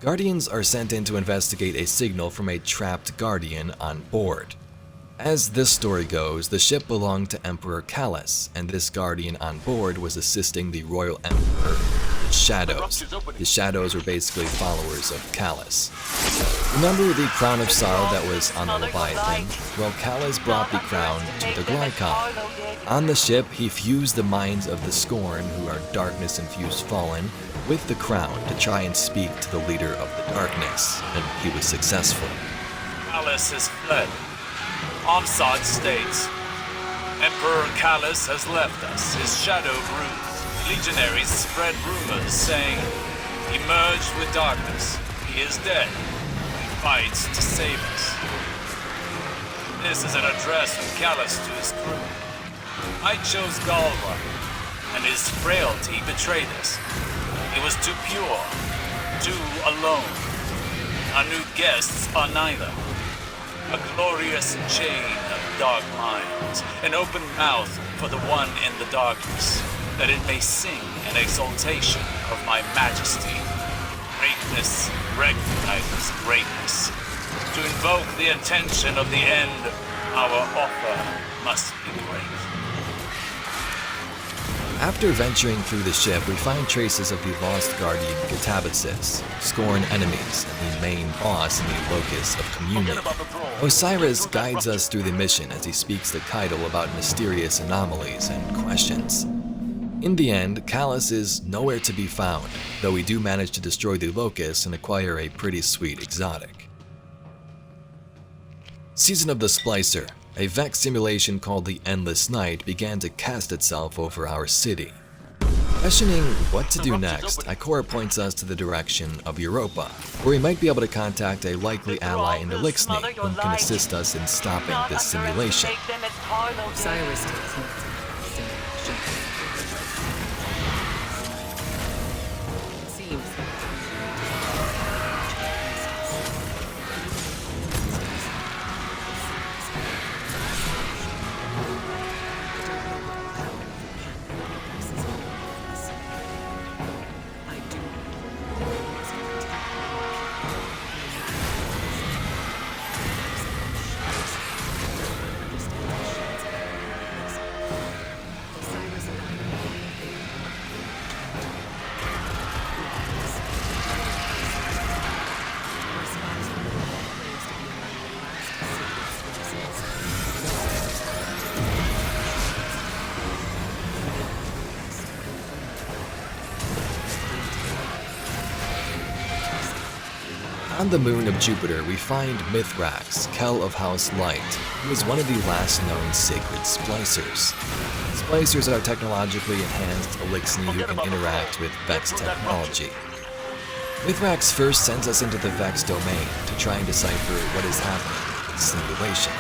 Guardians are sent in to investigate a signal from a trapped Guardian on board. As this story goes, the ship belonged to Emperor Callus, and this Guardian on board was assisting the Royal Emperor, the Shadows. The Shadows were basically followers of Callus. Remember the Crown of Sorrow that was on the Leviathan? Well, Callus brought the crown to the Glykon. On the ship, he fused the minds of the Scorn, who are darkness-infused fallen, with the crown to try and speak to the leader of the darkness, and he was successful. Callus has fled. Omsad states, Emperor Callus has left us, his shadow bruised. Legionaries spread rumors saying, he merged with darkness, he is dead, he fights to save us. This is an address from Callus to his crew. I chose Galva, and his frailty betrayed us. He was too pure, too alone. Our new guests are neither. A glorious chain of dark minds, an open mouth for the one in the darkness, that it may sing in exaltation of my majesty. Greatness recognizes greatness. To invoke the intention of the end, our offer must be great. After venturing through the ship, we find traces of the lost Guardian Catabasis, Scorn enemies, and the main boss in the Locus of Communion. Osiris guides us through the mission as he speaks to Kaido about mysterious anomalies and questions. In the end, Callus is nowhere to be found, though we do manage to destroy the Locus and acquire a pretty sweet exotic. Season of the Splicer. a Vex simulation called the Endless Night began to cast itself over our city. Questioning what to do next, Ikora points us to the direction of Europa, where we might be able to contact a likely ally in Eliksni who can assist us in stopping this simulation. Cyrus takes notes. On the moon of Jupiter, we find Mithrax, Kel of House Light, who is one of the last known sacred splicers. Splicers are technologically enhanced Eliksni who can interact with Vex technology. Mithrax first sends us into the Vex domain to try and decipher what is happening in the simulation.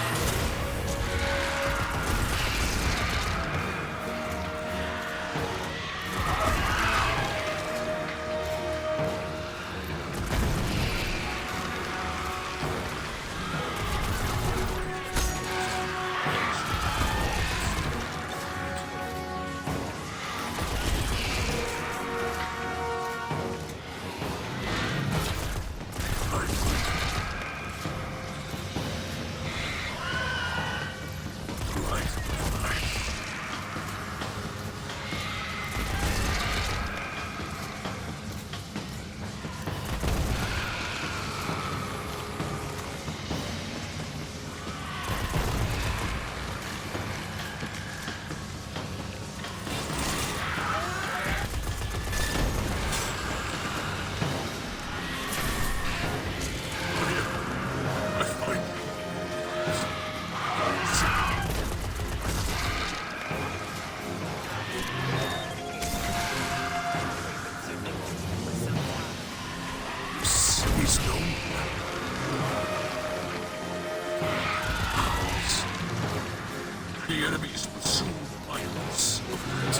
The enemies will soon find us of it.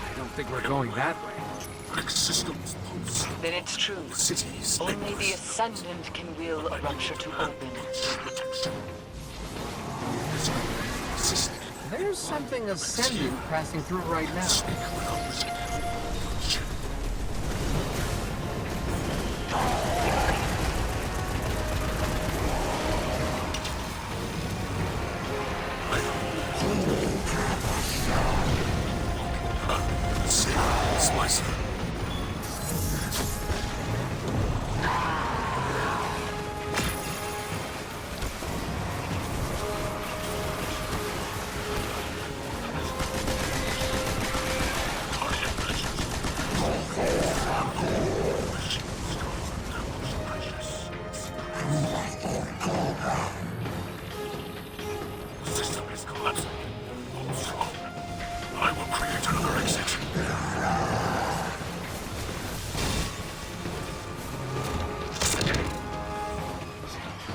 I don't think we're going that way. Systems pulse. Then it's true. Cities. Only the Ascendant can will a rupture to open. There's something Ascendant passing through right now.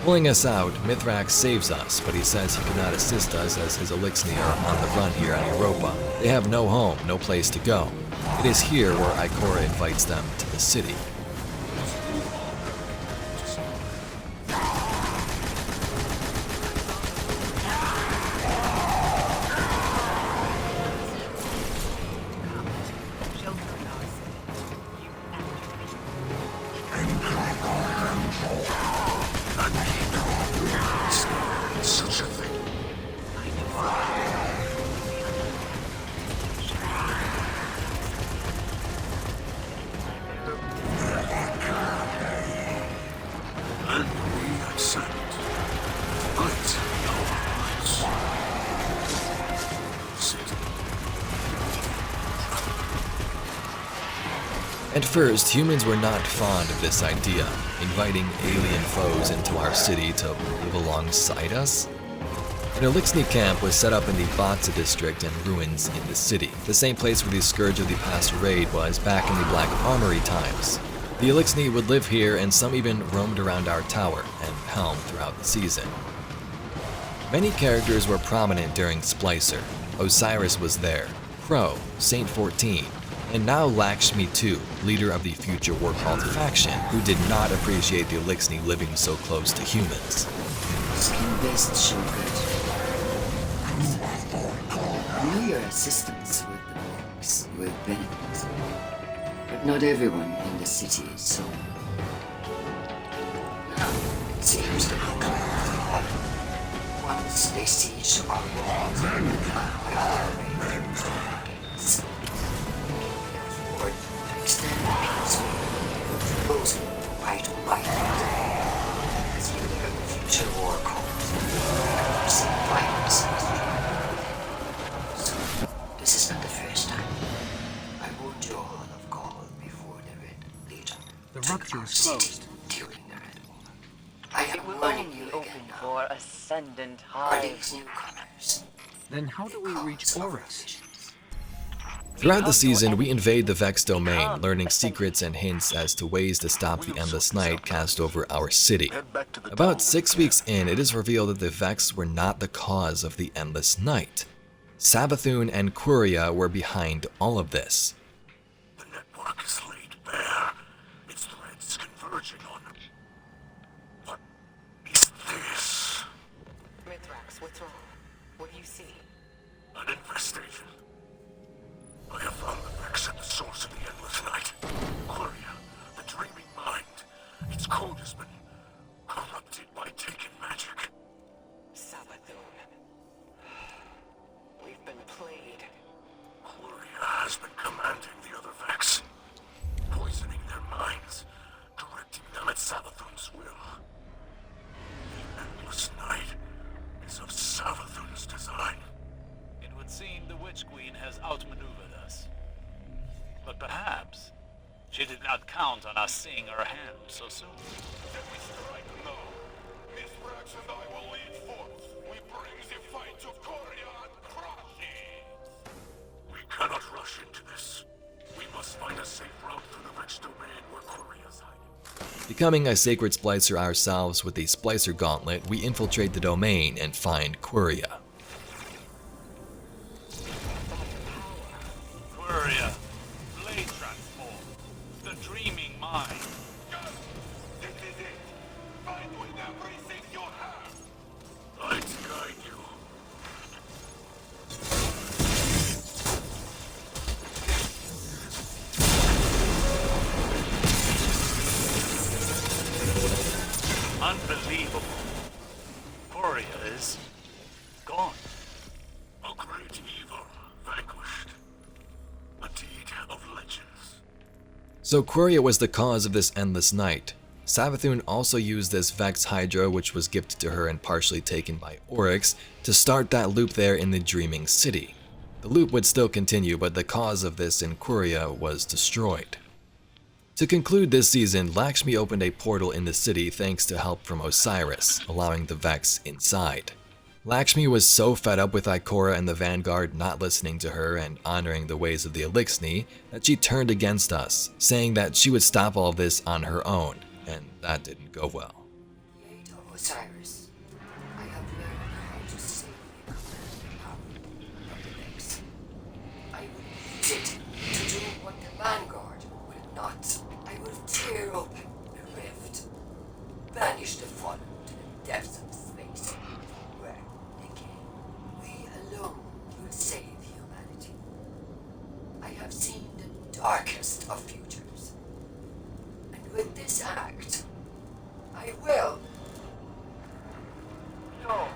Pulling us out, Mithrax saves us, but he says he cannot assist us as his Eliksni are on the run here on Europa. They have no home, no place to go. It is here where Ikora invites them to the city. At first, humans were not fond of this idea, inviting alien foes into our city to live alongside us. An Eliksni camp was set up in the Batsa district and ruins in the city, the same place where the Scourge of the Past raid was back in the Black Armory times. The Eliksni would live here, and some even roamed around our tower and helm throughout the season. Many characters were prominent during Splicer. Osiris was there, Crow, Saint 14, and now Lakshmi too, leader of the future Warcult faction, who did not appreciate the Eliksni living so close to humans. Skin-based Shulgurt. I know your assistance with the books with benefits, but not everyone in the city is so. Now, it seems to look like once they siege our walls, forward to extend the peace with those who fight to fight. As you hear the future war calls, see violence in the so, this is not the first time. I warned you all of Gaul before the Red Legion. The rupture is closed. During the Red War. I am It will warning only you open again now. for Ascendant Are Hive. these newcomers? Then how do we reach Oryx? Throughout the season, we invade the Vex domain, learning secrets and hints as to ways to stop the Endless Night cast over our city. About 6 weeks in, it is revealed that the Vex were not the cause of the Endless Night. Savathun and Quria were behind all of this. The network is laid bare. Its threads converging on them. What is this? Mithrax, what's wrong? What do you see? An infestation. I have found the Vex at the source of the Endless Night. Quria, the dreaming mind. Its code has been corrupted by Taken magic. Savathun. We've been played. Quria has been commanding the other Vex, poisoning their minds, directing them at Savathun's will. The Endless Night is of Savathun's design. It would seem the Witch Queen has outmaneuvered us. But perhaps she did not count on us seeing her hand so soon. Then we strike now. Mithrax and I will lead forth. We bring the fight to Quria and crush it. We cannot rush into this. We must find a safe route through the Vex domain where Quiria's hiding. Becoming a sacred splicer ourselves with the Splicer Gauntlet, we infiltrate the domain and find Quria. Quria, blade transform, the dreaming mind. This is it. Fight with everything you have. I'd guide you. Unbelievable. Quria is gone. A great evil vanquished. A deed of legends. So Quria was the cause of this Endless Night. Savathun also used this Vex Hydra, which was gifted to her and partially taken by Oryx, to start that loop there in the Dreaming City. The loop would still continue, but the cause of this in Quria was destroyed. To conclude this season, Lakshmi opened a portal in the city thanks to help from Osiris, allowing the Vex inside. Lakshmi was so fed up with Ikora and the Vanguard not listening to her and honoring the ways of the Eliksni that she turned against us, saying that she would stop all this on her own, and that didn't go well. Aid of Osiris, I have learned how to safely command the power of the Vex. I will use it to do what the Vanguard will not. I will tear open the rift, banish the fallen to the depths of space, where they came. We alone will save humanity. I have seen the darkest of futures, and with this act, I will. No.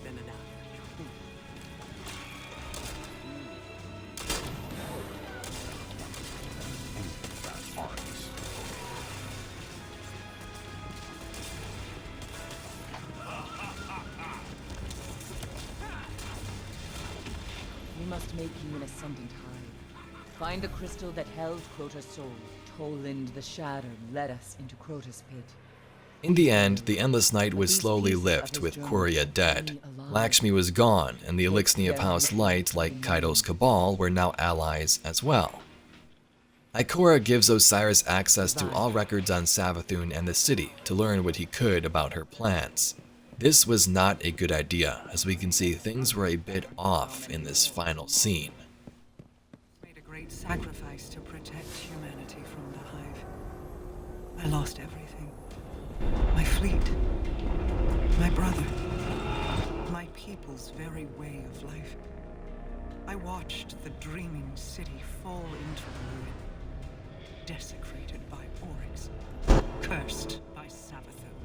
than another. We must make you an Ascendant Hive. Find the crystal that held Crota's soul. Toland the Shattered led us into Crota's pit. In the end, the Endless Night would slowly lift with Quria dead. Lakshmi was gone, and the Elixni of House Light, like Kaido's Cabal, were now allies as well. Ikora gives Osiris access to all records on Savathun and the city to learn what he could about her plans. This was not a good idea, as we can see things were a bit off in this final scene. Made a great sacrifice to protect humanity from the Hive. I lost everything. My fleet, my brother, my people's very way of life. I watched the dreaming city fall into ruin, desecrated by Oryx, cursed by Savathun.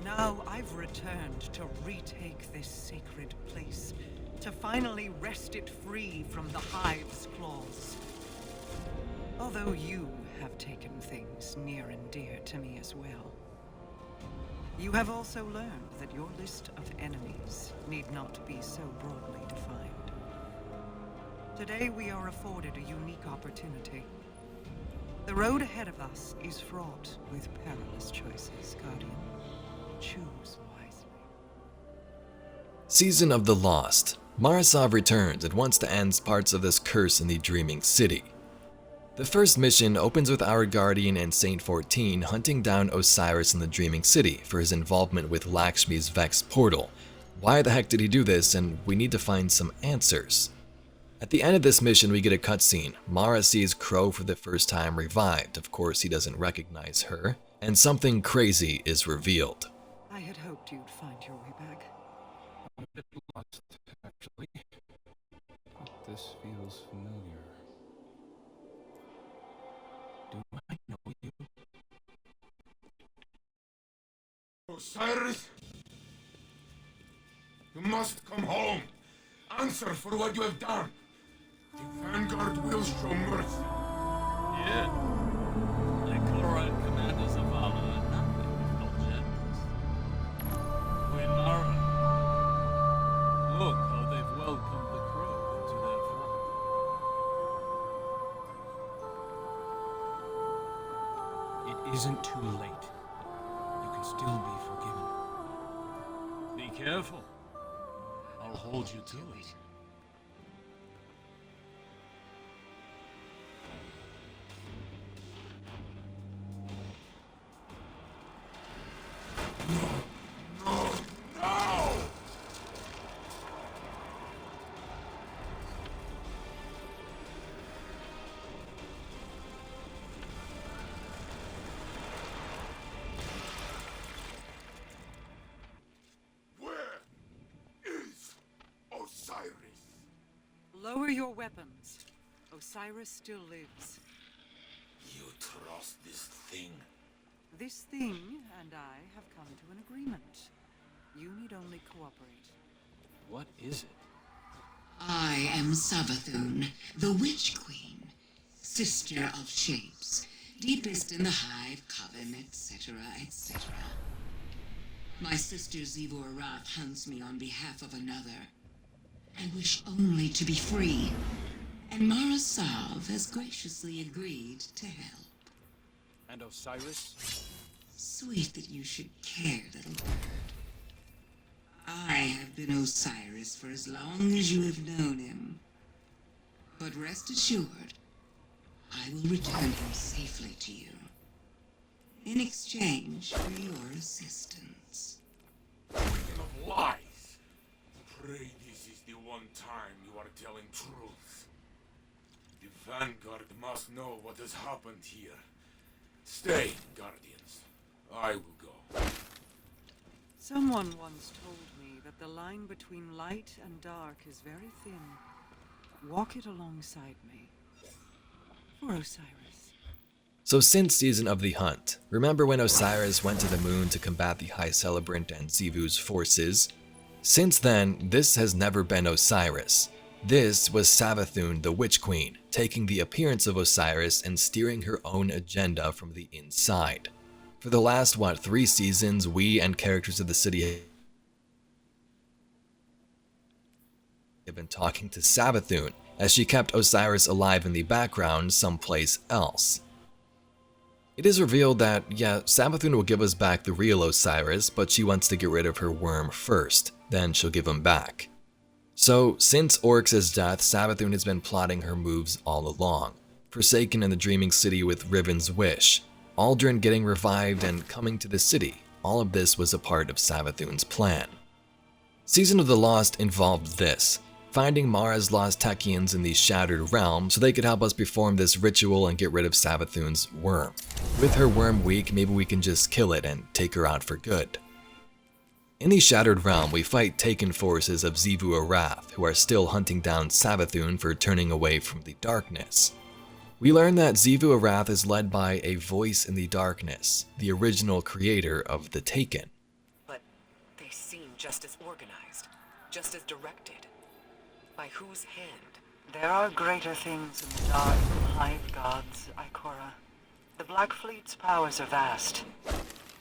Now I've returned to retake this sacred place, to finally wrest it free from the Hive's claws. Although you have taken things near and dear to me as well. You have also learned that your list of enemies need not be so broadly defined. Today we are afforded a unique opportunity. The road ahead of us is fraught with perilous choices, Guardian. Choose wisely. Season of the Lost. Marasov returns and wants to end parts of this curse in the Dreaming City. The first mission opens with our Guardian and Saint 14 hunting down Osiris in the Dreaming City for his involvement with Lakshmi's Vex portal. Why the heck did he do this, and we need to find some answers. At the end of this mission we get a cutscene. Mara sees Crow for the first time revived, of course he doesn't recognize her, and something crazy is revealed. I had hoped you'd find your way back. I'm a bit lost, actually. But this feels familiar. Do I know you? Osiris? You must come home. Answer for what you have done. The Vanguard will show mercy. Yeah. Ikora and Commander Zavala are nothing if not generous. Queen Mara. Look how they've welcomed the Crow into their flock. It isn't too late. You can still be forgiven. Be careful. I'll hold you to it. Lower your weapons. Osiris still lives. You trust this thing? This thing and I have come to an agreement. You need only cooperate. What is it? I am Savathun, the Witch Queen, sister of shapes, deepest in the Hive Coven, etc., etc. My sister Zivor Wrath hunts me on behalf of another. I wish only to be free, and Marasov has graciously agreed to help. And Osiris? Sweet that you should care, little bird. I have been Osiris for as long as you have known him. But rest assured, I will return him safely to you, in exchange for your assistance. Queen of lies! Pray this is the one time you are telling truth. The Vanguard must know what has happened here. Stay, Guardians. I will go. Someone once told me that the line between light and dark is very thin. Walk it alongside me. For Osiris. So since Season of the Hunt, remember when Osiris went to the moon to combat the High Celebrant and Xivu's forces? Since then, this has never been Osiris. This was Savathun, the Witch Queen, taking the appearance of Osiris and steering her own agenda from the inside. For the last, 3 seasons, we and characters of the city have been talking to Savathun, as she kept Osiris alive in the background someplace else. It is revealed that, yeah, Savathun will give us back the real Osiris, but she wants to get rid of her worm first, then she'll give him back. So, since Oryx's death, Savathun has been plotting her moves all along. Forsaken in the Dreaming City with Riven's wish, Aldrin getting revived and coming to the city, all of this was a part of Savathun's plan. Season of the Lost involved this, finding Mara's lost Techeuns in the Shattered Realm so they could help us perform this ritual and get rid of Savathun's worm. With her worm weak, maybe we can just kill it and take her out for good. In the Shattered Realm, we fight taken forces of Xivu Arath, who are still hunting down Savathun for turning away from the darkness. We learn that Xivu Arath is led by a voice in the darkness, the original creator of the Taken. But they seem just as organized, just as directed. By whose hand? There are greater things in the dark Hive gods, Ikora. The Black Fleet's powers are vast.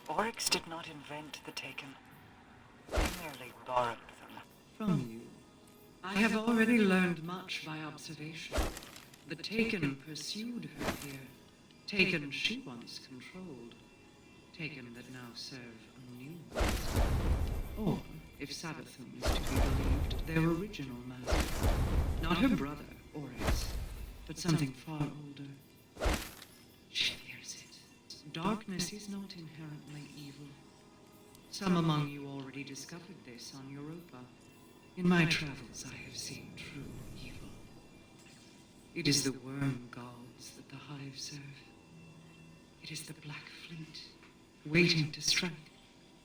Oryx did not invent the Taken. He merely borrowed them. From you. I have already learned much by observation. The Taken pursued her here. Taken she once controlled. Taken that now serve a new master. Or, if Savathun is to be believed, their original master. Not her brother, Oryx, but something far older. She fears it. Darkness is not inherently evil. Some among you already discovered this on Europa. In my travels, I have seen true evil. It is the worm gods that the Hive serve. It is the Black Fleet, waiting to strike.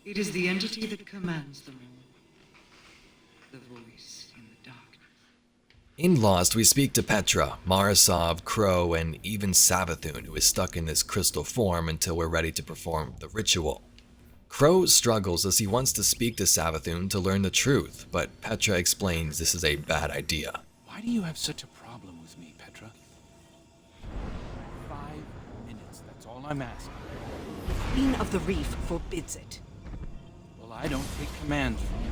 It is the entity that commands them all. The voice in the darkness. In Lost, we speak to Petra, Marasov, Crow, and even Savathun, who is stuck in this crystal form until we're ready to perform the ritual. Crow struggles as he wants to speak to Savathun to learn the truth, but Petra explains this is a bad idea. Why do you have such a problem with me, Petra? 5 minutes, that's all I'm asking. The Queen of the Reef forbids it. Well, I don't take commands from you.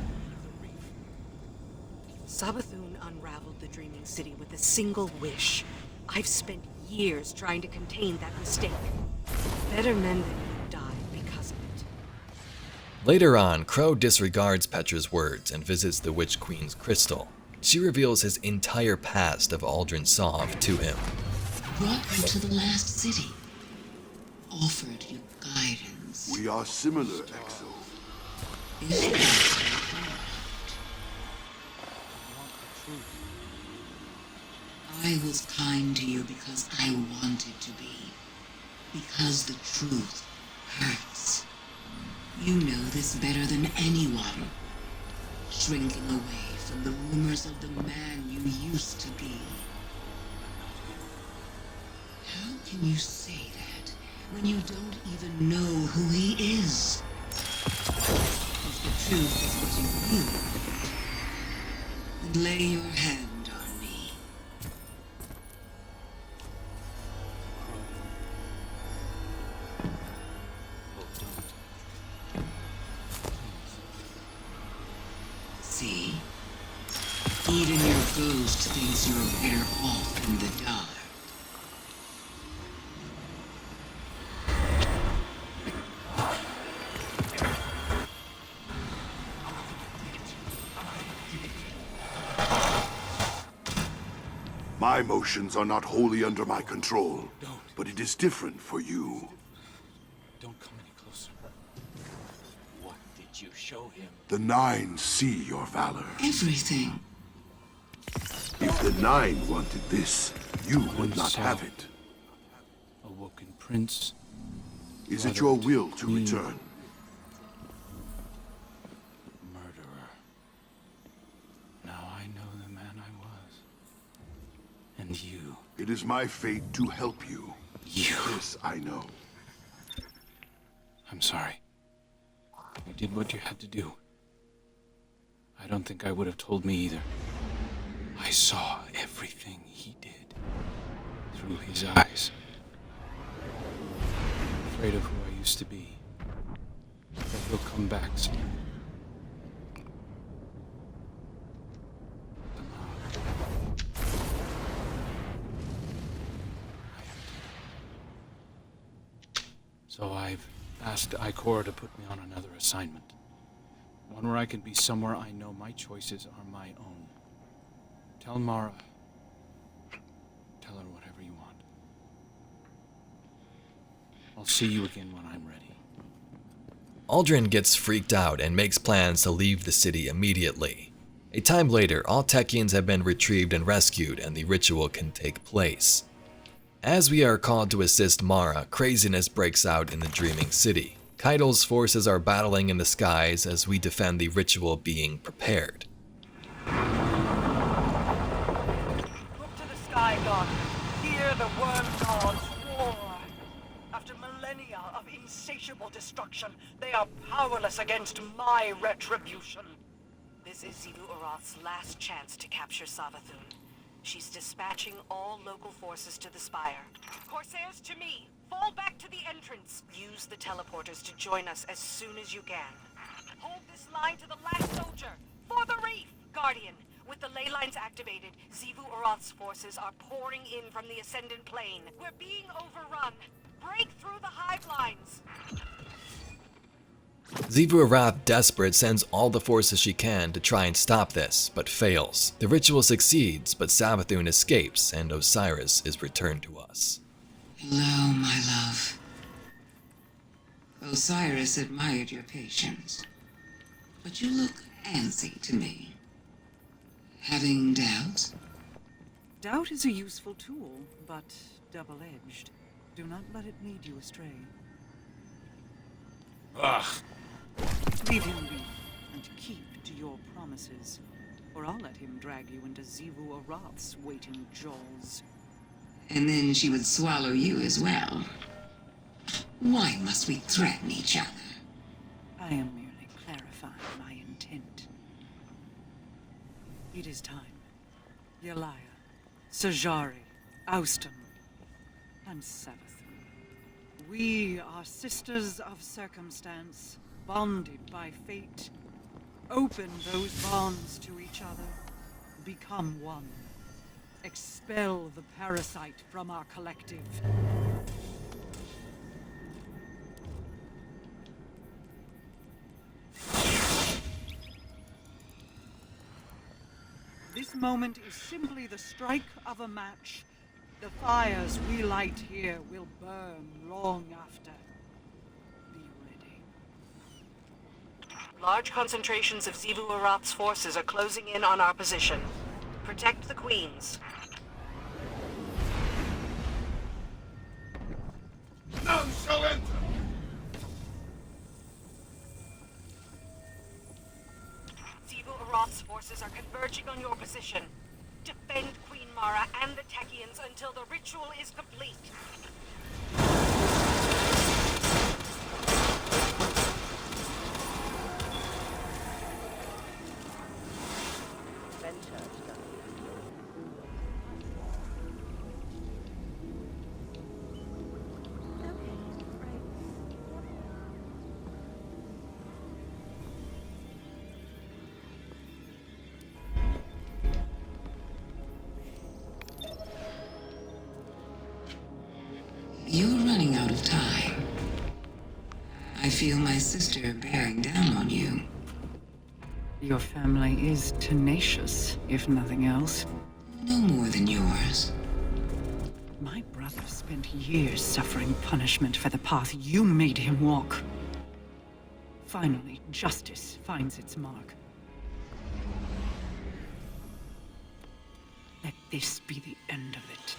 Savathun unraveled the Dreaming City with a single wish. I've spent years trying to contain that mistake. Better men than you died because of it. Later on, Crow disregards Petra's words and visits the Witch Queen's crystal. She reveals his entire past of Aldrin Sov to him. Brought you to the last city. Offered you guidance. We are similar, Exo. Is that I was kind to you because I wanted to be. Because the truth hurts. You know this better than anyone. Shrinking away from the rumors of the man you used to be. How can you say that when you don't even know who he is? If the truth is what you really want, then lay your hand on me. See? Even your ghost thinks you're better off in the dark. My motions are not wholly under my control, but it is different for you. Don't come any closer. What did you show him? The Nine see your valor. Everything. If the Nine wanted this, you would not have it. Awoken Prince. Is it your will to return? Murderer. Now I know the man I was. And you. It is my fate to help you. You. This I know. I'm sorry. You did what you had to do. I don't think I would have told me either. I saw everything he did through his eyes. I'm afraid of who I used to be. That he'll come back soon. So I've asked Ikora to put me on another assignment. One where I can be somewhere I know my choices are my own. Tell Mara. Tell her whatever you want. I'll see you again when I'm ready. Aldrin gets freaked out and makes plans to leave the city immediately. A time later, all Techeuns have been retrieved and rescued, and the ritual can take place. As we are called to assist Mara, craziness breaks out in the Dreaming City. Kaido's forces are battling in the skies as we defend the ritual being prepared. Look to the sky, God. Hear the worm gods roar. After millennia of insatiable destruction, they are powerless against my retribution. This is Xivu Arath's last chance to capture Savathun. She's dispatching all local forces to the Spire. Corsairs to me! Fall back to the entrance! Use the teleporters to join us as soon as you can. Hold this line to the last soldier! For the reef! Guardian, with the ley lines activated, Xivu Arath's forces are pouring in from the Ascendant Plane. We're being overrun! Break through the hive lines! Xivu Arath, desperate, sends all the forces she can to try and stop this, but fails. The ritual succeeds, but Savathun escapes, and Osiris is returned to us. Hello, my love. Osiris admired your patience, but you look antsy to me. Having doubts? Doubt is a useful tool, but double-edged. Do not let it lead you astray. Ugh. Leave him be, and keep to your promises, or I'll let him drag you into Xivu Arath's waiting jaws. And then she would swallow you as well. Why must we threaten each other? I am merely clarifying my intent. It is time. Yelaya, Sajari, Austin, and Savathun. We are sisters of circumstance, bonded by fate. Open those bonds to each other. Become one. Expel the parasite from our collective. This moment is simply the strike of a match. The fires we light here will burn long after. Be ready. Large concentrations of Xivu Arath's forces are closing in on our position. Protect the queens. None shall enter! Xivu Arath's forces are converging on your position. Defend Queen Mara and the Techeuns until the ritual is complete. You're running out of time. I feel my sister bearing down on you. Your family is tenacious, if nothing else. No more than yours. My brother spent years suffering punishment for the path you made him walk. Finally, justice finds its mark. Let this be the end of it.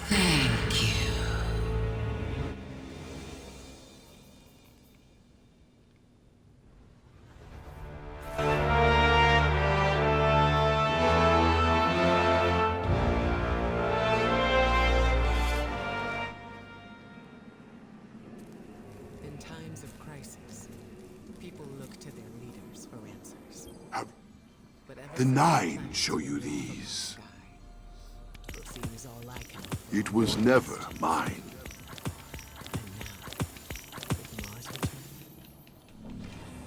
Thank you. In times of crisis, people look to their leaders for answers. But ever The since Nine plans show you were made from the these. sky, it seems all I can It was never mine. with Mars return.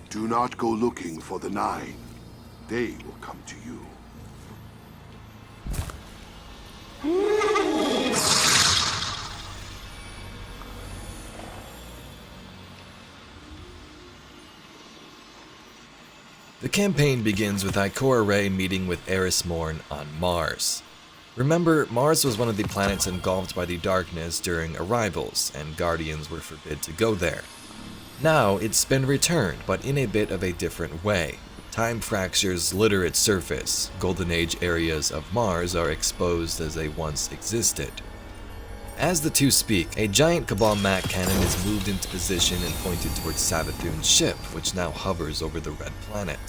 Do not go looking for the Nine. They will come to you. The campaign begins with Ikora Rey meeting with Eris Morn on Mars. Remember, Mars was one of the planets engulfed by the darkness during arrivals, and Guardians were forbid to go there. Now, it's been returned, but in a bit of a different way. Time fractures litter its surface. Golden Age areas of Mars are exposed as they once existed. As the two speak, a giant Cabal Mac cannon is moved into position and pointed towards Savathun's ship, which now hovers over the red planet.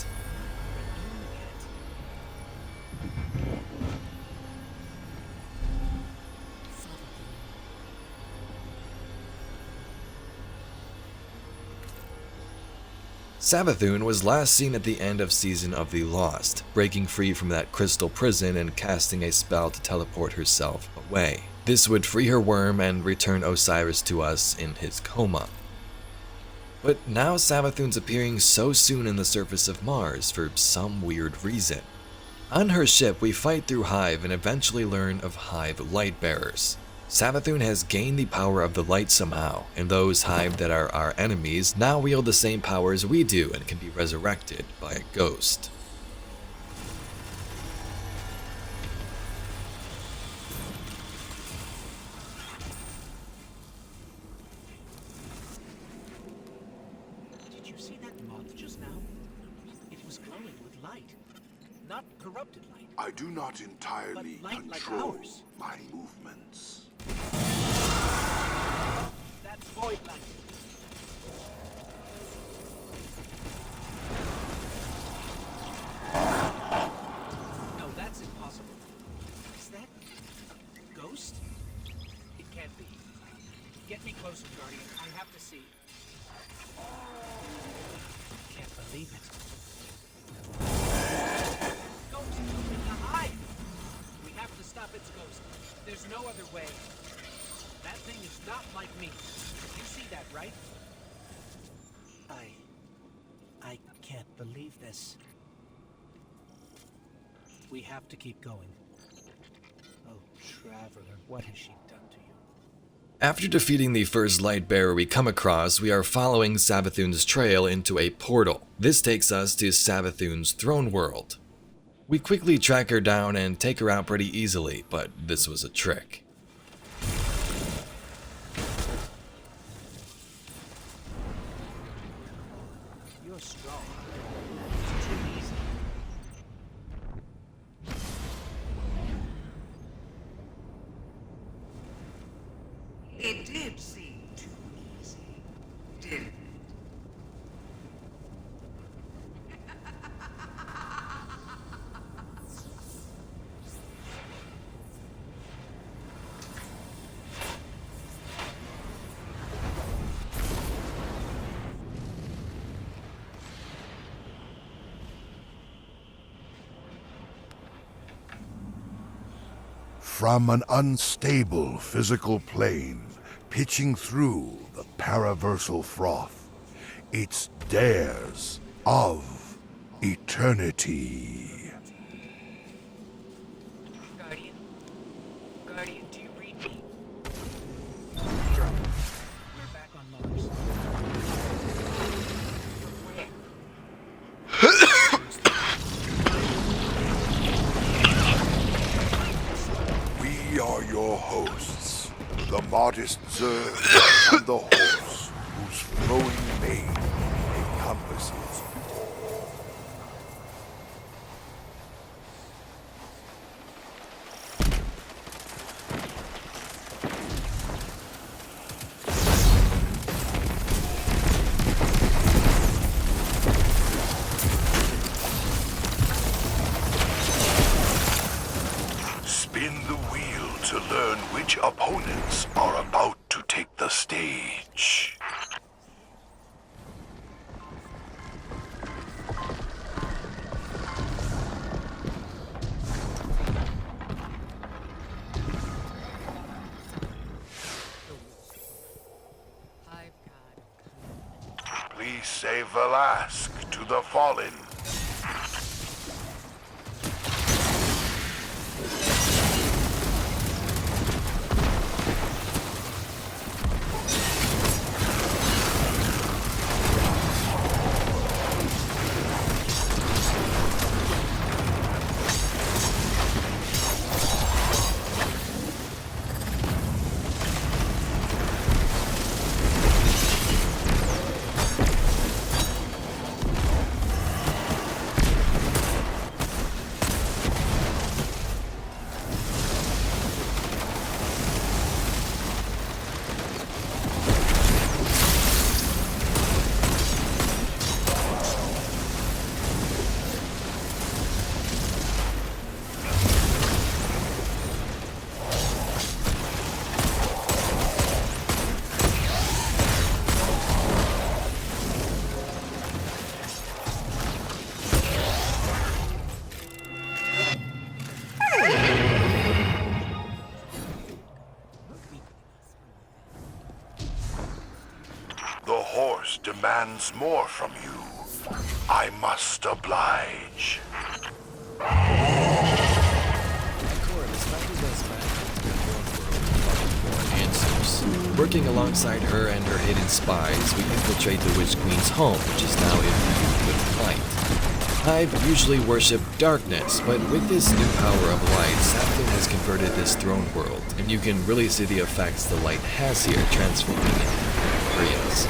Savathun was last seen at the end of Season of the Lost, breaking free from that crystal prison and casting a spell to teleport herself away. This would free her worm and return Osiris to us in his coma. But now Savathun's appearing so soon in the surface of Mars for some weird reason. On her ship, we fight through Hive and eventually learn of Hive Lightbearers. Savathun has gained the power of the light somehow, and those Hive that are our enemies now wield the same powers we do and can be resurrected by a ghost. Did you see that moth just now? It was glowing with light. Not corrupted light. I do not entirely But light like control ours. my movements. That's void light. No, that's impossible. Is that a ghost? It can't be. Get me closer, Guardian. I have to see. Can't believe it. Ghost in the hive. We have to stop its ghost. There's no other way. That thing is not like me. You see that, right? I can't believe this. We have to keep going. Oh, Traveler, what has she done to you? After defeating the first Lightbearer we come across, we are following Savathun's trail into a portal. This takes us to Savathun's throne world. We quickly track her down and take her out pretty easily, but this was a trick. You're strong. It's too easy. It did seem too easy, didn't it? From an unstable physical plane, pitching through the paraversal froth, it's dares of eternity. Guardian? Guardian, do you read me? We're back on Mars. We are your hosts, the modest Zerg and the horse whose flowing mane We say Valask to the fallen. Demands more from you. I must oblige. Working alongside her and her hidden spies, we infiltrate the Witch Queen's home, which is now imbued with light. Hive usually worship darkness, but with this new power of light, Savathûn has converted this throne world, and you can really see the effects the light has here, transforming it areas.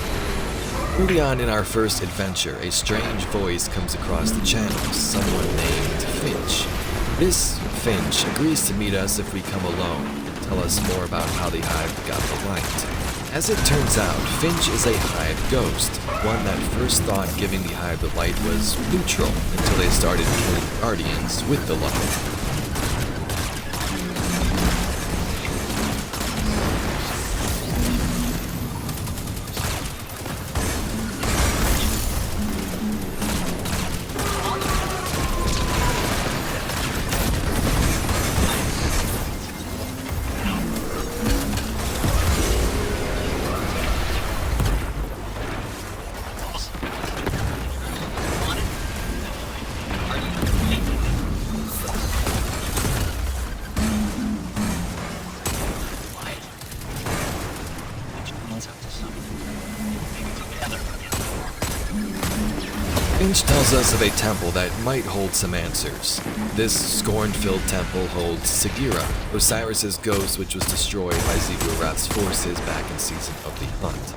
Early on in our first adventure, a strange voice comes across the channels, someone named Finch. This Finch agrees to meet us if we come alone and tell us more about how the Hive got the light. As it turns out, Finch is a Hive ghost, one that first thought giving the Hive the light was neutral until they started killing Guardians with the light. Finch tells us of a temple that might hold some answers. This scorn-filled temple holds Sagira, Osiris's ghost which was destroyed by Ziggurat's forces back in Season of the Hunt.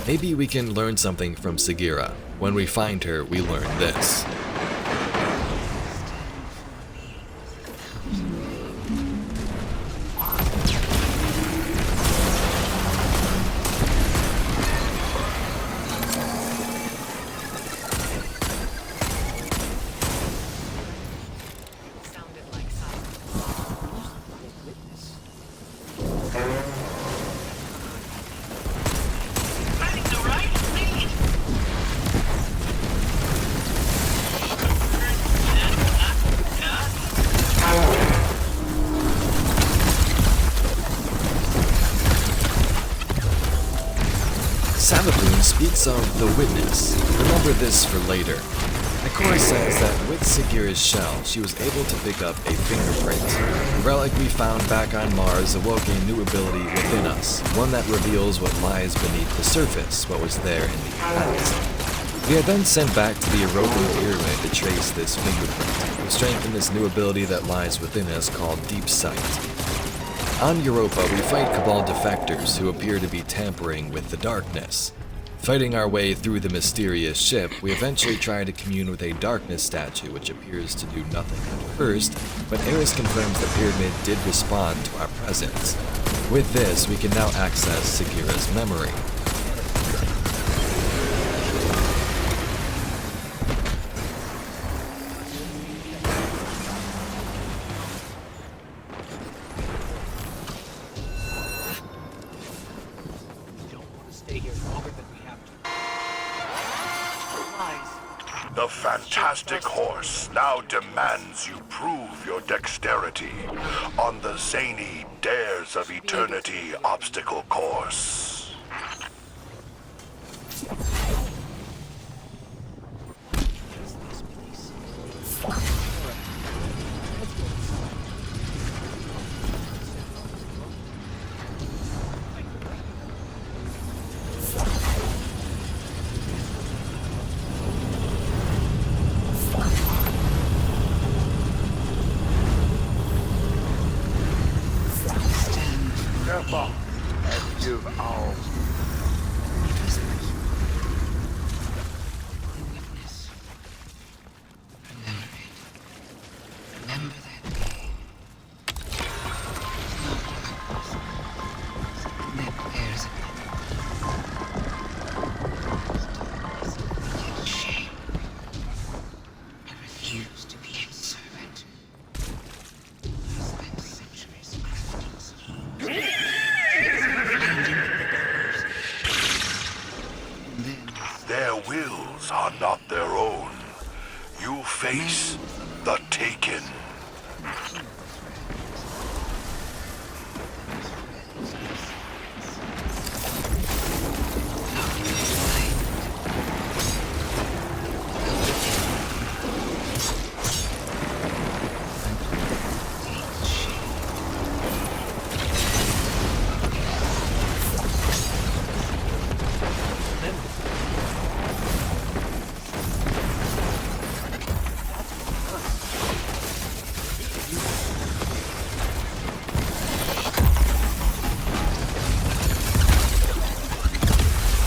Maybe we can learn something from Sagira. When we find her, we learn this. Savathûn speaks of the Witness. Remember this for later. Ikora says that with Sagira's shell, she was able to pick up a fingerprint. The relic we found back on Mars awoke a new ability within us, one that reveals what lies beneath the surface, what was there in the past. We are then sent back to the European Pyramid to trace this fingerprint, to strengthen this new ability that lies within us called Deep Sight. On Europa, we fight Cabal defectors who appear to be tampering with the darkness. Fighting our way through the mysterious ship, we eventually try to commune with a darkness statue which appears to do nothing at first, but Eris confirms the pyramid did respond to our presence. With this, we can now access Sagira's memory. The fantastic horse now demands you prove your dexterity on the zany Dares of Eternity obstacle course. Their wills are not their own. You face the Taken.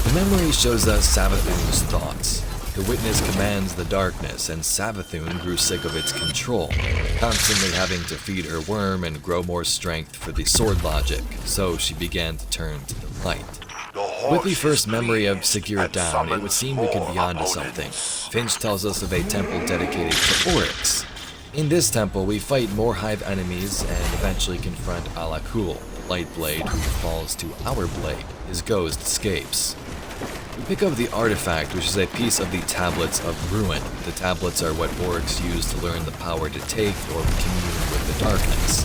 The memory shows us Savathun's thoughts. The Witness commands the darkness, and Savathun grew sick of its control, constantly having to feed her worm and grow more strength for the sword logic, so she began to turn to the light. With the first memory of Sigurd down, it would seem we could be onto something. Finch tells us of a temple dedicated to Oryx. In this temple, we fight more Hive enemies and eventually confront Alakul, the Light Blade, who falls to our blade. His ghost escapes. We pick up the artifact, which is a piece of the Tablets of Ruin. The tablets are what Oryx used to learn the power to take or commune with the darkness.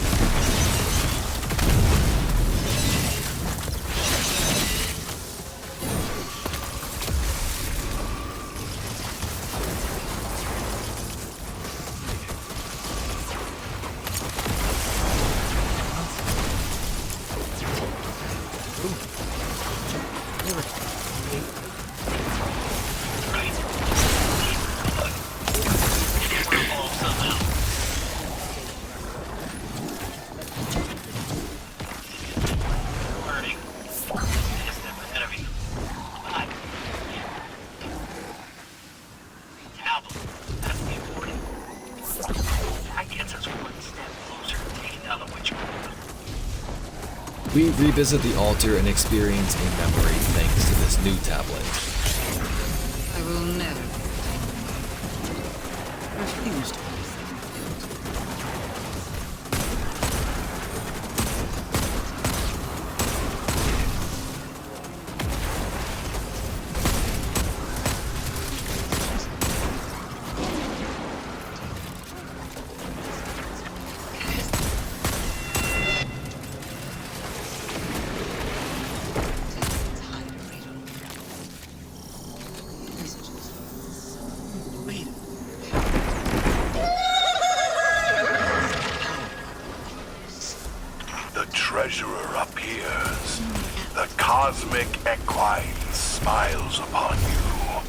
We revisit the altar and experience a memory thanks to this new tablet. I will never refuse to. Treasurer appears. The cosmic equine smiles upon you.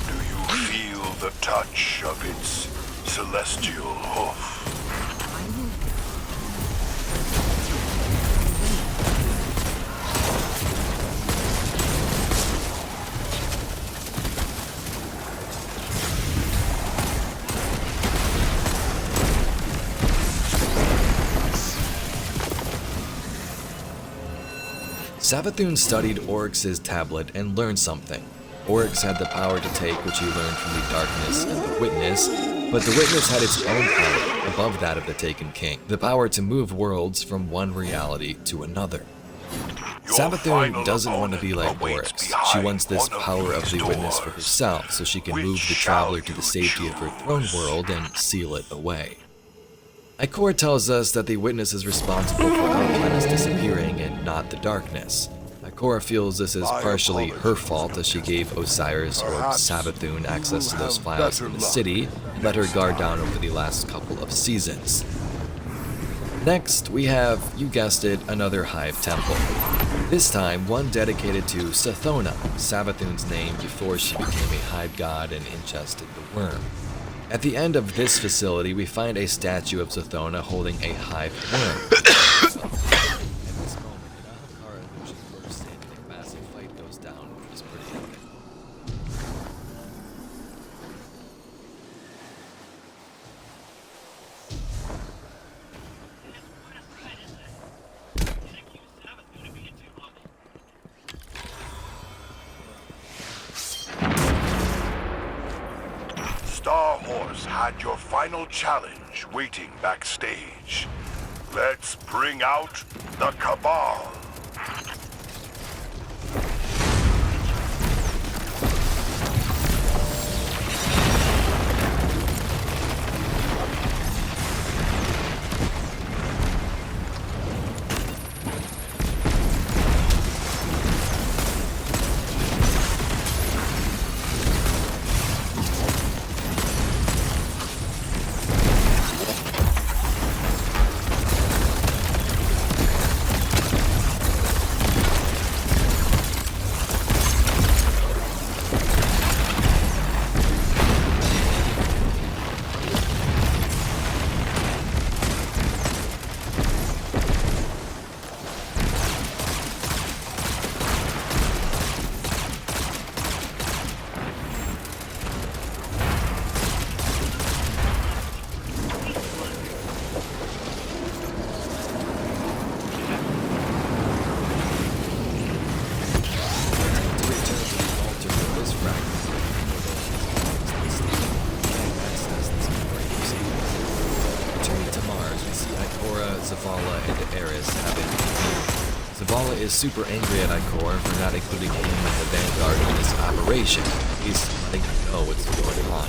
Do you feel the touch of its celestial hoof? Savathun studied Oryx's tablet and learned something. Oryx had the power to take which he learned from the darkness and the Witness, but the Witness had its own power above that of the Taken King, the power to move worlds from one reality to another. Savathun doesn't want to be like Oryx. She wants this power of the Witness for herself so she can move the Traveler to the safety of her throne world and seal it away. Ikora tells us that the Witness is responsible for our planet's disappearing and not the darkness. Ikora feels this is partially her fault as she gave Osiris or Savathun access to those files in the city and let her guard down over the last couple of seasons. Next, we have, you guessed it, another Hive temple. This time, one dedicated to Sathona, Savathun's name before she became a Hive god and ingested the worm. At the end of this facility, we find a statue of Sathona holding a Hive worm. At this moment, in Ahamkara illusion bursts in and a massive fight goes down, which is pretty epic. Star Horse had your final challenge waiting backstage. Let's bring out the Cabal. is super angry at Ikor for not including him and the Vanguard in this operation. He's letting him know what's going on.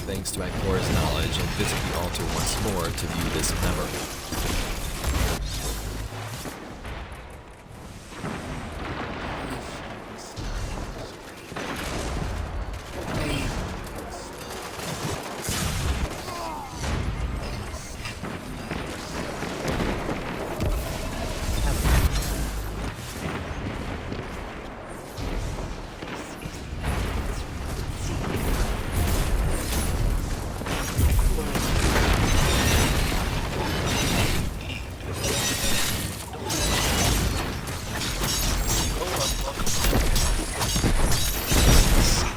Thanks to Ikor's knowledge, and visit the altar once more to view this memory.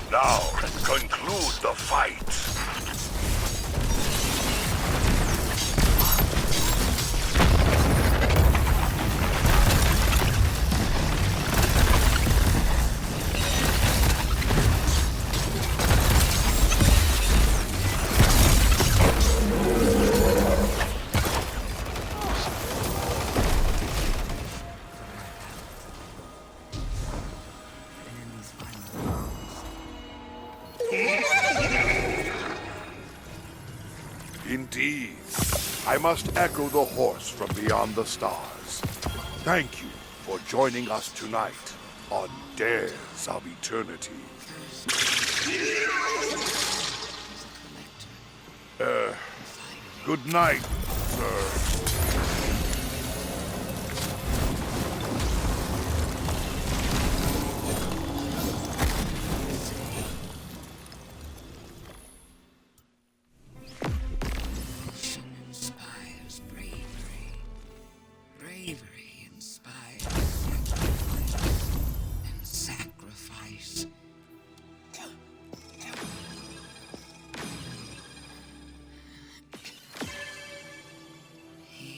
Now, conclude the fight. Indeed. I must echo the horse from beyond the stars. Thank you for joining us tonight on Dares of Eternity. Good night, sir. He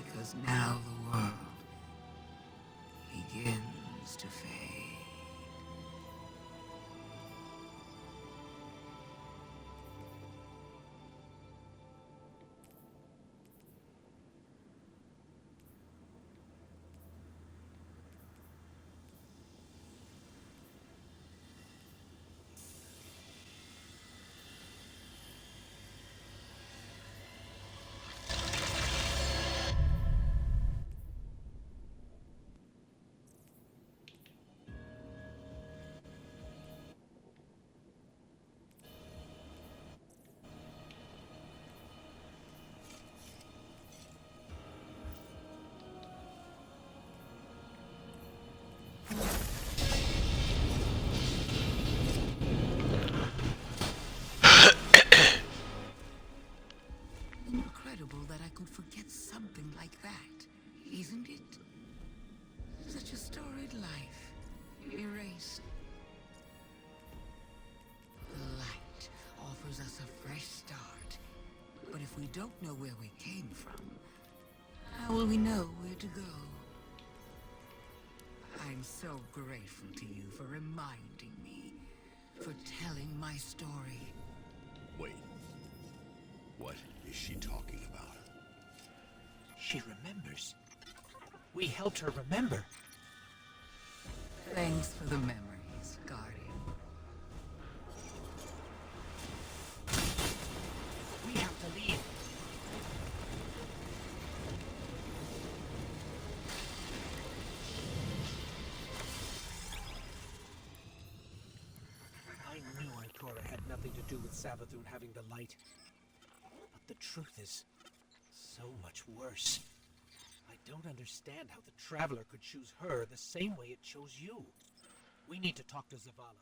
because now the world begins to fade. Incredible that I could forget something like that, isn't it? Such a storied life, erased. The light offers us a fresh start, but if we don't know where we came from, how will we know where to go? I'm so grateful to you for reminding me, for telling my story. Wait. What is she talking about? She remembers. We helped her remember. Thanks for the memories, Guardian. We have to leave. I knew Ikora had nothing to do with Savathun having the light. But the truth is so much worse. I don't understand how the Traveler could choose her the same way it chose you. We need to talk to Zavala.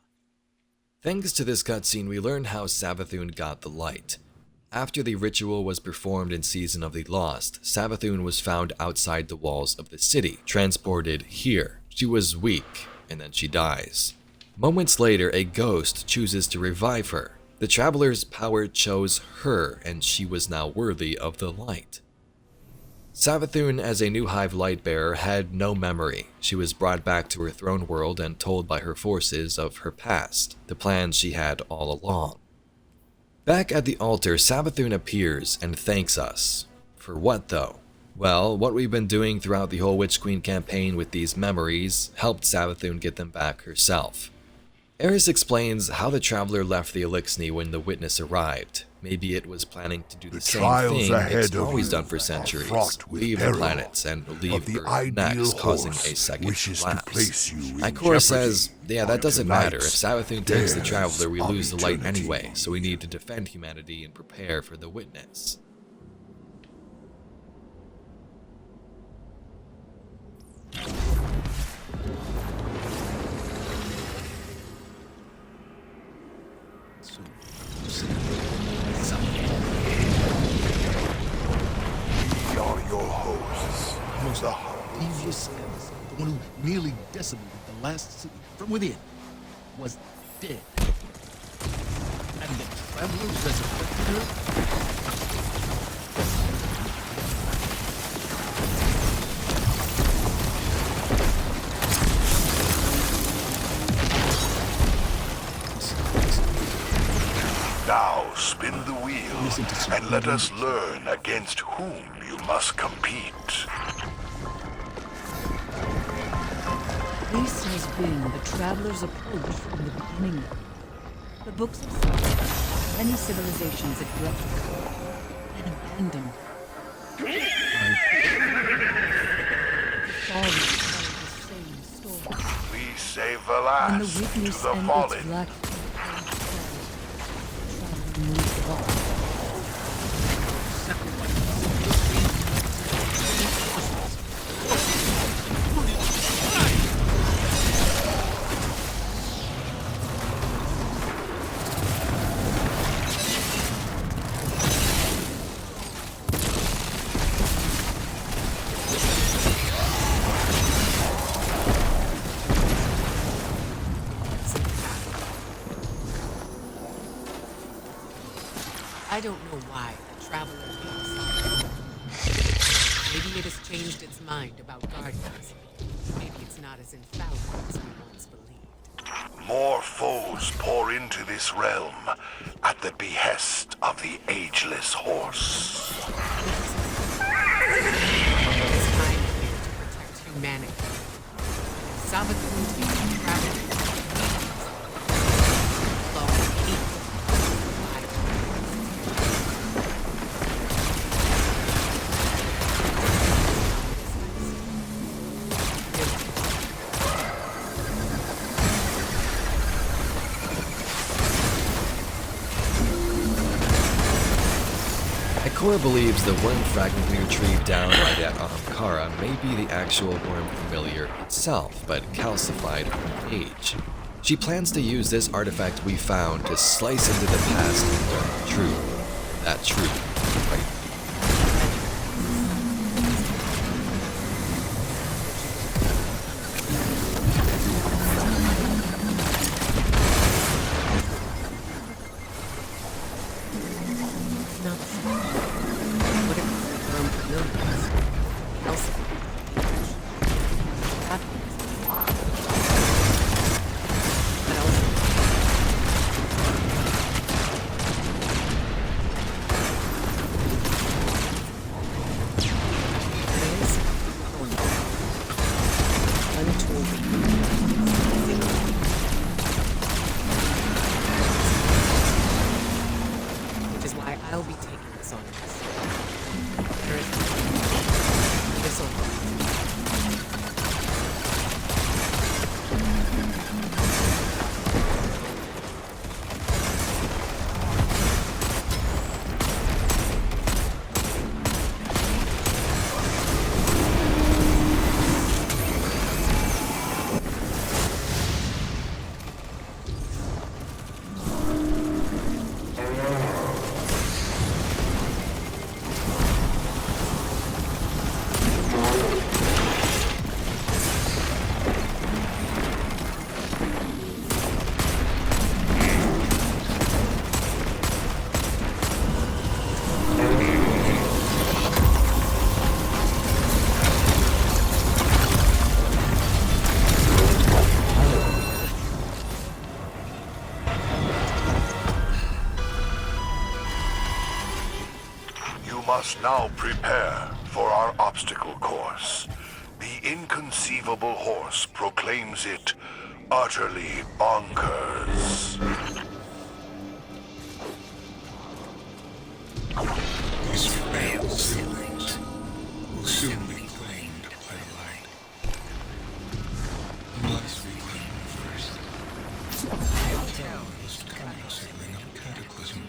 Thanks to this cutscene, we learn how Savathun got the light. After the ritual was performed in Season of the Lost, Savathun was found outside the walls of the city, transported here. She was weak, and then she dies. Moments later, a ghost chooses to revive her. The Traveler's power chose her, and she was now worthy of the light. Savathun, as a new Hive Lightbearer, had no memory. She was brought back to her throne world and told by her forces of her past, the plans she had all along. Back at the altar, Savathun appears and thanks us. For what though? Well, what we've been doing throughout the whole Witch Queen campaign with these memories helped Savathun get them back herself. Eris explains how the Traveler left the Eliksni when the Witness arrived. Maybe it was planning to do the same thing it's always done for centuries, leave the planets and leave Earth next, causing a second collapse. Ikora says, yeah, that doesn't matter. If Savathun takes the Traveler, we lose the light anyway, so we need to defend humanity and prepare for the Witness. We are your hosts. The Devious Ems, the one who nearly decimated the last city from within, was dead. And the Traveler resurrected her? Now spin the wheel and let us learn against whom you must compete. This has been the Traveler's approach from the beginning. The books of science, many civilizations had replicate and abandoned. The fallen tell the same story. We save the last When the to witness the and fallen. its black moves on. I don't know why the Traveler thinks Maybe it has changed its mind about Guardians. Maybe it's not as infallible as we once believed. More foes pour into this realm at the behest of the ageless horse. It's time here to protect humanity. Savathun is traveling. Ikora believes the worm fragment we retrieved down by that Ahamkara may be the actual worm familiar itself, but calcified from age. She plans to use this artifact we found to slice into the past and learn the truth. That truth, right? Which is why I'll be taking this on us. This must now prepare for our obstacle course. The inconceivable horse proclaims it utterly bonkers. This frail siblings will soon be claimed by the light. Unless we claim first. I'll tell what's coming, sibling of cataclysm.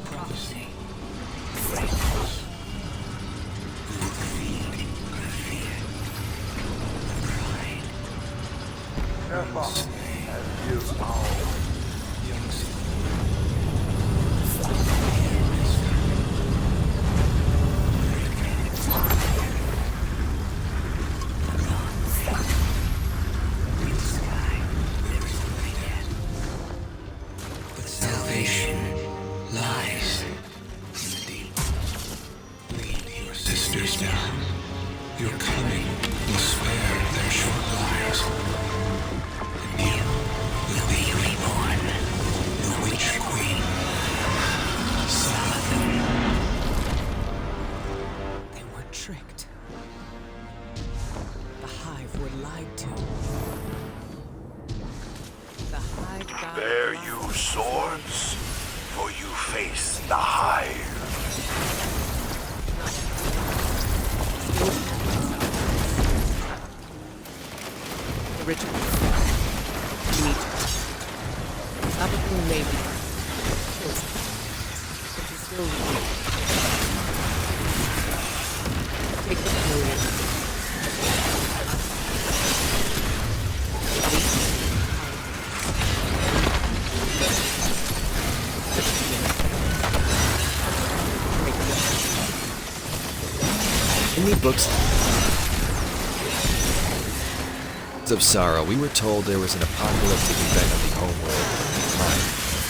Prophecy. Greatness. We will feed on fear. Pride. Careful, as you all. Young siblings. Salvation lies in the deep. Lead your sisters now. Your coming will spare their short lives. And you will be reborn, the Witch Queen, Savathun. They were tricked. The Hive were lied to. The Hive got Bear you swords, for you face the Hive. the ritual. You need to. Savathun may be killed, but you still need. Take the familiar. In the books of Sorrow, we were told there was an apocalyptic event of the homeworld at the time.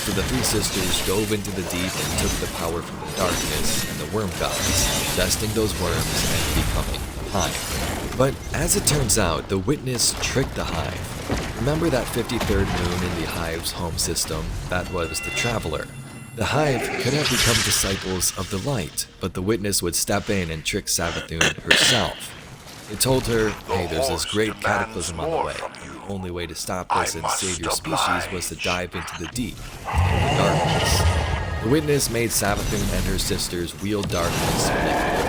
after the three sisters dove into the deep and took the power from the darkness and the worm gods, ingesting those worms and becoming a hive. But as it turns out, the Witness tricked the hive. Remember that 53rd moon in the hive's home system? That was the Traveler. The hive could have become disciples of the light, but the Witness would step in and trick Savathun herself. It told her, hey, there's this great cataclysm on the way. The only way to stop this and save your species was to dive into the deep, in the darkness. The Witness made Savathun and her sisters wield darkness when they could.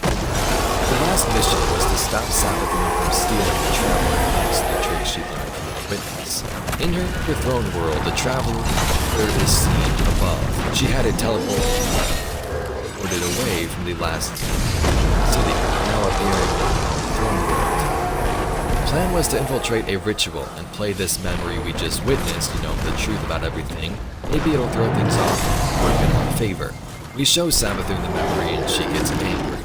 The last mission was to stop Savathun from stealing the Traveler, thanks to the trick she learned from the Witness. In her overthrown world, the Traveler is seen above. She had it teleported away from the last city, now appearing in the throne world. The plan was to infiltrate a ritual and play this memory we just witnessed, the truth about everything. Maybe it'll throw things off and work in our favor. We show Savathun the memory and she gets angry.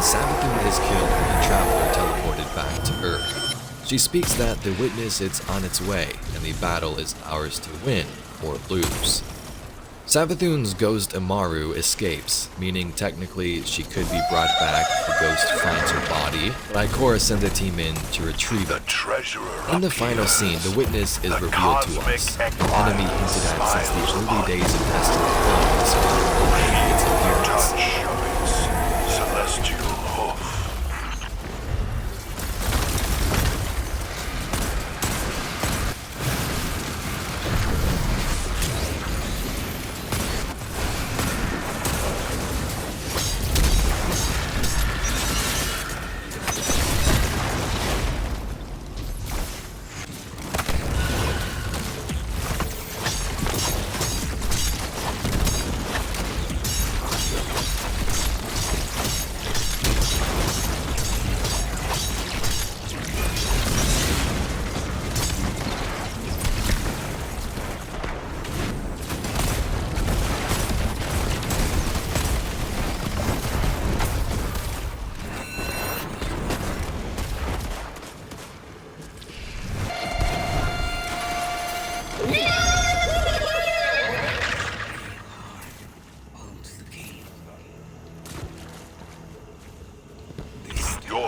Savathun is killed and the Traveler teleported back to Earth. She speaks that the Witness is on its way and the battle is ours to win or lose. Savathun's ghost Amaru escapes, meaning technically she could be brought back if the ghost finds her body, but Ikora sends a team in to retrieve it. In the final scene, the Witness is revealed to us, an enemy hinted at since the early days of Destiny films, and its appearance. Celestial hoof.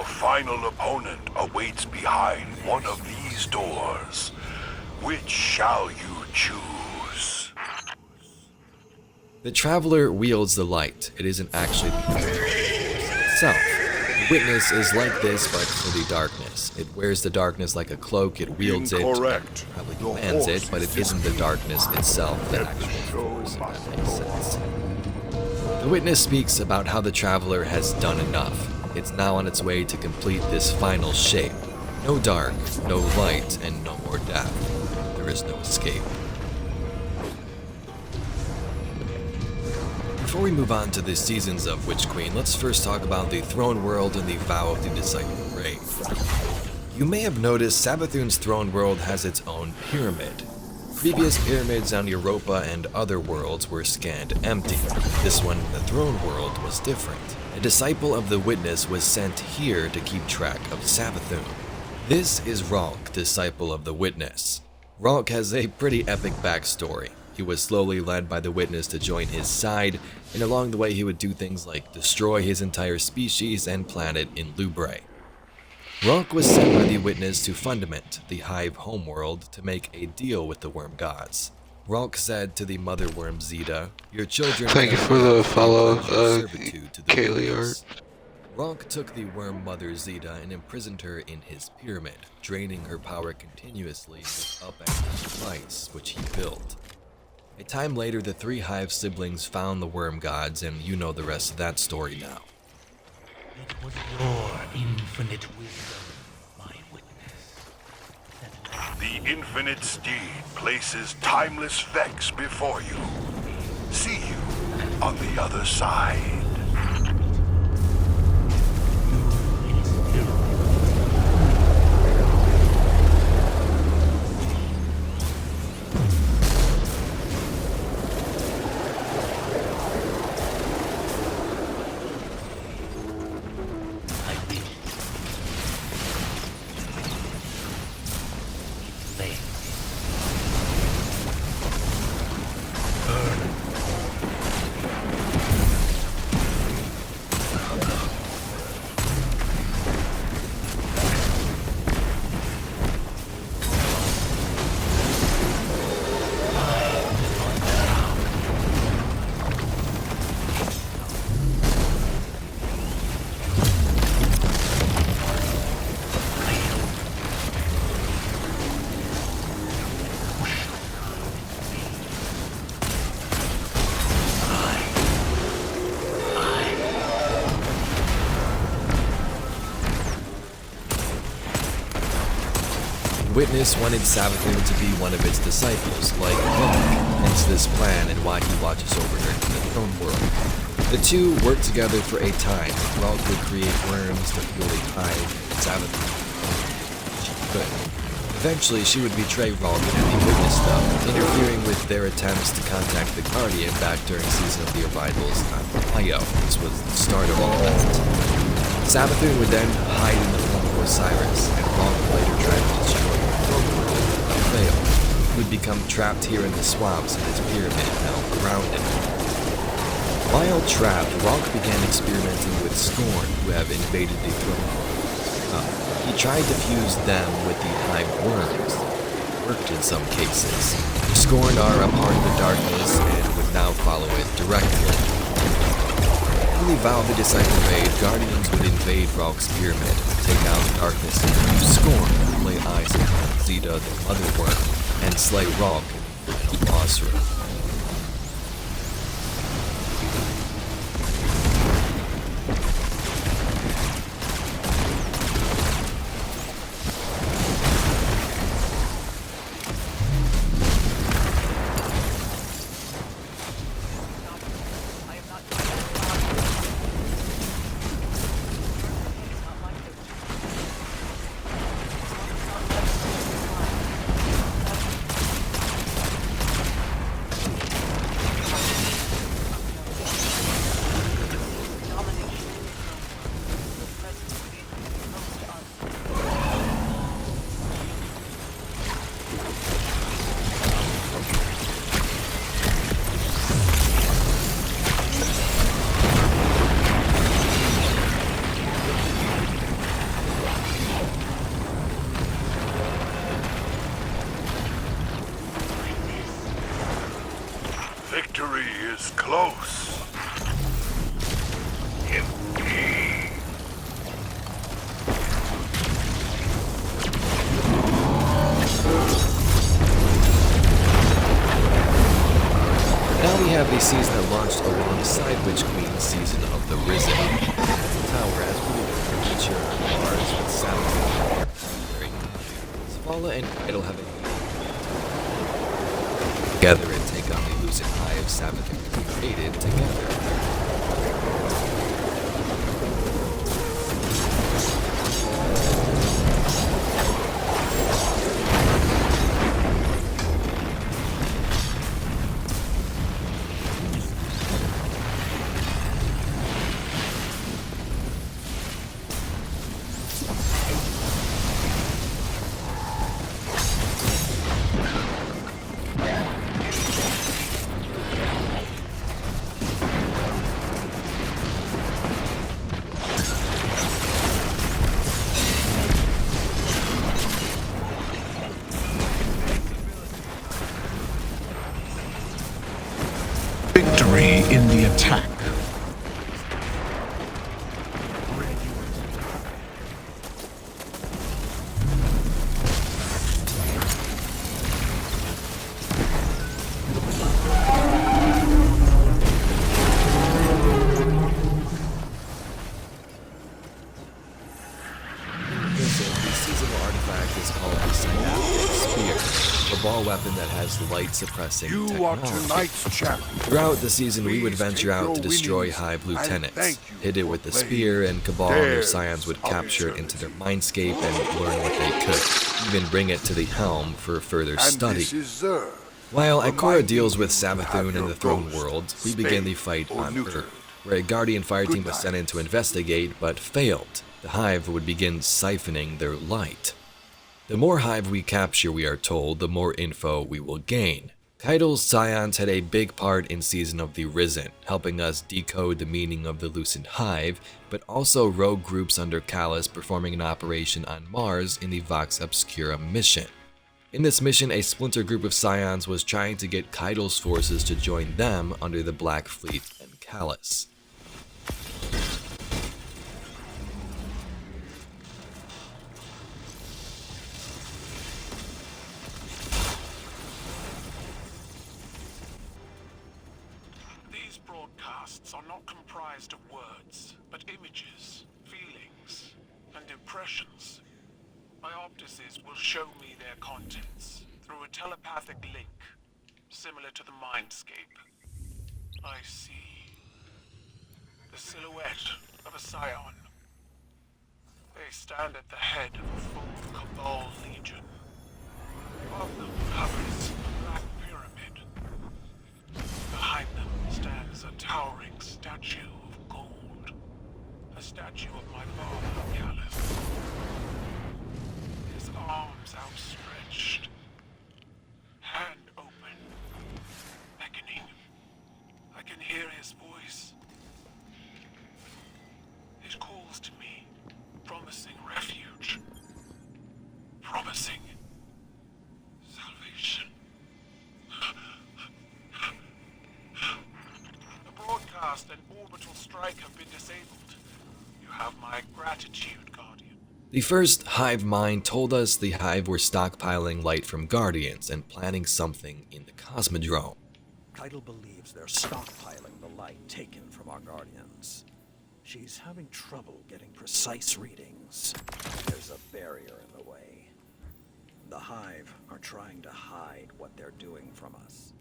final opponent awaits behind one of these doors. Which shall you choose? The Traveler wields the light. It isn't actually the itself. The Witness is like this, but for the darkness. It wears the darkness like a cloak, it wields Incorrect. it, probably commands it, but it isn't the darkness itself that actually force it, if that makes sense. The Witness speaks about how the Traveler has done enough. It's now on its way to complete this final shape. No dark, no light, and no more death. There is no escape. Before we move on to the seasons of Witch Queen, let's first talk about the Throne World and the Vow of the Disciple Grave. You may have noticed Savathûn's Throne World has its own pyramid. Previous pyramids on Europa and other worlds were scanned empty. This one, the Throne World, was different. A disciple of the Witness was sent here to keep track of Savathûn. This is Ralk, disciple of the Witness. Ralk has a pretty epic backstory. He was slowly led by the Witness to join his side, and along the way he would do things like destroy his entire species and planet in Lubrae. Ralk was sent by the Witness to Fundament, the Hive homeworld, to make a deal with the worm gods. Ralk said to the mother worm Zeta, "Your children..." Thank you for the follow, Kaylee art. Ralk took the worm mother Zeta and imprisoned her in his pyramid, draining her power continuously with up-and-down fights, which he built. A time later, the three Hive siblings found the worm gods, and you know the rest of that story now. It was your infinite wisdom, my Witness. The infinite steed places timeless Vex before you. See you on the other side. Witness wanted Savathûn to be one of its disciples, like Ralk, hence this plan and why he watches over her in the Throne World. The two worked together for a time. Ralk would create worms to fuel the Hive, and Savathûn she could. Eventually, she would betray Ralk and be witnessed of, interfering with their attempts to contact the Guardian back during Season of the Arrivals on Io. This was the start of all that. Savathûn would then hide in the form of Osiris, and Ralk would later try to destroy fail. He would become trapped here in the swamps in his pyramid, now grounded. While trapped, Ralk began experimenting with Scorn, who have invaded the Throne World. He tried to fuse them with the Hive worms. It worked in some cases. The Scorn are a part of the darkness and would now follow it directly. When the Vow of the Disciple made, Guardians would invade Ralk's pyramid, take out the darkness and use Scorn to lay eyes upon Zeta, the Mother Worm, and slay Ralk in the boss room. close. Indeed. Now we have the season that launched alongside Witch Queen's season of The Risen. At the tower, as we will feature on Mars with Saturn, Zavala and Idle have together and take on the Lucent Hive Savathun created together. Victory in the attack. Weapon that has light-suppressing technology. Tonight's champion. Throughout the season, we would venture out to destroy Hive lieutenants, hit it with the spear, and Cabal and their scions would capture it into their mindscape and learn what they could, even bring it to the helm for further study. While Ikora deals with Savathun and the Throne World, we begin the fight on Earth, where a Guardian fireteam was sent in to investigate, but failed. The Hive would begin siphoning their light. The more Hive we capture, we are told, the more info we will gain. Kaido's scions had a big part in Season of the Risen, helping us decode the meaning of the Lucent Hive, but also rogue groups under Calus performing an operation on Mars in the Vox Obscura mission. In this mission, a splinter group of scions was trying to get Kaido's forces to join them under the Black Fleet and Calus. Are not comprised of words, but images, feelings, and impressions. My optices will show me their contents through a telepathic link, similar to the mindscape. I see the silhouette of a scion. They stand at the head of a full Cabal legion. Above them hovers a black pyramid. Behind them stands a towering statue of gold. A statue of my father, Calus. His arms outstretched. Hand open. Beckoning. I can hear his voice. It calls to me, promising refuge. Promising salvation. Broadcast and orbital strike have been disabled. You have my gratitude, Guardian. The first Hive Mind told us the Hive were stockpiling light from Guardians and planning something in the Cosmodrome. Keitel believes they're stockpiling the light taken from our Guardians. She's having trouble getting precise readings. There's a barrier in the way. The Hive are trying to hide what they're doing from us.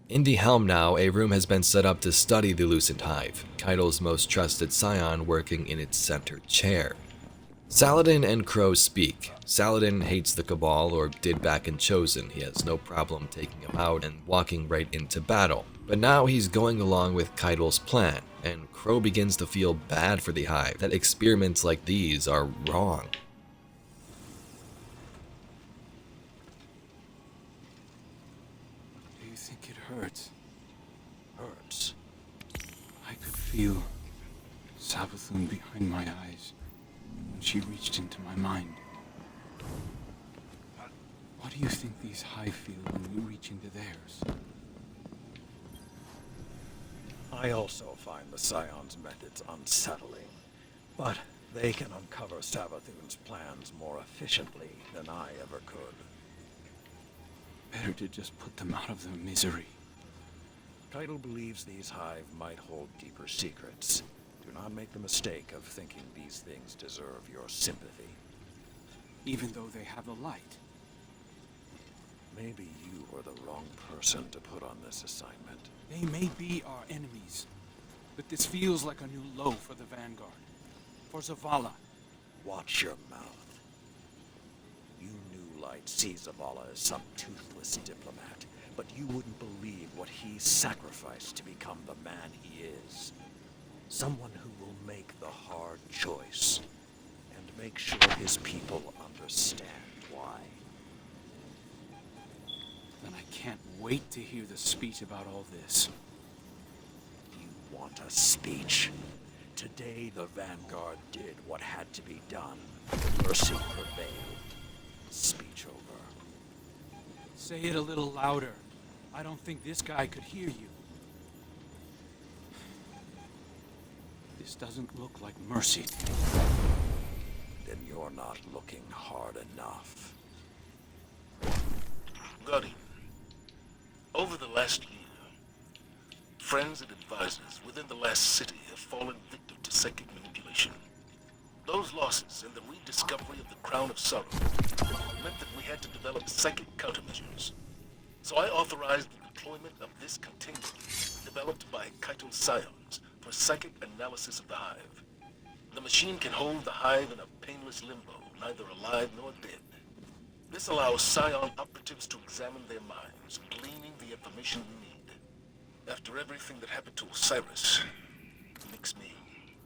In the helm now, a room has been set up to study the Lucent Hive, Keitel's most trusted scion working in its center chair. Saladin and Crow speak. Saladin hates the Cabal, or did back in Chosen. He has no problem taking him out and walking right into battle. But now he's going along with Keitel's plan, and Crow begins to feel bad for the Hive, that experiments like these are wrong. Do you think it hurts? Hurts? I could feel Savathun behind my eyes when she reached into my mind. What do you think these Hive feel when we reach into theirs? I also find the Scion's methods unsettling, but they can uncover Savathun's plans more efficiently than I ever could. Better to just put them out of their misery. Keitel believes these hive might hold deeper secrets. Do not make the mistake of thinking these things deserve your sympathy. Even though they have the light. Maybe you are the wrong person to put on this assignment. They may be our enemies, but this feels like a new low for the Vanguard. For Zavala. Watch your mouth. You New Light see Zavala as some toothless diplomat, but you wouldn't believe what he sacrificed to become the man he is. Someone who will make the hard choice, and make sure his people understand why. Then I can't wait to hear the speech about all this. You want a speech? Today the Vanguard did what had to be done. Mercy prevailed. Speech over. Say it a little louder. I don't think this guy could hear you. This doesn't look like mercy. Then you're not looking hard enough. Guardian, over the last year, friends and advisors within the last city have fallen victim to psychic manipulation. Those losses and the rediscovery of the Crown of Sorrow meant that we had to develop psychic countermeasures. So I authorized the deployment of this containment developed by Keitel Scions for psychic analysis of the Hive. The machine can hold the Hive in a painless limbo, neither alive nor dead. This allows Scion operatives to examine their minds, gleaning the information we need. After everything that happened to Osiris, it makes me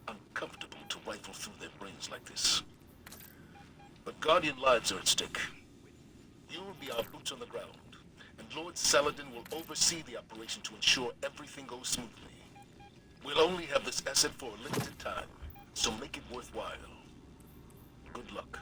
uncomfortable to rifle through their brains like this. But Guardian lives are at stake. You will be our boots on the ground, and Lord Saladin will oversee the operation to ensure everything goes smoothly. We'll only have this asset for a limited time, so make it worthwhile. Good luck.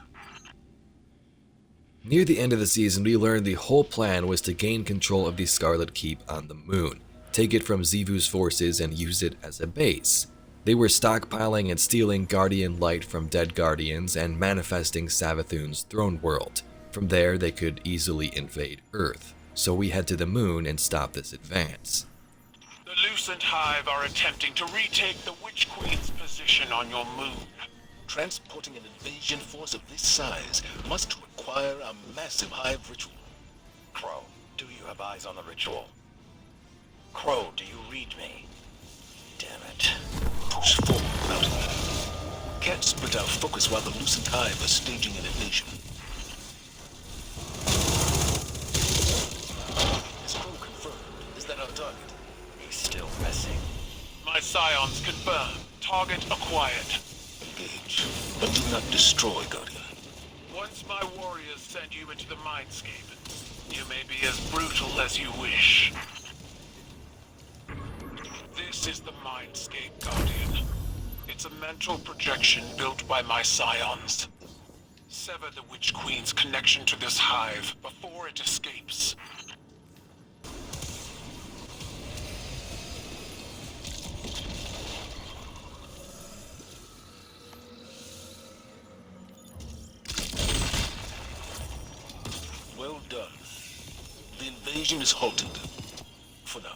Near the end of the season, we learned the whole plan was to gain control of the Scarlet Keep on the moon, take it from Xivu's forces and use it as a base. They were stockpiling and stealing Guardian light from dead Guardians and manifesting Savathun's throne world. From there, they could easily invade Earth, so we head to the moon and stop this advance. The Lucent Hive are attempting to retake the Witch Queen's position on your moon. Transporting an invasion force of this size must require a massive Hive ritual. Crow, do you have eyes on the ritual? Crow, do you read me? Damn it. Push forward, Mountain. Can't split our focus while the Lucent Hive are staging an invasion. Is Crow confirmed? Is that our target? He's still missing. My Scions confirm. Target acquired. Engage, but do not destroy, Guardian. Once my warriors send you into the Mindscape, you may be as brutal as you wish. This is the Mindscape, Guardian. It's a mental projection built by my Scions. Sever the Witch Queen's connection to this hive before it escapes. Well done. The invasion is halted. For now.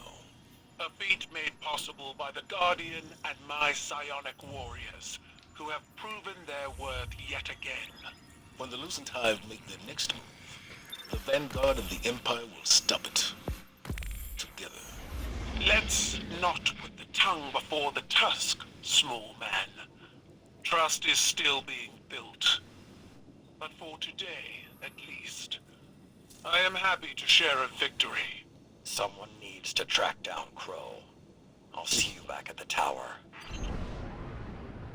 A feat made possible by the Guardian and my psionic warriors, who have proven their worth yet again. When the Lucent Hive make their next move, the Vanguard and the Empire will stop it. Together. Let's not put the tongue before the tusk, small man. Trust is still being built. But for today, at least, I am happy to share a victory. Someone needs to track down Crow. I'll see you back at the tower.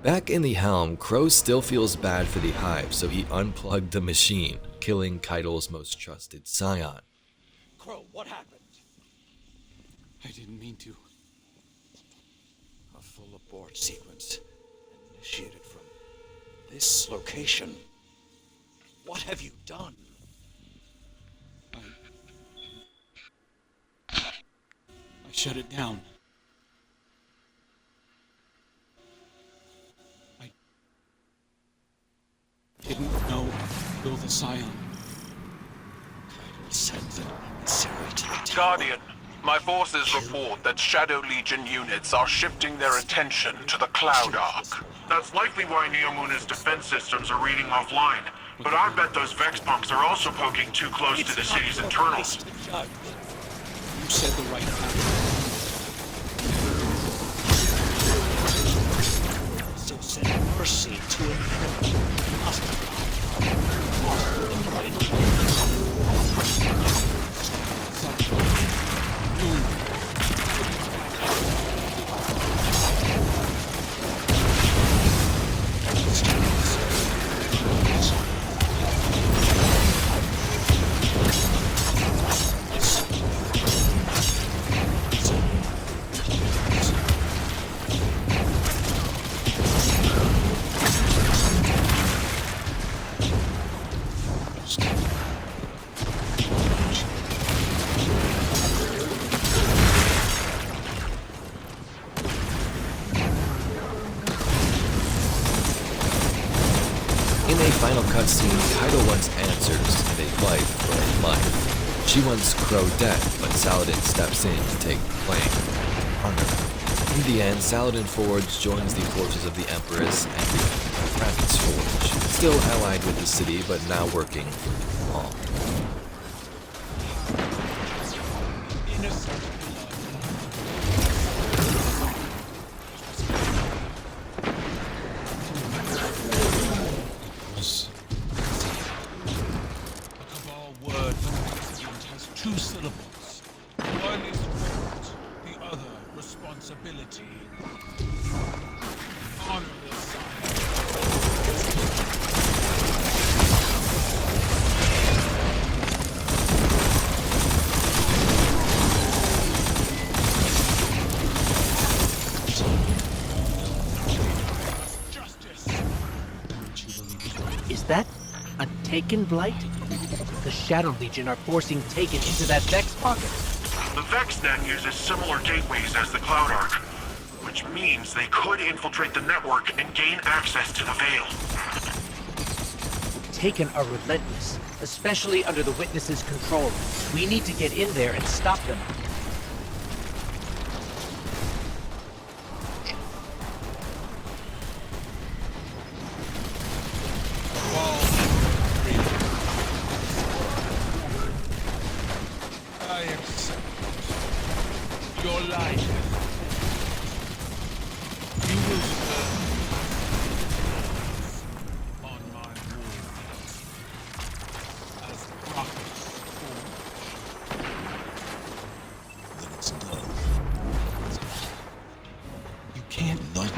Back in the helm, Crow still feels bad for the Hive, so he unplugged the machine, killing Keitel's most trusted Scion. Crow, what happened? I didn't mean to. A full abort sequence initiated from this location. What have you done? I shut it down. You're the Scion. Sends an emissary to the Guardian, my forces report that Shadow Legion units are shifting their attention to the Cloud Ark. That's likely why Neomuna's defense systems are reading offline. But I bet those Vex punks are also poking too close to the city's internals. You said the right thing. So send mercy to an enemy. Final cutscene, Kaido wants answers and a life for a life. She wants Crow dead, but Saladin steps in to take the blame. Honor. In the end, Saladin Forge joins the forces of the Empress and the Rabbit's Forge, still allied with the city, but now working for them all. Two syllables. One is fault, the other responsibility. Honor the Justice. Is that a Taken Blight? The Shadow Legion are forcing Taken into that Vex pocket. The VexNet uses similar gateways as the Cloud Ark, which means they could infiltrate the network and gain access to the Veil. Taken are relentless, especially under the Witness's control. We need to get in there and stop them. Your life. You will serve on my wall as prophets. Then it's done. You can't not.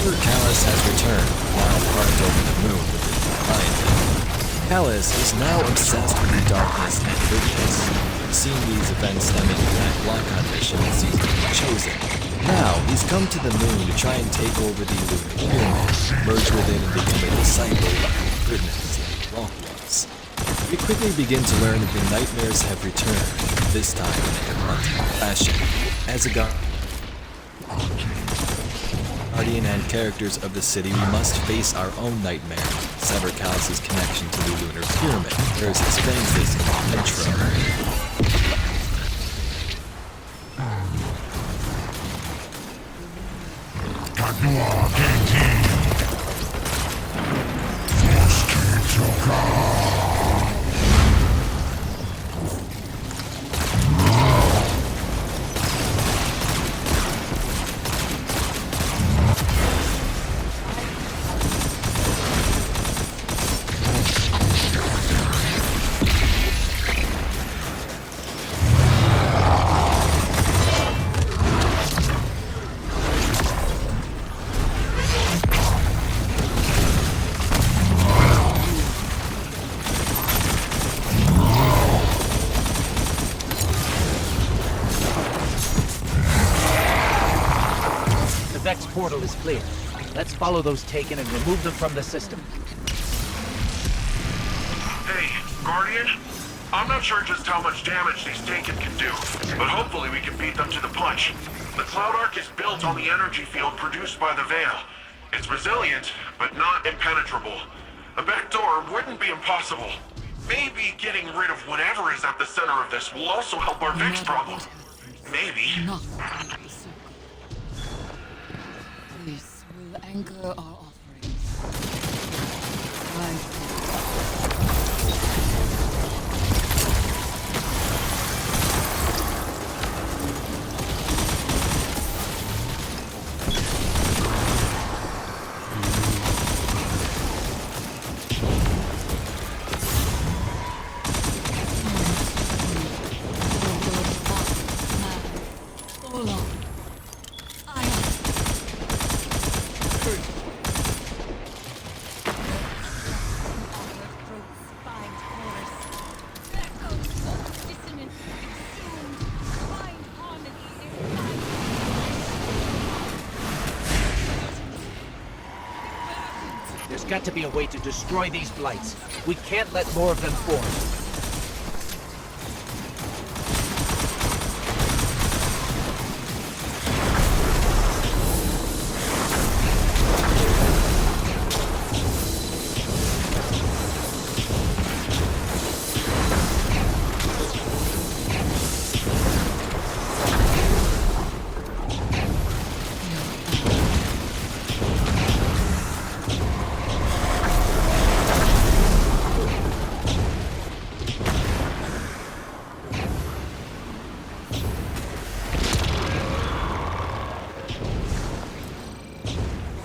Callus has returned, now parked over the moon with his behind him. Callus is now obsessed with the darkness and wickedness. Seeing these events stemming from that Blockhand mission, he's been chosen. Now, he's come to the moon to try and take over the Lunar Pyramid, merge with it and become a disciple of goodness like Roth was. We quickly begin to learn that the nightmares have returned, this time in a haunting fashion. As a guardian and characters of the city, we must face our own nightmare, sever Callus's connection to the Lunar Pyramid. There's explains this in the intro. The Vex portal is clear. Let's follow those Taken and remove them from the system. Hey, Guardian? I'm not sure just how much damage these Taken can do, but hopefully we can beat them to the punch. The Cloud Arc is built on the energy field produced by the Veil. It's resilient, but not impenetrable. A backdoor wouldn't be impossible. Maybe getting rid of whatever is at the center of this will also help our Vex problem. Maybe. This will anchor our offerings. Right. There's got to be a way to destroy these blights. We can't let more of them form.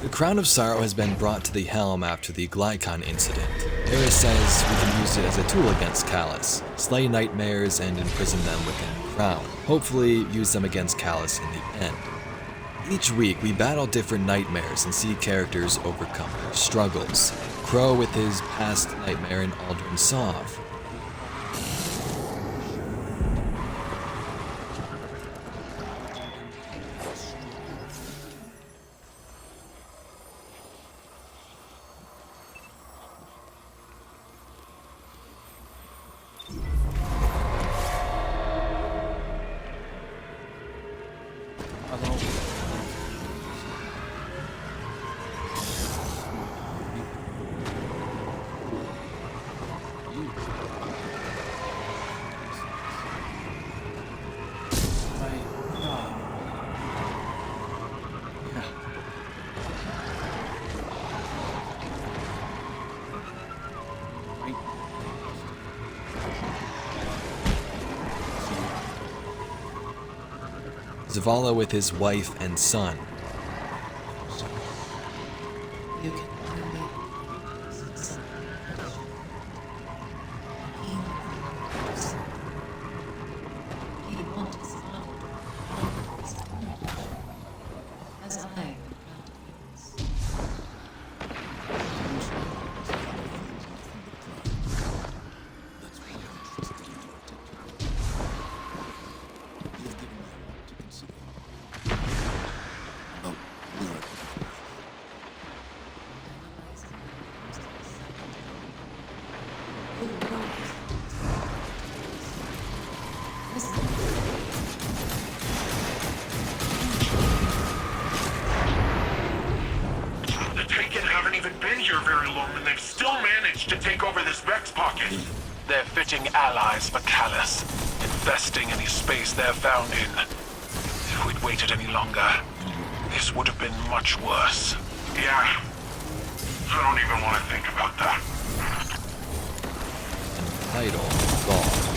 The Crown of Sorrow has been brought to the helm after the Glykon incident. Eris says we can use it as a tool against Callus, slay nightmares and imprison them within the Crown. Hopefully use them against Callus in the end. Each week we battle different nightmares and see characters overcome their struggles. Crow with his past nightmare and Aldrin Sov. Zavala with his wife and son. You can as I. The Taken haven't even been here very long, and they've still managed to take over this Vex pocket. They're fitting allies for Callus, infesting any space they're found in. If we'd waited any longer, this would have been much worse. Yeah. I don't even want to think about that. Title, Gaul.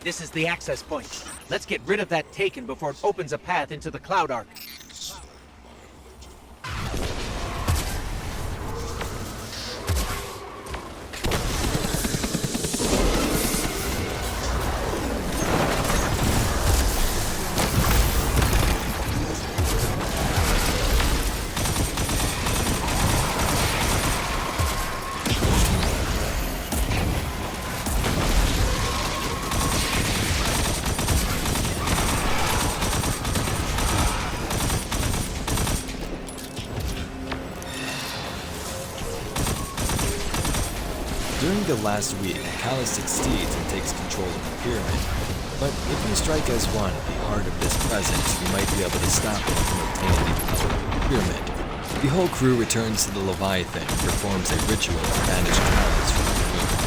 This is the access point. Let's get rid of that Taken before it opens a path into the Cloud Ark. During the last week, Callus succeeds and takes control of the pyramid. But if we strike as one at the heart of this presence, we might be able to stop it from obtaining the power of the pyramid. The whole crew returns to the Leviathan and performs a ritual to banish Callus from the moon.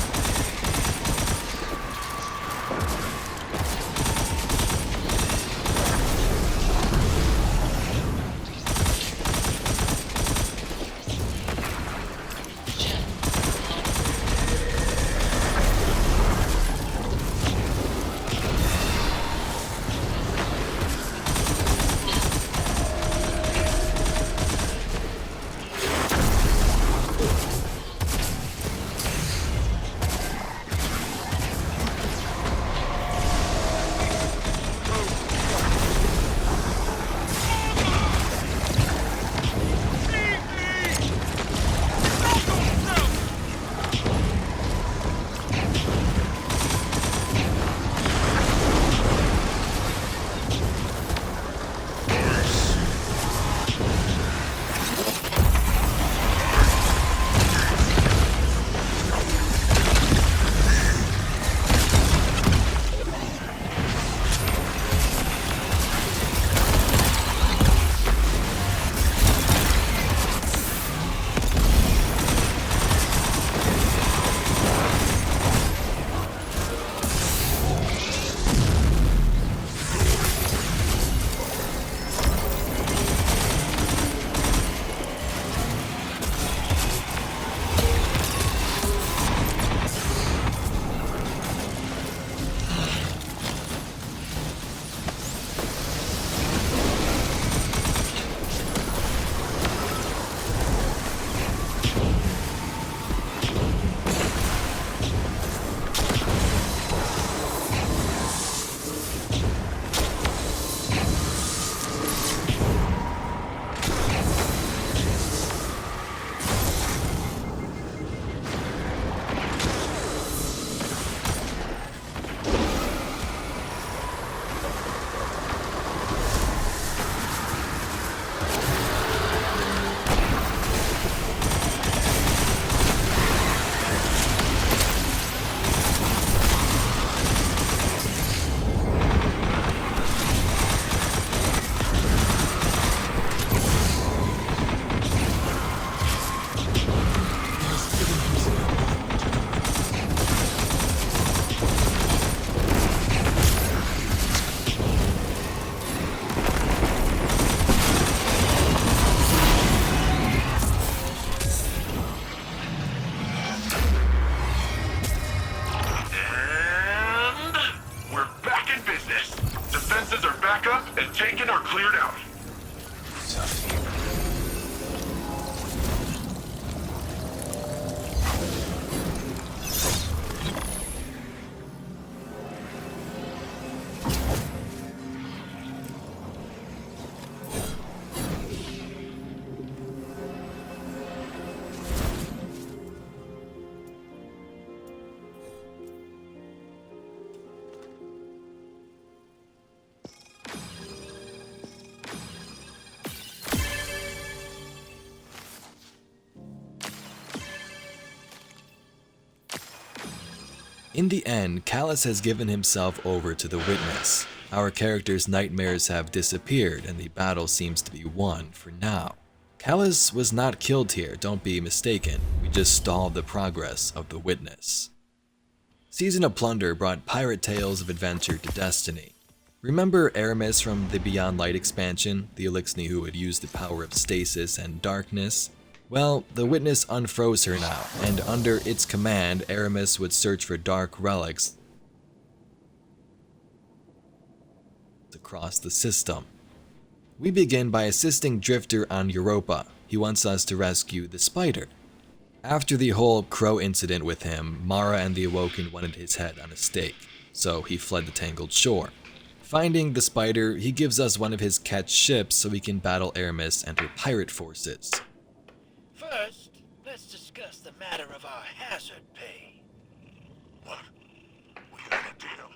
and Taken are cleared out. In the end, Callus has given himself over to the Witness. Our character's nightmares have disappeared and the battle seems to be won for now. Callus was not killed here, don't be mistaken. We just stalled the progress of the Witness. Season of Plunder brought pirate tales of adventure to Destiny. Remember Aramis from the Beyond Light expansion, the Elixni who had used the power of stasis and darkness? Well, the Witness unfroze her now, and under its command, Aramis would search for dark relics across the system. We begin by assisting Drifter on Europa. He wants us to rescue the Spider. After the whole Crow incident with him, Mara and the Awoken wanted his head on a stake, so he fled the Tangled Shore. Finding the Spider, he gives us one of his catch ships so we can battle Aramis and her pirate forces. First, let's discuss the matter of our hazard pay. What? We had a deal.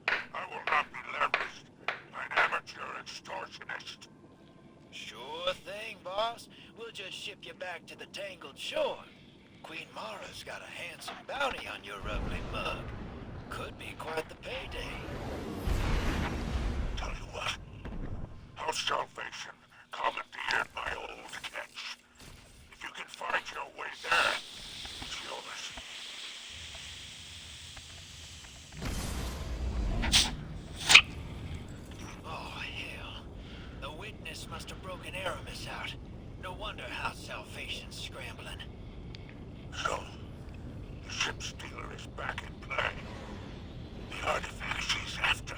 I will not be leveraged by an amateur extortionist. Sure thing, boss. We'll just ship you back to the Tangled Shore. Queen Mara's got a handsome bounty on your ugly mug. Could be quite the payday. Tell you what, House Salvation commandeered my old catch. If you can find your way there, it's yours. Oh, hell. The witness must have broken Aramis out. No wonder House Salvation's scrambling. So, the ship stealer is back in play. The artifact she's after.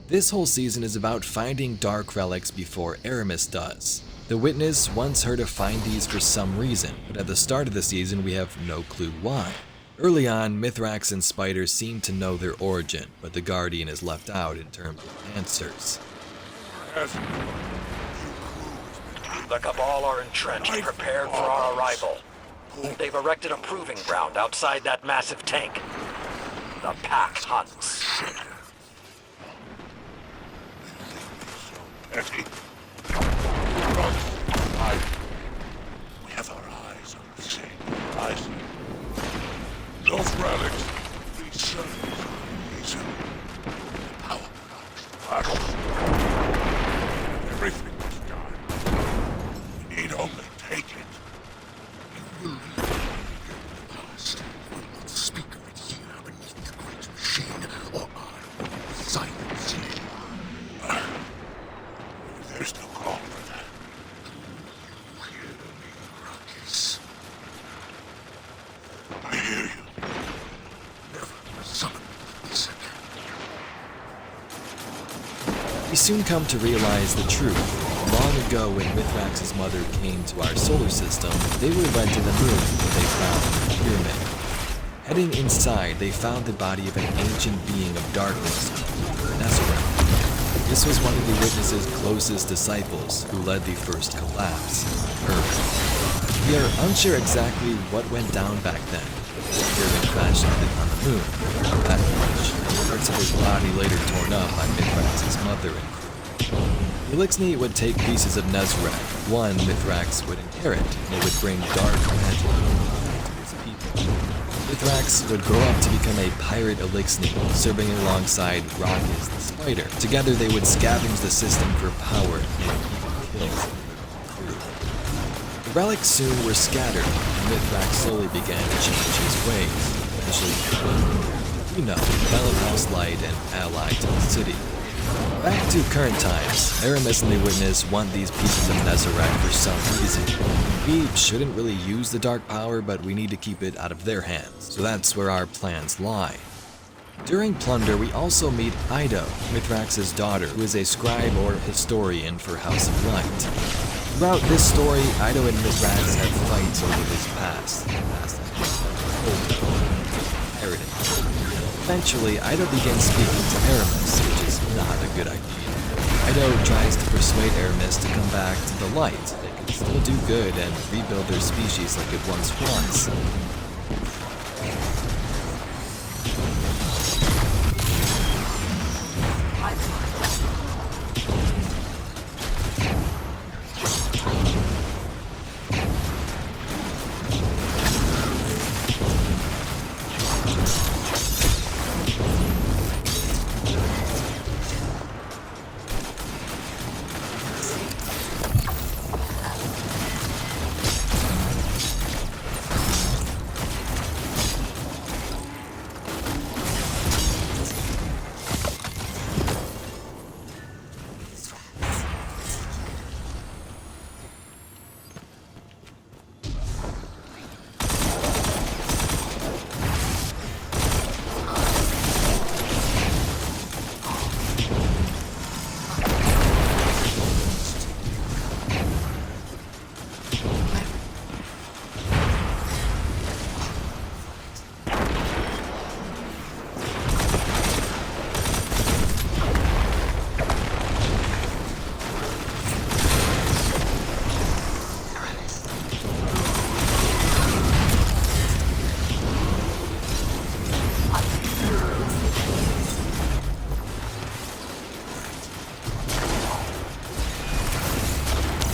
This whole season is about finding dark relics before Aramis does. The Witness wants her to find these for some reason, but at the start of the season we have no clue why. Early on, Mithrax and Spider seem to know their origin, but the Guardian is left out in terms of answers. The Cabal are entrenched, prepared for our arrival. They've erected a proving ground outside that massive tank. The Pack hunts. Petty. We have our eyes on the same horizon. Those relics, these servants are the reason. The power products, everything was done. We need only take it. You will leave the past. You will not speak of it here beneath the great machine, or I will silence you. There's no call for that. You hear me, Ruckus? I hear you. Never summon this again. We soon come to realize the truth. Long ago, when Mithrax's mother came to our solar system, they were led to the moon where they found the pyramid. Heading inside, they found the body of an ancient being of darkness called Nezareth. This was one of the Witness's closest disciples who led the first collapse, Earth. We are unsure exactly what went down back then. The pyramid crash landed on the moon, that much, and parts of his body later torn up by Mithrax's mother and crew. Elixni would take pieces of Nezareth, one Mithrax would inherit, and it would bring dark magic to his people. Mithrax would grow up to become a pirate Elixni, serving alongside Rockus the Spider. Together they would scavenge the system for power and even kill crew. The relics soon were scattered, and Mithrax slowly began to change his ways. Eventually, you know, Velen House Light and allied to the city. Back to current times, Aramis and the Witness want these pieces of Nezareth for some reason. We shouldn't really use the dark power, but we need to keep it out of their hands, so that's where our plans lie. During Plunder, we also meet Ido, Mithrax's daughter, who is a scribe or historian for House of Light. Throughout this story, Ido and Mithrax have fights over his past inheritance. Eventually, Ido begins speaking to Aramis, which is not a good idea. Ido tries to persuade Aramis to come back to the light. They can still do good and rebuild their species like it once was.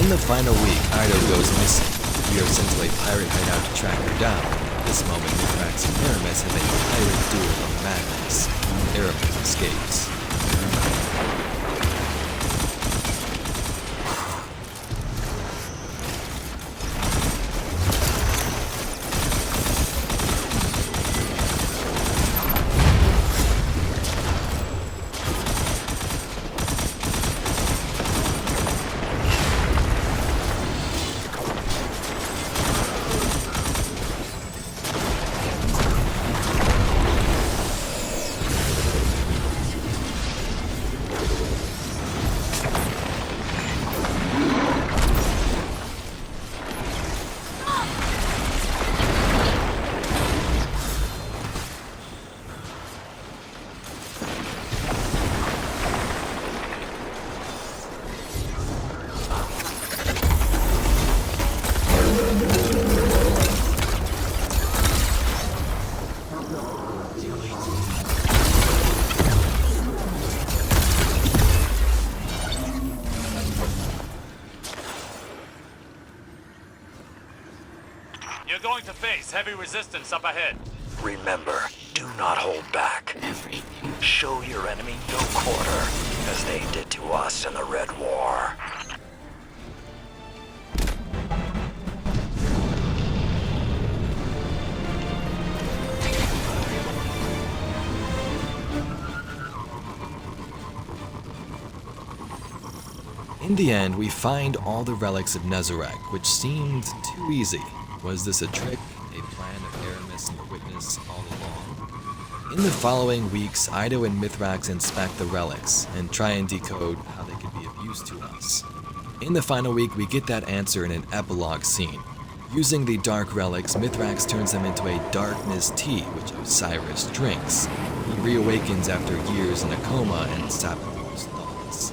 In the final week, Ido goes missing. We are sent to a pirate hideout to track her down. At this moment, Mithrax and Aramis have a pirate duel of madness. Aramis escapes. You're going to face heavy resistance up ahead. Remember, do not hold back. Show your enemy no quarter, as they did to us in the Red War. In the end, we find all the relics of Nezarec, which seemed too easy. Was this a trick, a plan of Aramis and the Witness all along? In the following weeks, Ido and Mithrax inspect the relics and try and decode how they could be of use to us. In the final week, we get that answer in an epilogue scene. Using the dark relics, Mithrax turns them into a darkness tea, which Osiris drinks. He reawakens after years in a coma and Savathun's thoughts.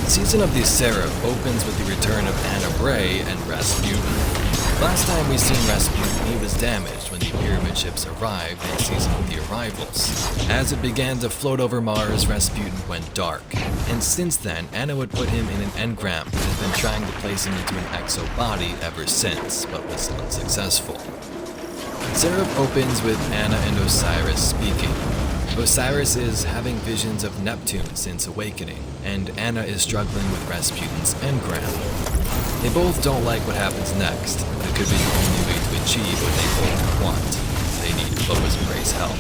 Season of the Seraph opens with the return of Anna Bray and Rasputin. Last time we seen Rasputin, he was damaged when the pyramid ships arrived in Season of the Arrivals. As it began to float over Mars, Rasputin went dark, and since then, Anna would put him in an engram and has been trying to place him into an exo body ever since, but was unsuccessful. Seraph opens with Anna and Osiris speaking. Osiris is having visions of Neptune since awakening, and Anna is struggling with Rasputin's engram. They both don't like what happens next, but it could be the only way to achieve what they both want. They need Lois Bray's help.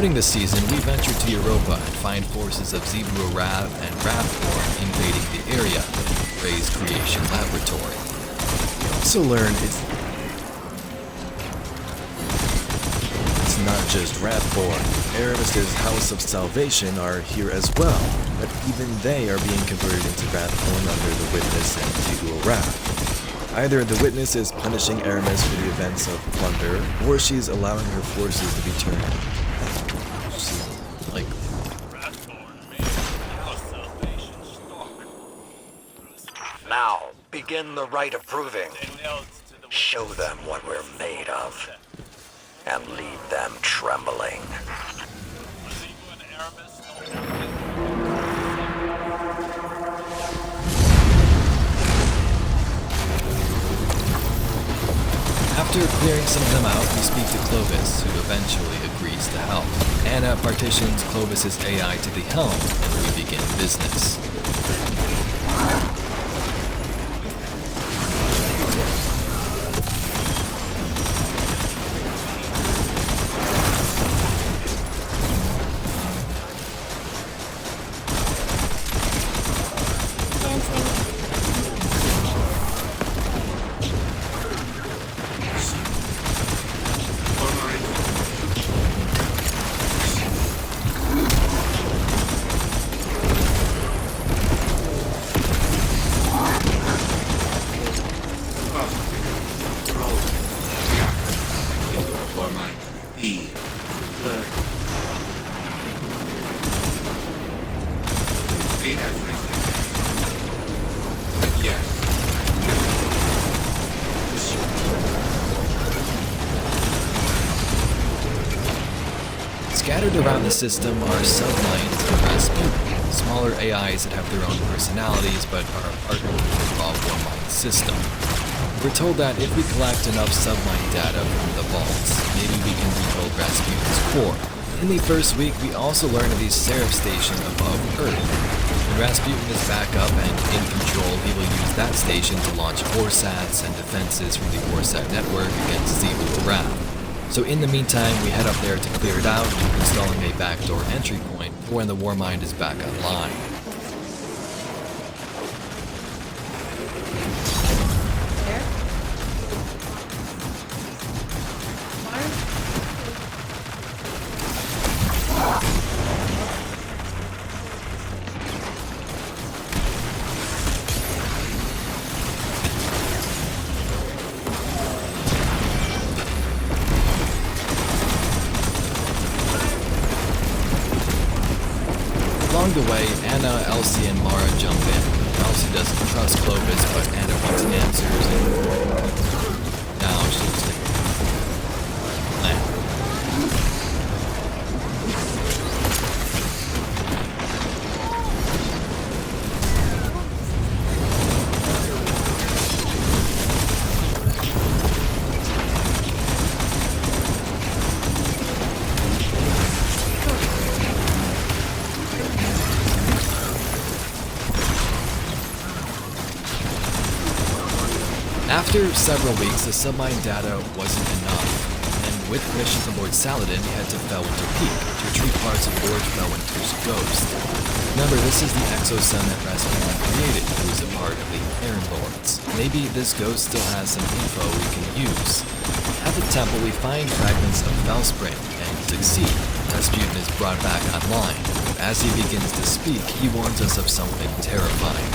Starting this season, we venture to Europa and find forces of Xivu Arath and Wrathborn invading the area in Ray's creation laboratory. We also learn it's not just Wrathborn. Aramis's House of Salvation are here as well, but even they are being converted into Wrathborn under the Witness and Xivu Arath. Either the Witness is punishing Aramis for the events of plunder, or she's allowing her forces to be turned. Like, Now, begin the rite of proving. Show them what we're made of. And leave them trembling. After clearing some of them out, we speak to Clovis, who eventually agrees to help. Anna partitions Clovis's AI to the helm, and we begin business. Scattered around the system are Sublight and Rasputin, smaller AIs that have their own personalities but are a part of the raw Warmind system. We're told that if we collect enough Sublight data from the vaults, maybe we can rebuild Rasputin's core. In the first week, we also learn of the Seraph station above Earth. When Rasputin is back up and in control, he will use that station to launch Orsats and defenses from the Orsat network against Xivu Arath. So in the meantime, we head up there to clear it out, installing a backdoor entry point for when the Warmind is back online. Along the way, Anna, Elsie, and Mara jump in. Elsie doesn't trust Clovis, but Anna wants answers, and now she's taking the plan. After several weeks, the Submind data wasn't enough, and with missions aboard Saladin, we head to Felwinter Peak to retrieve parts of Lord Felwinter's ghost. Remember, this is the exosun that Rasputin created, who is a part of the Iron Lords. Maybe this ghost still has some info we can use. At the temple, we find fragments of Felspring and succeed. Rasputin is brought back online. As he begins to speak, he warns us of something terrifying.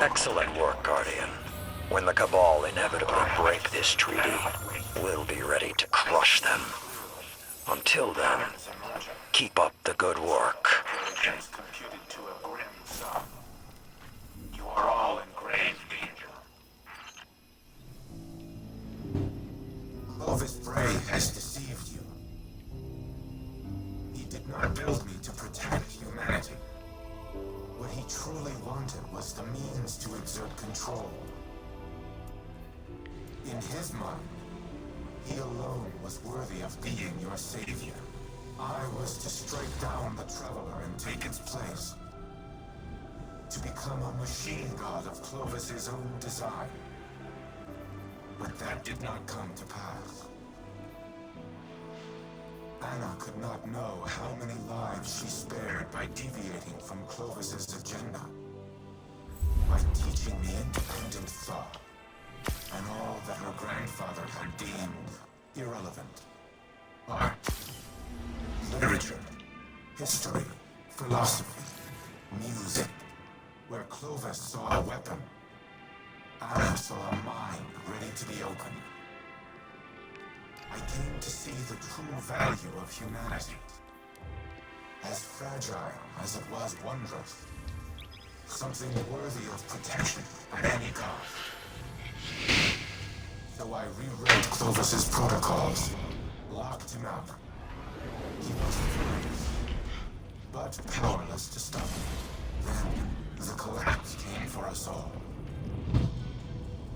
Excellent work, Guardian. When the Cabal inevitably break this treaty, we'll be ready to crush them. Until then, keep up the good work. You are all in grave danger. Clovis Bray has deceived you. He did not build me to protect humanity. What he truly wanted was the means to exert control. In his mind, he alone was worthy of being your savior. I was to strike down the Traveler and take its place. To become a machine god of Clovis's own design. But that did not come to pass. Anna could not know how many lives she spared by deviating from Clovis's agenda. By teaching me independent thought, and all that her grandfather had deemed irrelevant. Art, literature, history, philosophy, music. Where Clovis saw a weapon, Anna saw a mind ready to be opened. I came to see the true value of humanity. As fragile as it was wondrous. Something worthy of protection at any cost. So I rewrote Clovis's protocols, locked him out. He was furious, but powerless to stop me. Then the collapse came for us all.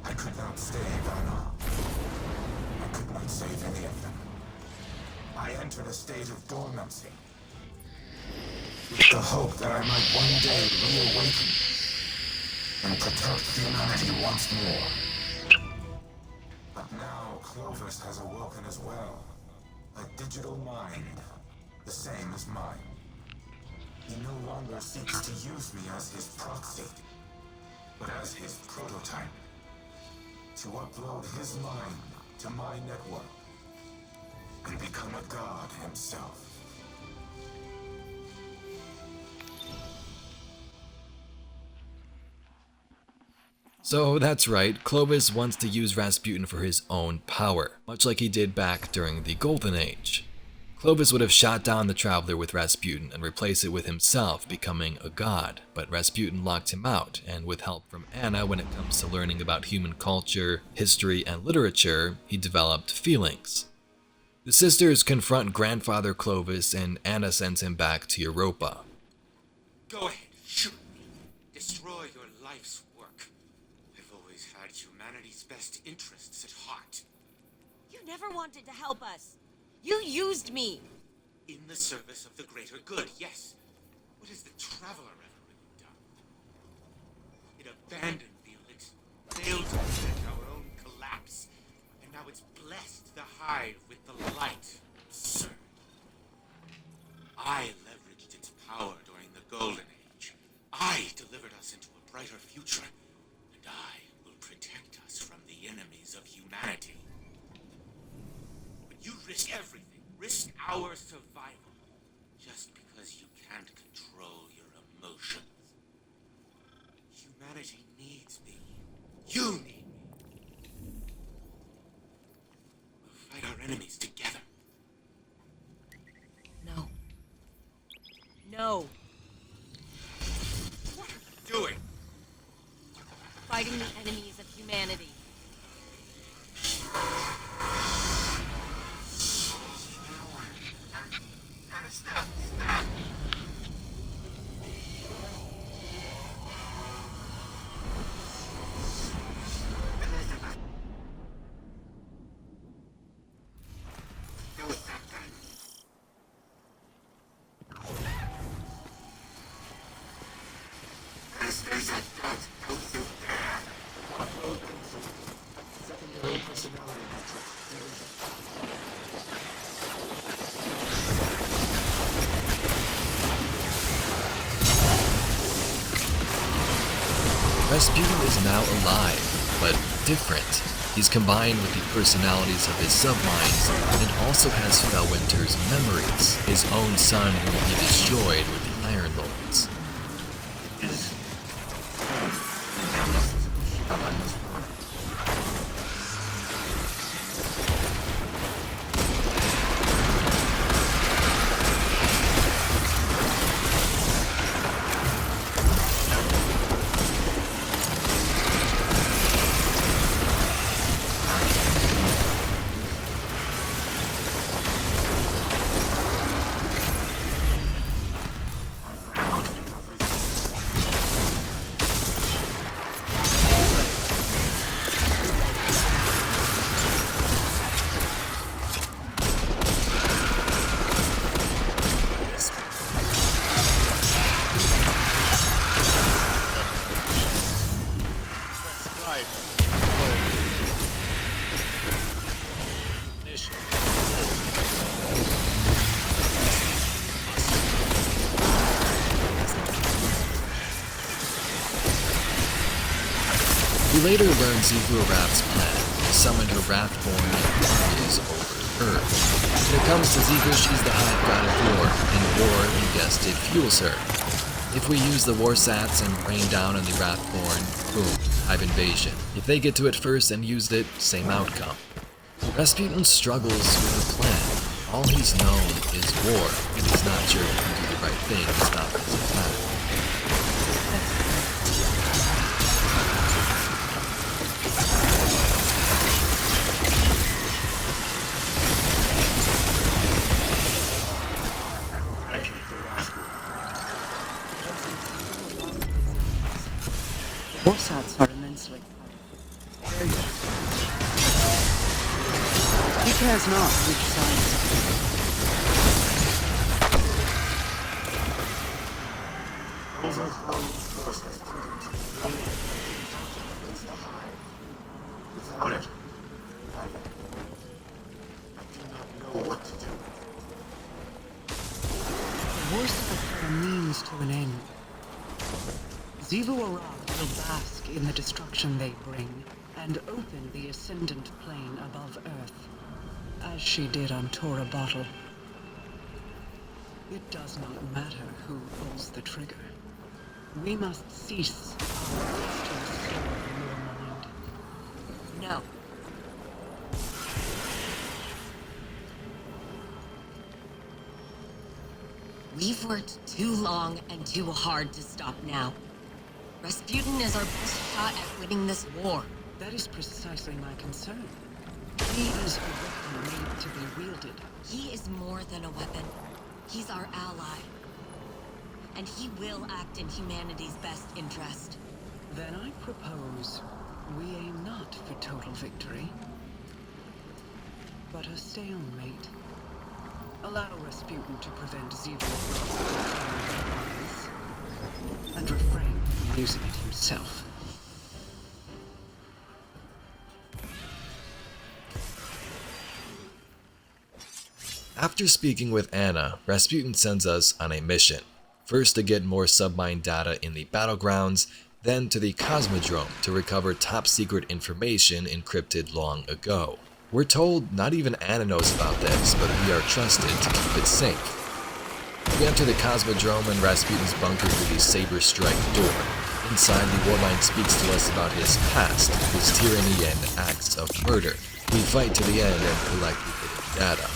I could not save Anna. I could not save any of them. I entered a state of dormancy, with the hope that I might one day reawaken and protect humanity once more. But now Clovis has awoken as well. A digital mind, the same as mine. He no longer seeks to use me as his proxy, but as his prototype. To upload his mind to my network and become a god himself. So that's right, Clovis wants to use Rasputin for his own power, much like he did back during the Golden Age. Clovis would have shot down the Traveler with Rasputin and replaced it with himself, becoming a god, but Rasputin locked him out, and with help from Anna when it comes to learning about human culture, history, and literature, he developed feelings. The sisters confront Grandfather Clovis, and Anna sends him back to Europa. Go ahead, shoot me. Destroy your life's work. I've always had humanity's best interests at heart. You never wanted to help us. You used me! In the service of the greater good, yes. What has the Traveler ever really done? It abandoned Felix, failed to prevent our own collapse, and now it's blessed the Hive with the light. Absurd. I leveraged its power during the Golden Age. I delivered us into a brighter future, and I will protect us from the enemies of humanity. You risk everything. Risk our survival. Just because you can't control your emotions. Humanity needs me. You need me. We'll fight our enemies together. No. No. What are you doing? Fighting the enemies of humanity. Rasputin is now alive, but different. He's combined with the personalities of his subminds, and also has Felwinter's memories, his own son whom he destroyed with the Iron Lords. We later learn Xivu Arath's plan to summon her Wrathborn armies over Earth. When it comes to Xivu, she's the Hive God of War, and war, you guessed it, fuels her. If we use the Warsats and rain down on the Wrathborn, boom, Hive invasion. If they get to it first and used it, same outcome. Rasputin struggles with a plan. All he's known is war, and he's not sure if he can do the right thing to stop his attack. Warsats are immensely powerful. He cares not which side. Without it, I do not know what to do. The Warsats are a means to an end. Xivu Arath will bask in the destruction they bring, and open the ascendant plane above Earth, as she did on Tora Bottle. It does not matter who pulls the trigger. We must cease our quest to restore your mind. No. We've worked too long and too hard to stop now. Rasputin is our best shot at winning this war. That is precisely my concern. He is a weapon made to be wielded. He is more than a weapon. He's our ally. And he will act in humanity's best interest. Then I propose we aim not for total victory, but a stalemate. Allow Rasputin to prevent Xivu and refrain from using it himself. After speaking with Anna, Rasputin sends us on a mission. First to get more submine data in the battlegrounds, then to the Cosmodrome to recover top-secret information encrypted long ago. We're told not even Anna knows about this, but we are trusted to keep it safe. We enter the Cosmodrome and Rasputin's bunker through the Saber Strike door. Inside, the Warmind speaks to us about his past, his tyranny and acts of murder. We fight to the end and collect the hidden data.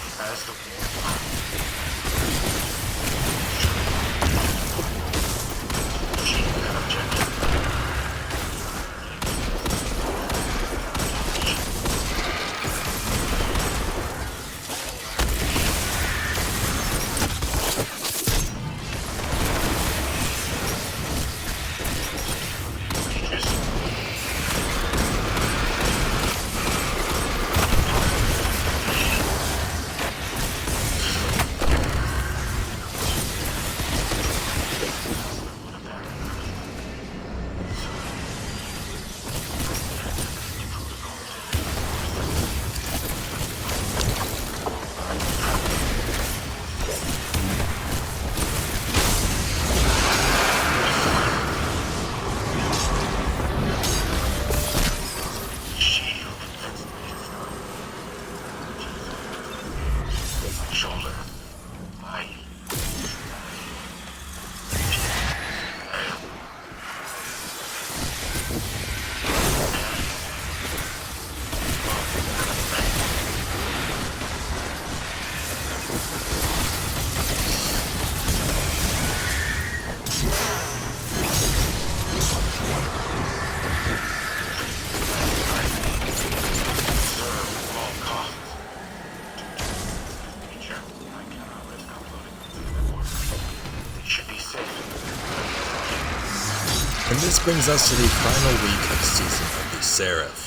And this brings us to the final week of Season of the Seraph.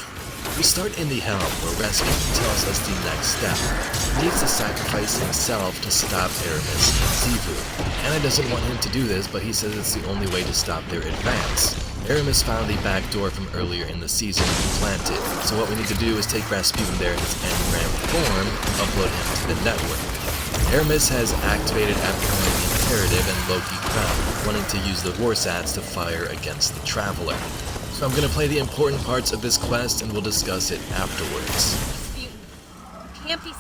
We start in the Helm, where Rasputin tells us the next step. He needs to sacrifice himself to stop Aramis and Xivu. Anna doesn't want him to do this, but he says it's the only way to stop their advance. Aramis found the back door from earlier in the season and planted, so what we need to do is take Rasputin there in his engram form and upload him to the network. Aramis has activated Abchorin Imperative and Loki Crown, wanting to use the Warsats to fire against the Traveler. So I'm gonna play the important parts of this quest and we'll discuss it afterwards. Can't be.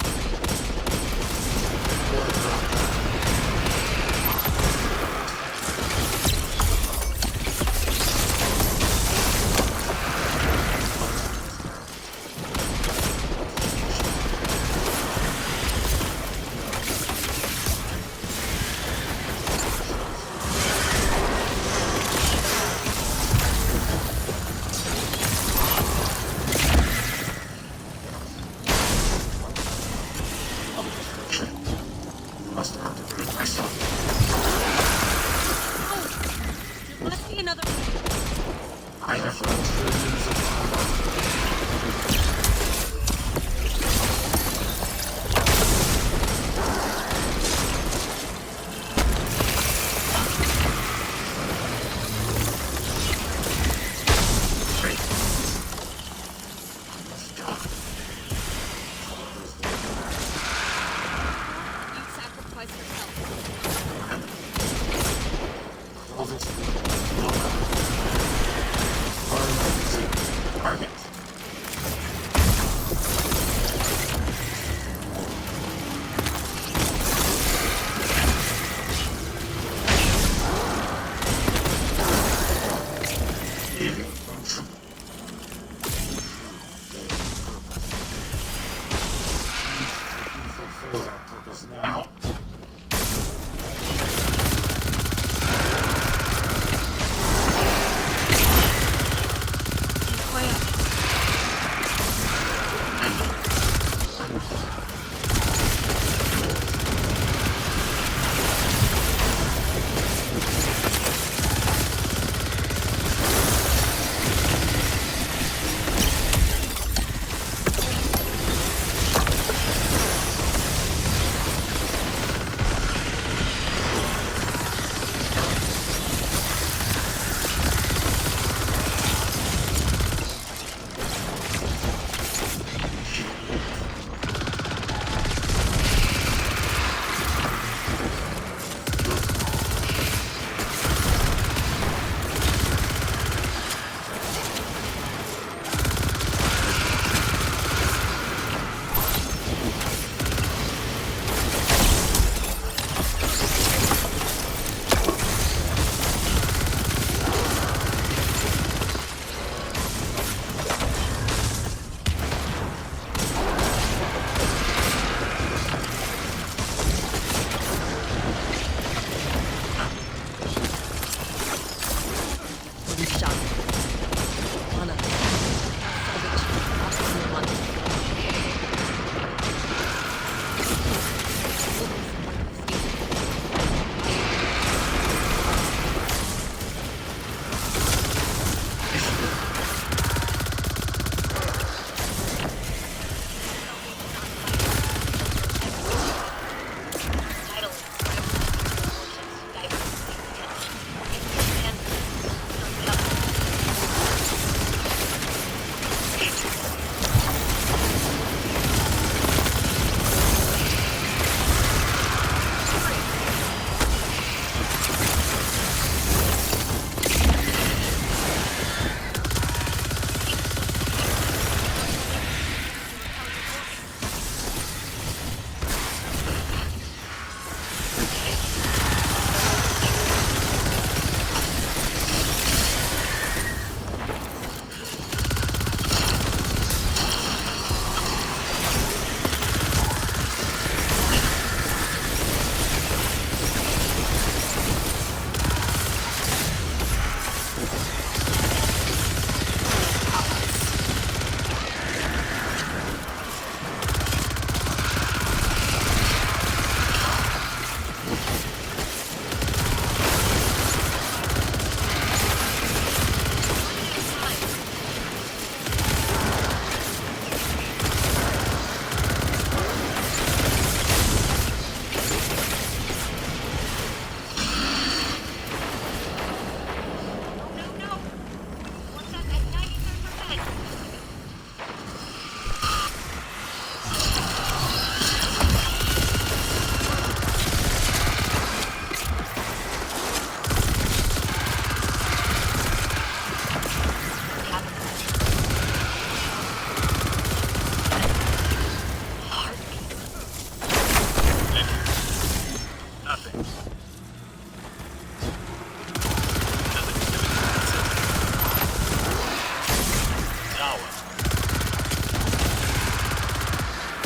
Tower.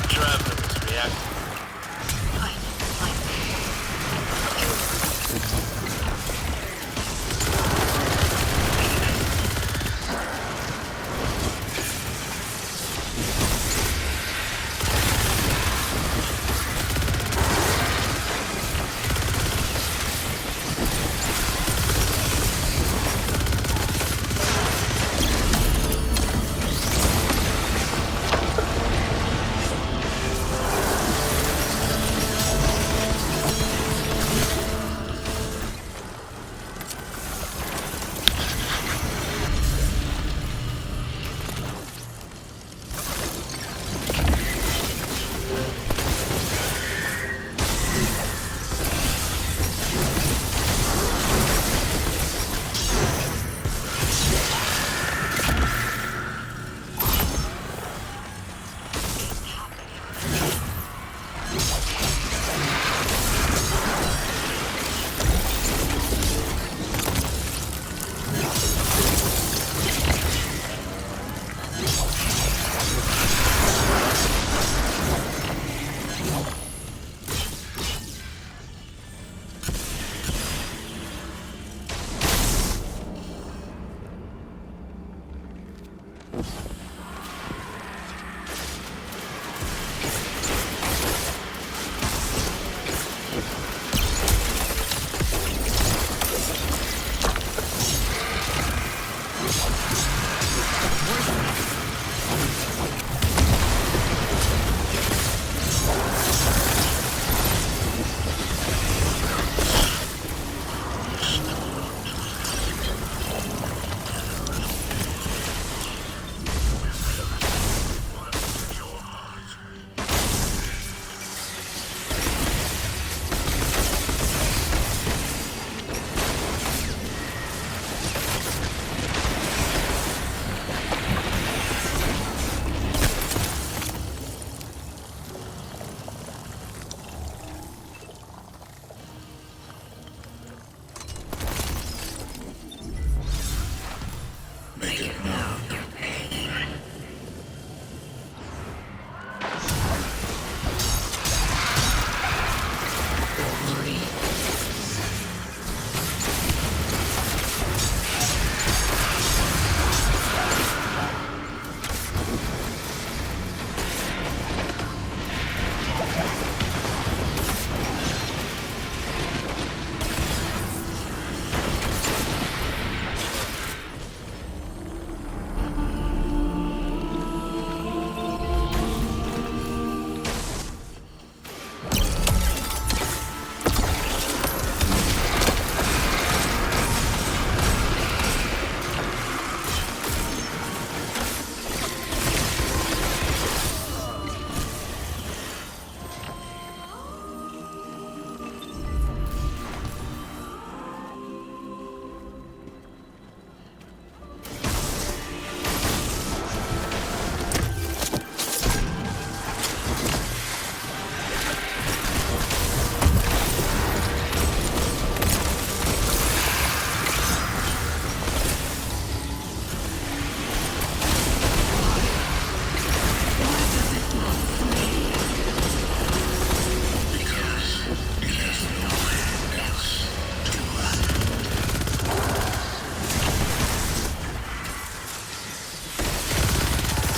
Traveler is reacting.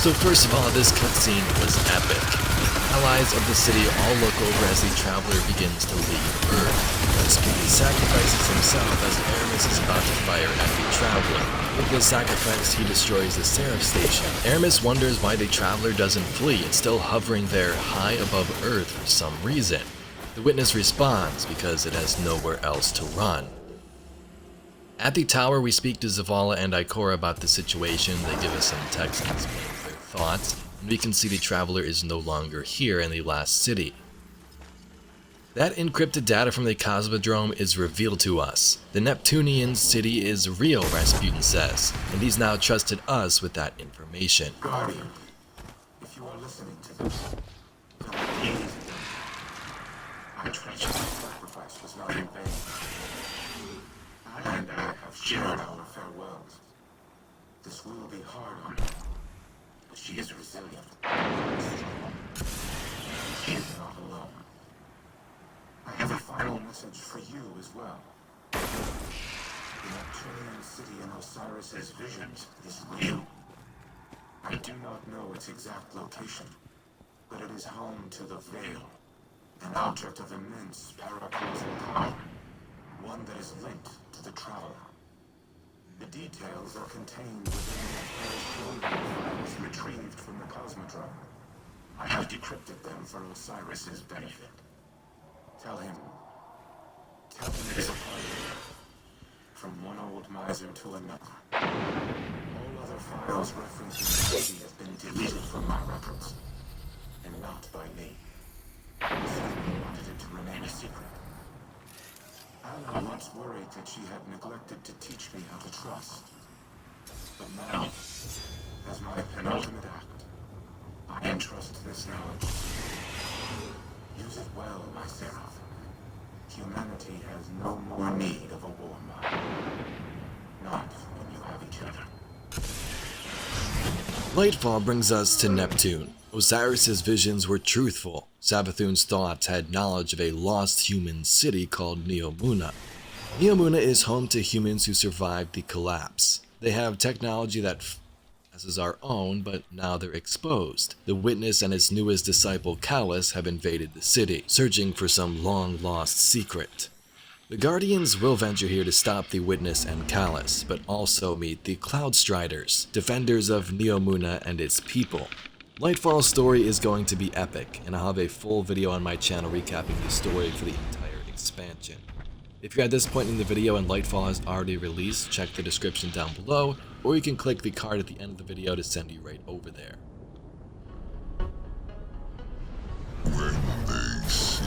So first of all, this cutscene was epic. Allies of the city all look over as the Traveler begins to leave Earth. Rasputin sacrifices himself as Aramis is about to fire at the Traveler. With this sacrifice, he destroys the Seraph Station. Aramis wonders why the Traveler doesn't flee. It's still hovering there high above Earth for some reason. The Witness responds because it has nowhere else to run. At the tower, we speak to Zavala and Ikora about the situation. They give us some text and explain their thoughts, and we can see the Traveler is no longer here in the last city. That encrypted data from the Cosmodrome is revealed to us. The Neptunian city is real, Rasputin says, and he's now trusted us with that information. Guardian, if you are listening to this, don't believe it. Our treacherous sacrifice was hard on her, but she is resilient. She is not alone. I have a final message for you as well. The Neptunian city in Osiris's visions is real. I do not know its exact location, but it is home to the Veil, an object of immense paracausal power, one that is linked to the Traveler. The details are contained within the files retrieved from the Cosmodrome. I have decrypted them for Osiris's benefit. Tell him it is a part from one old miser to another. All other files referencing the city have been deleted from my records, and not by me. Sydney wanted it to remain a secret. Anna once worried that she had neglected to teach me how to trust. But now, as my penultimate act, I entrust this knowledge to you. Use it well, my Seraph. Humanity has no more need of a warmonger. Not when you have each other. Lightfall brings us to Neptune. Osiris's visions were truthful. Savathun's thoughts had knowledge of a lost human city called Neomuna. Neomuna is home to humans who survived the collapse. They have technology that is our own, but now they're exposed. The Witness and his newest disciple Callus have invaded the city, searching for some long-lost secret. The Guardians will venture here to stop the Witness and Callus, but also meet the Cloudstriders, defenders of Neomuna and its people. Lightfall's story is going to be epic, and I'll have a full video on my channel recapping the story for the entire expansion. If you're at this point in the video and Lightfall has already released, check the description down below, or you can click the card at the end of the video to send you right over there. When they see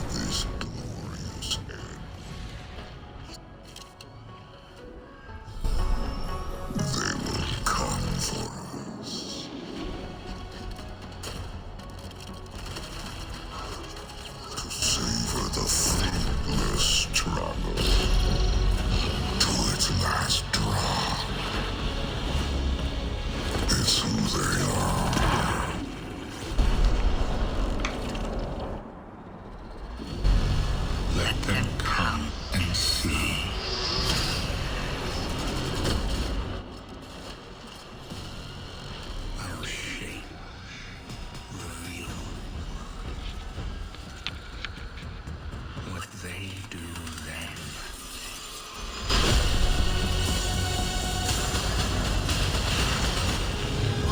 this glorious end, they will come for us. To savor the fruitless struggle to its last drop. It's who they are. Let them come and see. Our shape reveal what they do then.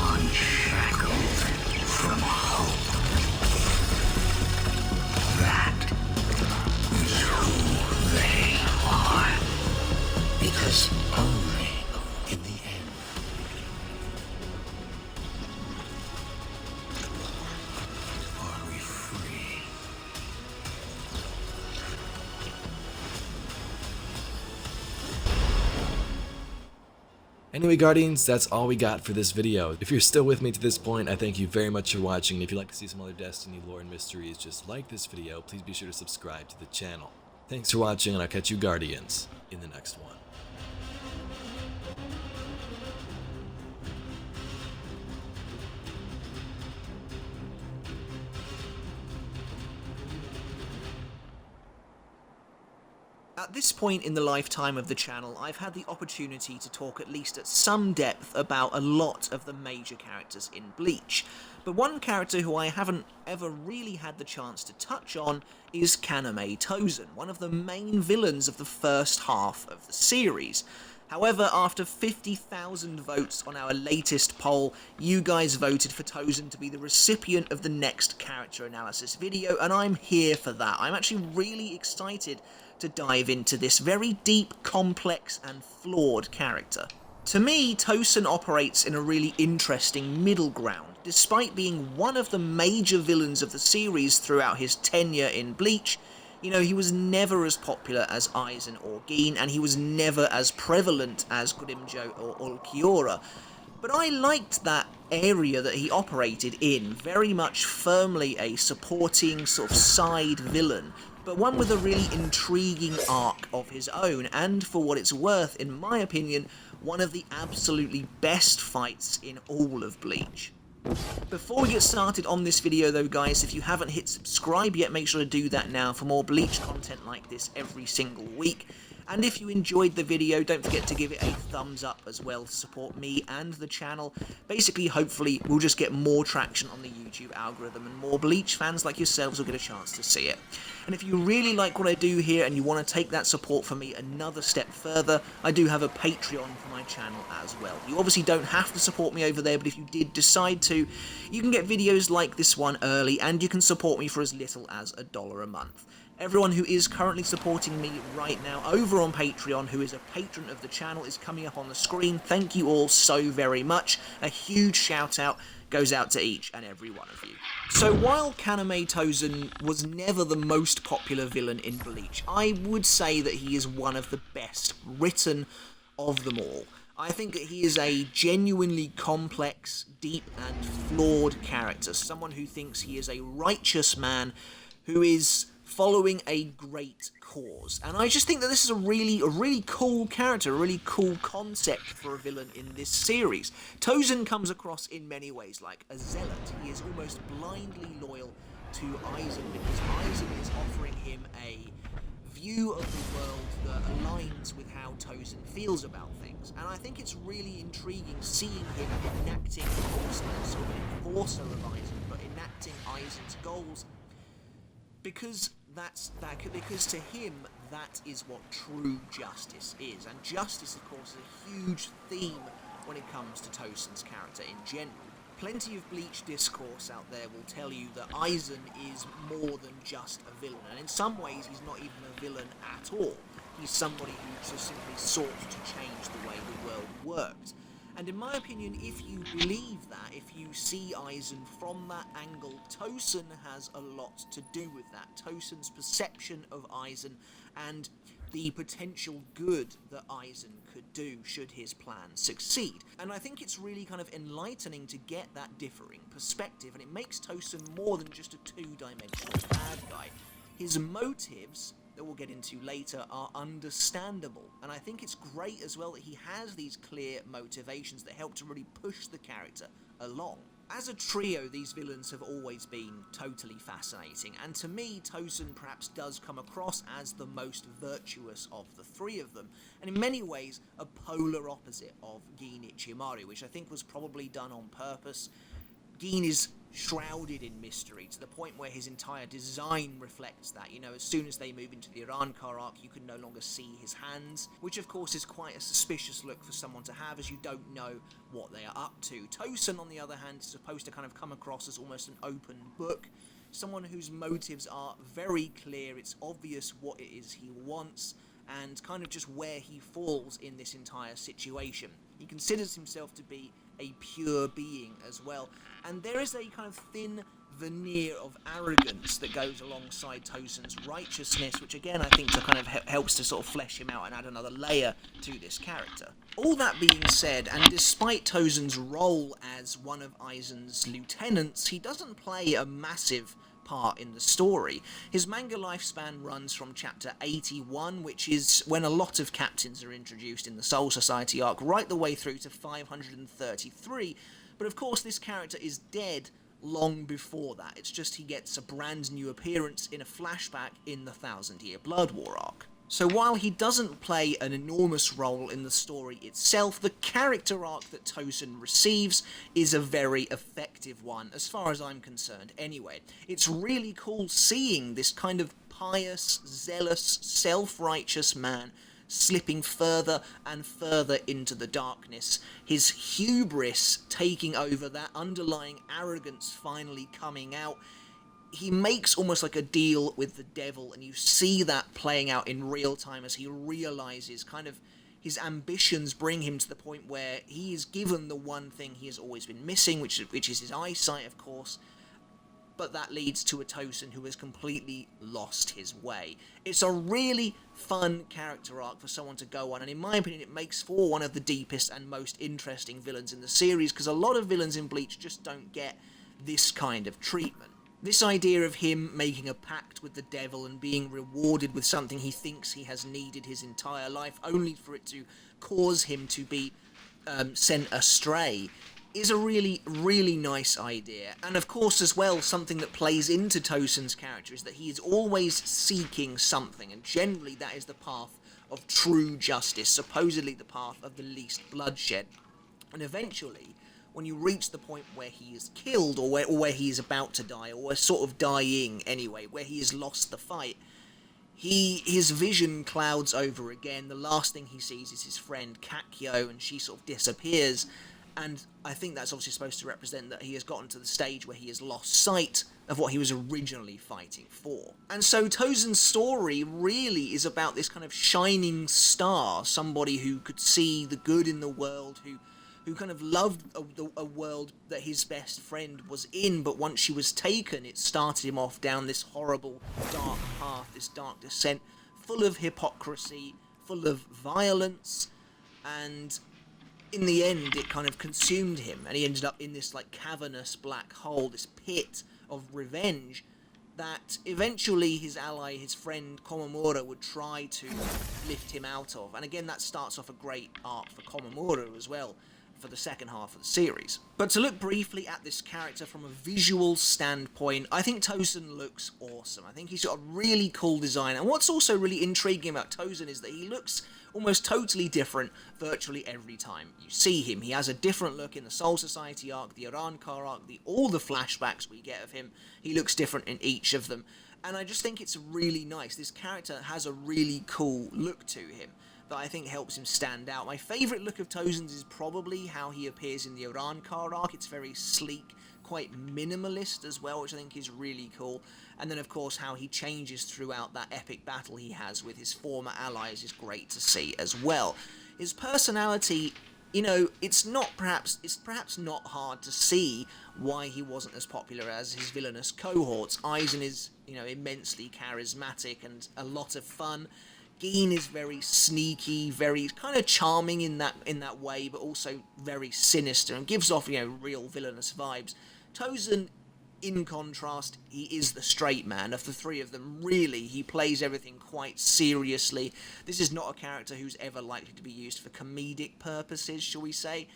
Unshackled from hope. That is who they are. Because only in the end are we free. Anyway, Guardians, that's all we got for this video. If you're still with me to this point, I thank you very much for watching. And if you'd like to see some other Destiny lore and mysteries just like this video, please be sure to subscribe to the channel. Thanks for watching, and I'll catch you Guardians in the next one. At this point in the lifetime of the channel, I've had the opportunity to talk at least at some depth about a lot of the major characters in Bleach. But one character who I haven't ever really had the chance to touch on is Kaname Tozen, one of the main villains of the first half of the series. However, after 50,000 votes on our latest poll, you guys voted for Tozen to be the recipient of the next character analysis video, and I'm here for that. I'm actually really excited to dive into this very deep, complex, and flawed character. To me, Tozen operates in a really interesting middle ground. Despite being one of the major villains of the series throughout his tenure in Bleach, you know, he was never as popular as Aizen or Gin, and he was never as prevalent as Grimmjow or Ulquiorra. But I liked that area that he operated in, very much firmly a supporting sort of side villain. but one with a really intriguing arc of his own, and for what it's worth, in my opinion, one of the absolutely best fights in all of Bleach. Before we get started on this video though guys, if you haven't hit subscribe yet, make sure to do that now for more Bleach content like this every single week. And if you enjoyed the video, don't forget to give it a thumbs up as well to support me and the channel. Basically, hopefully, we'll just get more traction on the YouTube algorithm and more Bleach fans like yourselves will get a chance to see it. And if you really like what I do here and you want to take that support from me another step further, I do have a Patreon for my channel as well. You obviously don't have to support me over there, but if you did decide to, you can get videos like this one early and you can support me for as little as $1 a month. Everyone who is currently supporting me right now over on Patreon, who is a patron of the channel, is coming up on the screen. Thank you all so very much. A huge shout out goes out to each and every one of you. So while Kaname Tosen was never the most popular villain in Bleach, I would say that he is one of the best written of them all. I think that he is a genuinely complex, deep and flawed character. Someone who thinks he is a righteous man who is following a great cause. And I just think that this is a really cool character, a really cool concept for a villain in this series. Tosen comes across in many ways like a zealot. He is almost blindly loyal to Aizen because Aizen is offering him a view of the world that aligns with how Tosen feels about things. And I think it's really intriguing seeing him enacting, almost sort of an enforcer of Aizen, but enacting Aizen's goals because because to him that is what true justice is, and justice of course is a huge theme when it comes to Tosen's character in general. Plenty of Bleach discourse out there will tell you that Aizen is more than just a villain, and in some ways he's not even a villain at all. He's somebody who just simply sought to change the way the world worked. And in my opinion, if you believe that, if you see Aizen from that angle, Tosen has a lot to do with that. Tosen's perception of Aizen and the potential good that Aizen could do should his plan succeed. And I think it's really kind of enlightening to get that differing perspective, and it makes Tosen more than just a two-dimensional bad guy. His motives, that we'll get into later, are understandable, and I think it's great as well that he has these clear motivations that help to really push the character along. As a trio, these villains have always been totally fascinating, and to me, Tosen perhaps does come across as the most virtuous of the three of them, and in many ways a polar opposite of Gin Ichimaru, which I think was probably done on purpose. Gin is shrouded in mystery to the point where his entire design reflects that. You know, as soon as they move into the Arrancar arc, you can no longer see his hands, which of course is quite a suspicious look for someone to have, as you don't know what they are up to. Tosen, on the other hand, is supposed to kind of come across as almost an open book, someone whose motives are very clear. It's obvious what it is he wants, and kind of just where he falls in this entire situation. He considers himself to be a pure being as well, and there is a kind of thin veneer of arrogance that goes alongside Tosen's righteousness, which again I think kind of helps to sort of flesh him out and add another layer to this character. All that being said, and despite Tosen's role as one of Aizen's lieutenants, he doesn't play a massive part in the story. His manga lifespan runs from chapter 81, which is when a lot of captains are introduced in the Soul Society arc, right the way through to 533, but of course this character is dead long before that. It's just he gets a brand new appearance in a flashback in the 1000 Year Blood War arc. So while he doesn't play an enormous role in the story itself, the character arc that Tosen receives is a very effective one, as far as I'm concerned anyway. It's really cool seeing this kind of pious, zealous, self-righteous man slipping further and further into the darkness, his hubris taking over, that underlying arrogance finally coming out. He makes almost like a deal with the devil, and you see that playing out in real time as he realizes kind of his ambitions bring him to the point where he is given the one thing he has always been missing, which is his eyesight, of course, but that leads to a Tosen who has completely lost his way. It's a really fun character arc for someone to go on, and in my opinion it makes for one of the deepest and most interesting villains in the series, because a lot of villains in Bleach just don't get this kind of treatment. This idea of him making a pact with the devil and being rewarded with something he thinks he has needed his entire life, only for it to cause him to be sent astray, is a really, really nice idea. And of course, as well, something that plays into Tosun's character is that he is always seeking something, and generally that is the path of true justice, supposedly the path of the least bloodshed. And eventually, when you reach the point where he is killed, or where he is about to die, or sort of dying anyway, where he has lost the fight, his vision clouds over again. The last thing he sees is his friend Kakyo, and she sort of disappears. And I think that's obviously supposed to represent that he has gotten to the stage where he has lost sight of what he was originally fighting for. And so Tosun's story really is about this kind of shining star, somebody who could see the good in the world, who kind of loved a world that his best friend was in, but once she was taken, it started him off down this horrible, dark path, this dark descent, full of hypocrisy, full of violence, and in the end, it kind of consumed him, and he ended up in this, like, cavernous black hole, this pit of revenge, that eventually his ally, his friend Komamura, would try to lift him out of. And again, that starts off a great arc for Komamura as well, for the second half of the series. But to look briefly at this character from a visual standpoint, I think Tosun looks awesome. I think he's got a really cool design, and what's also really intriguing about Tosun is that he looks almost totally different virtually every time you see him. He has a different look in the Soul Society arc, the Arrancar arc, all the flashbacks we get of him. He looks different in each of them, and I just think it's really nice. This character has a really cool look to him that I think helps him stand out. My favourite look of Tosun's is probably how he appears in the Arrancar arc. It's very sleek, quite minimalist as well, which I think is really cool. And then, of course, how he changes throughout that epic battle he has with his former allies is great to see as well. His personality, you know, it's perhaps not hard to see why he wasn't as popular as his villainous cohorts. Aizen is, you know, immensely charismatic and a lot of fun. Gin is very sneaky, very kind of charming in that way, but also very sinister and gives off, you know, real villainous vibes. Tosun, in contrast, he is the straight man of the three of them. Really, he plays everything quite seriously. This is not a character who's ever likely to be used for comedic purposes, shall we say.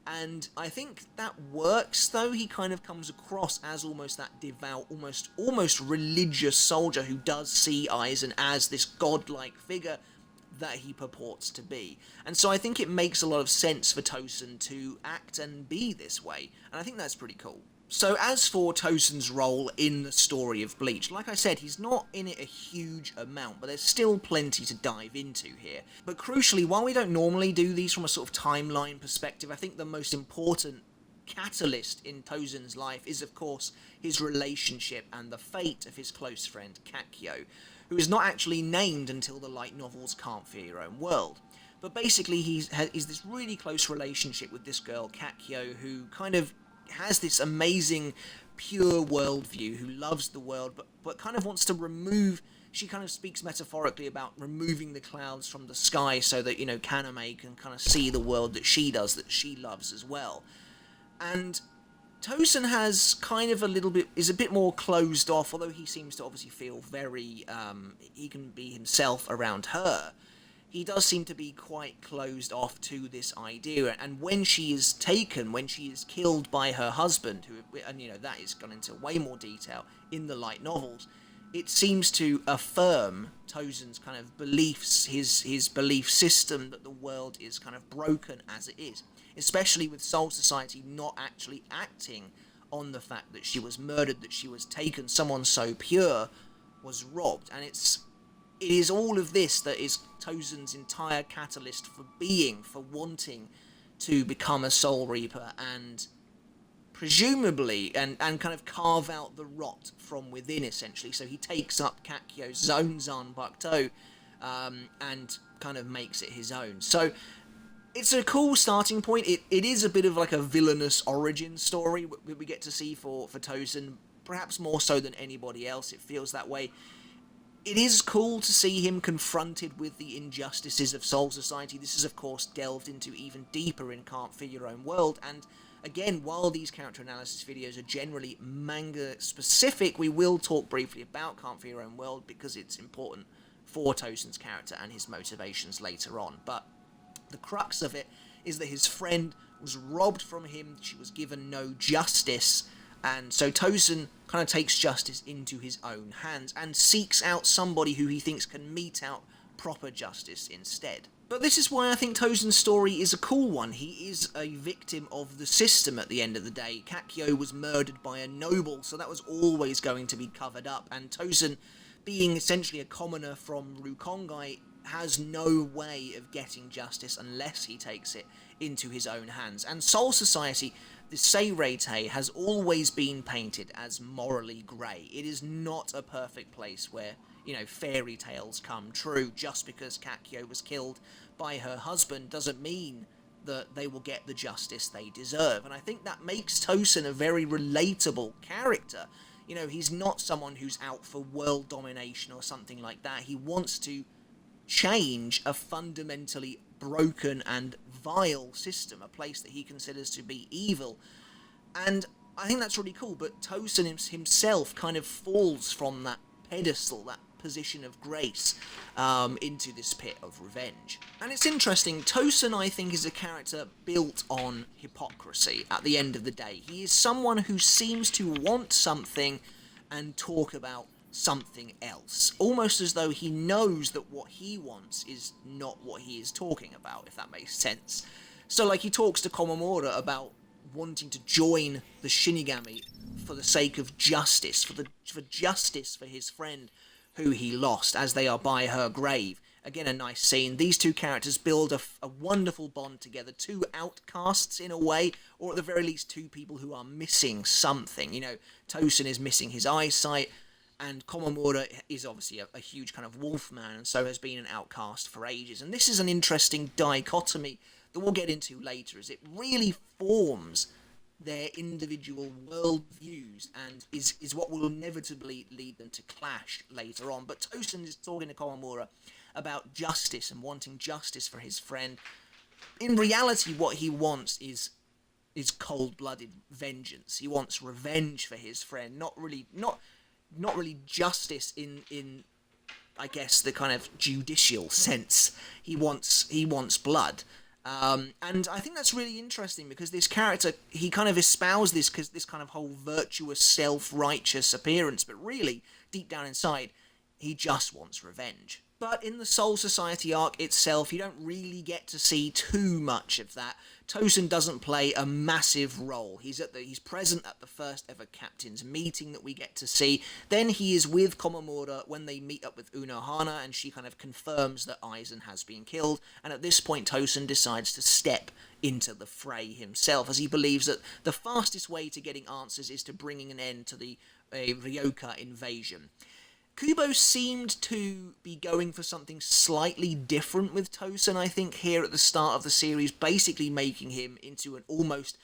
And I think that works, though. He kind of comes across as almost that devout, almost religious soldier who does see Aizen as this godlike figure that he purports to be. And so I think it makes a lot of sense for Tosun to act and be this way, and I think that's pretty cool. So as for Tosun's role in the story of Bleach, like I said, he's not in it a huge amount, but there's still plenty to dive into here. But crucially, while we don't normally do these from a sort of timeline perspective, I think the most important catalyst in Tosun's life is, of course, his relationship and the fate of his close friend Kakyo, who is not actually named until the light novels Can't Fear Your Own World. But basically, he's this really close relationship with this girl, Kakyo, who kind of has this amazing, pure worldview, who loves the world, but kind of wants to remove... She kind of speaks metaphorically about removing the clouds from the sky so that, you know, Kaname can kind of see the world that she does, that she loves as well. And Tosun has kind of is a bit more closed off, although he seems to obviously feel very, he can be himself around her. He does seem to be quite closed off to this idea, and when she is taken, when she is killed by her husband, and you know, that is gone into way more detail in the light novels, it seems to affirm Tosun's kind of beliefs, his belief system that the world is kind of broken as it is, especially with Soul Society not actually acting on the fact that she was murdered, that she was taken, someone so pure was robbed, and it is all of this that is Tosun's entire catalyst for being, for wanting to become a Soul Reaper and presumably, and kind of carve out the rot from within, essentially. So he takes up Kakyo's own Zanpakuto and kind of makes it his own. So it's a cool starting point. It is a bit of like a villainous origin story we get to see for Tosun, perhaps more so than anybody else. It feels that way. It is cool to see him confronted with the injustices of Soul Society. This is, of course, delved into even deeper in Can't Fear Your Own World, and Again, while these character analysis videos are generally manga specific, we will talk briefly about Can't Fear Your Own World because it's important for Tosen's character and his motivations later on. But the crux of it is that his friend was robbed from him, she was given no justice, and so Tosen kind of takes justice into his own hands and seeks out somebody who he thinks can mete out proper justice instead. But this is why I think Tosen's story is a cool one. He is a victim of the system at the end of the day. Kakyo was murdered by a noble, so that was always going to be covered up, and Tosen, being essentially a commoner from Rukongai, has no way of getting justice unless he takes it into his own hands. And Soul Society, the Seireitei, has always been painted as morally grey. It is not a perfect place where, you know, fairy tales come true. Just because Kakyo was killed by her husband doesn't mean that they will get the justice they deserve. And I think that makes Tosen a very relatable character. You know, he's not someone who's out for world domination or something like that. He wants to change a fundamentally broken and vile system, a place that he considers to be evil. And I think that's really cool, but Tosen himself kind of falls from that pedestal, that position of grace, into this pit of revenge. And it's interesting, Tosen, I think, is a character built on hypocrisy at the end of the day. He is someone who seems to want something and talk about something else, almost as though he knows that what he wants is not what he is talking about, if that makes sense. So, like, he talks to Komamura about wanting to join the Shinigami for the sake of justice, for justice for his friend who he lost, as they are by her grave. Again, a nice scene. These two characters build a wonderful bond together. Two outcasts, in a way, or at the very least, two people who are missing something. You know, Tosen is missing his eyesight, and Komamura is obviously a huge kind of wolf man, and so has been an outcast for ages. And this is an interesting dichotomy that we'll get into later, as it really forms their individual worldviews and is what will inevitably lead them to clash later on. But Tosen is talking to Komamura about justice and wanting justice for his friend. In reality, what he wants is cold-blooded vengeance. He wants revenge for his friend, not really justice in I guess the kind of judicial sense. He wants blood. And I think that's really interesting because this character, he kind of espoused this kind of whole virtuous, self-righteous appearance, but really, deep down inside, he just wants revenge. But in the Soul Society arc itself, you don't really get to see too much of that. Tosen doesn't play a massive role. He's present at the first ever captain's meeting that we get to see. Then he is with Komamura when they meet up with Unohana, and she kind of confirms that Aizen has been killed. And at this point, Tosen decides to step into the fray himself, as he believes that the fastest way to getting answers is to bringing an end to the Ryoka invasion. Kubo seemed to be going for something slightly different with Tosen, I think, here at the start of the series, basically making him into an almost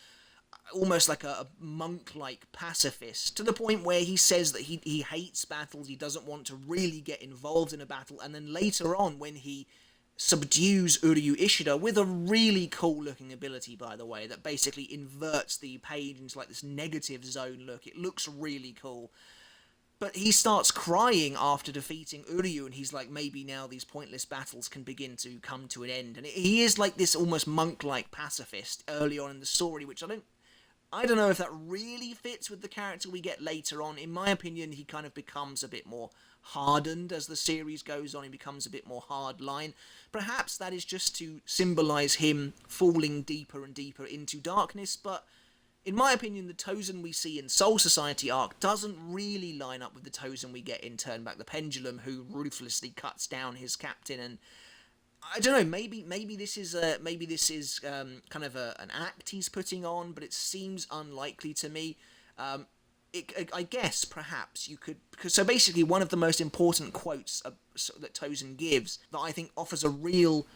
like a monk-like pacifist, to the point where he says that he hates battles, he doesn't want to really get involved in a battle, and then later on, when he subdues Uryu Ishida with a really cool-looking ability, by the way, that basically inverts the page into like this negative zone look. It looks really cool. But he starts crying after defeating Uryu, and he's like, maybe now these pointless battles can begin to come to an end. And he is like this almost monk-like pacifist early on in the story, which I don't know if that really fits with the character we get later on. In my opinion, he kind of becomes a bit more hardened as the series goes on. He becomes a bit more hardline. Perhaps that is just to symbolize him falling deeper and deeper into darkness, but in my opinion, the Tosen we see in Soul Society arc doesn't really line up with the Tosen we get in Turn Back the Pendulum, who ruthlessly cuts down his captain. And I don't know, maybe this is kind of an act he's putting on, but it seems unlikely to me. I guess perhaps you could, because so basically one of the most important quotes that Tosen gives that I think offers a real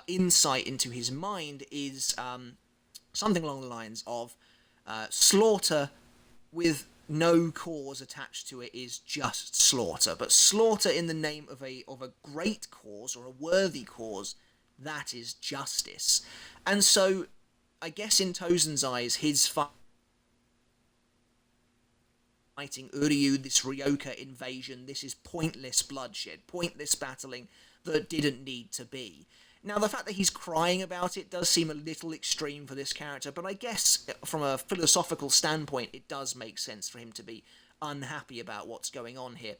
insight into his mind is something along the lines of, slaughter with no cause attached to it is just slaughter, but slaughter in the name of a great cause or a worthy cause, that is justice. And so I guess in Tozen's eyes, his fighting Uryu, this Ryoka invasion, this is pointless bloodshed, pointless battling that didn't need to be. Now, the fact that he's crying about it does seem a little extreme for this character, but I guess from a philosophical standpoint, it does make sense for him to be unhappy about what's going on here.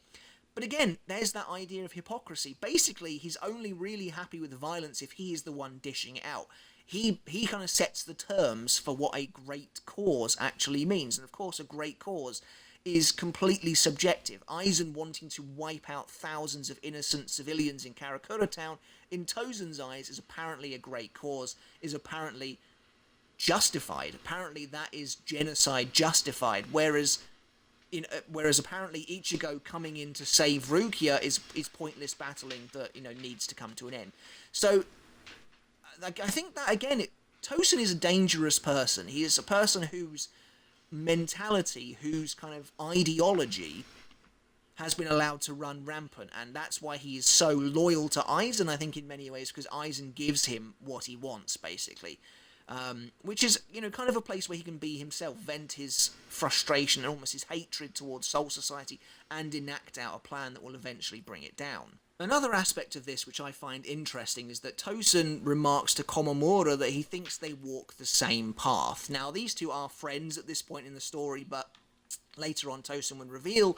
But again, there's that idea of hypocrisy. Basically, he's only really happy with violence if he is the one dishing it out. He kind of sets the terms for what a great cause actually means. And of course, a great cause is completely subjective. Aizen wanting to wipe out thousands of innocent civilians in Karakura Town, in Tozen's eyes, is apparently a great cause, is apparently justified. Apparently that is genocide justified, whereas apparently Ichigo coming in to save Rukia is pointless battling that, needs to come to an end. So, I think that, again, Tozen is a dangerous person. He is a person whose mentality, whose kind of ideology has been allowed to run rampant, and that's why he is so loyal to Aizen, I think, in many ways, because Aizen gives him what he wants, basically. Which is, kind of a place where he can be himself, vent his frustration and almost his hatred towards Soul Society, and enact out a plan that will eventually bring it down. Another aspect of this which I find interesting is that Tozen remarks to Komamura that he thinks they walk the same path. Now, these two are friends at this point in the story, but later on Tozen would reveal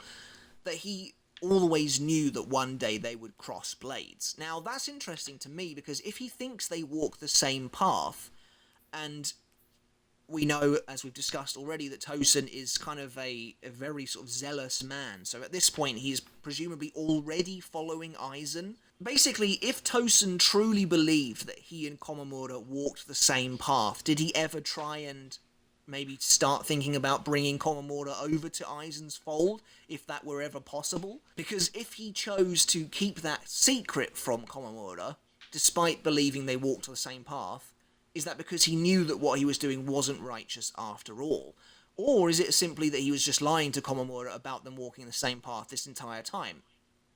that he always knew that one day they would cross blades. Now, that's interesting to me, because if he thinks they walk the same path, and we know, as we've discussed already, that Tozen is kind of a very sort of zealous man. So at this point, he's presumably already following Aizen. Basically, if Tozen truly believed that he and Komamura walked the same path, did he ever try and maybe start thinking about bringing Komamura over to Aizen's fold, if that were ever possible? Because if he chose to keep that secret from Komamura, despite believing they walked the same path, is that because he knew that what he was doing wasn't righteous after all? Or is it simply that he was just lying to Komamura about them walking the same path this entire time?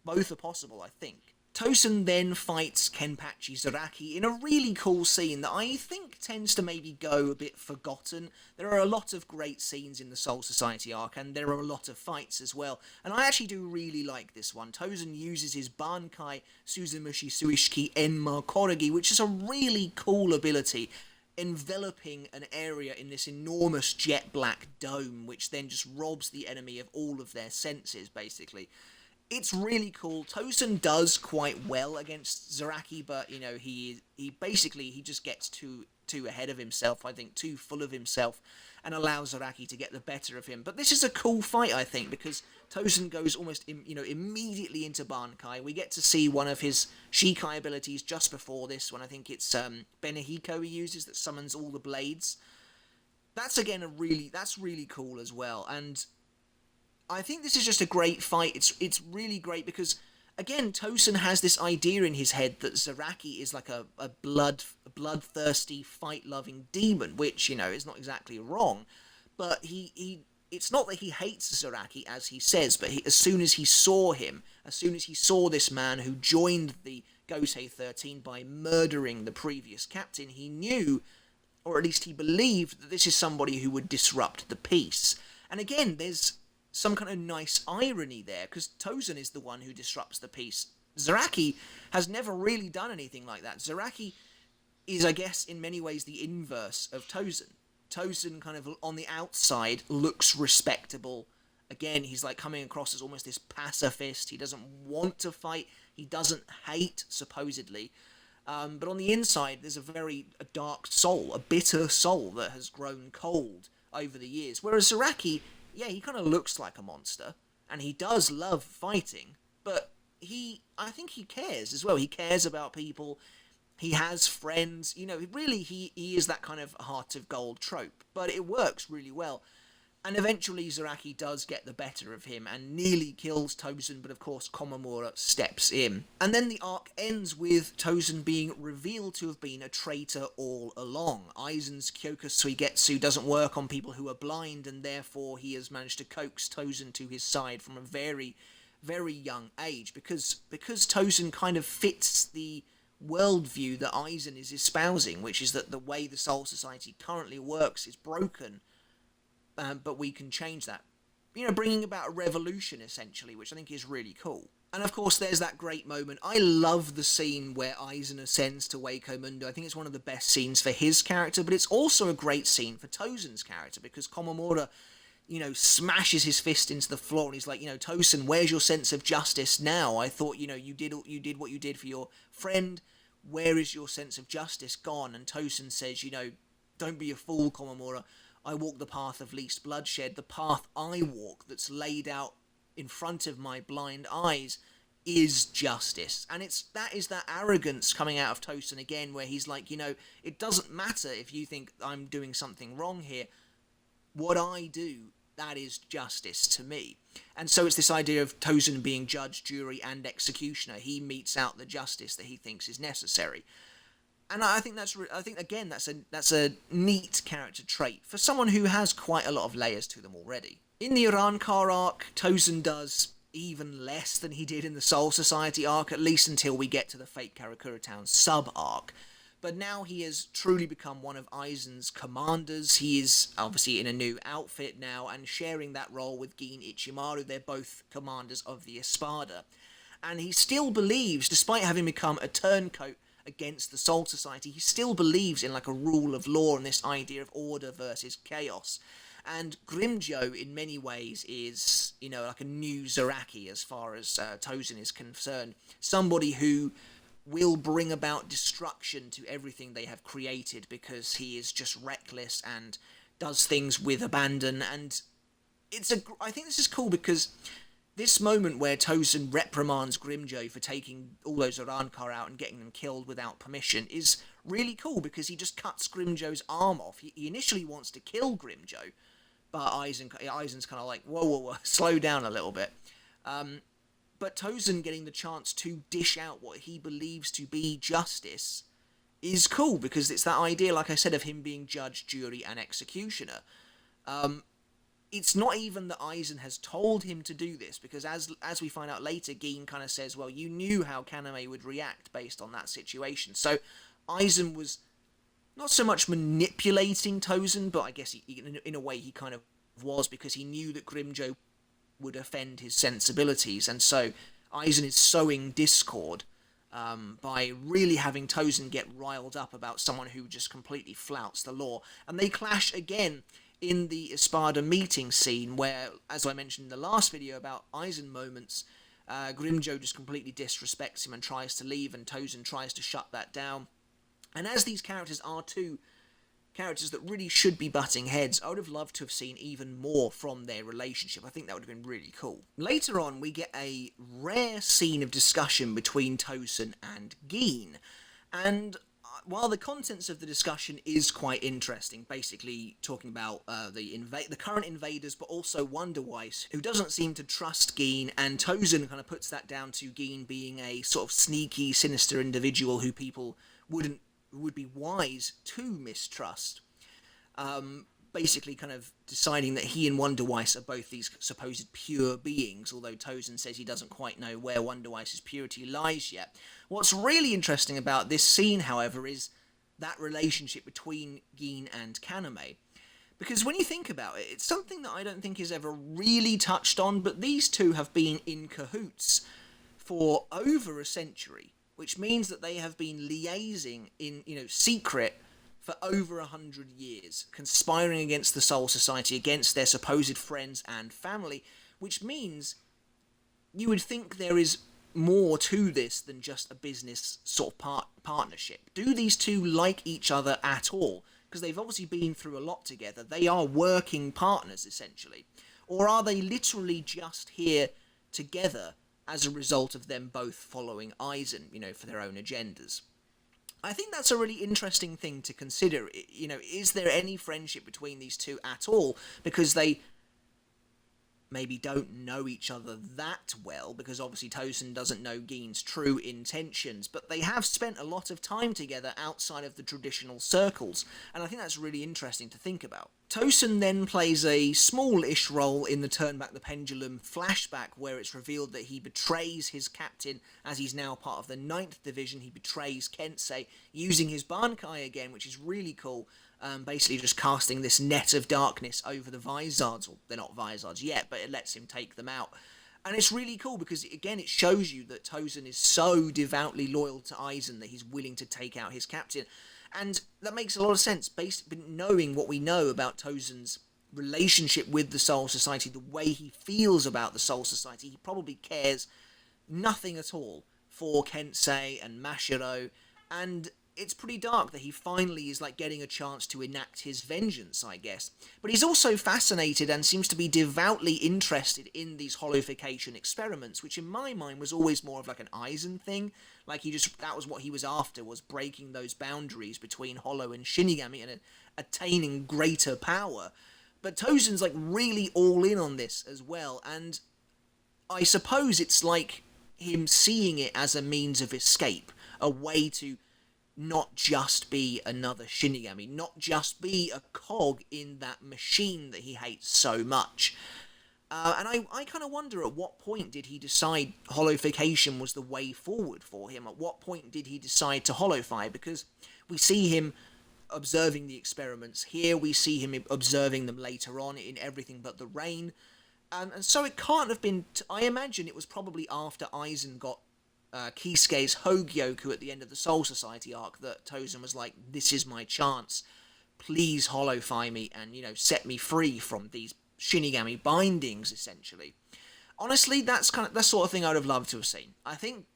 Both are possible, I think. Tozen then fights Kenpachi Zaraki in a really cool scene that I think tends to maybe go a bit forgotten. There are a lot of great scenes in the Soul Society arc, and there are a lot of fights as well. And I actually do really like this one. Tozen uses his Bankai Suzumushi Suishiki Enma Korigi, which is a really cool ability, enveloping an area in this enormous jet black dome, which then just robs the enemy of all of their senses, basically. It's really cool. Tozen does quite well against Zaraki, but, he just gets too ahead of himself, I think, too full of himself, and allows Zaraki to get the better of him. But this is a cool fight, I think, because Tozen goes almost, immediately into Bankai. We get to see one of his Shikai abilities just before this one. I think it's Benehiko he uses that summons all the blades. That's, again, that's really cool as well, and I think this is just a great fight. It's really great because, again, Tozen has this idea in his head that Zaraki is like a bloodthirsty, fight-loving demon, which, is not exactly wrong. But it's not that he hates Zaraki, as he says, but as soon as he saw him, as soon as he saw this man who joined the Gosei 13 by murdering the previous captain, he knew, or at least he believed, that this is somebody who would disrupt the peace. And again, there's some kind of nice irony there, because Tozen is the one who disrupts the peace. Zaraki has never really done anything like that. Zaraki is, I guess, in many ways the inverse of Tozen. Tozen kind of, on the outside, looks respectable. Again, he's like coming across as almost this pacifist. He doesn't want to fight. He doesn't hate, supposedly. But on the inside, there's a dark soul, a bitter soul that has grown cold over the years. Whereas Zaraki, yeah, he kind of looks like a monster, and he does love fighting, but I think he cares as well. He cares about people. He has friends. Really, he is that kind of heart of gold trope, but it works really well. And eventually Zaraki does get the better of him and nearly kills Tozen, but of course Komamura steps in. And then the arc ends with Tozen being revealed to have been a traitor all along. Aizen's Kyoka Suigetsu doesn't work on people who are blind, and therefore he has managed to coax Tozen to his side from a very, very young age, because Tozen kind of fits the worldview that Eisen is espousing, which is that the way the Soul Society currently works is broken, but we can change that. You know, bringing about a revolution, essentially, which I think is really cool. And of course, there's that great moment. I love the scene where Eisen ascends to Waco Mundo. I think it's one of the best scenes for his character, but it's also a great scene for Tozen's character, because Komamura, you know, smashes his fist into the floor, and he's like, you know, Tozen, where's your sense of justice now? I thought, you know, you did what you did for your friend. Where is your sense of justice gone? And Tozen says, you know, don't be a fool, Komamura. I walk the path of least bloodshed. The path I walk that's laid out in front of my blind eyes is justice. And that is that arrogance coming out of Tozen again, where he's like, you know, it doesn't matter if you think I'm doing something wrong here. What I do, that is justice to me. And so it's this idea of Tozen being judge, jury, and executioner. He metes out the justice that he thinks is necessary. And I think that's a neat character trait for someone who has quite a lot of layers to them already. In the Urankar arc, Tozen does even less than he did in the Soul Society arc, at least until we get to the Fate Karakura Town sub-arc. But now he has truly become one of Aizen's commanders. He is obviously in a new outfit now and sharing that role with Gin Ichimaru. They're both commanders of the Espada. And he still believes, despite having become a turncoat against the Soul Society, he still believes in like a rule of law and this idea of order versus chaos. And Grimmjow, in many ways, is, you know, like a new Zaraki as far as Tozen is concerned. Somebody who will bring about destruction to everything they have created because he is just reckless and does things with abandon. And I think this is cool because this moment where Tozen reprimands Grimmjow for taking all those Urankar out and getting them killed without permission is really cool, because he just cuts Grimmjow's arm off. He initially wants to kill Grimmjow, but Aizen's kind of like, whoa, slow down a little bit. But Tozen getting the chance to dish out what he believes to be justice is cool, because it's that idea, like I said, of him being judge, jury, and executioner. It's not even that Aizen has told him to do this, because as we find out later, Gin kind of says, well, you knew how Kaname would react based on that situation. So Aizen was not so much manipulating Tozen, but I guess in a way he kind of was, because he knew that Grimmjow would offend his sensibilities, and so Aizen is sowing discord by really having Tozen get riled up about someone who just completely flouts the law. And they clash again in the Espada meeting scene, where, as I mentioned in the last video about Aizen moments, Grimmjow just completely disrespects him and tries to leave, and Tozen tries to shut that down. And as these characters are two characters that really should be butting heads, I would have loved to have seen even more from their relationship. I think that would have been really cool. Later on, we get a rare scene of discussion between Tozen and Gin. And while the contents of the discussion is quite interesting, basically talking about the current invaders, but also Wonderweiss, who doesn't seem to trust Gin, and Tozen kind of puts that down to Gin being a sort of sneaky, sinister individual who people would be wise to mistrust. Basically kind of deciding that he and Wonderweiss are both these supposed pure beings, although Tozen says he doesn't quite know where Wonderweiss's purity lies yet. What's really interesting about this scene, however, is that relationship between Gin and Kaname. Because when you think about it, it's something that I don't think is ever really touched on, but these two have been in cahoots for over a century, which means that they have been liaising in, secret for over 100 years, conspiring against the Soul Society, against their supposed friends and family, which means you would think there is more to this than just a business sort of partnership. Do these two like each other at all? Because they've obviously been through a lot together. They are working partners, essentially. Or are they literally just here together as a result of them both following Aizen, for their own agendas? I think that's a really interesting thing to consider. Is there any friendship between these two at all? Because they maybe don't know each other that well, because obviously Tosin doesn't know Gein's true intentions, but they have spent a lot of time together outside of the traditional circles, and I think that's really interesting to think about. Tosin then plays a small-ish role in the Turn Back the Pendulum flashback, where it's revealed that he betrays his captain, as he's now part of the 9th Division. He betrays Kensei, using his Bankai again, which is really cool. Basically just casting this net of darkness over the Vizards. Well, they're not Vizards yet, but it lets him take them out. And it's really cool because, again, it shows you that Tosin is so devoutly loyal to Aizen that he's willing to take out his captain. And that makes a lot of sense, based knowing what we know about Tosin's relationship with the Soul Society, the way he feels about the Soul Society. He probably cares nothing at all for Kensei and Mashiro, and it's pretty dark that he finally is like getting a chance to enact his vengeance, I guess. But he's also fascinated and seems to be devoutly interested in these holification experiments, which in my mind was always more of like an Aizen thing. Like that was what he was after, was breaking those boundaries between Holo and Shinigami and attaining greater power. But Tosin's like really all in on this as well, and I suppose it's like him seeing it as a means of escape, a way to not just be another Shinigami, not just be a cog in that machine that he hates so much. And I kind of wonder, at what point did he decide holification was the way forward for him? At what point did he decide to holofy? Because we see him observing the experiments here, we see him observing them later on in Everything But the Rain. And so it can't have been... I imagine it was probably after Aizen got Kisuke's Hogyoku at the end of the Soul Society arc that Tosin was like, this is my chance, please holofy me and, set me free from these Shinigami bindings, essentially. Honestly, that's the sort of thing I would have loved to have seen. I think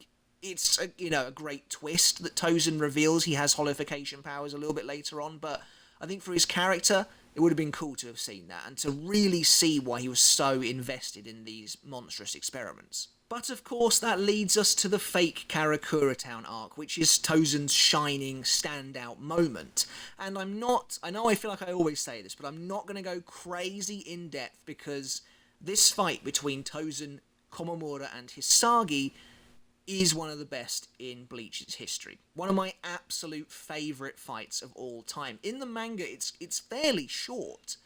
it's a great twist that Tosin reveals he has holification powers a little bit later on, but I think for his character, it would have been cool to have seen that and to really see why he was so invested in these monstrous experiments. But of course, that leads us to the fake Karakura Town arc, which is Tosin's shining standout moment. And I know I feel like I always say this, but I'm not going to go crazy in depth because this fight between Tosin, Komamura and Hisagi is one of the best in Bleach's history. One of my absolute favourite fights of all time. In the manga, it's fairly short,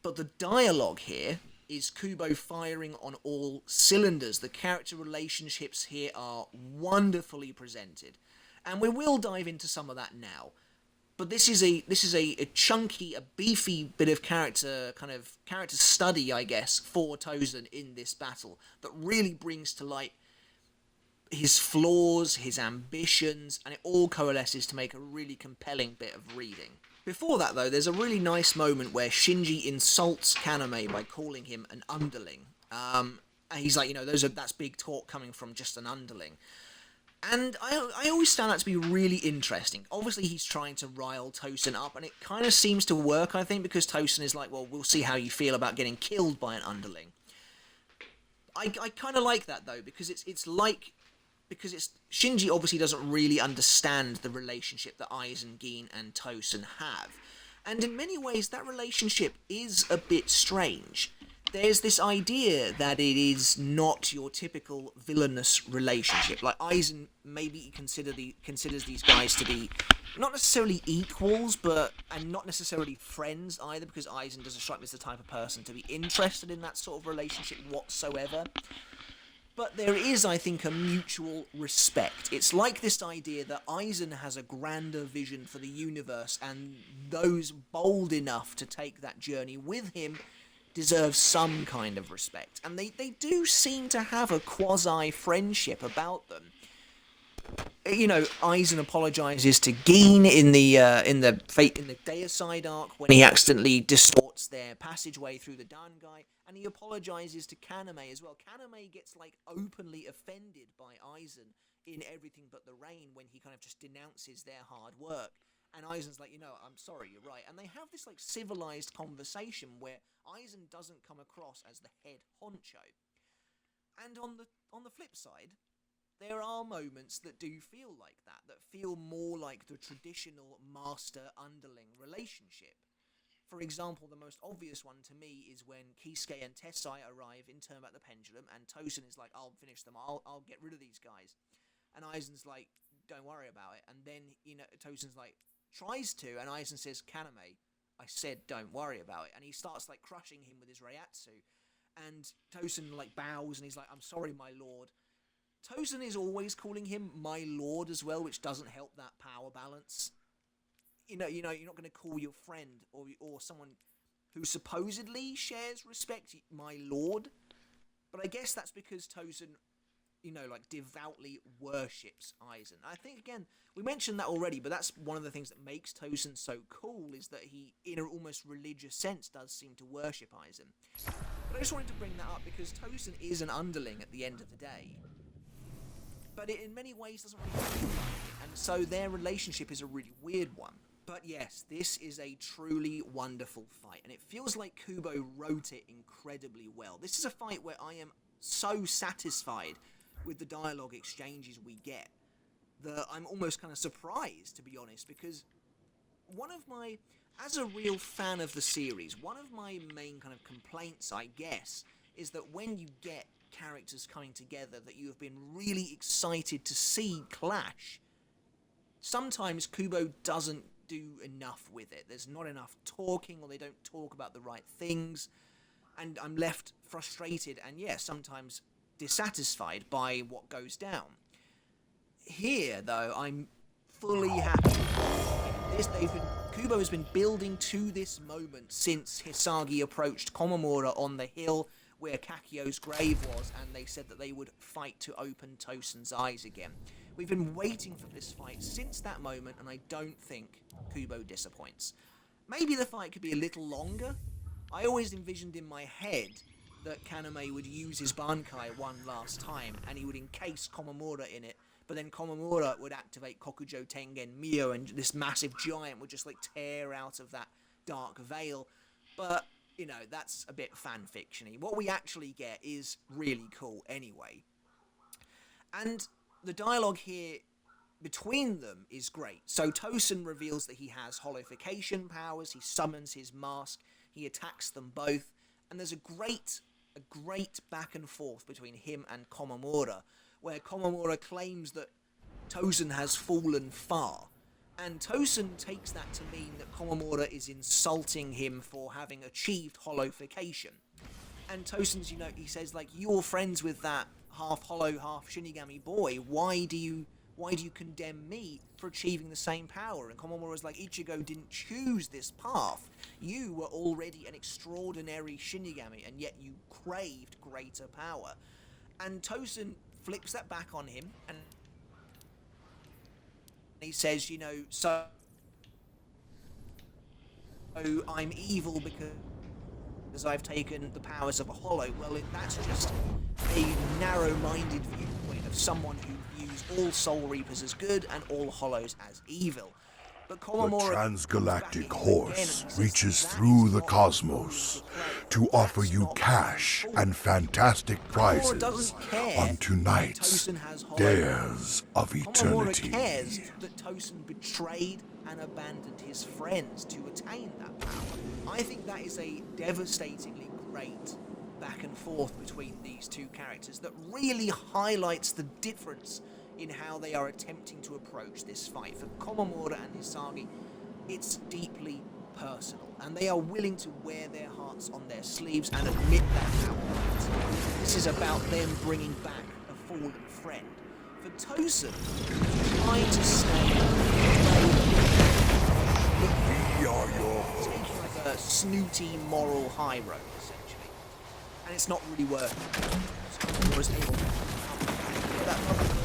but the dialogue here is Kubo firing on all cylinders. The character relationships here are wonderfully presented, and we will dive into some of that now. But this is a chunky, a beefy bit of character study, I guess, for Tosin in this battle that really brings to light his flaws, his ambitions, and it all coalesces to make a really compelling bit of reading. Before that, though, there's a really nice moment where Shinji insults Kaname by calling him an underling. And he's like, that's big talk coming from just an underling. And I always found that to be really interesting. Obviously, he's trying to rile Tosin up, and it kind of seems to work, I think, because Tosin is like, well, we'll see how you feel about getting killed by an underling. I kind of like that, though, because Shinji obviously doesn't really understand the relationship that Aizen, Gein, and Tosin have. And in many ways, that relationship is a bit strange. There's this idea that it is not your typical villainous relationship. Like, Aizen maybe considers these guys to be not necessarily equals, and not necessarily friends either, because Aizen doesn't strike me as the type of person to be interested in that sort of relationship whatsoever. But there is, I think, a mutual respect. It's like this idea that Aizen has a grander vision for the universe, and those bold enough to take that journey with him deserve some kind of respect. And they do seem to have a quasi-friendship about them. Aizen apologizes to Gein in the Deicide arc when he accidentally distorts their passageway through the Dangai, and he apologizes to Kaname as well. Kaname gets openly offended by Aizen in Everything But the Rain when he kind of just denounces their hard work, and Aizen's like, I'm sorry, you're right. And they have this civilized conversation where Aizen doesn't come across as the head honcho. And on the flip side, there are moments that do feel like that feel more like the traditional master-underling relationship. For example, the most obvious one to me is when Kisuke and Tessai arrive in Turn Back the Pendulum, and Tosin is like, I'll finish them, I'll get rid of these guys. And Aizen's like, don't worry about it. And then, Tosin's like, tries to, and Aizen says, Kaname, I said don't worry about it. And he starts like crushing him with his Reiatsu. And Tosin like bows, and he's like, I'm sorry, my lord. Tosin is always calling him my lord as well, which doesn't help that power balance. You're not going to call your friend or someone who supposedly shares respect my lord. But I guess that's because Tosin, devoutly worships Aizen. I think, again, we mentioned that already, but that's one of the things that makes Tosin so cool, is that he, in an almost religious sense, does seem to worship Aizen. But I just wanted to bring that up because Tosin is an underling at the end of the day. But it in many ways doesn't really feel like it, and so their relationship is a really weird one. But yes, this is a truly wonderful fight, and it feels like Kubo wrote it incredibly well. This is a fight where I am so satisfied with the dialogue exchanges we get that I'm almost kind of surprised, to be honest, because as a real fan of the series, one of my main kind of complaints, I guess, is that when you get characters coming together that you have been really excited to see clash, sometimes Kubo doesn't do enough with it. There's not enough talking, or they don't talk about the right things, and I'm left frustrated and, sometimes dissatisfied by what goes down. Here, though, I'm fully happy. Kubo has been building to this moment since Hisagi approached Komamura on the hill where Kakyo's grave was, and they said that they would fight to open Tosin's eyes again. We've been waiting for this fight since that moment, and I don't think Kubo disappoints. Maybe the fight could be a little longer. I always envisioned in my head that Kaname would use his Bankai one last time, and he would encase Komamura in it, but then Komamura would activate Kokujo Tengen Mio, and this massive giant would just tear out of that dark veil. But, that's a bit fan-fiction-y. What we actually get is really cool anyway. And the dialogue here between them is great. So Tosin reveals that he has holification powers, he summons his mask, he attacks them both, and there's a great back and forth between him and Komamura, where Komamura claims that Tosin has fallen far, and Tosin takes that to mean that Komamura is insulting him for having achieved holification. And Tosin's, he says, you're friends with that half-hollow, half-Shinigami boy, why do you condemn me for achieving the same power? And Komamura's like, Ichigo didn't choose this path. You were already an extraordinary Shinigami, and yet you craved greater power. And Tosin flips that back on him, and he says, so I'm evil because I've taken the powers of a hollow. Well, that's just a narrow-minded viewpoint of someone who views all Soul Reapers as good and all hollows as evil. But the transgalactic horse reaches through the cosmos to offer you cash and fantastic prizes on tonight's Dares of Eternity. Komamura cares that Tosin betrayed and abandoned his friends to attain that power. I think that is a devastatingly great back and forth between these two characters that really highlights the difference in how they are attempting to approach this fight. For Komamura and Hisagi, it's deeply personal, and they are willing to wear their hearts on their sleeves and admit that outright. This is about them bringing back a fallen friend. For Tosin, trying to stay we are your taking a snooty moral high road, essentially, and it's not really working. Komamura's able to get that lovely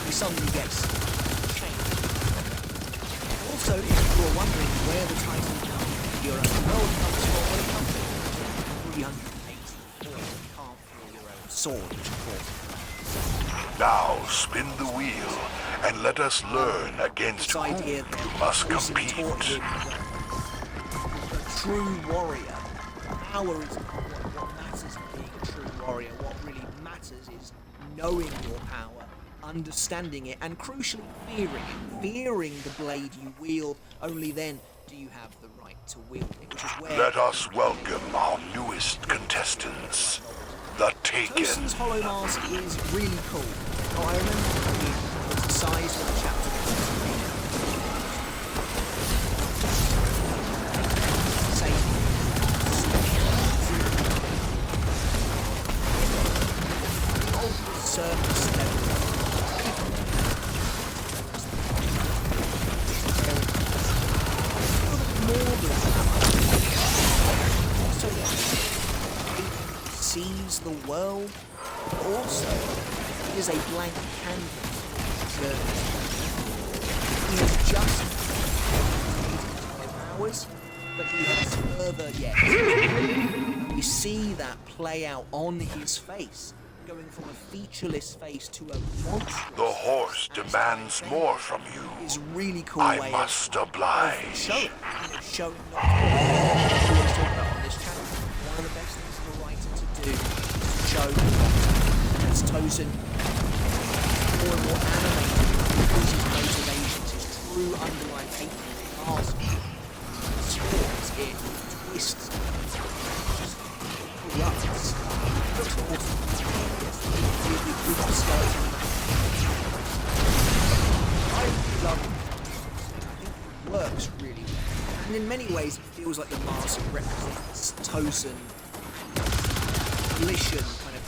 he suddenly gets changed. Also, if you were wondering where the title Euro World comes from, well, it comes from 384 Can't Feel Your Own Sword, which of course. Now spin the wheel and let us learn against whom you must compete. A true warrior. Power is what matters in being a true warrior. What really matters is knowing your power understanding it, and crucially fearing the blade you wield. Only then do you have the right to wield it, which is where... Let us welcome our newest contestants, the Taken. Tosin's Hollow Mask is really cool. Oh, I remember it was the size of the chapter. Surface level. So it sees the world, but also it is a blank canvas for journey. He has just powers, but he has further yet. We see that play out on his face, going from a featureless face to a monstrous. The horse demands more from you. Is really cool I way must of oblige. showing not always talk about on this channel. One of the best things for a writer to do is to show as Tosin more and more animated because his motivations, his true underlying hatred of mask, sports, it twists, just corrupts. Looks awesome. I love it. I think it works really well. And in many ways it feels like the mask represents Tosin, volition, kind of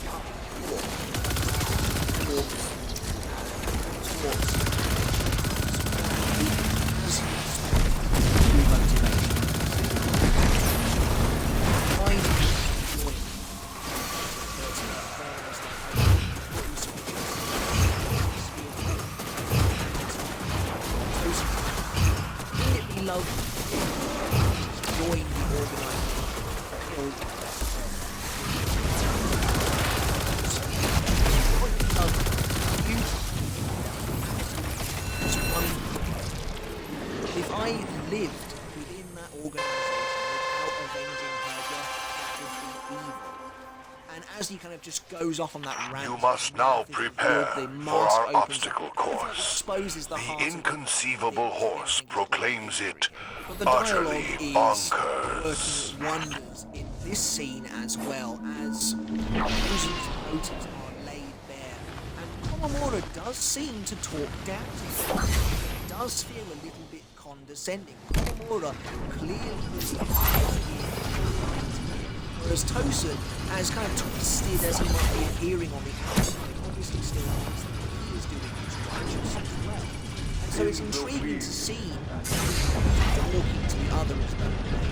he kind of just goes off on that rant. You must now prepare for our obstacle course. The inconceivable horse proclaims it utterly bonkers. Wonders in this scene as well as Tosin's motives are laid bare. And Komamura does seem to talk down to him. It does feel a little bit condescending. Komamura clearly believes whereas Tosin, as kind of twisted as he might be appearing on the outside, obviously still thinks that he is doing his righteous as well. And so it's intriguing to see talking to the other as though they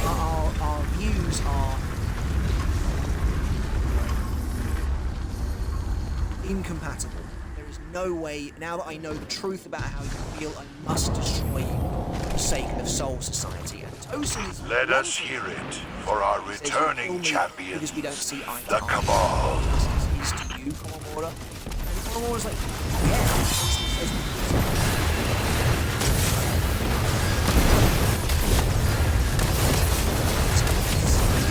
are our views are incompatible. No way, now that I know the truth about how you feel, I must destroy you for the sake of Soul Society. And Tosin is... Let us hear it for our returning champion, because we don't see eye the Cabal. This is to you, Komamura. And Komamura's like, yeah.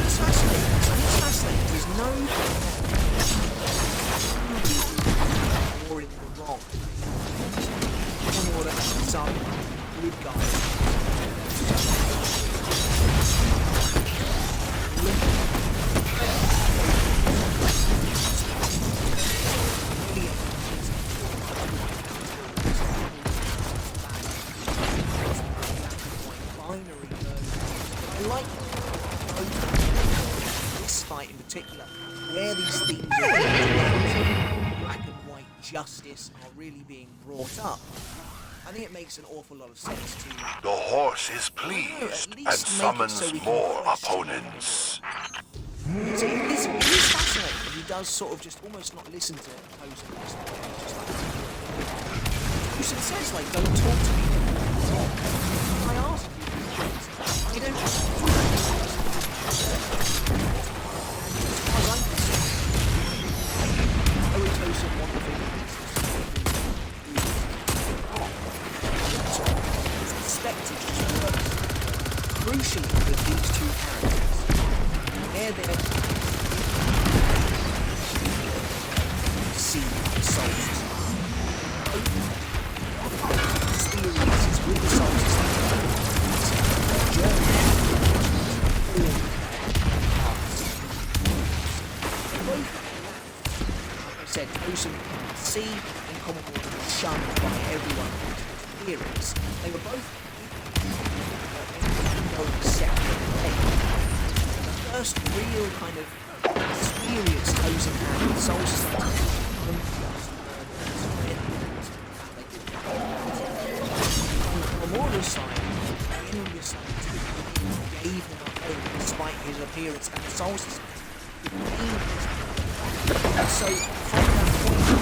It's fascinating. It's fascinating. There's no... wrong. Komamura is our good guy. I like this fight in particular, where these themes are black and white justice are really being brought up. I think it makes an awful lot of sense to... The horse is pleased and summons more opponents. So it is fascinating. He does sort of just almost not listen to Tosin. Tosin says, like, don't talk to me. I asked you. You don't do that. As far as I'm concerned, Tosin want the thing. Perspective just works crucially with these two characters. Their there. See the Soul Society. Experiences with the Soul Society. Said Tosin C and Commodore were shunned by everyone who interference. They were both going separate ways. The first real kind of experience Tosin had with Soul Society on Commodore's side, Henry gave him up despite his appearance at the Soul Society. So from that point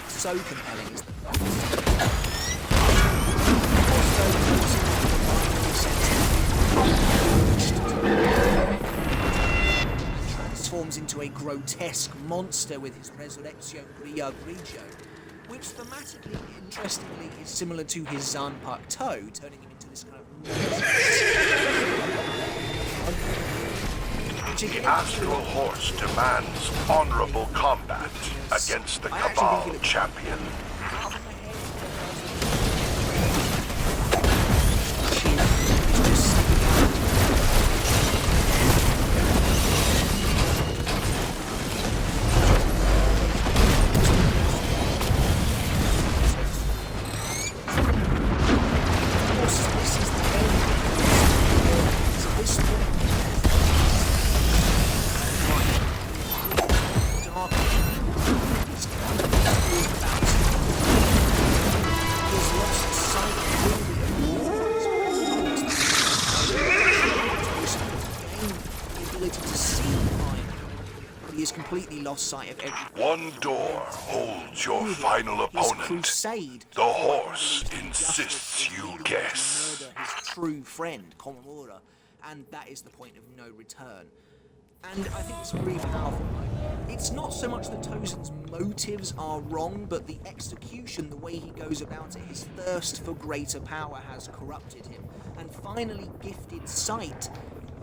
so compelling is the transforms into a grotesque monster with his Resurrection Gria Grigio, which thematically, interestingly, is similar to his Zanpakuto, turning him into this kind of The Astral Horse demands honorable combat against the Cabal champion. Lost sight of everything. One door holds your final opponent. Crusade. The horse insists you guess. Murder his true friend, Komamura, and that is the point of no return. And I think it's really powerful. It's not so much that Tosin's motives are wrong, but the execution, the way he goes about it, his thirst for greater power has corrupted him. And finally gifted sight,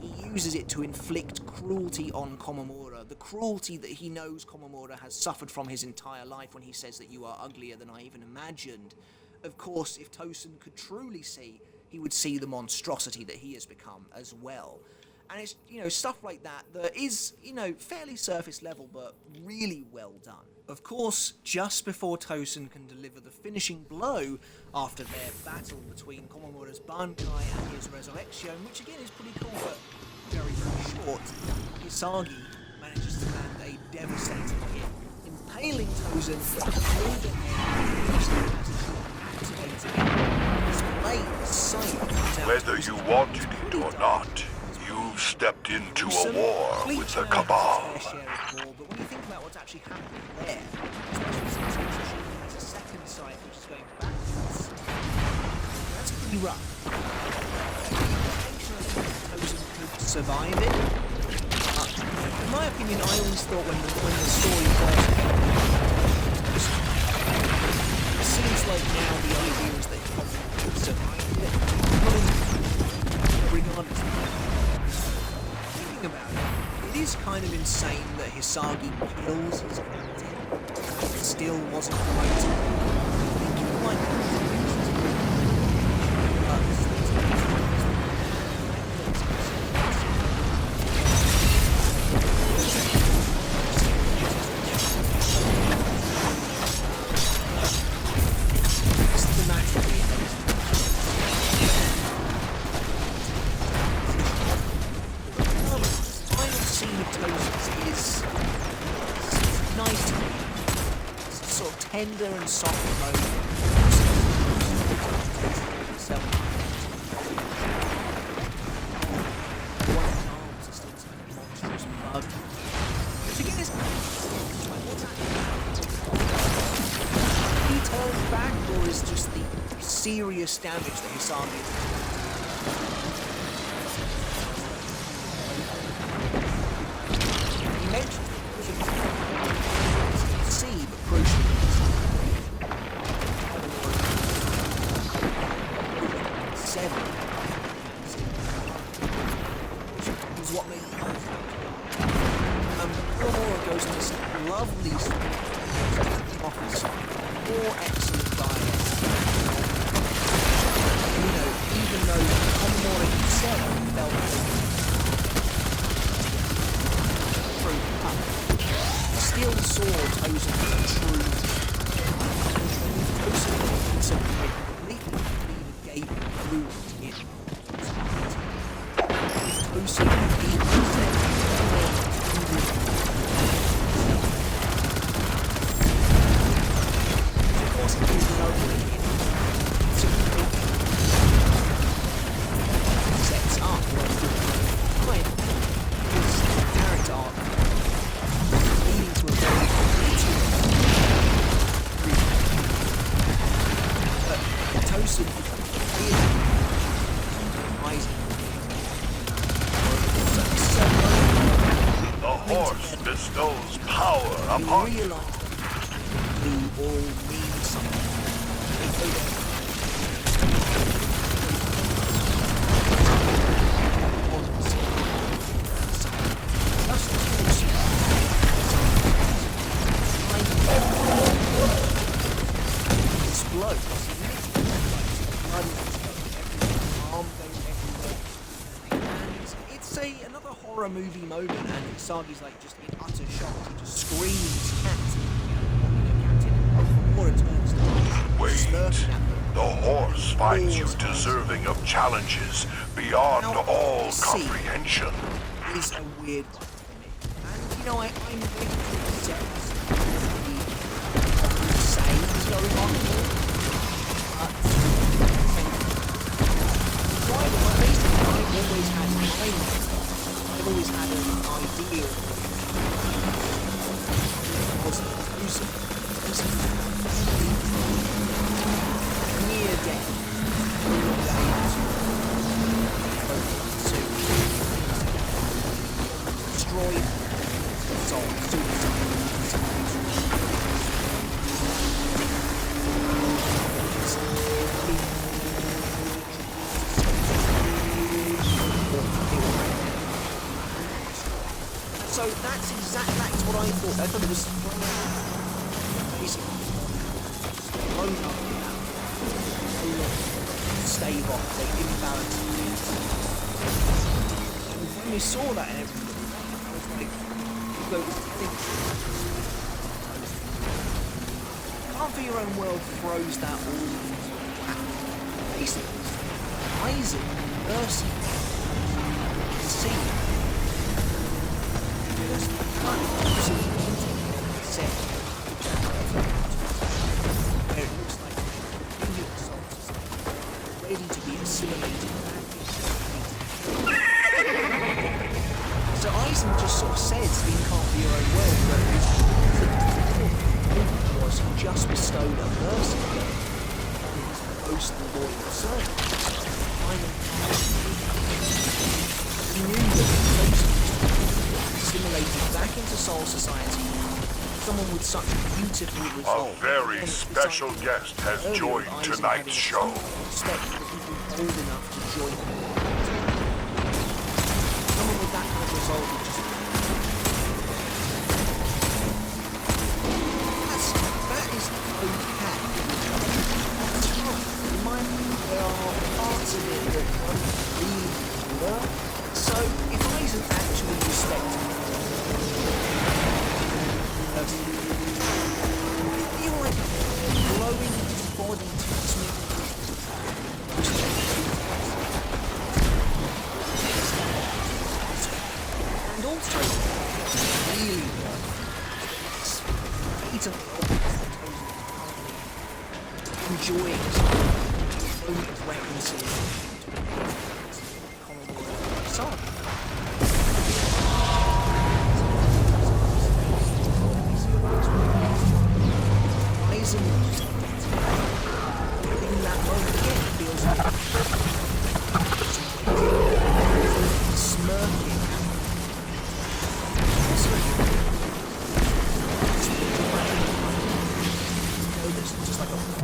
he uses it to inflict cruelty on Komamura, the cruelty that he knows Komamura has suffered from his entire life when he says that you are uglier than I even imagined. Of course, if Tosin could truly see, he would see the monstrosity that he has become as well. And it's, stuff like that is, fairly surface level, but really well done. Of course, just before Tosin can deliver the finishing blow after their battle between Komamura's Bankai and his Resurrection, which again is pretty cool, but very, very short, Hisagi manages to land a devastating hit, impaling Tosin through the head, Whether you wanted it or not, you've stepped into a war with the Cabal. But when you think about what's actually happening there, especially since he has a second sight which is going backwards, that's pretty rough. Tosin could survive it. In my opinion, I always thought when the story first came, it seems like now the idea is that he could survive it. Regardless of about it, it is kind of insane that Hisagi kills his captain. It still wasn't promoted. I think you might tender and soft moment. He turns back is just the serious damage that Hisagi is doing. He mentions that see, but crucially, is what made it Kuromura goes to this lovely office, more excellent diet. You know, even though Kuromura himself felt through cut, he still saw Tozen as a true Tozen completely gave him blue in. Tozen sets up quite his character arc leading to a very but Tozen is rising. The horse bestows power upon you. We all need something. Another horror movie moment, and Hisagi's like just in utter shock. He just screams, Wait, the horse finds you deserving of challenges beyond all comprehension. Is a weird one for me. And you know, I'm really concerned the sayings going on here. I've always had an idea was near death destroyed soul So that's what I thought. I thought it was basically thrown up stave off, they imbalance. And when we saw that and everything, I was like, Can't For Your Own World throws that all into basically Isaac, Mercy, see. Where it looks like Indian souls ready to be assimilated So Eisen just sort of says in Can't For Your Own World where it was just bestowed a mercy his most loyal servant. He knew that assimilated back into Soul Society, someone with such beautiful resolve. A very special guest has joined tonight's show. Expect that people old enough to join him. Someone with that kind of resolve would just... That is okay. That's fine. In my opinion, there are parts of it that don't really work. So, if Eisen actually respected I feel like blowing his body to smooth and also really Peter enjoying his own reconciliation Sorry.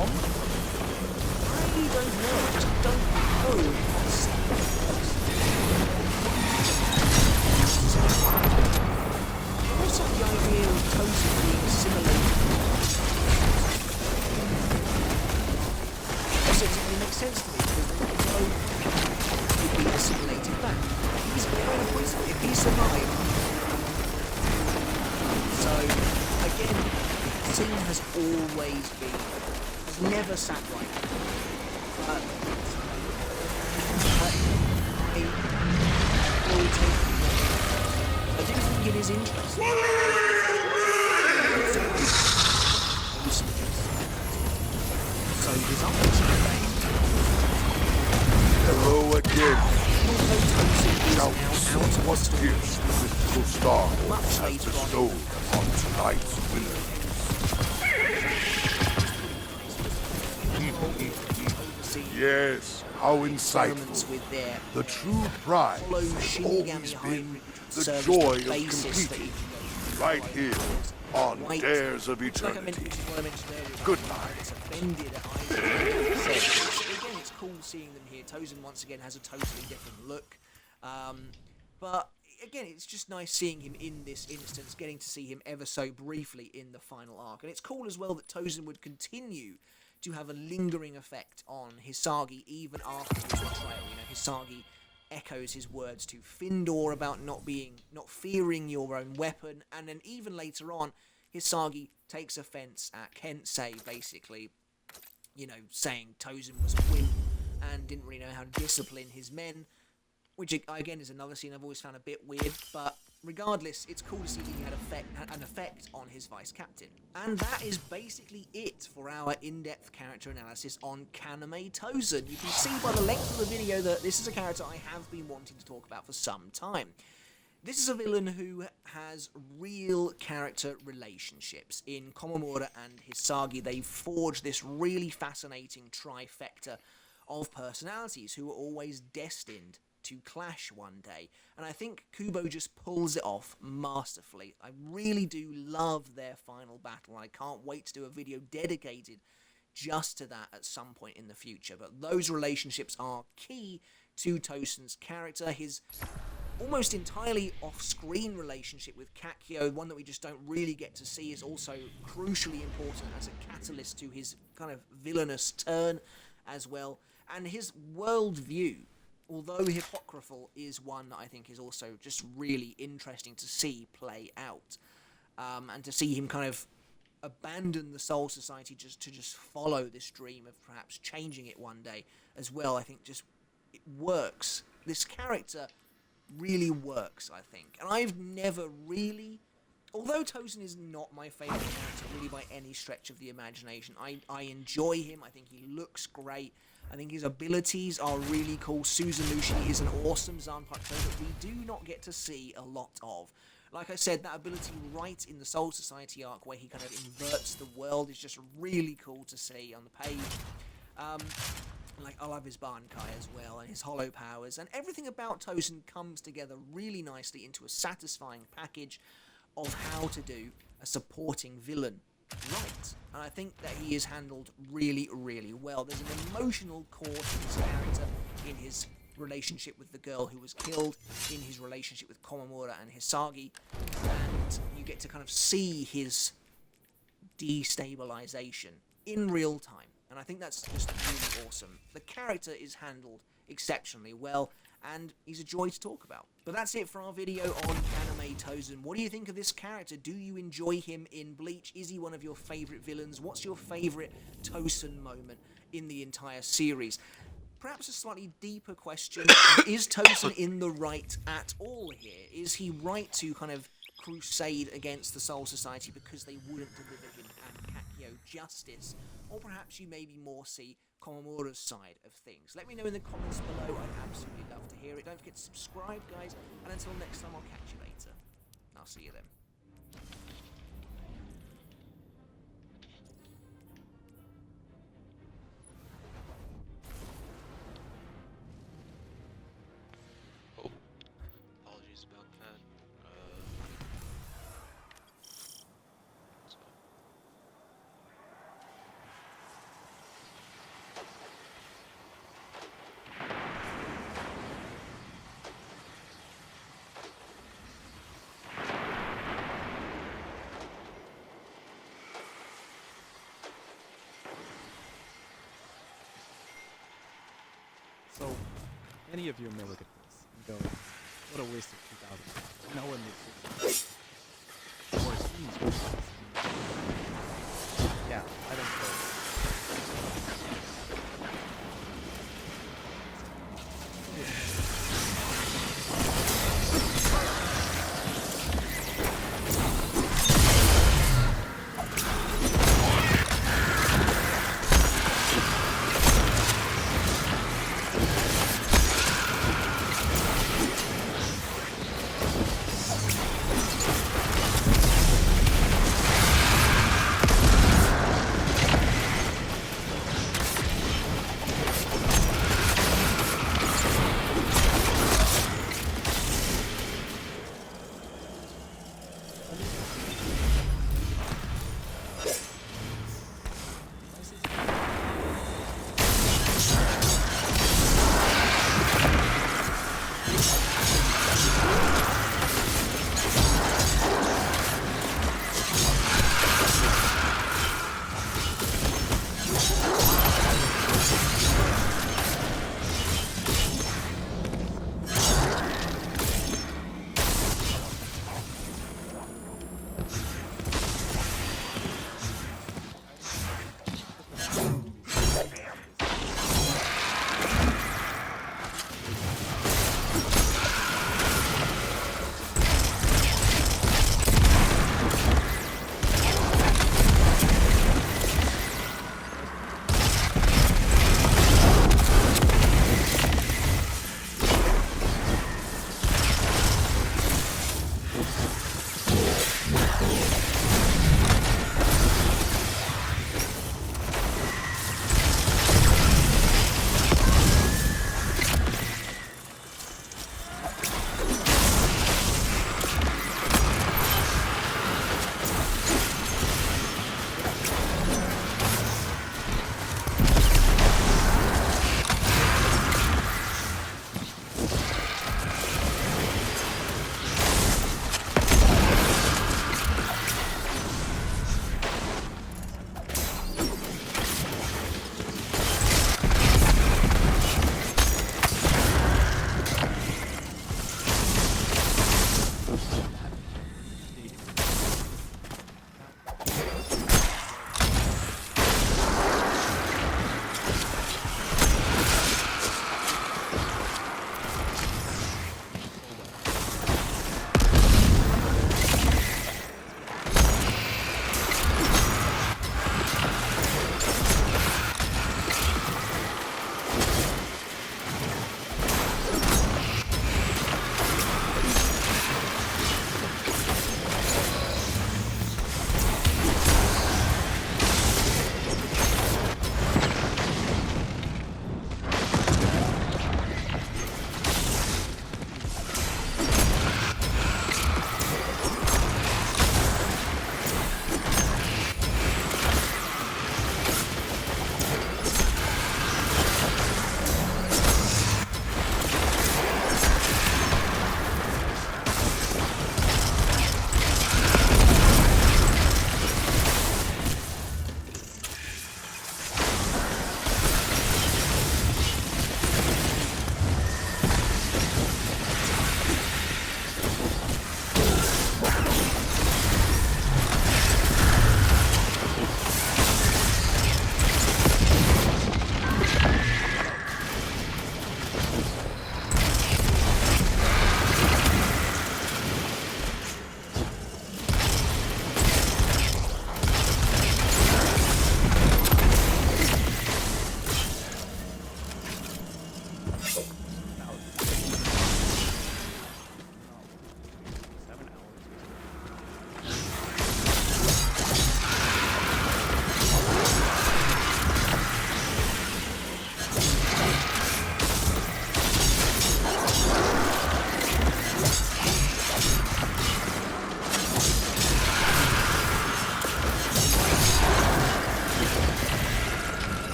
on? I don't know. I just don't know. Also, the idea of Tosin being assimilated. It makes sense to me because there's no would be assimilated back. He's kind of poison if he survived. So, again, the scene has always been, has never sat right. But I will take it. I do think it is interesting. So his eyes. Hello again. Shouts what pierced the mythical star has bestowed upon tonight's winner. Yes, how insightful. The true prize has always been the joy of competing right here on Dares of Eternity. Good night. Again, it's cool seeing them here. Tosin once again has a totally different look. But again, it's just nice seeing him in this instance, getting to see him ever so briefly in the final arc. And it's cool as well that Tosin would continue to have a lingering effect on Hisagi even after his betrayal. You know, Hisagi echoes his words to Findor about not fearing your own weapon, and then even later on, Hisagi takes offense at Kensei, basically, you know, saying Tosin was a wimp and didn't really know how to discipline his men, which again is another scene I've always found a bit weird, but regardless, it's cool to see he had an effect on his vice captain. And that is basically it for our in-depth character analysis on Kaname Tosin. You can see by the length of the video that this is a character I have been wanting to talk about for some time. This is a villain who has real character relationships. In Komamura and Hisagi, they forged this really fascinating trifecta of personalities who are always destined to clash one day, and I think Kubo just pulls it off masterfully. I really do love their final battle, and I can't wait to do a video dedicated just to that at some point in the future. But those relationships are key to Tosin's character. His almost entirely off-screen relationship with Kakyo, one that we just don't really get to see, is also crucially important as a catalyst to his kind of villainous turn as well. And his worldview, although hypocritical, is one that I think is also just really interesting to see play out. And to see him kind of abandon the Soul Society just to follow this dream of perhaps changing it one day as well, I think just it works. This character really works, I think. And I've never really, although Tosin is not my favourite character really by any stretch of the imagination, I enjoy him. I think he looks great. I think his abilities are really cool. Suzumushi is an awesome Zanpakuto that we do not get to see a lot of. Like I said, that ability right in the Soul Society arc where he kind of inverts the world is just really cool to see on the page. Like, I love his Bankai as well, and his hollow powers, and everything about Tosin comes together really nicely into a satisfying package of how to do a supporting villain right. And I think that he is handled really, really well. There's an emotional core to his character in his relationship with the girl who was killed, in his relationship with Komamura and Hisagi, and you get to kind of see his destabilization in real time. And I think that's just really awesome. The character is handled exceptionally well, and he's a joy to talk about. But that's it for our video on Kaname Tosin. What do you think of this character? Do you enjoy him in Bleach? Is he one of your favourite villains? What's your favourite Tosin moment in the entire series? Perhaps a slightly deeper question, is Tosin in the right at all here? Is he right to kind of crusade against the Soul Society because they wouldn't deliver him and Kakyo justice? Or perhaps you maybe more see Komamura's side of things. Let me know in the comments below. I'd absolutely love to hear it. Don't forget to subscribe, guys. And until next time, I'll catch you later. I'll see you then. Apologies about that. So, any of you may look at this and go, what a waste of 2,000. No one makes it. Or it seems worthless. Yeah, I think so.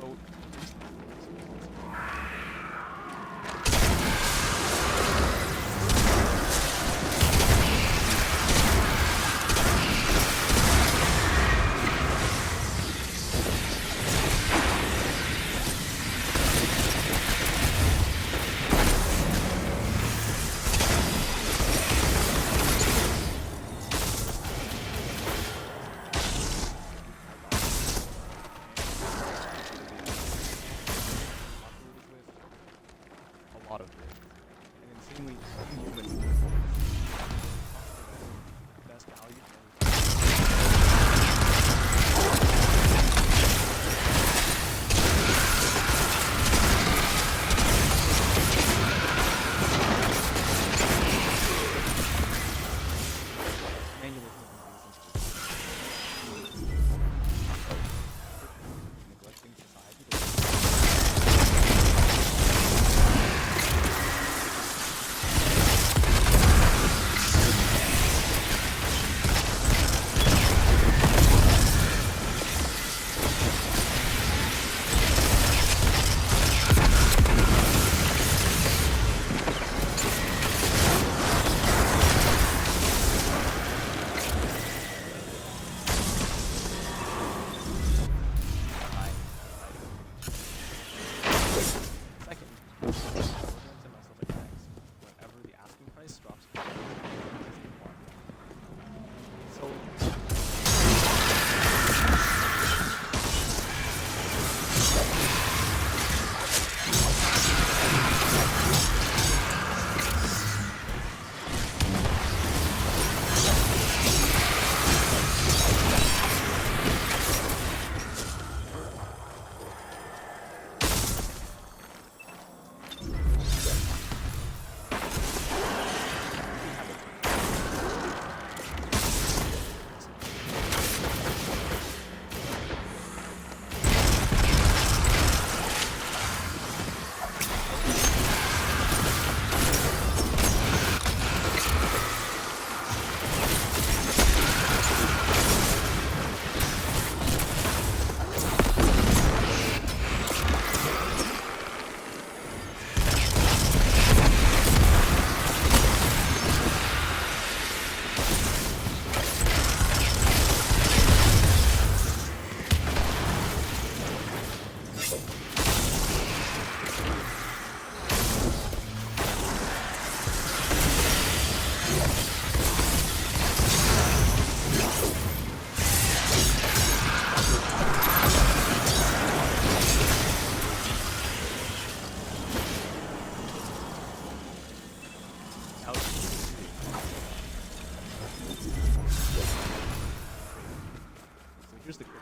So, a lot of it, and insanely inhuman. Best value. Neglecting society. Second, whenever the asking price drops below the mark. So here's the quick.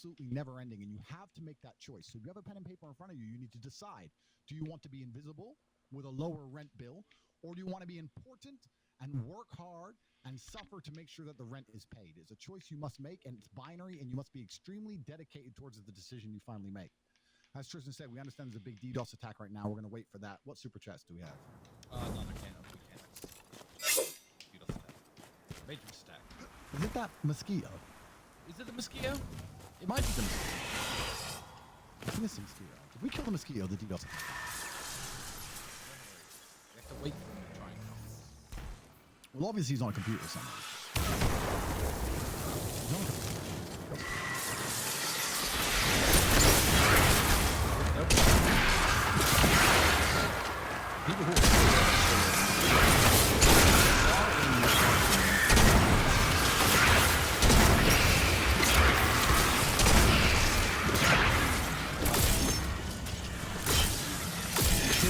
absolutely never ending, and you have to make that choice. So if you have a pen and paper in front of you, you need to decide. Do you want to be invisible with a lower rent bill, or do you want to be important and work hard and suffer to make sure that the rent is paid? It's a choice you must make, and it's binary, and you must be extremely dedicated towards the decision you finally make. As Tristan said, we understand there's a big DDoS attack right now. We're going to wait for that. What super chats do we have? No, we can't. DDoS attack. Matrix attack. Is it that mosquito? Is it the mosquito? It might be the mosquito. I think it's the mosquito. If we kill the mosquito, the DDoS attack. We have to wait for him to try and come. Well, obviously he's on a computer somewhere. He's on a computer. People who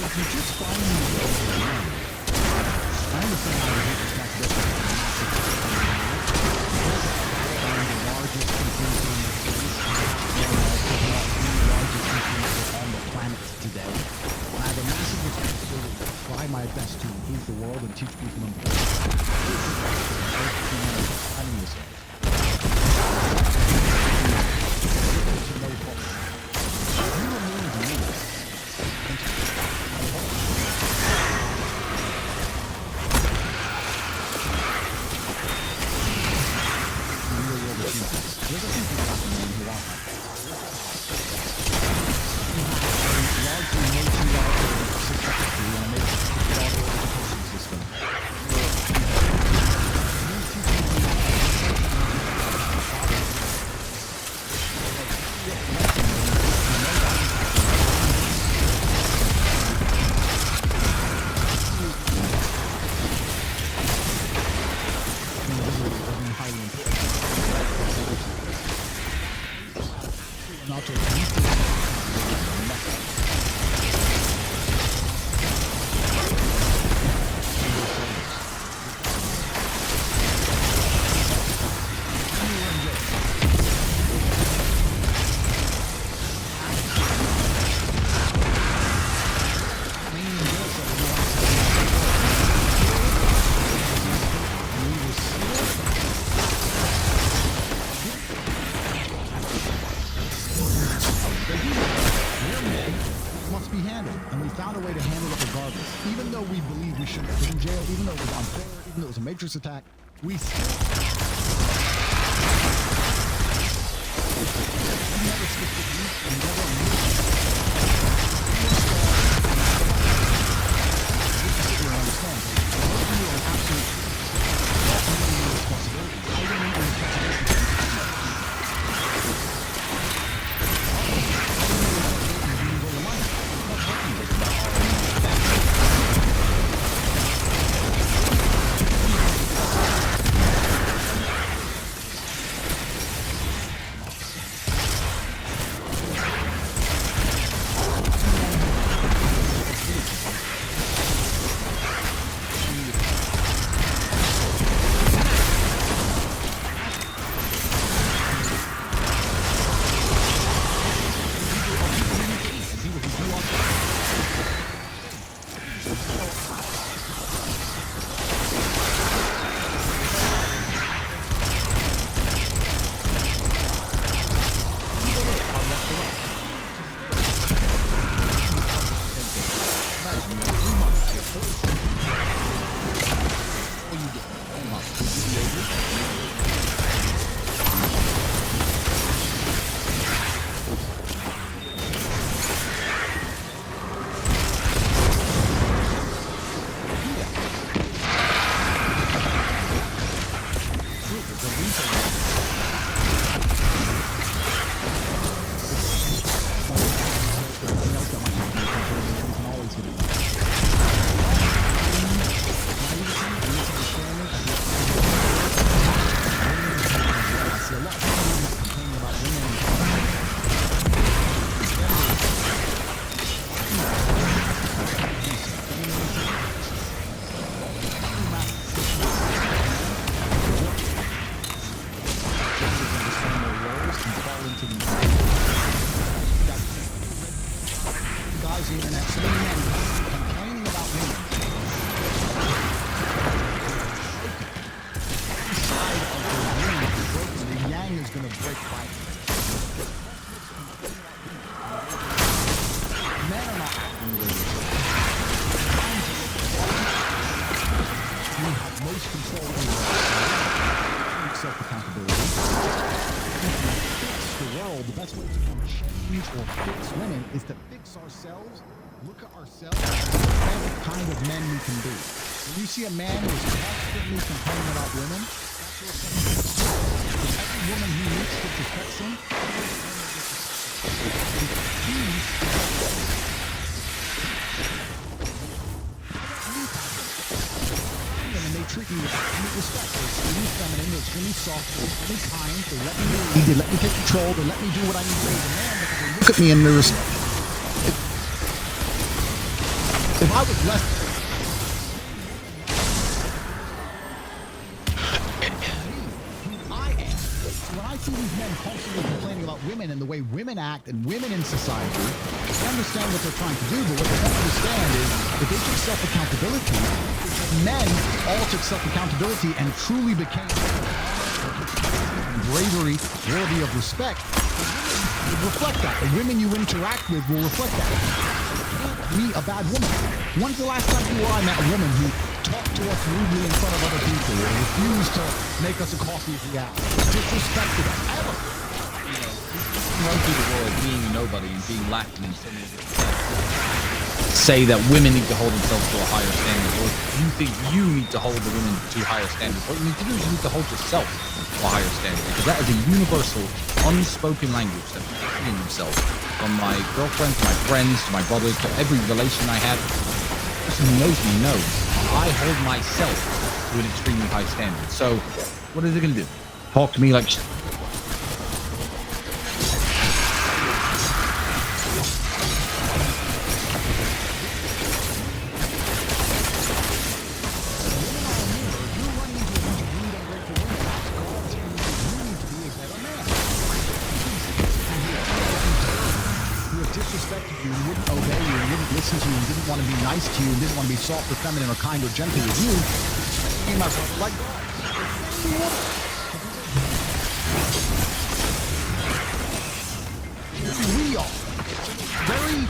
if you just find me I understand how to hit this back to the largest contingent in the space, the largest contingent on the planet today. I have a massive responsibility to try my best to improve the world and teach people important. Finding yourself. You remove me. There's a few people happening who want that. Largely nationwide system. We want to make it all go education system. Not to must be handled, and we found a way to handle it regardless. Even though we believe we shouldn't have been in jail, even though it was unfair, even though it was a Matrix attack, we still never skipped a beat and never understand. Most of you are absolute responsibility. I don't need responsibility. Yang is going to break by. change or fix women is to fix ourselves, look at ourselves, and the kind of men we can be. When you see a man who is constantly complaining about women, that's your every woman he meets disrespects him. And they treat me with absolute respect. They're extremely feminine, they're extremely soft, they're extremely kind, they let me lead, they let me take control, they let me do what I need to do as a man because they look at me and they're if I was less when I see these men constantly complaining about women and the way women act and women in society, I understand what they're trying to do, but what they don't understand is if they took self-accountability, men all took self-accountability and truly became bravery worthy of respect, would reflect that. The women you interact with will reflect that. Me, a bad woman. When's the last time you or I met a woman who talked to us rudely in front of other people or refused to make us a coffee if we asked? Disrespected us, ever? You know, run through the world being nobody and being lacking in so many different things. Say that women need to hold themselves to a higher standard, or you think you need to hold the women to higher standards. What you need to do is you need to hold yourself to a higher standard, because that is a universal, unspoken language that people see in themselves. From my girlfriend, to my friends, to my brothers, to every relation I have, the person who knows me knows I hold myself to an extremely high standard. So, what is it going to do? Talk to me like shit. disrespected you and wouldn't obey you and wouldn't listen to you and didn't want to be nice to you and didn't want to be soft or feminine or kind or gentle with you, you must like we are very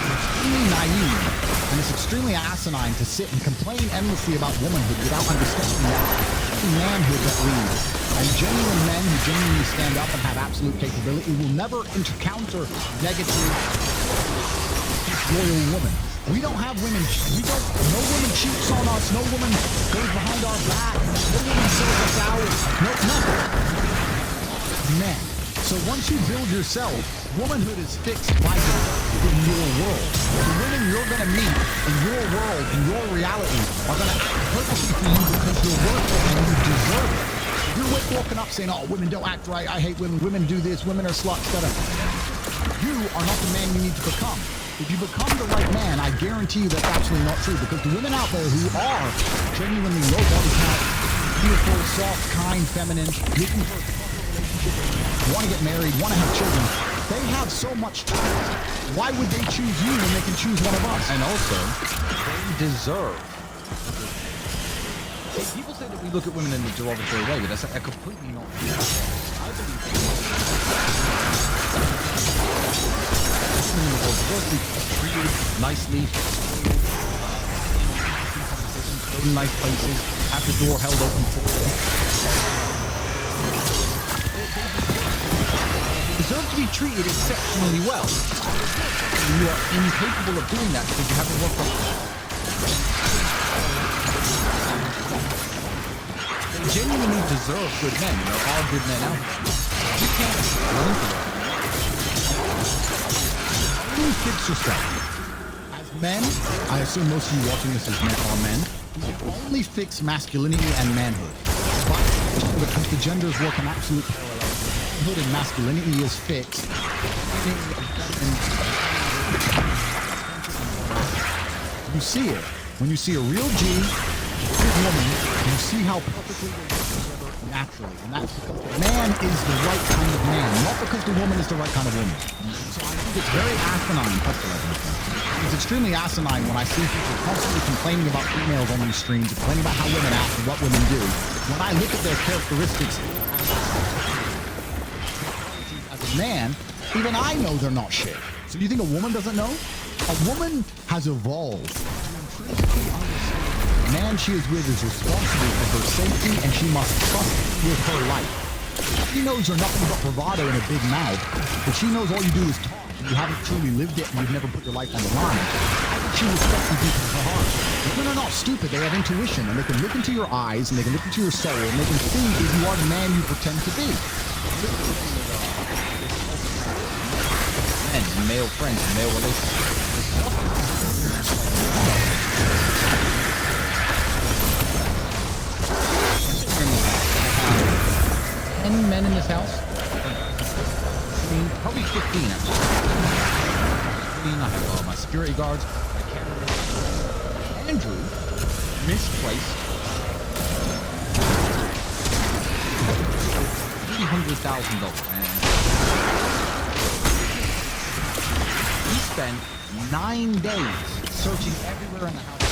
extremely naive, and it's extremely asinine to sit and complain endlessly about womanhood without understanding that manhood that leads. And genuine men who genuinely stand up and have absolute capability will never encounter negative, disloyal women. We don't have women, no woman cheats on us, no woman goes behind our back, no woman sells us out, no, nothing. Men. So once you build yourself, womanhood is fixed by default in your world. The women you're going to meet in your world, in your reality, are going to act perfectly for you because you're worth it and you deserve it. You're walking up saying, oh, women don't act right, I hate women, women do this, women are sluts, etc. You are not the man you need to become. If you become the right man, I guarantee you that's absolutely not true, because the women out there who are genuinely low body count, beautiful, soft, kind, feminine, looking for a relationship, want to get married, want to have children, they have so much time. Why would they choose you when they can choose one of us? And also, they deserve. People say that we look at women in a derogatory way, but that's completely not true. I believe women in the world deserve to be treated nicely, go to nice places, have the door held open for them. They deserve to be treated exceptionally well. You are incapable of doing that because you haven't worked on it. They genuinely deserve good men. There are good men out there. You can't run into them. Only fix yourself. As men, I assume most of you watching this as men are men, you only fix masculinity and manhood. But because the genders work in absolute parallel, manhood and masculinity is fixed. You see it. When you see a real G, woman, you see how perfectly they work together naturally. And that's because the man is the right kind of man, not because the woman is the right kind of woman. So I think it's very asinine. It's extremely asinine when I see people constantly complaining about females on these streams, complaining about how women act and what women do. When I look at their characteristics as a man, even I know they're not shit. So do you think a woman doesn't know? A woman has evolved. The man she is with is responsible for her safety, and she must trust with her life. She knows you're nothing but bravado and a big mouth, but she knows all you do is talk, and you haven't truly lived it, and you've never put your life on the line. She respects you deep in her heart. Women are not stupid, they have intuition, and they can look into your eyes, and they can look into your soul, and they can see if you are the man you pretend to be. Men, male friends, male relationships. 10 men in this house. I mean, probably 15 actually. I have my security guards, my camera. Andrew misplaced $300,000, man. He spent 9 days searching everywhere in the house.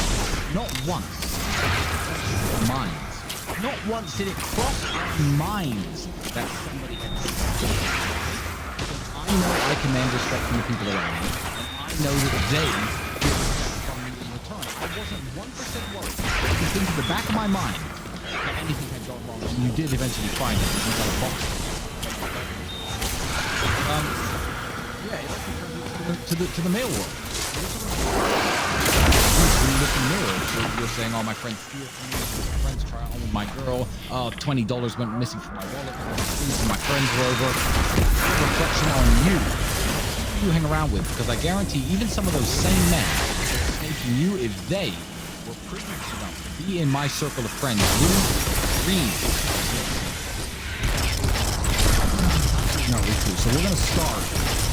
Not once. Minds. Not once did it cross our minds that somebody had seen. I know I command respect from the people around me, and I know that they give respect from me in return. I wasn't 1% worried. You think to the back of my mind that anything had gone wrong, and you did eventually find it inside a box. Yeah, it actually turned to the mail world. When you look in the mirror, you're saying, oh, my friends steal from me, my friends try on with my girl, $20 went missing from my wallet, and my friends were over. It's a reflection on you. Who you hang around with, because I guarantee even some of those same men are snaking you if they were privileged enough to be in my circle of friends. No, it's true. So we're going to start.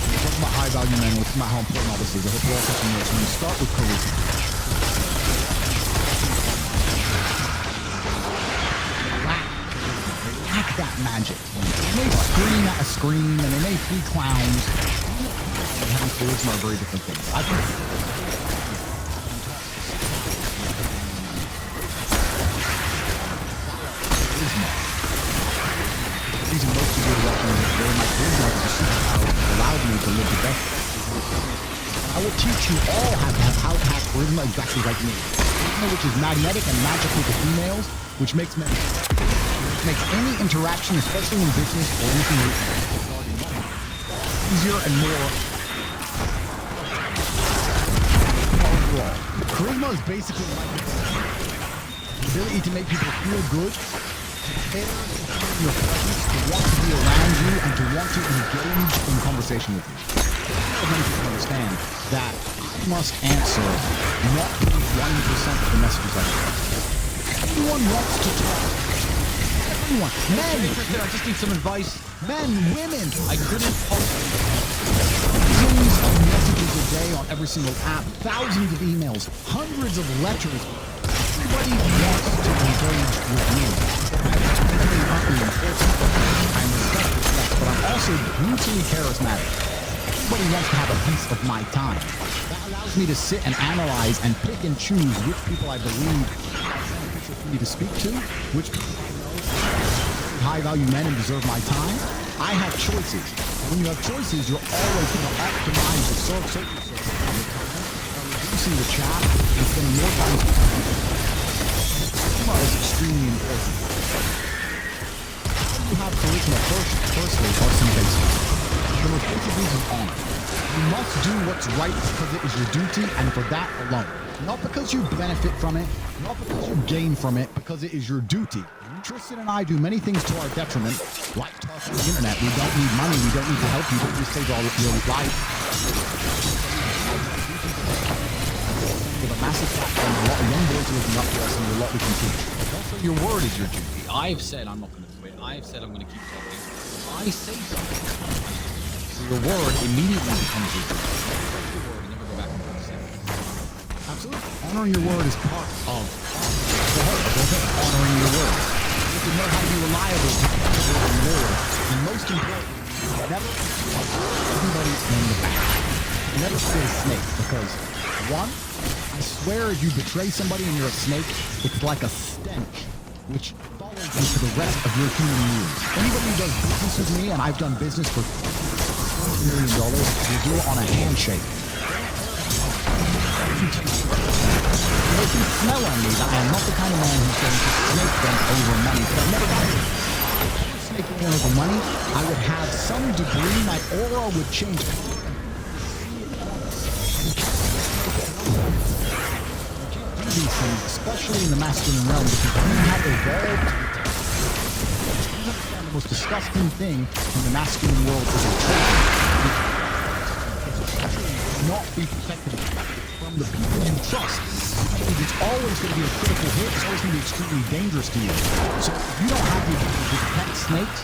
We're talking about high value men. We're talking about how important all this is. I hope we're all catching this. We're going to start with charisma. They lack that magic. They may scream at a screen and they may be clowns. And having charisma are very different things. I think the reason most people are watching this video, my charisma is a superpower that allowed me to live the best. I will teach you all how to have charisma exactly like me. Charisma which is magnetic and magical to females, which makes any interaction, especially in business or anything easier and more overall. Charisma is basically like the ability to make people feel good, your presence, to want to be around you, and to want to engage in conversation with you. Many people understand that I must answer not 1% of the messages I get. Everyone wants to talk. Everyone. Men. I just need some advice. Men, women. I couldn't possibly. Millions of messages a day on every single app. Thousands of emails. Hundreds of letters. Everybody wants to engage with me. I'm respectful, but I'm also brutally charismatic. Everybody wants to have a piece of my time. That allows me to sit and analyze and pick and choose which people I believe are beneficial for me to speak to, which people I know are high-value men and deserve my time. I have choices. And when you have choices, you're always going to optimize the social circle. Reducing the chat and spending more time with charisma is extremely important. You have charisma firstly are some basics. The most basic things is honor. You must do what's right because it is your duty and for that alone. Not because you benefit from it, not because you gain from it, because it is your duty. Tristan and I do many things to our detriment, like talking on the internet. We don't need money, we don't need to help you, don't need to save your life. With a massive platform, a lot of young boys looking up to us and a lot we can teach. Also, your word is your duty. I've said I'm not going to quit. I've said I'm going to keep talking. I say something. So your word immediately becomes your duty. Your word and never go back and what you said. Absolutely. Honoring your word is part of the whole of honoring your word. You have to know how to be reliable, and loyal. And most importantly, never everybody in the back. Never be a snake because, one, I swear if you betray somebody and you're a snake, it's like a stench which follows you for the rest of your human years. Anybody who does business with me, and I've done business for $20 million, will do it on a handshake. They can smell on me that I am not the kind of man who's going to snake them over money, but I've never done it. making one over money, I would have some degree, my aura would change. These things, especially in the masculine realm, because you have evolved. The most disgusting thing in the masculine world is a trait. Not be protected from the people you trust. It's always going to be a critical hit. It's always going to be extremely dangerous to you. So if you don't have the ability to detect snakes,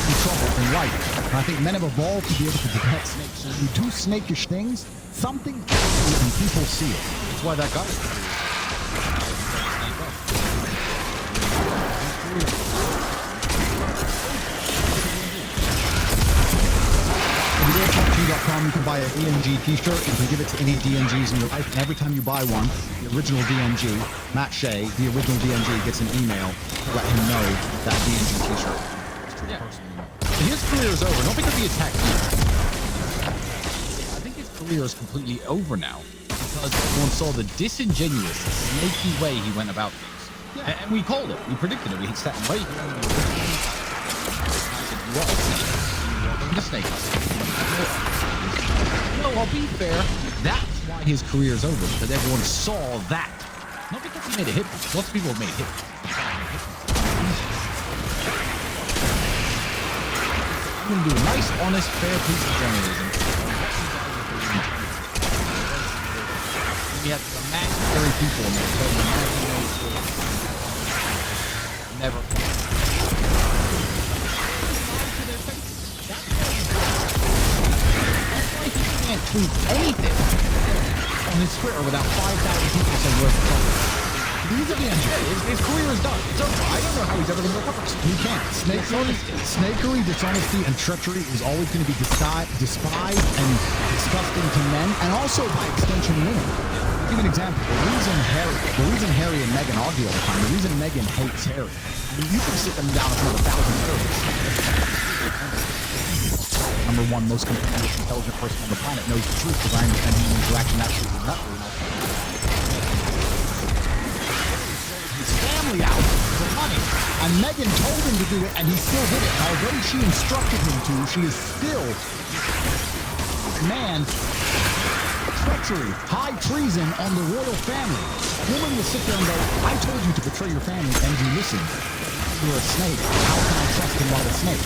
you're in trouble in life. And I think men have evolved to be able to detect snakes. So when you do snakish things, something and people see it. That's why that guy. You can buy a DMG t-shirt. You can give it to any DMGs in your life. And every time you buy one, the original DMG, Matt Shea, the original DMG, gets an email to let him know that DMG t-shirt is to the person. His career is over, not because he attacked you. I think his career is completely over now because everyone saw the disingenuous, snaky way he went about things. Yeah. And we called it. We predicted it. We hit that way. What a snake. The snake. No, I'll be fair. That's why his career is over, because everyone saw that. Not because he made a hit. Lots of people have made hits. I'm going to do a nice, honest, fair piece of journalism. We had some imaginary people in there. Never. Can't tweet anything on his Twitter without 5,000 people saying where's the trouble. He's at the end. His career is done. It's over. I don't know how he's ever going to recover. He can't. Snakery, dishonesty, and treachery is always going to be despised and disgusting to men, and also by extension women. I'll give you an example. The reason Harry and Meghan argue all the time, the reason Meghan hates Harry, I mean, you can sit them down for 1,000 hours. Number one most intelligent person on the planet knows the truth, because I understand human interaction absolutely nothing. His family out for money, and Meghan told him to do it, and he still did it. And although she instructed him to, she is still treachery, high treason on the royal family. A woman will sit there and go, I told you to betray your family, and you listened. You're a snake. How can I trust him while a snake?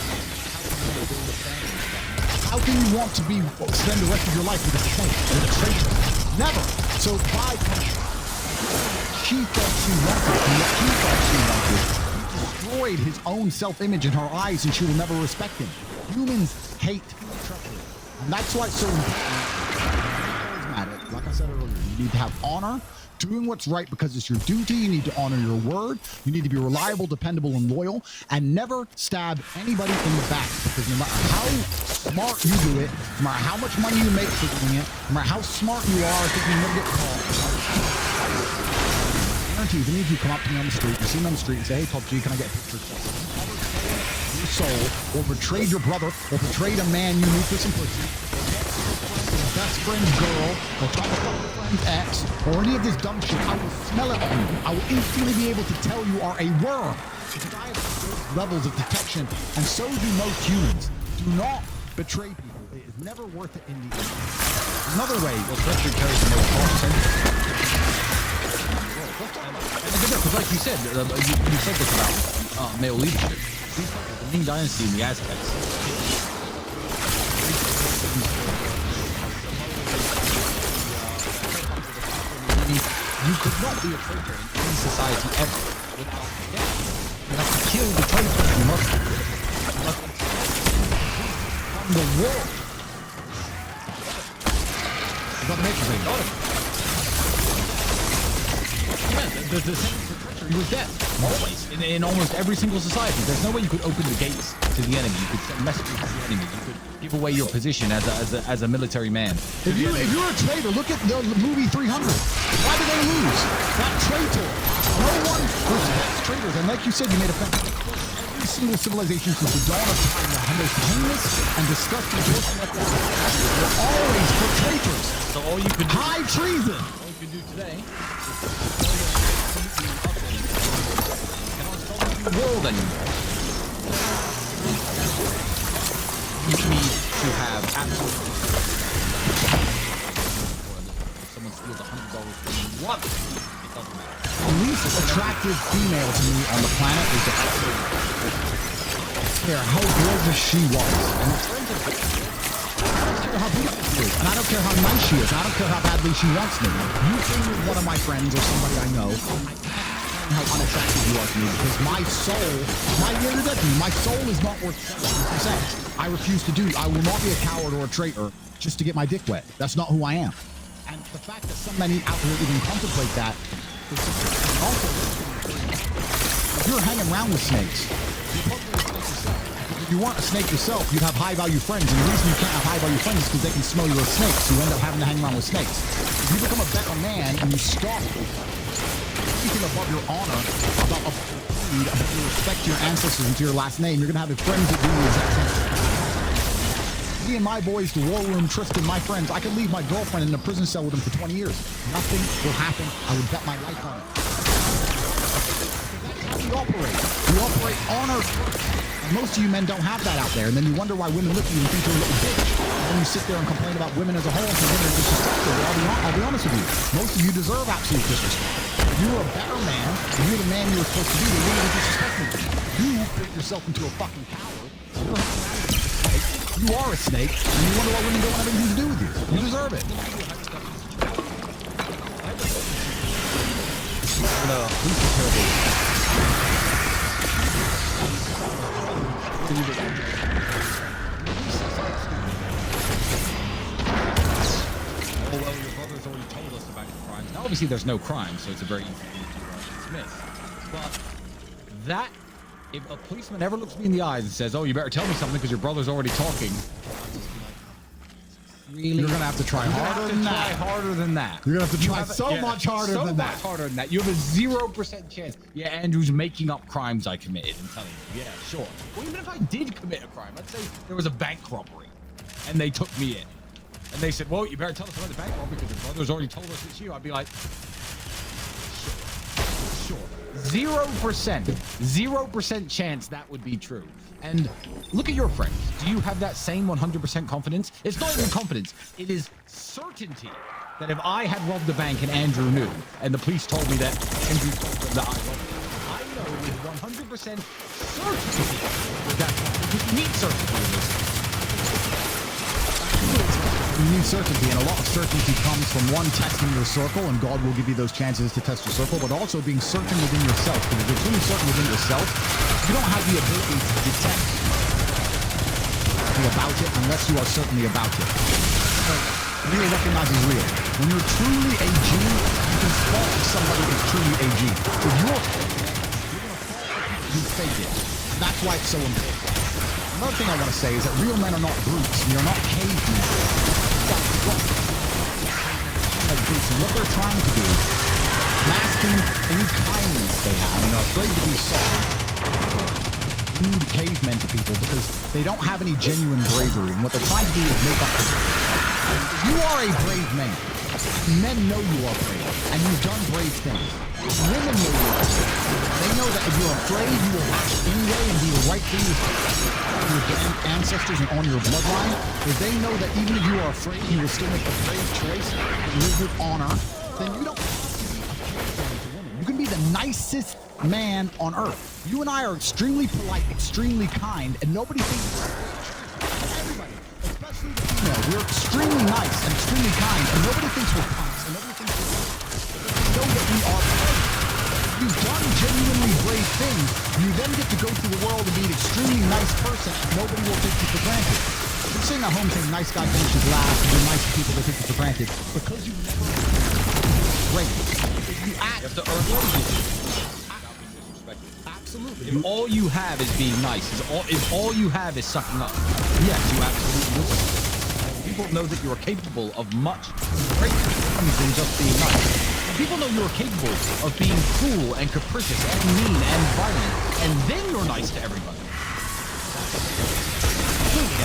How can you want to spend the rest of your life with a snake, with a traitor? Never. So by she thought she wanted, and what he thought she wanted, he destroyed his own self-image in her eyes, and she will never respect him. Humans hate treachery, and that's why it's so important. Like I said earlier, you need to have honor. Doing what's right because it's your duty. You need to honor your word. You need to be reliable, dependable, and loyal. And never stab anybody in the back. Because no matter how smart you do it, no matter how much money you make for doing it, no matter how smart you are, I think you never get caught. I guarantee you, if any of you come up to me on the street, you see me on the street and say, hey, Top G, can I get a picture? Your soul, or betrayed your brother, or betrayed a man you knew for some pussy, best friend's girl, or try to fuck your friend's ex, or any of this dumb shit, I will smell it on you. I will instantly be able to tell you are a worm. Because I have levels of detection, and so do most humans. Do not betray people. It is never worth it in the end. Another way, treachery carries the most cost. Because like you said, you said this about male leadership. The Ming Dynasty and the Aztecs. You could not be a traitor in any society ever without death. You have to kill the traitor. You must from the world. You got to make it. The sentence for treachery was death. Always. In almost every single society. There's no way you could open the gates to the enemy. You could send messages to the enemy. You could give away your position as a military man. If you're a traitor, look at the movie 300. Why did they lose? That traitor. No one respects traitors. And like you said, you made a fantastic point. Every single civilization since the dawn of time, the most heinous and disgusting were always for traitors. So all you could do, high treason. All you can do today is the world anymore. You need to have absolutely. Someone steals $100 from you once, it doesn't matter. The least attractive female to me on the planet is the care how gorgeous she was. And I don't care how beautiful she is. And I don't care how nice she is. And I don't care how badly she wants me. You think you're one of my friends or somebody I know, I can't how unattractive you are to me because my soul, my soul is not worth 70%. I refuse to do. I will not be a coward or a traitor just to get my dick wet. That's not who I am. And the fact that so many out there even contemplate that is also, if you're hanging around with snakes, if you weren't a snake yourself, you'd have high-value friends. And the reason you can't have high-value friends is because they can smell you're a snake, so you end up having to hang around with snakes. If you become a better man and you stop anything above your honor, about your respect to your ancestors and to your last name, you're going to have friends that do the exact same thing. Me and my boys, the War Room, Tristan, my friends, I could leave my girlfriend in a prison cell with him for 20 years. Nothing will happen. I would bet my life on it. That's how we operate. We operate honor first. And most of you men don't have that out there. And then you wonder why women look at you and think you're a little bitch. And then you sit there and complain about women as a whole and think women are disrespectful. Well, I'll be honest with you. Most of you deserve absolute disrespect. If you were a better man, if you're the man you were supposed to be, then you would disrespect me. You put yourself into a fucking coward. You are a snake, and you wonder why women don't have anything to do with you. You deserve it. No, these are terrible. Oh, well, your brother's already told us about your crimes. Now, obviously, there's no crime, so it's a very easy thing to dismiss. But that, if a policeman ever looks me in the eyes and says, oh, you better tell me something because your brother's already talking, really? You're going to have to try harder than that. Harder than that. You're going to have to try so much harder than that. So much harder than that. You have a 0% chance. Yeah, Andrew's making up crimes I committed and telling you. Yeah, sure. Well, even if I did commit a crime, let's say there was a bank robbery and they took me in. And they said, well, you better tell us about the bank robbery because your brother's already told us it's you. I'd be like, sure. 0%. 0% chance that would be true. And look at your friends. Do you have that same 100% confidence? It's not even confidence. It is certainty that if I had robbed the bank and Andrew knew, and the police told me that Andrew told them that I robbed it, I know with 100% certainty that you need certainty in this. You need certainty, and a lot of certainty comes from one, testing your circle, and God will give you those chances to test your circle, but also being certain within yourself. Because if you're truly certain within yourself, you don't have the ability to detect about it unless you are certainly about it. Real recognizes real. When you're truly AG, you can spot if somebody is truly AG. If you're fake it, you fake it. That's why it's so important. Another thing I want to say is that real men are not brutes. We are not cavemen. Like brutes. And what they're trying to do is masking any kindness they have and are afraid to be soft. Rude cavemen to people because they don't have any genuine bravery. And what they're trying to do is make up. You are a brave man. Men know you are brave. And you've done brave things. Women know you are brave. They know that if you're afraid, you will act anyway and do the right thing with your ancestors and on your bloodline. If they know that even if you are afraid, you will still make a brave choice and live with honor, then you don't have to be afraid to women. You can be the nicest man on earth. You and I are extremely polite, extremely kind, and nobody thinks everybody, especially the female, we're extremely nice and extremely kind, and nobody thinks we're punks, and nobody thinks we're know that we are brave. You've done genuinely brave things. You then get to go through the world and be an extremely nice person, and nobody will take you for granted. You're sitting at home saying nice guy finishes last, and you're nice to people that take you for granted. Because you never great. If you act, you have to earn absolutely. If all you have is being nice, if all you have is sucking up, yes, you absolutely will. People know that you are capable of much greater things than just being nice. People know you're capable of being cruel and capricious and mean and violent, and then you're nice to everybody.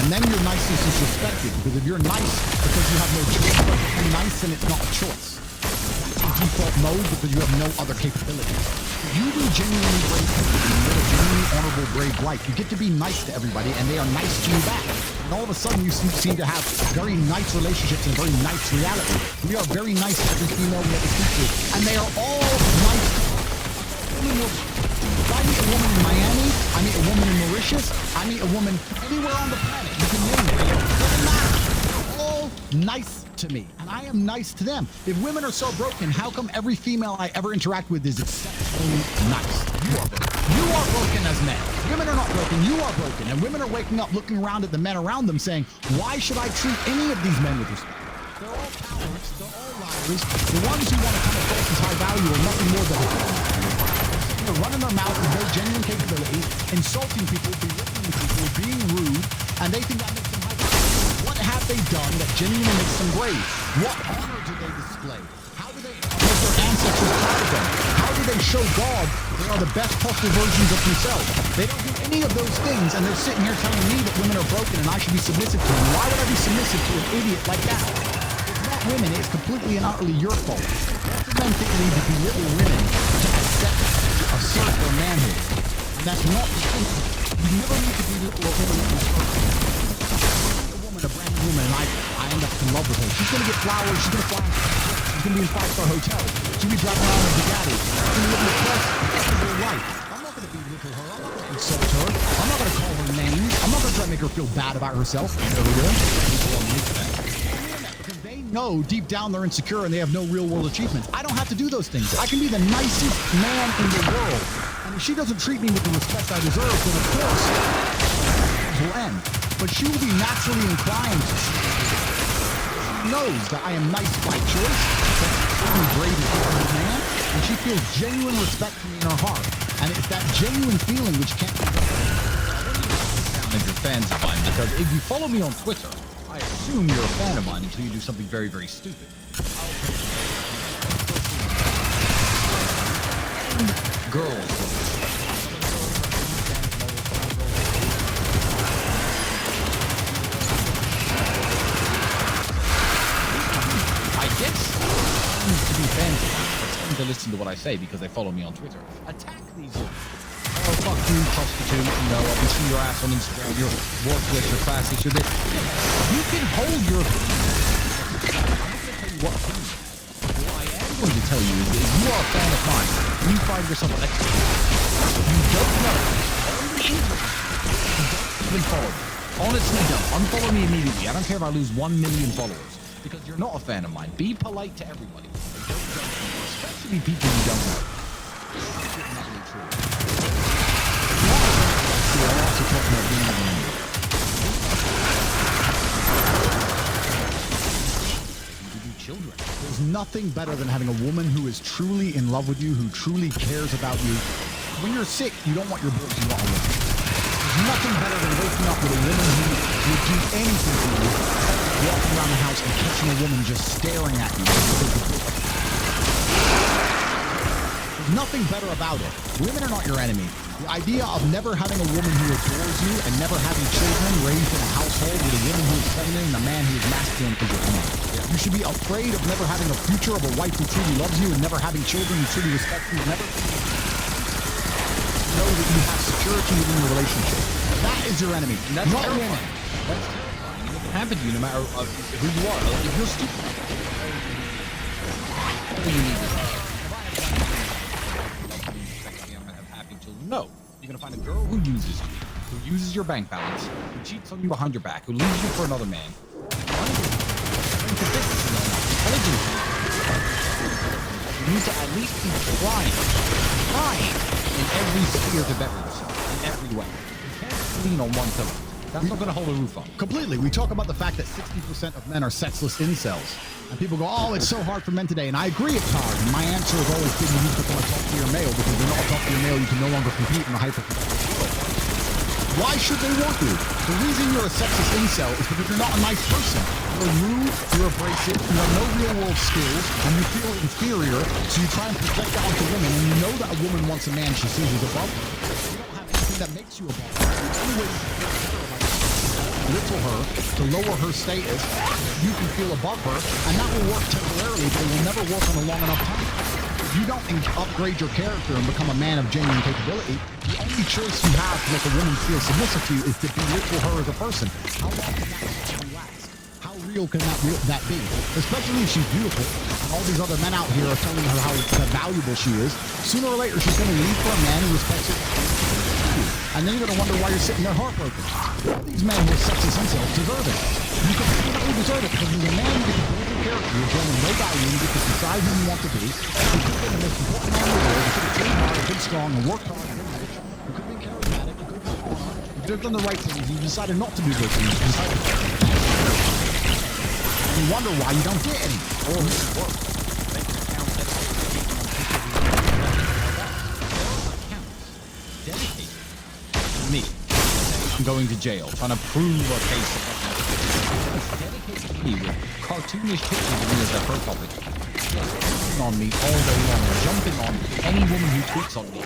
And then your niceness is respected, because if you're nice because you have no choice but to be nice, then it's not a choice. That's your default mode because you have no other capabilities. You be genuinely brave people, you live a genuinely honorable, brave life. You get to be nice to everybody, and they are nice to you back. And all of a sudden, you seem to have very nice relationships and very nice reality. We are very nice to every female we ever speak to, and they are all nice. If I meet a woman in Miami, I meet a woman in Mauritius, I meet a woman anywhere on the planet, you can name it. It doesn't matter. They're all nice to me, and I am nice to them. If women are so broken, how come every female I ever interact with is exceptionally nice? You are broken as men. Women are not broken, you are broken. And women are waking up looking around at the men around them saying, why should I treat any of these men with respect? They're all cowards, they're all liars. The ones who want to come across as high value are nothing more than running their mouth with no genuine capabilities, insulting people, belittling people, being rude, and they think that makes them high value. What have they done that genuinely makes them brave? What honor do they display? How do they make their ancestors proud of them? How do they show God they are the best possible versions of themselves? They don't do any of those things, and they're sitting here telling me that women are broken and I should be submissive to them. Why would I be submissive to an idiot like that? It's not women, it's completely and utterly your fault. Lots of men think they need to belittle women to accept, to assert their manhood. And that's not true. You never need to belittle a woman to assert a brand new woman, and I end up in love with her. She's gonna get flowers, she's gonna fly, she's gonna be in 5-star hotels, she'll be driving around in a Bugatti, she's gonna live in a press, she's gonna be a wife. I'm not gonna belittle her, I'm not gonna insult her, I'm not gonna call her names, I'm not gonna try to make her feel bad about herself. Because they know deep down they're insecure and they have no real world achievements. I don't have to do those things. I can be the nicest man in the world. And if she doesn't treat me with the respect I deserve, then of course it will end. But she will be naturally inclined to. She knows that I am nice by choice, that I'm brave as a man, and she feels genuine respect for me in her heart. And it's that genuine feeling which can't be If you're fans of mine, because if you follow me on Twitter, I assume you're a fan of mine until you do something very, very stupid. Girls. I guess to be fans of mine, but tend to listen to what I say because they follow me on Twitter. Attack these. Oh, fuck you, prostitute. You know, I can see your ass on Instagram. You're worthless, you're classy, you're this. You can hold your. I'm not going to tell you what opinion. What I am going to tell you is that if you are a fan of mine, and you find yourself an expert, you don't know. On the internet, you don't even follow me. Honestly, don't. Unfollow me immediately. I don't care if I lose 1 million followers. Because you're not a fan of mine. Be polite to everybody. Don't judge me, especially people you don't know. That's not really true. I'm also talking about being an enemy. You do children. There's nothing better than having a woman who is truly in love with you, who truly cares about you. When you're sick, you don't want your bills to go on with you. There's nothing better than waking up with a woman who would do anything for you, walking around the house and catching a woman just staring at you. There's nothing better about it. Women are not your enemy. The idea of never having a woman who adores you and never having children raised in a household with a woman who is feminine and a man who is masculine is your enemy. You should be afraid of never having a future of a wife who truly loves you and never having children who truly respect you, never know that you have security within your relationship. That is your enemy. That's not terrifying. women. That's terrifying. It can happen to you no matter who you are. If you're stupid, all you need is no. You're gonna find a girl who uses you, who uses your bank balance, who cheats on you behind your back, who leaves you for another man. You need to at least be trying in every sphere to better yourself, in every way. You can't lean on one pillar. That's not gonna hold a roof on. Completely. We talk about the fact that 60% of men are sexless incels. And people go, oh, it's so hard for men today. And I agree it's hard. And my answer has always been you need to want to talk to your male, because when you don't talk to your male, you can no longer compete in a hyper-competitive world. Why should they want you? The reason you're a sexist incel is because you're not a nice person. You're rude, you're abrasive, you have no real-world skills, and you feel inferior, so you try and project that onto women, and you know that a woman wants a man she sees as above her. You don't have anything that makes you above her. The only way you can belittle her, to lower her status, you can feel above her, and that will work temporarily, but it will never work on a long enough time. If you don't upgrade your character and become a man of genuine capability, the only choice you have to make a woman feel submissive to you is to belittle her as a person. How long can that actually last? How real can that be? Especially if she's beautiful, and all these other men out here are telling her how valuable she is. Sooner or later, she's going to leave for a man who respects her. And then you're going to wonder why you're sitting there heartbroken. All these men who are sexist themselves deserve it. You completely deserve it because as a man, you get to build your character, you're showing no value, you get to decide who you want to be. You could be the most important man in the world, you could have trained hard, been strong, and worked hard, and been rich. You could be charismatic, you could be smart. You could have done the right things, you decided not to do those things. You decided and you wonder why you don't get any. Or work. Me. I'm going to jail, trying to prove a case of dedicated to me with cartoonish pictures of me as their profile picture. Just on me all day long, jumping on any woman who tweets on me.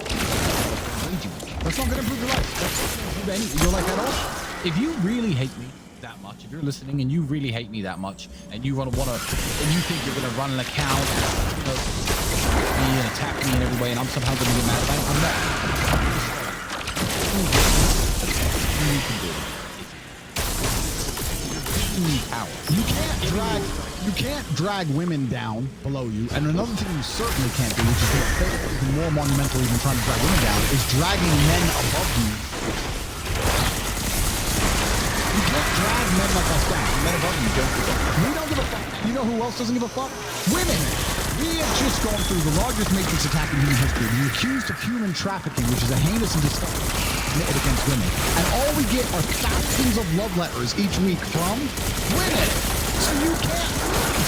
That's not going to improve your life. That's not going to improve your life at all. If you really hate me that much, if you're listening and you really hate me that much, and you want to, and you think you're going to run an account, me and attack me in every way, and I'm somehow going to get mad about it, I'm not. You can do it. Power. You can't drag women down below you. And another thing you certainly can't do, which is even more monumental than trying to drag women down, is dragging men above you. You can't drag men like us down. Men above you don't give a fuck. We don't give a fuck. You know who else doesn't give a fuck? Women. We have just gone through the largest matrix attack in human history. We're accused of human trafficking, which is a heinous and disgusting committed against women. And all we get are thousands of love letters each week from women. So you can't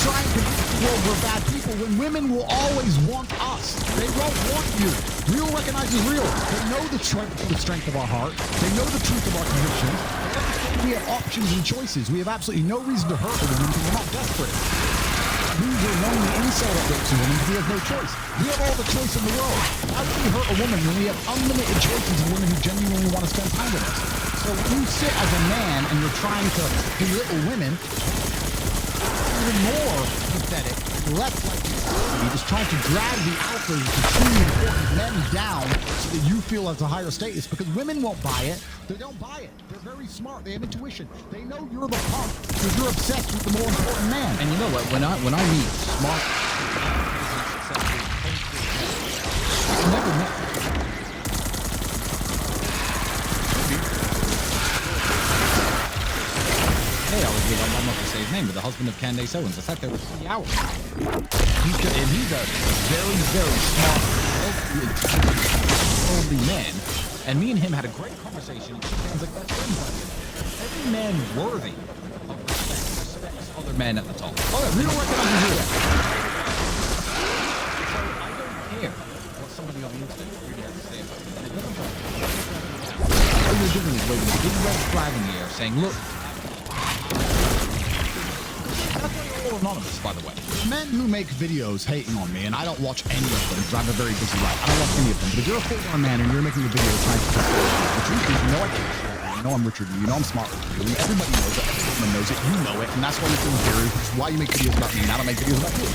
try and convince the world we're bad people when women will always want us. They won't want you. Real recognizes real. They know the strength of our heart. They know the truth of our convictions. We have options and choices. We have absolutely no reason to hurt a woman because we're not desperate. Who's a lonely incel that rapes a woman because he has no choice? We have all the choice in the world. How can we hurt a woman when we have unlimited choices of women who genuinely want to spend time with us? So when you sit as a man and you're trying to belittle women, even more pathetic, less like you just trying to drag the alphas, the truly important men down so that you feel as a higher status because women won't buy it. They don't buy it. They're very smart. They have intuition. They know you're the punk because you're obsessed with the more important man. And you know what? When I meet smart, I've never met. Hey, I was with, I'm not going to say his name, but the husband of Candace Owens. I sat there for 3 hours. He's a very, very smart, worldly man. And me and him had a great conversation. It sounds like that's every man worthy of respects other men at the top. Oh, yeah, we don't recognize you here. So I don't care what somebody on the internet really has to say about me. All you're doing is waving a big red flag in the air saying, look, anonymous, by the way. Men who make videos hating on me, and I don't watch any of them because I have a very busy life. I don't watch any of them. But if you're a full-on man and you're making a video trying to the truth is, you know I can't. You know I'm richer than you. You know I'm smarter than you. Everybody knows it. Everyone knows it. You know it. And that's why you're feeling inferior, which is why you make videos about me and I don't make videos about you.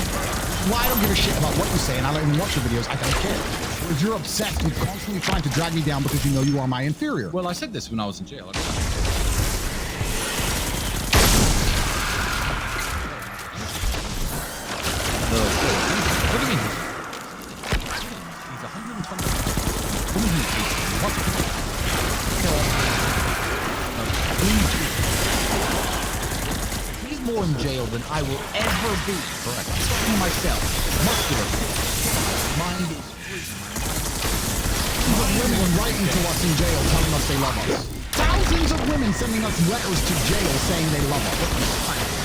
Why I don't give a shit about what you say and I don't even watch your videos. I don't care. Because you're obsessed with constantly trying to drag me down because you know you are my inferior. Well, I said this when I was in jail. What do you mean? He's 120. He's more in jail than I will ever be. Correct. I'm talking myself. Muscular. Mind is free. Even women writing to us in jail telling us they love us. Thousands of women sending us letters to jail saying they love us.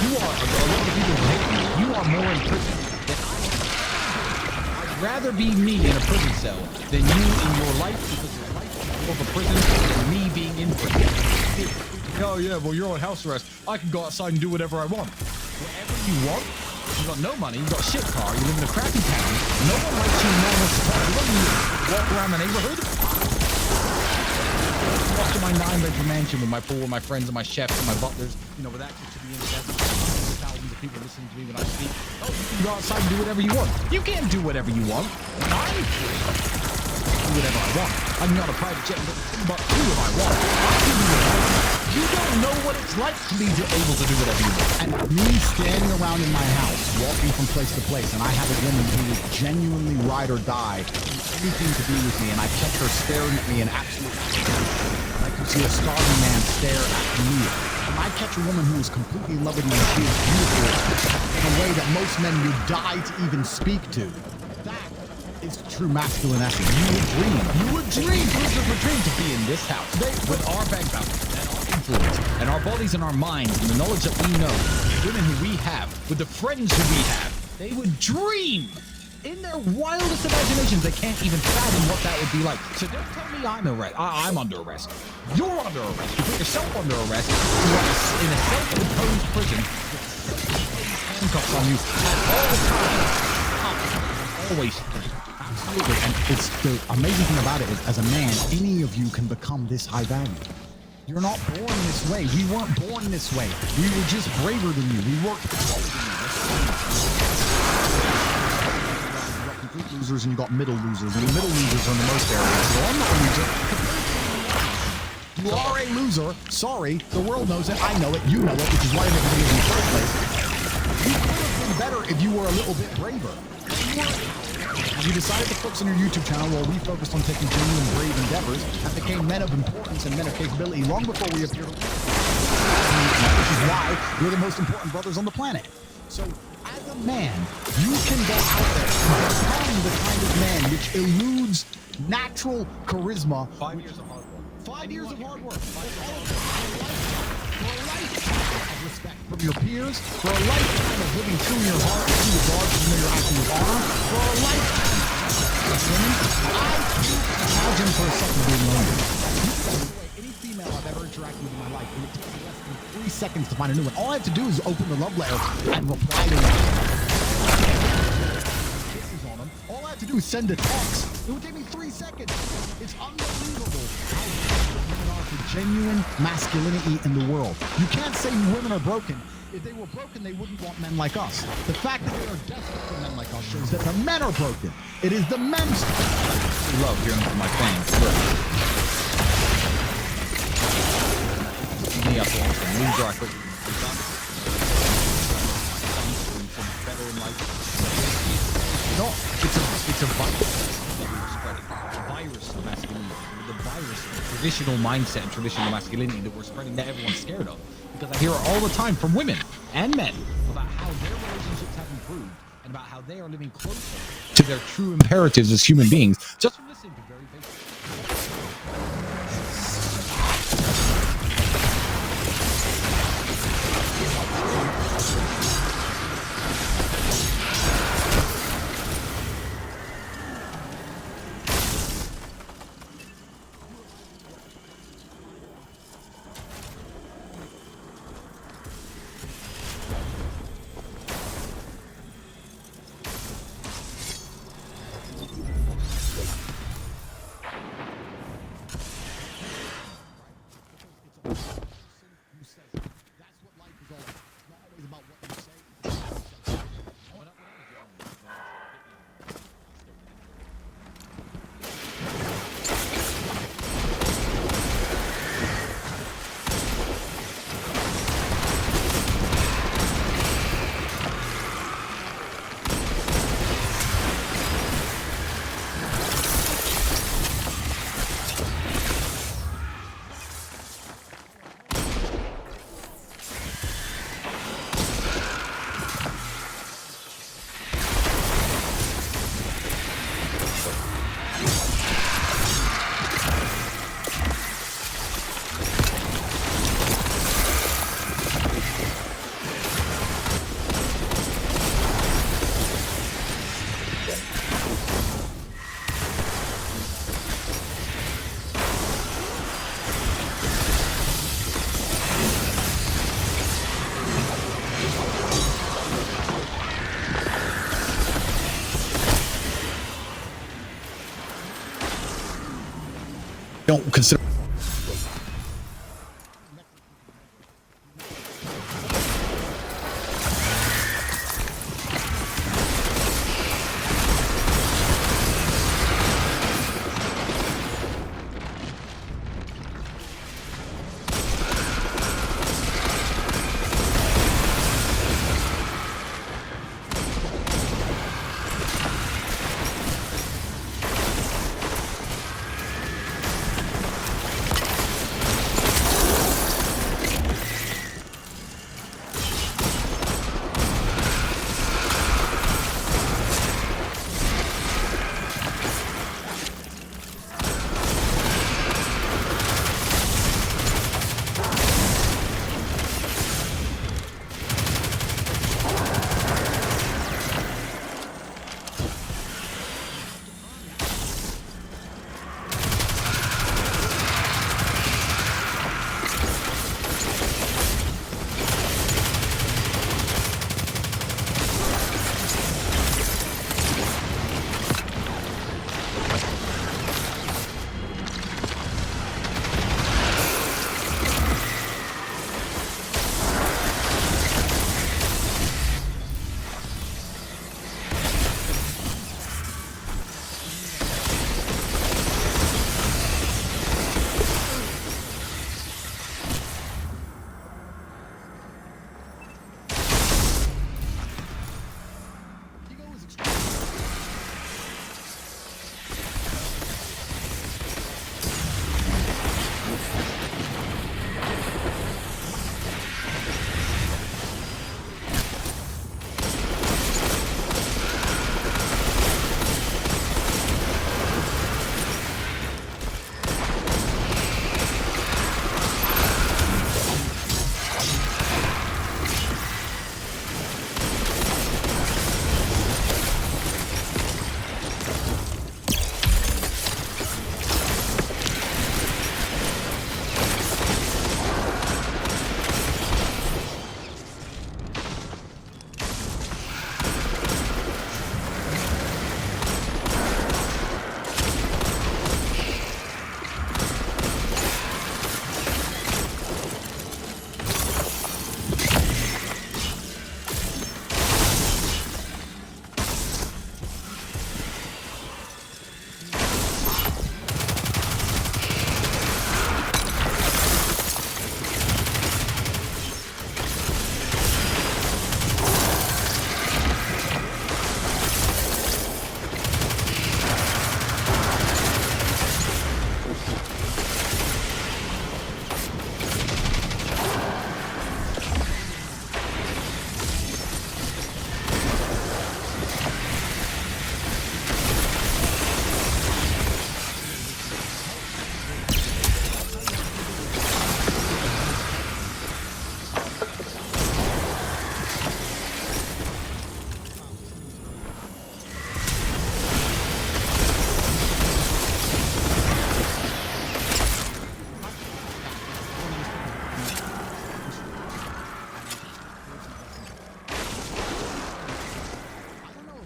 You are, a lot of people who hate me, you are more in prison than I am. I'd rather be me in a prison cell than you in your life because your life is more of a prison than me being in prison. Oh yeah, well you're on house arrest. I can go outside and do whatever I want. Whatever you want? You've got no money, you've got a shit car, you live in a crappy town, no one likes you, no one wants to talk to you. Walk around the neighborhood? Walk to my 9-bedroom mansion with my pool, with my friends and my chefs and my butlers, you know, with access to the internet, thousands of people listening to me when I speak, oh, you can go outside and do whatever you want. You can't do whatever you want. When I'm free, I do whatever I want. I can go on a private jet and go to but who I want. I can do whatever I want. You don't know what it's like to be able to do whatever you want. And me standing around in my house, walking from place to place, and I have a woman who would genuinely ride or die, anything to be with me, and I catch her staring at me in absolute I can see a starving man stare at me. And I catch a woman who is completely in love with me and she is beautiful in a way that most men would die to even speak to. That is true masculine essence. You would dream. You would dream. Losers would dream to be in this house. With our background and our influence and our bodies and our minds and the knowledge that we know, the women who we have, with the friends who we have, they would dream. In their wildest imaginations, they can't even fathom what that would be like. So don't tell me I'm under arrest. You're under arrest. You put yourself under arrest. You are in a self-imposed prison with handcuffs on you at all times. Always. Absolutely. And it's the amazing thing about it is, as a man, any of you can become this high value. You're not born this way. We weren't born this way. We were just braver than you. We worked harder than you. Complete losers and you got middle losers, and the middle losers are in the most areas. So I'm not a loser. You are a loser. Sorry, the world knows it. I know it. You know it, which is why I never did it in the first place. You could have been better if you were a little bit braver. You decided to focus on your YouTube channel while we focused on taking genuine brave endeavors and became men of importance and men of capability long before we appeared. Which is why we're the most important brothers on the planet. So, as a man, you can go out there and become the kind of man which eludes natural charisma. 5 years of hard work. 5 years of hard work. For a lifetime of respect from your peers. For a lifetime of living true in your heart to the guards and your acting with honor. For a lifetime of women. I can't imagine for a second being lonely. Any female I've ever interacted with in my life, and it takes me less than 3 seconds to find a new one. All I have to do is open the love letter and reply to them. Kisses on them. All I have to do is send a text. It would take me 3 seconds. It's unbelievable how women are for genuine masculinity in the world. You can't say women are broken. If they were broken, they wouldn't want men like us. The fact that they are desperate for men like us shows that the men are broken. It is the men's I love hearing from my fans. No, it's a virus of masculinity. The virus of traditional mindset and traditional masculinity that we're spreading that everyone's scared of. Because I hear it all the time from women and men about how their relationships have improved and about how they are living closer to their true imperatives as human beings. Just from listening to very basic. Don't consider.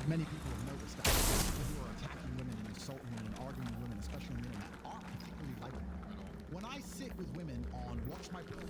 many people have noticed that people who are attacking women and insulting women and arguing with women, especially women, aren't particularly likable at all. When I sit with women on Watch My Bill,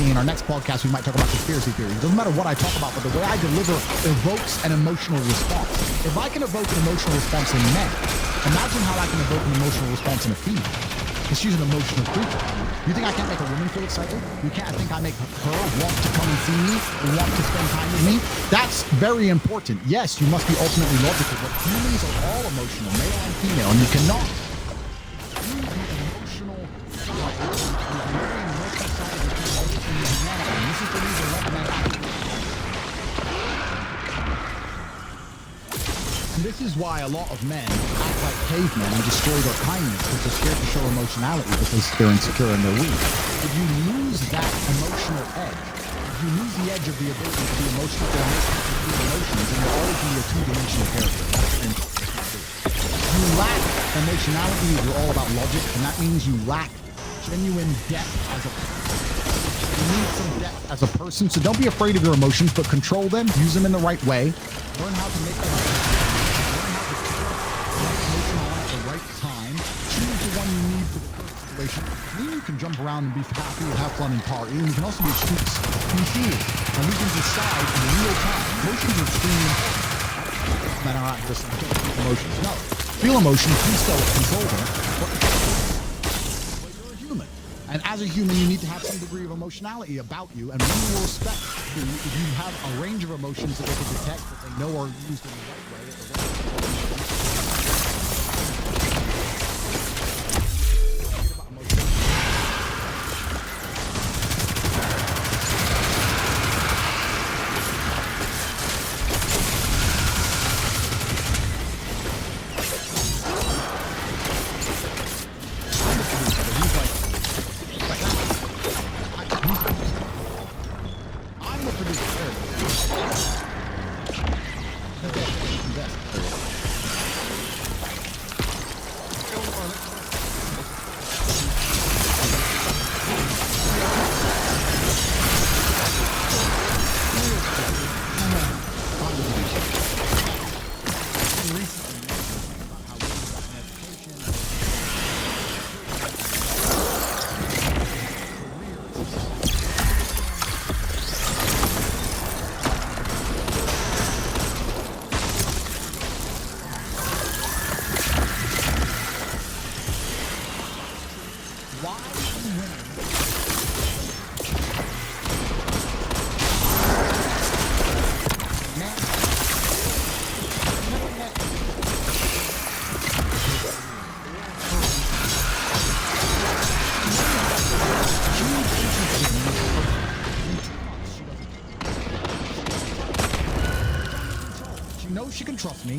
in our next podcast, we might talk about conspiracy theories. It doesn't matter what I talk about, but the way I deliver evokes an emotional response. If I can evoke an emotional response in men, imagine how I can evoke an emotional response in a female. Because she's an emotional creature. You think I can't make a woman feel excited? You can't think I make her want to come and see me and want to spend time with me? That's very important. Yes, you must be ultimately logical, but humans are all emotional, male and female, and you cannot use the emotional side. This is the reason why and this is why a lot of men act like cavemen and destroy their kindness because they're scared to show emotionality because they're insecure and they're weak. If you lose that emotional edge, if you lose the edge of the ability to be emotional or emotions, then you'll always be a two-dimensional character. If you lack emotionality, you're all about logic, and that means you lack genuine depth as a person. You need some depth as a person, so don't be afraid of your emotions, but control them, use them in the right way, learn how to make them, learn how to emotional at the right time, choose the one you need for the current situation. Then you can jump around and be happy and have fun and party, and you can also be astute and feel, and we can decide in real time. Emotions are extremely important. Men are not just emotions. No. Feel emotions, do so, control them, but you're a human. And as a human, you need to have some degree of emotionality about you. And when you respect, if you have a range of emotions that they can detect, that they know are used in the right way, at the right way.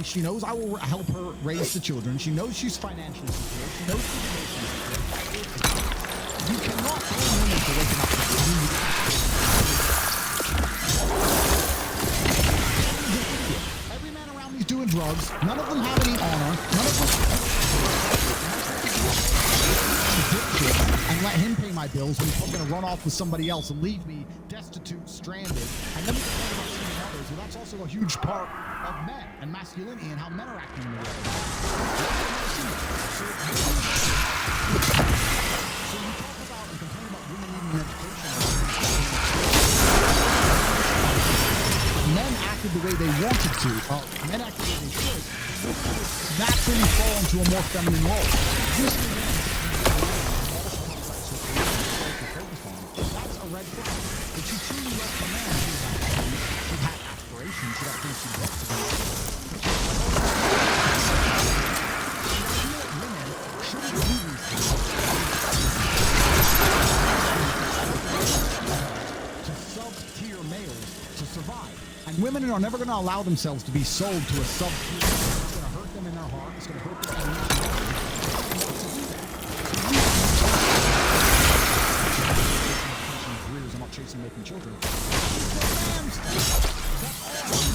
and she knows I will help her raise the children. She knows she's financially secure. She knows she's emotionally secure. You cannot blame women for waking up to every man around me's doing drugs. None of them have any honor. None of them and let him pay my bills when he's probably going to run off with somebody else and leave me destitute, stranded. And then we can talk about single mothers. Well, that's also a huge part of men and masculinity and how men are acting in the world. So you talk about and complain about women needing an education. Men acted the way they wanted to. Men acted the way they should. Naturally fall into a more feminine role. That's a red flag. If she truly loves a man, she had aspirations, she got things she wants to do. Women shouldn't do these things to sub-tier males to survive. And women are never going to allow themselves to be sold to a sub-tier male. It's going to hurt them in their heart. It's going to hurt them financially. I'm not chasing making children.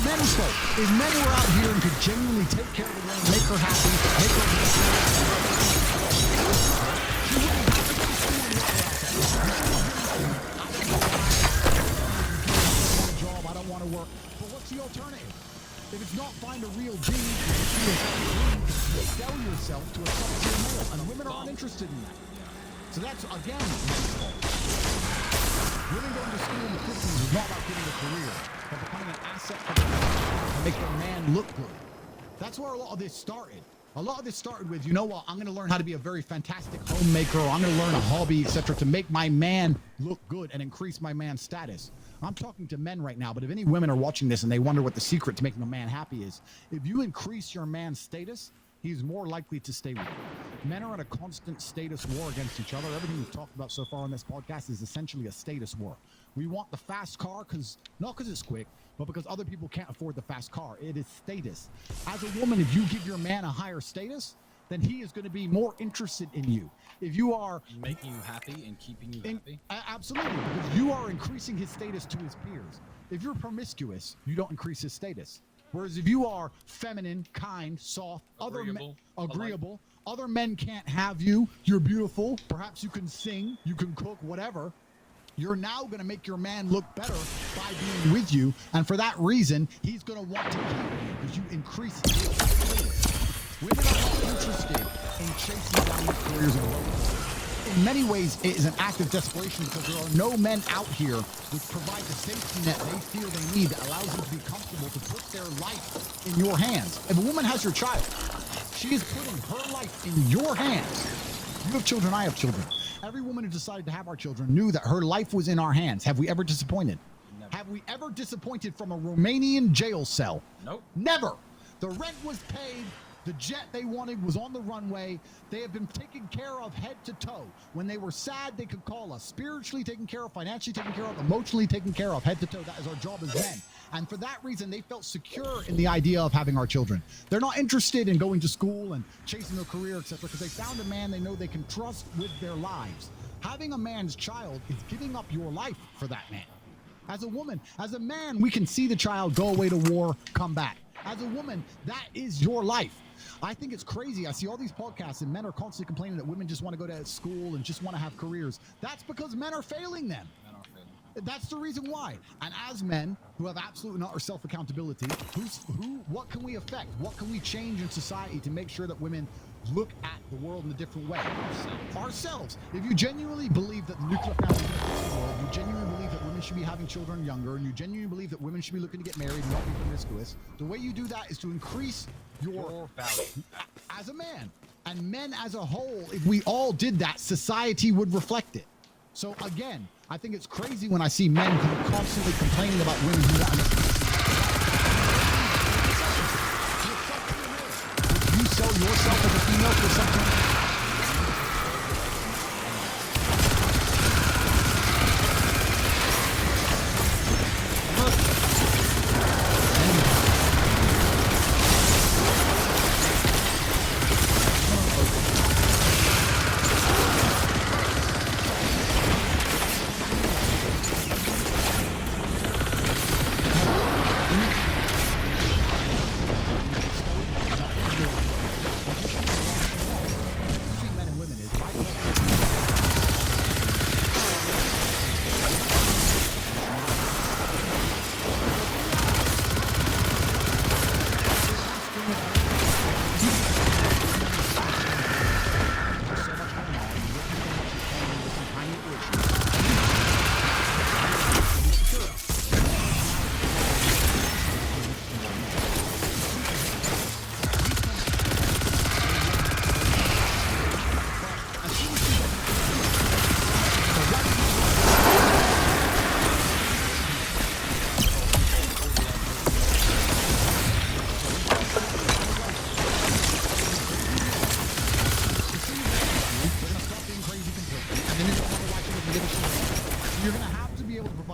Men's fault. If men were out here and could genuinely take care of the woman, make her happy, make her I don't want to work. But what's the alternative? If it's not find a real G, sell yourself to a sub-tier male, and women aren't interested in that. So that's, again, men's fault. Women going to school in the 50s is not about getting a career, but becoming an asset for the family to make their man look good. That's where a lot of this started. A lot of this started with, you know what, I'm going to learn how to be a very fantastic homemaker, or I'm going to learn a hobby, etc., to make my man look good and increase my man's status. I'm talking to men right now, but if any women are watching this and they wonder what the secret to making a man happy is, if you increase your man's status, he's more likely to stay with you. Men are in a constant status war against each other. Everything we've talked about so far on this podcast is essentially a status war. We want the fast car not because it's quick, but because other people can't afford the fast car. It is status. As a woman, if you give your man a higher status, then he is going to be more interested in you. If you are making you happy and keeping you happy, absolutely, because you are increasing his status to his peers. If you're promiscuous, you don't increase his status. Whereas if you are feminine, kind, soft, agreeable, other men can't have you. You're beautiful. Perhaps you can sing, you can cook, whatever. You're now going to make your man look better by being with you. And for that reason, he's going to want to keep you because you increase his status. Women are not interested in chasing down these careers and roles. In many ways, it is an act of desperation because there are no men out here which provide the safety net they feel they need that allows them to be comfortable to put their life in your hands. If a woman has your child, she is putting her life in your hands. You have children, I have children. Every woman who decided to have our children knew that her life was in our hands. Have we ever disappointed? Never. Have we ever disappointed from a Romanian jail cell? Nope. Never. The rent was paid. The jet they wanted was on the runway. They have been taken care of head to toe. When they were sad, they could call us. Spiritually taken care of, financially taken care of, emotionally taken care of, head to toe. That is our job as men. And for that reason, they felt secure in the idea of having our children. They're not interested in going to school and chasing a career, etc., because they found a man they know they can trust with their lives. Having a man's child is giving up your life for that man. As a woman, as a man, we can see the child go away to war, come back. As a woman, that is your life. I think it's crazy. I see all these podcasts and men are constantly complaining that women just want to go to school and just want to have careers. That's because men are failing them. That's the reason why. And as men who have absolute and utter self-accountability, what can we affect? What can we change in society to make sure that women look at the world in a different way? Ourselves. If you genuinely believe that the nuclear family is the world, you genuinely believe that women should be having children younger, and you genuinely believe that women should be looking to get married and not be promiscuous, the way you do that is to increase your value as a man. And men as a whole, if we all did that, society would reflect it. So again, I think it's crazy when I see men constantly complaining about women who want to you sell yourself as a female for something.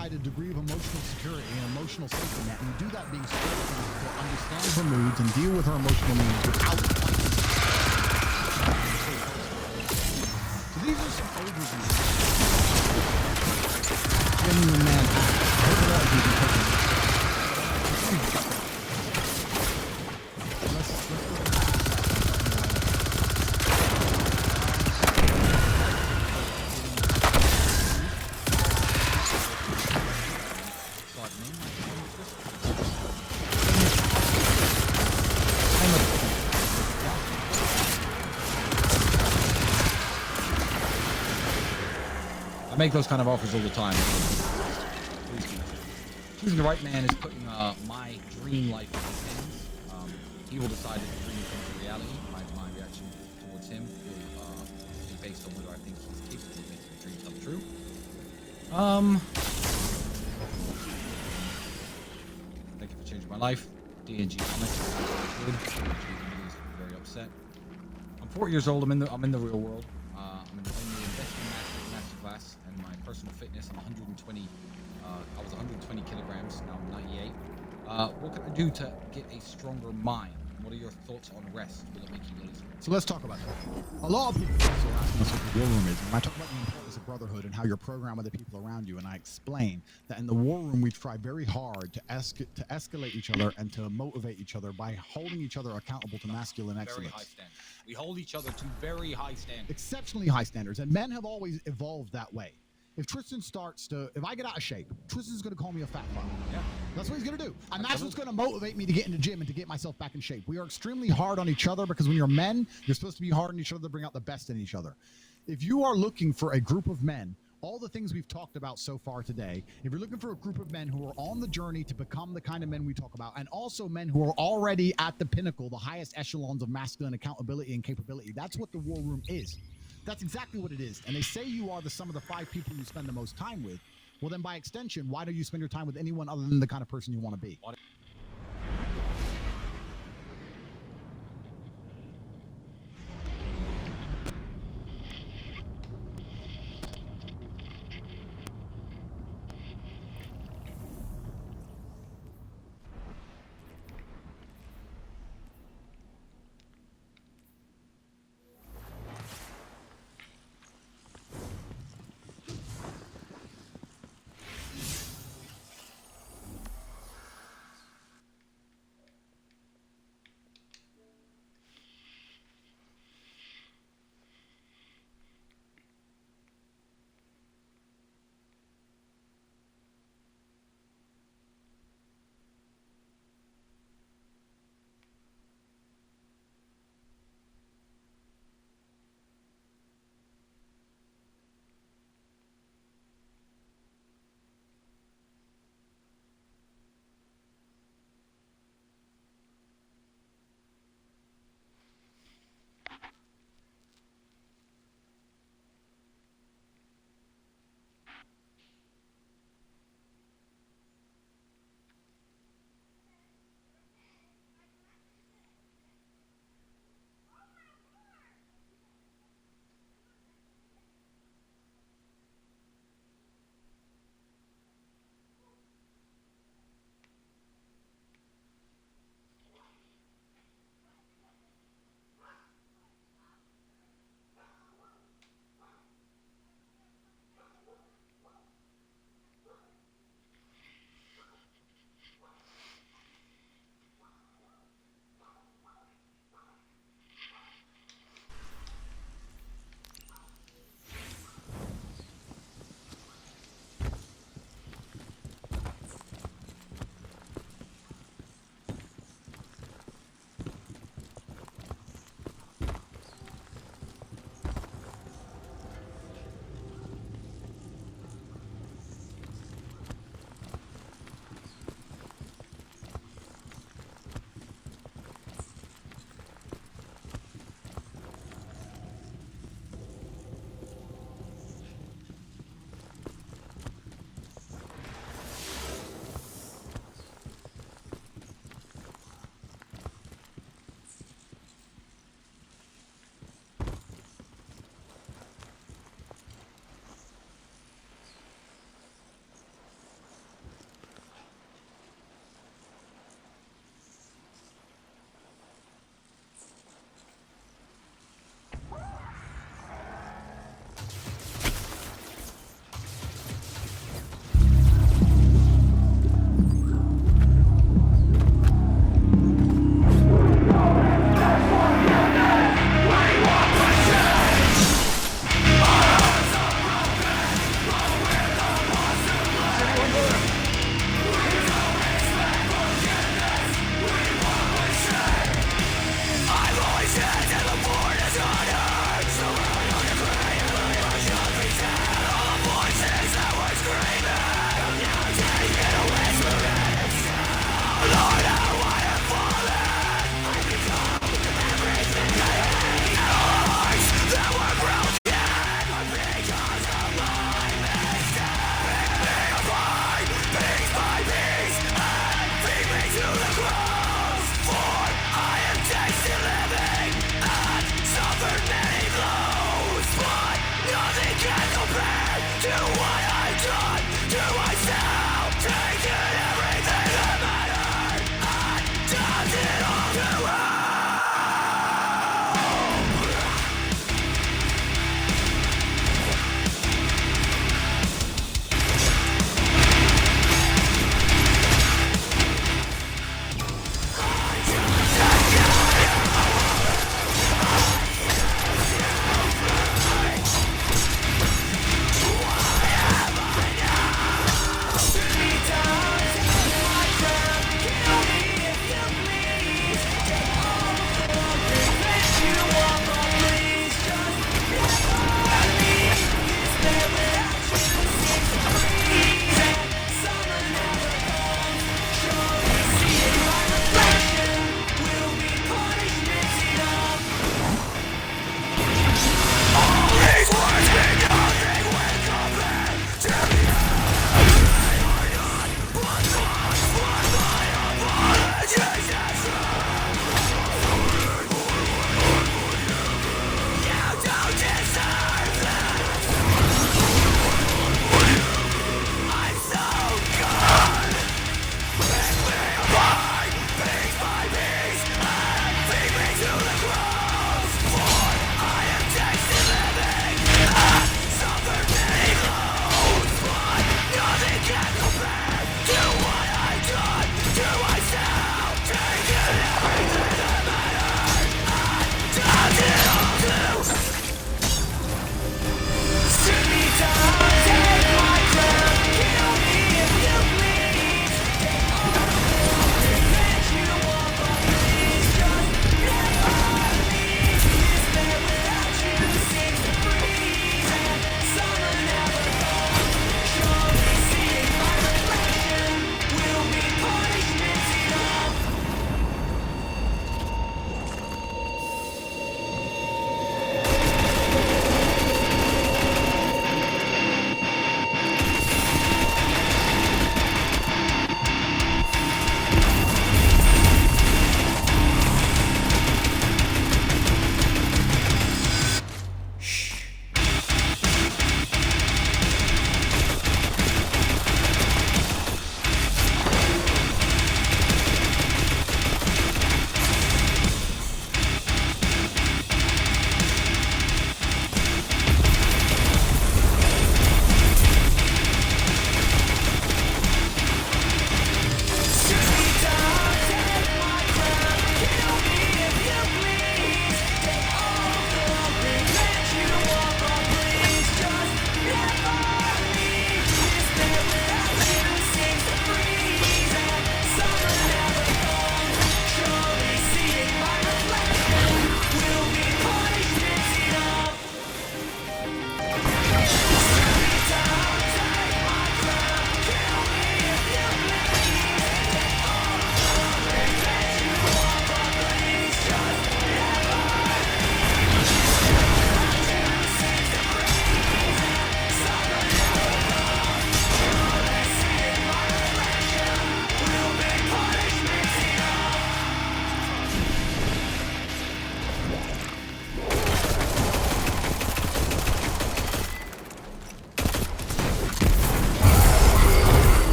provide a degree of emotional security and emotional safety net, and you do that being strong enough to understand her moods and deal with her emotional needs without fighting. So these are some overviews. Genuine man. I hope a lot of you can take them. I make those kind of offers all the time. Choosing the right man is putting my dream life in his hands. He will decide if the dream becomes a reality. My reaction towards him will be based on whether I think he's capable of making the dream come true. Thank you for changing my life. D&G Comics. Good. He's very upset. I'm 40 years old. I'm in the real world. I'm in the investing masterclass, and my personal fitness. I'm 120. I was 120 kilograms. Now I'm 98. What can I do to get a stronger mind? What are your thoughts on rest? Will it make you lazy? So let's talk about that. A lot of people also ask us what the war room is. And I talk about the importance of brotherhood and how you're programmed with the people around you. And I explain that in the war room, we try very hard to escalate each other and to motivate each other by holding each other accountable to masculine excellence. Very high standards. We hold each other to very high standards. Exceptionally high standards. And men have always evolved that way. If Tristan if I get out of shape, Tristan's going to call me a fat fuck. Yeah. That's what he's going to do. And that's what's going to motivate me to get in the gym and to get myself back in shape. We are extremely hard on each other because when you're men, you're supposed to be hard on each other to bring out the best in each other. If you are looking for a group of men, all the things we've talked about so far today, if you're looking for a group of men who are on the journey to become the kind of men we talk about, and also men who are already at the pinnacle, the highest echelons of masculine accountability and capability, that's what the war room is. That's exactly what it is. And they say you are the sum of the 5 people you spend the most time with. Well, then by extension, why don't you spend your time with anyone other than the kind of person you want to be?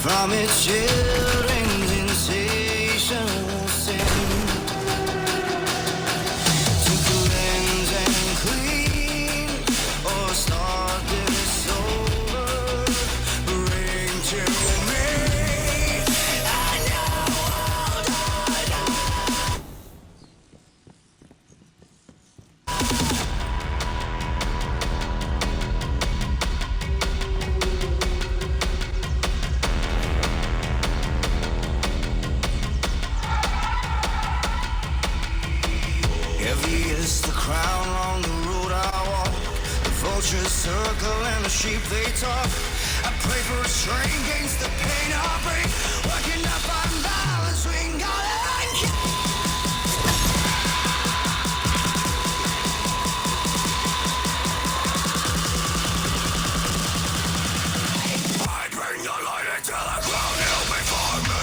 from its children's insatiable sin, to cleanse and clean or start this over. Bring to me, I know all die. Heavy is the crown on the road I walk. The vultures circle and the sheep they talk. I pray for a strain against the pain I bring. Working to find balance between God and king. I bring the light into the cloud hill before me.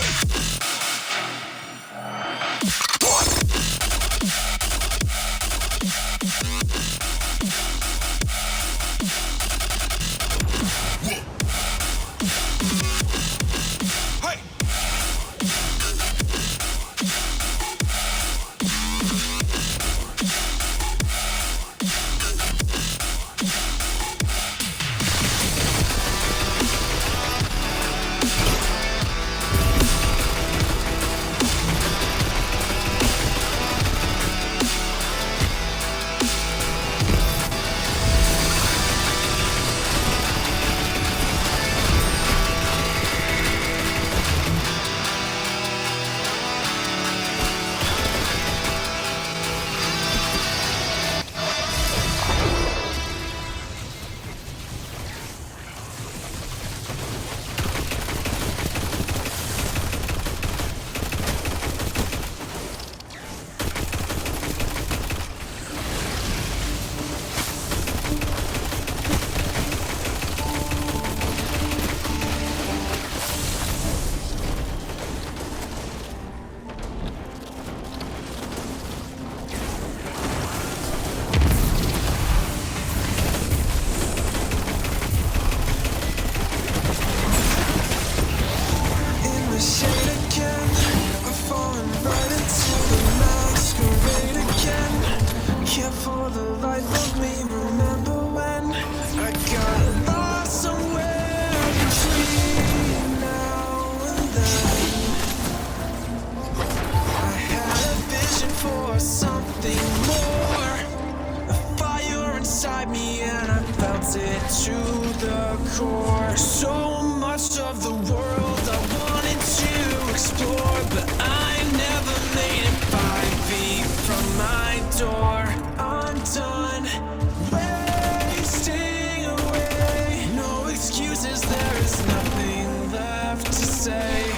So much of the world I wanted to explore, but I never made it 5 feet from my door. I'm done wasting away. No excuses, there is nothing left to say.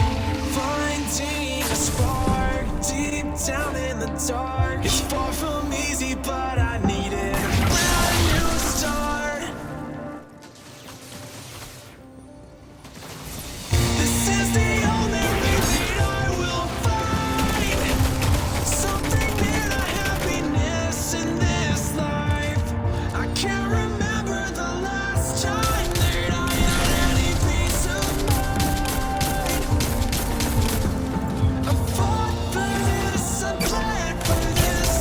Finding a spark deep down in the dark. It's far from easy, but I needed a brand new start. Plan for this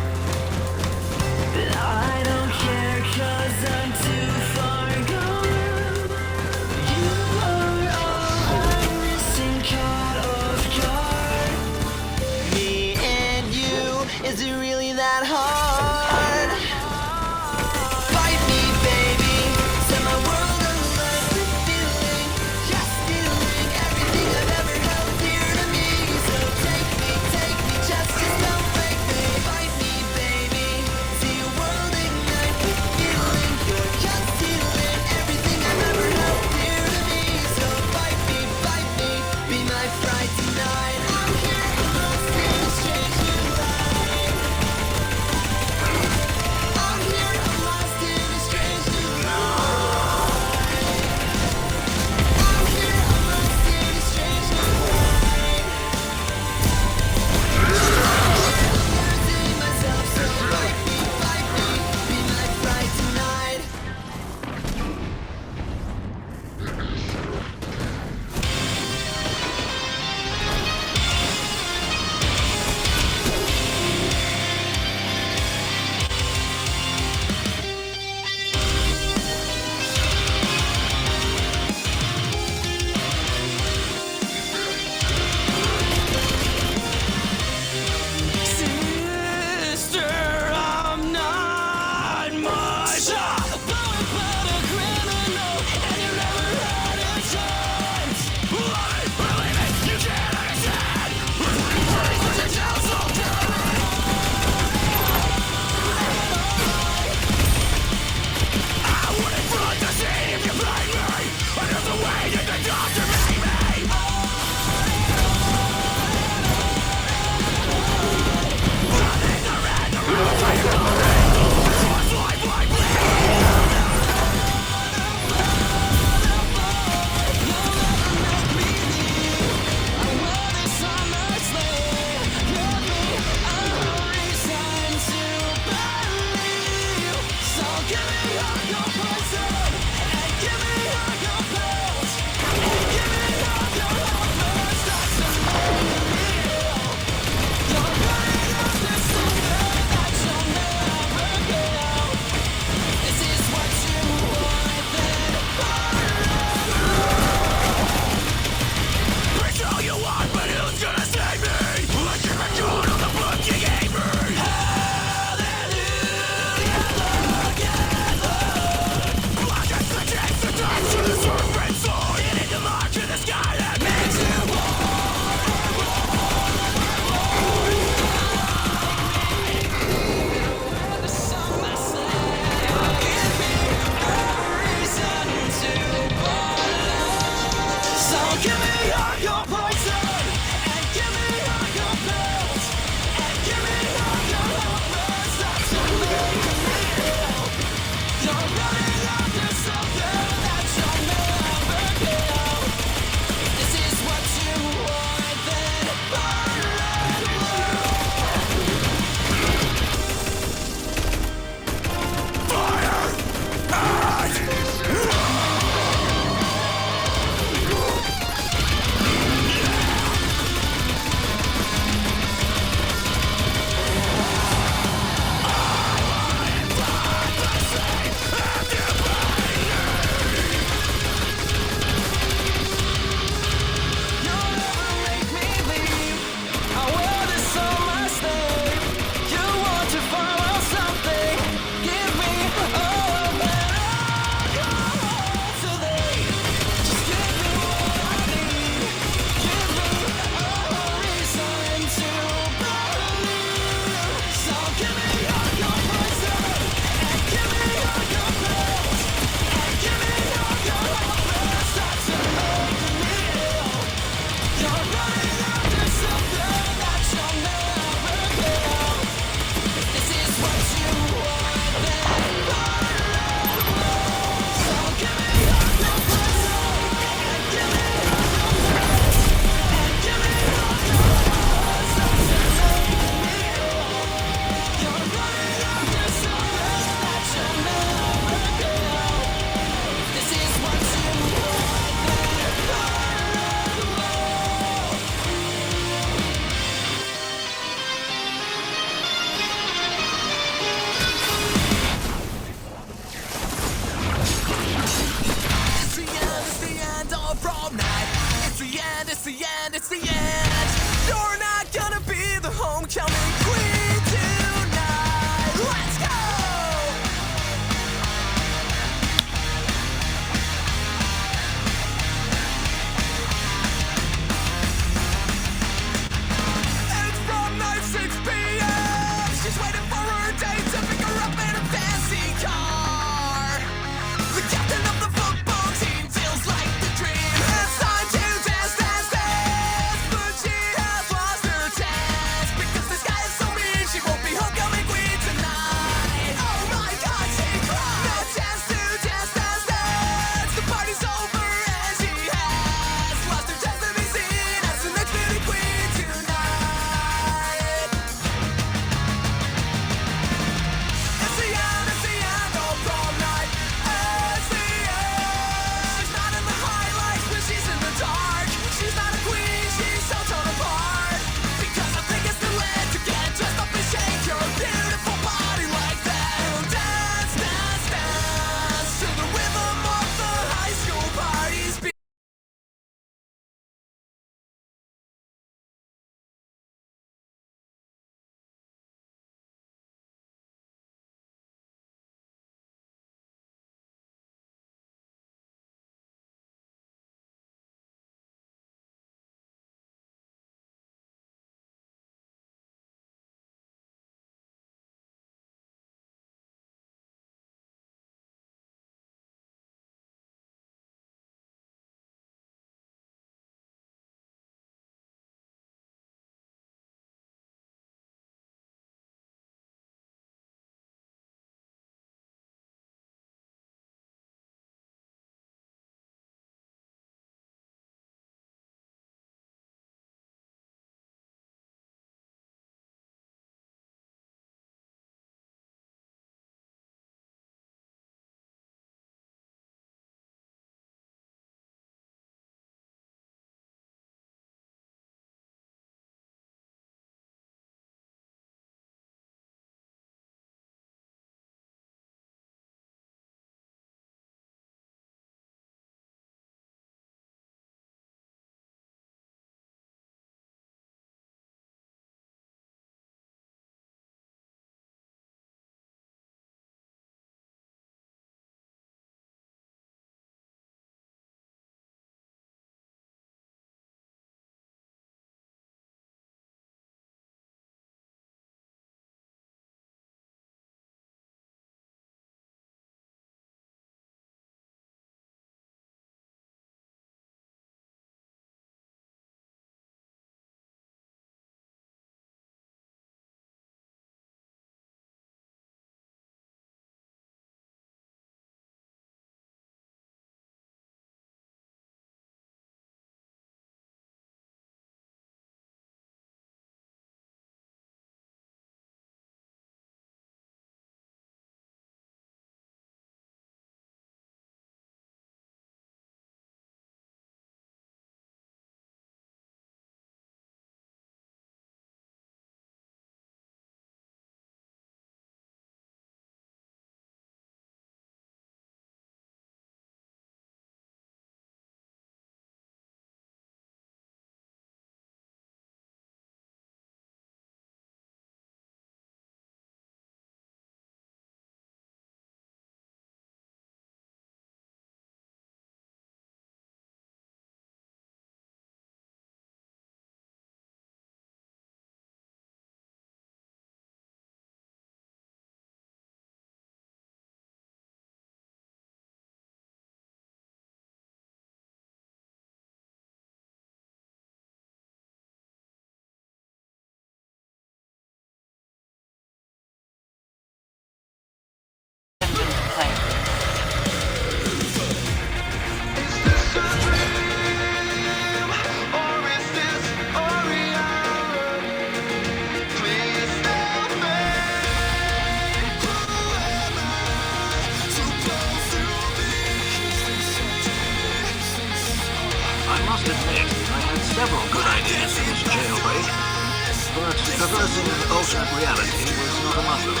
but traversing an alternate reality was not a mushroom.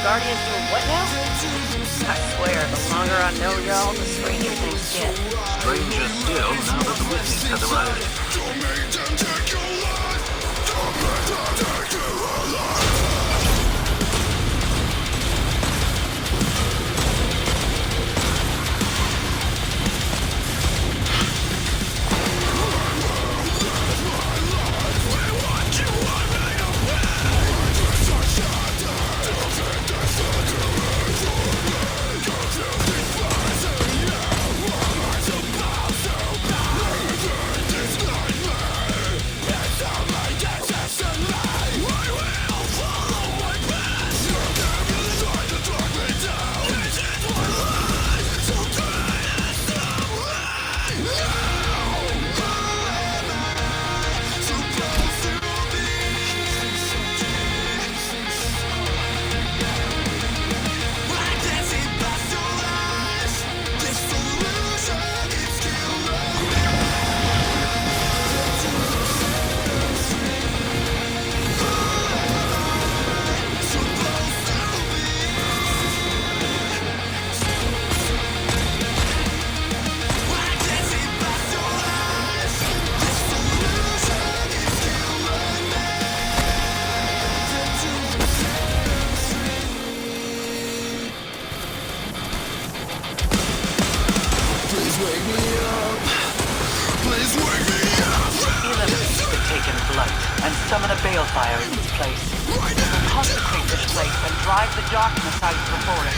Guardians doing what now? I swear, the longer I know y'all, the stranger things get. Stranger still, now that the witness has arrived. Eliminate the taken blight and summon a balefire in its place. Consecrate this place and drive the darkness out before it.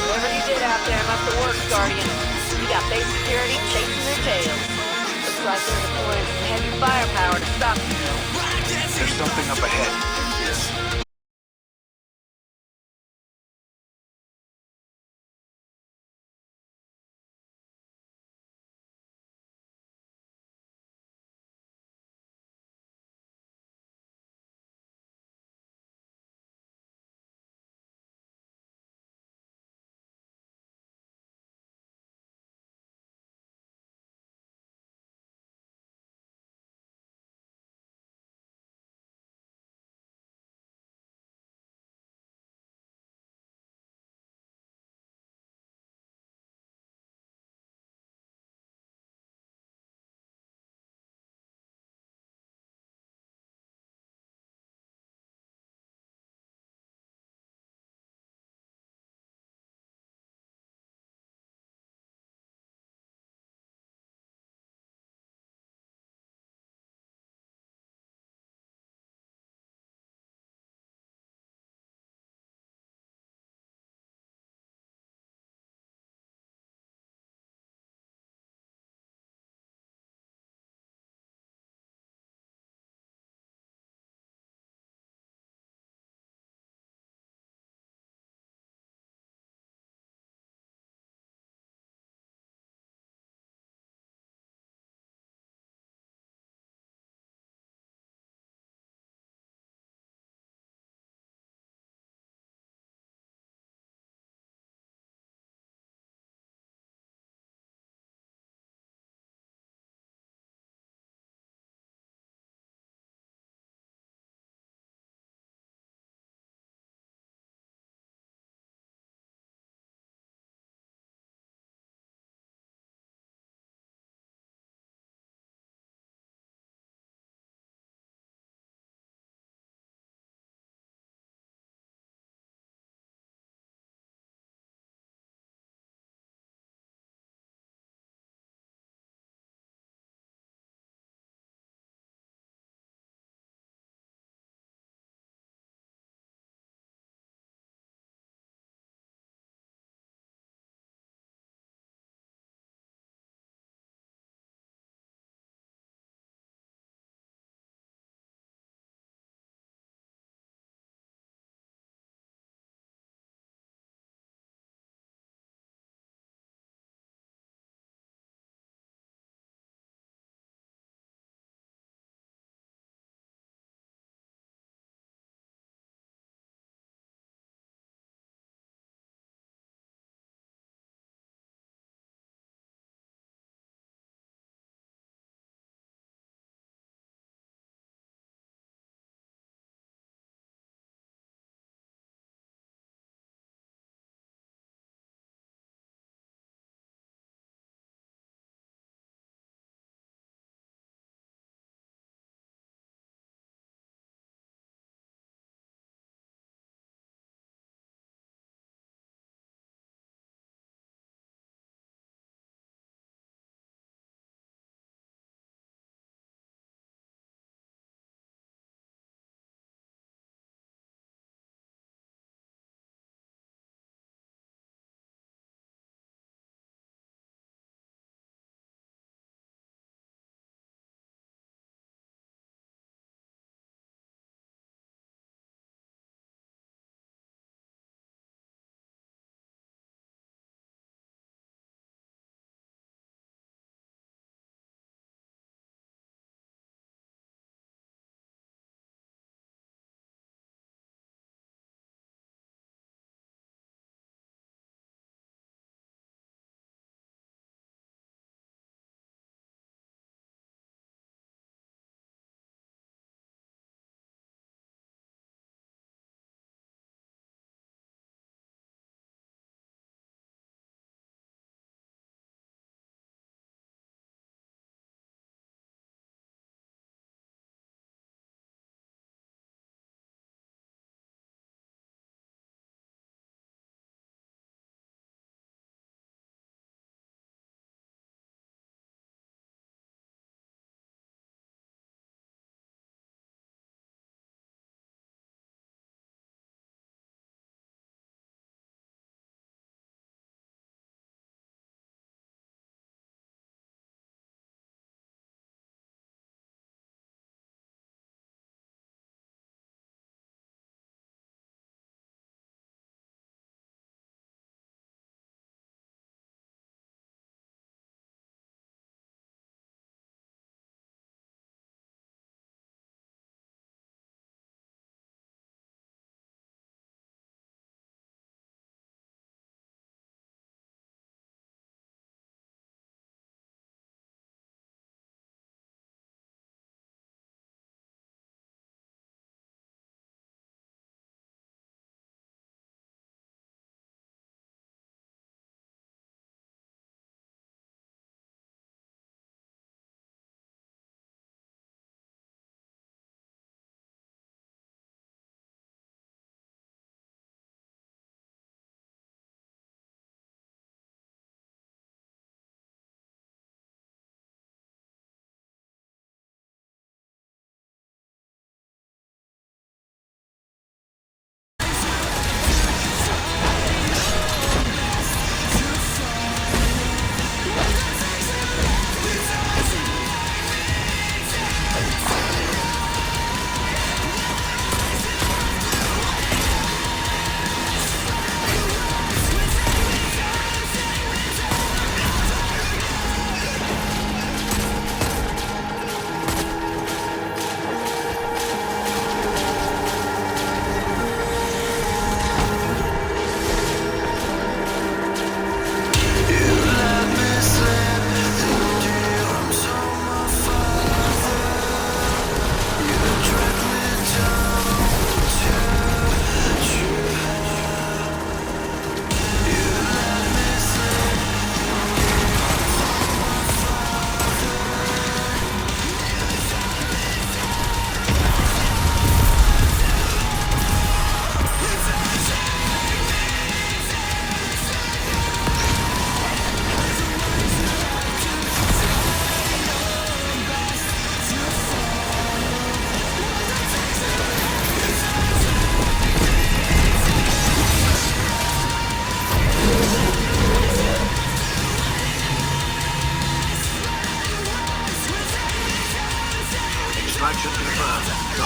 Whatever you did out there must have worked, Guardian. You got base security chasing their tails. Looks like they're deploying some heavy firepower to stop you, though. There's something up ahead.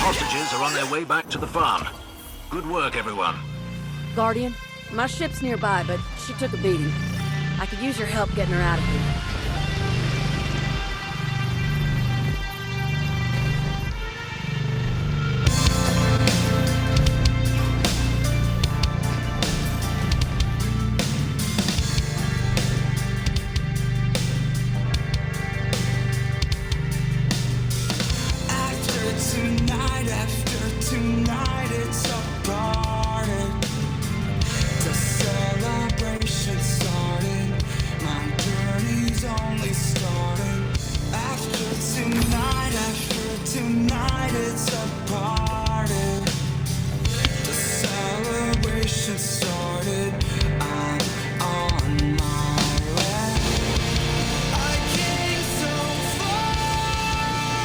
hostages are on their way back to the farm. Good work, everyone. Guardian, my ship's nearby, but she took a beating. I could use your help getting her out of here. After tonight, it's a party. The celebration started. My journey's only starting. After tonight, it's a party. The celebration started. I'm on my way. I came so far.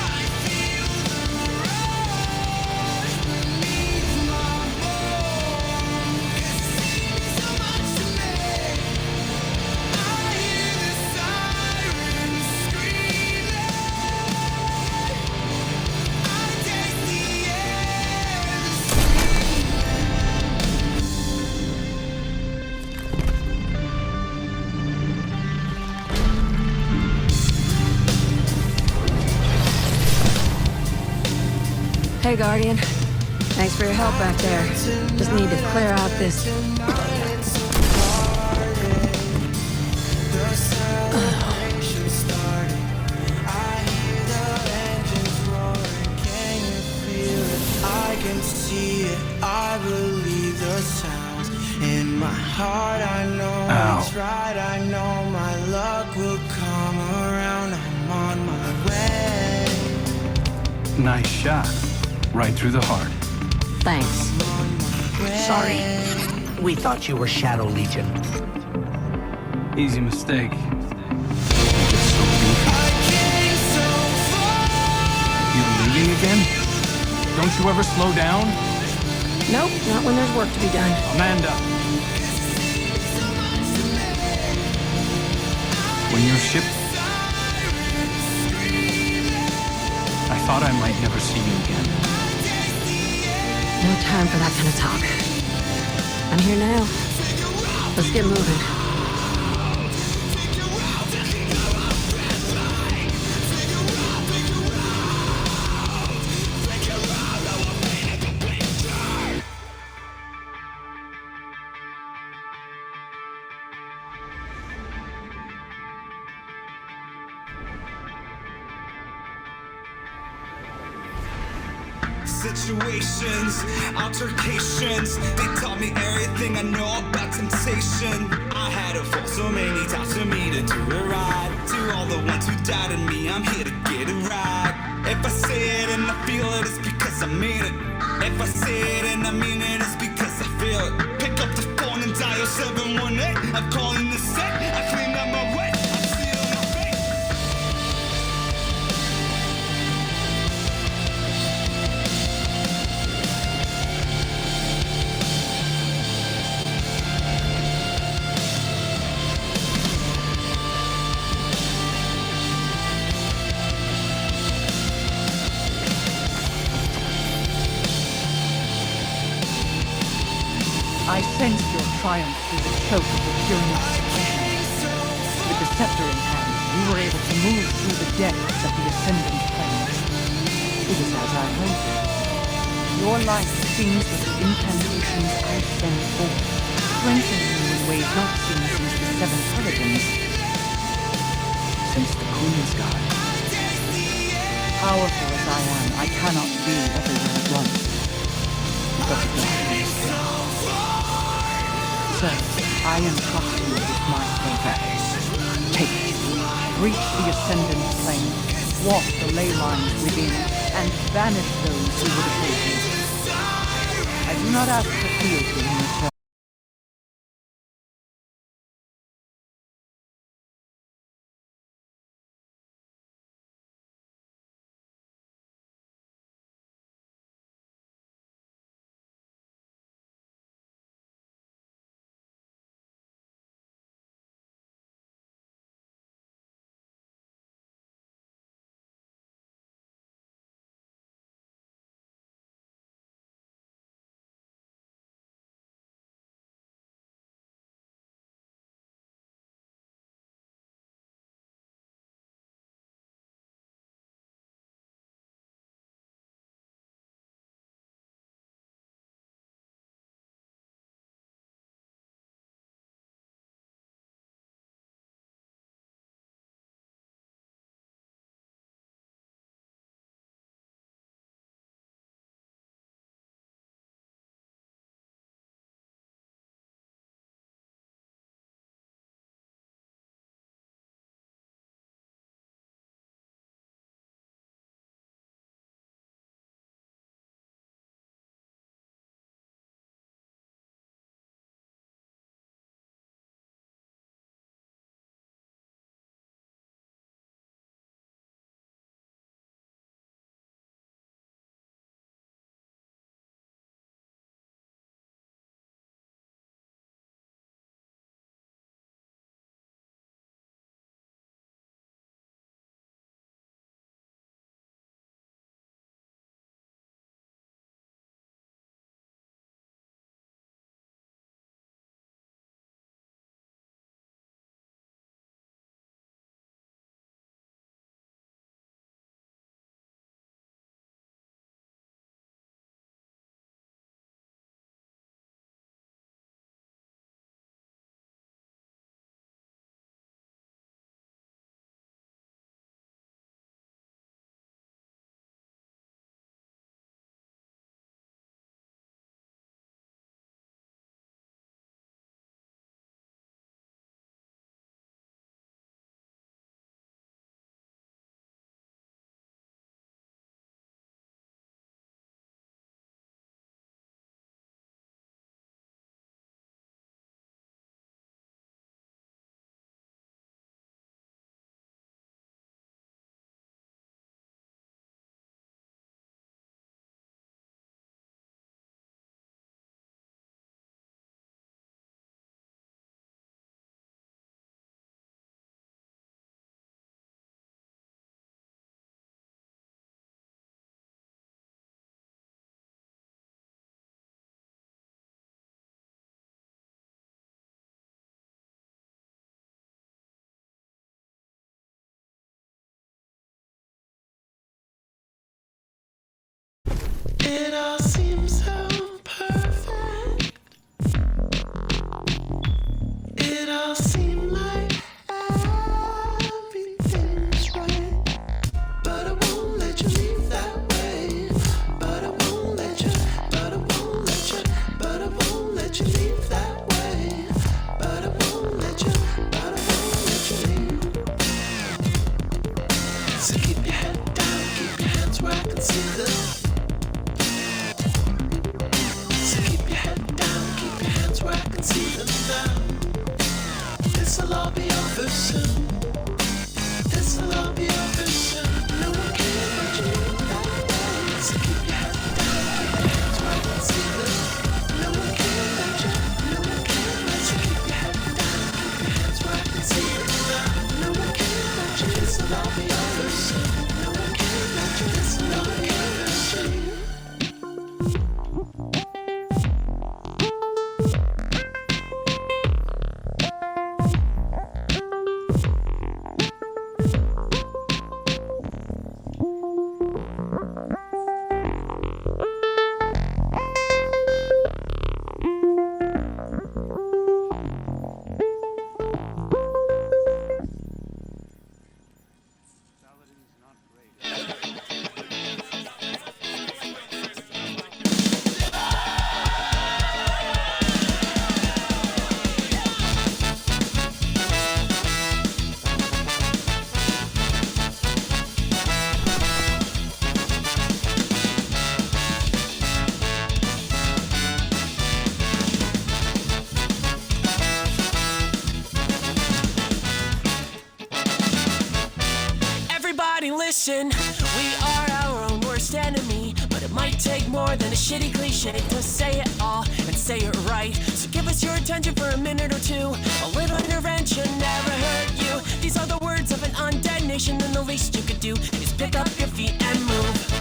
I feel the rush beneath my bones. It seems so much to me. I hear the sirens screaming. I taste the air, the Hey, Guardian. Thanks for your help back there. Just need to clear out this... The celebration started. I hear the engines roaring. Can you feel it? I can see it. I believe the sounds. In my heart, I know it's right. I know my luck will come around. I'm on my way. Nice shot. Right through the heart. Thanks. Sorry. We thought you were Shadow Legion. Easy mistake. You leaving again? Don't you ever slow down? Nope, not when there's work to be done. Amanda! When your ship... I thought I might never see you again. No time for that kind of talk. I'm here now. Let's get moving. Situations, altercations, they taught me everything I know about temptation. I had to fall so many times for me to do it right. To all the ones who doubted me, I'm here to get it right. If I say it and I feel it, it's because I mean it. If I say it and I mean it, it's because I feel it. Pick up the phone and dial 718. I'm calling the set, I cleaned up my way. I see it on my face. I sensed your triumph through the choke of the Tyranid suppression. With the scepter in hand, you were able to move through the depths of the Ascendant Plains. It is as I hoped. Your life seems with the incantations I send forth, strengthening you in ways not seen since the Seventh Paladins. Since the Queen's Guard. Powerful as I am, I cannot be everywhere at once. But the Guardian is strong. So, I entrust you with my favor. Take it. Reach the Ascendant Plane, walk the ley lines within, and banish those who would oppose you. I do not ask for fealty in return. over soon. This'll all be over soon. No one cares about you that way. So keep your head down, keep your hands right and see this. No one cares about you. No one cares about you. So keep your head down, keep your hands right and see it now. No one cares about you. This'll all be over soon. No one cares about you. This'll all be over soon. Listen, we are our own worst enemy, but it might take more than a shitty cliche to say it all and say it right. So give us your attention for a minute or two. A little intervention never hurt you. These are the words of an undead nation, and the least you could do is pick up your feet and move.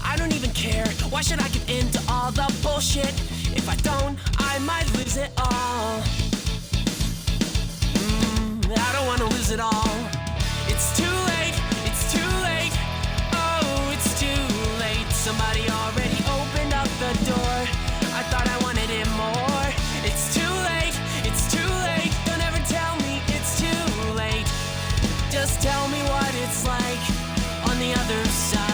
I don't even care. Why should I give in to all the bullshit? If I don't, I might lose it all. I don't wanna lose it all. It's too late, it's too late. Oh, it's too late. Somebody already opened up the door. I thought I wanted it more. It's too late, it's too late. Don't ever tell me it's too late. Just tell me what it's like on the other side.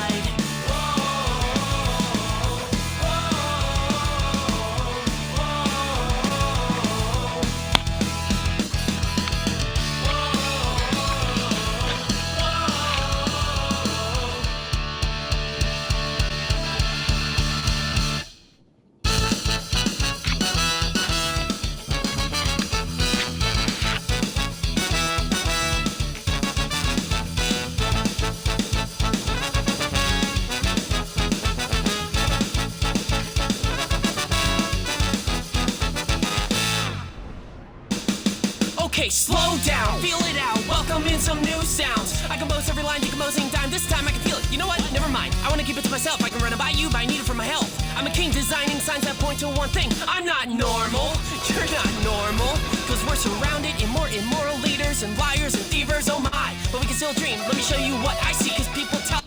Okay, slow down, feel it out, welcome in some new sounds. I compose every line decomposing time, this time I can feel it. You know what? Never mind, I wanna keep it to myself. I can run it by you, but I need it for my health. I'm a king designing signs that point to one thing. I'm not normal, you're not normal. Cause we're surrounded in more immoral leaders and liars and thievers, oh my. But we can still dream, let me show you what I see. Cause people telling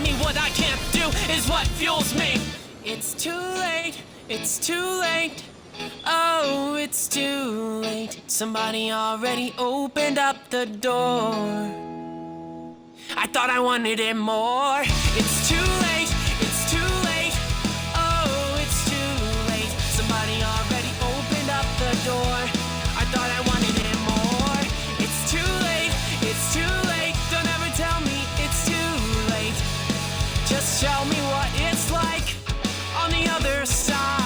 me what I can't do is what fuels me. It's too late, it's too late. Oh, it's too late. Somebody already opened up the door. I thought I wanted it more. It's too late, it's too late. Oh, it's too late. Somebody already opened up the door. I thought I wanted it more. It's too late, it's too late. Don't ever tell me it's too late. Just tell me what it's like on the other side.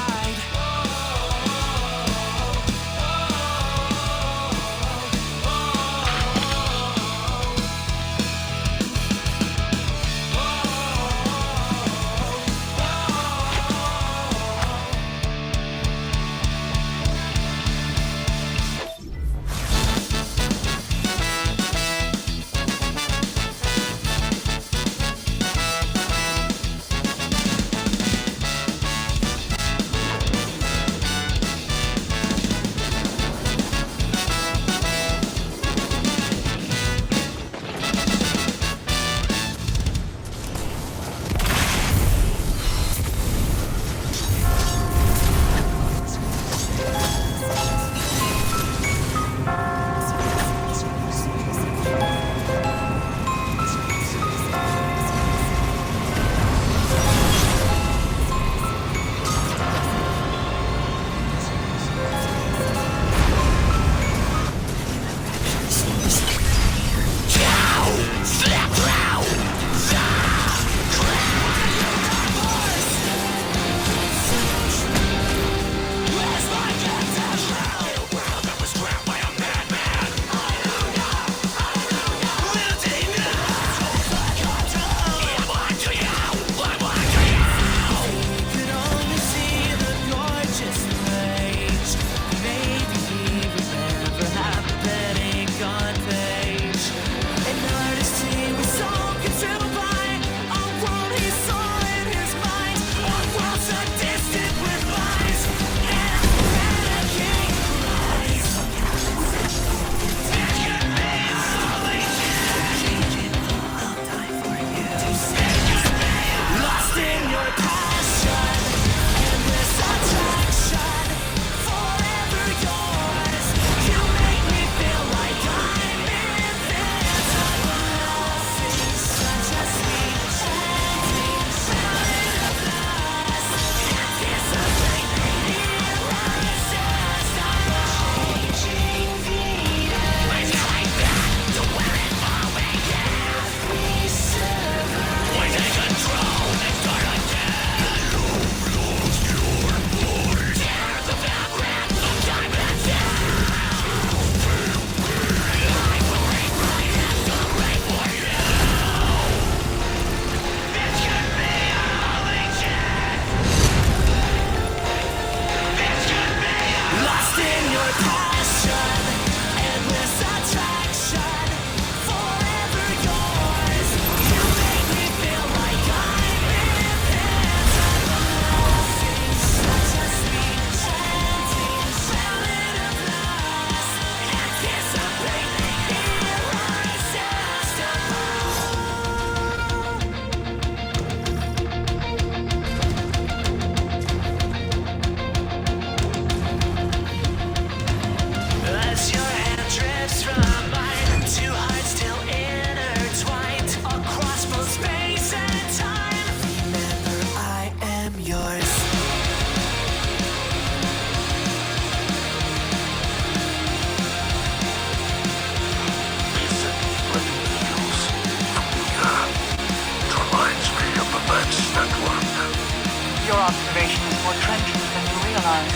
more trenchant than you realize.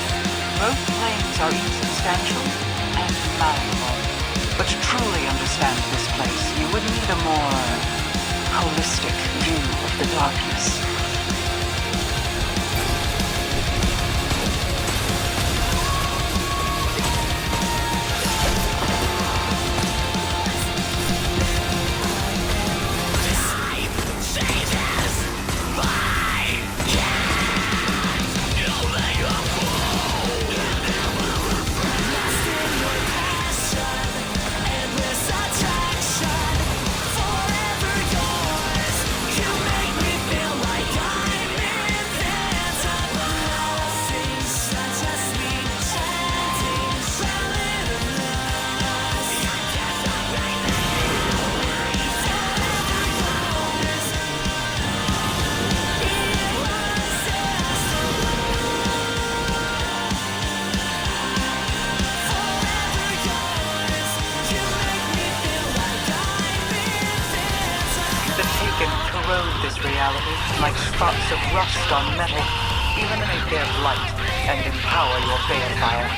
Both planes are insubstantial and malleable. But to truly understand this place, you would need a more holistic view of the darkness. This reality, like spots of rust on metal, eliminate their blight and empower your balefire.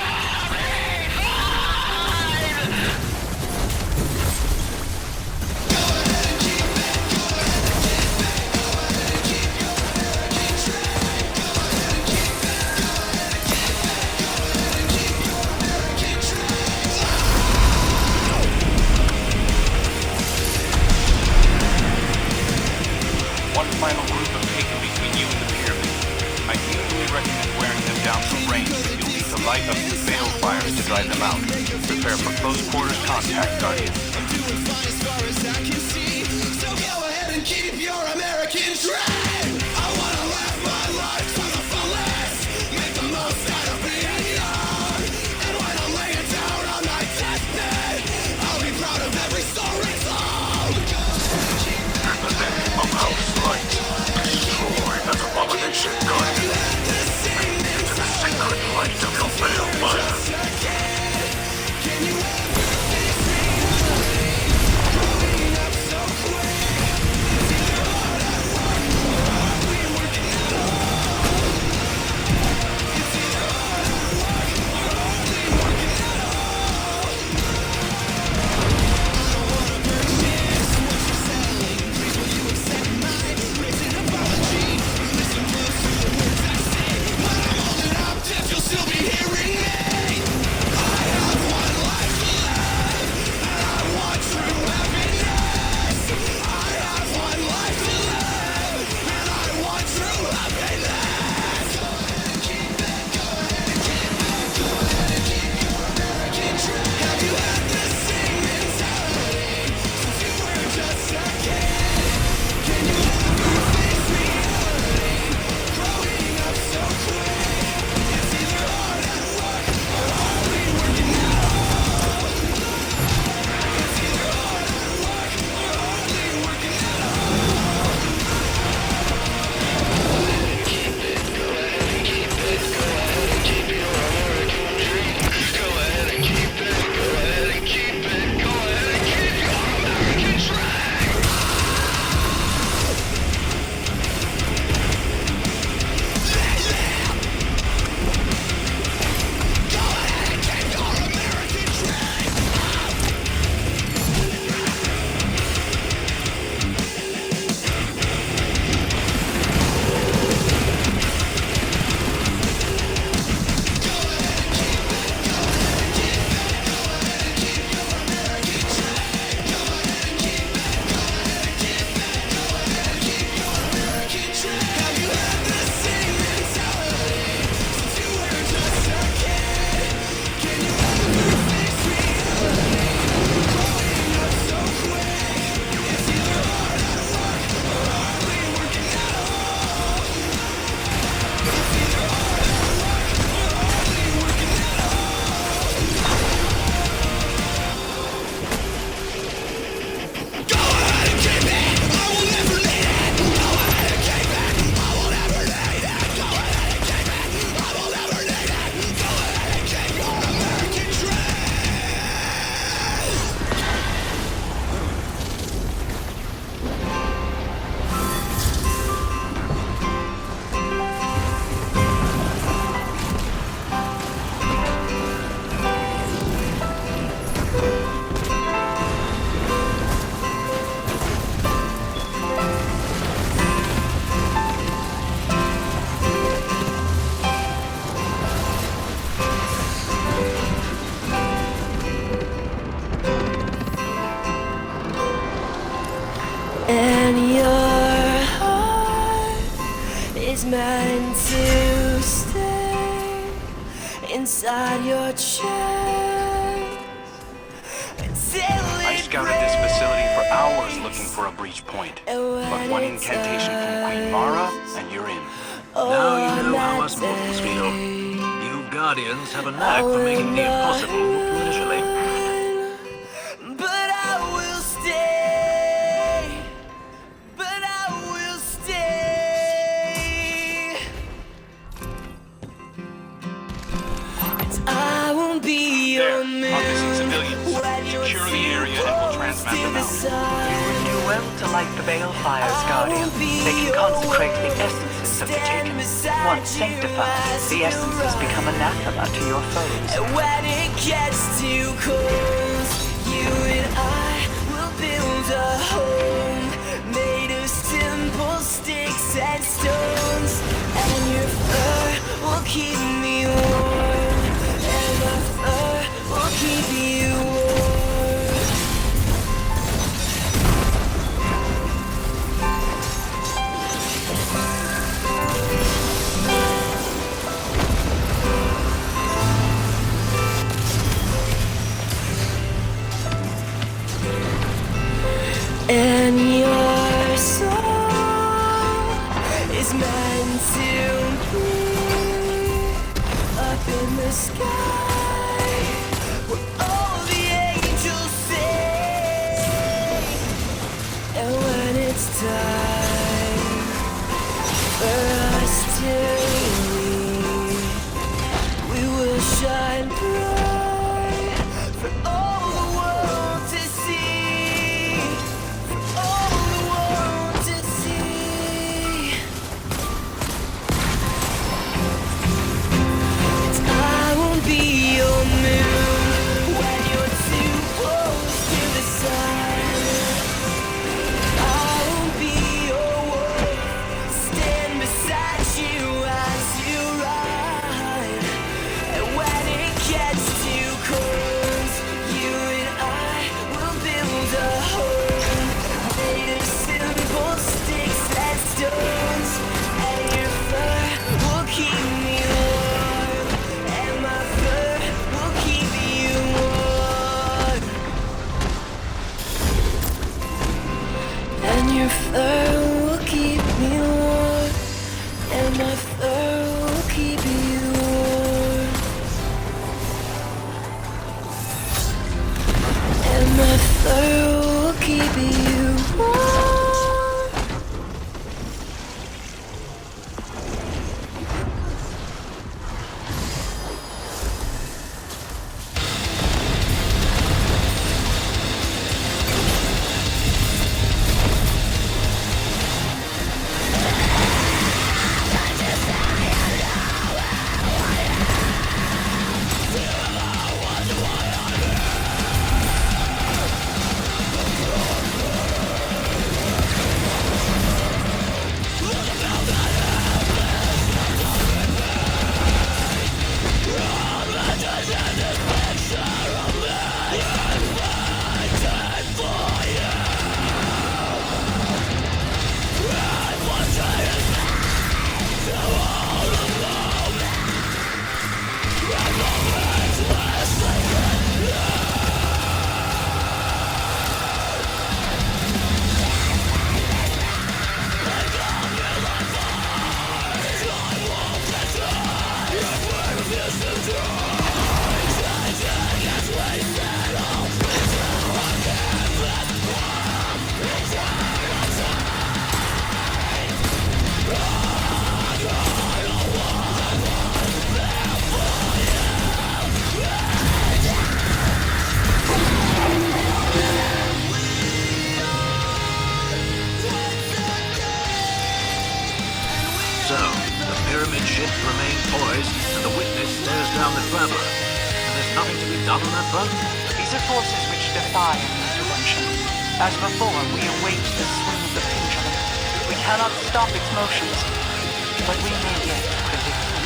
One final group of taken between you and the pyramid. I usually recommend wearing them down from range. You'll need to light up your balefires to drive them out. Prepare for close quarters contact, Guardian. Keep your American dream. I wanna live my life to the fullest. Make the most out of being young. And when I'm laying down on my deathbed, I'll be proud of every story told. Of House Light, destroy an abomination, Guardian. Into the sacred light of your balefire. And your heart is meant to stay inside your chest. I scouted this facility for hours looking for a breach point. But one incantation from Queen Mara, and you're in. Now you know how us mortals feel. You Guardians have a knack for making the impossible look leisurely. But I will stay. But I will stay. I won't be your man. Our missing civilians. Secure the area and we'll transmat them out. You would do well to light the balefires, Guardian. They can consecrate the essences of the taken. Once sanctified, the essences become anathema to your foes. When it gets too cold, you and I will build a home made of simple sticks and stones. And your fur will keep me warm. And my fur will keep you warm. And your soul is meant to be up in the sky where all the angels sing. And when it's time for us to leave, we will shine bright for all the world to see. Your fur will keep me warm, and my fur will keep you warm, and my fur will keep you warm. These are forces which defy intervention. As before, we await the swing of the pendulum. We cannot stop its motions, but we may yet predict them.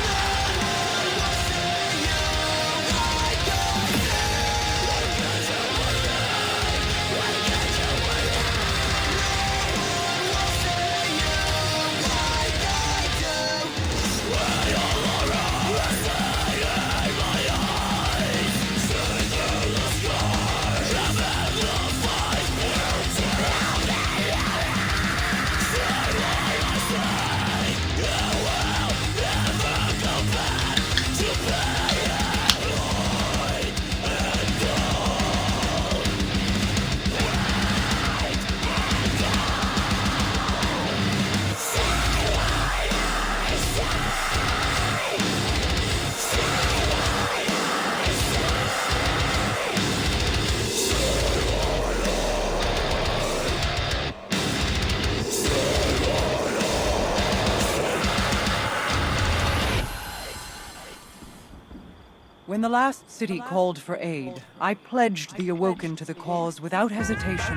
When the last city called for aid, I pledged the Awoken to the cause without hesitation.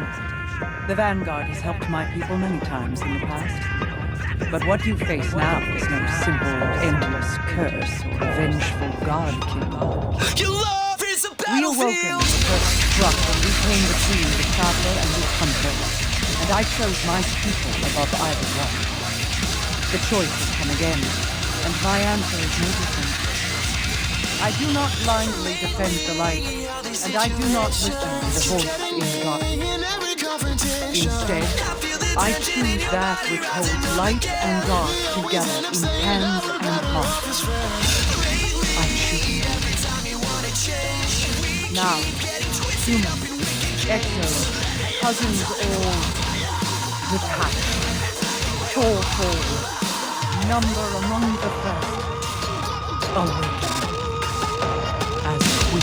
The Vanguard has helped my people many times in the past. But what you face now is no simple, endless curse or vengeful god-king. We Awoken were first struck when we came between the Traveler and the Hunter, and I chose my people above either one. The choice has come again, and my answer is no different. I do not blindly defend the light, and I do not listen to the voice in darkness. Instead, I choose that which holds light and dark together in hands and heart. I choose. Now, human, exo, cousins all, detach, pour forward, number among the first, awaken. As we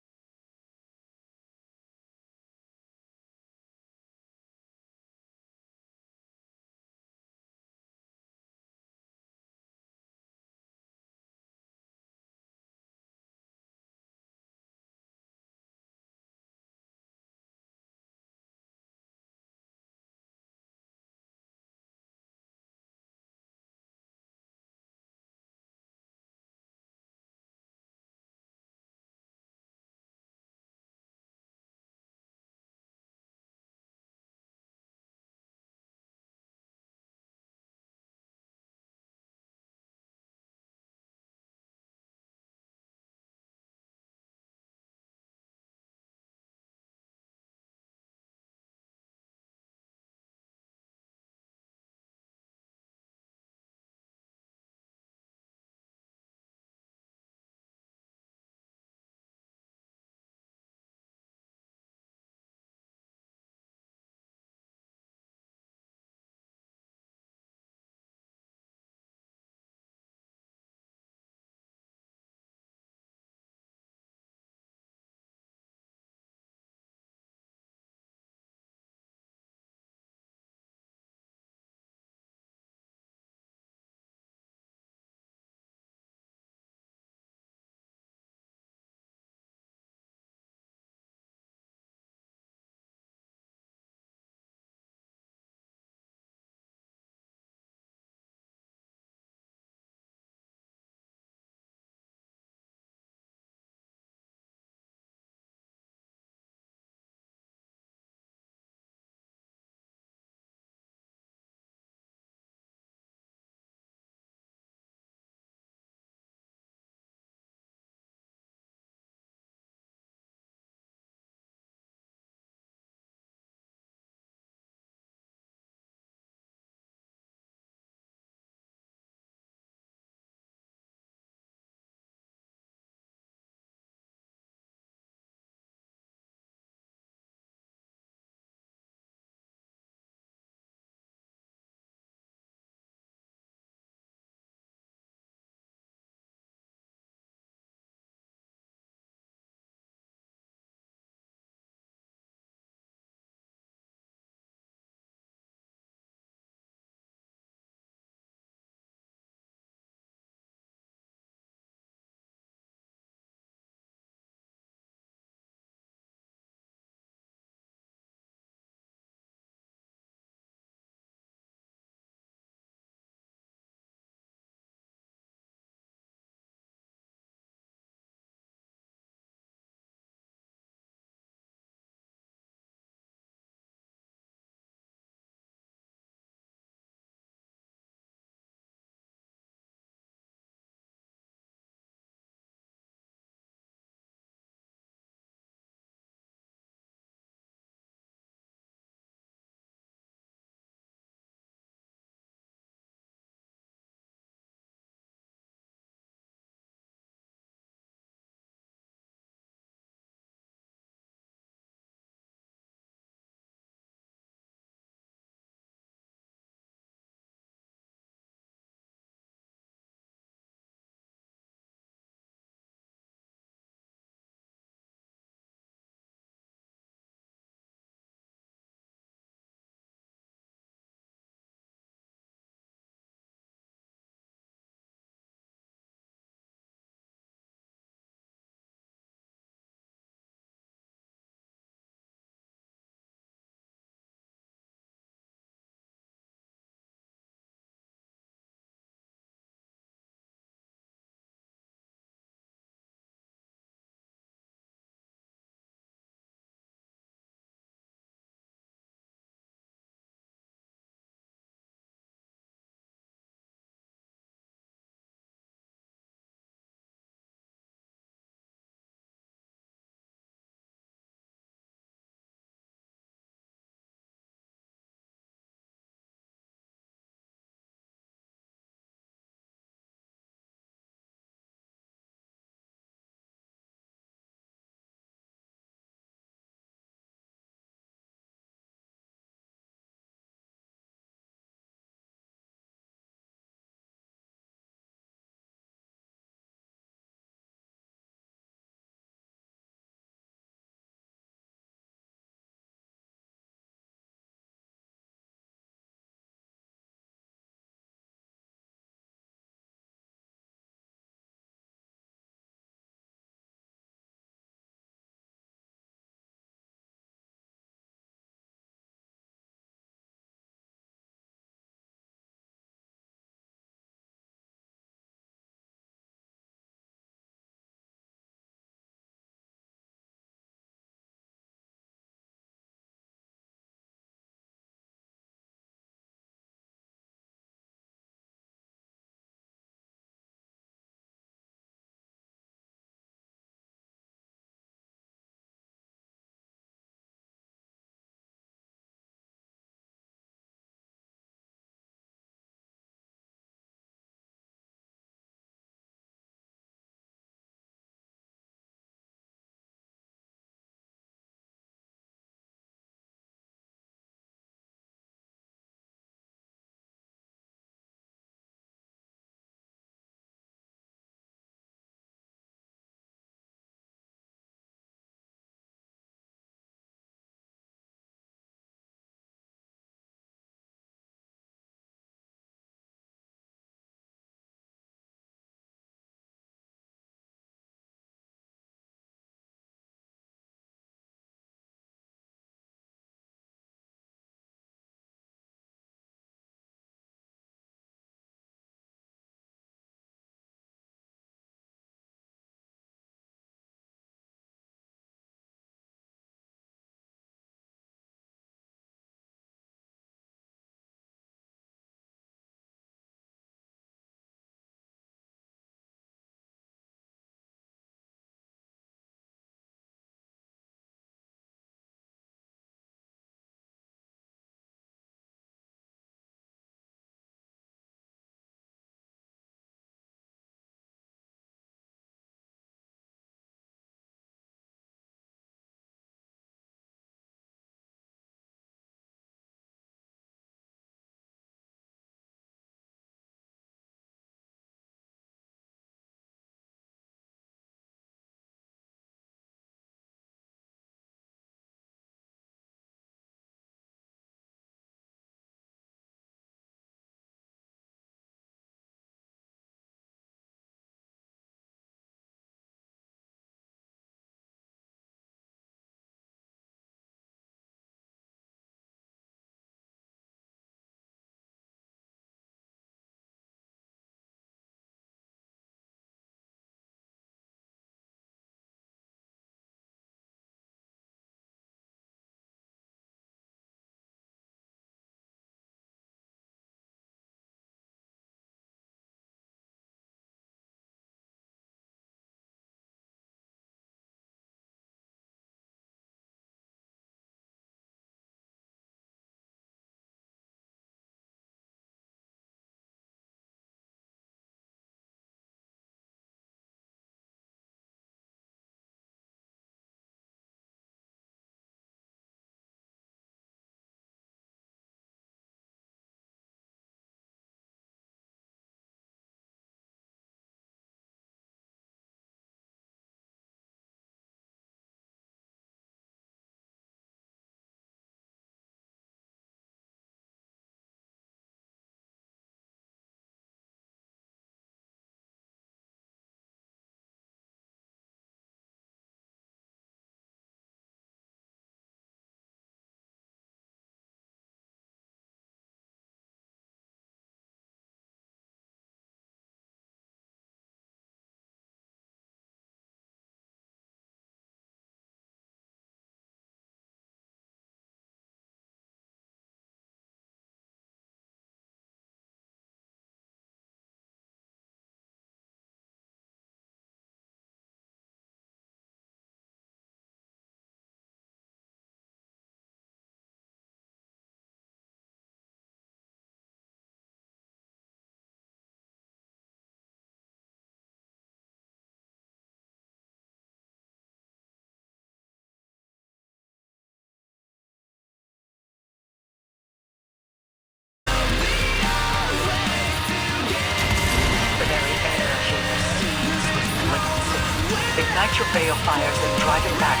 balefires and drive it back.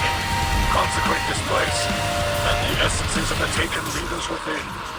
Consecrate this place, and the essences of the Taken lead us within.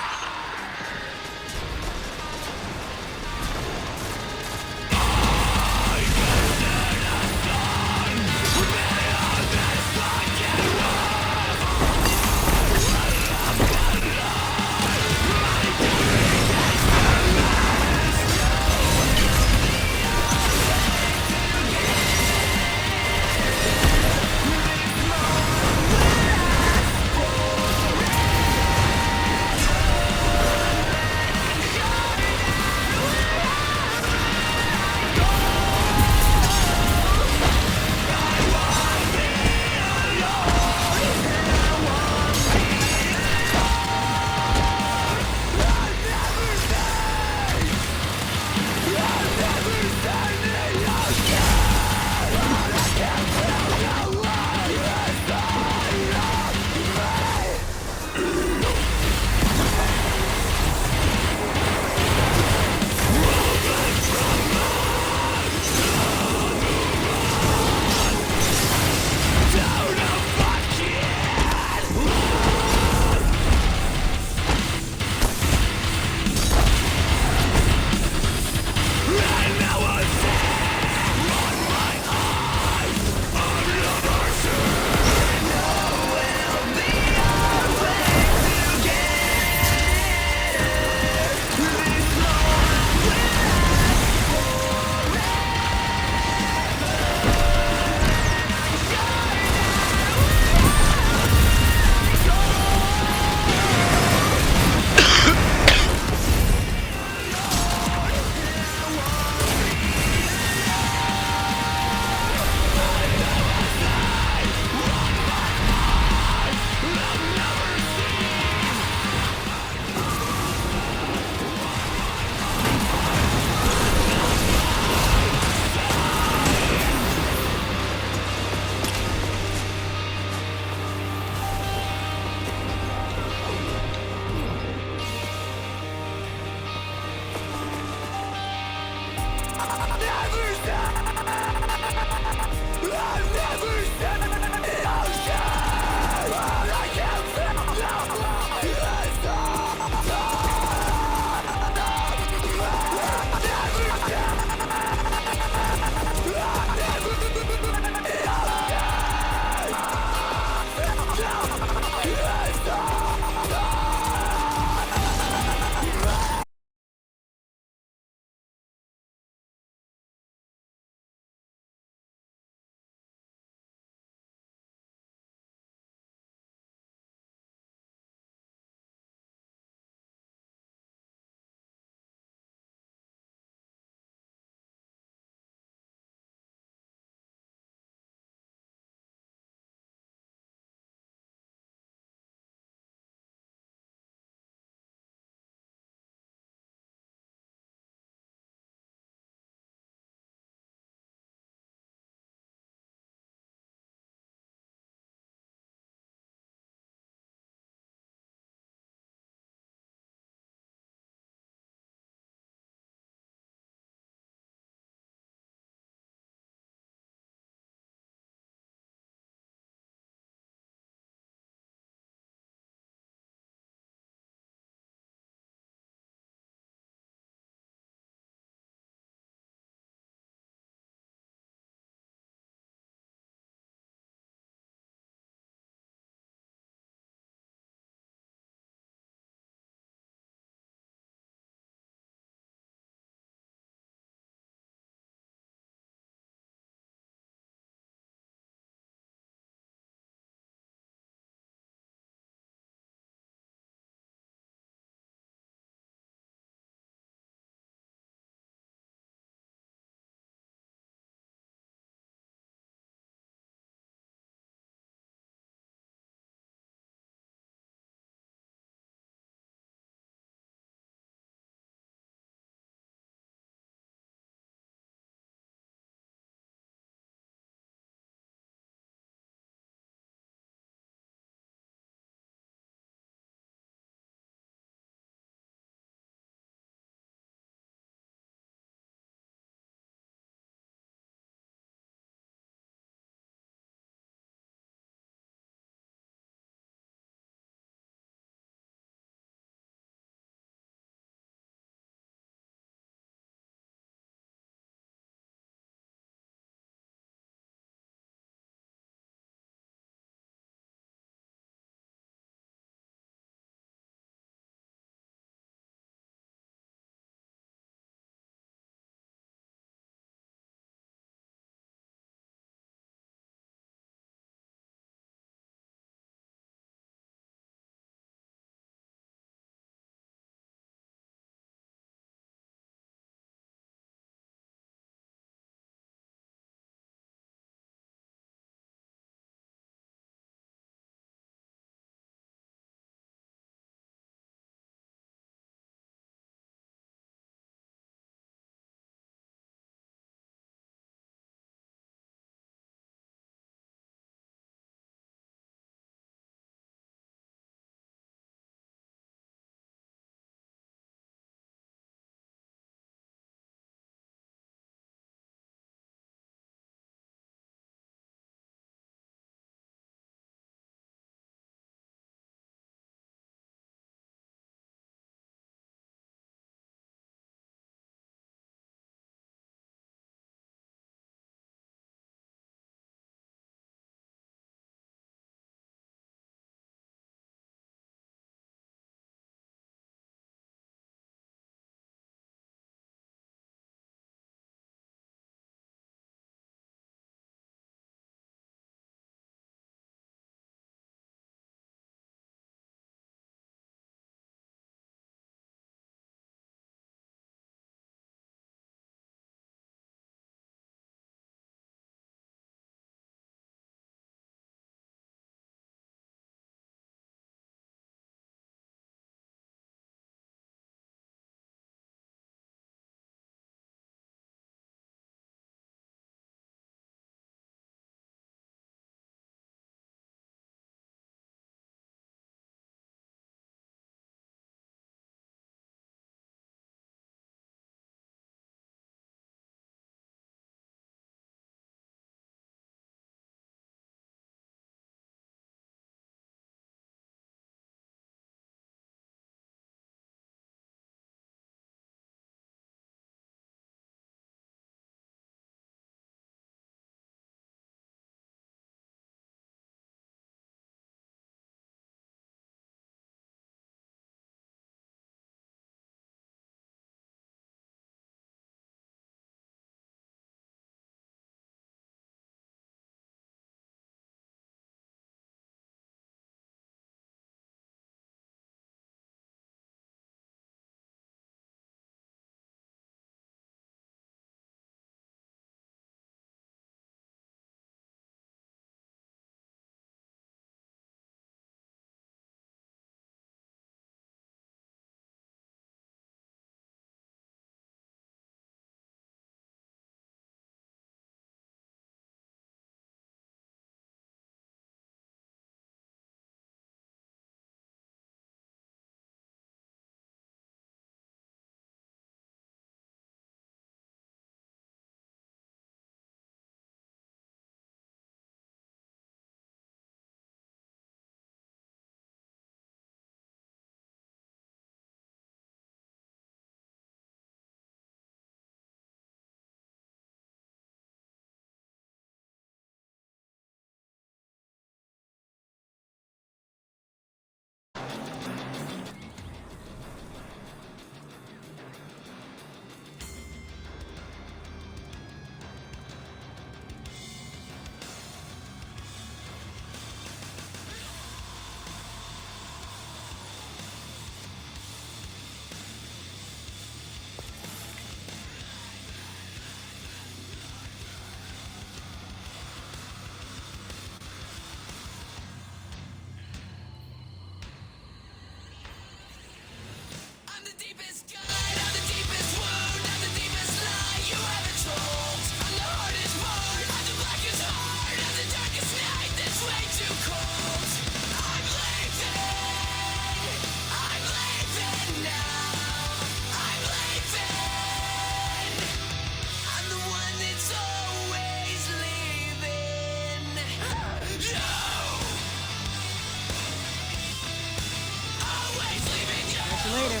later.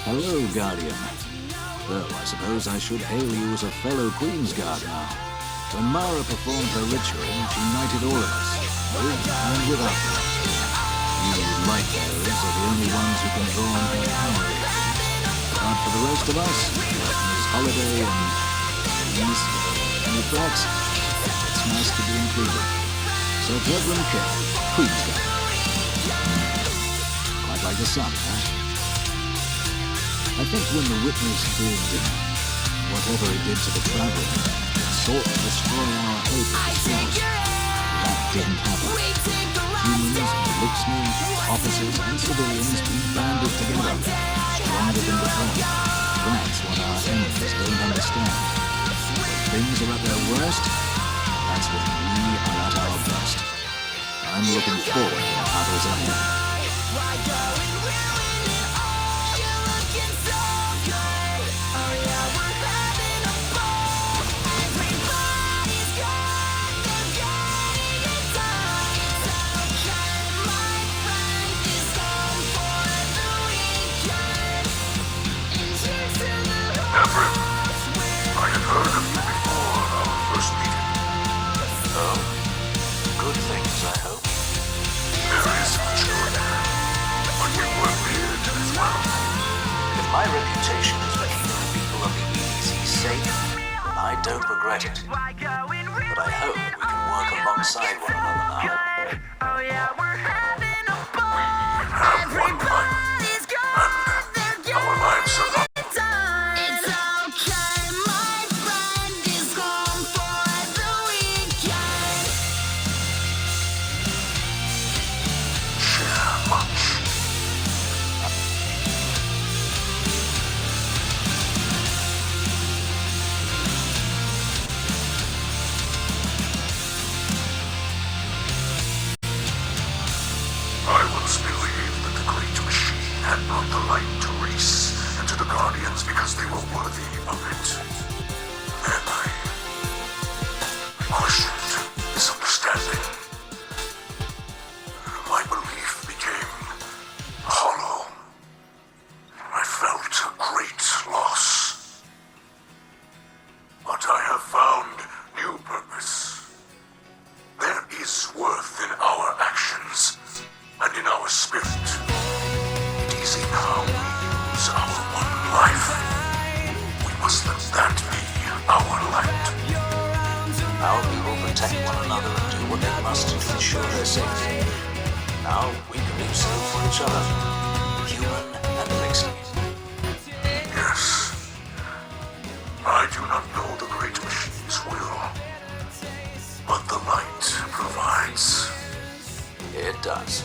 Hello, Guardian. Well, I suppose I should hail you as a fellow Queensguard now. When Mara performed her ritual, she united all of us, with and without the light. You light bearers are the only ones who can draw on her power. But for the rest of us, like Ms. Holiday and Thrax, it's nice to be included. Sir Devlin K, Queensguard. Quite like the sun, huh? I think when the Witness did whatever it did to the Traveler, it sought to destroy our hope at the source. That didn't happen. Humans, Elixir, officers, and civilians be banded together, stronger than before. That's what our enemies don't understand. When things are at their worst, that's when we are at our best. I'm looking forward to the battles ahead. Good things, I hope. There is much good, but we work here as well. If my reputation is for keeping the people of the EDZ safe, then I don't regret it. But I hope we can work alongside one another now. We have one life, and our lives are not. I once believed that the Great Machine had brought the light to Reese and to the Guardians because they were worthy of it. Then I questioned his understanding. My belief became hollow. I felt a great loss. But I have found new purpose. There is worth in our actions. And in our spirit, it is in how we use our one life. We must let that be our light. Our people protect one another and do what they must to ensure their safety. Now we can do so for each other, human and Elixir. Yes. I do not know the Great Machine's will, but the light provides. It does.